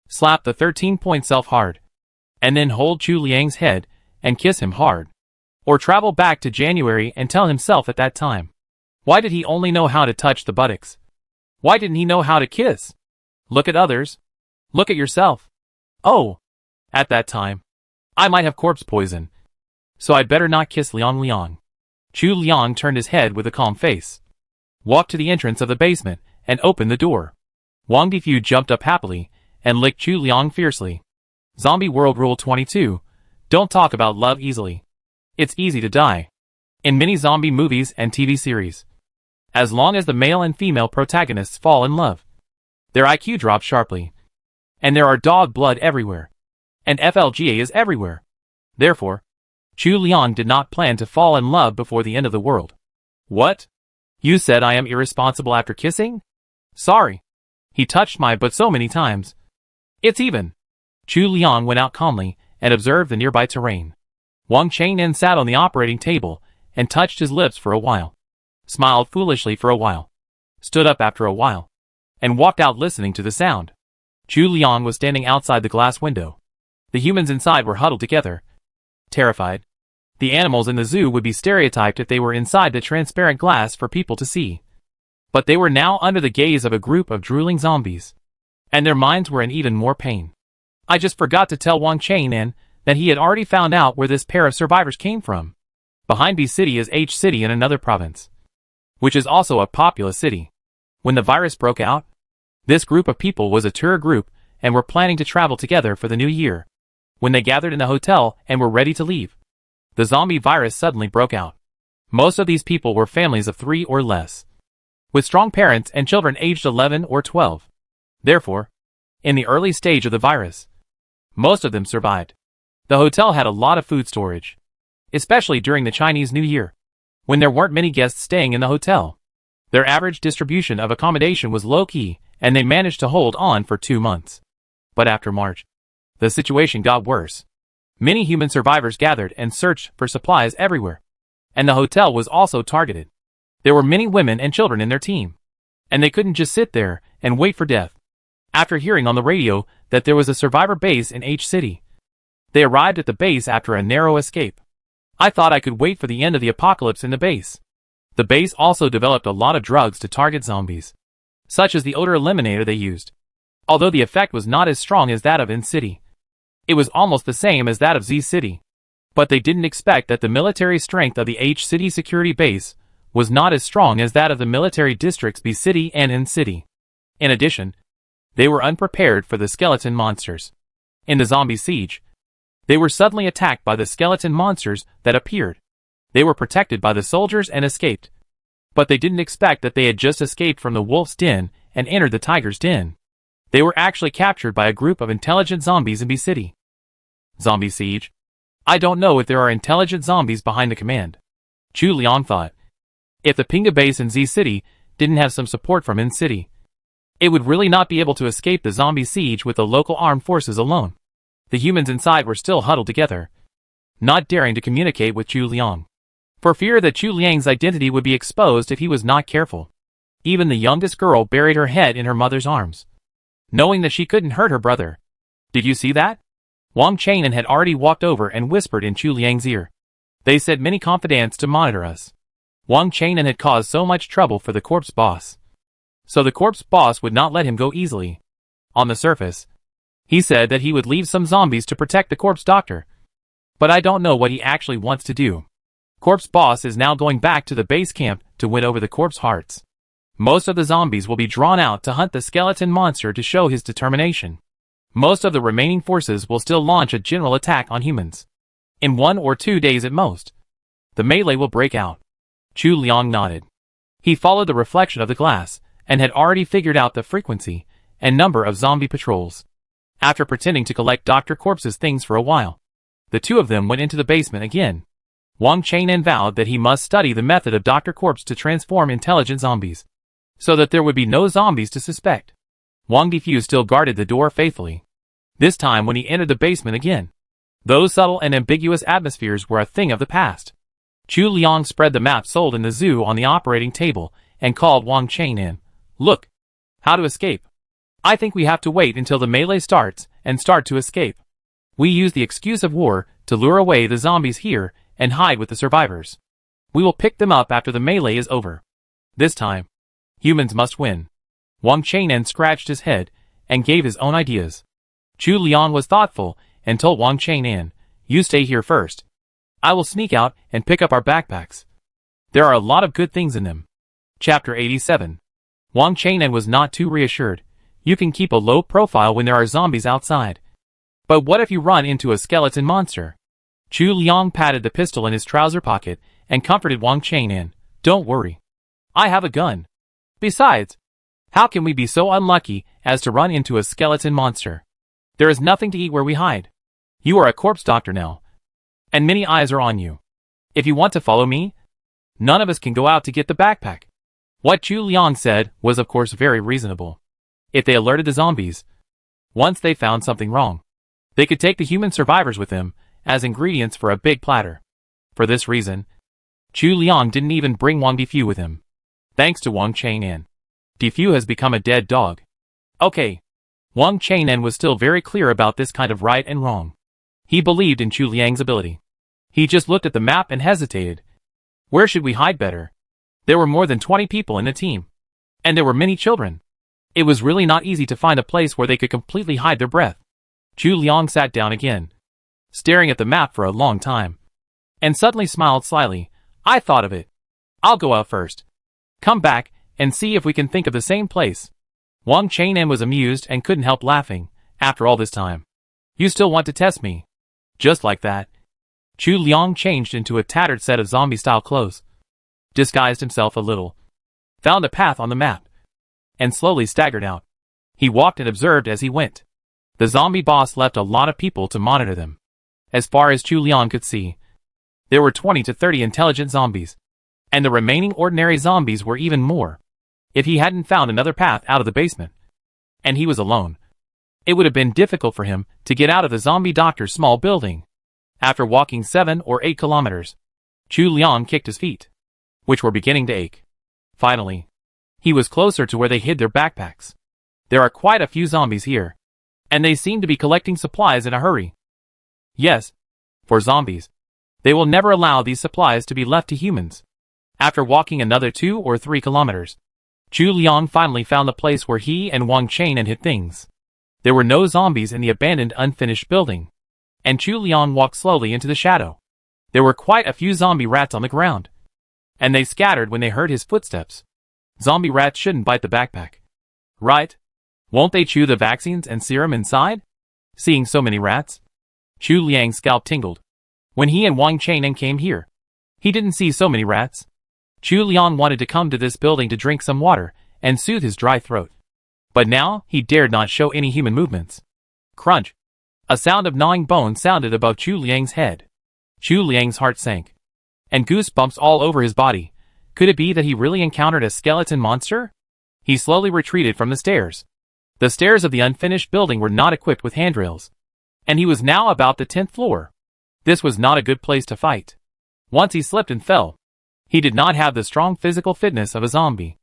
Slap the 13-point self hard. And then hold Chu Liang's head and kiss him hard. Or travel back to January and tell himself at that time. Why did he only know how to touch the buttocks? Why didn't he know how to kiss? Look at others. Look at yourself. Oh, at that time, I might have corpse poison. So I'd better not kiss Liang. Chu Liang turned his head with a calm face, walked to the entrance of the basement, and opened the door. Wang Difu jumped up happily and licked Chu Liang fiercely. Zombie World Rule 22. Don't talk about love easily. It's easy to die. In many zombie movies and TV series, as long as the male and female protagonists fall in love, their IQ drops sharply. And there are dog blood everywhere. And FLGA is everywhere. Therefore, Chu Liang did not plan to fall in love before the end of the world. What? You said I am irresponsible after kissing? Sorry. He touched my butt so many times. It's even. Chu Liang went out calmly and observed the nearby terrain. Wang Chang'an sat on the operating table and touched his lips for a while, smiled foolishly for a while, stood up after a while, and walked out listening to the sound. Chu Liang was standing outside the glass window. The humans inside were huddled together, terrified. The animals in the zoo would be stereotyped if they were inside the transparent glass for people to see. But they were now under the gaze of a group of drooling zombies. And their minds were in even more pain. I just forgot to tell Wang Chang'an that he had already found out where this pair of survivors came from. Behind B City is H City in another province, which is also a populous city. When the virus broke out, this group of people was a tour group and were planning to travel together for the new year. When they gathered in the hotel and were ready to leave, the zombie virus suddenly broke out. Most of these people were families of 3 or less, with strong parents and children aged 11 or 12. Therefore, in the early stage of the virus, most of them survived. The hotel had a lot of food storage, especially during the Chinese New Year, when there weren't many guests staying in the hotel. Their average distribution of accommodation was low-key, and they managed to hold on for 2 months. But after March, the situation got worse. Many human survivors gathered and searched for supplies everywhere, and the hotel was also targeted. There were many women and children in their team, and they couldn't just sit there and wait for death. After hearing on the radio that there was a survivor base in H City, they arrived at the base after a narrow escape. I thought I could wait for the end of the apocalypse in the base. The base also developed a lot of drugs to target zombies, such as the odor eliminator they used. Although the effect was not as strong as that of N City, it was almost the same as that of Z City. But they didn't expect that the military strength of the H City security base was not as strong as that of the military districts B City and N City. In addition, they were unprepared for the skeleton monsters. In the zombie siege, they were suddenly attacked by the skeleton monsters that appeared. They were protected by the soldiers and escaped. But they didn't expect that they had just escaped from the wolf's den and entered the tiger's den. They were actually captured by a group of intelligent zombies in B City. Zombie siege? I don't know if there are intelligent zombies behind the command. Chu Liang thought. If the Pinga base in Z City didn't have some support from In City, it would really not be able to escape the zombie siege with the local armed forces alone. The humans inside were still huddled together, not daring to communicate with Chu Liang, for fear that Chu Liang's identity would be exposed if he was not careful. Even the youngest girl buried her head in her mother's arms, knowing that she couldn't hurt her brother. Did you see that? Wang Chainan had already walked over and whispered in Chu Liang's ear. They said many confidants to monitor us. Wang Chainan had caused so much trouble for the corpse boss, so the corpse boss would not let him go easily. On the surface, he said that he would leave some zombies to protect the corpse doctor, but I don't know what he actually wants to do. Corpse boss is now going back to the base camp to win over the corpse hearts. Most of the zombies will be drawn out to hunt the skeleton monster to show his determination. Most of the remaining forces will still launch a general attack on humans. In 1 or 2 days at most, the melee will break out. Chu Liang nodded. He followed the reflection of the glass and had already figured out the frequency and number of zombie patrols. After pretending to collect Dr. Corpse's things for a while, the two of them went into the basement again. Wang Chainan vowed that he must study the method of Dr. Corpse to transform intelligent zombies, so that there would be no zombies to suspect. Wang Difu still guarded the door faithfully. This time when he entered the basement again, those subtle and ambiguous atmospheres were a thing of the past. Chu Liang spread the map sold in the zoo on the operating table and called Wang Chainan. Look, how to escape. I think we have to wait until the melee starts and start to escape. We use the excuse of war to lure away the zombies here and hide with the survivors. We will pick them up after the melee is over. This time, humans must win. Wang Chainan scratched his head and gave his own ideas. Chu Liang was thoughtful and told Wang Chainan, "You stay here first. I will sneak out and pick up our backpacks. There are a lot of good things in them." Chapter 87. Wang Chainan was not too reassured. You can keep a low profile when there are zombies outside. But what if you run into a skeleton monster? Chu Liang patted the pistol in his trouser pocket and comforted Wang Chainan. Don't worry. I have a gun. Besides, how can we be so unlucky as to run into a skeleton monster? There is nothing to eat where we hide. You are a corpse doctor now, and many eyes are on you. If you want to follow me, none of us can go out to get the backpack. What Chu Liang said was of course very reasonable. If they alerted the zombies, once they found something wrong, they could take the human survivors with them as ingredients for a big platter. For this reason, Chu Liang didn't even bring Wang Difu with him. Thanks to Wang Chainan, Difu has become a dead dog. Okay. Wang Chainan was still very clear about this kind of right and wrong. He believed in Chu Liang's ability. He just looked at the map and hesitated. Where should we hide better? There were more than 20 people in the team, and there were many children. It was really not easy to find a place where they could completely hide their breath. Chu Liang sat down again, staring at the map for a long time, and suddenly smiled slyly. I thought of it. I'll go out first. Come back and see if we can think of the same place. Wang Chainan was amused and couldn't help laughing. After all this time, you still want to test me? Just like that, Chu Liang changed into a tattered set of zombie-style clothes, disguised himself a little, found a path on the map, and slowly staggered out. He walked and observed as he went. The zombie boss left a lot of people to monitor them. As far as Chu Liang could see, there were 20 to 30 intelligent zombies, and the remaining ordinary zombies were even more. If he hadn't found another path out of the basement, and he was alone, it would have been difficult for him to get out of the zombie doctor's small building. After walking 7 or 8 kilometers, Chu Liang kicked his feet, which were beginning to ache. Finally, he was closer to where they hid their backpacks. There are quite a few zombies here, and they seem to be collecting supplies in a hurry. Yes, for zombies, they will never allow these supplies to be left to humans. After walking another 2 or 3 kilometers, Chu Liang finally found the place where he and Wang Chainan hid things. There were no zombies in the abandoned unfinished building, and Chu Liang walked slowly into the shadow. There were quite a few zombie rats on the ground, and they scattered when they heard his footsteps. Zombie rats shouldn't bite the backpack. Right? Won't they chew the vaccines and serum inside? Seeing so many rats, Chu Liang's scalp tingled. When he and Wang Chang'an came here, he didn't see so many rats. Chu Liang wanted to come to this building to drink some water and soothe his dry throat. But now, he dared not show any human movements. Crunch! A sound of gnawing bone sounded above Chu Liang's head. Chu Liang's heart sank. And goosebumps all over his body. Could it be that he really encountered a skeleton monster? He slowly retreated from the stairs. The stairs of the unfinished building were not equipped with handrails. And he was now about the 10th floor. This was not a good place to fight. Once he slipped and fell. He did not have the strong physical fitness of a zombie.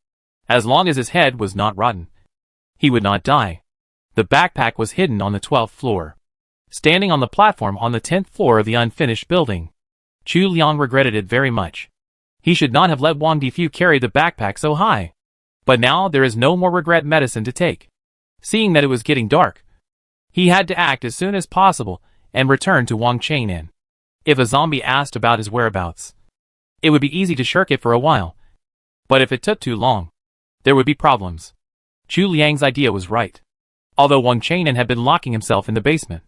As long as his head was not rotten, he would not die. The backpack was hidden on the 12th floor. Standing on the platform on the 10th floor of the unfinished building, Chu Liang regretted it very much. He should not have let Wang Difu carry the backpack so high. But now there is no more regret medicine to take. Seeing that it was getting dark, he had to act as soon as possible and return to Wang Chang'an. If a zombie asked about his whereabouts, it would be easy to shirk it for a while. But if it took too long, there would be problems. Chu Liang's idea was right. Although Wang Chang'an had been locking himself in the basement,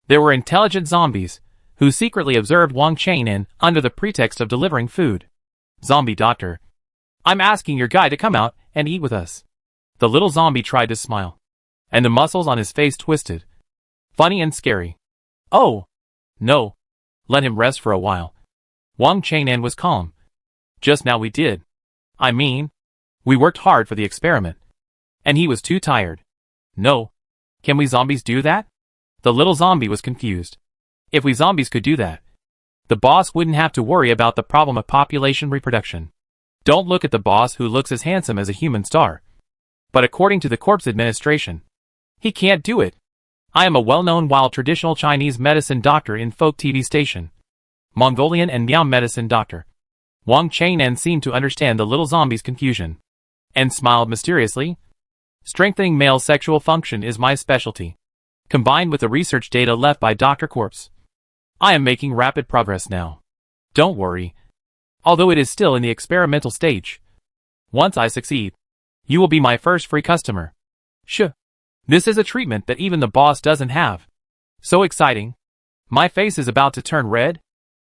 there were intelligent zombies who secretly observed Wang Chang'an under the pretext of delivering food. Zombie doctor, I'm asking your guy to come out and eat with us. The little zombie tried to smile, and the muscles on his face twisted. Funny and scary. Oh, no. Let him rest for a while. Wang Chang'an was calm. Just now we did. I mean, we worked hard for the experiment. And he was too tired. No. Can we zombies do that? The little zombie was confused. If we zombies could do that, the boss wouldn't have to worry about the problem of population reproduction. Don't look at the boss who looks as handsome as a human star. But according to the corpse administration, he can't do it. I am a well-known wild traditional Chinese medicine doctor in folk TV station. Mongolian and Miao medicine doctor. Wang Chang'an seemed to understand the little zombie's confusion, and smiled mysteriously. Strengthening male sexual function is my specialty, combined with the research data left by Dr. Corpse. I am making rapid progress now. Don't worry. Although it is still in the experimental stage. Once I succeed, you will be my first free customer. Shh. This is a treatment that even the boss doesn't have. So exciting. My face is about to turn red.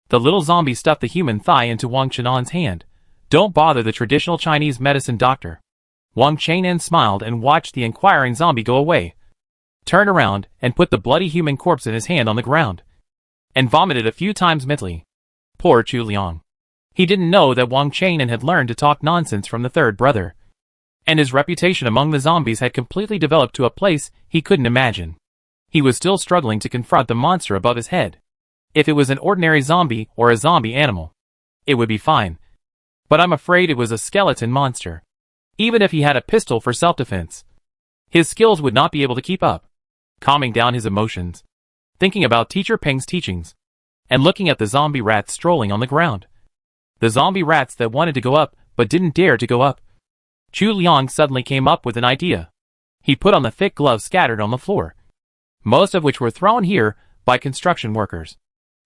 The little zombie stuffed the human thigh into Wang Chang'an's hand. Don't bother the traditional Chinese medicine doctor. Wang Chang'an smiled and watched the inquiring zombie go away. Turned around and put the bloody human corpse in his hand on the ground. And vomited a few times mentally. Poor Chu Liang. He didn't know that Wang Chang'an had learned to talk nonsense from the third brother. And his reputation among the zombies had completely developed to a place he couldn't imagine. He was still struggling to confront the monster above his head. If it was an ordinary zombie or a zombie animal, it would be fine. But I'm afraid it was a skeleton monster. Even if he had a pistol for self-defense, his skills would not be able to keep up. Calming down his emotions, thinking about Teacher Peng's teachings, and looking at the zombie rats strolling on the ground. The zombie rats that wanted to go up but didn't dare to go up. Chu Liang suddenly came up with an idea. He put on the thick gloves scattered on the floor, most of which were thrown here by construction workers,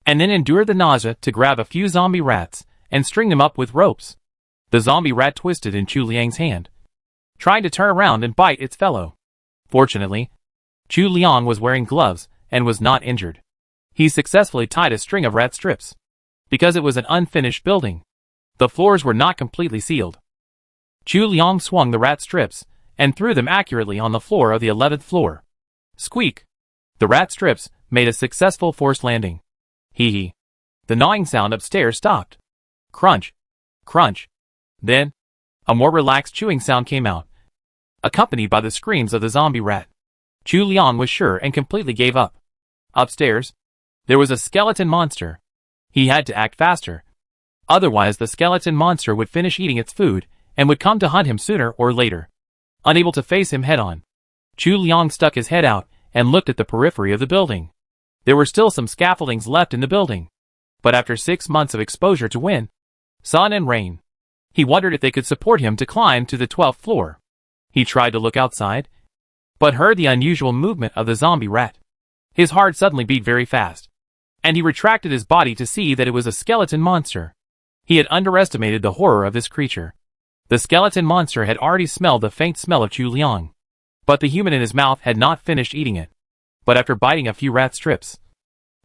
and then endured the nausea to grab a few zombie rats and string them up with ropes. The zombie rat twisted in Chu Liang's hand, trying to turn around and bite its fellow. Fortunately, Chu Liang was wearing gloves and was not injured. He successfully tied a string of rat strips. Because it was an unfinished building, the floors were not completely sealed. Chu Liang swung the rat strips and threw them accurately on the floor of the 11th floor. Squeak! The rat strips made a successful forced landing. Hee hee. The gnawing sound upstairs stopped. Crunch! Crunch! Then, a more relaxed chewing sound came out, accompanied by the screams of the zombie rat. Chu Liang was sure and completely gave up. Upstairs, there was a skeleton monster. He had to act faster. Otherwise the skeleton monster would finish eating its food and would come to hunt him sooner or later. Unable to face him head-on, Chu Liang stuck his head out and looked at the periphery of the building. There were still some scaffoldings left in the building. But after 6 months of exposure to wind, sun and rain, he wondered if they could support him to climb to the 12th floor. He tried to look outside, but heard the unusual movement of the zombie rat. His heart suddenly beat very fast, and he retracted his body to see that it was a skeleton monster. He had underestimated the horror of this creature. The skeleton monster had already smelled the faint smell of Chu Liang. But the human in his mouth had not finished eating it. But after biting a few rat strips,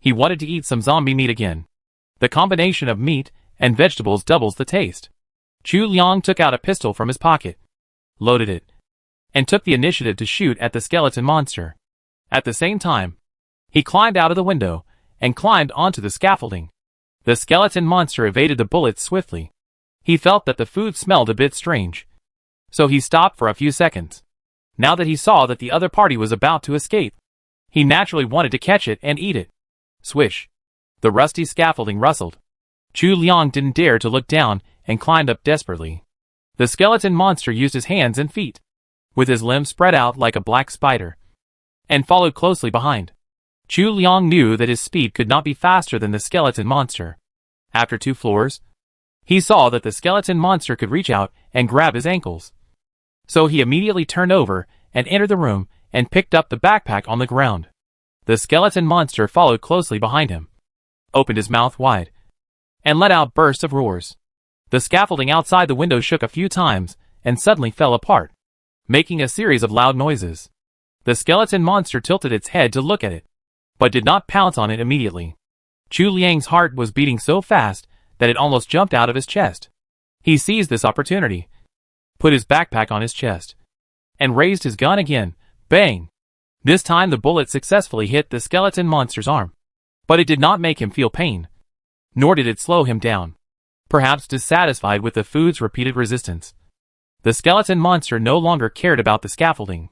he wanted to eat some zombie meat again. The combination of meat and vegetables doubles the taste. Chu Liang took out a pistol from his pocket, loaded it, and took the initiative to shoot at the skeleton monster. At the same time, he climbed out of the window and climbed onto the scaffolding. The skeleton monster evaded the bullets swiftly. He felt that the food smelled a bit strange, so he stopped for a few seconds. Now that he saw that the other party was about to escape, he naturally wanted to catch it and eat it. Swish! The rusty scaffolding rustled. Chu Liang didn't dare to look down and climbed up desperately. The skeleton monster used his hands and feet, with his limbs spread out like a black spider, and followed closely behind. Chu Liang knew that his speed could not be faster than the skeleton monster. After 2 floors, he saw that the skeleton monster could reach out and grab his ankles. So he immediately turned over and entered the room and picked up the backpack on the ground. The skeleton monster followed closely behind him, opened his mouth wide, and let out bursts of roars. The scaffolding outside the window shook a few times and suddenly fell apart, making a series of loud noises. The skeleton monster tilted its head to look at it, but did not pounce on it immediately. Chu Liang's heart was beating so fast that it almost jumped out of his chest. He seized this opportunity, put his backpack on his chest, and raised his gun again. Bang! This time the bullet successfully hit the skeleton monster's arm. But it did not make him feel pain, nor did it slow him down. Perhaps dissatisfied with the food's repeated resistance, the skeleton monster no longer cared about the scaffolding,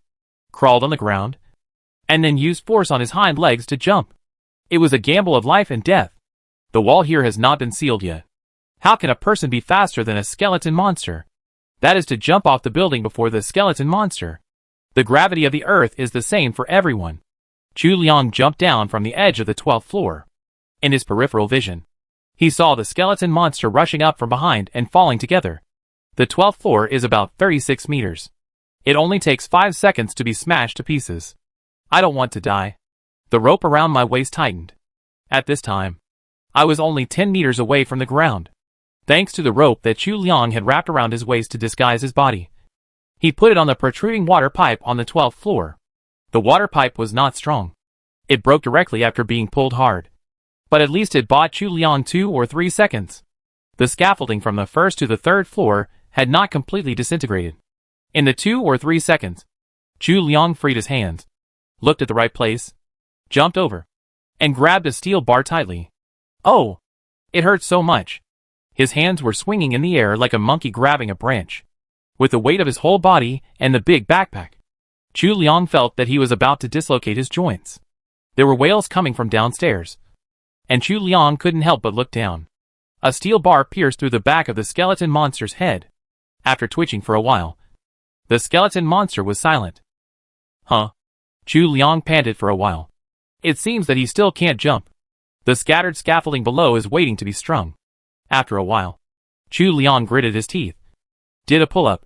crawled on the ground, and then used force on his hind legs to jump. It was a gamble of life and death. The wall here has not been sealed yet. How can a person be faster than a skeleton monster? That is to jump off the building before the skeleton monster. The gravity of the earth is the same for everyone. Chu Liang jumped down from the edge of the 12th floor. In his peripheral vision, he saw the skeleton monster rushing up from behind and falling together. The 12th floor is about 36 meters. It only takes 5 seconds to be smashed to pieces. I don't want to die. The rope around my waist tightened. At this time, I was only 10 meters away from the ground. Thanks to the rope that Chu Liang had wrapped around his waist to disguise his body, he put it on the protruding water pipe on the 12th floor. The water pipe was not strong. It broke directly after being pulled hard. But at least it bought Chu Liang 2 or 3 seconds. The scaffolding from the 1st to the 3rd floor had not completely disintegrated. In the 2 or 3 seconds, Chu Liang freed his hands, looked at the right place, jumped over, and grabbed a steel bar tightly. Oh! It hurt so much. His hands were swinging in the air like a monkey grabbing a branch. With the weight of his whole body and the big backpack, Chu Liang felt that he was about to dislocate his joints. There were wails coming from downstairs, and Chu Liang couldn't help but look down. A steel bar pierced through the back of the skeleton monster's head. After twitching for a while, the skeleton monster was silent. Huh? Chu Liang panted for a while. It seems that he still can't jump. The scattered scaffolding below is waiting to be strung. After a while, Chu Liang gritted his teeth, did a pull-up,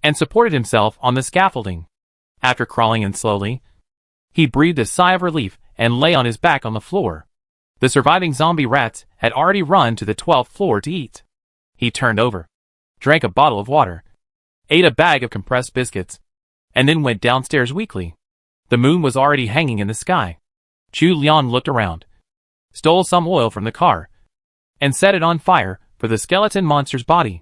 and supported himself on the scaffolding. After crawling in slowly, he breathed a sigh of relief and lay on his back on the floor. The surviving zombie rats had already run to the 12th floor to eat. He turned over, drank a bottle of water, ate a bag of compressed biscuits, and then went downstairs weakly. The moon was already hanging in the sky. Chu Liang looked around, stole some oil from the car, and set it on fire for the skeleton monster's body.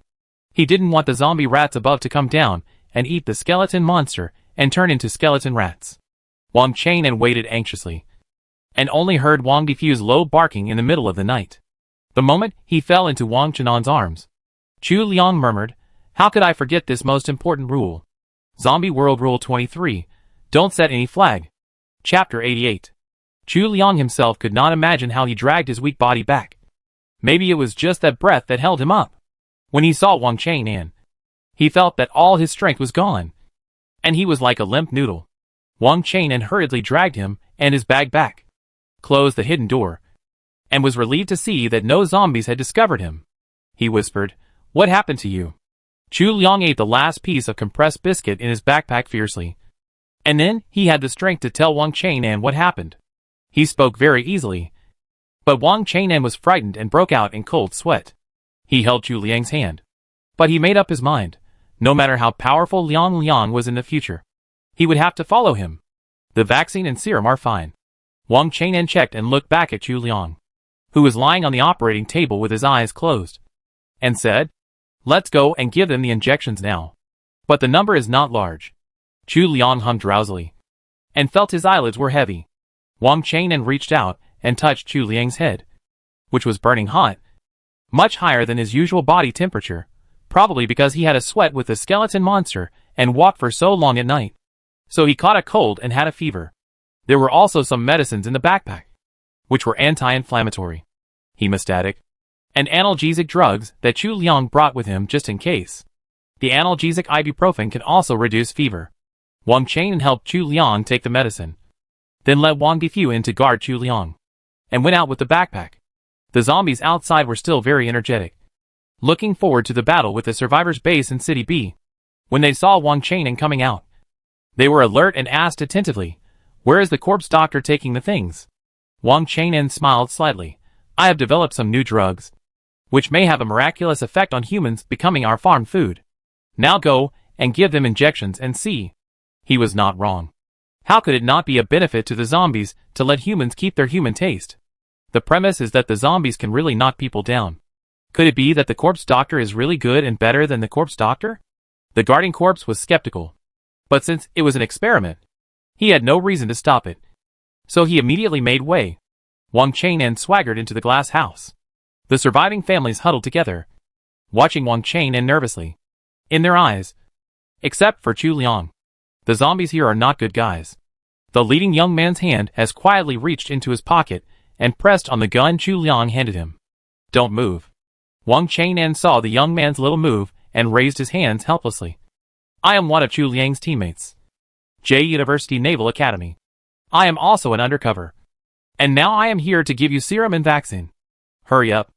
He didn't want the zombie rats above to come down and eat the skeleton monster and turn into skeleton rats. Wang Changnan waited anxiously, and only heard Wang Difu's low barking in the middle of the night. The moment he fell into Wang Chenan's arms, Chu Liang murmured, "How could I forget this most important rule? Zombie World Rule 23, don't set any flag." Chapter 88. Chu Liang himself could not imagine how he dragged his weak body back. Maybe it was just that breath that held him up. When he saw Wang Changnan, he felt that all his strength was gone, and he was like a limp noodle. Wang Changnan hurriedly dragged him and his bag back, closed the hidden door, and was relieved to see that no zombies had discovered him. He whispered, "What happened to you?" Chu Liang ate the last piece of compressed biscuit in his backpack fiercely, and then he had the strength to tell Wang Changnan what happened. He spoke very easily, but Wang Changnan was frightened and broke out in cold sweat. He held Chu Liang's hand, but he made up his mind. No matter how powerful Liang was in the future, He would have to follow him. The vaccine and serum are fine. Wang Chang'an checked and looked back at Chu Liang, who was lying on the operating table with his eyes closed, and said, "Let's go and give them the injections now." But the number is not large. Chu Liang hummed drowsily, and felt his eyelids were heavy. Wang Chang'an reached out and touched Chu Liang's head, which was burning hot, much higher than his usual body temperature, probably because he had a sweat with the skeleton monster and walked for so long at night. So he caught a cold and had a fever. There were also some medicines in the backpack, which were anti-inflammatory, hemostatic, and analgesic drugs that Chu Liang brought with him just in case. The analgesic ibuprofen can also reduce fever. Wang Chang'an helped Chu Liang take the medicine, then let Wang Difu in to guard Chu Liang, and went out with the backpack. The zombies outside were still very energetic, looking forward to the battle with the survivors' base in City B. When they saw Wang Chang'an coming out, they were alert and asked attentively, "Where is the corpse doctor taking the things?" Wang Chang'an smiled slightly. "I have developed some new drugs, which may have a miraculous effect on humans becoming our farm food. Now go and give them injections and see." He was not wrong. How could it not be a benefit to the zombies to let humans keep their human taste? The premise is that the zombies can really knock people down. Could it be that the corpse doctor is really good and better than the corpse doctor? The guarding corpse was skeptical. But since it was an experiment, he had no reason to stop it. So he immediately made way. Wang Chang'an swaggered into the glass house. The surviving families huddled together, watching Wang Chang'an nervously. In their eyes, except for Chu Liang, the zombies here are not good guys. The leading young man's hand has quietly reached into his pocket and pressed on the gun Chu Liang handed him. "Don't move." Wang Chang'an saw the young man's little move and raised his hands helplessly. "I am one of Chu Liang's teammates. J University Naval Academy. I am also an undercover. And now I am here to give you serum and vaccine. Hurry up.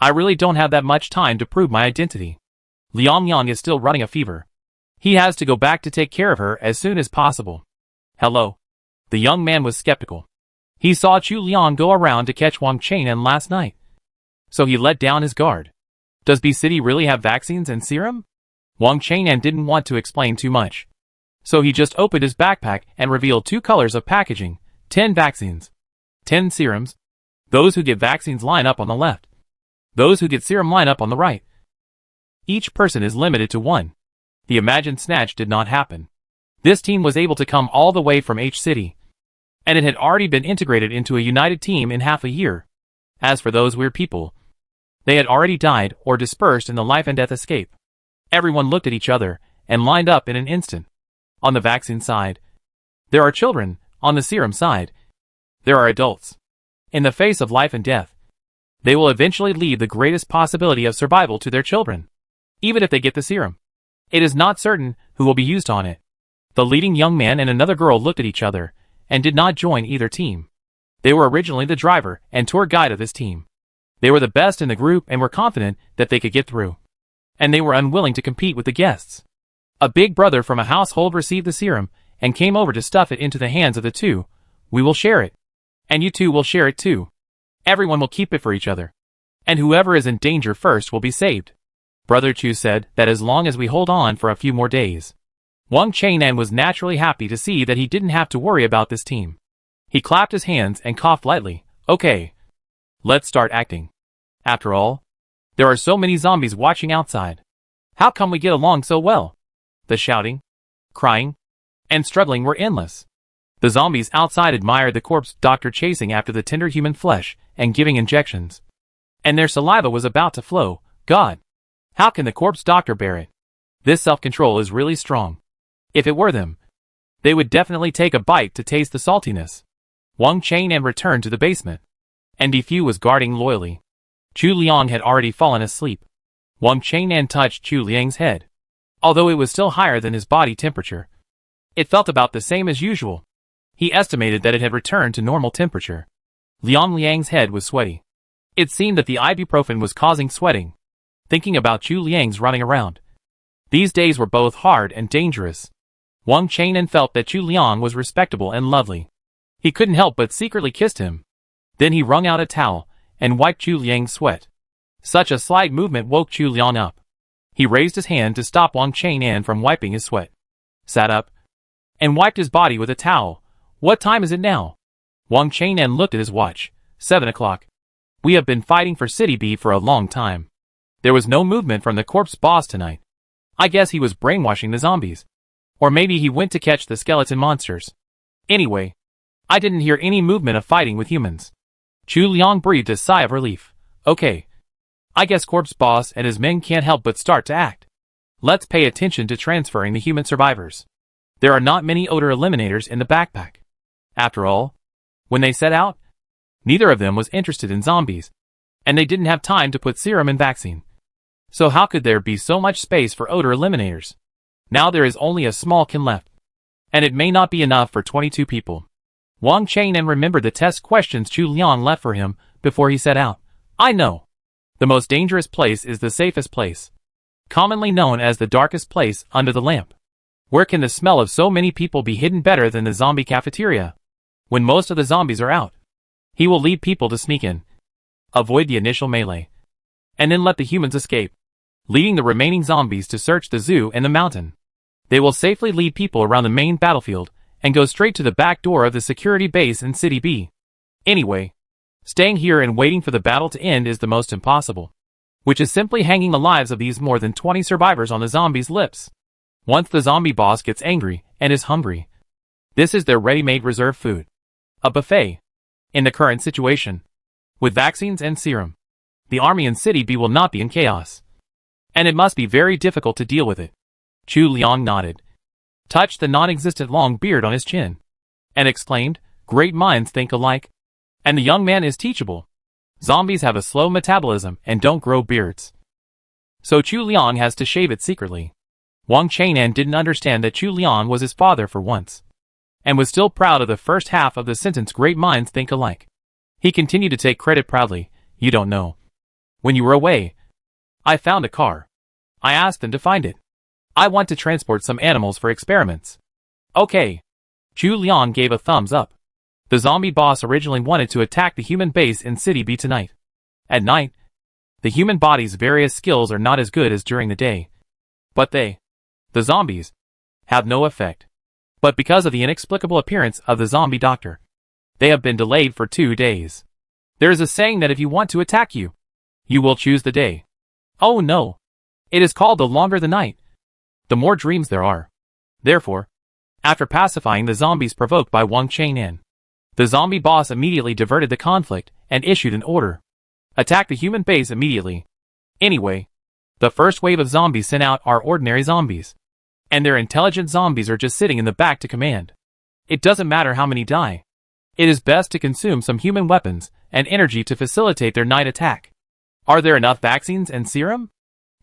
I really don't have that much time to prove my identity. Liang Yang is still running a fever. He has to go back to take care of her as soon as possible." "Hello." The young man was skeptical. He saw Chu Liang go around to catch Wang Chang'an last night, so he let down his guard. Does B City really have vaccines and serum? Wang Chang'an didn't want to explain too much, so he just opened his backpack and revealed 2 colors of packaging: 10 vaccines, 10 serums. Those who get vaccines line up on the left. Those who get serum line up on the right. Each person is limited to 1. The imagined snatch did not happen. This team was able to come all the way from H City, and it had already been integrated into a united team in half a year. As for those weird people, they had already died or dispersed in the life and death escape. Everyone looked at each other and lined up in an instant. On the vaccine side, there are children. On the serum side, there are adults. In the face of life and death, they will eventually leave the greatest possibility of survival to their children, even if they get the serum. It is not certain who will be used on it. The leading young man and another girl looked at each other and did not join either team. They were originally the driver and tour guide of this team. They were the best in the group and were confident that they could get through. And they were unwilling to compete with the guests. A big brother from a household received the serum and came over to stuff it into the hands of the two. "We will share it. And you two will share it too. Everyone will keep it for each other. And whoever is in danger first will be saved." Brother Chu said that as long as we hold on for a few more days. Wang Chang'an was naturally happy to see that he didn't have to worry about this team. He clapped his hands and coughed lightly. "Okay. Let's start acting. After all, there are so many zombies watching outside. How come we get along so well?" The shouting, crying, and struggling were endless. The zombies outside admired the corpse doctor chasing after the tender human flesh and giving injections. And their saliva was about to flow. God! How can the corpse doctor bear it? This self-control is really strong. If it were them, they would definitely take a bite to taste the saltiness. Wang Chang'an returned to the basement, and Difu was guarding loyally. Chu Liang had already fallen asleep. Wang Chang'an touched Chu Liang's head. Although it was still higher than his body temperature, it felt about the same as usual. He estimated that it had returned to normal temperature. Liang's head was sweaty. It seemed that the ibuprofen was causing sweating. Thinking about Chu Liang's running around. These days were both hard and dangerous. Wang Chang'an felt that Chu Liang was respectable and lovely. He couldn't help but secretly kissed him. Then he wrung out a towel and wiped Chu Liang's sweat. Such a slight movement woke Chu Liang up. He raised his hand to stop Wang Chang'an from wiping his sweat, sat up, and wiped his body with a towel. What time is it now? Wang Chang'an looked at his watch. 7 o'clock. We have been fighting for City B for a long time. There was no movement from the corpse boss tonight. I guess he was brainwashing the zombies. Or maybe he went to catch the skeleton monsters. Anyway, I didn't hear any movement of fighting with humans. Chu Liang breathed a sigh of relief. Okay. I guess corpse boss and his men can't help but start to act. Let's pay attention to transferring the human survivors. There are not many odor eliminators in the backpack. After all, when they set out, neither of them was interested in zombies, and they didn't have time to put serum and vaccine. So how could there be so much space for odor eliminators? Now there is only a small can left, and it may not be enough for 22 people. Wang Chang'an remembered the test questions Chu Liang left for him before he set out. I know. The most dangerous place is the safest place, commonly known as the darkest place under the lamp. Where can the smell of so many people be hidden better than the zombie cafeteria? When most of the zombies are out, he will lead people to sneak in, avoid the initial melee, and then let the humans escape, leading the remaining zombies to search the zoo and the mountain. They will safely lead people around the main battlefield and go straight to the back door of the security base in City B. Anyway, staying here and waiting for the battle to end is the most impossible, which is simply hanging the lives of these more than 20 survivors on the zombies' lips. Once the zombie boss gets angry and is hungry, this is their ready-made reserve food. A buffet. In the current situation, with vaccines and serum, the army in City B will not be in chaos. And it must be very difficult to deal with it. Chu Liang nodded, touched the non-existent long beard on his chin, and exclaimed, great minds think alike. And the young man is teachable. Zombies have a slow metabolism and don't grow beards. So Chu Liang has to shave it secretly. Wang Chang'an didn't understand that Chu Liang was his father for once, and was still proud of the first half of the sentence great minds think alike. He continued to take credit proudly. You don't know. When you were away, I found a car. I asked them to find it. I want to transport some animals for experiments. Okay. Chu Liang gave a thumbs up. The zombie boss originally wanted to attack the human base in City B tonight. At night, the human body's various skills are not as good as during the day. But the zombies, have no effect. But because of the inexplicable appearance of the zombie doctor, they have been delayed for 2 days. There is a saying that if you want to attack you, you will choose the day. Oh no. It is called the longer the night, the more dreams there are. Therefore, after pacifying the zombies provoked by Wang Chang'an, the zombie boss immediately diverted the conflict and issued an order. Attack the human base immediately. Anyway, the first wave of zombies sent out are ordinary zombies, and their intelligent zombies are just sitting in the back to command. It doesn't matter how many die. It is best to consume some human weapons and energy to facilitate their night attack. Are there enough vaccines and serum?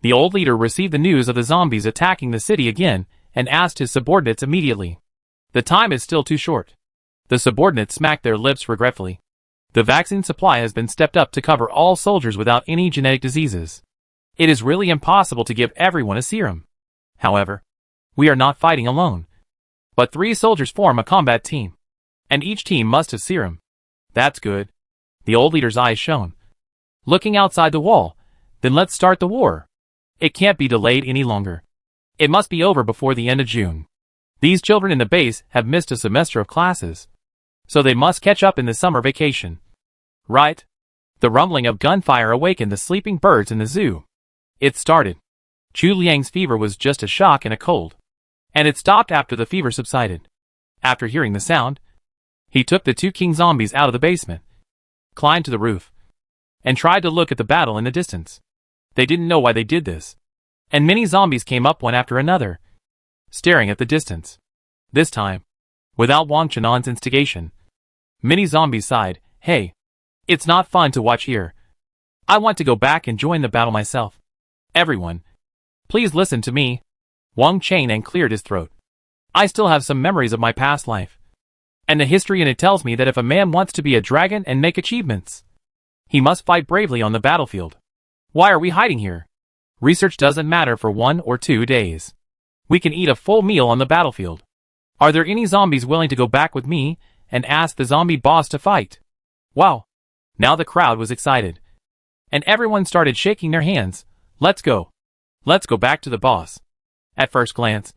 The old leader received the news of the zombies attacking the city again and asked his subordinates immediately. The time is still too short. The subordinates smacked their lips regretfully. The vaccine supply has been stepped up to cover all soldiers without any genetic diseases. It is really impossible to give everyone a serum. However, we are not fighting alone. But 3 soldiers form a combat team, and each team must have serum. That's good. The old leader's eyes shone. Looking outside the wall, then let's start the war. It can't be delayed any longer. It must be over before the end of June. These children in the base have missed a semester of classes, so they must catch up in the summer vacation. Right? The rumbling of gunfire awakened the sleeping birds in the zoo. It started. Chu Liang's fever was just a shock and a cold, and it stopped after the fever subsided. After hearing the sound, he took the 2 king zombies out of the basement, climbed to the roof, and tried to look at the battle in the distance. They didn't know why they did this, and many zombies came up one after another, staring at the distance. This time, without Wang Chang'an's instigation, many zombies sighed, hey, it's not fun to watch here. I want to go back and join the battle myself. Everyone, please listen to me. Wang Chang'an cleared his throat. I still have some memories of my past life, and the history in it tells me that if a man wants to be a dragon and make achievements, he must fight bravely on the battlefield. Why are we hiding here? Research doesn't matter for 1 or 2 days. We can eat a full meal on the battlefield. Are there any zombies willing to go back with me and ask the zombie boss to fight? Wow. Now the crowd was excited, and everyone started shaking their hands. Let's go. Let's go back to the boss. At first glance,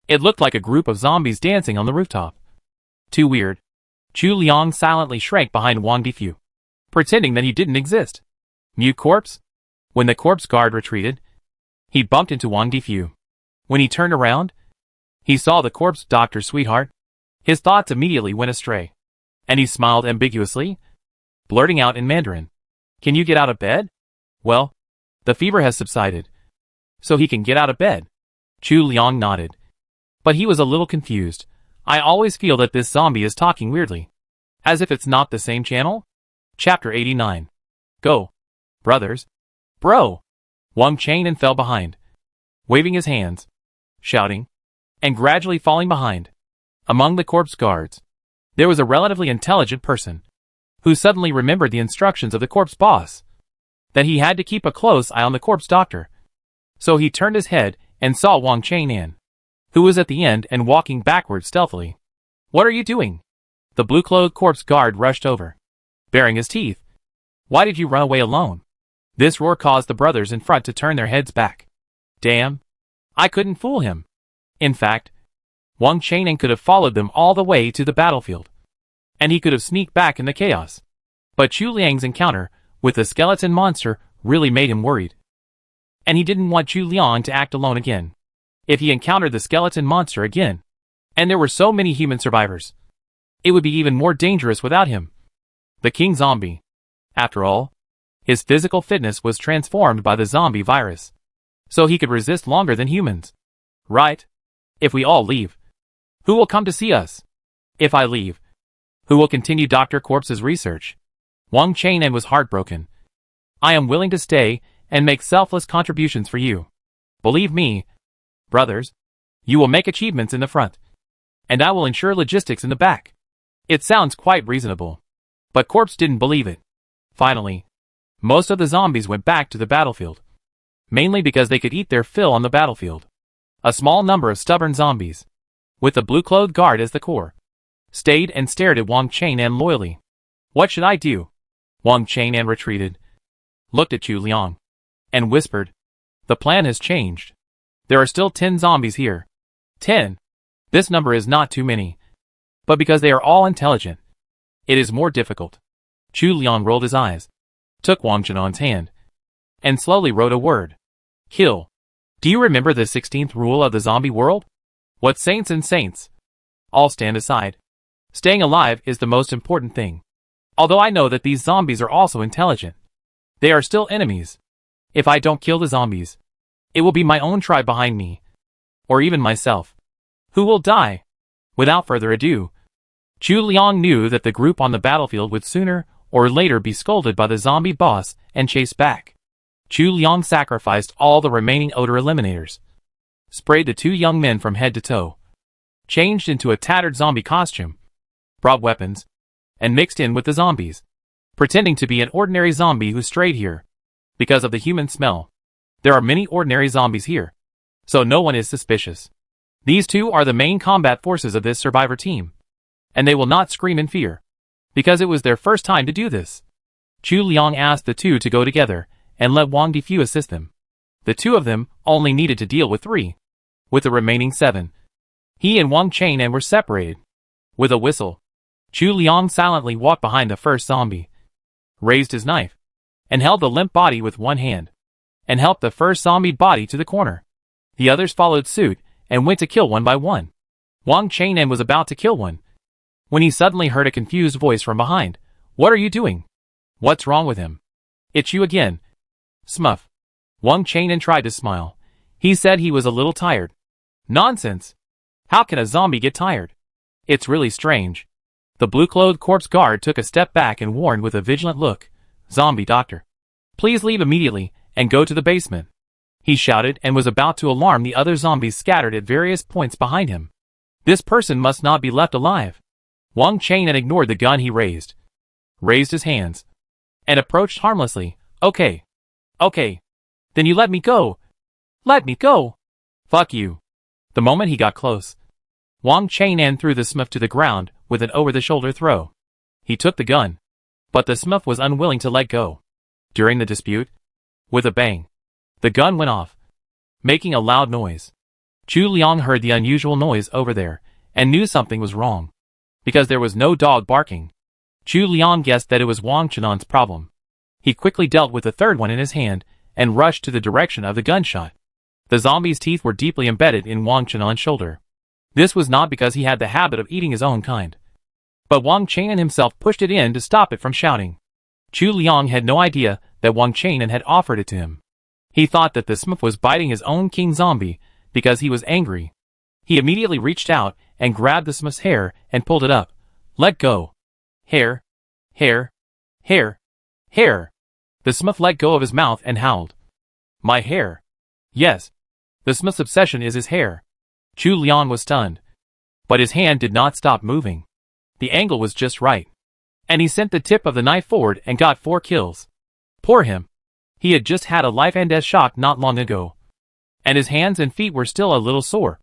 It looked like a group of zombies dancing on the rooftop. Too weird. Chu Liang silently shrank behind Wang Difu, pretending that he didn't exist. Mute corpse? When the corpse guard retreated, he bumped into Wang Difu. When he turned around, he saw the corpse doctor's sweetheart. His thoughts immediately went astray, and he smiled ambiguously, blurting out in Mandarin, "Can you get out of bed?" "Well, the fever has subsided, so he can get out of bed." Chu Liang nodded, but he was a little confused. "I always feel that this zombie is talking weirdly, as if it's not the same channel." Chapter 89. Go, brothers. Bro! Wang Chang'an fell behind, waving his hands, shouting, and gradually falling behind. Among the corpse guards, there was a relatively intelligent person, who suddenly remembered the instructions of the corpse boss, that he had to keep a close eye on the corpse doctor. So he turned his head and saw Wang Chang'an, who was at the end and walking backwards stealthily. "What are you doing?" The blue-clothed corpse guard rushed over, baring his teeth. "Why did you run away alone?" This roar caused the brothers in front to turn their heads back. Damn! I couldn't fool him. In fact, Wang Chang'an could have followed them all the way to the battlefield, and he could have sneaked back in the chaos. But Chu Liang's encounter with the skeleton monster really made him worried. And he didn't want Chu Liang to act alone again. If he encountered the skeleton monster again, and there were so many human survivors, it would be even more dangerous without him. The king zombie. After all, his physical fitness was transformed by the zombie virus, so he could resist longer than humans. Right? If we all leave, who will come to see us? If I leave, who will continue Dr. Corpse's research? Wang Chang'an was heartbroken. I am willing to stay and make selfless contributions for you. Believe me, brothers, you will make achievements in the front, and I will ensure logistics in the back. It sounds quite reasonable. But Corpse didn't believe it. Finally, most of the zombies went back to the battlefield, mainly because they could eat their fill on the battlefield. A small number of stubborn zombies, with the blue-clothed guard as the core, stayed and stared at Wang Chang'an loyally. "What should I do?" Wang Chang'an retreated, looked at Chu Liang, and whispered, "The plan has changed. There are still 10 zombies here." 10. This number is not too many, but because they are all intelligent, it is more difficult. Chu Liang rolled his eyes, took Wang Chang'an's hand, and slowly wrote a word. Kill. Do you remember the 16th rule of the zombie world? What saints and saints? All stand aside. Staying alive is the most important thing. Although I know that these zombies are also intelligent, they are still enemies. If I don't kill the zombies, it will be my own tribe behind me, or even myself, who will die. Without further ado, Chu Liang knew that the group on the battlefield would sooner or later be scolded by the zombie boss and chased back. Chu Liang sacrificed all the remaining odor eliminators, sprayed the 2 young men from head to toe, changed into a tattered zombie costume, brought weapons, and mixed in with the zombies, pretending to be an ordinary zombie who strayed here because of the human smell. There are many ordinary zombies here, so no one is suspicious. These 2 are the main combat forces of this survivor team, and they will not scream in fear, because it was their first time to do this. Chu Liang asked the 2 to go together and let Wang Difu assist them. The 2 of them only needed to deal with 3. With the remaining 7, he and Wang Chang'an were separated. With a whistle, Chu Liang silently walked behind the first zombie, raised his knife, and held the limp body with one hand, and helped the first zombie body to the corner. The others followed suit and went to kill one by one. Wang Chang'an was about to kill one, when he suddenly heard a confused voice from behind. "What are you doing? What's wrong with him?" "It's you again." Smuff. Wang Chang'an tried to smile. He said he was a little tired. Nonsense. How can a zombie get tired? It's really strange. The blue-clothed corpse guard took a step back and warned with a vigilant look, "Zombie doctor, please leave immediately and go to the basement." He shouted and was about to alarm the other zombies scattered at various points behind him. This person must not be left alive. Wang Chang'an ignored the gun he raised his hands, and approached harmlessly. Okay. Then you let me go. Let me go. Fuck you. The moment he got close, Wang Chang'an threw the Smurf to the ground with an over-the-shoulder throw. He took the gun, but the Smurf was unwilling to let go. During the dispute, with a bang, the gun went off, making a loud noise. Chu Liang heard the unusual noise over there, and knew something was wrong. Because there was no dog barking. Chu Liang guessed that it was Wang Chenan's problem. He quickly dealt with the third one in his hand, and rushed to the direction of the gunshot. The zombie's teeth were deeply embedded in Wang Chenan's shoulder. This was not because he had the habit of eating his own kind. But Wang Chenan himself pushed it in to stop it from shouting. Chu Liang had no idea that Wang Chenan had offered it to him. He thought that the smith was biting his own king zombie because he was angry. He immediately reached out and grabbed the smith's hair and pulled it up. Let go. Hair. Hair. Hair. Hair. The smith let go of his mouth and howled. My hair. Yes. The smith's obsession is his hair. Chu Liang was stunned. But his hand did not stop moving. The angle was just right. And he sent the tip of the knife forward and got 4 kills. Poor him. He had just had a life and death shock not long ago. And his hands and feet were still a little sore.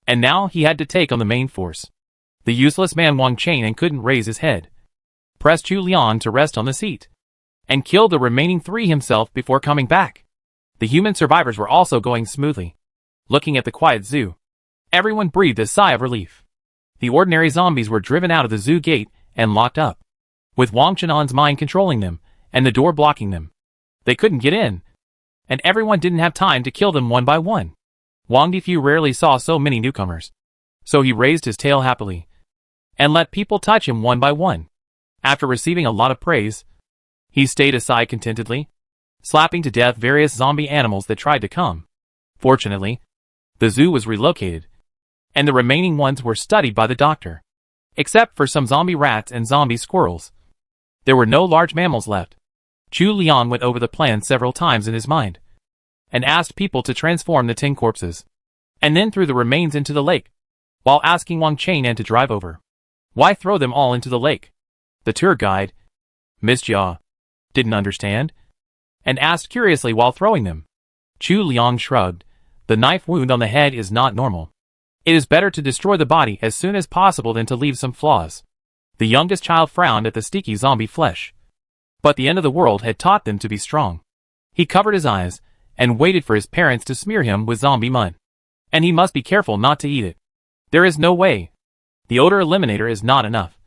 And now he had to take on the main force. The useless man Wang Chenan couldn't raise his head. Pressed Chu Liang to rest on the seat. And killed the remaining 3 himself before coming back. The human survivors were also going smoothly. Looking at the quiet zoo. Everyone breathed a sigh of relief. The ordinary zombies were driven out of the zoo gate and locked up. With Wang Chenan's mind controlling them, and the door blocking them. They couldn't get in. And everyone didn't have time to kill them one by one. Wang Difu rarely saw so many newcomers. So he raised his tail happily. And let people touch him one by one. After receiving a lot of praise, he stayed aside contentedly, slapping to death various zombie animals that tried to come. Fortunately, the zoo was relocated, and the remaining ones were studied by the doctor. Except for some zombie rats and zombie squirrels. There were no large mammals left. Chu Liang went over the plan several times in his mind, and asked people to transform the 10 corpses, and then threw the remains into the lake, while asking Wang Chenan to drive over. Why throw them all into the lake? The tour guide, Miss Jia, didn't understand, and asked curiously while throwing them. Chu Liang shrugged. The knife wound on the head is not normal. It is better to destroy the body as soon as possible than to leave some flaws. The youngest child frowned at the sticky zombie flesh. But the end of the world had taught them to be strong. He covered his eyes, and waited for his parents to smear him with zombie mud. And he must be careful not to eat it. There is no way. The odor eliminator is not enough.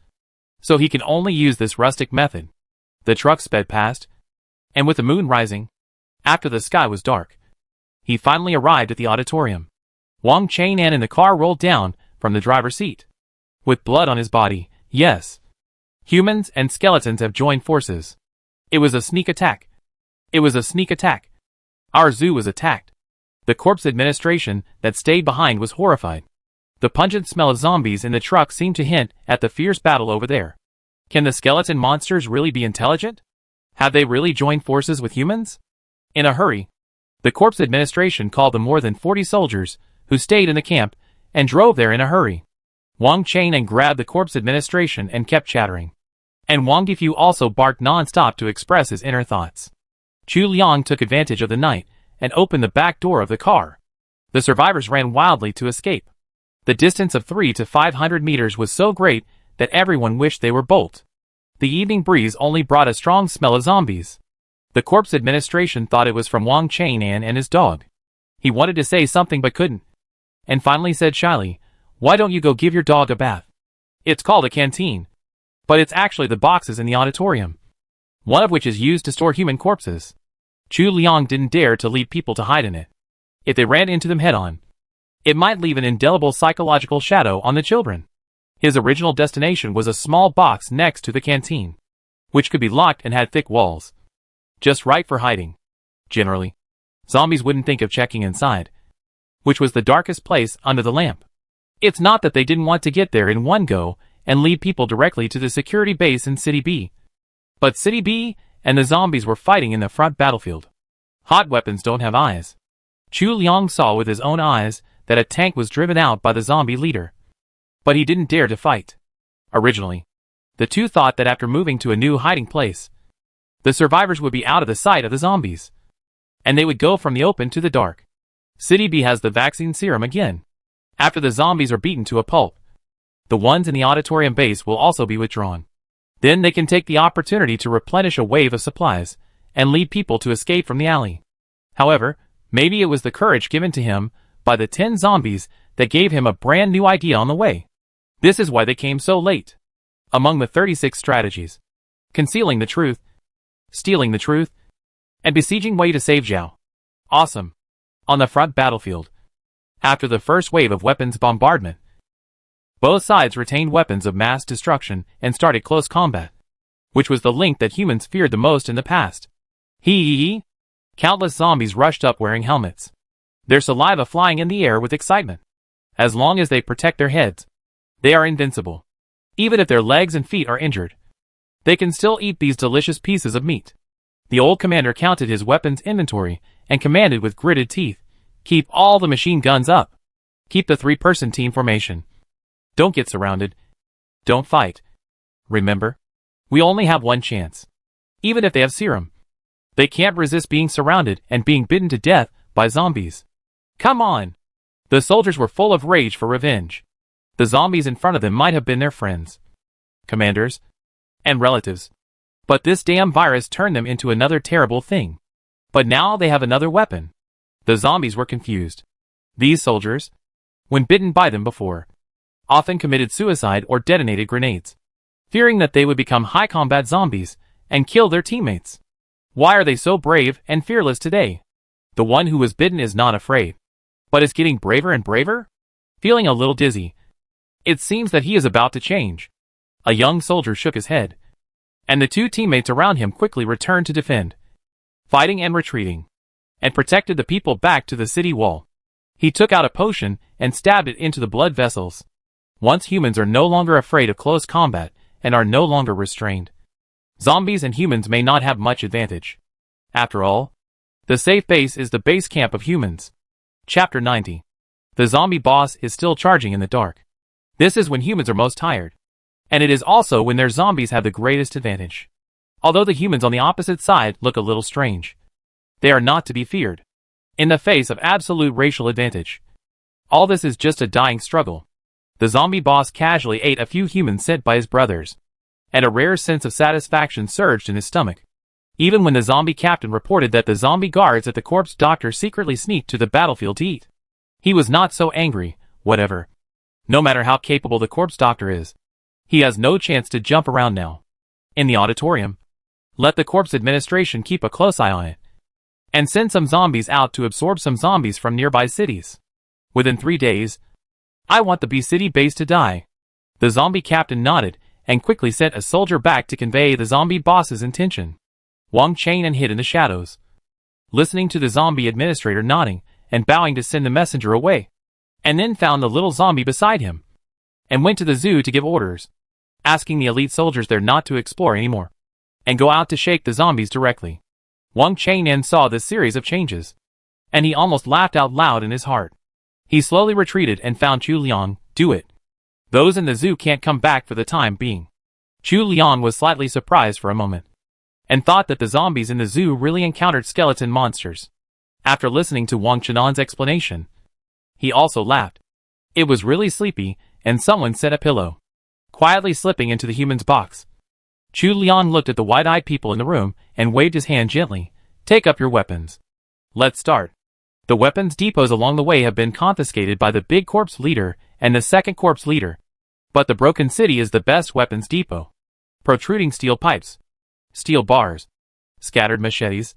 So he can only use this rustic method. The truck sped past, and with the moon rising, after the sky was dark, he finally arrived at the auditorium. Wang Chenan in the car rolled down from the driver's seat. With blood on his body, yes. Humans and skeletons have joined forces. It was a sneak attack. It was a sneak attack. Our zoo was attacked. The corpse administration that stayed behind was horrified. The pungent smell of zombies in the truck seemed to hint at the fierce battle over there. Can the skeleton monsters really be intelligent? Have they really joined forces with humans? In a hurry, the corpse administration called the more than 40 soldiers who stayed in the camp and drove there in a hurry. Wang Chenan grabbed the corpse administration and kept chattering. And Wang Difu also barked non-stop to express his inner thoughts. Chu Liang took advantage of the night and opened the back door of the car. The survivors ran wildly to escape. The distance of 300 to 500 meters was so great that everyone wished they were bolt. The evening breeze only brought a strong smell of zombies. The corpse administration thought it was from Wang Chenan and his dog. He wanted to say something but couldn't. And finally said shyly, "Why don't you go give your dog a bath? It's called a canteen. But it's actually the boxes in the auditorium. One of which is used to store human corpses." Chu Liang didn't dare to leave people to hide in it. If they ran into them head-on, it might leave an indelible psychological shadow on the children. His original destination was a small box next to the canteen, which could be locked and had thick walls. Just right for hiding. Generally, zombies wouldn't think of checking inside, which was the darkest place under the lamp. It's not that they didn't want to get there in one go and lead people directly to the security base in City B. But City B and the zombies were fighting in the front battlefield. Hot weapons don't have eyes. Chu Liang saw with his own eyes that a tank was driven out by the zombie leader. But he didn't dare to fight. Originally, the two thought that after moving to a new hiding place, the survivors would be out of the sight of the zombies, and they would go from the open to the dark. City B has the vaccine serum again. After the zombies are beaten to a pulp, the ones in the auditorium base will also be withdrawn. Then they can take the opportunity to replenish a wave of supplies and lead people to escape from the alley. However, maybe it was the courage given to him by the 10 zombies that gave him a brand new idea on the way. This is why they came so late. Among the 36 strategies: concealing the truth, stealing the truth, and besieging Wei to save Zhao. Awesome. On the front battlefield, after the first wave of weapons bombardment, both sides retained weapons of mass destruction and started close combat, which was the link that humans feared the most in the past. Hee. Countless zombies rushed up wearing helmets, their saliva flying in the air with excitement. As long as they protect their heads, they are invincible. Even if their legs and feet are injured, they can still eat these delicious pieces of meat. The old commander counted his weapons inventory and commanded with gritted teeth, "Keep all the machine guns up. Keep the 3-person team formation. Don't get surrounded. Don't fight. Remember, we only have one chance. Even if they have serum, they can't resist being surrounded and being bitten to death by zombies. Come on." The soldiers were full of rage for revenge. The zombies in front of them might have been their friends, commanders, and relatives. But this damn virus turned them into another terrible thing. But now they have another weapon. The zombies were confused. These soldiers, when bitten by them before, often committed suicide or detonated grenades, fearing that they would become high combat zombies and kill their teammates. Why are they so brave and fearless today? The one who was bitten is not afraid, but is getting braver and braver? Feeling a little dizzy, it seems that he is about to change. A young soldier shook his head, and the 2 teammates around him quickly returned to defend, fighting and retreating, and protected the people back to the city wall. He took out a potion and stabbed it into the blood vessels. Once humans are no longer afraid of close combat and are no longer restrained, zombies and humans may not have much advantage. After all, the safe base is the base camp of humans. Chapter 90. The zombie boss is still charging in the dark. This is when humans are most tired, and it is also when their zombies have the greatest advantage. Although the humans on the opposite side look a little strange, they are not to be feared. In the face of absolute racial advantage, all this is just a dying struggle. The zombie boss casually ate a few humans sent by his brothers, and a rare sense of satisfaction surged in his stomach. Even when the zombie captain reported that the zombie guards at the corpse doctor secretly sneaked to the battlefield to eat, he was not so angry. Whatever. No matter how capable the corpse doctor is, he has no chance to jump around now. In the auditorium, let the corpse administration keep a close eye on it, and send some zombies out to absorb some zombies from nearby cities. Within 3 days, I want the B city base to die. The zombie captain nodded and quickly sent a soldier back to convey the zombie boss's intention. Wang chained and hid in the shadows, listening to the zombie administrator nodding and bowing to send the messenger away, and then found the little zombie beside him, and went to the zoo to give orders, asking the elite soldiers there not to explore anymore, and go out to shake the zombies directly. Wang Chang'an saw this series of changes, and he almost laughed out loud in his heart. He slowly retreated and found Chu Liang. "Do it. Those in the zoo can't come back for the time being." Chu Liang was slightly surprised for a moment, and thought that the zombies in the zoo really encountered skeleton monsters. After listening to Wang Chenan's explanation, he also laughed. It was really sleepy, and someone set a pillow, quietly slipping into the human's box. Chu Liang looked at the wide-eyed people in the room and waved his hand gently. "Take up your weapons. Let's start." The weapons depots along the way have been confiscated by the big corpse leader and the second corpse leader, but the broken city is the best weapons depot. Protruding steel pipes, steel bars, scattered machetes,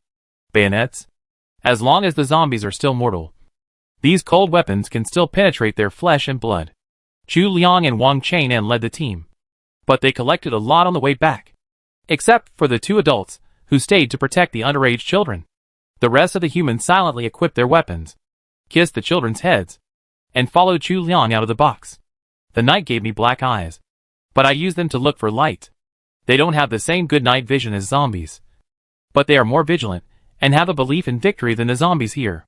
bayonets. As long as the zombies are still mortal, these cold weapons can still penetrate their flesh and blood. Chu Liang and Wang Chang'an led the team, but they collected a lot on the way back, except for the 2 adults who stayed to protect the underage children. The rest of the humans silently equipped their weapons, kissed the children's heads, and followed Chu Liang out of the box. The night gave me black eyes, but I used them to look for light. They don't have the same good night vision as zombies, but they are more vigilant and have a belief in victory than the zombies here.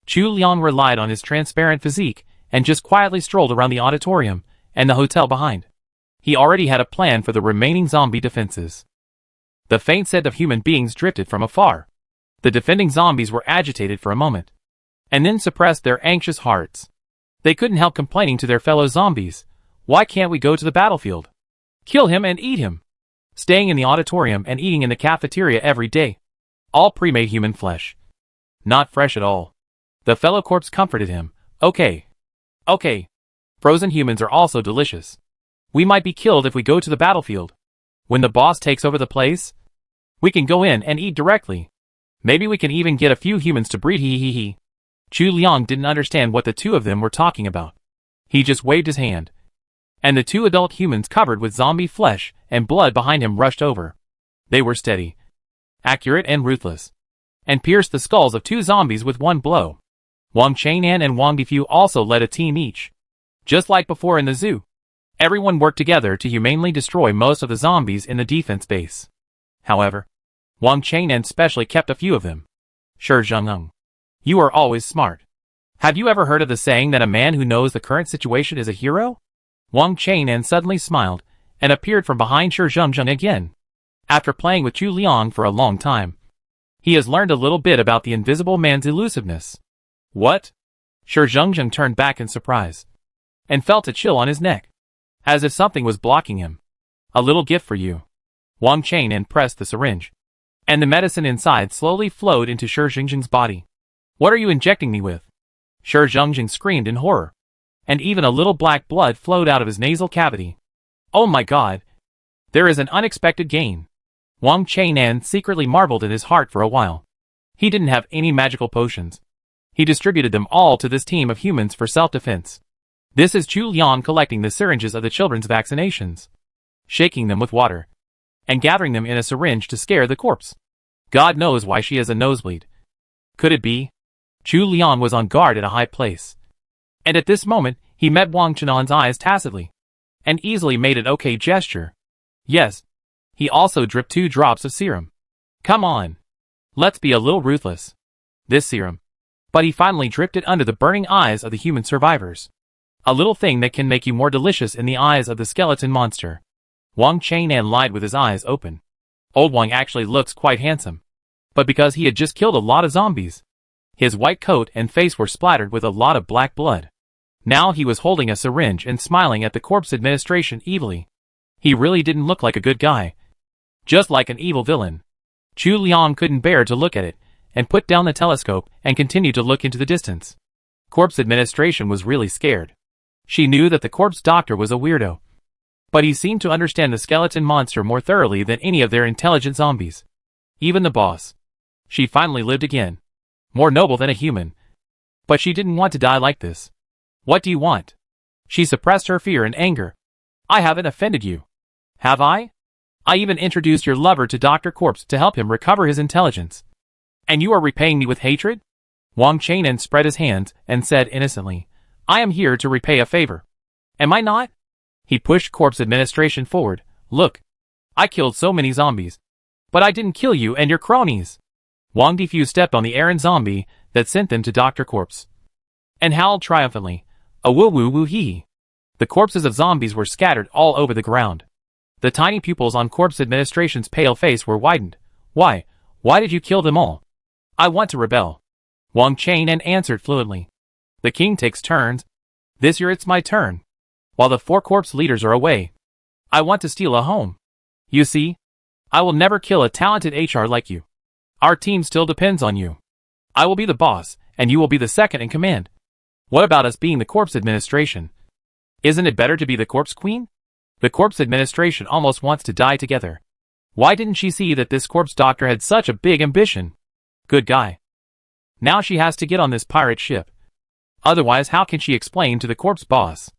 Chu Liang relied on his transparent physique and just quietly strolled around the auditorium and the hotel behind. He already had a plan for the remaining zombie defenses. The faint set of human beings drifted from afar. The defending zombies were agitated for a moment, and then suppressed their anxious hearts. They couldn't help complaining to their fellow zombies. "Why can't we go to the battlefield? Kill him and eat him." Staying in the auditorium and eating in the cafeteria every day. All pre-made human flesh. Not fresh at all. The fellow corpse comforted him, Okay. Okay. Frozen humans are also delicious. We might be killed if we go to the battlefield. When the boss takes over the place, we can go in and eat directly. Maybe we can even get a few humans to breed he. Chu Liang didn't understand what the two of them were talking about. He just waved his hand. And the two adult humans covered with zombie flesh and blood behind him rushed over. They were steady, accurate and ruthless, and pierced the skulls of two zombies with one blow. Wang Chang'an and Wang Difu also led a team each. Just like before in the zoo, everyone worked together to humanely destroy most of the zombies in the defense base. However, Wang Chang'an specially kept a few of them. Shi Zhengeng, you are always smart. Have you ever heard of the saying that a man who knows the current situation is a hero? Wang Chang'an suddenly smiled and appeared from behind Shi Zhengeng again. After playing with Chu Liang for a long time, he has learned a little bit about the invisible man's elusiveness. What? Shi Zhengeng turned back in surprise and felt a chill on his neck, as if something was blocking him. A little gift for you. Wang Chang'an pressed the syringe, and the medicine inside slowly flowed into Shi Zhengeng's body. What are you injecting me with? Shi Zhengeng screamed in horror, and even a little black blood flowed out of his nasal cavity. Oh my god! There is an unexpected gain. Wang Chang'an secretly marveled in his heart for a while. He didn't have any magical potions. He distributed them all to this team of humans for self-defense. This is Chu Liang collecting the syringes of the children's vaccinations, shaking them with water, and gathering them in a syringe to scare the corpse. God knows why she has a nosebleed. Could it be? Chu Liang was on guard at a high place. And at this moment, he met Wang Chang'an's eyes tacitly, and easily made an okay gesture. Yes. He also dripped 2 drops of serum. Come on. Let's be a little ruthless. This serum. But he finally dripped it under the burning eyes of the human survivors. A little thing that can make you more delicious in the eyes of the skeleton monster. Wang Chang'an lied with his eyes open. Old Wang actually looks quite handsome. But because he had just killed a lot of zombies, his white coat and face were splattered with a lot of black blood. Now he was holding a syringe and smiling at the corpse administration evilly. He really didn't look like a good guy. Just like an evil villain. Chu Liang couldn't bear to look at it, and put down the telescope and continued to look into the distance. Corpse administration was really scared. She knew that the corpse doctor was a weirdo. But he seemed to understand the skeleton monster more thoroughly than any of their intelligent zombies. Even the boss. She finally lived again. More noble than a human. But she didn't want to die like this. What do you want? She suppressed her fear and anger. I haven't offended you. Have I? I even introduced your lover to Dr. Corpse to help him recover his intelligence. And you are repaying me with hatred? Wang Chang'an spread his hands and said innocently, I am here to repay a favor. Am I not? He pushed Corpse administration forward. Look. I killed so many zombies. But I didn't kill you and your cronies. Wang Difu stepped on the errand zombie that sent them to Dr. Corpse, and howled triumphantly, a woo woo woo hee. The corpses of zombies were scattered all over the ground. The tiny pupils on Corpse administration's pale face were widened. Why? Why did you kill them all? I want to rebel. Wang Chang'an answered fluently. The king takes turns. This year it's my turn. While the 4 corpse leaders are away, I want to steal a home. You see? I will never kill a talented HR like you. Our team still depends on you. I will be the boss, and you will be the second in command. What about us being the corpse administration? Isn't it better to be the corpse queen? The corpse administration almost wants to die together. Why didn't she see that this corpse doctor had such a big ambition? Good guy. Now she has to get on this pirate ship. Otherwise how can she explain to the corpse boss?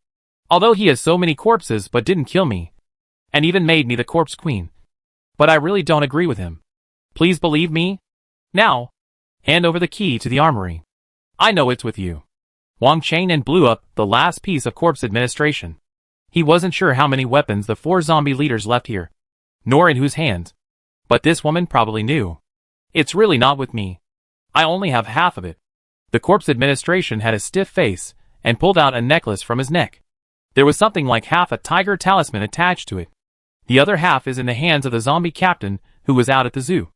Although he has so many corpses but didn't kill me, and even made me the corpse queen. But I really don't agree with him. Please believe me? Now, hand over the key to the armory. I know it's with you. Wang Chang'an blew up the last piece of corpse administration. He wasn't sure how many weapons the 4 zombie leaders left here, nor in whose hands. But this woman probably knew. It's really not with me. I only have half of it. The corpse administration had a stiff face, and pulled out a necklace from his neck. There was something like half a tiger talisman attached to it. The other half is in the hands of the zombie captain who was out at the zoo.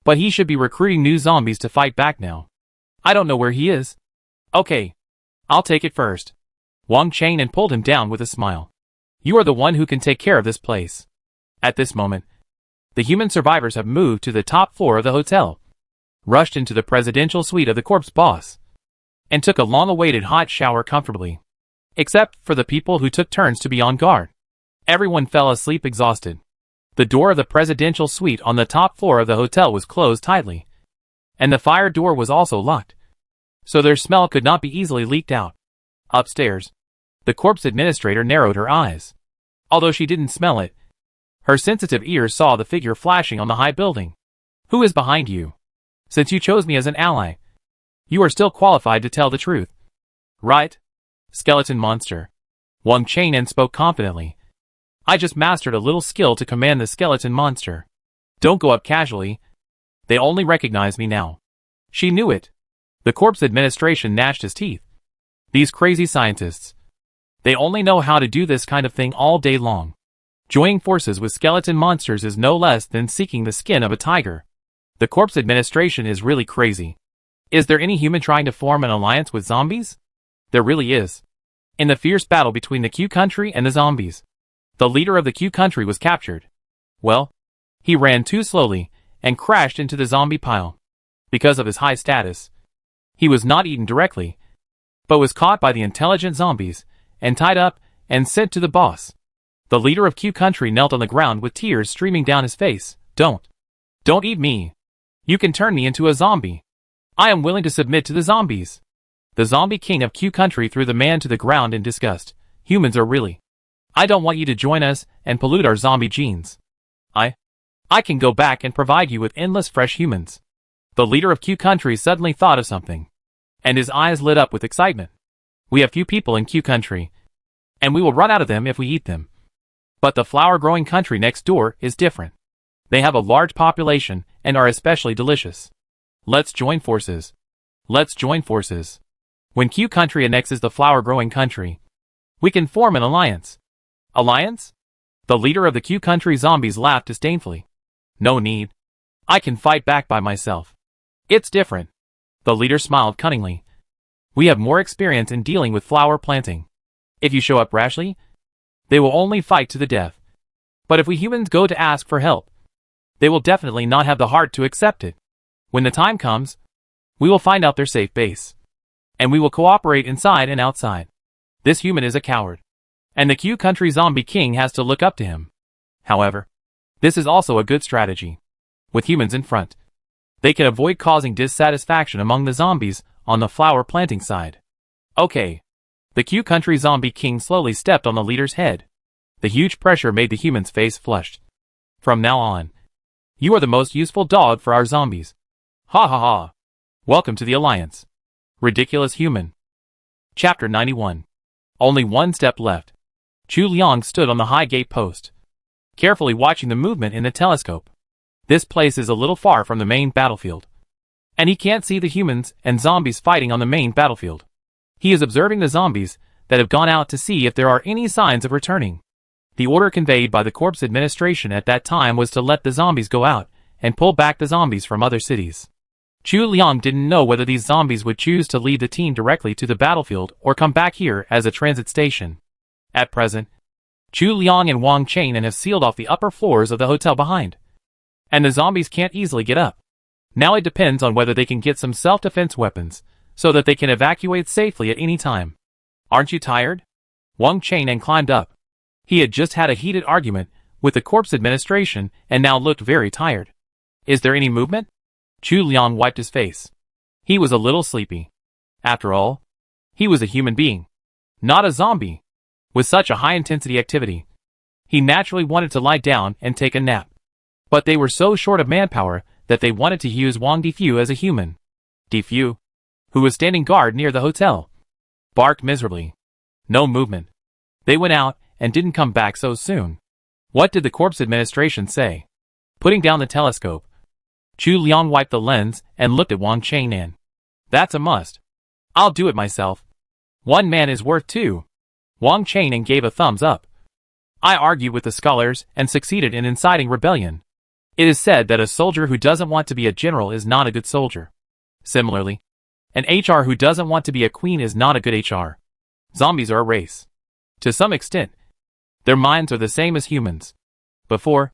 But he should be recruiting new zombies to fight back now. I don't know where he is. Okay. I'll take it first. Wang Chang'an pulled him down with a smile. You are the one who can take care of this place. At this moment, the human survivors have moved to the top floor of the hotel, rushed into the presidential suite of the corpse boss. and took a long-awaited hot shower comfortably. Except for the people who took turns to be on guard. Everyone fell asleep exhausted. The door of the presidential suite on the top floor of the hotel was closed tightly, and the fire door was also locked, so their smell could not be easily leaked out. Upstairs, the corpse administrator narrowed her eyes. Although she didn't smell it, her sensitive ears saw the figure flashing on the high building. Who is behind you? Since you chose me as an ally, you are still qualified to tell the truth. Right? Skeleton monster. Wang Chang'an spoke confidently. I just mastered a little skill to command the skeleton monster. Don't go up casually. They only recognize me now. She knew it. The corpse administration gnashed his teeth. These crazy scientists. They only know how to do this kind of thing all day long. Joining forces with skeleton monsters is no less than seeking the skin of a tiger. The corpse administration is really crazy. Is there any human trying to form an alliance with zombies? There really is. In the fierce battle between the Q country and the zombies, the leader of the Q country was captured. Well, he ran too slowly and crashed into the zombie pile. Because of his high status, he was not eaten directly, but was caught by the intelligent zombies and tied up and sent to the boss. The leader of Q country knelt on the ground with tears streaming down his face. Don't eat me. You can turn me into a zombie. I am willing to submit to the zombies. The zombie king of Q country threw the man to the ground in disgust. Humans are really. I don't want you to join us and pollute our zombie genes. I can go back and provide you with endless fresh humans. The leader of Q country suddenly thought of something, and his eyes lit up with excitement. We have few people in Q country, and we will run out of them if we eat them. But the flower-growing country next door is different. They have a large population and are especially delicious. Let's join forces. Let's join forces. When Q country annexes the flower-growing country, we can form an alliance. Alliance? The leader of the Q country zombies laughed disdainfully. No need. I can fight back by myself. It's different. The leader smiled cunningly. We have more experience in dealing with flower planting. If you show up rashly, they will only fight to the death. But if we humans go to ask for help, they will definitely not have the heart to accept it. When the time comes, we will find out their safe base. And we will cooperate inside and outside. This human is a coward, and the Q country zombie king has to look up to him. However, this is also a good strategy. With humans in front, they can avoid causing dissatisfaction among the zombies on the flower planting side. Okay. The Q country zombie king slowly stepped on the leader's head. The huge pressure made the human's face flushed. From now on, you are the most useful dog for our zombies. Ha ha ha. Welcome to the alliance. Ridiculous human. Chapter 91. Only one step left. Chu Liang stood on the high gate post, carefully watching the movement in the telescope. This place is a little far from the main battlefield, and he can't see the humans and zombies fighting on the main battlefield. He is observing the zombies that have gone out to see if there are any signs of returning. The order conveyed by the corpse administration at that time was to let the zombies go out and pull back the zombies from other cities. Chu Liang didn't know whether these zombies would choose to lead the team directly to the battlefield or come back here as a transit station. At present, Chu Liang and Wang Chang'an have sealed off the upper floors of the hotel behind, and the zombies can't easily get up. Now it depends on whether they can get some self-defense weapons, so that they can evacuate safely at any time. Aren't you tired? Wang Chang'an climbed up. He had just had a heated argument with the corpse administration and now looked very tired. Is there any movement? Chu Liang wiped his face. He was a little sleepy. After all, he was a human being, not a zombie. With such a high-intensity activity, he naturally wanted to lie down and take a nap. But they were so short of manpower that they wanted to use Wang Difu as a human. Difu, who was standing guard near the hotel, barked miserably. No movement. They went out and didn't come back so soon. What did the corpse administration say? Putting down the telescope, Chu Liang wiped the lens and looked at Wang Chang'an. That's a must. I'll do it myself. One man is worth two. Wang Chang'an gave a thumbs up. I argued with the scholars and succeeded in inciting rebellion. It is said that a soldier who doesn't want to be a general is not a good soldier. Similarly, an HR who doesn't want to be a queen is not a good HR. Zombies are a race. To some extent, their minds are the same as humans. Before,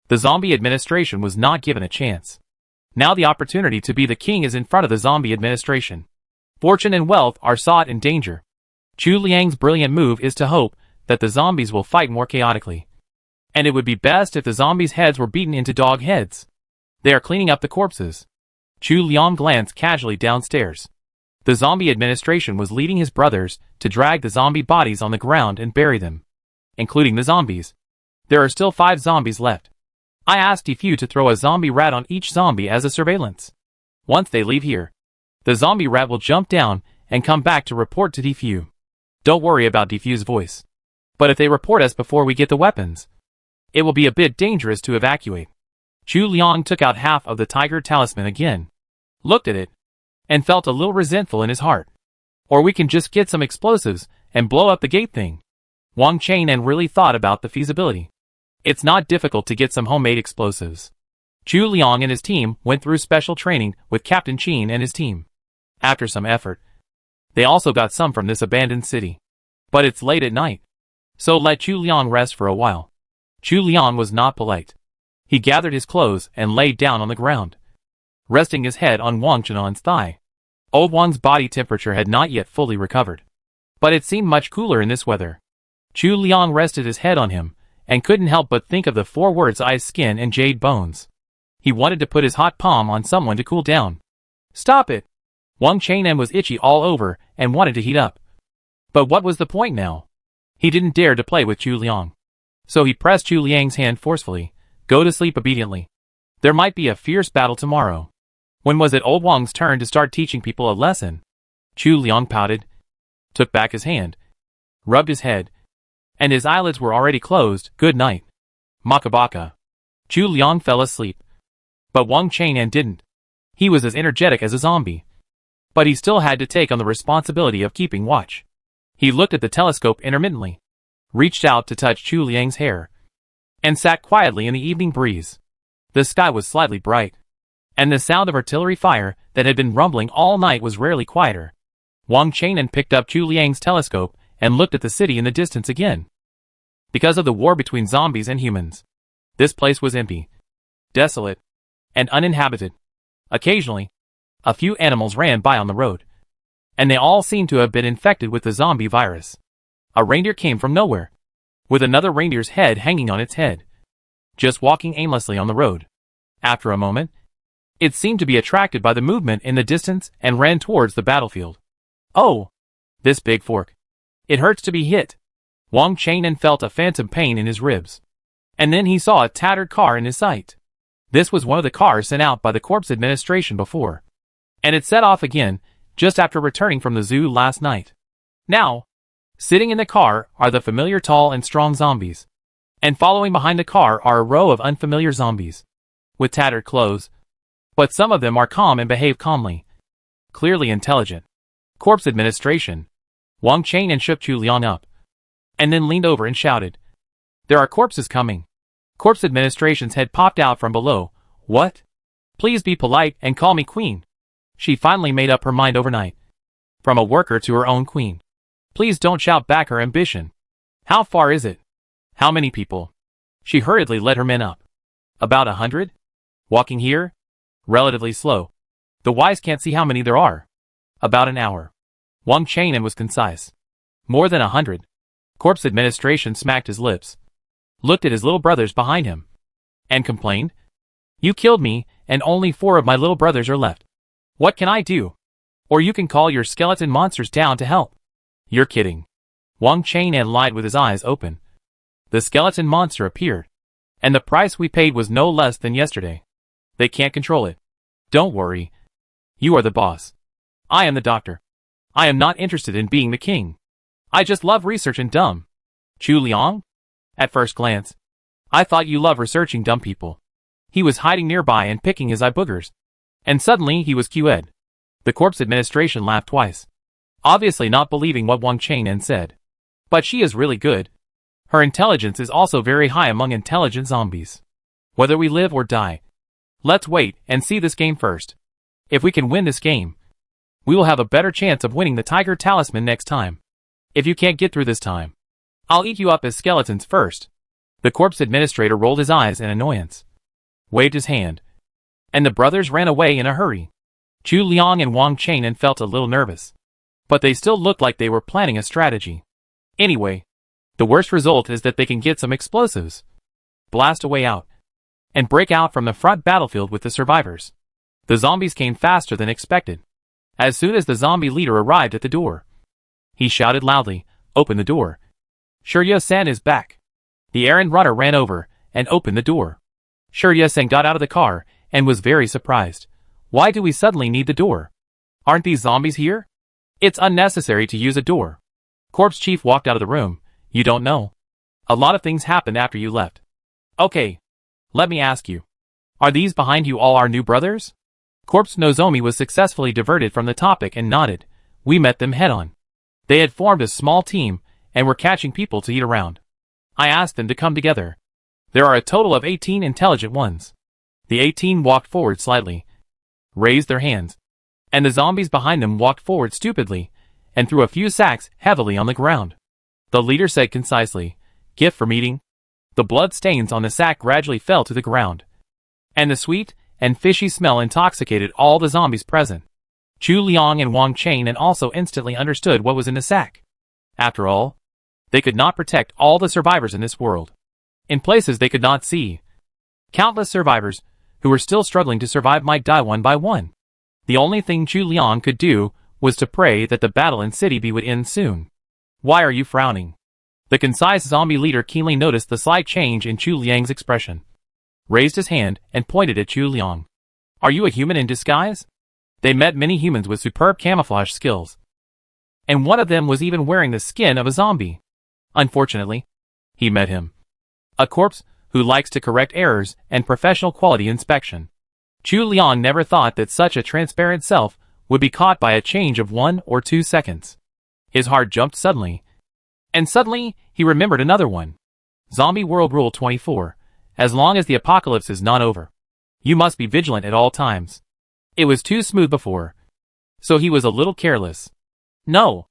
the zombie administration was not given a chance. Now the opportunity to be the king is in front of the zombie administration. Fortune and wealth are sought in danger. Chu Liang's brilliant move is to hope that the zombies will fight more chaotically. And it would be best if the zombies' heads were beaten into dog heads. They are cleaning up the corpses. Chu Liang glanced casually downstairs. The zombie administration was leading his brothers to drag the zombie bodies on the ground and bury them. Including the zombies. There are still 5 zombies left. I asked Defu to throw a zombie rat on each zombie as a surveillance. Once they leave here, the zombie rat will jump down and come back to report to Defu. Don't worry about Defu's voice. But if they report us before we get the weapons, it will be a bit dangerous to evacuate. Chu Liang took out half of the tiger talisman again, looked at it, and felt a little resentful in his heart. Or we can just get some explosives and blow up the gate thing. Wang Chang'an really thought about the feasibility. It's not difficult to get some homemade explosives. Chu Liang and his team went through special training with Captain Qin and his team. After some effort, they also got some from this abandoned city. But it's late at night, so let Chu Liang rest for a while. Chu Liang was not polite. He gathered his clothes and laid down on the ground, resting his head on Wang Chang'an's thigh. Old Wang's body temperature had not yet fully recovered, but it seemed much cooler in this weather. Chu Liang rested his head on him, and couldn't help but think of the 4 words ice skin and jade bones. He wanted to put his hot palm on someone to cool down. Stop it! Wang Chang'an was itchy all over and wanted to heat up. But what was the point now? He didn't dare to play with Chu Liang. So he pressed Chu Liang's hand forcefully. Go to sleep obediently. There might be a fierce battle tomorrow. When was it old Wang's turn to start teaching people a lesson? Chu Liang pouted, took back his hand, rubbed his head, and his eyelids were already closed. Good night. Makabaka. Chu Liang fell asleep. But Wang Chang'an didn't. He was as energetic as a zombie. But he still had to take on the responsibility of keeping watch. He looked at the telescope intermittently, reached out to touch Chu Liang's hair, and sat quietly in the evening breeze. The sky was slightly bright, and the sound of artillery fire that had been rumbling all night was rarely quieter. Wang Chang'an picked up Chu Liang's telescope and looked at the city in the distance again. Because of the war between zombies and humans, this place was empty, desolate, and uninhabited. Occasionally, a few animals ran by on the road, and they all seemed to have been infected with the zombie virus. A reindeer came from nowhere, with another reindeer's head hanging on its head, just walking aimlessly on the road. After a moment, it seemed to be attracted by the movement in the distance and ran towards the battlefield. Oh! This big fork. It hurts to be hit. Wang Chang'an felt a phantom pain in his ribs. And then he saw a tattered car in his sight. This was one of the cars sent out by the Corps Administration before. And it set off again, just after returning from the zoo last night. Now, sitting in the car are the familiar tall and strong zombies. And following behind the car are a row of unfamiliar zombies, with tattered clothes. But some of them are calm and behave calmly. Clearly intelligent. Corps Administration. Wang Chang'an shook Chu Liang up, and then leaned over and shouted, "There are corpses coming." Corps Administration's head popped out from below. What? Please be polite and call me Queen. She finally made up her mind overnight. From a worker to her own queen. Please don't shout back her ambition. How far is it? How many people? She hurriedly led her men up. About 100? Walking here? Relatively slow. The wise can't see how many there are. About an hour. Wang Chang'an was concise. More than 100. Corps Administration smacked his lips, looked at his little brothers behind him, and complained, "You killed me, and only 4 of my little brothers are left. What can I do? Or you can call your skeleton monsters down to help." You're kidding. Wang Chang'an lied with his eyes open. The skeleton monster appeared, and the price we paid was no less than yesterday. They can't control it. Don't worry. You are the boss. I am the doctor. I am not interested in being the king. I just love research and dumb. Chu Liang? At first glance, I thought you love researching dumb people. He was hiding nearby and picking his eye boogers. And suddenly he was QE'd. The Corps Administration laughed twice, obviously not believing what Wang Chang'an said. But she is really good. Her intelligence is also very high among intelligent zombies. Whether we live or die, let's wait and see this game first. If we can win this game, we will have a better chance of winning the Tiger Talisman next time. If you can't get through this time, I'll eat you up as skeletons first. The Corps Administrator rolled his eyes in annoyance, waved his hand, and the brothers ran away in a hurry. Chu Liang and Wang Chang'an felt a little nervous. But they still looked like they were planning a strategy. Anyway, the worst result is that they can get some explosives, blast a way out, and break out from the front battlefield with the survivors. The zombies came faster than expected. As soon as the zombie leader arrived at the door, he shouted loudly, "Open the door. Shirya-san is back." The errand runner ran over and opened the door. Shirya-san got out of the car and was very surprised. "Why do we suddenly need the door? Aren't these zombies here? It's unnecessary to use a door." Corpse Chief walked out of the room. "You don't know. A lot of things happened after you left. Okay, let me ask you. Are these behind you all our new brothers?" Corpse Nozomi was successfully diverted from the topic and nodded. "We met them head-on. They had formed a small team and were catching people to eat around. I asked them to come together. There are a total of 18 intelligent ones." The 18 walked forward slightly, raised their hands, and the zombies behind them walked forward stupidly and threw a few sacks heavily on the ground. The leader said concisely, "Gift for meeting." The blood stains on the sack gradually fell to the ground, and the sweet and fishy smell intoxicated all the zombies present. Chu Liang and Wang Chang'an also instantly understood what was in the sack. After all, they could not protect all the survivors in this world. In places they could not see, countless survivors who were still struggling to survive might die one by one. The only thing Chu Liang could do was to pray that the battle in City B would end soon. "Why are you frowning?" The concise zombie leader keenly noticed the slight change in Chu Liang's expression, raised his hand and pointed at Chu Liang. "Are you a human in disguise?" They met many humans with superb camouflage skills, and one of them was even wearing the skin of a zombie. Unfortunately, he met him, a corpse who likes to correct errors and professional quality inspection. Chu Liang never thought that such a transparent self would be caught by a change of 1 or 2 seconds. His heart jumped suddenly, and suddenly he remembered another one. Zombie World Rule 24. As long as the apocalypse is not over, you must be vigilant at all times. It was too smooth before, so he was a little careless. "No."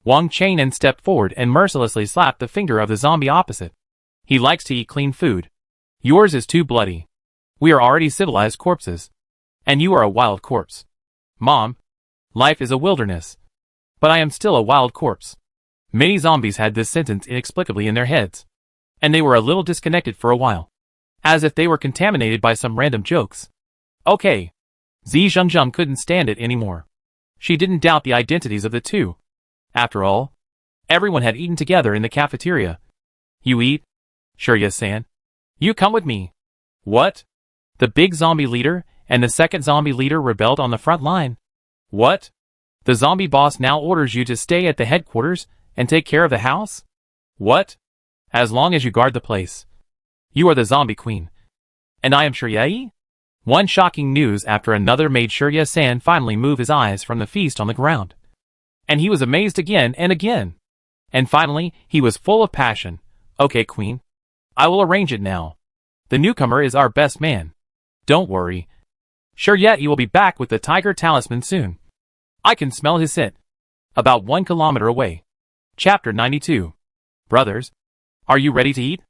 Wang Chang'an stepped forward and mercilessly slapped the finger of the zombie opposite. "He likes to eat clean food. Yours is too bloody. We are already civilized corpses, and you are a wild corpse. Mom, life is a wilderness, but I am still a wild corpse." Many zombies had this sentence inexplicably in their heads, and they were a little disconnected for a while, as if they were contaminated by some random jokes. Okay. Zi Zhengzheng couldn't stand it anymore. She didn't doubt the identities of the two. After all, everyone had eaten together in the cafeteria. "You eat? Sure, yes, San. You come with me." "What?" The big zombie leader and the second zombie leader rebelled on the front line. "What? The zombie boss now orders you to stay at the headquarters and take care of the house? What? As long as you guard the place. You are the zombie queen. And I am Shirya?" One shocking news after another made Shirya-san finally move his eyes from the feast on the ground. And he was amazed again and again. And finally, he was full of passion. "Okay, queen. I will arrange it now. The newcomer is our best man. Don't worry. Shirya will be back with the tiger talisman soon. I can smell his scent. About 1 kilometer away." Chapter 92. Brothers, are you ready to eat?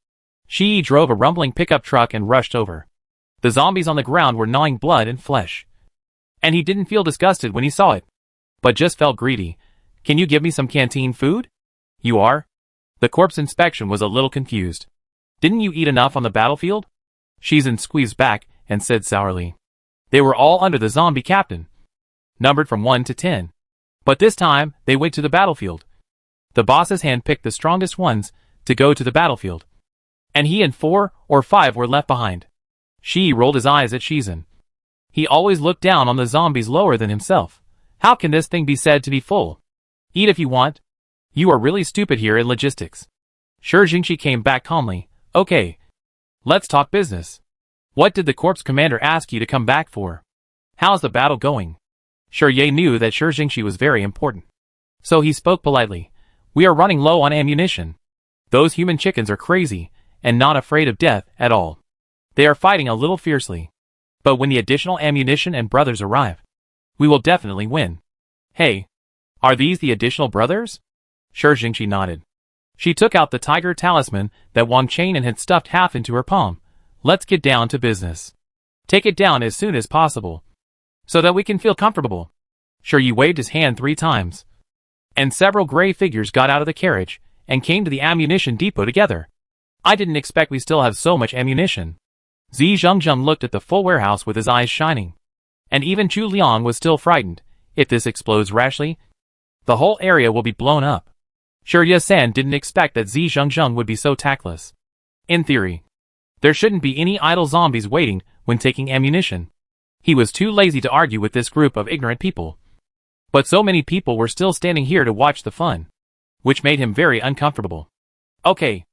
Shi drove a rumbling pickup truck and rushed over. The zombies on the ground were gnawing blood and flesh, and he didn't feel disgusted when he saw it, but just felt greedy. "Can you give me some canteen food?" "You are?" The corpse inspection was a little confused. "Didn't you eat enough on the battlefield?" Shizan squeezed back and said sourly. They were all under the zombie captain, numbered from 1 to 10. But this time, they went to the battlefield. The boss's hand picked the strongest ones to go to the battlefield, and he and 4 or 5 were left behind. Shi rolled his eyes at Shizan. He always looked down on the zombies lower than himself. How can this thing be said to be full? "Eat if you want. You are really stupid here in logistics." Shi Jingshi came back calmly. "Okay. Let's talk business. What did the corpse commander ask you to come back for? How's the battle going?" Shi knew that Shi Jingshi was very important, so he spoke politely. "We are running low on ammunition. Those human chickens are crazy and not afraid of death at all. They are fighting a little fiercely. But when the additional ammunition and brothers arrive, we will definitely win." "Hey, are these the additional brothers?" Shi Jingshi nodded. She took out the tiger talisman that Wang Chang'an had stuffed half into her palm. "Let's get down to business. Take it down as soon as possible." so that we can feel comfortable. Shirye waved his hand 3 times, and several gray figures got out of the carriage and came to the ammunition depot together. I didn't expect we still have so much ammunition. Zi Zhengzheng looked at the full warehouse with his eyes shining. And even Chu Liang was still frightened. If this explodes rashly, the whole area will be blown up. Shirye-san didn't expect that Zi Zhengzheng would be so tactless. In theory, there shouldn't be any idle zombies waiting when taking ammunition. He was too lazy to argue with this group of ignorant people. But so many people were still standing here to watch the fun, which made him very uncomfortable. Okay.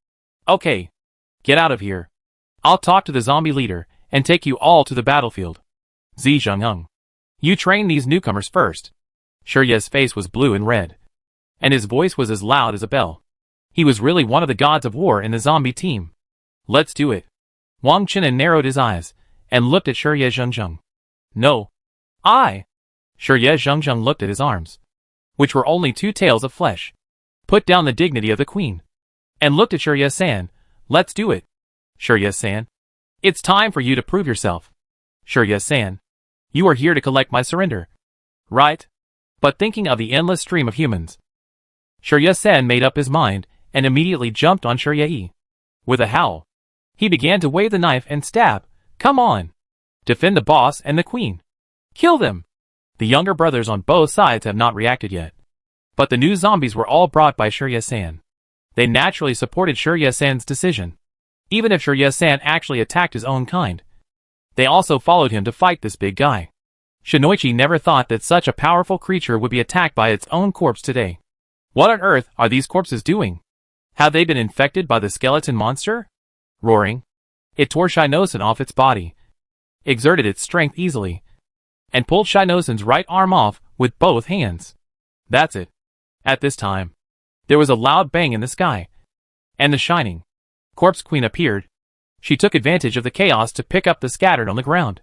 Get out of here. I'll talk to the zombie leader and take you all to the battlefield. Zi Zhengzheng, you train these newcomers first. Shirye's face was blue and red, and his voice was as loud as a bell. He was really one of the gods of war in the zombie team. Let's do it. Wang Qinan narrowed his eyes and looked at Shirye Zhengzheng. No. Shirye Zhengzheng looked at his arms, which were only 2 tails of flesh, put down the dignity of the queen, and looked at Shirye-san. Let's do it. Shirye-san, it's time for you to prove yourself. Shirye-san, you are here to collect my surrender, right? But thinking of the endless stream of humans, Shirye-san made up his mind and immediately jumped on Shirye. With a howl, he began to wave the knife and stab. Come on. Defend the boss and the queen. Kill them. The younger brothers on both sides have not reacted yet. But the new zombies were all brought by Shirye-san. They naturally supported Shirye-san's decision. Even if Shirye-san actually attacked his own kind, they also followed him to fight this big guy. Shinoichi never thought that such a powerful creature would be attacked by its own corpse today. What on earth are these corpses doing? Have they been infected by the skeleton monster? Roaring, it tore Shinosen off its body, exerted its strength easily, and pulled Shinosen's right arm off with both hands. That's it. At this time, there was a loud bang in the sky, and the shining corpse queen appeared. She took advantage of the chaos to pick up the scattered on the ground,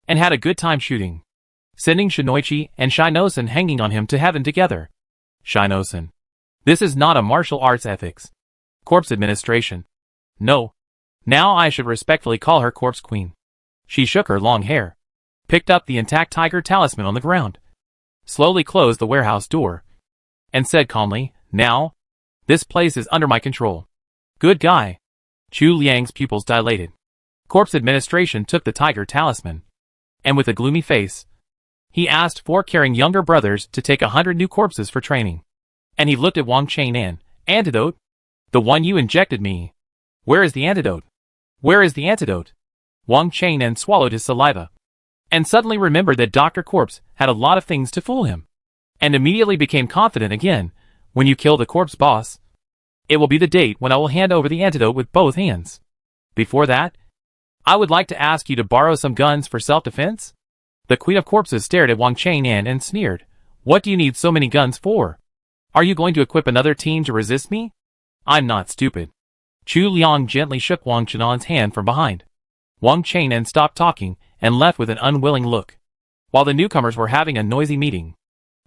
and had a good time shooting, sending Shinoichi and Shinosen hanging on him to heaven together. Shinosen, this is not a martial arts ethics. Corpse administration. No. Now I should respectfully call her corpse queen. She shook her long hair, picked up the intact tiger talisman on the ground, slowly closed the warehouse door, and said calmly, now, this place is under my control. Good guy. Chu Liang's pupils dilated. Corpse administration took the tiger talisman, and with a gloomy face, he asked 4 caring younger brothers to take 100 new corpses for training. And he looked at Wang Qinan. Antidote? The one you injected me. Where is the antidote? Where is the antidote? Wang Qinan swallowed his saliva, and suddenly remembered that Dr. Corpse had a lot of things to fool him, and immediately became confident again. When you kill the corpse boss, it will be the date when I will hand over the antidote with both hands. Before that, I would like to ask you to borrow some guns for self-defense? The Queen of Corpses stared at Wang Qinan and sneered. What do you need so many guns for? Are you going to equip another team to resist me? I'm not stupid. Chu Liang gently shook Wang Qinan's hand from behind. Wang Qinan stopped talking and left with an unwilling look. While the newcomers were having a noisy meeting,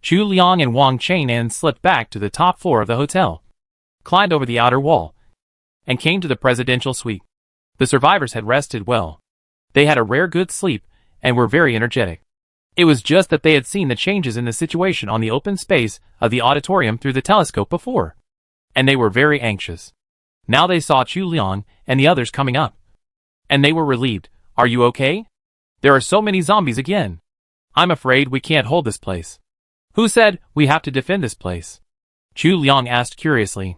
Chu Liang and Wang Qinan slipped back to the top floor of the hotel, climbed over the outer wall, and came to the presidential suite. The survivors had rested well. They had a rare good sleep and were very energetic. It was just that they had seen the changes in the situation on the open space of the auditorium through the telescope before, and they were very anxious. Now they saw Chu Liang and the others coming up, and they were relieved. Are you okay? There are so many zombies again. I'm afraid we can't hold this place. Who said we have to defend this place? Chu Liang asked curiously.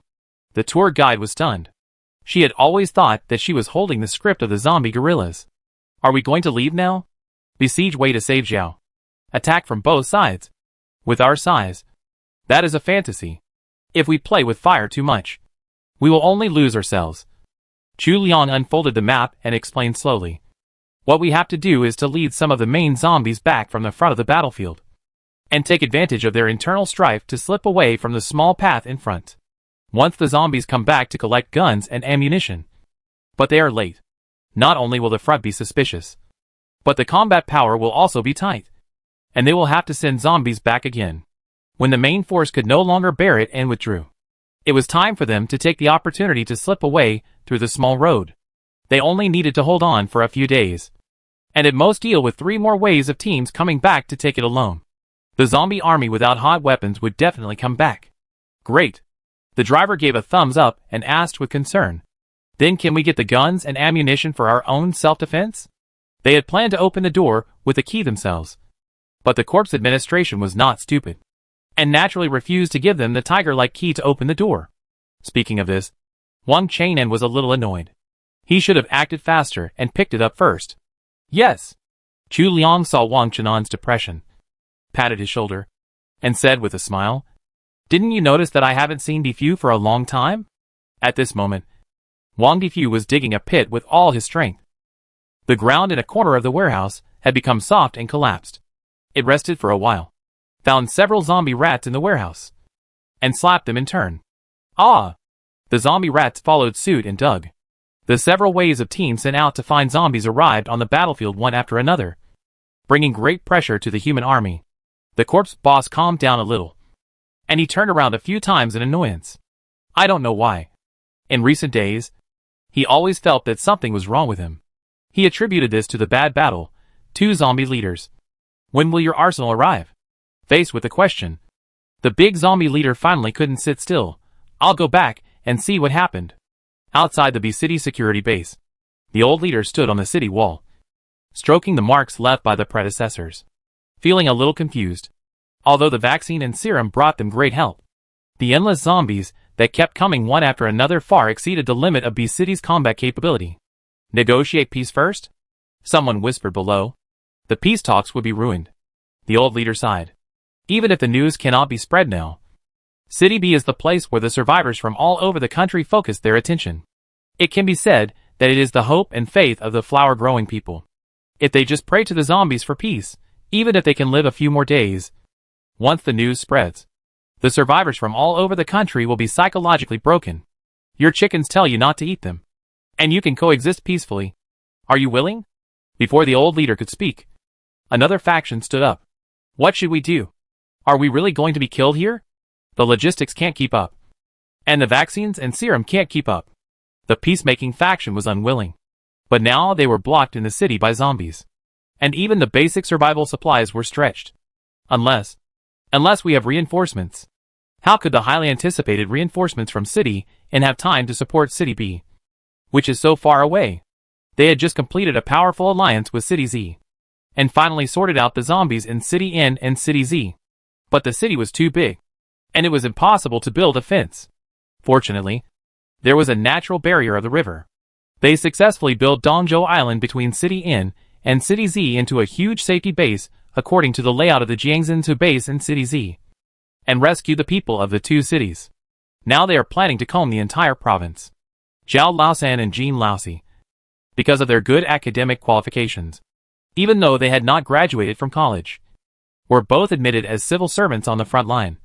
The tour guide was stunned. She had always thought that she was holding the script of the zombie gorillas. Are we going to leave now? Besiege Wei to save Zhao. Attack from both sides. With our size, that is a fantasy. If we play with fire too much, we will only lose ourselves. Chu Liang unfolded the map and explained slowly. What we have to do is to lead some of the main zombies back from the front of the battlefield, and take advantage of their internal strife to slip away from the small path in front. Once the zombies come back to collect guns and ammunition. But they are late. Not only will the front be suspicious, but the combat power will also be tight, and they will have to send zombies back again. When the main force could no longer bear it and withdrew, it was time for them to take the opportunity to slip away through the small road. They only needed to hold on for a few days. and at most deal with 3 more waves of teams coming back to take it alone. The zombie army without hot weapons would definitely come back. Great. The driver gave a thumbs up and asked with concern, "Then can we get the guns and ammunition for our own self-defense?" They had planned to open the door with the key themselves. But the corpse administration was not stupid, and naturally refused to give them the tiger-like key to open the door. Speaking of this, Wang Chang'an was a little annoyed. He should have acted faster and picked it up first. Yes. Chu Liang saw Wang Chang'an's depression, patted his shoulder, and said with a smile, "Didn't you notice that I haven't seen Difu for a long time?" At this moment, Wang Difu was digging a pit with all his strength. The ground in a corner of the warehouse had become soft and collapsed. It rested for a while, found several zombie rats in the warehouse, and slapped them in turn. Ah! The zombie rats followed suit and dug. The several waves of teams sent out to find zombies arrived on the battlefield one after another, bringing great pressure to the human army. The corpse boss calmed down a little, and he turned around a few times in annoyance. I don't know why. In recent days, he always felt that something was wrong with him. He attributed this to the bad battle, 2 zombie leaders. When will your arsenal arrive? Faced with the question, the big zombie leader finally couldn't sit still. I'll go back and see what happened. Outside the B City security base, the old leader stood on the city wall, stroking the marks left by the predecessors, feeling a little confused. Although the vaccine and serum brought them great help, the endless zombies that kept coming one after another far exceeded the limit of B City's combat capability. Negotiate peace first? Someone whispered below. The peace talks would be ruined. The old leader sighed. Even if the news cannot be spread now, City B is the place where the survivors from all over the country focus their attention. It can be said that it is the hope and faith of the flower-growing people. If they just pray to the zombies for peace, even if they can live a few more days, once the news spreads, the survivors from all over the country will be psychologically broken. Your chickens tell you not to eat them, and you can coexist peacefully. Are you willing? Before the old leader could speak, another faction stood up. What should we do? Are we really going to be killed here? The logistics can't keep up, and the vaccines and serum can't keep up. The peacemaking faction was unwilling, but now they were blocked in the city by zombies, and even the basic survival supplies were stretched. Unless we have reinforcements. How could the highly anticipated reinforcements from City N have time to support City B, which is so far away? They had just completed a powerful alliance with City Z, and finally sorted out the zombies in City N and City Z. But the city was too big, and it was impossible to build a fence. Fortunately, there was a natural barrier of the river. They successfully built Dongzhou Island between City N and City Z into a huge safety base according to the layout of the Jiangxinsu base in City Z, and rescued the people of the 2 cities. Now they are planning to comb the entire province. Zhao Laosan and Jean Laosi, because of their good academic qualifications, even though they had not graduated from college, were both admitted as civil servants on the front line,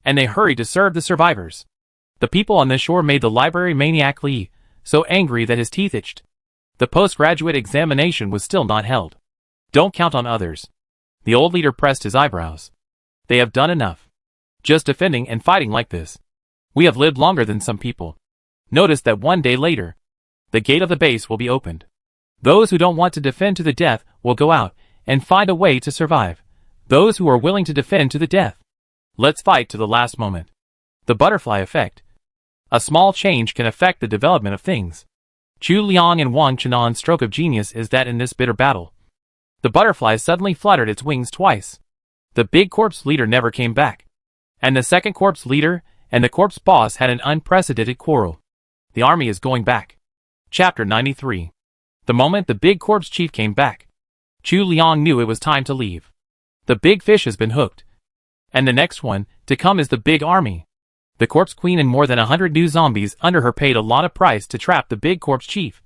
and they hurried to serve the survivors. The people on this shore made the library maniac Li so angry that his teeth itched. The postgraduate examination was still not held. Don't count on others. The old leader pressed his eyebrows. They have done enough. Just defending and fighting like this. We have lived longer than some people. Notice that one day later, the gate of the base will be opened. Those who don't want to defend to the death will go out and find a way to survive. Those who are willing to defend to the death, let's fight to the last moment. The butterfly effect. A small change can affect the development of things. Chu Liang and Wang Chang'an's stroke of genius is that in this bitter battle, the butterfly suddenly fluttered its wings twice. The big corpse leader never came back, and the second corpse leader and the corpse boss had an unprecedented quarrel. The army is going back. Chapter 93. The moment the big corpse chief came back, Chu Liang knew it was time to leave. The big fish has been hooked, and the next one to come is the big army. The corpse queen and more than 100 new zombies under her paid a lot of price to trap the big corpse chief,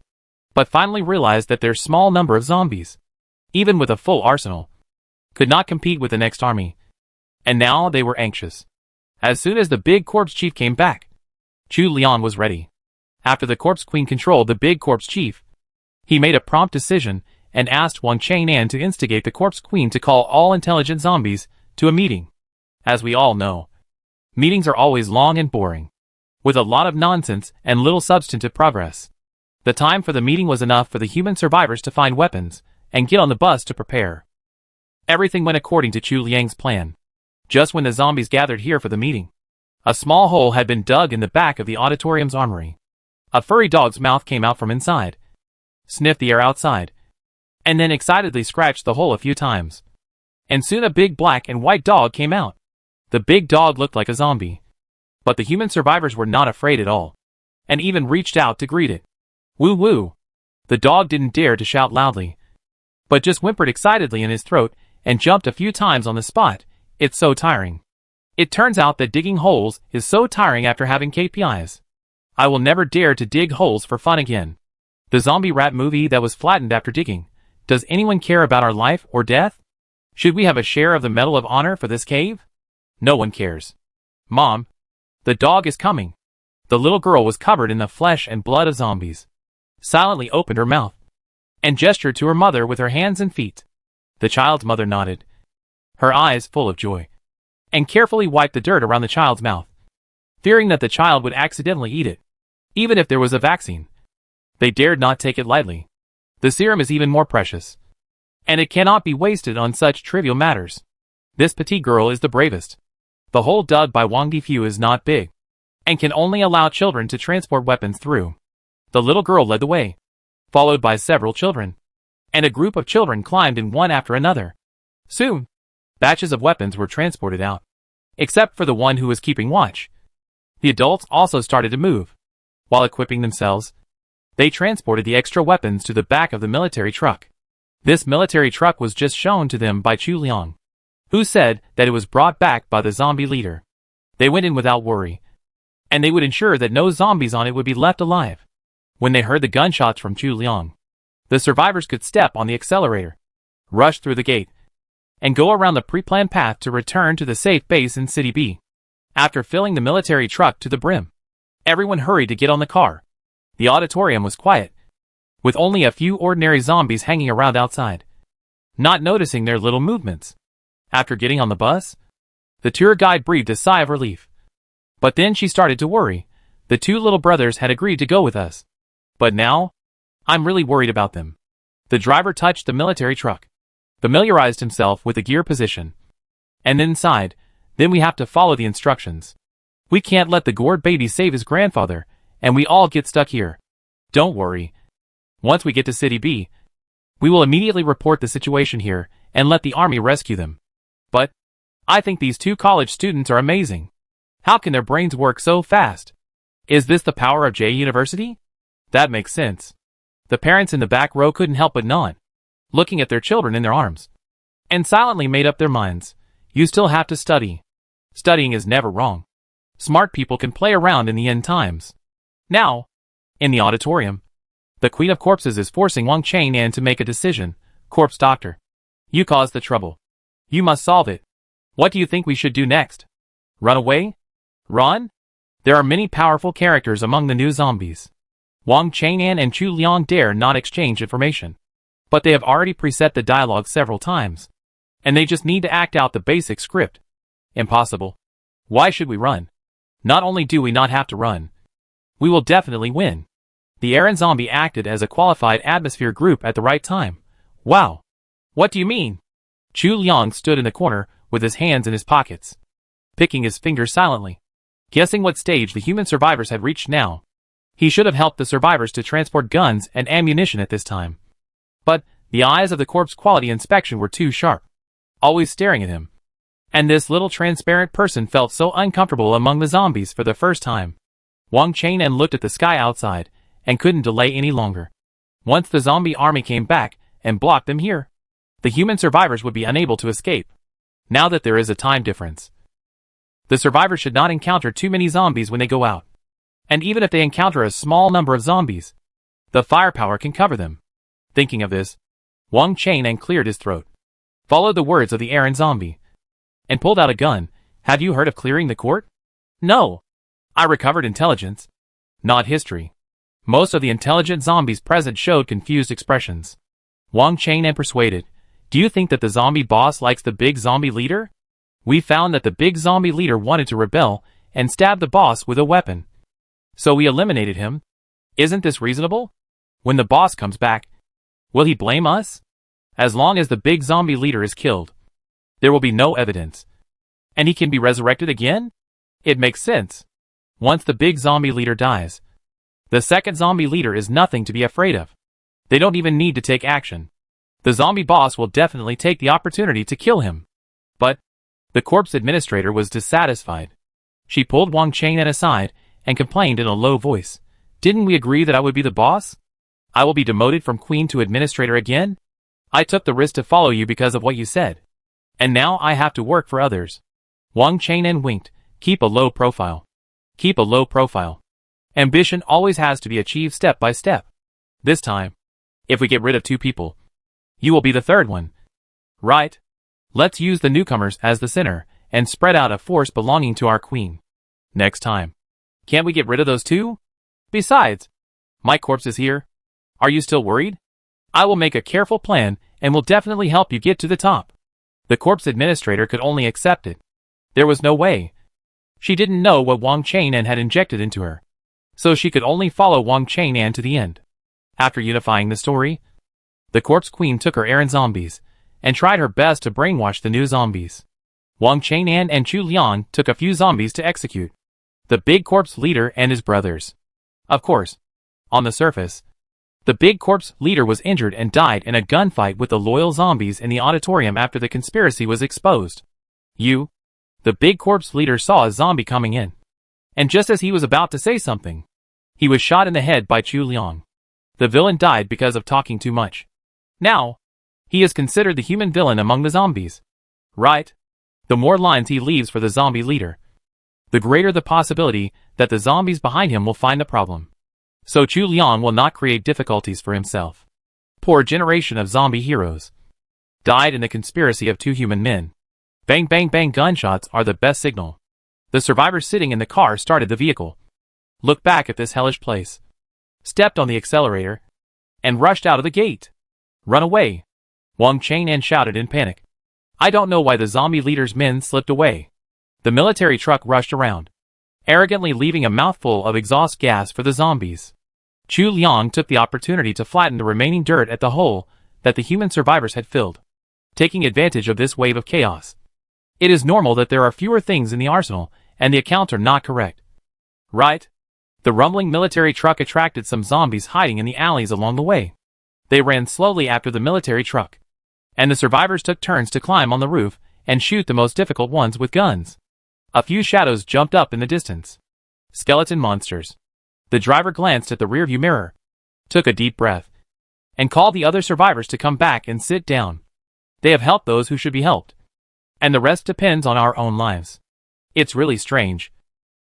but finally realized that their small number of zombies, even with a full arsenal, could not compete with the next army, and now they were anxious. As soon as the big corpse chief came back, Chu Liang was ready. After the corpse queen controlled the big corpse chief, he made a prompt decision and asked Wang Chang'an to instigate the corpse queen to call all intelligent zombies to a meeting. As we all know, meetings are always long and boring, with a lot of nonsense and little substantive progress. The time for the meeting was enough for the human survivors to find weapons and get on the bus to prepare. Everything went according to Chu Liang's plan. Just when the zombies gathered here for the meeting, a small hole had been dug in the back of the auditorium's armory. A furry dog's mouth came out from inside, sniffed the air outside, and then excitedly scratched the hole a few times. And soon a big black and white dog came out. The big dog looked like a zombie, but the human survivors were not afraid at all, and even reached out to greet it. Woo woo! The dog didn't dare to shout loudly, but just whimpered excitedly in his throat and jumped a few times on the spot. It's so tiring. It turns out that digging holes is so tiring after having KPIs. I will never dare to dig holes for fun again. The zombie rat movie that was flattened after digging. Does anyone care about our life or death? Should we have a share of the Medal of Honor for this cave? No one cares. Mom, the dog is coming. The little girl was covered in the flesh and blood of zombies. Silently opened her mouth and gestured to her mother with her hands and feet. The child's mother nodded, her eyes full of joy, and carefully wiped the dirt around the child's mouth, fearing that the child would accidentally eat it. Even if there was a vaccine, they dared not take it lightly. The serum is even more precious, and it cannot be wasted on such trivial matters. This petite girl is the bravest. The hole dug by Wang Difu is not big, and can only allow children to transport weapons through. The little girl led the way, followed by several children, and a group of children climbed in one after another. Soon, batches of weapons were transported out, except for the one who was keeping watch. The adults also started to move. While equipping themselves, they transported the extra weapons to the back of the military truck. This military truck was just shown to them by Chu Liang, who said that it was brought back by the zombie leader. They went in without worry, and they would ensure that no zombies on it would be left alive. When they heard the gunshots from Chu Liang, the survivors could step on the accelerator, rush through the gate, and go around the pre-planned path to return to the safe base in City B. After filling the military truck to the brim, everyone hurried to get on the car. The auditorium was quiet, with only a few ordinary zombies hanging around outside, not noticing their little movements. After getting on the bus, the tour guide breathed a sigh of relief. But then she started to worry. The two little brothers had agreed to go with us, but now, I'm really worried about them. The driver touched the military truck, familiarized himself with the gear position, and then sighed. Then we have to follow the instructions. We can't let the gourd baby save his grandfather, and we all get stuck here. Don't worry. Once we get to City B, we will immediately report the situation here and let the army rescue them. But I think these two college students are amazing. How can their brains work so fast? Is this the power of J University? That makes sense. The parents in the back row couldn't help but nod, looking at their children in their arms, and silently made up their minds. You still have to study. Studying is never wrong. Smart people can play around in the end times. Now, in the auditorium, the Queen of Corpses is forcing Wang Chang'an to make a decision. Corpse Doctor, you caused the trouble. You must solve it. What do you think we should do next? Run away? Run? There are many powerful characters among the new zombies. Wang Chang'an and Chu Liang dare not exchange information, but they have already preset the dialogue several times, and they just need to act out the basic script. Impossible. Why should we run? Not only do we not have to run, we will definitely win. The Aaron Zombie acted as a qualified atmosphere group at the right time. Wow. What do you mean? Chu Liang stood in the corner with his hands in his pockets, picking his fingers silently, guessing what stage the human survivors had reached now. He should have helped the survivors to transport guns and ammunition at this time. But the eyes of the corpse quality inspection were too sharp, always staring at him. And this little transparent person felt so uncomfortable among the zombies for the first time. Wang Chang'an looked at the sky outside and couldn't delay any longer. Once the zombie army came back and blocked them here, the human survivors would be unable to escape. Now that there is a time difference, the survivors should not encounter too many zombies when they go out. And even if they encounter a small number of zombies, the firepower can cover them. Thinking of this, Wang Chang'an cleared his throat, followed the words of the Aaron zombie, and pulled out a gun. Have you heard of clearing the court? No. I recovered intelligence, not history. Most of the intelligent zombies present showed confused expressions. Wang Chang'an persuaded, do you think that the zombie boss likes the big zombie leader? We found that the big zombie leader wanted to rebel and stab the boss with a weapon. So we eliminated him. Isn't this reasonable? When the boss comes back, will he blame us? As long as the big zombie leader is killed, there will be no evidence. And he can be resurrected again? It makes sense. Once the big zombie leader dies, the second zombie leader is nothing to be afraid of. They don't even need to take action. The zombie boss will definitely take the opportunity to kill him. But the corpse administrator was dissatisfied. She pulled Wang Chang'an aside and complained in a low voice. Didn't we agree that I would be the boss? I will be demoted from queen to administrator again? I took the risk to follow you because of what you said. And now I have to work for others. Wang Chang'an winked. Keep a low profile. Keep a low profile. Ambition always has to be achieved step by step. This time, if we get rid of 2 people, you will be the third one. Right? Let's use the newcomers as the center and spread out a force belonging to our queen. Next time, can't we get rid of those 2? Besides, my corpse is here. Are you still worried? I will make a careful plan and will definitely help you get to the top. The corpse administrator could only accept it. There was no way. She didn't know what Wang Chang'an had injected into her, so she could only follow Wang Chang'an to the end. After unifying the story, the corpse queen took her errand zombies and tried her best to brainwash the new zombies. Wang Chang'an and Chu Liang took a few zombies to execute the big corpse leader and his brothers. Of course, on the surface, the big corpse leader was injured and died in a gunfight with the loyal zombies in the auditorium after the conspiracy was exposed. The big corpse leader saw a zombie coming in, and just as he was about to say something, he was shot in the head by Chu Liang. The villain died because of talking too much. Now, he is considered the human villain among the zombies. Right? The more lines he leaves for the zombie leader, the greater the possibility that the zombies behind him will find the problem. So Chu Liang will not create difficulties for himself. Poor generation of zombie heroes died in the conspiracy of 2 human men. Bang bang bang gunshots are the best signal. The survivors sitting in the car started the vehicle, looked back at this hellish place, stepped on the accelerator, and rushed out of the gate. Run away! Wang Chang'an shouted in panic. I don't know why the zombie leader's men slipped away. The military truck rushed around, arrogantly leaving a mouthful of exhaust gas for the zombies. Chu Liang took the opportunity to flatten the remaining dirt at the hole that the human survivors had filled, taking advantage of this wave of chaos. It is normal that there are fewer things in the arsenal, and the accounts are not correct. Right? The rumbling military truck attracted some zombies hiding in the alleys along the way. They ran slowly after the military truck, and the survivors took turns to climb on the roof and shoot the most difficult ones with guns. A few shadows jumped up in the distance. Skeleton monsters. The driver glanced at the rearview mirror, took a deep breath, and called the other survivors to come back and sit down. They have helped those who should be helped, and the rest depends on our own lives. It's really strange.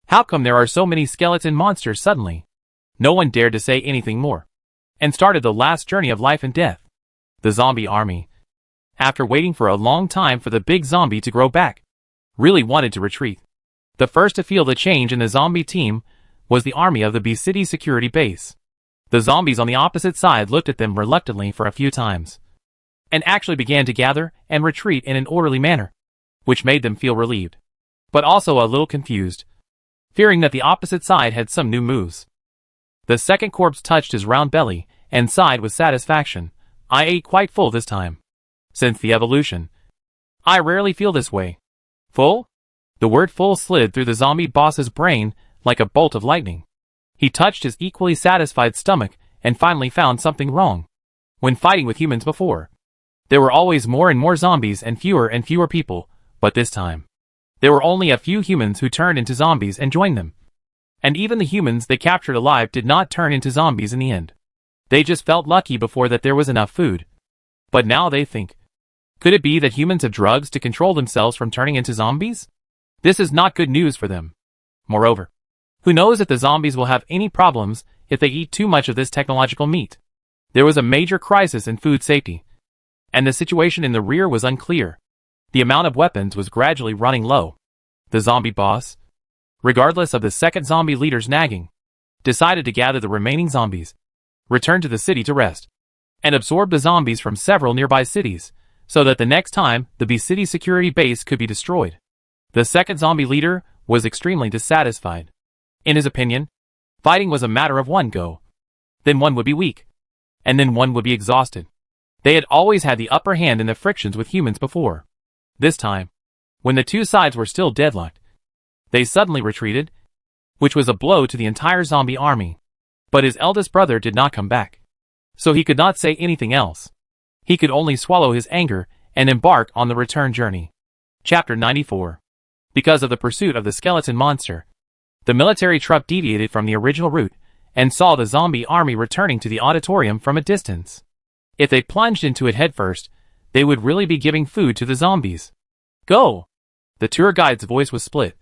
How come there are so many skeleton monsters suddenly? No one dared to say anything more, and started the last journey of life and death. The zombie army, after waiting for a long time for the big zombie to grow back, really wanted to retreat. The first to feel the change in the zombie team was the army of the B City security base. The zombies on the opposite side looked at them reluctantly for a few times, and actually began to gather and retreat in an orderly manner, which made them feel relieved, but also a little confused, fearing that the opposite side had some new moves. The second corpse touched his round belly and sighed with satisfaction. I ate quite full this time. Since the evolution, I rarely feel this way. Full? The word full slid through the zombie boss's brain like a bolt of lightning. He touched his equally satisfied stomach and finally found something wrong. When fighting with humans before, there were always more and more zombies and fewer people, but this time, there were only a few humans who turned into zombies and joined them. And even the humans they captured alive did not turn into zombies in the end. They just felt lucky before that there was enough food. But now they think, could it be that humans have drugs to control themselves from turning into zombies? This is not good news for them. Moreover, who knows if the zombies will have any problems if they eat too much of this technological meat? There was a major crisis in food safety, and the situation in the rear was unclear. The amount of weapons was gradually running low. The zombie boss, regardless of the second zombie leader's nagging, decided to gather the remaining zombies, return to the city to rest, and absorb the zombies from several nearby cities, so that the next time the B City security base could be destroyed. The second zombie leader was extremely dissatisfied. In his opinion, fighting was a matter of one go. Then one would be weak, and then one would be exhausted. They had always had the upper hand in the frictions with humans before. This time, when the two sides were still deadlocked, they suddenly retreated, which was a blow to the entire zombie army. But his eldest brother did not come back, so he could not say anything else. He could only swallow his anger and embark on the return journey. Chapter 94. Because of the pursuit of the skeleton monster, the military truck deviated from the original route and saw the zombie army returning to the auditorium from a distance. If they plunged into it headfirst, they would really be giving food to the zombies. Go! The tour guide's voice was split,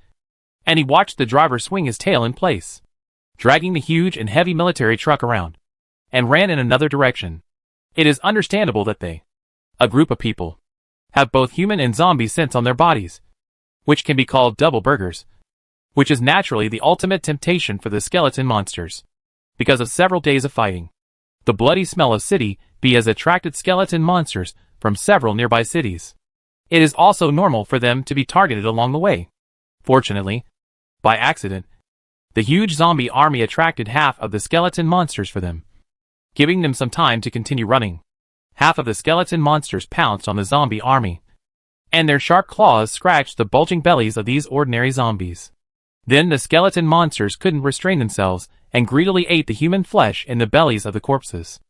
and he watched the driver swing his tail in place, dragging the huge and heavy military truck around, and ran in another direction. It is understandable that they, a group of people, have both human and zombie scents on their bodies, which can be called double burgers, which is naturally the ultimate temptation for the skeleton monsters. Because of several days of fighting, the bloody smell of City B has attracted skeleton monsters from several nearby cities. It is also normal for them to be targeted along the way. Fortunately, by accident, the huge zombie army attracted half of the skeleton monsters for them, giving them some time to continue running. Half of the skeleton monsters pounced on the zombie army, and their sharp claws scratched the bulging bellies of these ordinary zombies. Then the skeleton monsters couldn't restrain themselves and greedily ate the human flesh in the bellies of the corpses.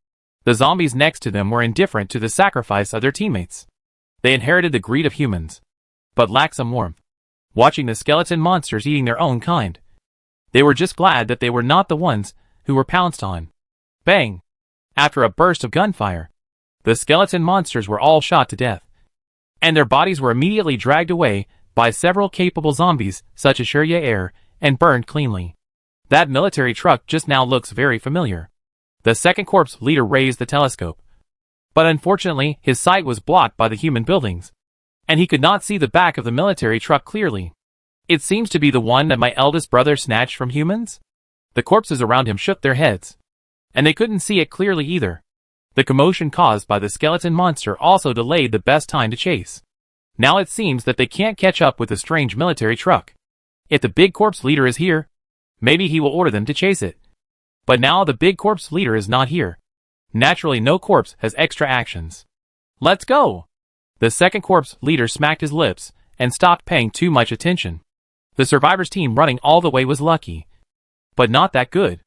The zombies next to them were indifferent to the sacrifice of their teammates. They inherited the greed of humans, but lacked some warmth. Watching the skeleton monsters eating their own kind, they were just glad that they were not the ones who were pounced on. Bang! After a burst of gunfire, the skeleton monsters were all shot to death, and their bodies were immediately dragged away by several capable zombies such as Shirya and burned cleanly. That military truck just now looks very familiar. The second corpse leader raised the telescope, but unfortunately his sight was blocked by the human buildings, and he could not see the back of the military truck clearly. It seems to be the one that my eldest brother snatched from humans? The corpses around him shook their heads, and they couldn't see it clearly either. The commotion caused by the skeleton monster also delayed the best time to chase. Now it seems that they can't catch up with the strange military truck. If the big corpse leader is here, maybe he will order them to chase it. But now the big corpse leader is not here. Naturally, no corpse has extra actions. Let's go! The second corpse leader smacked his lips and stopped paying too much attention. The survivors team running all the way was lucky, but not that good.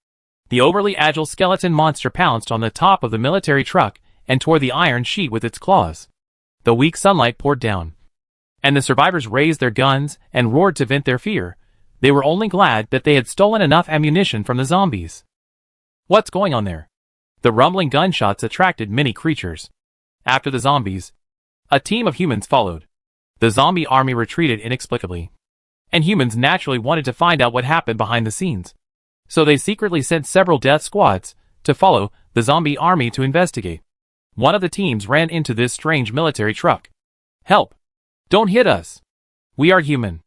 The overly agile skeleton monster pounced on the top of the military truck and tore the iron sheet with its claws. The weak sunlight poured down, and the survivors raised their guns and roared to vent their fear. They were only glad that they had stolen enough ammunition from the zombies. What's going on there? The rumbling gunshots attracted many creatures. After the zombies, a team of humans followed. The zombie army retreated inexplicably, and humans naturally wanted to find out what happened behind the scenes. So they secretly sent several death squads to follow the zombie army to investigate. One of the teams ran into this strange military truck. Help! Don't hit us! We are human.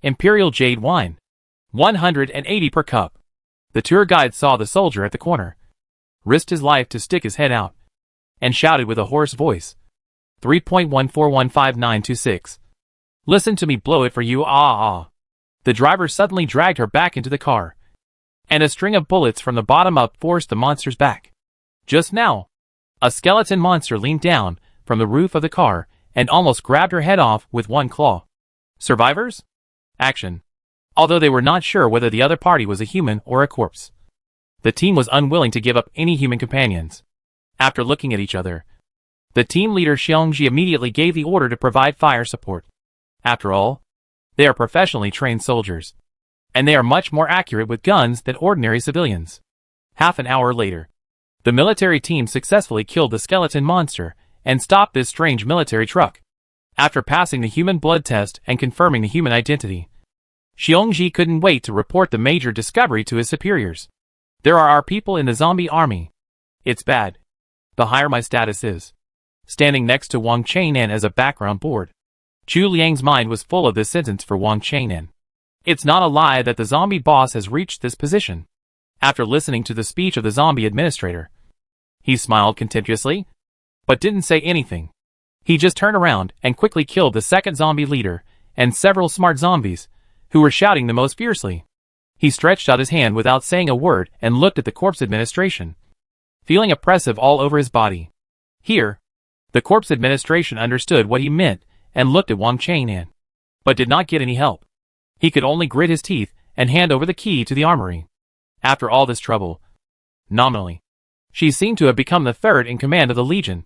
Imperial Jade Wine. 180 per cup. The tour guide saw the soldier at the corner, risked his life to stick his head out, and shouted with a hoarse voice. 3.14155926. Listen to me blow it for you, ah. The driver suddenly dragged her back into the car, and a string of bullets from the bottom up forced the monsters back. Just now, a skeleton monster leaned down from the roof of the car and almost grabbed her head off with one claw. Survivors? Action. Although they were not sure whether the other party was a human or a corpse, the team was unwilling to give up any human companions. After looking at each other, the team leader Xiongji immediately gave the order to provide fire support. After all, they are professionally trained soldiers, and they are much more accurate with guns than ordinary civilians. Half an hour later, the military team successfully killed the skeleton monster and stopped this strange military truck. After passing the human blood test and confirming the human identity, Xiongji couldn't wait to report the major discovery to his superiors. There are our people in the zombie army. It's bad. The higher my status is. Standing next to Wang Changnan as a background board, Chu Liang's mind was full of this sentence for Wang Changnan. It's not a lie that the zombie boss has reached this position. After listening to the speech of the zombie administrator, he smiled contemptuously, but didn't say anything. He just turned around and quickly killed the second zombie leader and several smart zombies, who were shouting the most fiercely. He stretched out his hand without saying a word and looked at the corpse administration, feeling oppressive all over his body. Here, The corpse administration understood what he meant and looked at Wang Chang'an, but did not get any help. He could only grit his teeth and hand over the key to the armory. After all this trouble, nominally, she seemed to have become the third in command of the Legion.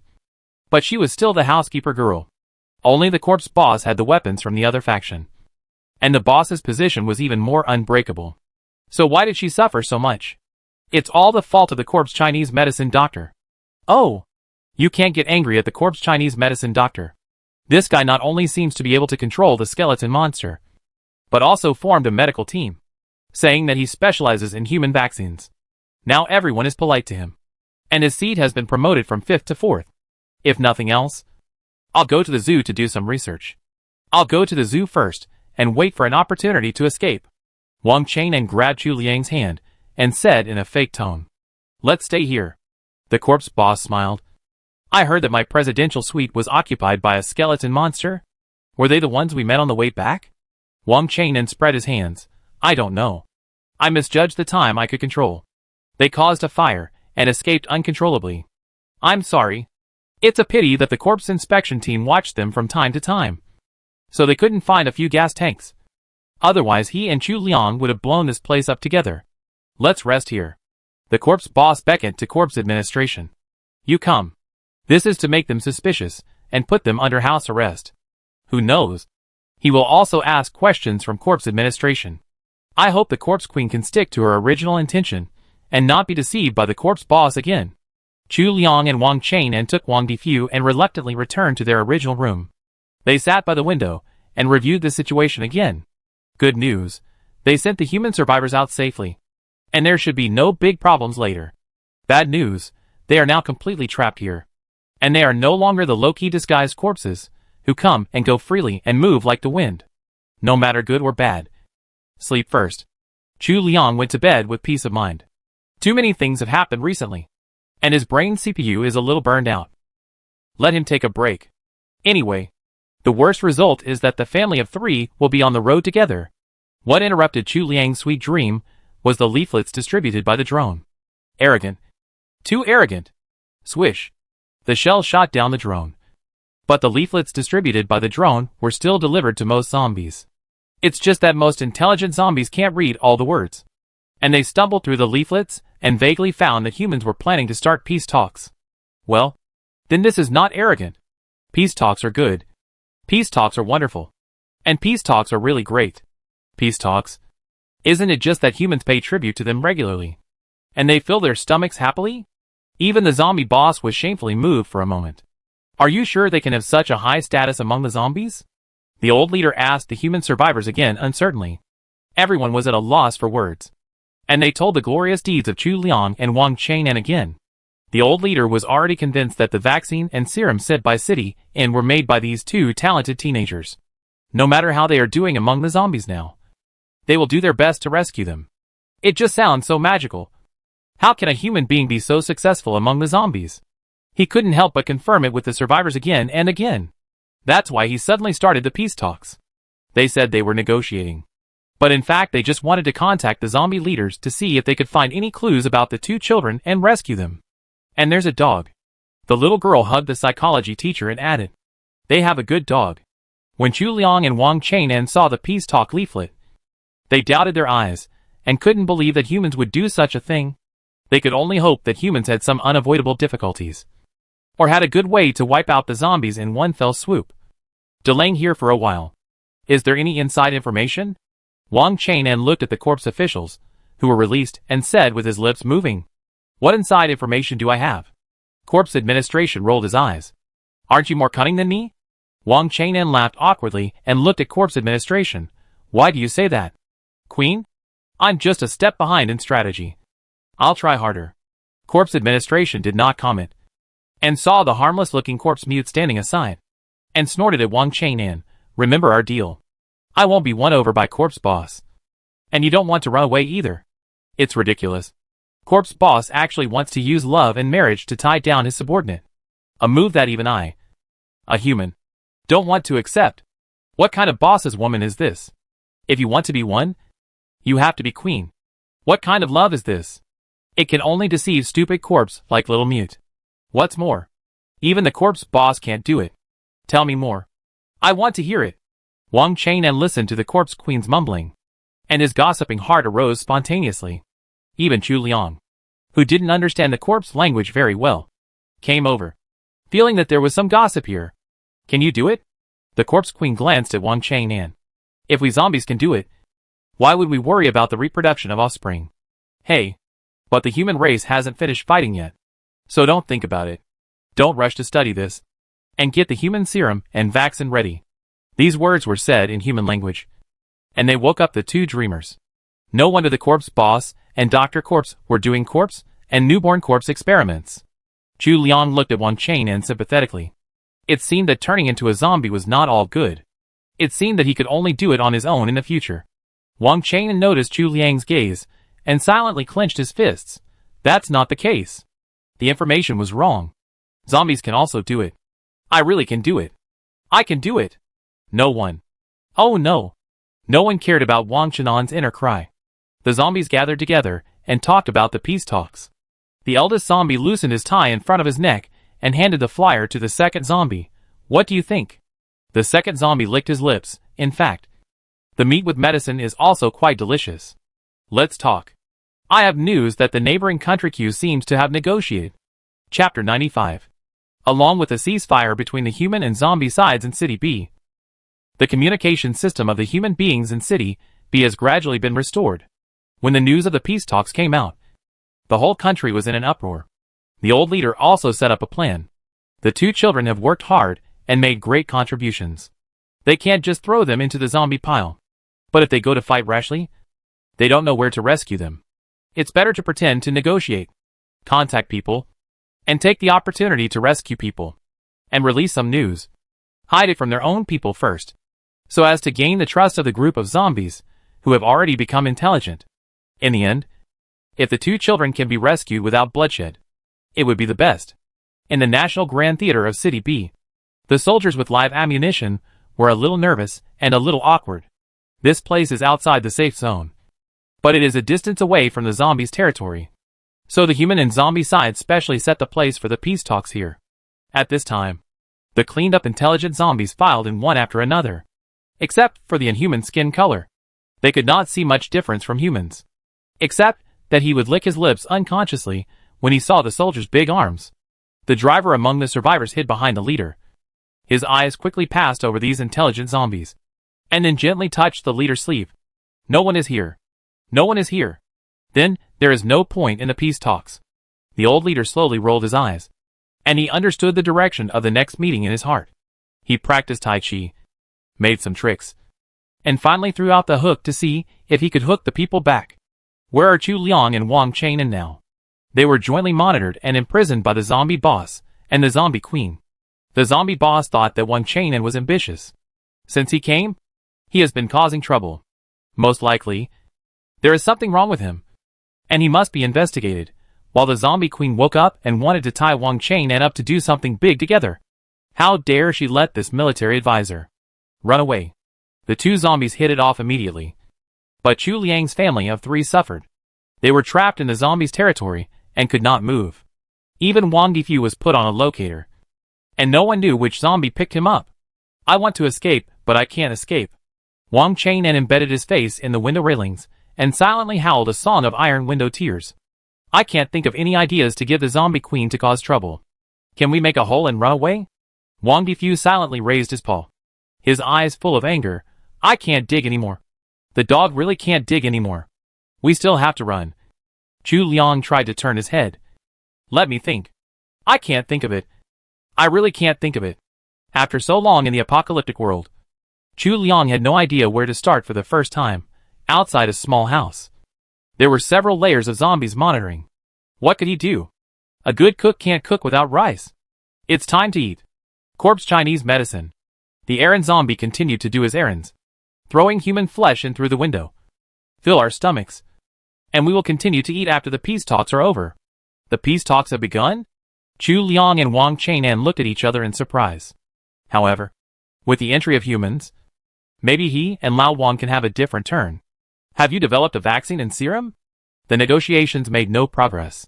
But she was still the housekeeper girl. Only the corpse boss had the weapons from the other faction. And the boss's position was even more unbreakable. So why did she suffer so much? It's all the fault of the corpse Chinese medicine doctor. Oh! You can't get angry at the corpse Chinese medicine doctor. This guy not only seems to be able to control the skeleton monster, but also formed a medical team, saying that he specializes in human vaccines. Now everyone is polite to him. And his seat has been promoted from 5th to 4th. If nothing else, I'll go to the zoo to do some research. I'll go to the zoo first, and wait for an opportunity to escape. Wang Chang'an grabbed Chu Liang's hand, and said in a fake tone, "Let's stay here." The corpse boss smiled. "I heard that my presidential suite was occupied by a skeleton monster. Were they the ones we met on the way back?" Wang Chang'an spread his hands. "I don't know. I misjudged the time I could control. They caused a fire, and escaped uncontrollably. I'm sorry. It's a pity that the corpse inspection team watched them from time to time, so they couldn't find a few gas tanks. Otherwise he and Chu Liang would have blown this place up together. Let's rest here." The corpse boss beckoned to corpse administration. "You come. This is to make them suspicious, and put them under house arrest. Who knows? He will also ask questions from corpse administration. I hope the corpse queen can stick to her original intention, and not be deceived by the corpse boss again." Chu Liang and Wang Chang'an took Wang Difu and reluctantly returned to their original room. They sat by the window, and reviewed the situation again. Good news. They sent the human survivors out safely. And there should be no big problems later. Bad news. They are now completely trapped here. And they are no longer the low-key disguised corpses, who come and go freely and move like the wind. No matter good or bad. Sleep first. Chu Liang went to bed with peace of mind. Too many things have happened recently, and his brain CPU is a little burned out. Let him take a break. Anyway, the worst result is that the family of 3 will be on the road together. What interrupted Chu Liang's sweet dream was the leaflets distributed by the drone. Arrogant. Too arrogant. Swish. The shell shot down the drone. But the leaflets distributed by the drone were still delivered to most zombies. It's just that most intelligent zombies can't read all the words. And they stumbled through the leaflets, and vaguely found that humans were planning to start peace talks. Well, then this is not arrogant. Peace talks are good. Peace talks are wonderful. And peace talks are really great. Peace talks. Isn't it just that humans pay tribute to them regularly? And they fill their stomachs happily? Even the zombie boss was shamefully moved for a moment. Are you sure they can have such a high status among the zombies? The old leader asked the human survivors again uncertainly. Everyone was at a loss for words. And they told the glorious deeds of Chu Liang and Wang Chang'an again. The old leader was already convinced that the vaccine and serum sent by City Inn were made by these 2 talented teenagers. No matter how they are doing among the zombies now, they will do their best to rescue them. It just sounds so magical. How can a human being be so successful among the zombies? He couldn't help but confirm it with the survivors again and again. That's why he suddenly started the peace talks. They said they were negotiating. But in fact they just wanted to contact the zombie leaders to see if they could find any clues about the 2 children and rescue them. And there's a dog. The little girl hugged the psychology teacher and added, "They have a good dog." When Chu Liang and Wang Chang'an saw the peace talk leaflet, they doubted their eyes, and couldn't believe that humans would do such a thing. They could only hope that humans had some unavoidable difficulties, or had a good way to wipe out the zombies in one fell swoop. Delaying here for a while. Is there any inside information? Wang Chang'an looked at the corpse officials, who were released, and said with his lips moving, "What inside information do I have?" Corpse administration rolled his eyes. "Aren't you more cunning than me?" Wang Chang'an laughed awkwardly and looked at corpse administration. "Why do you say that? Queen? I'm just a step behind in strategy. I'll try harder." Corpse administration did not comment, and saw the harmless-looking corpse mute standing aside, and snorted at Wang Chang'an, "Remember our deal. I won't be won over by corpse boss. And you don't want to run away either. It's ridiculous. Corpse boss actually wants to use love and marriage to tie down his subordinate. A move that even I, a human, don't want to accept. What kind of boss's woman is this? If you want to be one, you have to be queen. What kind of love is this? It can only deceive stupid corpse like little mute. What's more, Even the corpse boss can't do it. Tell me more. I want to hear it. Wang Chang'an listened to the corpse queen's mumbling, and his gossiping heart arose spontaneously. Even Chu Liang, who didn't understand the corpse language very well, came over, feeling that there was some gossip here. Can you do it? The corpse queen glanced at Wang Chang'an. If we zombies can do it, why would we worry about the reproduction of offspring? Hey, but the human race hasn't finished fighting yet. So don't think about it. Don't rush to study this. And get the human serum and vaccine ready. These words were said in human language, and they woke up the two dreamers. No wonder the corpse boss and Dr. Corpse were doing corpse and newborn corpse experiments. Chu Liang looked at Wang Chang'an sympathetically. It seemed that turning into a zombie was not all good. It seemed that he could only do it on his own in the future. Wang Chang'an noticed Chu Liang's gaze and silently clenched his fists. That's not the case. The information was wrong. Zombies can also do it. I really can do it. I can do it. No one. Oh no. No one cared about Wang Chang'an's inner cry. The zombies gathered together and talked about the peace talks. The eldest zombie loosened his tie in front of his neck and handed the flyer to the second zombie. What do you think? The second zombie licked his lips. In fact, the meat with medicine is also quite delicious. Let's talk. I have news that the neighboring country Q seems to have negotiated. Chapter 95. Along with a ceasefire between the human and zombie sides in City B, the communication system of the human beings in City B has gradually been restored. When the news of the peace talks came out, the whole country was in an uproar. The old leader also set up a plan. The two children have worked hard and made great contributions. They can't just throw them into the zombie pile. But if they go to fight rashly, they don't know where to rescue them. It's better to pretend to negotiate, contact people, and take the opportunity to rescue people, and release some news. Hide it from their own people first, so as to gain the trust of the group of zombies who have already become intelligent. In the end, if the two children can be rescued without bloodshed, it would be the best. In the National Grand Theater of City B, the soldiers with live ammunition were a little nervous and a little awkward. This place is outside the safe zone, but it is a distance away from the zombies' territory. So the human and zombie sides specially set the place for the peace talks here. At this time, the cleaned-up intelligent zombies filed in one after another. Except for the inhuman skin color. They could not see much difference from humans. Except that he would lick his lips unconsciously when he saw the soldier's big arms. The driver among the survivors hid behind the leader. His eyes quickly passed over these intelligent zombies, and then gently touched the leader's sleeve. No one is here. No one is here. Then, there is no point in the peace talks. The old leader slowly rolled his eyes, and he understood the direction of the next meeting in his heart. He practiced Tai Chi, made some tricks, and finally threw out the hook to see if he could hook the people back. Where are Chu Liang and Wang Chang'an now? They were jointly monitored and imprisoned by the zombie boss and the zombie queen. The zombie boss thought that Wang Chang'an was ambitious. Since he came, he has been causing trouble. Most likely, there is something wrong with him, and he must be investigated, while the zombie queen woke up and wanted to tie Wang Chang'an up to do something big together. How dare she let this military advisor run away? The two zombies hit it off immediately. But Chu Liang's family of three suffered. They were trapped in the zombies' territory and could not move. Even Wang Difu was put on a locator, and no one knew which zombie picked him up. I want to escape, but I can't escape. Wang Chang'an embedded his face in the window railings and silently howled a song of iron window tears. I can't think of any ideas to give the zombie queen to cause trouble. Can we make a hole and run away? Wang Difu silently raised his paw, his eyes full of anger. I can't dig anymore. The dog really can't dig anymore. We still have to run. Chu Liang tried to turn his head. Let me think. I can't think of it. I really can't think of it. After so long in the apocalyptic world, Chu Liang had no idea where to start for the first time, outside a small house. There were several layers of zombies monitoring. What could he do? A good cook can't cook without rice. It's time to eat. Corpse Chinese medicine. The errand zombie continued to do his errands, throwing human flesh in through the window. Fill our stomachs, and we will continue to eat after the peace talks are over. The peace talks have begun? Chu Liang and Wang Chang'an looked at each other in surprise. However, with the entry of humans, maybe he and Lao Wang can have a different turn. Have you developed a vaccine and serum? The negotiations made no progress.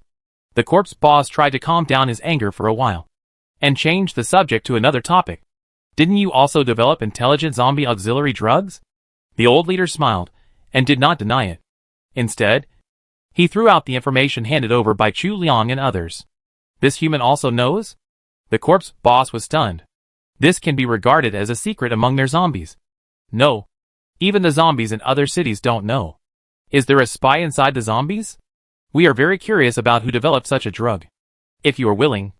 The corpse boss tried to calm down his anger for a while. and changed the subject to another topic. Didn't you also develop intelligent zombie auxiliary drugs? The old leader smiled, and did not deny it. Instead, he threw out the information handed over by Chu Liang and others. This human also knows? The corpse boss was stunned. This can be regarded as a secret among their zombies. No. Even the zombies in other cities don't know. Is there a spy inside the zombies? We are very curious about who developed such a drug. If you are willing,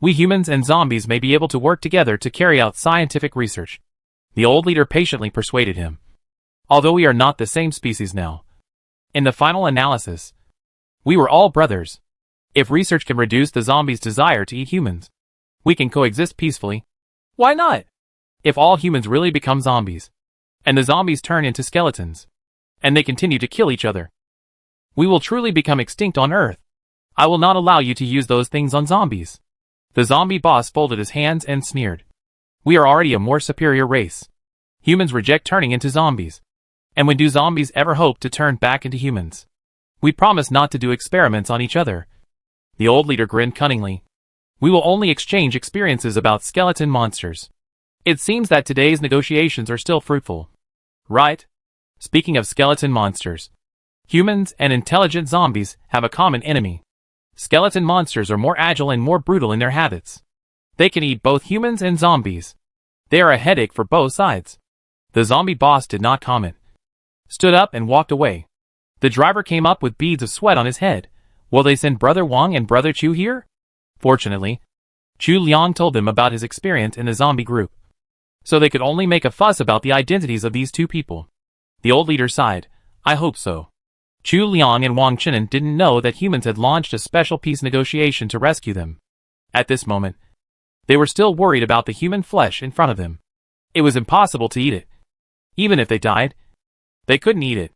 we humans and zombies may be able to work together to carry out scientific research. The old leader patiently persuaded him. Although we are not the same species now, in the final analysis, we were all brothers. If research can reduce the zombies' desire to eat humans, we can coexist peacefully. Why not? If all humans really become zombies, and the zombies turn into skeletons, and they continue to kill each other, we will truly become extinct on Earth. I will not allow you to use those things on zombies. The zombie boss folded his hands and sneered. We are already a more superior race. Humans reject turning into zombies. And when do zombies ever hope to turn back into humans? We promise not to do experiments on each other. The old leader grinned cunningly. We will only exchange experiences about skeleton monsters. It seems that today's negotiations are still fruitful. Right? Speaking of skeleton monsters, humans and intelligent zombies have a common enemy. Skeleton monsters are more agile and more brutal in their habits. They can eat both humans and zombies. They are a headache for both sides. The zombie boss did not comment, stood up and walked away. The driver came up with beads of sweat on his head. Will they send Brother Wang and Brother Chu here? Fortunately, Chu Liang told them about his experience in the zombie group, so they could only make a fuss about the identities of these two people. The old leader sighed. I hope so. Chu Liang and Wang Qinan didn't know that humans had launched a special peace negotiation to rescue them. At this moment, they were still worried about the human flesh in front of them. It was impossible to eat it. Even if they died, they couldn't eat it.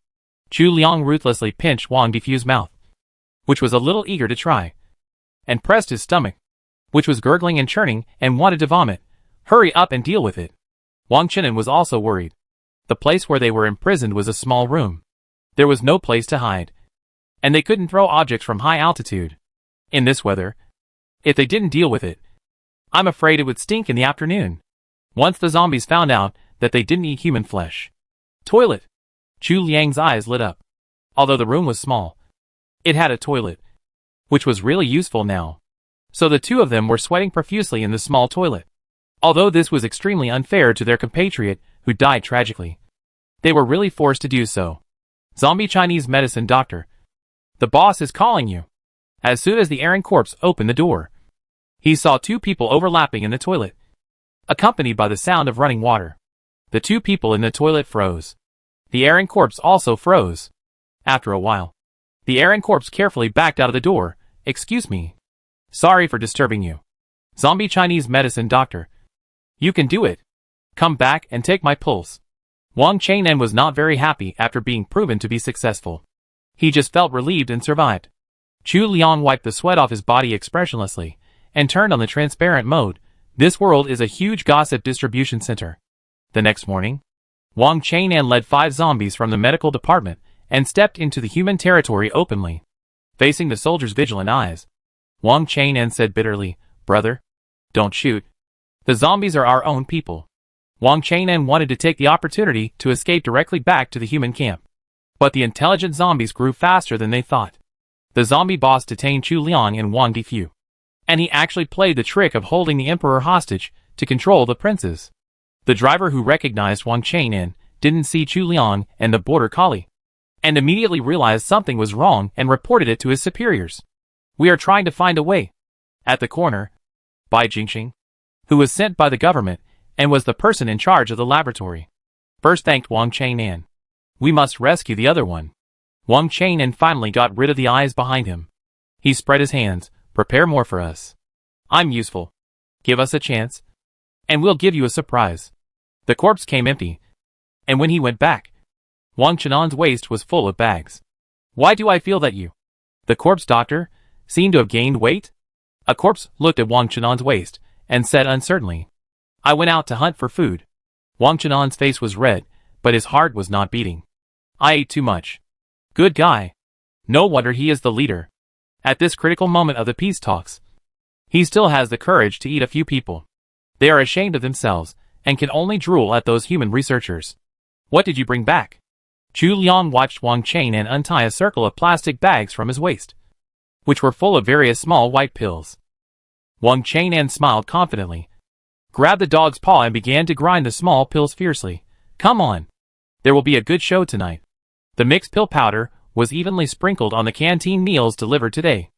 Chu Liang ruthlessly pinched Wang Difu's mouth, which was a little eager to try, and pressed his stomach, which was gurgling and churning and wanted to vomit. Hurry up and deal with it. Wang Qinan was also worried. The place where they were imprisoned was a small room. There was no place to hide, and they couldn't throw objects from high altitude. In this weather, if they didn't deal with it, I'm afraid it would stink in the afternoon. Once the zombies found out that they didn't eat human flesh. Toilet. Chu Liang's eyes lit up. Although the room was small, it had a toilet, which was really useful now. So the two of them were sweating profusely in the small toilet. Although this was extremely unfair to their compatriot, who died tragically, they were really forced to do so. Zombie Chinese medicine doctor. The boss is calling you. As soon as the errant corpse opened the door, he saw two people overlapping in the toilet, accompanied by the sound of running water. The two people in the toilet froze. The errant corpse also froze. After a while, the errant corpse carefully backed out of the door. Excuse me. Sorry for disturbing you. Zombie Chinese medicine doctor. You can do it. Come back and take my pulse. Wang Qinan was not very happy after being proven to be successful. He just felt relieved and survived. Chu Liang wiped the sweat off his body expressionlessly, and turned on the transparent mode. This world is a huge gossip distribution center. The next morning, Wang Qinan led 5 zombies from the medical department, and stepped into the human territory openly. Facing the soldiers' vigilant eyes, Wang Qinan said bitterly, Brother, don't shoot. The zombies are our own people. Wang Qinan wanted to take the opportunity to escape directly back to the human camp. But the intelligent zombies grew faster than they thought. The zombie boss detained Chu Liang and Wang Difu, and he actually played the trick of holding the emperor hostage to control the princes. The driver, who recognized Wang Qinan, didn't see Chu Liang and the border collie, and immediately realized something was wrong and reported it to his superiors. We are trying to find a way. At the corner, Bai Jingxing, who was sent by the government and was the person in charge of the laboratory, first thanked Wang Qinan. We must rescue the other one. Wang Qinan finally got rid of the eyes behind him. He spread his hands. Prepare more for us. I'm useful. Give us a chance, and we'll give you a surprise. The corpse came empty, and when he went back, Wang Qinan's waist was full of bags. Why do I feel that you, the corpse doctor, seem to have gained weight? A corpse looked at Wang Qinan's waist and said uncertainly, I went out to hunt for food. Wang Qinan's face was red, but his heart was not beating. I ate too much. Good guy. No wonder he is the leader. At this critical moment of the peace talks, He still has the courage to eat a few people. They are ashamed of themselves, and can only drool at those human researchers. What did you bring back? Chu Liang watched Wang Chang'an untie a circle of plastic bags from his waist, which were full of various small white pills. Wang Chang'an smiled confidently, grabbed the dog's paw and began to grind the small pills fiercely. Come on. There will be a good show tonight. The mixed pill powder was evenly sprinkled on the canteen meals delivered today.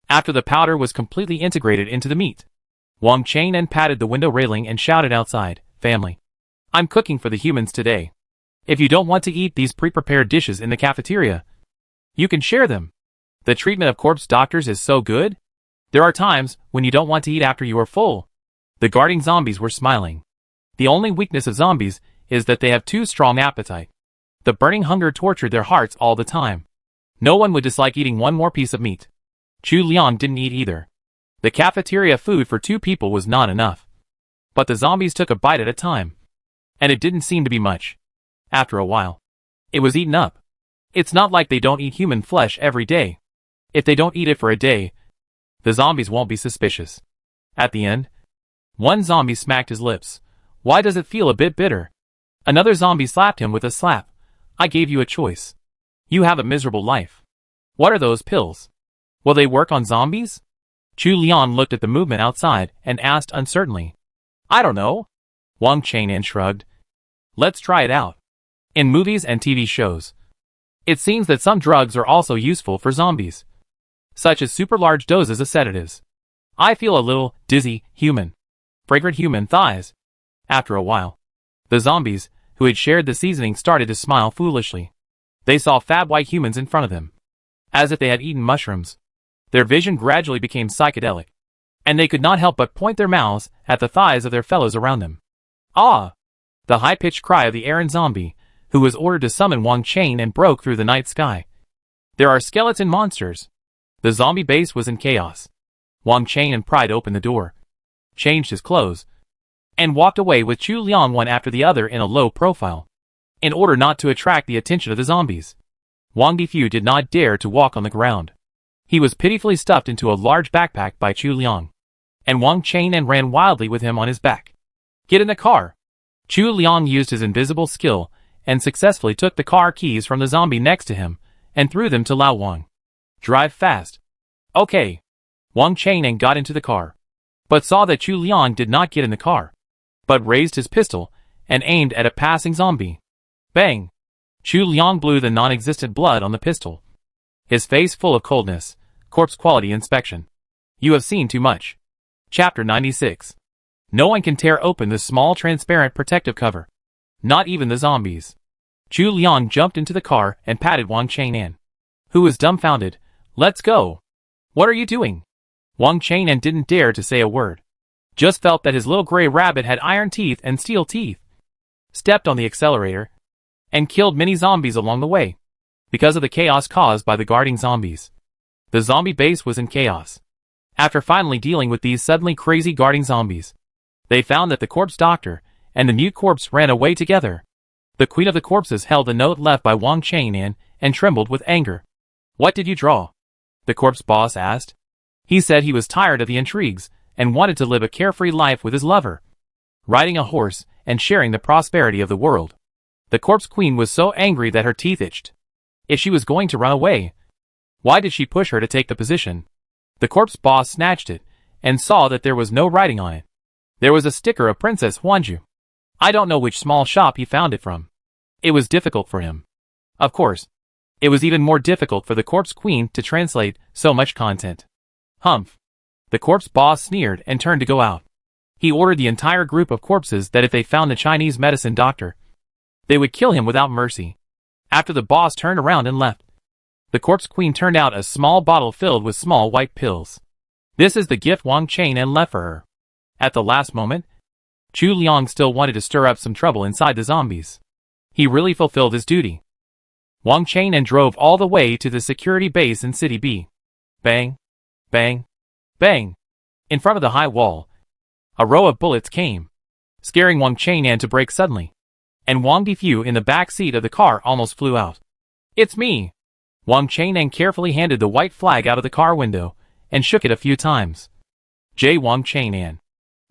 After the powder was completely integrated into the meat, Wang Chang'an patted the window railing and shouted outside, "Family, I'm cooking for the humans today. If you don't want to eat these pre-prepared dishes in the cafeteria, you can share them. The treatment of corpse doctors is so good. There are times when you don't want to eat after you are full." The guarding zombies were smiling. The only weakness of zombies is that they have too strong appetite. The burning hunger tortured their hearts all the time. No one would dislike eating one more piece of meat. Chu Liang didn't eat either. The cafeteria food for 2 people was not enough. But the zombies took a bite at a time. And it didn't seem to be much. After a while, it was eaten up. It's not like they don't eat human flesh every day. If they don't eat it for a day, the zombies won't be suspicious. At the end, one zombie smacked his lips. "Why does it feel a bit bitter?" Another zombie slapped him with a slap. "I gave you a choice. You have a miserable life. What are those pills? Will they work on zombies?" Chu Liang looked at the movement outside and asked uncertainly. "I don't know." Wang Chang'an shrugged. "Let's try it out. In movies and TV shows, it seems that some drugs are also useful for zombies, such as super large doses of sedatives. I feel a little dizzy, fragrant human thighs." After a while, the zombies, who had shared the seasoning, started to smile foolishly. They saw fat white humans in front of them, as if they had eaten mushrooms. Their vision gradually became psychedelic, and they could not help but point their mouths at the thighs of their fellows around them. "Ah!" The high-pitched cry of the errant zombie, who was ordered to summon Wang Chang'an, broke through the night sky. "There are skeleton monsters." The zombie base was in chaos. Wang Chang'an pried open the door, changed his clothes, and walked away with Chu Liang one after the other in a low profile, in order not to attract the attention of the zombies. Wang Difu did not dare to walk on the ground. He was pitifully stuffed into a large backpack by Chu Liang, and Wang Chang'an ran wildly with him on his back. "Get in the car!" Chu Liang used his invisible skill and successfully took the car keys from the zombie next to him and threw them to Lao Wang. "Drive fast." "Okay." Wang Chang'an got into the car, but saw that Chu Liang did not get in the car, but raised his pistol and aimed at a passing zombie. Bang! Chu Liang blew the non-existent blood on the pistol, his face full of coldness. Corpse quality inspection. You have seen too much. Chapter 96. No one can tear open the small transparent protective cover. Not even the zombies. Chu Liang jumped into the car and patted Wang Chang'an, who was dumbfounded. "Let's go." "What are you doing?" Wang Chang'an didn't dare to say a word. Just felt that his little gray rabbit had iron teeth and steel teeth. Stepped on the accelerator and killed many zombies along the way, because of the chaos caused by the guarding zombies. The zombie base was in chaos. After finally dealing with these suddenly crazy guarding zombies, they found that the corpse doctor and the mute corpse ran away together. The queen of the corpses held the note left by Wang Chang'an and trembled with anger. "What did you draw?" the corpse boss asked. He said he was tired of the intrigues and wanted to live a carefree life with his lover, riding a horse and sharing the prosperity of the world. The corpse queen was so angry that her teeth itched. If she was going to run away, why did she push her to take the position? The corpse boss snatched it and saw that there was no writing on it. There was a sticker of Princess Huanju. I don't know which small shop he found it from. It was difficult for him. Of course, it was even more difficult for the corpse queen to translate so much content. Humph. The corpse boss sneered and turned to go out. He ordered the entire group of corpses that if they found the Chinese medicine doctor, they would kill him without mercy. After the boss turned around and left, the corpse queen turned out a small bottle filled with small white pills. This is the gift Wang Chang'an left for her. At the last moment, Chu Liang still wanted to stir up some trouble inside the zombies. He really fulfilled his duty. Wang Chang'an drove all the way to the security base in City B. Bang, bang, bang. In front of the high wall, a row of bullets came, scaring Wang Chang'an to brake suddenly, and Wang Difu in the back seat of the car almost flew out. "It's me!" Wang Chang'an carefully handed the white flag out of the car window and shook it a few times. J. Wang Chainan.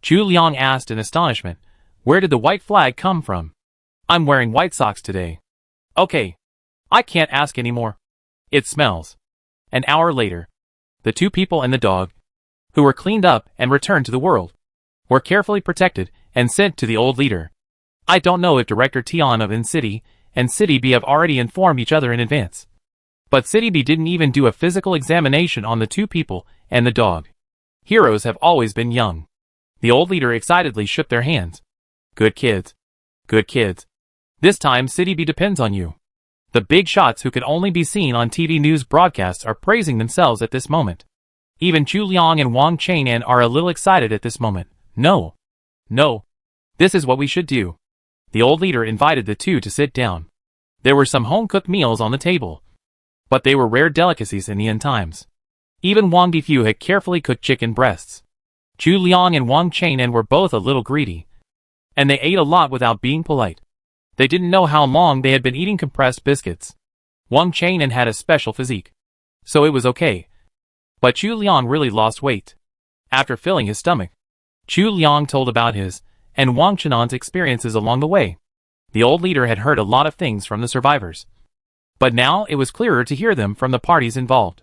Chu Liang asked in astonishment. Where did the white flag come from? I'm wearing white socks today. Okay. I can't ask anymore. It smells. An hour later, the two people and the dog, who were cleaned up and returned to the world, were carefully protected and sent to the old leader. I don't know if Director Tian of N City and City B have already informed each other in advance. But City B didn't even do a physical examination on the two people and the dog. Heroes have always been young. The old leader excitedly shook their hands. Good kids. Good kids. This time City B depends on you. The big shots who could only be seen on TV news broadcasts are praising themselves at this moment. Even Chu Liang and Wang Chainan are a little excited at this moment. No. No. This is what we should do. The old leader invited the two to sit down. There were some home-cooked meals on the table, but they were rare delicacies in the end times. Even Wang Difu had carefully cooked chicken breasts. Chu Liang and Wang Chainan were both a little greedy, and they ate a lot without being polite. They didn't know how long they had been eating compressed biscuits. Wang Chainan had a special physique, so it was okay. But Chu Liang really lost weight. After filling his stomach, Chu Liang told about his and Wang Chainan's experiences along the way. The old leader had heard a lot of things from the survivors, but now it was clearer to hear them from the parties involved.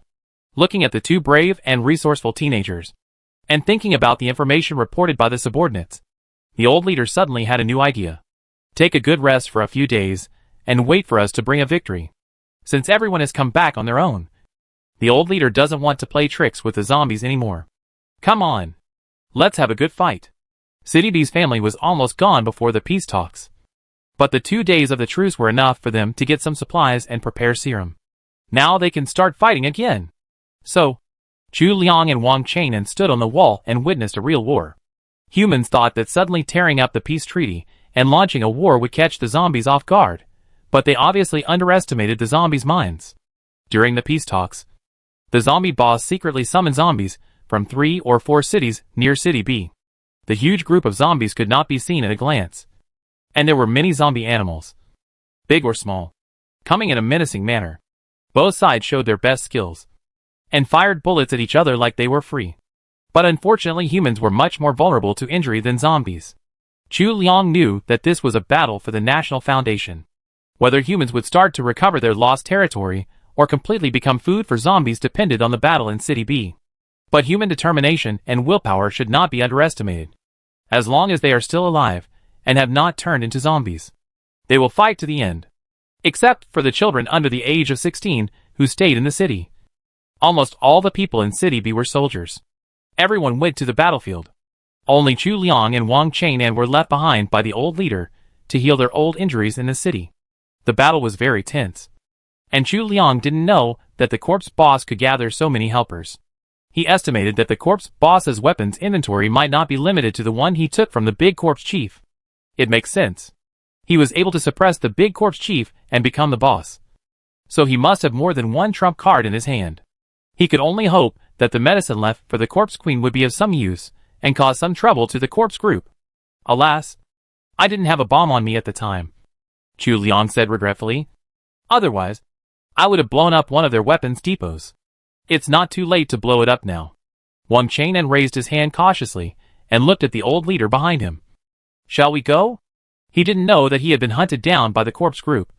Looking at the two brave and resourceful teenagers, and thinking about the information reported by the subordinates, the old leader suddenly had a new idea. Take a good rest for a few days, and wait for us to bring a victory. Since everyone has come back on their own, the old leader doesn't want to play tricks with the zombies anymore. Come on. Let's have a good fight. City B's family was almost gone before the peace talks, but the 2 days of the truce were enough for them to get some supplies and prepare serum. Now they can start fighting again. So, Chu Liang and Wang Chainan stood on the wall and witnessed a real war. Humans thought that suddenly tearing up the peace treaty and launching a war would catch the zombies off guard, but they obviously underestimated the zombies' minds. During the peace talks, the zombie boss secretly summoned zombies from 3 or 4 cities near City B. The huge group of zombies could not be seen at a glance, and there were many zombie animals, big or small, coming in a menacing manner. Both sides showed their best skills, and fired bullets at each other like they were free. But unfortunately humans were much more vulnerable to injury than zombies. Chu Liang knew that this was a battle for the National Foundation. Whether humans would start to recover their lost territory or completely become food for zombies depended on the battle in City B. But human determination and willpower should not be underestimated. As long as they are still alive and have not turned into zombies, they will fight to the end. Except for the children under the age of 16 who stayed in the city. Almost all the people in City B were soldiers. Everyone went to the battlefield. Only Chu Liang and Wang Chainan were left behind by the old leader to heal their old injuries in the city. The battle was very tense, and Chu Liang didn't know that the corpse boss could gather so many helpers. He estimated that the corpse boss's weapons inventory might not be limited to the one he took from the big corpse chief. It makes sense. He was able to suppress the big corpse chief and become the boss. So he must have more than one trump card in his hand. He could only hope that the medicine left for the corpse queen would be of some use and cause some trouble to the corpse group. Alas, I didn't have a bomb on me at the time, Chu Liang said regretfully. Otherwise, I would have blown up one of their weapons depots. It's not too late to blow it up now. Wang Chainan raised his hand cautiously and looked at the old leader behind him. Shall we go? He didn't know that he had been hunted down by the corpse group,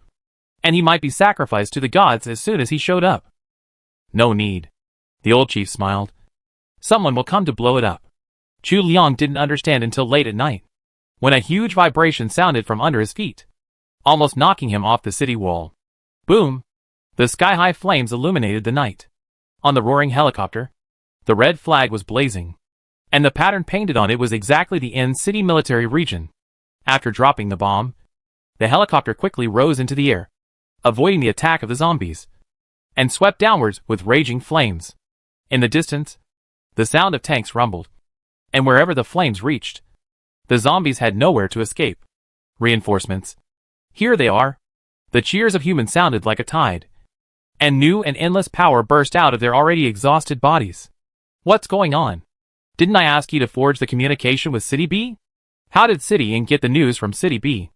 and he might be sacrificed to the gods as soon as he showed up. No need. The old chief smiled. Someone will come to blow it up. Chu Liang didn't understand until late at night, when a huge vibration sounded from under his feet, almost knocking him off the city wall. Boom! The sky-high flames illuminated the night. On the roaring helicopter, the red flag was blazing, and the pattern painted on it was exactly the N City military region. After dropping the bomb, the helicopter quickly rose into the air, avoiding the attack of the zombies, and swept downwards with raging flames. In the distance, the sound of tanks rumbled, and wherever the flames reached, the zombies had nowhere to escape. Reinforcements. Here they are. The cheers of humans sounded like a tide, and new and endless power burst out of their already exhausted bodies. What's going on? Didn't I ask you to forge the communication with City B? How did City N get the news from City B?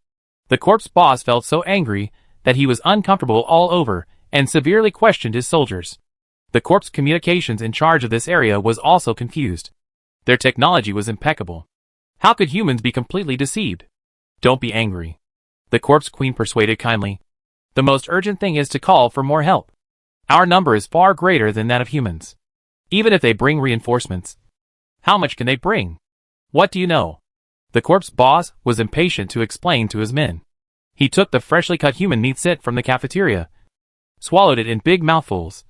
The corpse boss felt so angry that he was uncomfortable all over and severely questioned his soldiers. The corpse communications in charge of this area was also confused. Their technology was impeccable. How could humans be completely deceived? Don't be angry. The Corpse Queen persuaded kindly. The most urgent thing is to call for more help. Our number is far greater than that of humans. Even if they bring reinforcements, how much can they bring? What do you know? The corpse boss was impatient to explain to his men. He took the freshly cut human meat sit from the cafeteria, swallowed it in big mouthfuls,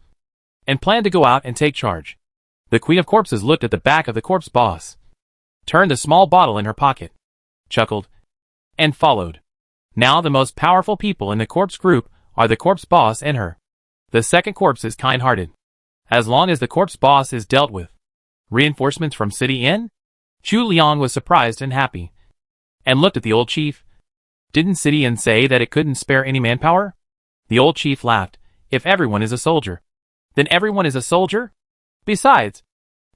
and planned to go out and take charge. The Queen of Corpses looked at the back of the corpse boss, turned the small bottle in her pocket, chuckled, and followed. Now the most powerful people in the corpse group are the corpse boss and her. The second corpse is kind-hearted. As long as the corpse boss is dealt with. Reinforcements from City Inn? Chu Liang was surprised and happy, and looked at the old chief. Didn't City Inn say that it couldn't spare any manpower? The old chief laughed. If everyone is a soldier, then everyone is a soldier? Besides,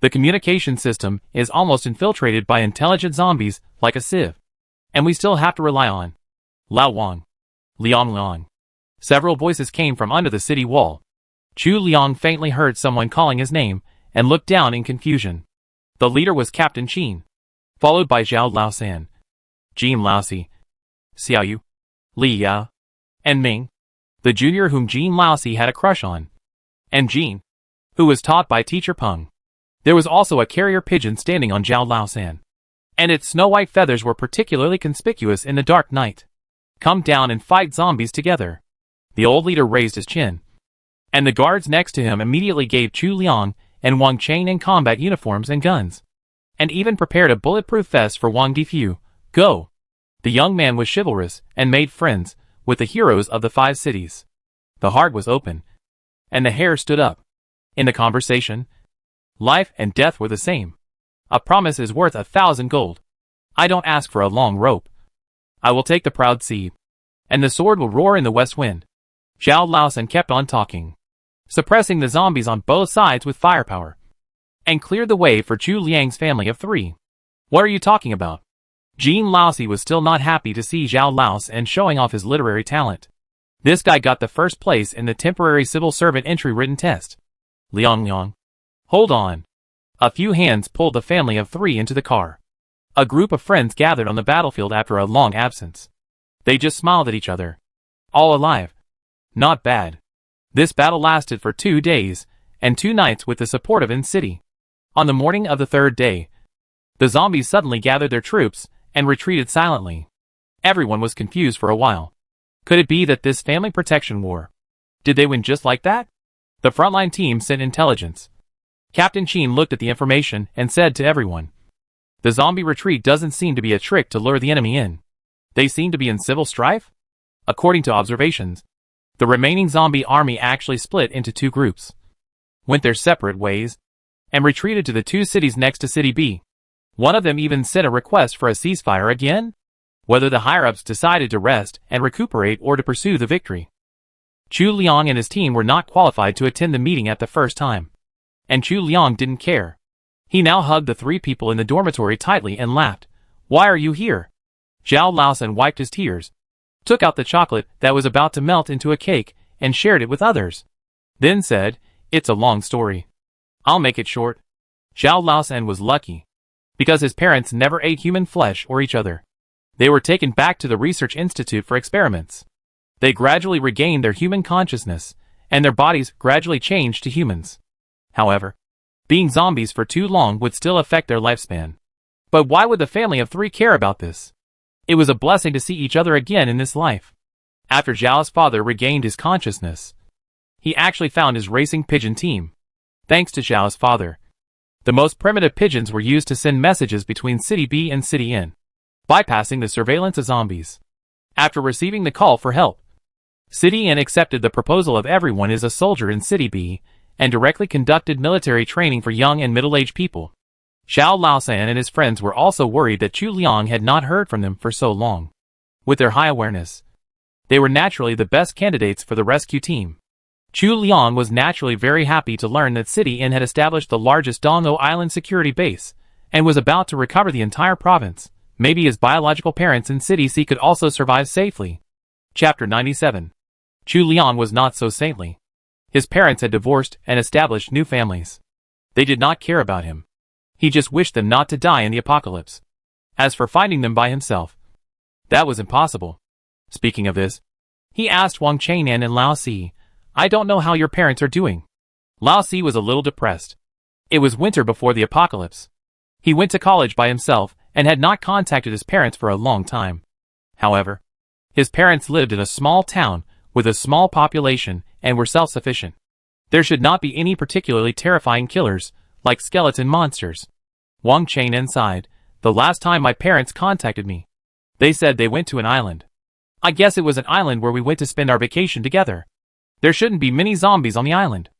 the communication system is almost infiltrated by intelligent zombies like a sieve, and we still have to rely on Lao Wang, Liang Liang. Several voices came from under the city wall. Chu Liang faintly heard someone calling his name and looked down in confusion. The leader was Captain Qin, followed by Zhao Laosan, Jin Laosi, Xiao Yu, Li Yao, and Ming, the junior whom Jin Laosi had a crush on, and Jin, who was taught by teacher Peng. There was also a carrier pigeon standing on Zhao Laosan, and its snow-white feathers were particularly conspicuous in the dark night. Come down and fight zombies together. The old leader raised his chin, and the guards next to him immediately gave Chu Liang and Wang Cheng in combat uniforms and guns, and even prepared a bulletproof vest for Wang Difu. Go! The young man was chivalrous and made friends with the heroes of the 5 cities. The heart was open, and the hair stood up. In the conversation, life and death were the same. A promise is worth 1,000 gold. I don't ask for a long rope. I will take the proud seed, and the sword will roar in the west wind. Zhao Laosan kept on talking, suppressing the zombies on both sides with firepower, and cleared the way for Chu Liang's family of 3. What are you talking about? Jin Laosi was still not happy to see Zhao Laosan showing off his literary talent. This guy got the first place in the temporary civil servant entry written test. Liang Liang. Hold on. A few hands pulled the family of 3 into the car. A group of friends gathered on the battlefield after a long absence. They just smiled at each other. All alive. Not bad. This battle lasted for 2 days and 2 nights with the support of N-City. On the morning of the 3rd day, the zombies suddenly gathered their troops and retreated silently. Everyone was confused for a while. Could it be that this family protection war? Did they win just like that? The frontline team sent intelligence. Captain Qin looked at the information and said to everyone, the zombie retreat doesn't seem to be a trick to lure the enemy in. They seem to be in civil strife? According to observations, the remaining zombie army actually split into 2 groups, went their separate ways, and retreated to the 2 cities next to City B. One of them even sent a request for a ceasefire again? Whether the higher-ups decided to rest and recuperate or to pursue the victory. Chu Liang and his team were not qualified to attend the meeting at the first time, and Chu Liang didn't care. He now hugged the 3 people in the dormitory tightly and laughed. Why are you here? Zhao Laosan wiped his tears, took out the chocolate that was about to melt into a cake, and shared it with others. Then said, it's a long story. I'll make it short. Zhao Laosan was lucky, because his parents never ate human flesh or each other. They were taken back to the research institute for experiments. They gradually regained their human consciousness, and their bodies gradually changed to humans. However, being zombies for too long would still affect their lifespan. But why would the family of 3 care about this? It was a blessing to see each other again in this life. After Zhao's father regained his consciousness, he actually found his racing pigeon team. Thanks to Zhao's father, the most primitive pigeons were used to send messages between City B and City N, bypassing the surveillance of zombies. After receiving the call for help, City N accepted the proposal of everyone as a soldier in City B and directly conducted military training for young and middle-aged people. Zhao Laosan and his friends were also worried that Chu Liang had not heard from them for so long. With their high awareness, they were naturally the best candidates for the rescue team. Chu Liang was naturally very happy to learn that City Inn had established the largest Donggo Island security base, and was about to recover the entire province. Maybe his biological parents in City C could also survive safely. Chapter 97. Chu Liang was not so saintly. His parents had divorced and established new families. They did not care about him. He just wished them not to die in the apocalypse. As for finding them by himself, that was impossible. Speaking of this, he asked Wang Chang'an and Lao Si, "I don't know how your parents are doing." Lao Si was a little depressed. It was winter before the apocalypse. He went to college by himself and had not contacted his parents for a long time. However, his parents lived in a small town with a small population and were self-sufficient. There should not be any particularly terrifying killers, like skeleton monsters. Wang Chang'an sighed. "The last time my parents contacted me, they said they went to an island. I guess it was an island where we went to spend our vacation together. There shouldn't be many zombies on the island.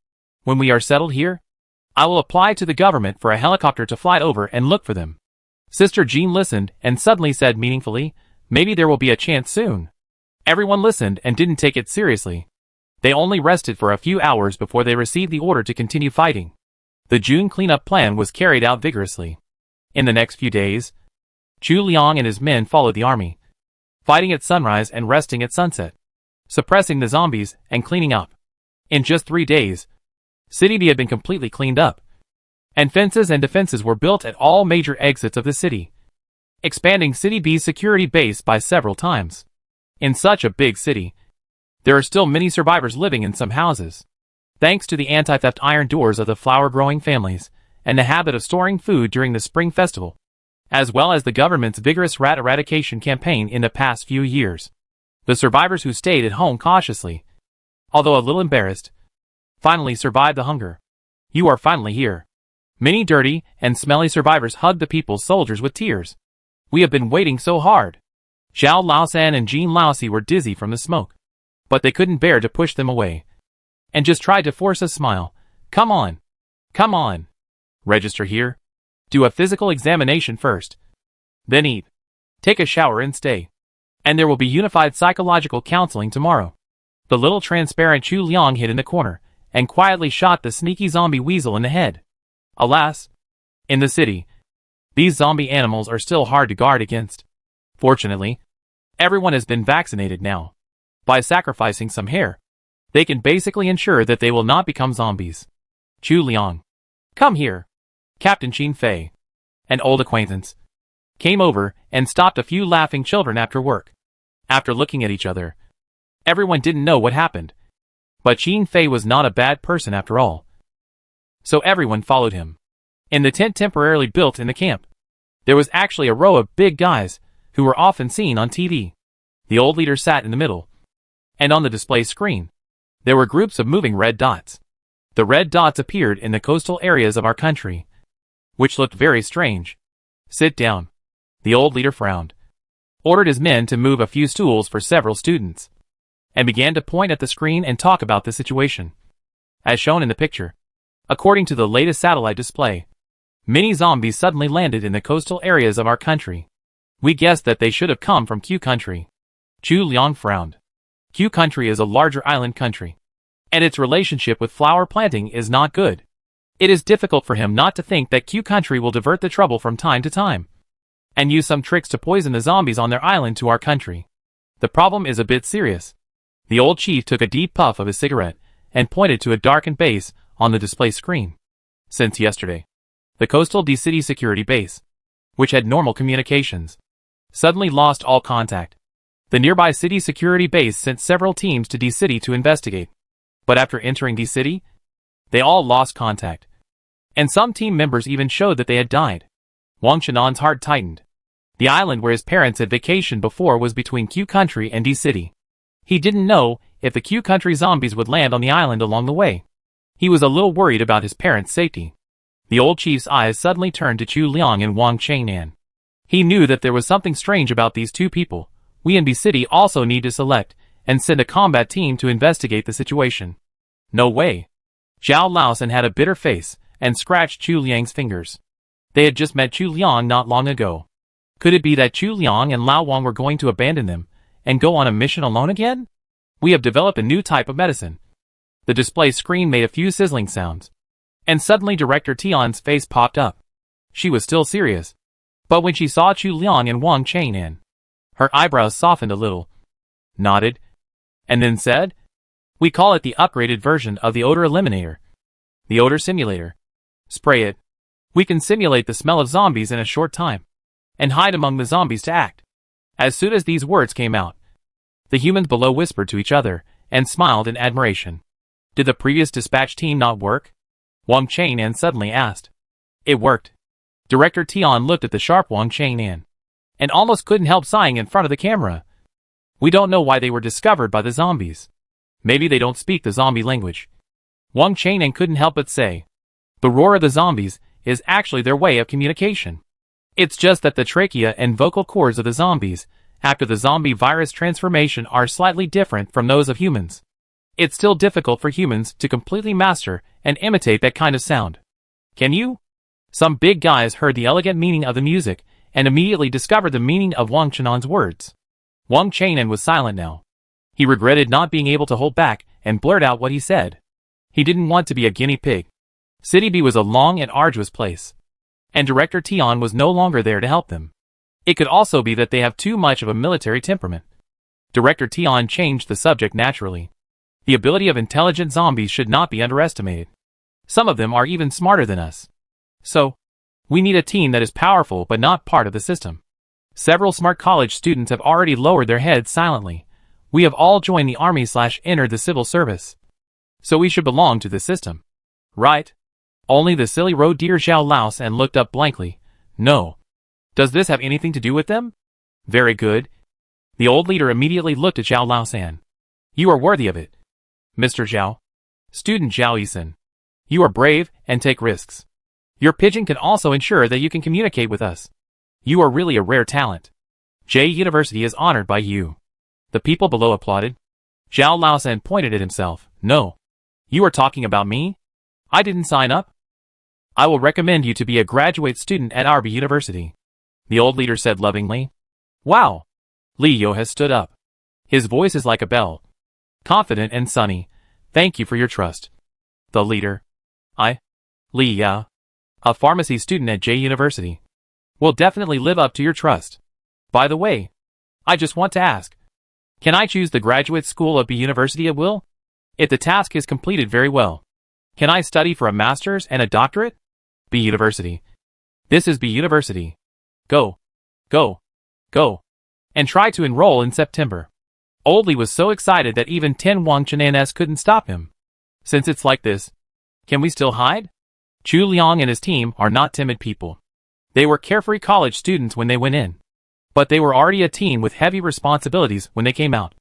When we are settled here, I will apply to the government for a helicopter to fly over and look for them." Sister Jean listened and suddenly said meaningfully, "Maybe there will be a chance soon." Everyone listened and didn't take it seriously. They only rested for a few hours before they received the order to continue fighting. The June cleanup plan was carried out vigorously. In the next few days, Chu Liang and his men followed the army, fighting at sunrise and resting at sunset, suppressing the zombies and cleaning up. In just 3 days, City B had been completely cleaned up, and fences and defenses were built at all major exits of the city, expanding City B's security base by several times. In such a big city, there are still many survivors living in some houses. Thanks to the anti-theft iron doors of the flower-growing families, and the habit of storing food during the Spring Festival, as well as the government's vigorous rat eradication campaign in the past few years, the survivors who stayed at home cautiously, although a little embarrassed, finally survived the hunger. "You are finally here." Many dirty and smelly survivors hugged the people's soldiers with tears. "We have been waiting so hard." Zhao Laosan and Jean Laosi were dizzy from the smoke, but they couldn't bear to push them away, and just tried to force a smile. "Come on. Come on. Register here. Do a physical examination first. Then eat. Take a shower and stay. And there will be unified psychological counseling tomorrow." The little transparent Chu Liang hid in the corner, and quietly shot the sneaky zombie weasel in the head. Alas, in the city, these zombie animals are still hard to guard against. Fortunately, everyone has been vaccinated now. By sacrificing some hair, they can basically ensure that they will not become zombies. "Chu Liang, come here." Captain Qin Fei, an old acquaintance, came over and stopped a few laughing children after work. After looking at each other, everyone didn't know what happened. But Qin Fei was not a bad person after all. So everyone followed him. In the tent temporarily built in the camp, there was actually a row of big guys who were often seen on TV. The old leader sat in the middle, and on the display screen, there were groups of moving red dots. The red dots appeared in the coastal areas of our country, which looked very strange. "Sit down." The old leader frowned, ordered his men to move a few stools for several students, and began to point at the screen and talk about the situation. As shown in the picture, according to the latest satellite display, many zombies suddenly landed in the coastal areas of our country. We guessed that they should have come from Q country. Chu Liang frowned. Q country is a larger island country, and its relationship with flower planting is not good. It is difficult for him not to think that Q country will divert the trouble from time to time, and use some tricks to poison the zombies on their island to our country. The problem is a bit serious. The old chief took a deep puff of his cigarette and pointed to a darkened base on the display screen. Since yesterday, the coastal D-City security base, which had normal communications, suddenly lost all contact. The nearby city security base sent several teams to D-City to investigate. But after entering D-City, they all lost contact. And some team members even showed that they had died. Wang Chenan's heart tightened. The island where his parents had vacationed before was between Q country and D-City. He didn't know if the Q country zombies would land on the island along the way. He was a little worried about his parents' safety. The old chief's eyes suddenly turned to Chu Liang and Wang Chang'an. He knew that there was something strange about these two people. We in B-City also need to select and send a combat team to investigate the situation. No way. Zhao Laosan had a bitter face and scratched Chu Liang's fingers. They had just met Chu Liang not long ago. Could it be that Chu Liang and Lao Wang were going to abandon them and go on a mission alone again? "We have developed a new type of medicine." The display screen made a few sizzling sounds, and suddenly Director Tian's face popped up. She was still serious, but when she saw Chu Liang and Wang Chang'an, her eyebrows softened a little, nodded, and then said, "We call it the upgraded version of the odor eliminator. The odor simulator. Spray it. We can simulate the smell of zombies in a short time, and hide among the zombies to act. As soon as these words came out, the humans below whispered to each other, and smiled in admiration. Did the previous dispatch team not work? Wang Chang'an suddenly asked. It worked. Director Tian looked at the sharp Wang Chang'an, and almost couldn't help sighing in front of the camera. We don't know why they were discovered by the zombies. Maybe they don't speak the zombie language. Wang Chang'an couldn't help but say. The roar of the zombies is actually their way of communication. It's just that the trachea and vocal cords of the zombies, after the zombie virus transformation, are slightly different from those of humans. It's still difficult for humans to completely master and imitate that kind of sound. Can you? Some big guys heard the elegant meaning of the music and immediately discovered the meaning of Wang Chang'an's words. Wang Chang'an was silent now. He regretted not being able to hold back and blurt out what he said. He didn't want to be a guinea pig. City B was a long and arduous place, and Director Tian was no longer there to help them. It could also be that they have too much of a military temperament. Director Tian changed the subject naturally. The ability of intelligent zombies should not be underestimated. Some of them are even smarter than us. So, we need a team that is powerful but not part of the system. Several smart college students have already lowered their heads silently. We have all joined the army/entered the civil service. So we should belong to the system. Right? Only the silly roe deer Zhao Laosan looked up blankly. No. Does this have anything to do with them? Very good. The old leader immediately looked at Zhao Laosan. You are worthy of it. Mr. Zhao. Student Zhao Yisan. You are brave and take risks. Your pigeon can also ensure that you can communicate with us. You are really a rare talent. J University is honored by you. The people below applauded. Zhao Laosan pointed at himself. No. You are talking about me? I didn't sign up. I will recommend you to be a graduate student at RB University. The old leader said lovingly. Wow. Li Yo has stood up. His voice is like a bell. Confident and sunny. Thank you for your trust. The leader. Li Ya. A pharmacy student at J University. Will definitely live up to your trust. By the way, I just want to ask. Can I choose the graduate school of B University at will? If the task is completed very well. Can I study for a master's and a doctorate? B University. This is B University. Go. Go. Go. And try to enroll in September. Old Li was so excited that even 10 Wang Chang'an couldn't stop him. Since it's like this, can we still hide? Chu Liang and his team are not timid people. They were carefree college students when they went in. But they were already a team with heavy responsibilities when they came out.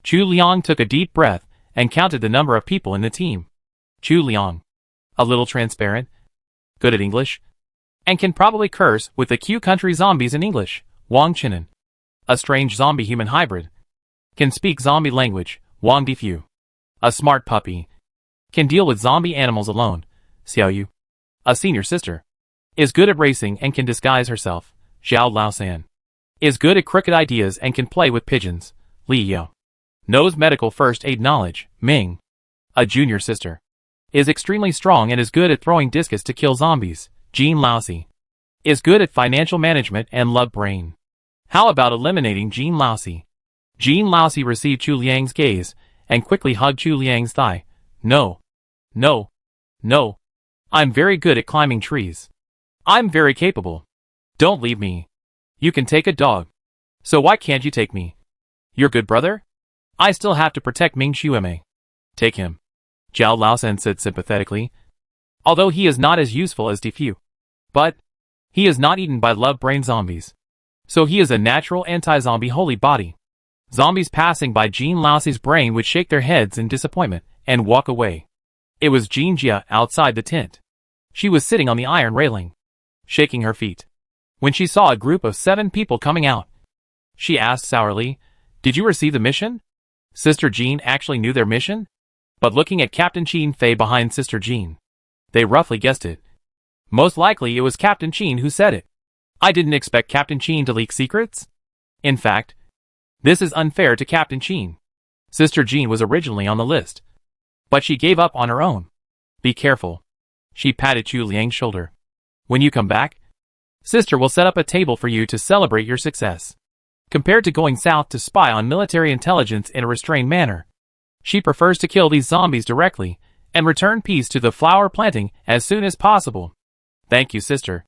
Chu Liang took a deep breath and counted the number of people in the team. Chu Liang. A little transparent. Good at English. And can probably curse with the Q country zombies in English. Wang Chang'an. A strange zombie-human hybrid. Can speak zombie language. Wang Difu. A smart puppy. Can deal with zombie animals alone. Xiao Yu. A senior sister. Is good at racing and can disguise herself. Zhao Laosan. Is good at crooked ideas and can play with pigeons. Li Yao. Knows medical first aid knowledge. Ming. A junior sister. Is extremely strong and is good at throwing discus to kill zombies. Jean Laosi. Is good at financial management and love brain. How about eliminating Jean Laosi? Jean Laosi received Chu Liang's gaze and quickly hugged Chu Liang's thigh. No. No. No. I'm very good at climbing trees. I'm very capable. Don't leave me. You can take a dog. So why can't you take me? Your good brother? I still have to protect Ming Xueme. Take him. Zhao Laosan said sympathetically. Although he is not as useful as Defu. But he is not eaten by love brain zombies. So he is a natural anti-zombie holy body. Zombies passing by Jean Laosi's brain would shake their heads in disappointment and walk away. It was Jean Jia outside the tent. She was sitting on the iron railing, shaking her feet, when she saw a group of 7 people coming out. She asked sourly, "Did you receive the mission?" Sister Jean actually knew their mission? But looking at Captain Qin Fei behind Sister Jean, they roughly guessed it. Most likely it was Captain Qin who said it. I didn't expect Captain Qin to leak secrets. In fact, this is unfair to Captain Qin. Sister Jean was originally on the list, but she gave up on her own. Be careful. She patted Chu Liang's shoulder. When you come back, Sister will set up a table for you to celebrate your success. Compared to going south to spy on military intelligence in a restrained manner, she prefers to kill these zombies directly and return peace to the flower planting as soon as possible. Thank you, sister.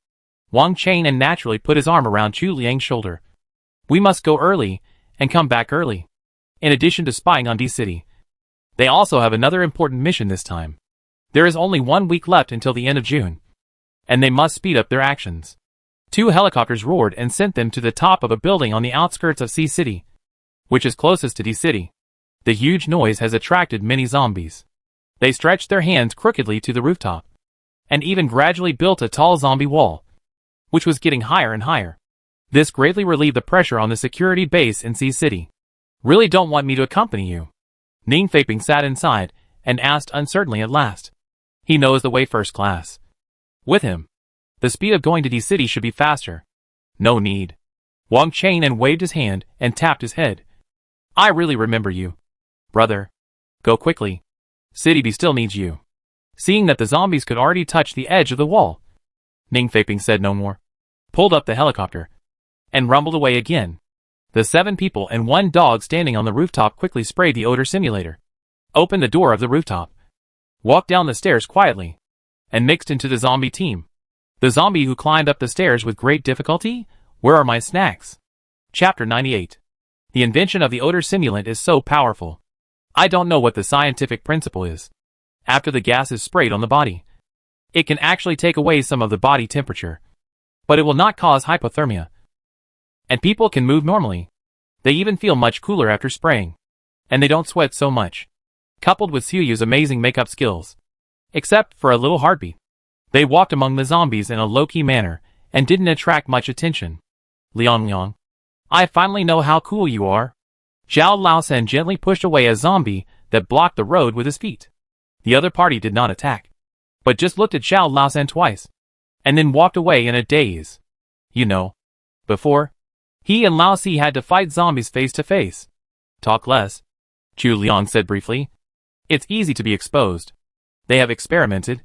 Wang Chang'an naturally put his arm around Chu Liang's shoulder. We must go early, and come back early. In addition to spying on D-City, they also have another important mission this time. There is only 1 week left until the end of June, and they must speed up their actions. 2 helicopters roared and sent them to the top of a building on the outskirts of C-City, which is closest to D-City. The huge noise has attracted many zombies. They stretched their hands crookedly to the rooftop, and even gradually built a tall zombie wall, which was getting higher and higher. This greatly relieved the pressure on the security base in C-City. Really don't want me to accompany you? Ning Feiping sat inside and asked uncertainly at last. He knows the way first class. With him, the speed of going to D-City should be faster. No need. Wang Chang'an waved his hand and tapped his head. I really remember you. Brother. Go quickly. City B still needs you. Seeing that the zombies could already touch the edge of the wall, Ning Feiping said no more, pulled up the helicopter, and rumbled away again. The 7 people and 1 dog standing on the rooftop quickly sprayed the odor simulator, opened the door of the rooftop, walked down the stairs quietly, and mixed into the zombie team. The zombie who climbed up the stairs with great difficulty? Where are my snacks? Chapter 98. The invention of the odor simulant is so powerful. I don't know what the scientific principle is. After the gas is sprayed on the body, it can actually take away some of the body temperature, but it will not cause hypothermia, and people can move normally. They even feel much cooler after spraying, and they don't sweat so much. Coupled with Suyu's amazing makeup skills, except for a little heartbeat, they walked among the zombies in a low-key manner and didn't attract much attention. Liang, I finally know how cool you are. Zhao Laosan gently pushed away a zombie that blocked the road with his feet. The other party did not attack, but just looked at Zhao Laosan twice, and then walked away in a daze. You know, before, he and Lao Si had to fight zombies face to face. Talk less, Chu Liang said briefly. It's easy to be exposed. They have experimented,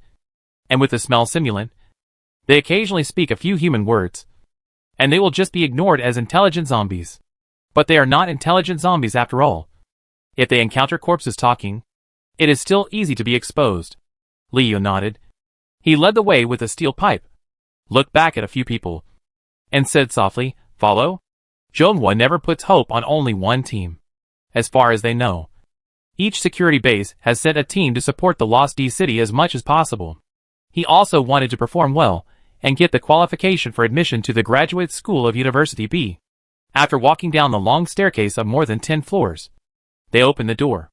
and with the smell simulant, they occasionally speak a few human words, and they will just be ignored as intelligent zombies. But they are not intelligent zombies after all. If they encounter corpses talking, it is still easy to be exposed. Liu nodded. He led the way with a steel pipe, looked back at a few people, and said softly, Follow? Zhonghua never puts hope on only one team. As far as they know, each security base has sent a team to support the lost D-City as much as possible. He also wanted to perform well and get the qualification for admission to the graduate school of University B. After walking down the long staircase of more than 10 floors, they opened the door.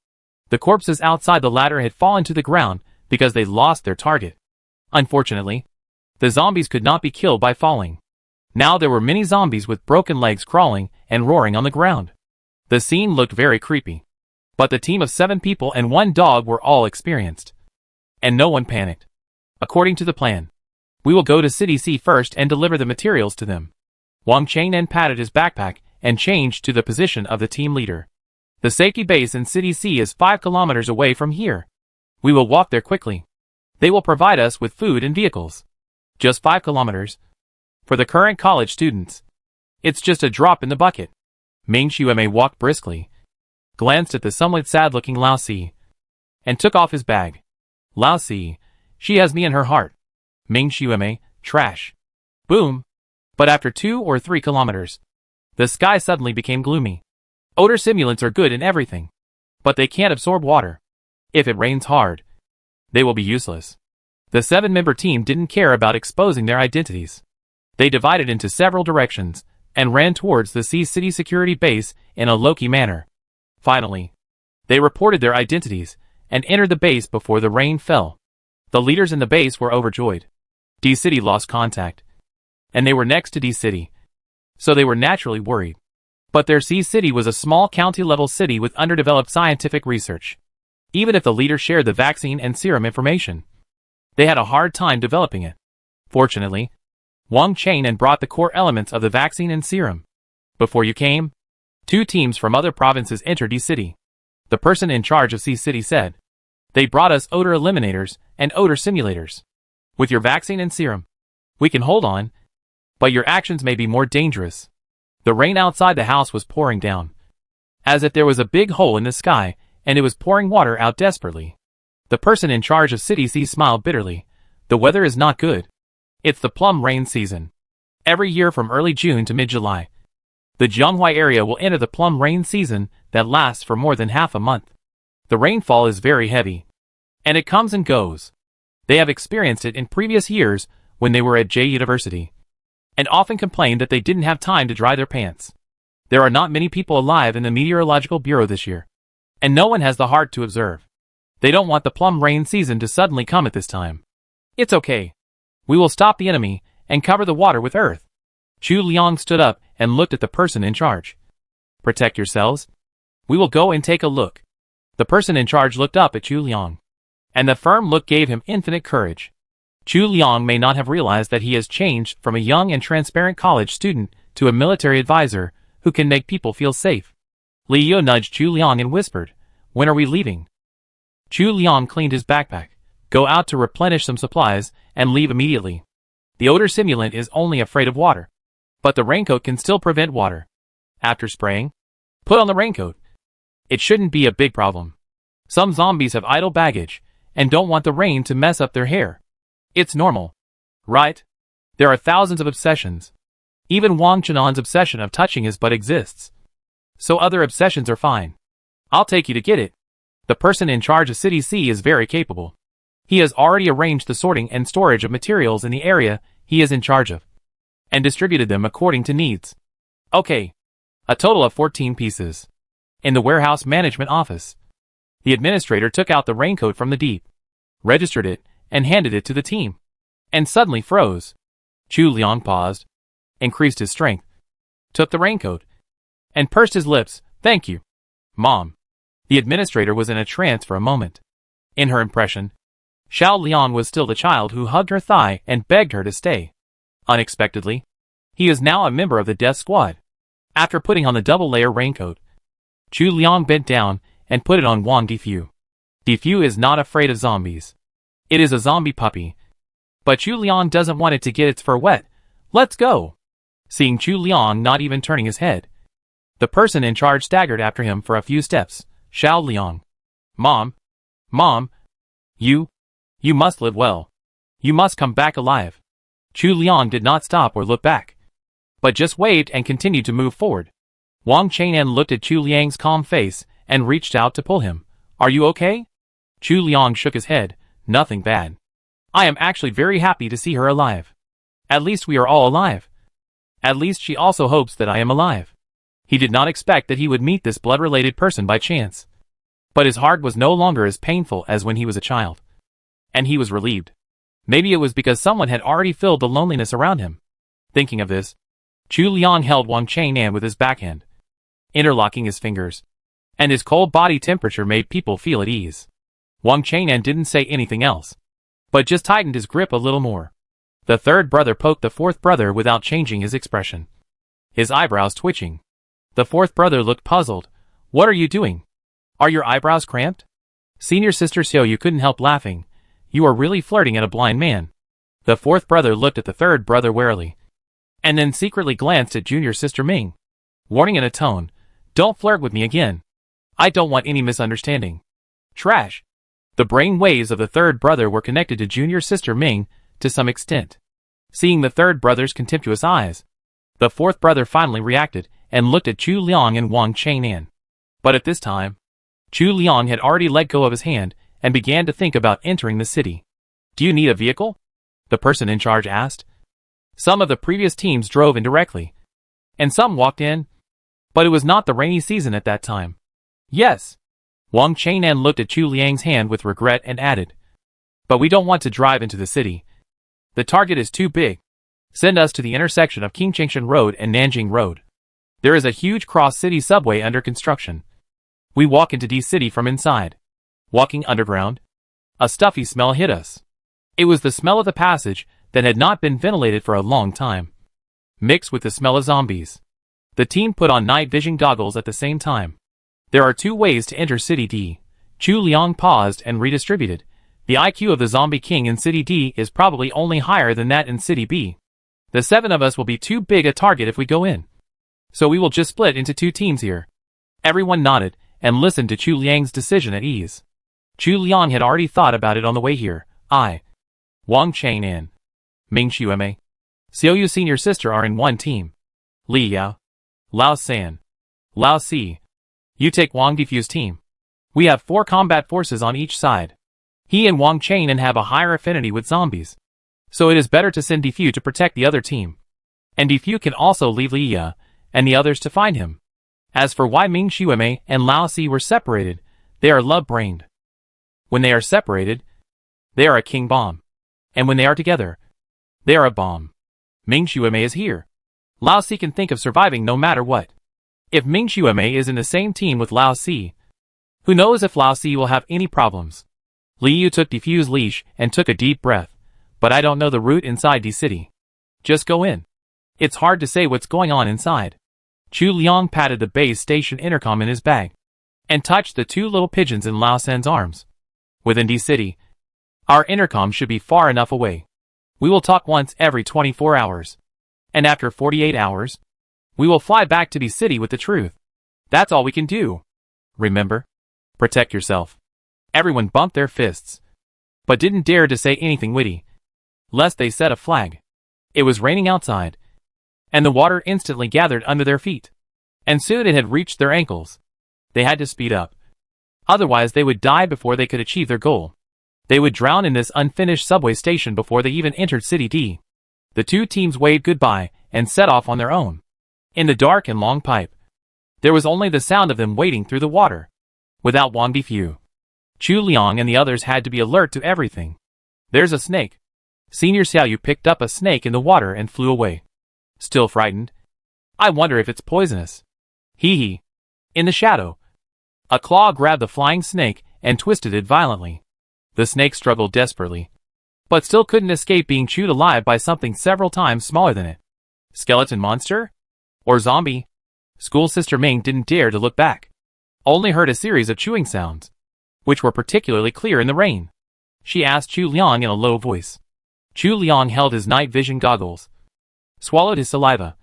The corpses outside the ladder had fallen to the ground because they lost their target. Unfortunately, the zombies could not be killed by falling. Now there were many zombies with broken legs crawling and roaring on the ground. The scene looked very creepy. But the team of 7 people and 1 dog were all experienced, and no one panicked. According to the plan, we will go to City C first and deliver the materials to them. Wang Chang'an patted his backpack and changed to the position of the team leader. The safety base in City C is 5 kilometers away from here. We will walk there quickly. They will provide us with food and vehicles. Just 5 kilometers. For the current college students, it's just a drop in the bucket. Ming Xuemei walked briskly, glanced at the somewhat sad-looking Lao Si, and took off his bag. Lao Si, she has me in her heart. Ming Xuemei, trash. Boom. But after 2 or 3 kilometers, the sky suddenly became gloomy. Odor simulants are good in everything, but they can't absorb water. If it rains hard, they will be useless. The 7-member team didn't care about exposing their identities. They divided into several directions and ran towards the C-City security base in a low-key manner. Finally, they reported their identities and entered the base before the rain fell. The leaders in the base were overjoyed. D-City lost contact, and they were next to D-City, so they were naturally worried. But their C-City was a small county-level city with underdeveloped scientific research. Even if the leaders shared the vaccine and serum information, they had a hard time developing it. Fortunately, Wang Chang'an brought the core elements of the vaccine and serum. Before you came, 2 teams from other provinces entered D-City. The person in charge of C-City said, they brought us odor eliminators and odor simulators. With your vaccine and serum, we can hold on, but your actions may be more dangerous. The rain outside the house was pouring down, as if there was a big hole in the sky, and it was pouring water out desperately. The person in charge of City C smiled bitterly. The weather is not good. It's the plum rain season. Every year from early June to mid-July, the Jianghuai area will enter the plum rain season that lasts for more than half a month. The rainfall is very heavy, and it comes and goes. They have experienced it in previous years when they were at J University, and often complained that they didn't have time to dry their pants. There are not many people alive in the Meteorological Bureau this year, and no one has the heart to observe. They don't want the plum rain season to suddenly come at this time. It's okay. We will stop the enemy and cover the water with earth. Chu Liang stood up and looked at the person in charge. Protect yourselves. We will go and take a look. The person in charge looked up at Chu Liang, and the firm look gave him infinite courage. Chu Liang may not have realized that he has changed from a young and transparent college student to a military advisor who can make people feel safe. Li Yo nudged Chu Liang and whispered, "When are we leaving?" Chu Liang cleaned his backpack, go out to replenish some supplies, and leave immediately. The odor simulant is only afraid of water, but the raincoat can still prevent water. After spraying, put on the raincoat. It shouldn't be a big problem. Some zombies have idle baggage and don't want the rain to mess up their hair. It's normal, right? There are thousands of obsessions. Even Wang Chenan's obsession of touching his butt exists. So other obsessions are fine. I'll take you to get it. The person in charge of City C is very capable. He has already arranged the sorting and storage of materials in the area he is in charge of, and distributed them according to needs. Okay. A total of 14 pieces. In the warehouse management office, the administrator took out the raincoat from the deep, registered it, and handed it to the team, and suddenly froze. Chu Liang paused, increased his strength, took the raincoat, and pursed his lips. "Thank you, Mom." The administrator was in a trance for a moment. In her impression, Xiao Liang was still the child who hugged her thigh and begged her to stay. Unexpectedly, he is now a member of the death squad. After putting on the double-layer raincoat, Chu Liang bent down and put it on Wang Difu. Difu is not afraid of zombies. It is a zombie puppy. But Chu Liang doesn't want it to get its fur wet. "Let's go." Seeing Chu Liang not even turning his head, the person in charge staggered after him for a few steps. "Xiao Liang. Mom. You must live well. You must come back alive." Chu Liang did not stop or look back, but just waved and continued to move forward. Wang Chang'an looked at Chu Liang's calm face and reached out to pull him. "Are you okay?" Chu Liang shook his head. "Nothing bad. I am actually very happy to see her alive. At least we are all alive. At least she also hopes that I am alive." He did not expect that he would meet this blood-related person by chance. But his heart was no longer as painful as when he was a child. And he was relieved. Maybe it was because someone had already filled the loneliness around him. Thinking of this, Chu Liang held Wang Chang'an with his backhand, interlocking his fingers, and his cold body temperature made people feel at ease. Wang Chang'an didn't say anything else, but just tightened his grip a little more. The third brother poked the fourth brother without changing his expression, his eyebrows twitching. The fourth brother looked puzzled. "What are you doing? Are your eyebrows cramped?" Senior sister Xiaoyu couldn't help laughing. "You are really flirting at a blind man." The fourth brother looked at the third brother warily, and then secretly glanced at junior sister Ming, warning in a tone, "Don't flirt with me again. I don't want any misunderstanding." Trash. The brain waves of the third brother were connected to junior sister Ming to some extent. Seeing the third brother's contemptuous eyes, the fourth brother finally reacted and looked at Chu Liang and Wang Chang'an. But at this time, Chu Liang had already let go of his hand and began to think about entering the city. "Do you need a vehicle?" the person in charge asked. Some of the previous teams drove in directly, and some walked in, but it was not the rainy season at that time. "Yes." Wang Chang'an looked at Chu Liang's hand with regret and added, "But we don't want to drive into the city. The target is too big. Send us to the intersection of Qingchengshan Road and Nanjing Road. There is a huge cross-city subway under construction. We walk into D-City from inside." Walking underground, a stuffy smell hit us. It was the smell of the passage that had not been ventilated for a long time, mixed with the smell of zombies. The team put on night vision goggles at the same time. "There are two ways to enter City D." Chu Liang paused and redistributed. "The IQ of the zombie king in City D is probably only higher than that in City B. The 7 of us will be too big a target if we go in. So we will just split into 2 teams here." Everyone nodded and listened to Chu Liang's decision at ease. Chu Liang had already thought about it on the way here. Wang Chang'an. Ming Xueme, Xiaoyu senior sister are in one team. Li Yao, Lao San, Lao Si, you take Wang Difu's team. We have 4 combat forces on each side. He and Wang Chang'an have a higher affinity with zombies. So it is better to send Difu to protect the other team. And Difu can also leave Li Ya and the others to find him. As for why Ming Xueme and Lao Si were separated, they are love-brained. When they are separated, they are a king bomb. And when they are together, they are a bomb. Ming Xueme is here. Lao Si can think of surviving no matter what. If Ming Xueme is in the same team with Lao Si, who knows if Lao Si will have any problems. Li Yu took Difu's leash and took a deep breath. But I don't know the route inside the city. Just go in. It's hard to say what's going on inside. Chu Liang patted the base station intercom in his bag and touched the 2 little pigeons in Lao San's arms. Within the city, our intercom should be far enough away. We will talk once every 24 hours. And after 48 hours, we will fly back to the city with the truth. That's all we can do. Remember? Protect yourself. Everyone bumped their fists, but didn't dare to say anything witty, lest they set a flag. It was raining outside, and the water instantly gathered under their feet, and soon it had reached their ankles. They had to speed up. Otherwise they would die before they could achieve their goal. They would drown in this unfinished subway station before they even entered City D. The 2 teams waved goodbye and set off on their own. In the dark and long pipe, there was only the sound of them wading through the water. Without Wang Difu, Chu Liang and the others had to be alert to everything. There's a snake. Senior Xiaoyu picked up a snake in the water and flew away. Still frightened? I wonder if it's poisonous. Hee hee. In the shadow, a claw grabbed the flying snake and twisted it violently. The snake struggled desperately, but still couldn't escape being chewed alive by something several times smaller than it. Skeleton monster? Or zombie? School sister Ming didn't dare to look back. Only heard a series of chewing sounds, which were particularly clear in the rain. She asked Chu Liang in a low voice. Chu Liang held his night vision goggles, swallowed his saliva,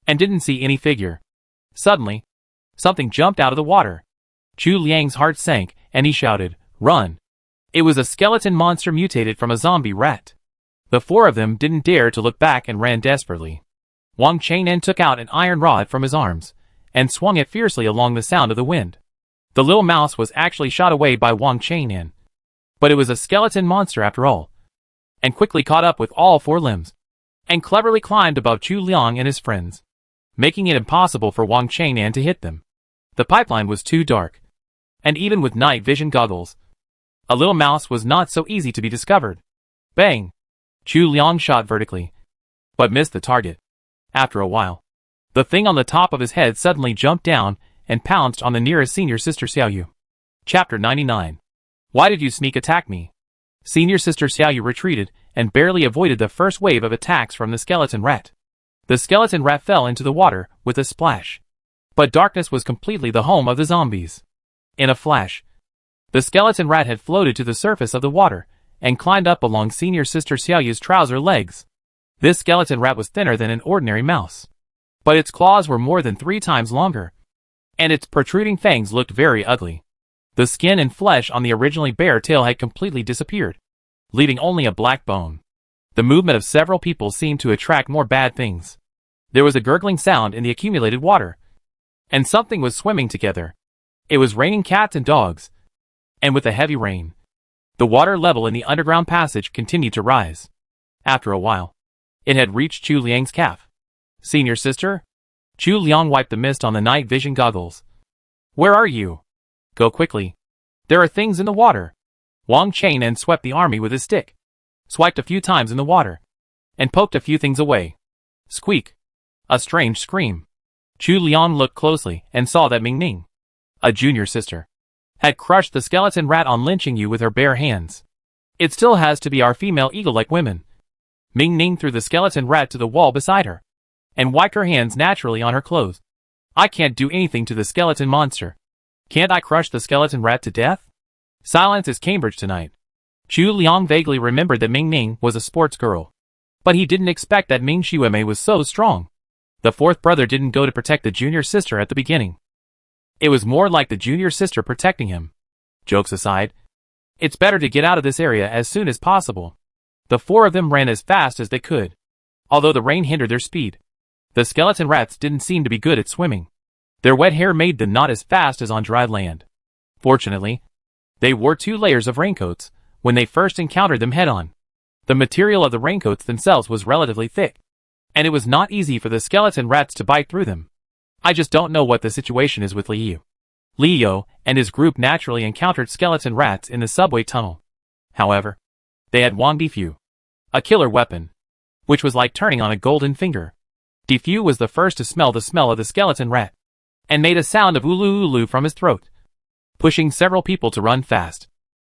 and didn't see any figure. Suddenly, something jumped out of the water. Chu Liang's heart sank, and he shouted, "Run!" It was a skeleton monster mutated from a zombie rat. The 4 of them didn't dare to look back and ran desperately. Wang Chang'an took out an iron rod from his arms and swung it fiercely along the sound of the wind. The little mouse was actually shot away by Wang Chang'an. But it was a skeleton monster after all, and quickly caught up with all 4 limbs, and cleverly climbed above Chu Liang and his friends, making it impossible for Wang Chang'an to hit them. The pipeline was too dark, and even with night vision goggles, a little mouse was not so easy to be discovered. Bang! Chu Liang shot vertically, but missed the target. After a while, the thing on the top of his head suddenly jumped down and pounced on the nearest senior sister Xiaoyu. Chapter 99. Why did you sneak attack me? Senior sister Xiaoyu retreated and barely avoided the first wave of attacks from the skeleton rat. The skeleton rat fell into the water with a splash. But darkness was completely the home of the zombies. In a flash, the skeleton rat had floated to the surface of the water and climbed up along senior sister Xiaoyu's trouser legs. This skeleton rat was thinner than an ordinary mouse, but its claws were more than 3 times longer, and its protruding fangs looked very ugly. The skin and flesh on the originally bare tail had completely disappeared, leaving only a black bone. The movement of several people seemed to attract more bad things. There was a gurgling sound in the accumulated water, and something was swimming together. It was raining cats and dogs, and with the heavy rain, the water level in the underground passage continued to rise. After a while, it had reached Chu Liang's calf. Senior sister? Chu Liang wiped the mist on the night vision goggles. Where are you? Go quickly. There are things in the water. Wang Chang'an swept the army with his stick, swiped a few times in the water, and poked a few things away. Squeak! A strange scream. Chu Liang looked closely and saw that Ming Ning, a junior sister, had crushed the skeleton rat on lynching you with her bare hands. It still has to be our female eagle like women. Ming Ning threw the skeleton rat to the wall beside her, and wiped her hands naturally on her clothes. I can't do anything to the skeleton monster. Can't I crush the skeleton rat to death? Silence is Cambridge tonight. Chu Liang vaguely remembered that Ming Ning was a sports girl, but he didn't expect that Ming Xueme was so strong. The 4th brother didn't go to protect the junior sister at the beginning. It was more like the junior sister protecting him. Jokes aside, it's better to get out of this area as soon as possible. The four of them ran as fast as they could, although the rain hindered their speed. The skeleton rats didn't seem to be good at swimming. Their wet hair made them not as fast as on dry land. Fortunately, they wore 2 layers of raincoats when they first encountered them head-on. The material of the raincoats themselves was relatively thick, and it was not easy for the skeleton rats to bite through them. I just don't know what the situation is with Liu. Liu and his group naturally encountered skeleton rats in the subway tunnel. However, they had Wang Difu, a killer weapon, which was like turning on a golden finger. Difu was the first to smell the smell of the skeleton rat, and made a sound of ulu ulu from his throat, pushing several people to run fast.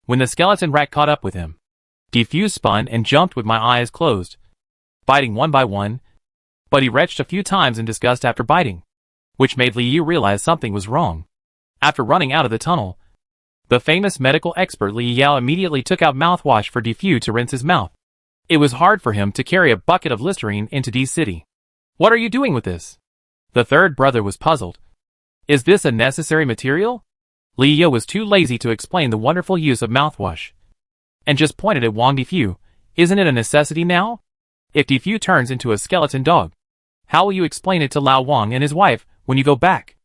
When the skeleton rat caught up with him, Difu spun and jumped with my eyes closed, biting one by one, but he retched a few times in disgust after biting, which made Liu realize something was wrong. After running out of the tunnel, the famous medical expert Li Yao immediately took out mouthwash for Difu to rinse his mouth. It was hard for him to carry a bucket of Listerine into D City. What are you doing with this? The third brother was puzzled. Is this a necessary material? Liu was too lazy to explain the wonderful use of mouthwash, and just pointed at Wang Difu. Isn't it a necessity now? If Difu turns into a skeleton dog, how will you explain it to Lao Wang and his wife when you go back?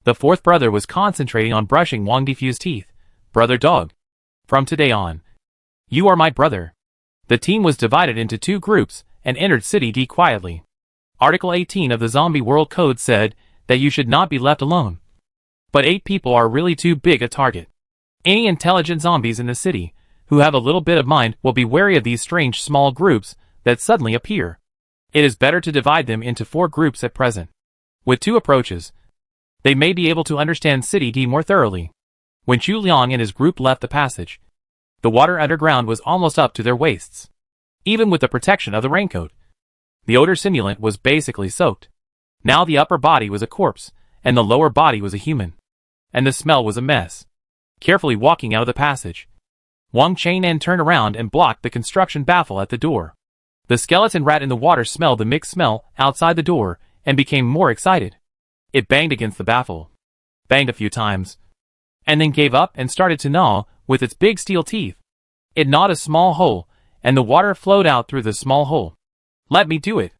The fourth brother was concentrating on brushing Wang Difu's teeth. Brother dog. From today on, you are my brother. The team was divided into 2 groups and entered City D quietly. Article 18 of the Zombie World Code said that you should not be left alone. But 8 people are really too big a target. Any intelligent zombies in the city who have a little bit of mind will be wary of these strange small groups that suddenly appear. It is better to divide them into 4 groups at present. With 2 approaches, they may be able to understand City D more thoroughly. When Chu Liang and his group left the passage, the water underground was almost up to their waists. Even with the protection of the raincoat, the odor simulant was basically soaked. Now the upper body was a corpse, and the lower body was a human. And the smell was a mess. Carefully walking out of the passage, Wang Chainan turned around and blocked the construction baffle at the door. The skeleton rat in the water smelled the mixed smell outside the door and became more excited. It banged against the baffle, banged a few times, and then gave up and started to gnaw with its big steel teeth. It gnawed a small hole, and the water flowed out through the small hole. Let me do it.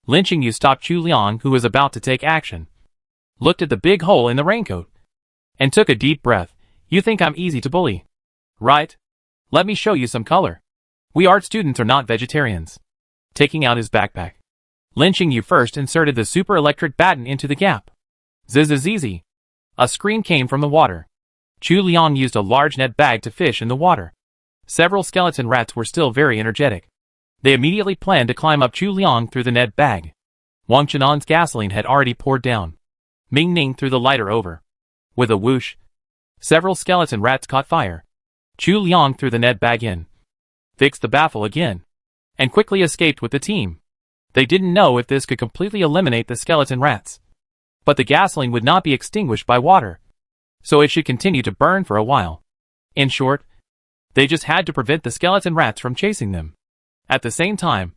Lin Qingyu stopped Chu Liang, who was about to take action, looked at the big hole in the raincoat, and took a deep breath. You think I'm easy to bully, right? Let me show you some color. We art students are not vegetarians. Taking out his backpack, Lin Qingyu first inserted the super electric baton into the gap. Zzz. A scream came from the water. Chu Liang used a large net bag to fish in the water. Several skeleton rats were still very energetic. They immediately planned to climb up Chu Liang through the net bag. Wang Chenan's gasoline had already poured down. Ming Ning threw the lighter over. With a whoosh, several skeleton rats caught fire. Chu Liang threw the net bag in, fixed the baffle again, and quickly escaped with the team. They didn't know if this could completely eliminate the skeleton rats, but the gasoline would not be extinguished by water, so it should continue to burn for a while. In short, they just had to prevent the skeleton rats from chasing them. At the same time,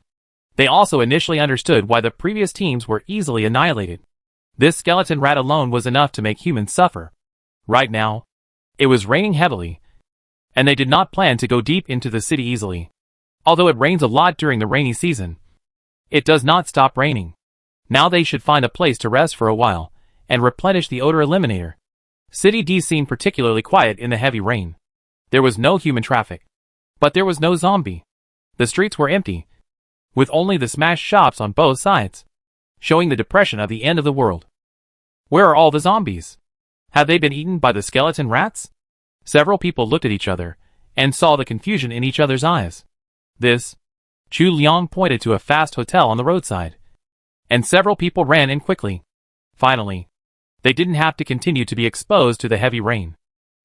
they also initially understood why the previous teams were easily annihilated. This skeleton rat alone was enough to make humans suffer. Right now, it was raining heavily, and they did not plan to go deep into the city easily. Although it rains a lot during the rainy season, it does not stop raining. Now they should find a place to rest for a while, and replenish the odor eliminator. City D seemed particularly quiet in the heavy rain. There was no human traffic, but there was no zombie. The streets were empty, with only the smashed shops on both sides, showing the depression of the end of the world. Where are all the zombies? Have they been eaten by the skeleton rats? Several people looked at each other, and saw the confusion in each other's eyes. Chu Liang pointed to a fast hotel on the roadside, and several people ran in quickly. Finally, they didn't have to continue to be exposed to the heavy rain.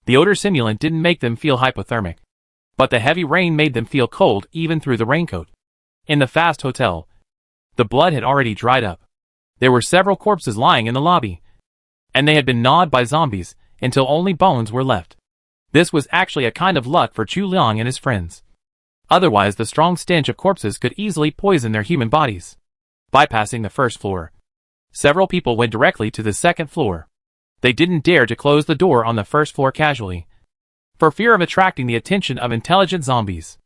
The odor simulant didn't make them feel hypothermic, but the heavy rain made them feel cold even through the raincoat. In the fast hotel, the blood had already dried up. There were several corpses lying in the lobby, and they had been gnawed by zombies until only bones were left. This was actually a kind of luck for Chu Liang and his friends. Otherwise, the strong stench of corpses could easily poison their human bodies. Bypassing the first floor, several people went directly to the second floor. They didn't dare to close the door on the first floor casually, for fear of attracting the attention of intelligent zombies.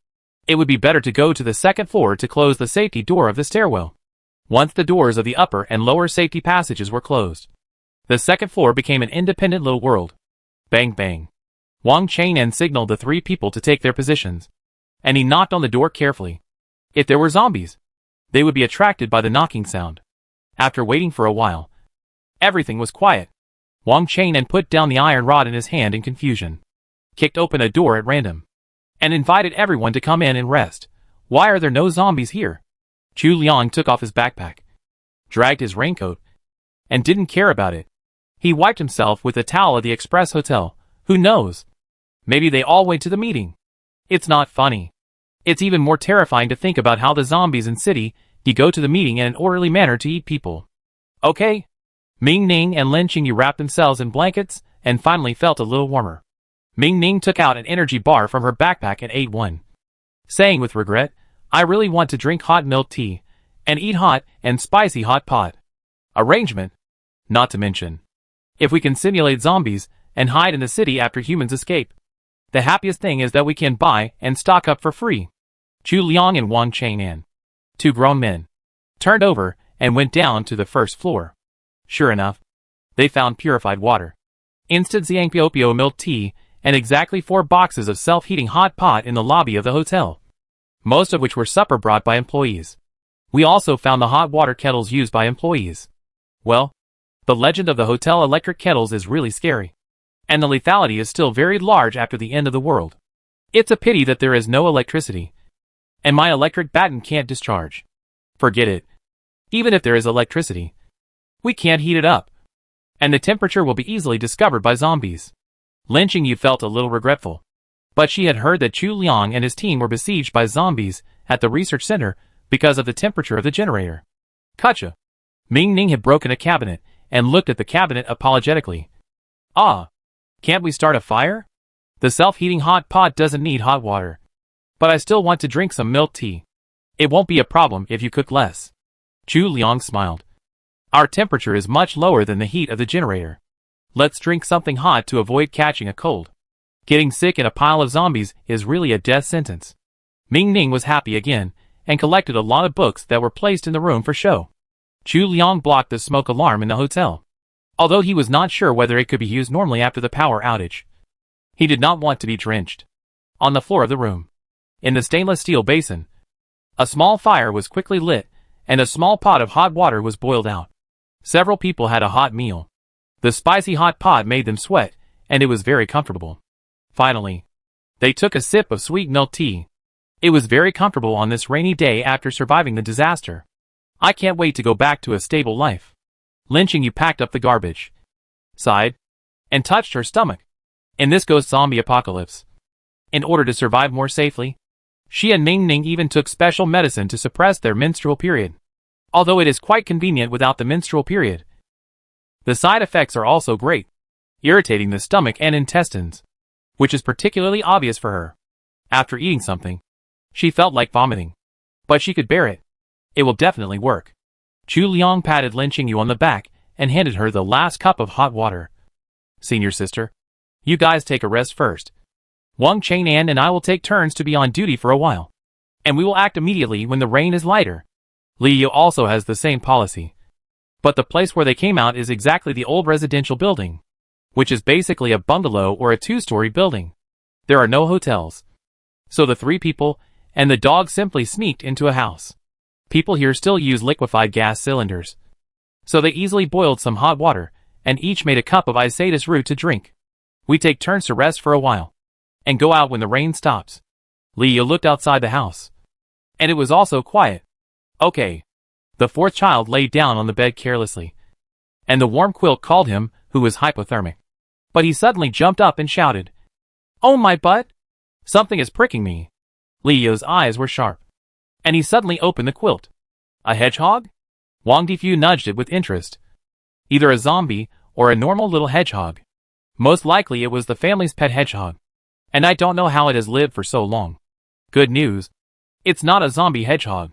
It would be better to go to the second floor to close the safety door of the stairwell. Once the doors of the upper and lower safety passages were closed, the second floor became an independent little world. Bang bang. Wang Chang'an signaled the three people to take their positions, and he knocked on the door carefully. If there were zombies, they would be attracted by the knocking sound. After waiting for a while, everything was quiet. Wang Chang'an put down the iron rod in his hand in confusion, kicked open a door at random, and invited everyone to come in and rest. Why are there no zombies here? Chu Liang took off his backpack, dragged his raincoat, and didn't care about it. He wiped himself with the towel at the Express Hotel. Who knows? Maybe they all went to the meeting. It's not funny. It's even more terrifying to think about how the zombies in city go to the meeting in an orderly manner to eat people. Okay. Ming Ning and Lin Qingyu wrapped themselves in blankets and finally felt a little warmer. Ming Ning took out an energy bar from her backpack and ate one, saying with regret, I really want to drink hot milk tea and eat hot and spicy hot pot. Arrangement. Not to mention, if we can simulate zombies and hide in the city after humans escape, the happiest thing is that we can buy and stock up for free. Chu Liang and Wang Chang'an, two grown men, turned over and went down to the first floor. Sure enough, they found purified water, instant Xiangpiopio milk tea, and exactly 4 boxes of self-heating hot pot in the lobby of the hotel, most of which were supper brought by employees. We also found the hot water kettles used by employees. Well, the legend of the hotel electric kettles is really scary, and the lethality is still very large after the end of the world. It's a pity that there is no electricity, and my electric baton can't discharge. Forget it. Even if there is electricity, we can't heat it up, and the temperature will be easily discovered by zombies. Lin Qingyu felt a little regretful, but she had heard that Chu Liang and his team were besieged by zombies at the research center because of the temperature of the generator. Gotcha. Ming Ning had broken a cabinet and looked at the cabinet apologetically. Ah, can't we start a fire? The self-heating hot pot doesn't need hot water, but I still want to drink some milk tea. It won't be a problem if you cook less. Chu Liang smiled. Our temperature is much lower than the heat of the generator. Let's drink something hot to avoid catching a cold. Getting sick in a pile of zombies is really a death sentence. Ming Ning was happy again and collected a lot of books that were placed in the room for show. Chu Liang blocked the smoke alarm in the hotel, although he was not sure whether it could be used normally after the power outage. He did not want to be drenched. On the floor of the room, in the stainless steel basin, a small fire was quickly lit and a small pot of hot water was boiled out. Several people had a hot meal. The spicy hot pot made them sweat, and it was very comfortable. Finally, they took a sip of sweet milk tea. It was very comfortable on this rainy day after surviving the disaster. I can't wait to go back to a stable life. Lin Qingyu packed up the garbage, sighed, and touched her stomach. In this ghost zombie apocalypse, in order to survive more safely, she and Ming Ning even took special medicine to suppress their menstrual period. Although it is quite convenient without the menstrual period, the side effects are also great, irritating the stomach and intestines, which is particularly obvious for her. After eating something, she felt like vomiting, but she could bear it. It will definitely work. Chu Liang patted Lin Qingyu on the back and handed her the last cup of hot water. Senior sister, you guys take a rest first. Wang Chang'an and I will take turns to be on duty for a while, and we will act immediately when the rain is lighter. Li Yu also has the same policy. But the place where they came out is exactly the old residential building, which is basically a bungalow or a 2-story building. There are no hotels. So the 3 people and the dog simply sneaked into a house. People here still use liquefied gas cylinders, so they easily boiled some hot water and each made a cup of Isatis root to drink. We take turns to rest for a while and go out when the rain stops. Li Yu looked outside the house, and it was also quiet. Okay. The 4th child lay down on the bed carelessly, and the warm quilt called him, who was hypothermic. But he suddenly jumped up and shouted, "Oh my butt! Something is pricking me." Li Yu's eyes were sharp, and he suddenly opened the quilt. A hedgehog? Wang Difu nudged it with interest. Either a zombie or a normal little hedgehog. Most likely it was the family's pet hedgehog, and I don't know how it has lived for so long. Good news. It's not a zombie hedgehog.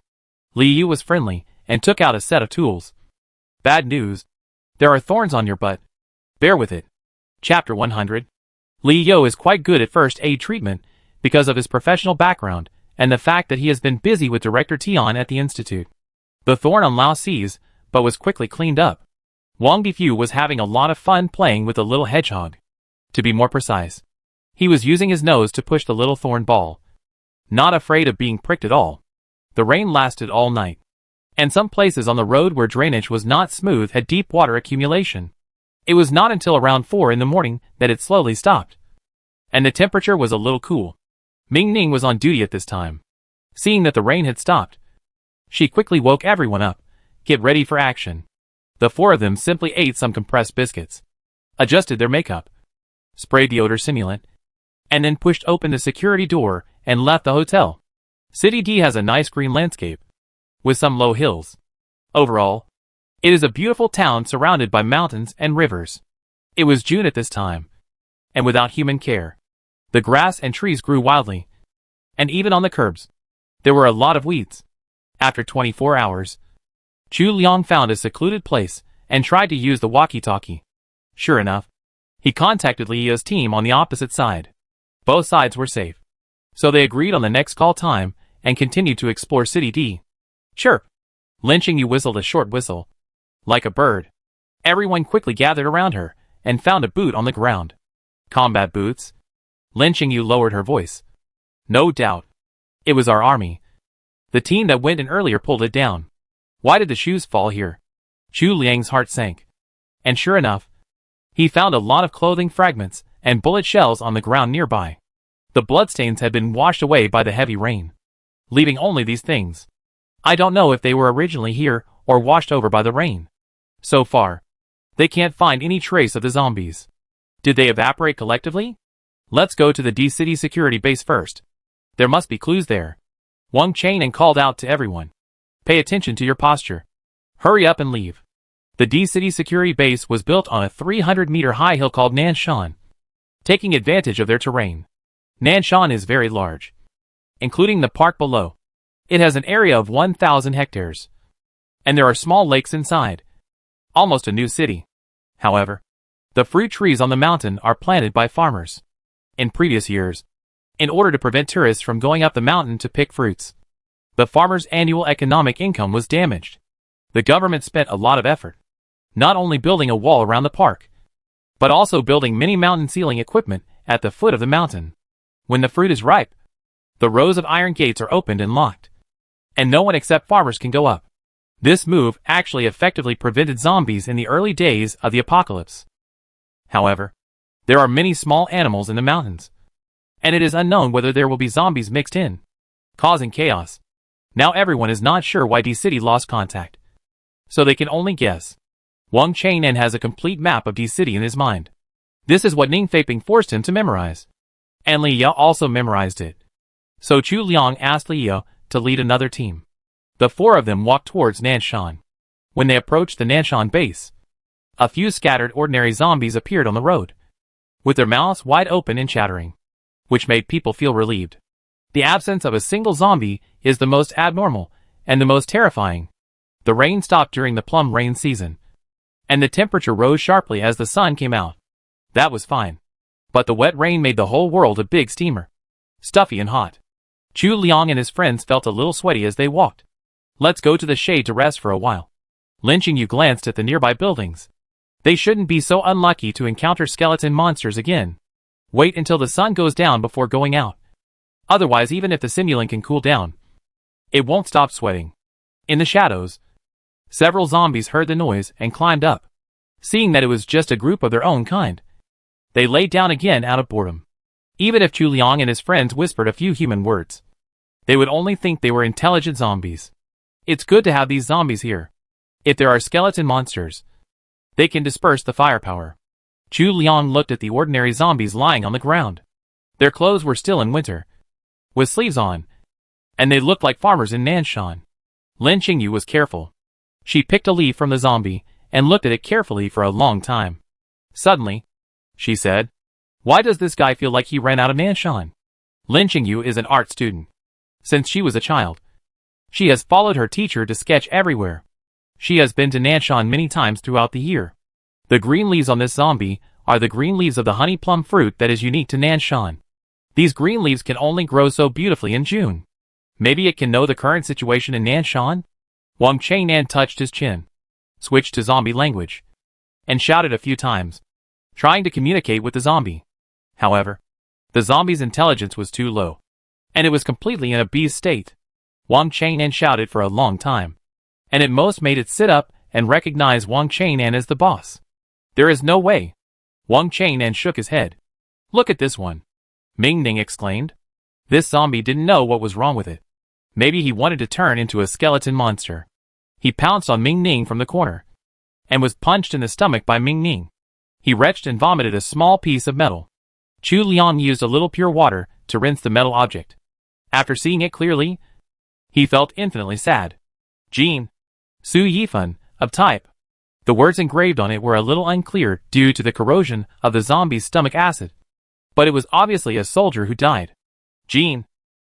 Li Yu was friendly and took out a set of tools. Bad news. There are thorns on your butt. Bear with it. Chapter 100. Li Yu is quite good at first aid treatment because of his professional background and the fact that he has been busy with Director Tian at the Institute. The thorn on Lao sees, but was quickly cleaned up. Wang Difu was having a lot of fun playing with the little hedgehog. To be more precise, he was using his nose to push the little thorn ball. Not afraid of being pricked at all. The rain lasted all night, and some places on the road where drainage was not smooth had deep water accumulation. It was not until around 4 in the morning that it slowly stopped, and the temperature was a little cool. Ming Ning was on duty at this time. Seeing that the rain had stopped, she quickly woke everyone up. Get ready for action. The four of them simply ate some compressed biscuits, adjusted their makeup, sprayed deodor simulant, and then pushed open the security door and left the hotel. City D has a nice green landscape, with some low hills. Overall, it is a beautiful town surrounded by mountains and rivers. It was June at this time, and without human care, the grass and trees grew wildly, and even on the curbs, there were a lot of weeds. After 24 hours, Chu Liang found a secluded place and tried to use the walkie-talkie. Sure enough, he contacted Lia's team on the opposite side. Both sides were safe, so they agreed on the next call time and continued to explore City D. Chirp! Lin Qingyu whistled a short whistle. Like a bird, everyone quickly gathered around her and found a boot on the ground. Combat boots? Lin Qingyu lowered her voice. No doubt. It was our army. The team that went in earlier pulled it down. Why did the shoes fall here? Chu Liang's heart sank. And sure enough, he found a lot of clothing fragments and bullet shells on the ground nearby. The bloodstains had been washed away by the heavy rain, leaving only these things. I don't know if they were originally here or washed over by the rain. So far, they can't find any trace of the zombies. Did they evaporate collectively? Let's go to the D-City security base first. There must be clues there. Wang Chainan called out to everyone. Pay attention to your posture. Hurry up and leave. The D-City security base was built on a 300-meter high hill called Nanshan, taking advantage of their terrain. Nanshan is very large, including the park below. It has an area of 1,000 hectares, and there are small lakes inside. Almost a new city. However, the fruit trees on the mountain are planted by farmers. In previous years, in order to prevent tourists from going up the mountain to pick fruits, the farmers' annual economic income was damaged. The government spent a lot of effort, not only building a wall around the park, but also building many mountain sealing equipment at the foot of the mountain. When the fruit is ripe, the rows of iron gates are opened and locked, and no one except farmers can go up. This move actually effectively prevented zombies in the early days of the apocalypse. However, there are many small animals in the mountains, and it is unknown whether there will be zombies mixed in, causing chaos. Now everyone is not sure why D-City lost contact, so they can only guess. Wang Chainan has a complete map of D-City in his mind. This is what Ning Feiping forced him to memorize, and Li Ya also memorized it. So Chu Liang asked Li Ya to lead another team. The four of them walked towards Nanshan. When they approached the Nanshan base, a few scattered ordinary zombies appeared on the road, with their mouths wide open and chattering, which made people feel relieved. The absence of a single zombie is the most abnormal and the most terrifying. The rain stopped during the plum rain season, and the temperature rose sharply as the sun came out. That was fine. But the wet rain made the whole world a big steamer, stuffy and hot. Chu Liang and his friends felt a little sweaty as they walked. Let's go to the shade to rest for a while. Lin Qingyu glanced at the nearby buildings. They shouldn't be so unlucky to encounter skeleton monsters again. Wait until the sun goes down before going out. Otherwise, even if the simulant can cool down, it won't stop sweating. In the shadows, several zombies heard the noise and climbed up. Seeing that it was just a group of their own kind, they laid down again out of boredom. Even if Chu Liang and his friends whispered a few human words, they would only think they were intelligent zombies. It's good to have these zombies here. If there are skeleton monsters, they can disperse the firepower. Chu Liang looked at the ordinary zombies lying on the ground. Their clothes were still in winter, with sleeves on, and they looked like farmers in Nanshan. Lin Qingyu was careful. She picked a leaf from the zombie and looked at it carefully for a long time. Suddenly, she said, "Why does this guy feel like he ran out of Nanshan?" Lin Qingyu is an art student. Since she was a child, she has followed her teacher to sketch everywhere. She has been to Nanshan many times throughout the year. The green leaves on this zombie are the green leaves of the honey plum fruit that is unique to Nanshan. These green leaves can only grow so beautifully in June. Maybe it can know the current situation in Nanshan? Wang Changnan touched his chin, switched to zombie language, and shouted a few times, trying to communicate with the zombie. However, the zombie's intelligence was too low, and it was completely in a beast state. Wang Changnan shouted for a long time, and at most made it sit up and recognize Wang Changnan as the boss. There is no way. Wang Changnan shook his head. Look at this one, Ming Ning exclaimed. This zombie didn't know what was wrong with it. Maybe he wanted to turn into a skeleton monster. He pounced on Ming Ning from the corner, and was punched in the stomach by Ming Ning. He retched and vomited a small piece of metal. Chu Liang used a little pure water to rinse the metal object. After seeing it clearly, he felt infinitely sad. Jean Su Yifan, of type. The words engraved on it were a little unclear due to the corrosion of the zombie's stomach acid. But it was obviously a soldier who died. Jean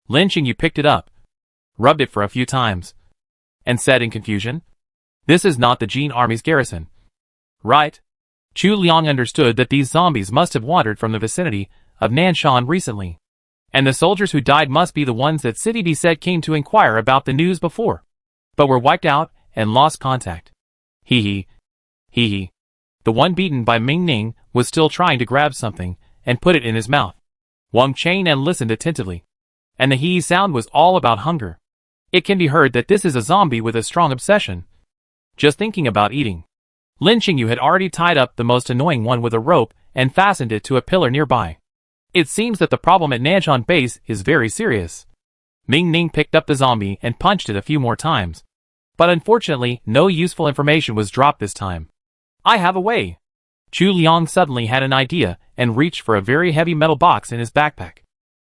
Lin Qingyu picked it up, rubbed it for a few times, and said in confusion, "This is not the Jin army's garrison, right?" Chu Liang understood that these zombies must have wandered from the vicinity of Nanshan recently, and the soldiers who died must be the ones that City D said came to inquire about the news before, but were wiped out and lost contact. Hee hee. The one beaten by Ming Ning was still trying to grab something and put it in his mouth. Wang Changnan listened attentively, and the hee sound was all about hunger. It can be heard that this is a zombie with a strong obsession. Just thinking about eating. Lin Qingyu had already tied up the most annoying one with a rope and fastened it to a pillar nearby. It seems that the problem at Nanshan base is very serious. Ming Ning picked up the zombie and punched it a few more times. But unfortunately, no useful information was dropped this time. I have a way. Chu Liang suddenly had an idea and reached for a very heavy metal box in his backpack.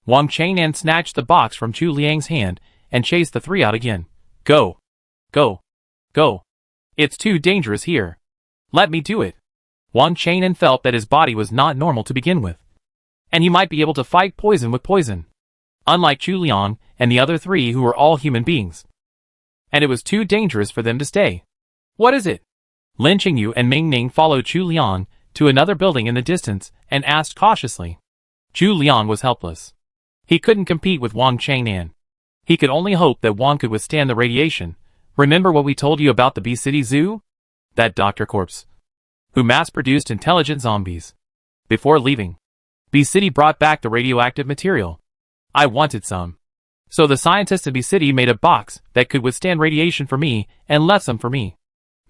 Wang Changnan snatched the box from Chu Liang's hand and chased the three out again. Go. Go. Go. It's too dangerous here. Let me do it. Wang Changnan felt that his body was not normal to begin with, and he might be able to fight poison with poison, unlike Chu Liang and the other three who were all human beings. And it was too dangerous for them to stay. What is it? Lin Qingyu and Ming Ning followed Chu Liang to another building in the distance and asked cautiously. Chu Liang was helpless. He couldn't compete with Wang Changnan. He could only hope that Wang could withstand the radiation. Remember what we told you about the Bee City Zoo? That Dr. Corpse, who mass-produced intelligent zombies. Before leaving, Bee City brought back the radioactive material. I wanted some. So the scientists in Bee City made a box that could withstand radiation for me and left some for me.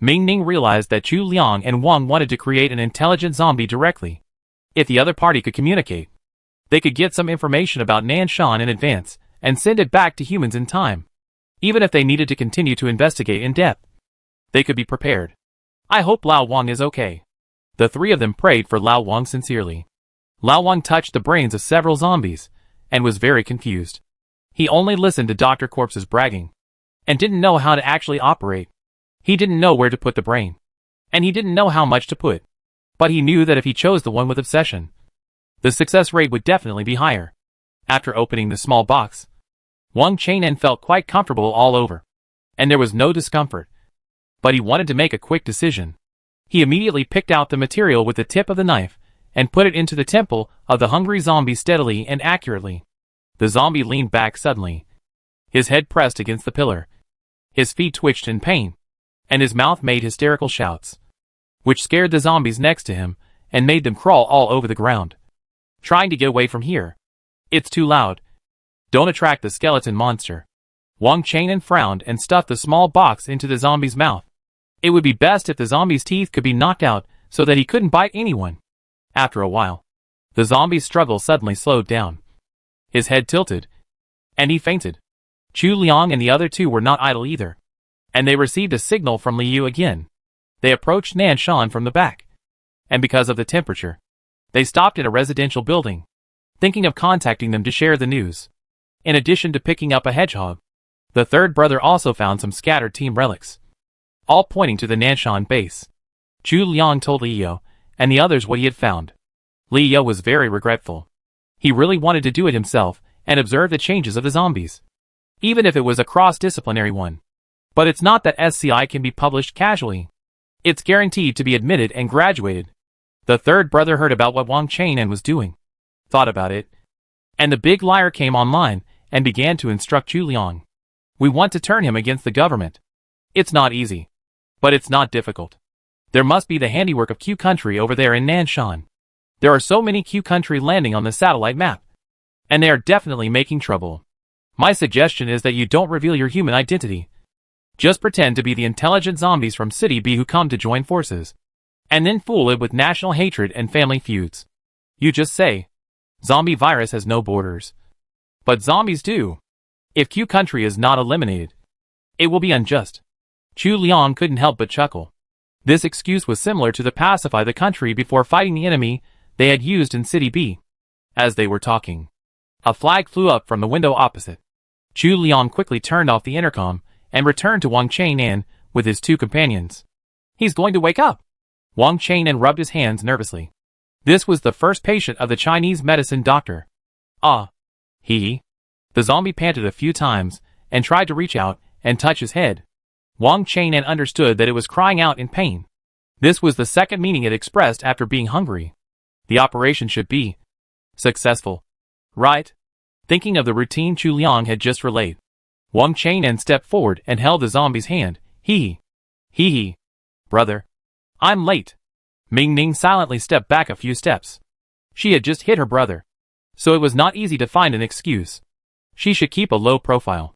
Ming Ning realized that Chu Liang and Wang wanted to create an intelligent zombie directly. If the other party could communicate, they could get some information about Nanshan in advance and send it back to humans in time. Even if they needed to continue to investigate in depth, they could be prepared. I hope Lao Wang is okay. The three of them prayed for Lao Wang sincerely. Lao Wang touched the brains of several zombies and was very confused. He only listened to Dr. Corpse's bragging and didn't know how to actually operate. He didn't know where to put the brain, and he didn't know how much to put. But he knew that if he chose the one with obsession, the success rate would definitely be higher. After opening the small box, Wang Changnan felt quite comfortable all over, and there was no discomfort. But he wanted to make a quick decision. He immediately picked out the material with the tip of the knife and put it into the temple of the hungry zombie steadily and accurately. The zombie leaned back suddenly. His head pressed against the pillar. His feet twitched in pain, and his mouth made hysterical shouts, which scared the zombies next to him and made them crawl all over the ground, trying to get away from here. It's too loud. Don't attract the skeleton monster. Wang Changnan frowned and stuffed the small box into the zombie's mouth. It would be best if the zombie's teeth could be knocked out so that he couldn't bite anyone. After a while, the zombie's struggle suddenly slowed down. His head tilted, and he fainted. Chu Liang and the other two were not idle either, and they received a signal from Liu again. They approached Nanshan from the back, and because of the temperature, they stopped at a residential building, thinking of contacting them to share the news. In addition to picking up a hedgehog, the third brother also found some scattered team relics, all pointing to the Nanshan base. Chu Liang told Liu and the others what he had found. Liu was very regretful. He really wanted to do it himself and observe the changes of the zombies, even if it was a cross-disciplinary one. But it's not that SCI can be published casually. It's guaranteed to be admitted and graduated. The third brother heard about what Wang Changnan was doing, thought about it, and the big liar came online and began to instruct Chu Liang. We want to turn him against the government. It's not easy. But it's not difficult. There must be the handiwork of Q country over there in Nanshan. There are so many Q country landing on the satellite map. And they are definitely making trouble. My suggestion is that you don't reveal your human identity. Just pretend to be the intelligent zombies from City B who come to join forces. And then fool it with national hatred and family feuds. You just say, zombie virus has no borders. But zombies do. If Q country is not eliminated, it will be unjust. Chu Liang couldn't help but chuckle. This excuse was similar to the pacify the country before fighting the enemy they had used in City B. As they were talking, a flag flew up from the window opposite. Chu Liang quickly turned off the intercom and returned to Wang Chang'an with his two companions. He's going to wake up. Wang Chang'an rubbed his hands nervously. This was the first patient of the Chinese medicine doctor. Ah. He. The zombie panted a few times and tried to reach out and touch his head. Wang Chang'an understood that it was crying out in pain. This was the second meaning it expressed after being hungry. The operation should be successful. Right? Thinking of the routine Chu Liang had just relayed, Wang Chang'an stepped forward and held the zombie's hand. Hee. Brother. I'm late. Ming Ning silently stepped back a few steps. She had just hit her brother, so it was not easy to find an excuse. She should keep a low profile.